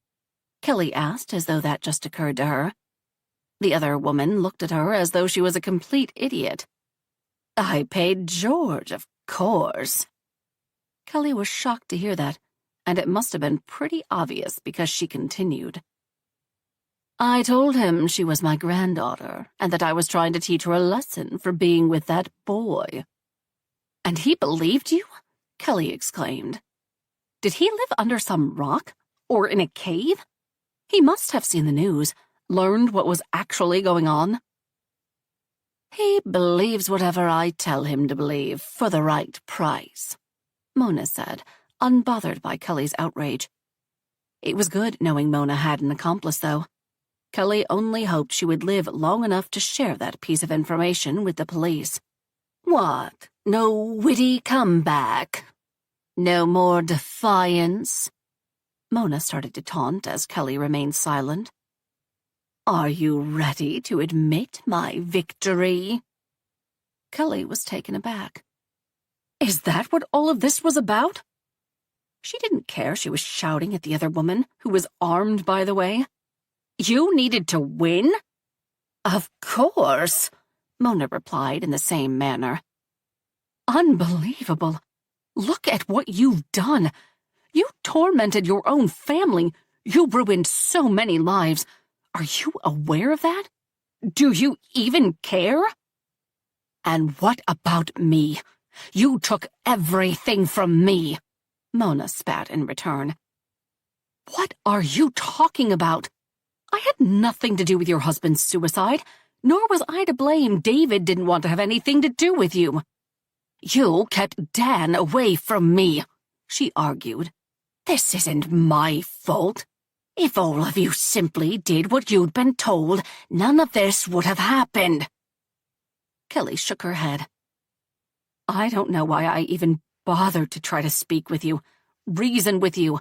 Kelly asked, as though that just occurred to her. The other woman looked at her as though she was a complete idiot. "I paid George, of course." Kelly was shocked to hear that, and it must have been pretty obvious because she continued. "I told him she was my granddaughter and that I was trying to teach her a lesson for being with that boy." "And he believed you?" Kelly exclaimed. "Did he live under some rock? Or in a cave? He must have seen the news, learned what was actually going on." "He believes whatever I tell him to believe for the right price," Mona said, unbothered by Kelly's outrage. It was good knowing Mona had an accomplice, though. Kelly only hoped she would live long enough to share that piece of information with the police. "What? No witty comeback? No more defiance?" Mona started to taunt as Kelly remained silent. "Are you ready to admit my victory?" Kelly was taken aback. Is that what all of this was about? She didn't care she was shouting at the other woman, who was armed, by the way. "You needed to win?" "Of course," Mona replied in the same manner. "Unbelievable. Look at what you've done. You tormented your own family. You ruined so many lives. Are you aware of that? Do you even care?" "And what about me? You took everything from me," Mona spat in return. "What are you talking about? I had nothing to do with your husband's suicide, nor was I to blame. David didn't want to have anything to do with you." "You kept Dan away from me," she argued. "This isn't my fault. If all of you simply did what you'd been told, none of this would have happened." Kelly shook her head. "I don't know why I even bothered to try to speak with you, reason with you.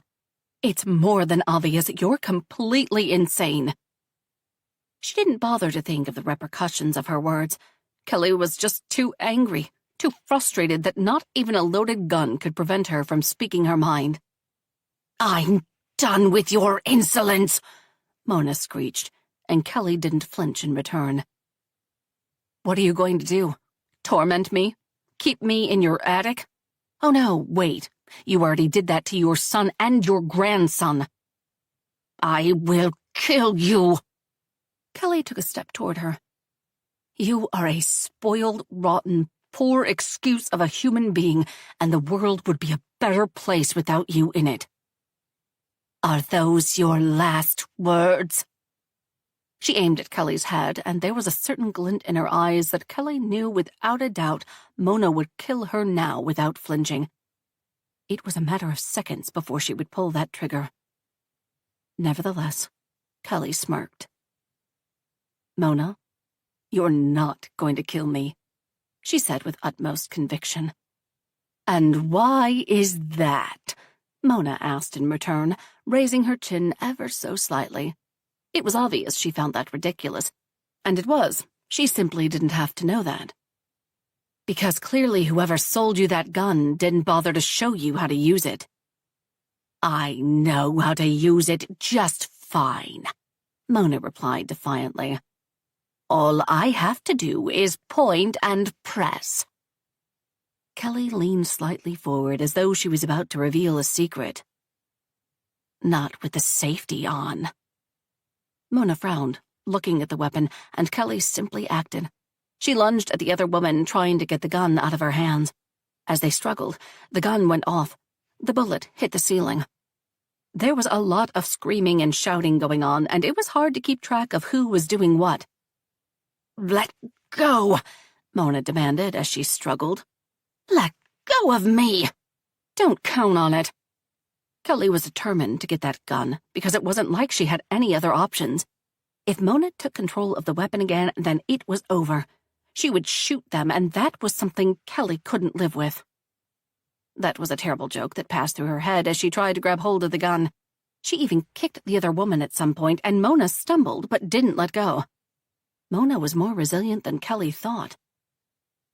It's more than obvious you're completely insane." She didn't bother to think of the repercussions of her words. Kelly was just too angry, too frustrated that not even a loaded gun could prevent her from speaking her mind. "I'm done with your insolence," Mona screeched, and Kelly didn't flinch in return. "What are you going to do? Torment me? Keep me in your attic? Oh no, wait. You already did that to your son and your grandson." "I will kill you." Kelly took a step toward her. "You are a spoiled, rotten, poor excuse of a human being, and the world would be a better place without you in it." "Are those your last words?" She aimed at Kelly's head, and there was a certain glint in her eyes that Kelly knew without a doubt Mona would kill her now without flinching. It was a matter of seconds before she would pull that trigger. Nevertheless, Kelly smirked. "Mona, you're not going to kill me," she said with utmost conviction. "And why is that?" Mona asked in return, raising her chin ever so slightly. It was obvious she found that ridiculous, and it was. She simply didn't have to know that. "Because clearly whoever sold you that gun didn't bother to show you how to use it." "I know how to use it just fine," Mona replied defiantly. "All I have to do is point and press." Kelly leaned slightly forward as though she was about to reveal a secret. "Not with the safety on." Mona frowned, looking at the weapon, and Kelly simply acted. She lunged at the other woman, trying to get the gun out of her hands. As they struggled, the gun went off. The bullet hit the ceiling. There was a lot of screaming and shouting going on, and it was hard to keep track of who was doing what. "Let go," Mona demanded as she struggled. "Let go of me." "Don't count on it." Kelly was determined to get that gun, because it wasn't like she had any other options. If Mona took control of the weapon again, then it was over. She would shoot them, and that was something Kelly couldn't live with. That was a terrible joke that passed through her head as she tried to grab hold of the gun. She even kicked the other woman at some point, and Mona stumbled but didn't let go. Mona was more resilient than Kelly thought.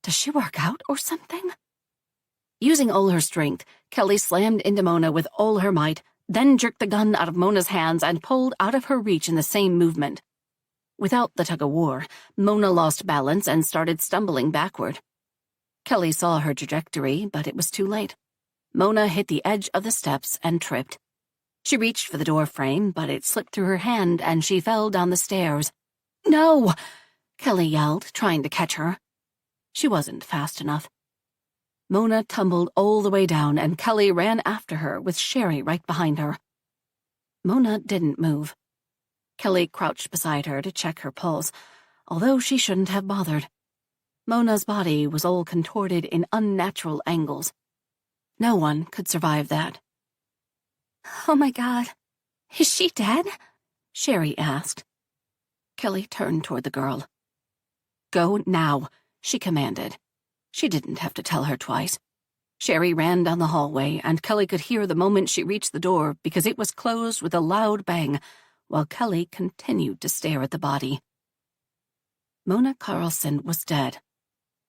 Does she work out or something? Using all her strength, Kelly slammed into Mona with all her might, then jerked the gun out of Mona's hands and pulled out of her reach in the same movement. Without the tug-of-war, Mona lost balance and started stumbling backward. Kelly saw her trajectory, but it was too late. Mona hit the edge of the steps and tripped. She reached for the door frame, but it slipped through her hand and she fell down the stairs. "No!" Kelly yelled, trying to catch her. She wasn't fast enough. Mona tumbled all the way down and Kelly ran after her with Sherry right behind her. Mona didn't move. Kelly crouched beside her to check her pulse, although she shouldn't have bothered. Mona's body was all contorted in unnatural angles. No one could survive that. "Oh my God, is she dead?" Sherry asked. Kelly turned toward the girl. "Go now," she commanded. She didn't have to tell her twice. Sherry ran down the hallway, and Kelly could hear the moment she reached the door because it was closed with a loud bang, while Kelly continued to stare at the body. Mona Carlson was dead,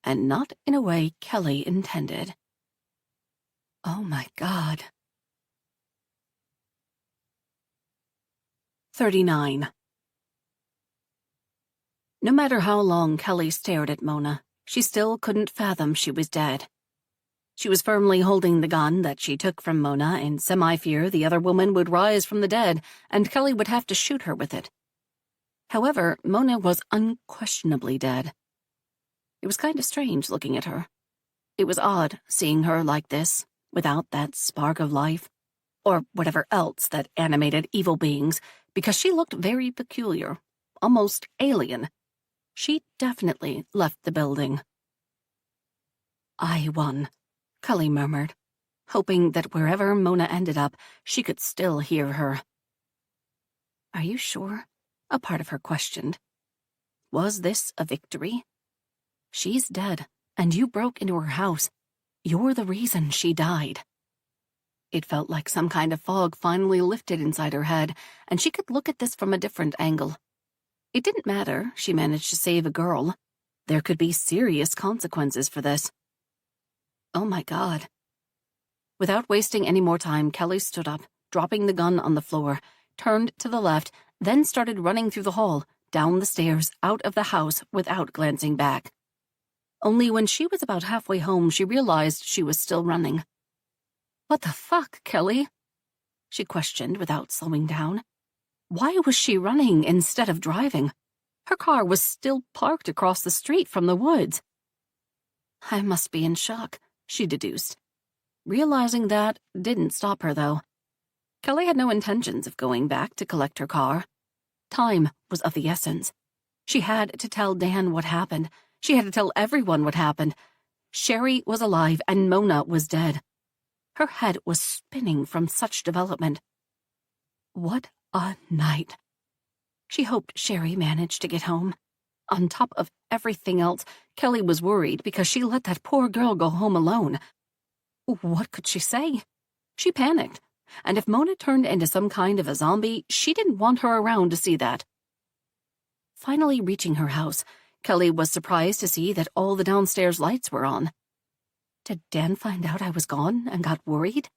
and not in a way Kelly intended. Oh my God. 39. No matter how long Kelly stared at Mona, she still couldn't fathom she was dead. She was firmly holding the gun that she took from Mona in semi-fear the other woman would rise from the dead and Kelly would have to shoot her with it. However, Mona was unquestionably dead. It was kind of strange looking at her. It was odd seeing her like this, without that spark of life, or whatever else that animated evil beings, because she looked very peculiar, almost alien. She definitely left the building. "I won," Kelly murmured, hoping that wherever Mona ended up, she could still hear her. "Are you sure?" a part of her questioned. Was this a victory? She's dead, and you broke into her house. You're the reason she died. It felt like some kind of fog finally lifted inside her head, and she could look at this from a different angle. It didn't matter she managed to save a girl. There could be serious consequences for this. Oh my God. Without wasting any more time, Kelly stood up, dropping the gun on the floor, turned to the left, then started running through the hall, down the stairs, out of the house without glancing back. Only when she was about halfway home, she realized she was still running. "What the fuck, Kelly?" she questioned without slowing down. Why was she running instead of driving? Her car was still parked across the street from the woods. I must be in shock, she deduced. Realizing that didn't stop her, though. Kelly had no intentions of going back to collect her car. Time was of the essence. She had to tell Dan what happened. She had to tell everyone what happened. Sherry was alive and Mona was dead. Her head was spinning from such development. What a night. She hoped Sherry managed to get home. On top of everything else, Kelly was worried because she let that poor girl go home alone. What could she say? She panicked, and if Mona turned into some kind of a zombie, she didn't want her around to see that. Finally reaching her house, Kelly was surprised to see that all the downstairs lights were on. Did Dan find out I was gone and got worried?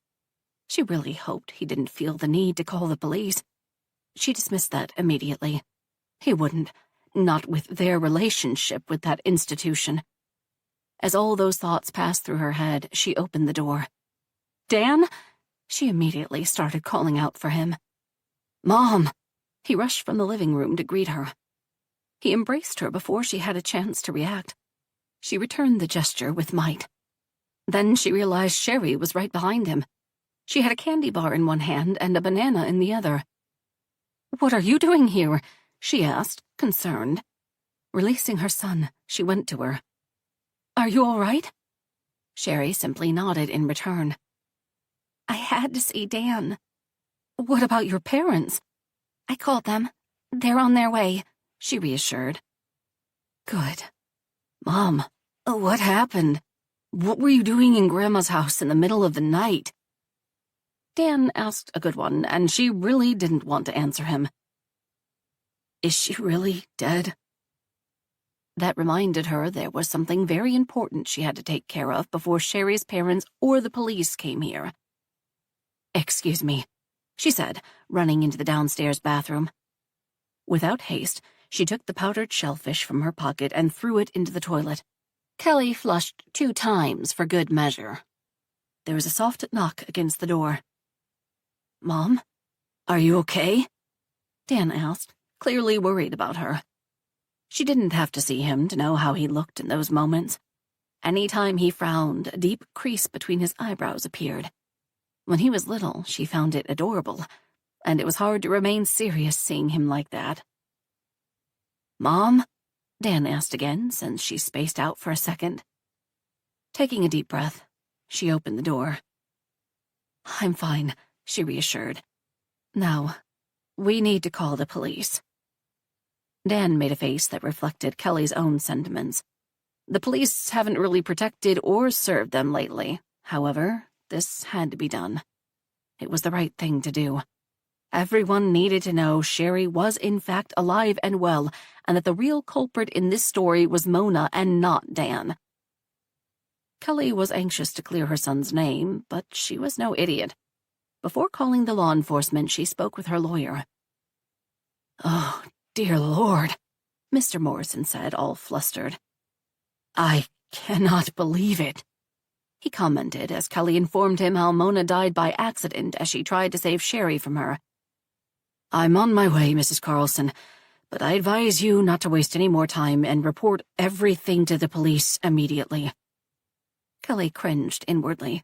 She really hoped he didn't feel the need to call the police. She dismissed that immediately. He wouldn't, not with their relationship with that institution. As all those thoughts passed through her head, she opened the door. "Dan?" She immediately started calling out for him. "Mom!" He rushed from the living room to greet her. He embraced her before she had a chance to react. She returned the gesture with might. Then she realized Sherry was right behind him. She had a candy bar in one hand and a banana in the other. "What are you doing here?" she asked, concerned. Releasing her son, she went to her. "Are you all right?" Sherry simply nodded in return. "I had to see Dan." "What about your parents?" "I called them. They're on their way," she reassured. "Good. Mom, what happened? What were you doing in Grandma's house in the middle of the night?" Dan asked a good one, and she really didn't want to answer him. Is she really dead? That reminded her there was something very important she had to take care of before Sherry's parents or the police came here. Excuse me, she said, running into the downstairs bathroom. Without haste, she took the powdered shellfish from her pocket and threw it into the toilet. Kelly flushed 2 times for good measure. There was a soft knock against the door. Mom, are you okay? Dan asked, clearly worried about her. She didn't have to see him to know how he looked in those moments. Any time he frowned, a deep crease between his eyebrows appeared. When he was little, she found it adorable, and it was hard to remain serious seeing him like that. Mom? Dan asked again, since she spaced out for a second. Taking a deep breath, she opened the door. I'm fine, she reassured. Now, we need to call the police. Dan made a face that reflected Kelly's own sentiments. The police haven't really protected or served them lately. However, this had to be done. It was the right thing to do. Everyone needed to know Sherry was in fact alive and well, and that the real culprit in this story was Mona and not Dan. Kelly was anxious to clear her son's name, but she was no idiot. Before calling the law enforcement, she spoke with her lawyer. Oh, dear Lord, Mr. Morrison said, all flustered. I cannot believe it, he commented as Kelly informed him how Mona died by accident as she tried to save Sherry from her. I'm on my way, Mrs. Carlson, but I advise you not to waste any more time and report everything to the police immediately. Kelly cringed inwardly.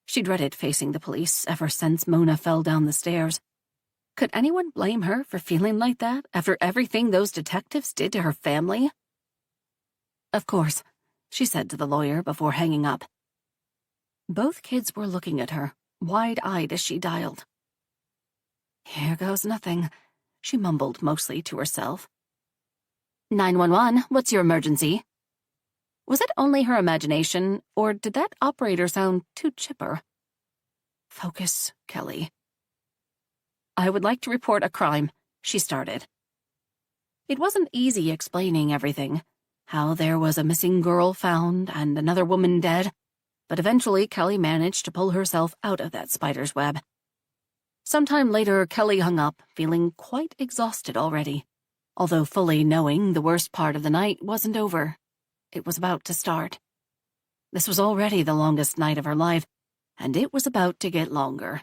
She dreaded facing the police ever since Mona fell down the stairs. Could anyone blame her for feeling like that after everything those detectives did to her family? Of course, she said to the lawyer before hanging up. Both kids were looking at her, wide-eyed as she dialed. Here goes nothing, she mumbled mostly to herself. 911, what's your emergency? Was it only her imagination, or did that operator sound too chipper? Focus, Kelly. I would like to report a crime, she started. It wasn't easy explaining everything, how there was a missing girl found and another woman dead, but eventually Kelly managed to pull herself out of that spider's web. Sometime later, Kelly hung up, feeling quite exhausted already, although fully knowing the worst part of the night wasn't over. It was about to start. This was already the longest night of her life, and it was about to get longer.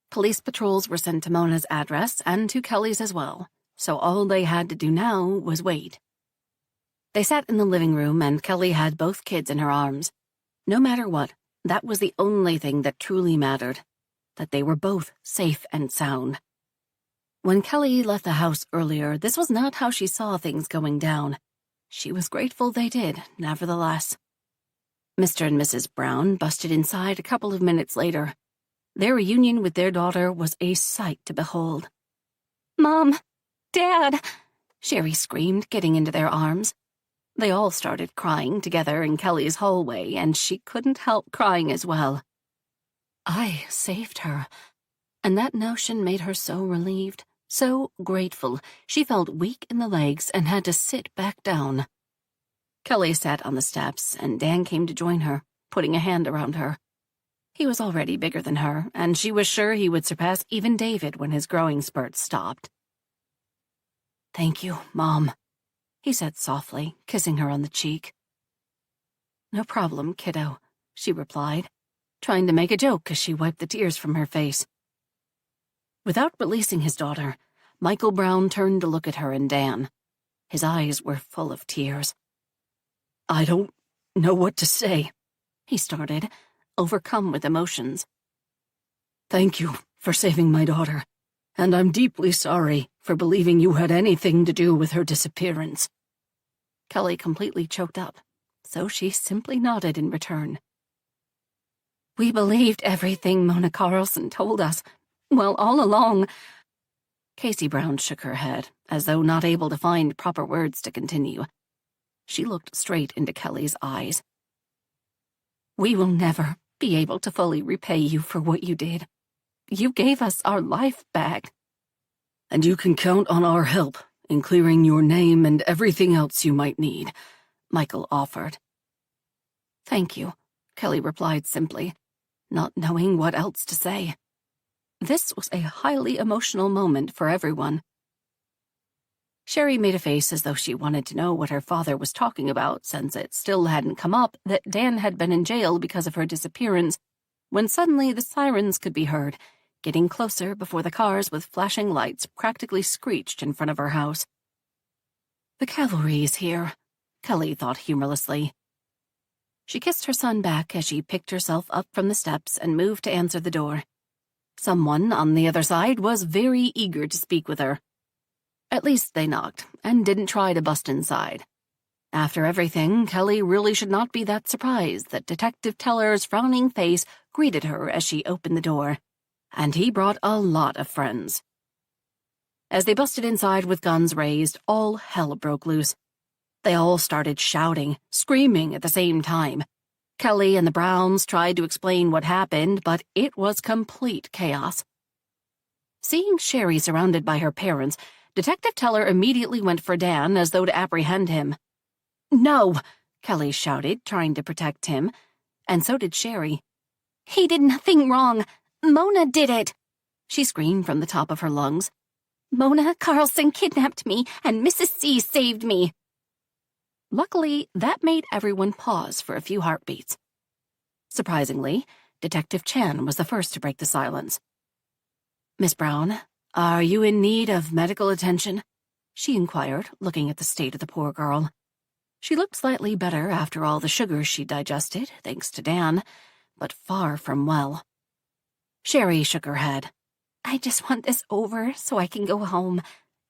Police patrols were sent to Mona's address and to Kelly's as well, so all they had to do now was wait. They sat in the living room and Kelly had both kids in her arms. No matter what, that was the only thing that truly mattered, that they were both safe and sound. When Kelly left the house earlier, this was not how she saw things going down. She was grateful they did, nevertheless. Mr. and Mrs. Brown busted inside a couple of minutes later. Their reunion with their daughter was a sight to behold. Mom! Dad! Sherry screamed, getting into their arms. They all started crying together in Kelly's hallway, and she couldn't help crying as well. I saved her, and that notion made her so relieved, so grateful, she felt weak in the legs and had to sit back down. Kelly sat on the steps, and Dan came to join her, putting a hand around her. He was already bigger than her, and she was sure he would surpass even David when his growing spurts stopped. Thank you, Mom, he said softly, kissing her on the cheek. No problem, kiddo, she replied, trying to make a joke as she wiped the tears from her face. Without releasing his daughter, Michael Brown turned to look at her and Dan. His eyes were full of tears. I don't know what to say, he started, overcome with emotions. Thank you for saving my daughter, and I'm deeply sorry for believing you had anything to do with her disappearance. Kelly completely choked up, so she simply nodded in return. We believed everything Mona Carlson told us. Well, all along. Casey Brown shook her head, as though not able to find proper words to continue. She looked straight into Kelly's eyes. We will never be able to fully repay you for what you did. You gave us our life back. And you can count on our help in clearing your name and everything else you might need, Michael offered. Thank you, Kelly replied simply, not knowing what else to say. This was a highly emotional moment for everyone. Sherry made a face as though she wanted to know what her father was talking about, since it still hadn't come up that Dan had been in jail because of her disappearance, when suddenly the sirens could be heard, getting closer before the cars with flashing lights practically screeched in front of her house. The cavalry is here, Kelly thought humorlessly. She kissed her son back as she picked herself up from the steps and moved to answer the door. Someone on the other side was very eager to speak with her. At least they knocked, and didn't try to bust inside. After everything, Kelly really should not be that surprised that Detective Teller's frowning face greeted her as she opened the door, and he brought a lot of friends. As they busted inside with guns raised, all hell broke loose. They all started shouting, screaming at the same time. Kelly and the Browns tried to explain what happened, but it was complete chaos. Seeing Sherry surrounded by her parents, Detective Teller immediately went for Dan as though to apprehend him. "No!" Kelly shouted, trying to protect him, and so did Sherry. "He did nothing wrong. Mona did it!" she screamed from the top of her lungs. "Mona Carlson kidnapped me, and Mrs. C saved me." Luckily, that made everyone pause for a few heartbeats. Surprisingly, Detective Chan was the first to break the silence. "Miss Brown, are you in need of medical attention?" she inquired, looking at the state of the poor girl. She looked slightly better after all the sugar she'd digested, thanks to Dan, but far from well. Sherry shook her head. "I just want this over so I can go home.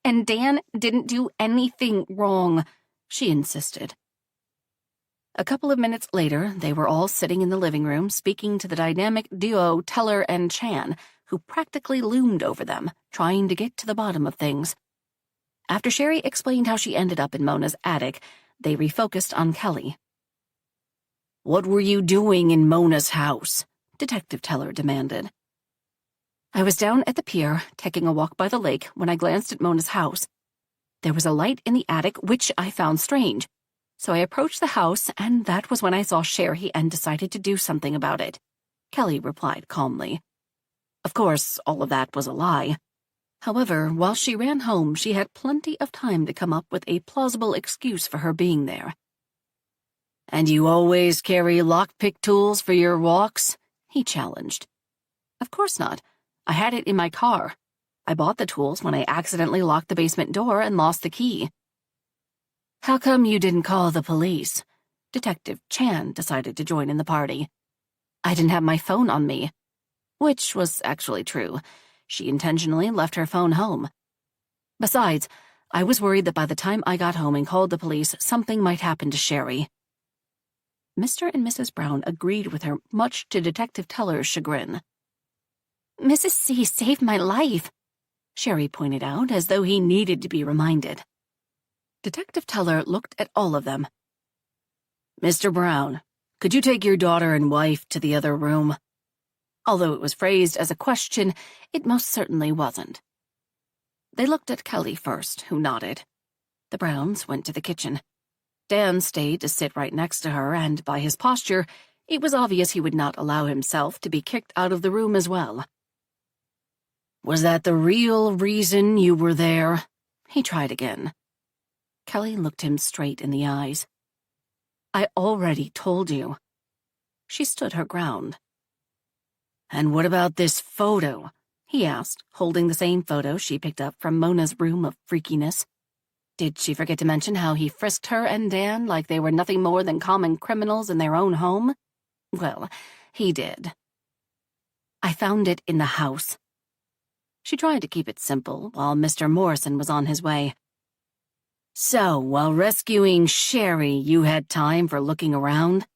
And Dan didn't do anything wrong," she insisted. A couple of minutes later, they were all sitting in the living room speaking to the dynamic duo Teller and Chan, who practically loomed over them, trying to get to the bottom of things. After Sherry explained how she ended up in Mona's attic, they refocused on Kelly. "What were you doing in Mona's house?" Detective Teller demanded. "I was down at the pier, taking a walk by the lake, when I glanced at Mona's house. There was a light in the attic, which I found strange. So I approached the house, and that was when I saw Sherry and decided to do something about it," Kelly replied calmly. Of course, all of that was a lie. However, while she ran home, she had plenty of time to come up with a plausible excuse for her being there. "And you always carry lockpick tools for your walks?" he challenged. "Of course not. I had it in my car. I bought the tools when I accidentally locked the basement door and lost the key." "How come you didn't call the police?" Detective Chan decided to join in the party. "I didn't have my phone on me." Which was actually true. She intentionally left her phone home. Besides, I was worried that by the time I got home and called the police, something might happen to Sherry. Mr. and Mrs. Brown agreed with her, much to Detective Teller's chagrin. "Mrs. C saved my life," Sherry pointed out, as though he needed to be reminded. Detective Teller looked at all of them. "Mr. Brown, could you take your daughter and wife to the other room?" Although it was phrased as a question, it most certainly wasn't. They looked at Kelly first, who nodded. The Browns went to the kitchen. Dan stayed to sit right next to her, and by his posture, it was obvious he would not allow himself to be kicked out of the room as well. "Was that the real reason you were there?" He tried again. Kelly looked him straight in the eyes. "I already told you." She stood her ground. "And what about this photo?" he asked, holding the same photo she picked up from Mona's room of freakiness. Did she forget to mention how he frisked her and Dan like they were nothing more than common criminals in their own home? Well, he did. "I found it in the house." She tried to keep it simple while Mr. Morrison was on his way. "So, while rescuing Sherry, you had time for looking around?"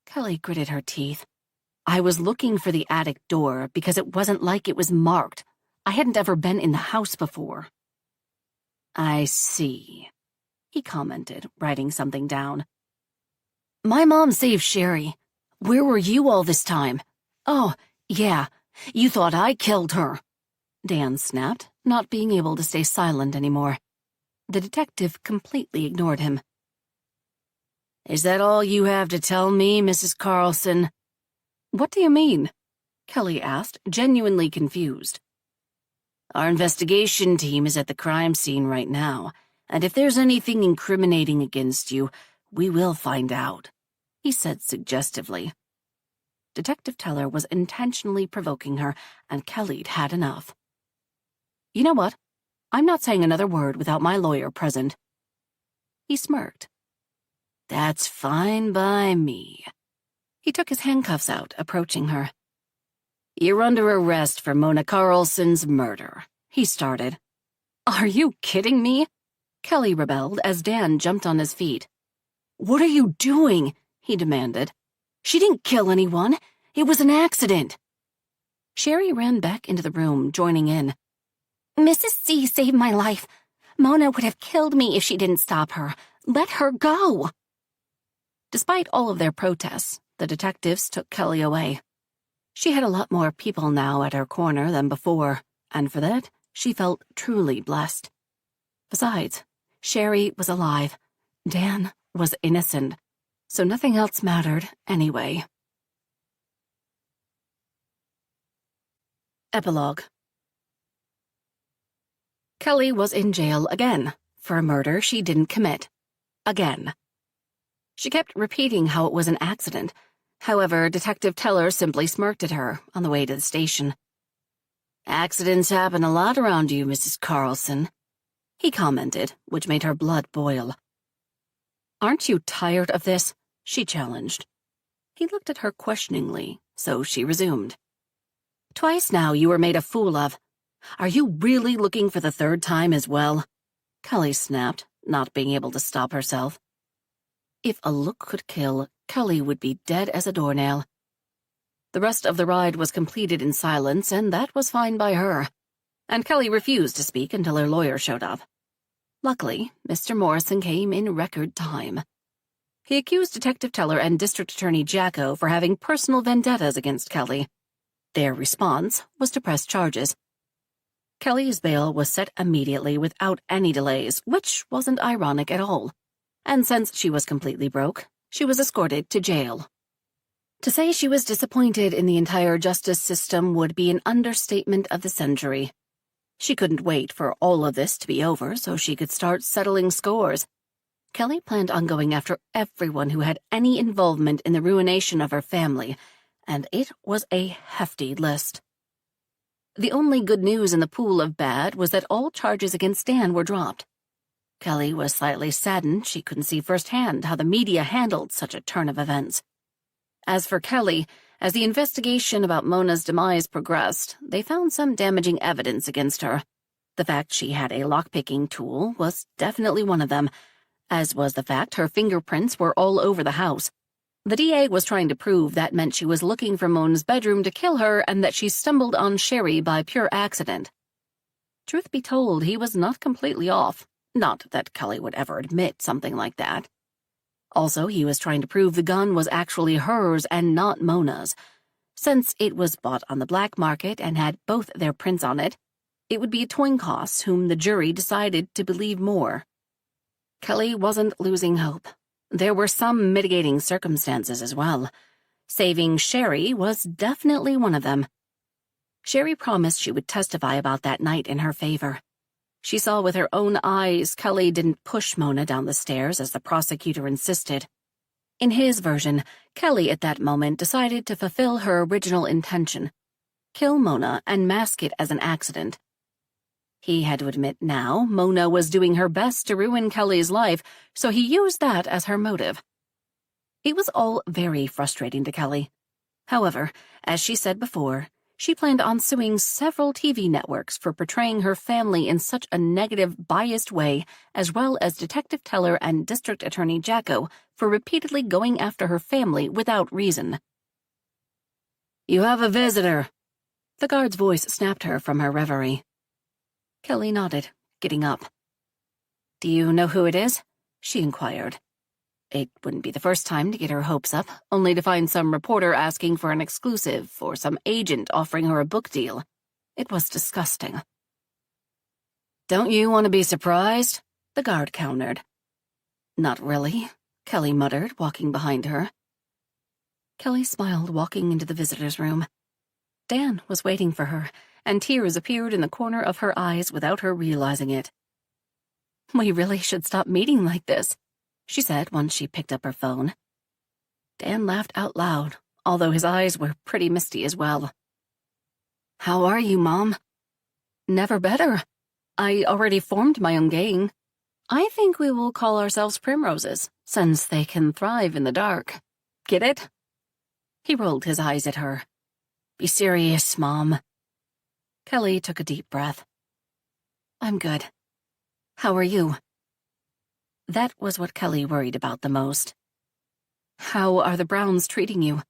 Kelly gritted her teeth. "I was looking for the attic door because it wasn't like it was marked. I hadn't ever been in the house before." "I see," he commented, writing something down. "My mom saved Sherry. Where were you all this time? Oh, yeah, you thought I killed her. Dan snapped, not being able to stay silent anymore. The detective completely ignored him. Is that all you have to tell me, Mrs. Carlson? What do you mean? Kelly asked, genuinely confused. Our investigation team is at the crime scene right now, and if there's anything incriminating against you, we will find out, he said suggestively. Detective Teller was intentionally provoking her, and Kelly'd had enough. You know what? I'm not saying another word without my lawyer present. He smirked. That's fine by me. He took his handcuffs out, approaching her. You're under arrest for Mona Carlson's murder, he started. Are you kidding me? Kelly rebelled as Dan jumped on his feet. What are you doing? He demanded. She didn't kill anyone. It was an accident. Sherry ran back into the room, joining in. Mrs. C saved my life. Mona would have killed me if she didn't stop her. Let her go. Despite all of their protests, the detectives took Kelly away. She had a lot more people now at her corner than before, and for that, she felt truly blessed. Besides, Sherry was alive. Dan was innocent, so nothing else mattered anyway. Epilogue. Kelly was in jail again for a murder she didn't commit. Again. She kept repeating how it was an accident. However, Detective Teller simply smirked at her on the way to the station. Accidents happen a lot around you, Mrs. Carlson, he commented, which made her blood boil. Aren't you tired of this? She challenged. He looked at her questioningly, so she resumed. Twice now you were made a fool of. Are you really looking for the third time as well? Kelly snapped, not being able to stop herself. If a look could kill, Kelly would be dead as a doornail. The rest of the ride was completed in silence, and that was fine by her. And Kelly refused to speak until her lawyer showed up. Luckily, Mr. Morrison came in record time. He accused Detective Teller and District Attorney Jacko for having personal vendettas against Kelly. Their response was to press charges. Kelly's bail was set immediately without any delays, which wasn't ironic at all. And since she was completely broke, she was escorted to jail. To say she was disappointed in the entire justice system would be an understatement of the century. She couldn't wait for all of this to be over so she could start settling scores. Kelly planned on going after everyone who had any involvement in the ruination of her family, and it was a hefty list. The only good news in the pool of bad was that all charges against Dan were dropped. Kelly was slightly saddened she couldn't see firsthand how the media handled such a turn of events. As for Kelly, as the investigation about Mona's demise progressed, they found some damaging evidence against her. The fact she had a lockpicking tool was definitely one of them, as was the fact her fingerprints were all over the house. The DA was trying to prove that meant she was looking for Mona's bedroom to kill her and that she stumbled on Sherry by pure accident. Truth be told, he was not completely off. Not that Kelly would ever admit something like that. Also, he was trying to prove the gun was actually hers and not Mona's. Since it was bought on the black market and had both their prints on it, it would be Twinkos whom the jury decided to believe more. Kelly wasn't losing hope. There were some mitigating circumstances as well. Saving Sherry was definitely one of them. Sherry promised she would testify about that night in her favor. She saw with her own eyes Kelly didn't push Mona down the stairs as the prosecutor insisted. In his version, Kelly at that moment decided to fulfill her original intention, kill Mona and mask it as an accident. He had to admit now Mona was doing her best to ruin Kelly's life, so he used that as her motive. It was all very frustrating to Kelly. However, as she said before, she planned on suing several TV networks for portraying her family in such a negative, biased way, as well as Detective Teller and District Attorney Jacko for repeatedly going after her family without reason. "You have a visitor." The guard's voice snapped her from her reverie. Kelly nodded, getting up. "Do you know who it is?" she inquired. It wouldn't be the first time to get her hopes up, only to find some reporter asking for an exclusive or some agent offering her a book deal. It was disgusting. "Don't you want to be surprised?" the guard countered. "Not really," Kelly muttered, walking behind her. Kelly smiled, walking into the visitor's room. Dan was waiting for her, and tears appeared in the corner of her eyes without her realizing it. "We really should stop meeting like this," she said once she picked up her phone. Dan laughed out loud, although his eyes were pretty misty as well. "How are you, Mom?" "Never better. I already formed my own gang. I think we will call ourselves Primroses, since they can thrive in the dark. Get it?" He rolled his eyes at her. "Be serious, Mom." Kelly took a deep breath. "I'm good. How are you?" That was what Kelly worried about the most. "How are the Browns treating you?"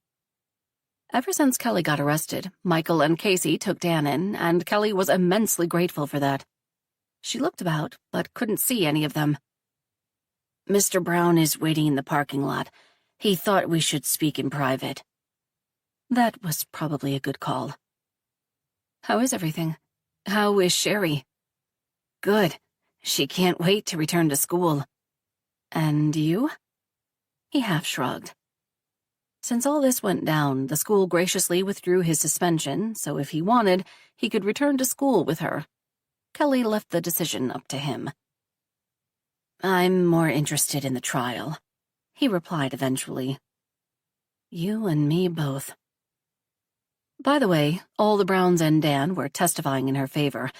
Ever since Kelly got arrested, Michael and Casey took Dan in, and Kelly was immensely grateful for that. She looked about, but couldn't see any of them. "Mr. Brown is waiting in the parking lot. He thought we should speak in private." That was probably a good call. "How is everything? How is Sherry?" "Good. She can't wait to return to school." "And you?" He half shrugged. Since all this went down, the school graciously withdrew his suspension, so if he wanted, he could return to school with her. Kelly left the decision up to him. "I'm more interested in the trial," he replied eventually. "You and me both." By the way, all the Browns and Dan were testifying in her favor,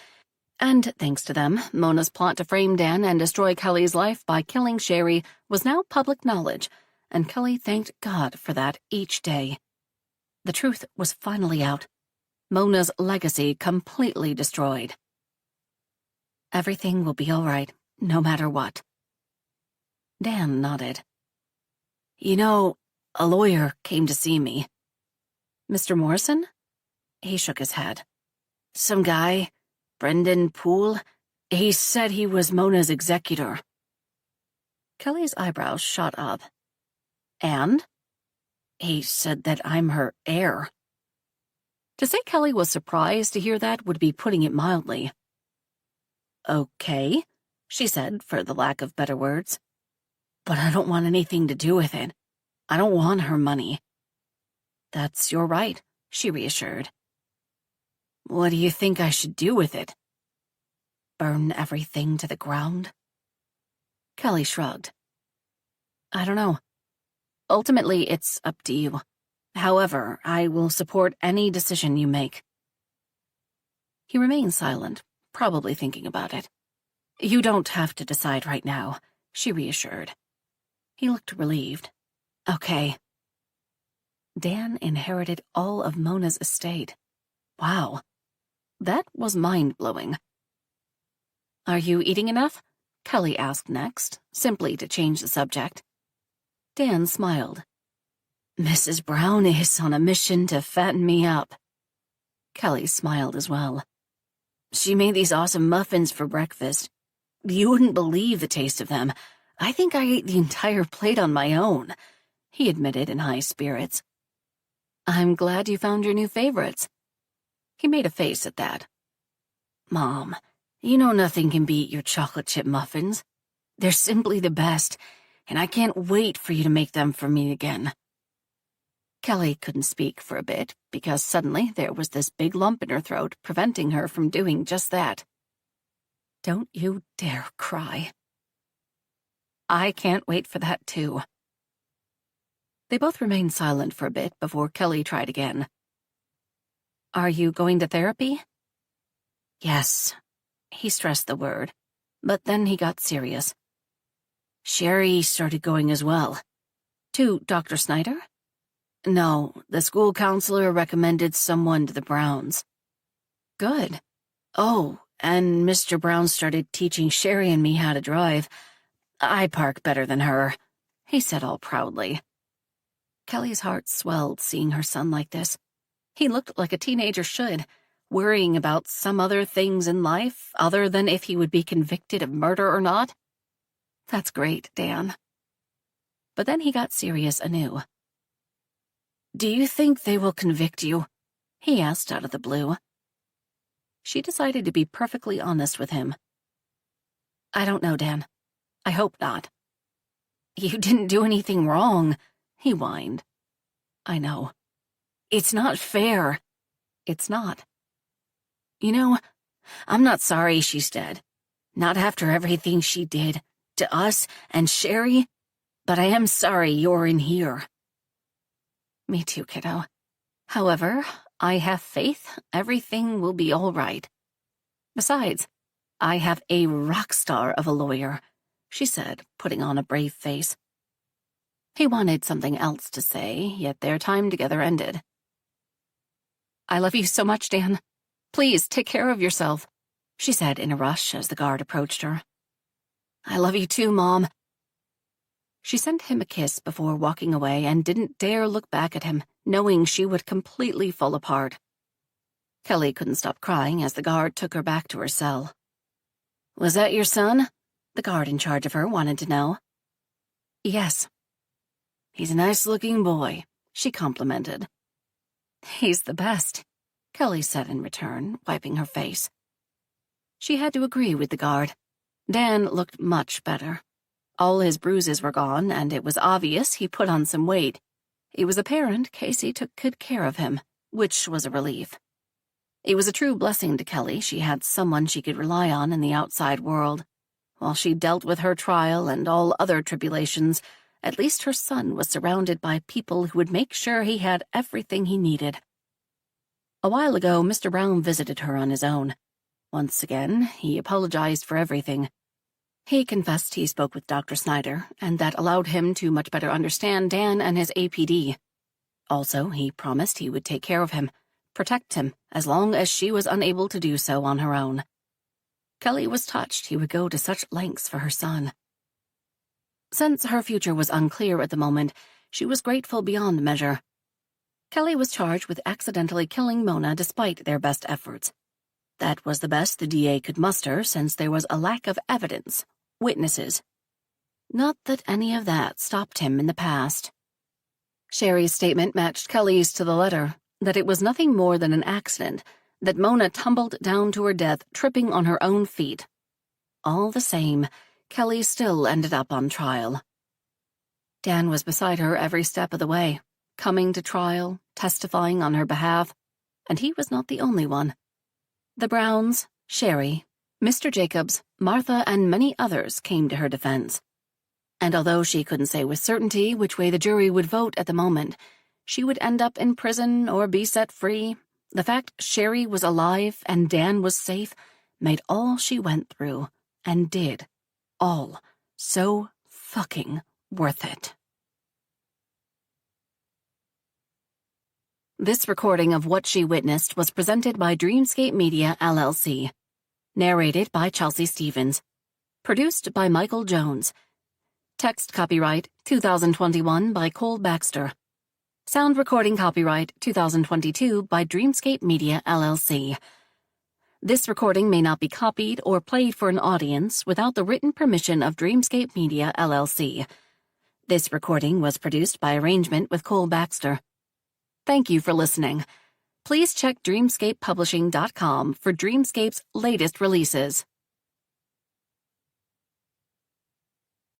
and thanks to them, Mona's plot to frame Dan and destroy Kelly's life by killing Sherry was now public knowledge, and Kelly thanked God for that each day. The truth was finally out. Mona's legacy completely destroyed. "Everything will be all right, no matter what." Dan nodded. "You know, a lawyer came to see me." "Mr. Morrison?" He shook his head. "Some guy, Brendan Poole. He said he was Mona's executor." Kelly's eyebrows shot up. "And?" "He said that I'm her heir." To say Kelly was surprised to hear that would be putting it mildly. "Okay," she said, for the lack of better words. "But I don't want anything to do with it. I don't want her money." "That's your right," she reassured. "What do you think I should do with it?" "Burn everything to the ground?" Kelly shrugged. "I don't know. Ultimately, it's up to you. However, I will support any decision you make." He remained silent, probably thinking about it. "You don't have to decide right now," she reassured. He looked relieved. "Okay." Dan inherited all of Mona's estate. Wow. That was mind-blowing. "Are you eating enough?" Kelly asked next, simply to change the subject. Dan smiled. "Mrs. Brown is on a mission to fatten me up." Kelly smiled as well. "She made these awesome muffins for breakfast. You wouldn't believe the taste of them. I think I ate the entire plate on my own," he admitted in high spirits. "I'm glad you found your new favorites." He made a face at that. "Mom, you know nothing can beat your chocolate chip muffins. They're simply the best, and I can't wait for you to make them for me again." Kelly couldn't speak for a bit because suddenly there was this big lump in her throat preventing her from doing just that. "Don't you dare cry." "I can't wait for that too." They both remained silent for a bit before Kelly tried again. "Are you going to therapy?" "Yes." He stressed the word, but then he got serious. "Sherry started going as well." "To Dr. Snyder?" "No, the school counselor recommended someone to the Browns." "Good." "Oh, and Mr. Brown started teaching Sherry and me how to drive. I park better than her," he said all proudly. Kelly's heart swelled seeing her son like this. He looked like a teenager should, worrying about some other things in life other than if he would be convicted of murder or not. "That's great, Dan." But then he got serious anew. "Do you think they will convict you?" he asked out of the blue. She decided to be perfectly honest with him. "I don't know, Dan. I hope not." "You didn't do anything wrong," he whined. "I know. It's not fair." "It's not." "You know, I'm not sorry she's dead. Not after everything she did to us and Sherry, but I am sorry you're in here." "Me too, kiddo. However, I have faith everything will be all right. Besides, I have a rock star of a lawyer," she said, putting on a brave face. He wanted something else to say, yet their time together ended. "I love you so much, Dan. Please take care of yourself," she said in a rush as the guard approached her. "I love you too, Mom." She sent him a kiss before walking away and didn't dare look back at him, knowing she would completely fall apart. Kelly couldn't stop crying as the guard took her back to her cell. "Was that your son?" the guard in charge of her wanted to know. "Yes." "He's a nice-looking boy," she complimented. "He's the best," Kelly said in return, wiping her face. She had to agree with the guard. Dan looked much better. All his bruises were gone, and it was obvious he put on some weight. It was apparent Casey took good care of him, which was a relief. It was a true blessing to Kelly she had someone she could rely on in the outside world. While she dealt with her trial and all other tribulations, at least her son was surrounded by people who would make sure he had everything he needed. A while ago, Mr. Brown visited her on his own. Once again, he apologized for everything. He confessed he spoke with Dr. Snyder, and that allowed him to much better understand Dan and his APD. Also, he promised he would take care of him, protect him, as long as she was unable to do so on her own. Kelly was touched he would go to such lengths for her son. Since her future was unclear at the moment, she was grateful beyond measure. Kelly was charged with accidentally killing Mona despite their best efforts. That was the best the DA could muster since there was a lack of evidence, witnesses. Not that any of that stopped him in the past. Sherry's statement matched Kelly's to the letter, that it was nothing more than an accident, that Mona tumbled down to her death tripping on her own feet. All the same, Kelly still ended up on trial. Dan was beside her every step of the way, coming to trial, testifying on her behalf, and he was not the only one. The Browns, Sherry, Mr. Jacobs, Martha, and many others came to her defense. And although she couldn't say with certainty which way the jury would vote at the moment, she would end up in prison or be set free, the fact Sherry was alive and Dan was safe made all she went through, and did, all, so fucking worth it. This recording of what she witnessed was presented by Dreamscape Media, LLC. Narrated by Chelsea Stevens. Produced by Michael Jones. Text copyright 2021 by Cole Baxter. Sound recording copyright 2022 by Dreamscape Media, LLC. This recording may not be copied or played for an audience without the written permission of Dreamscape Media, LLC. This recording was produced by arrangement with Cole Baxter. Thank you for listening. Please check DreamscapePublishing.com for Dreamscape's latest releases.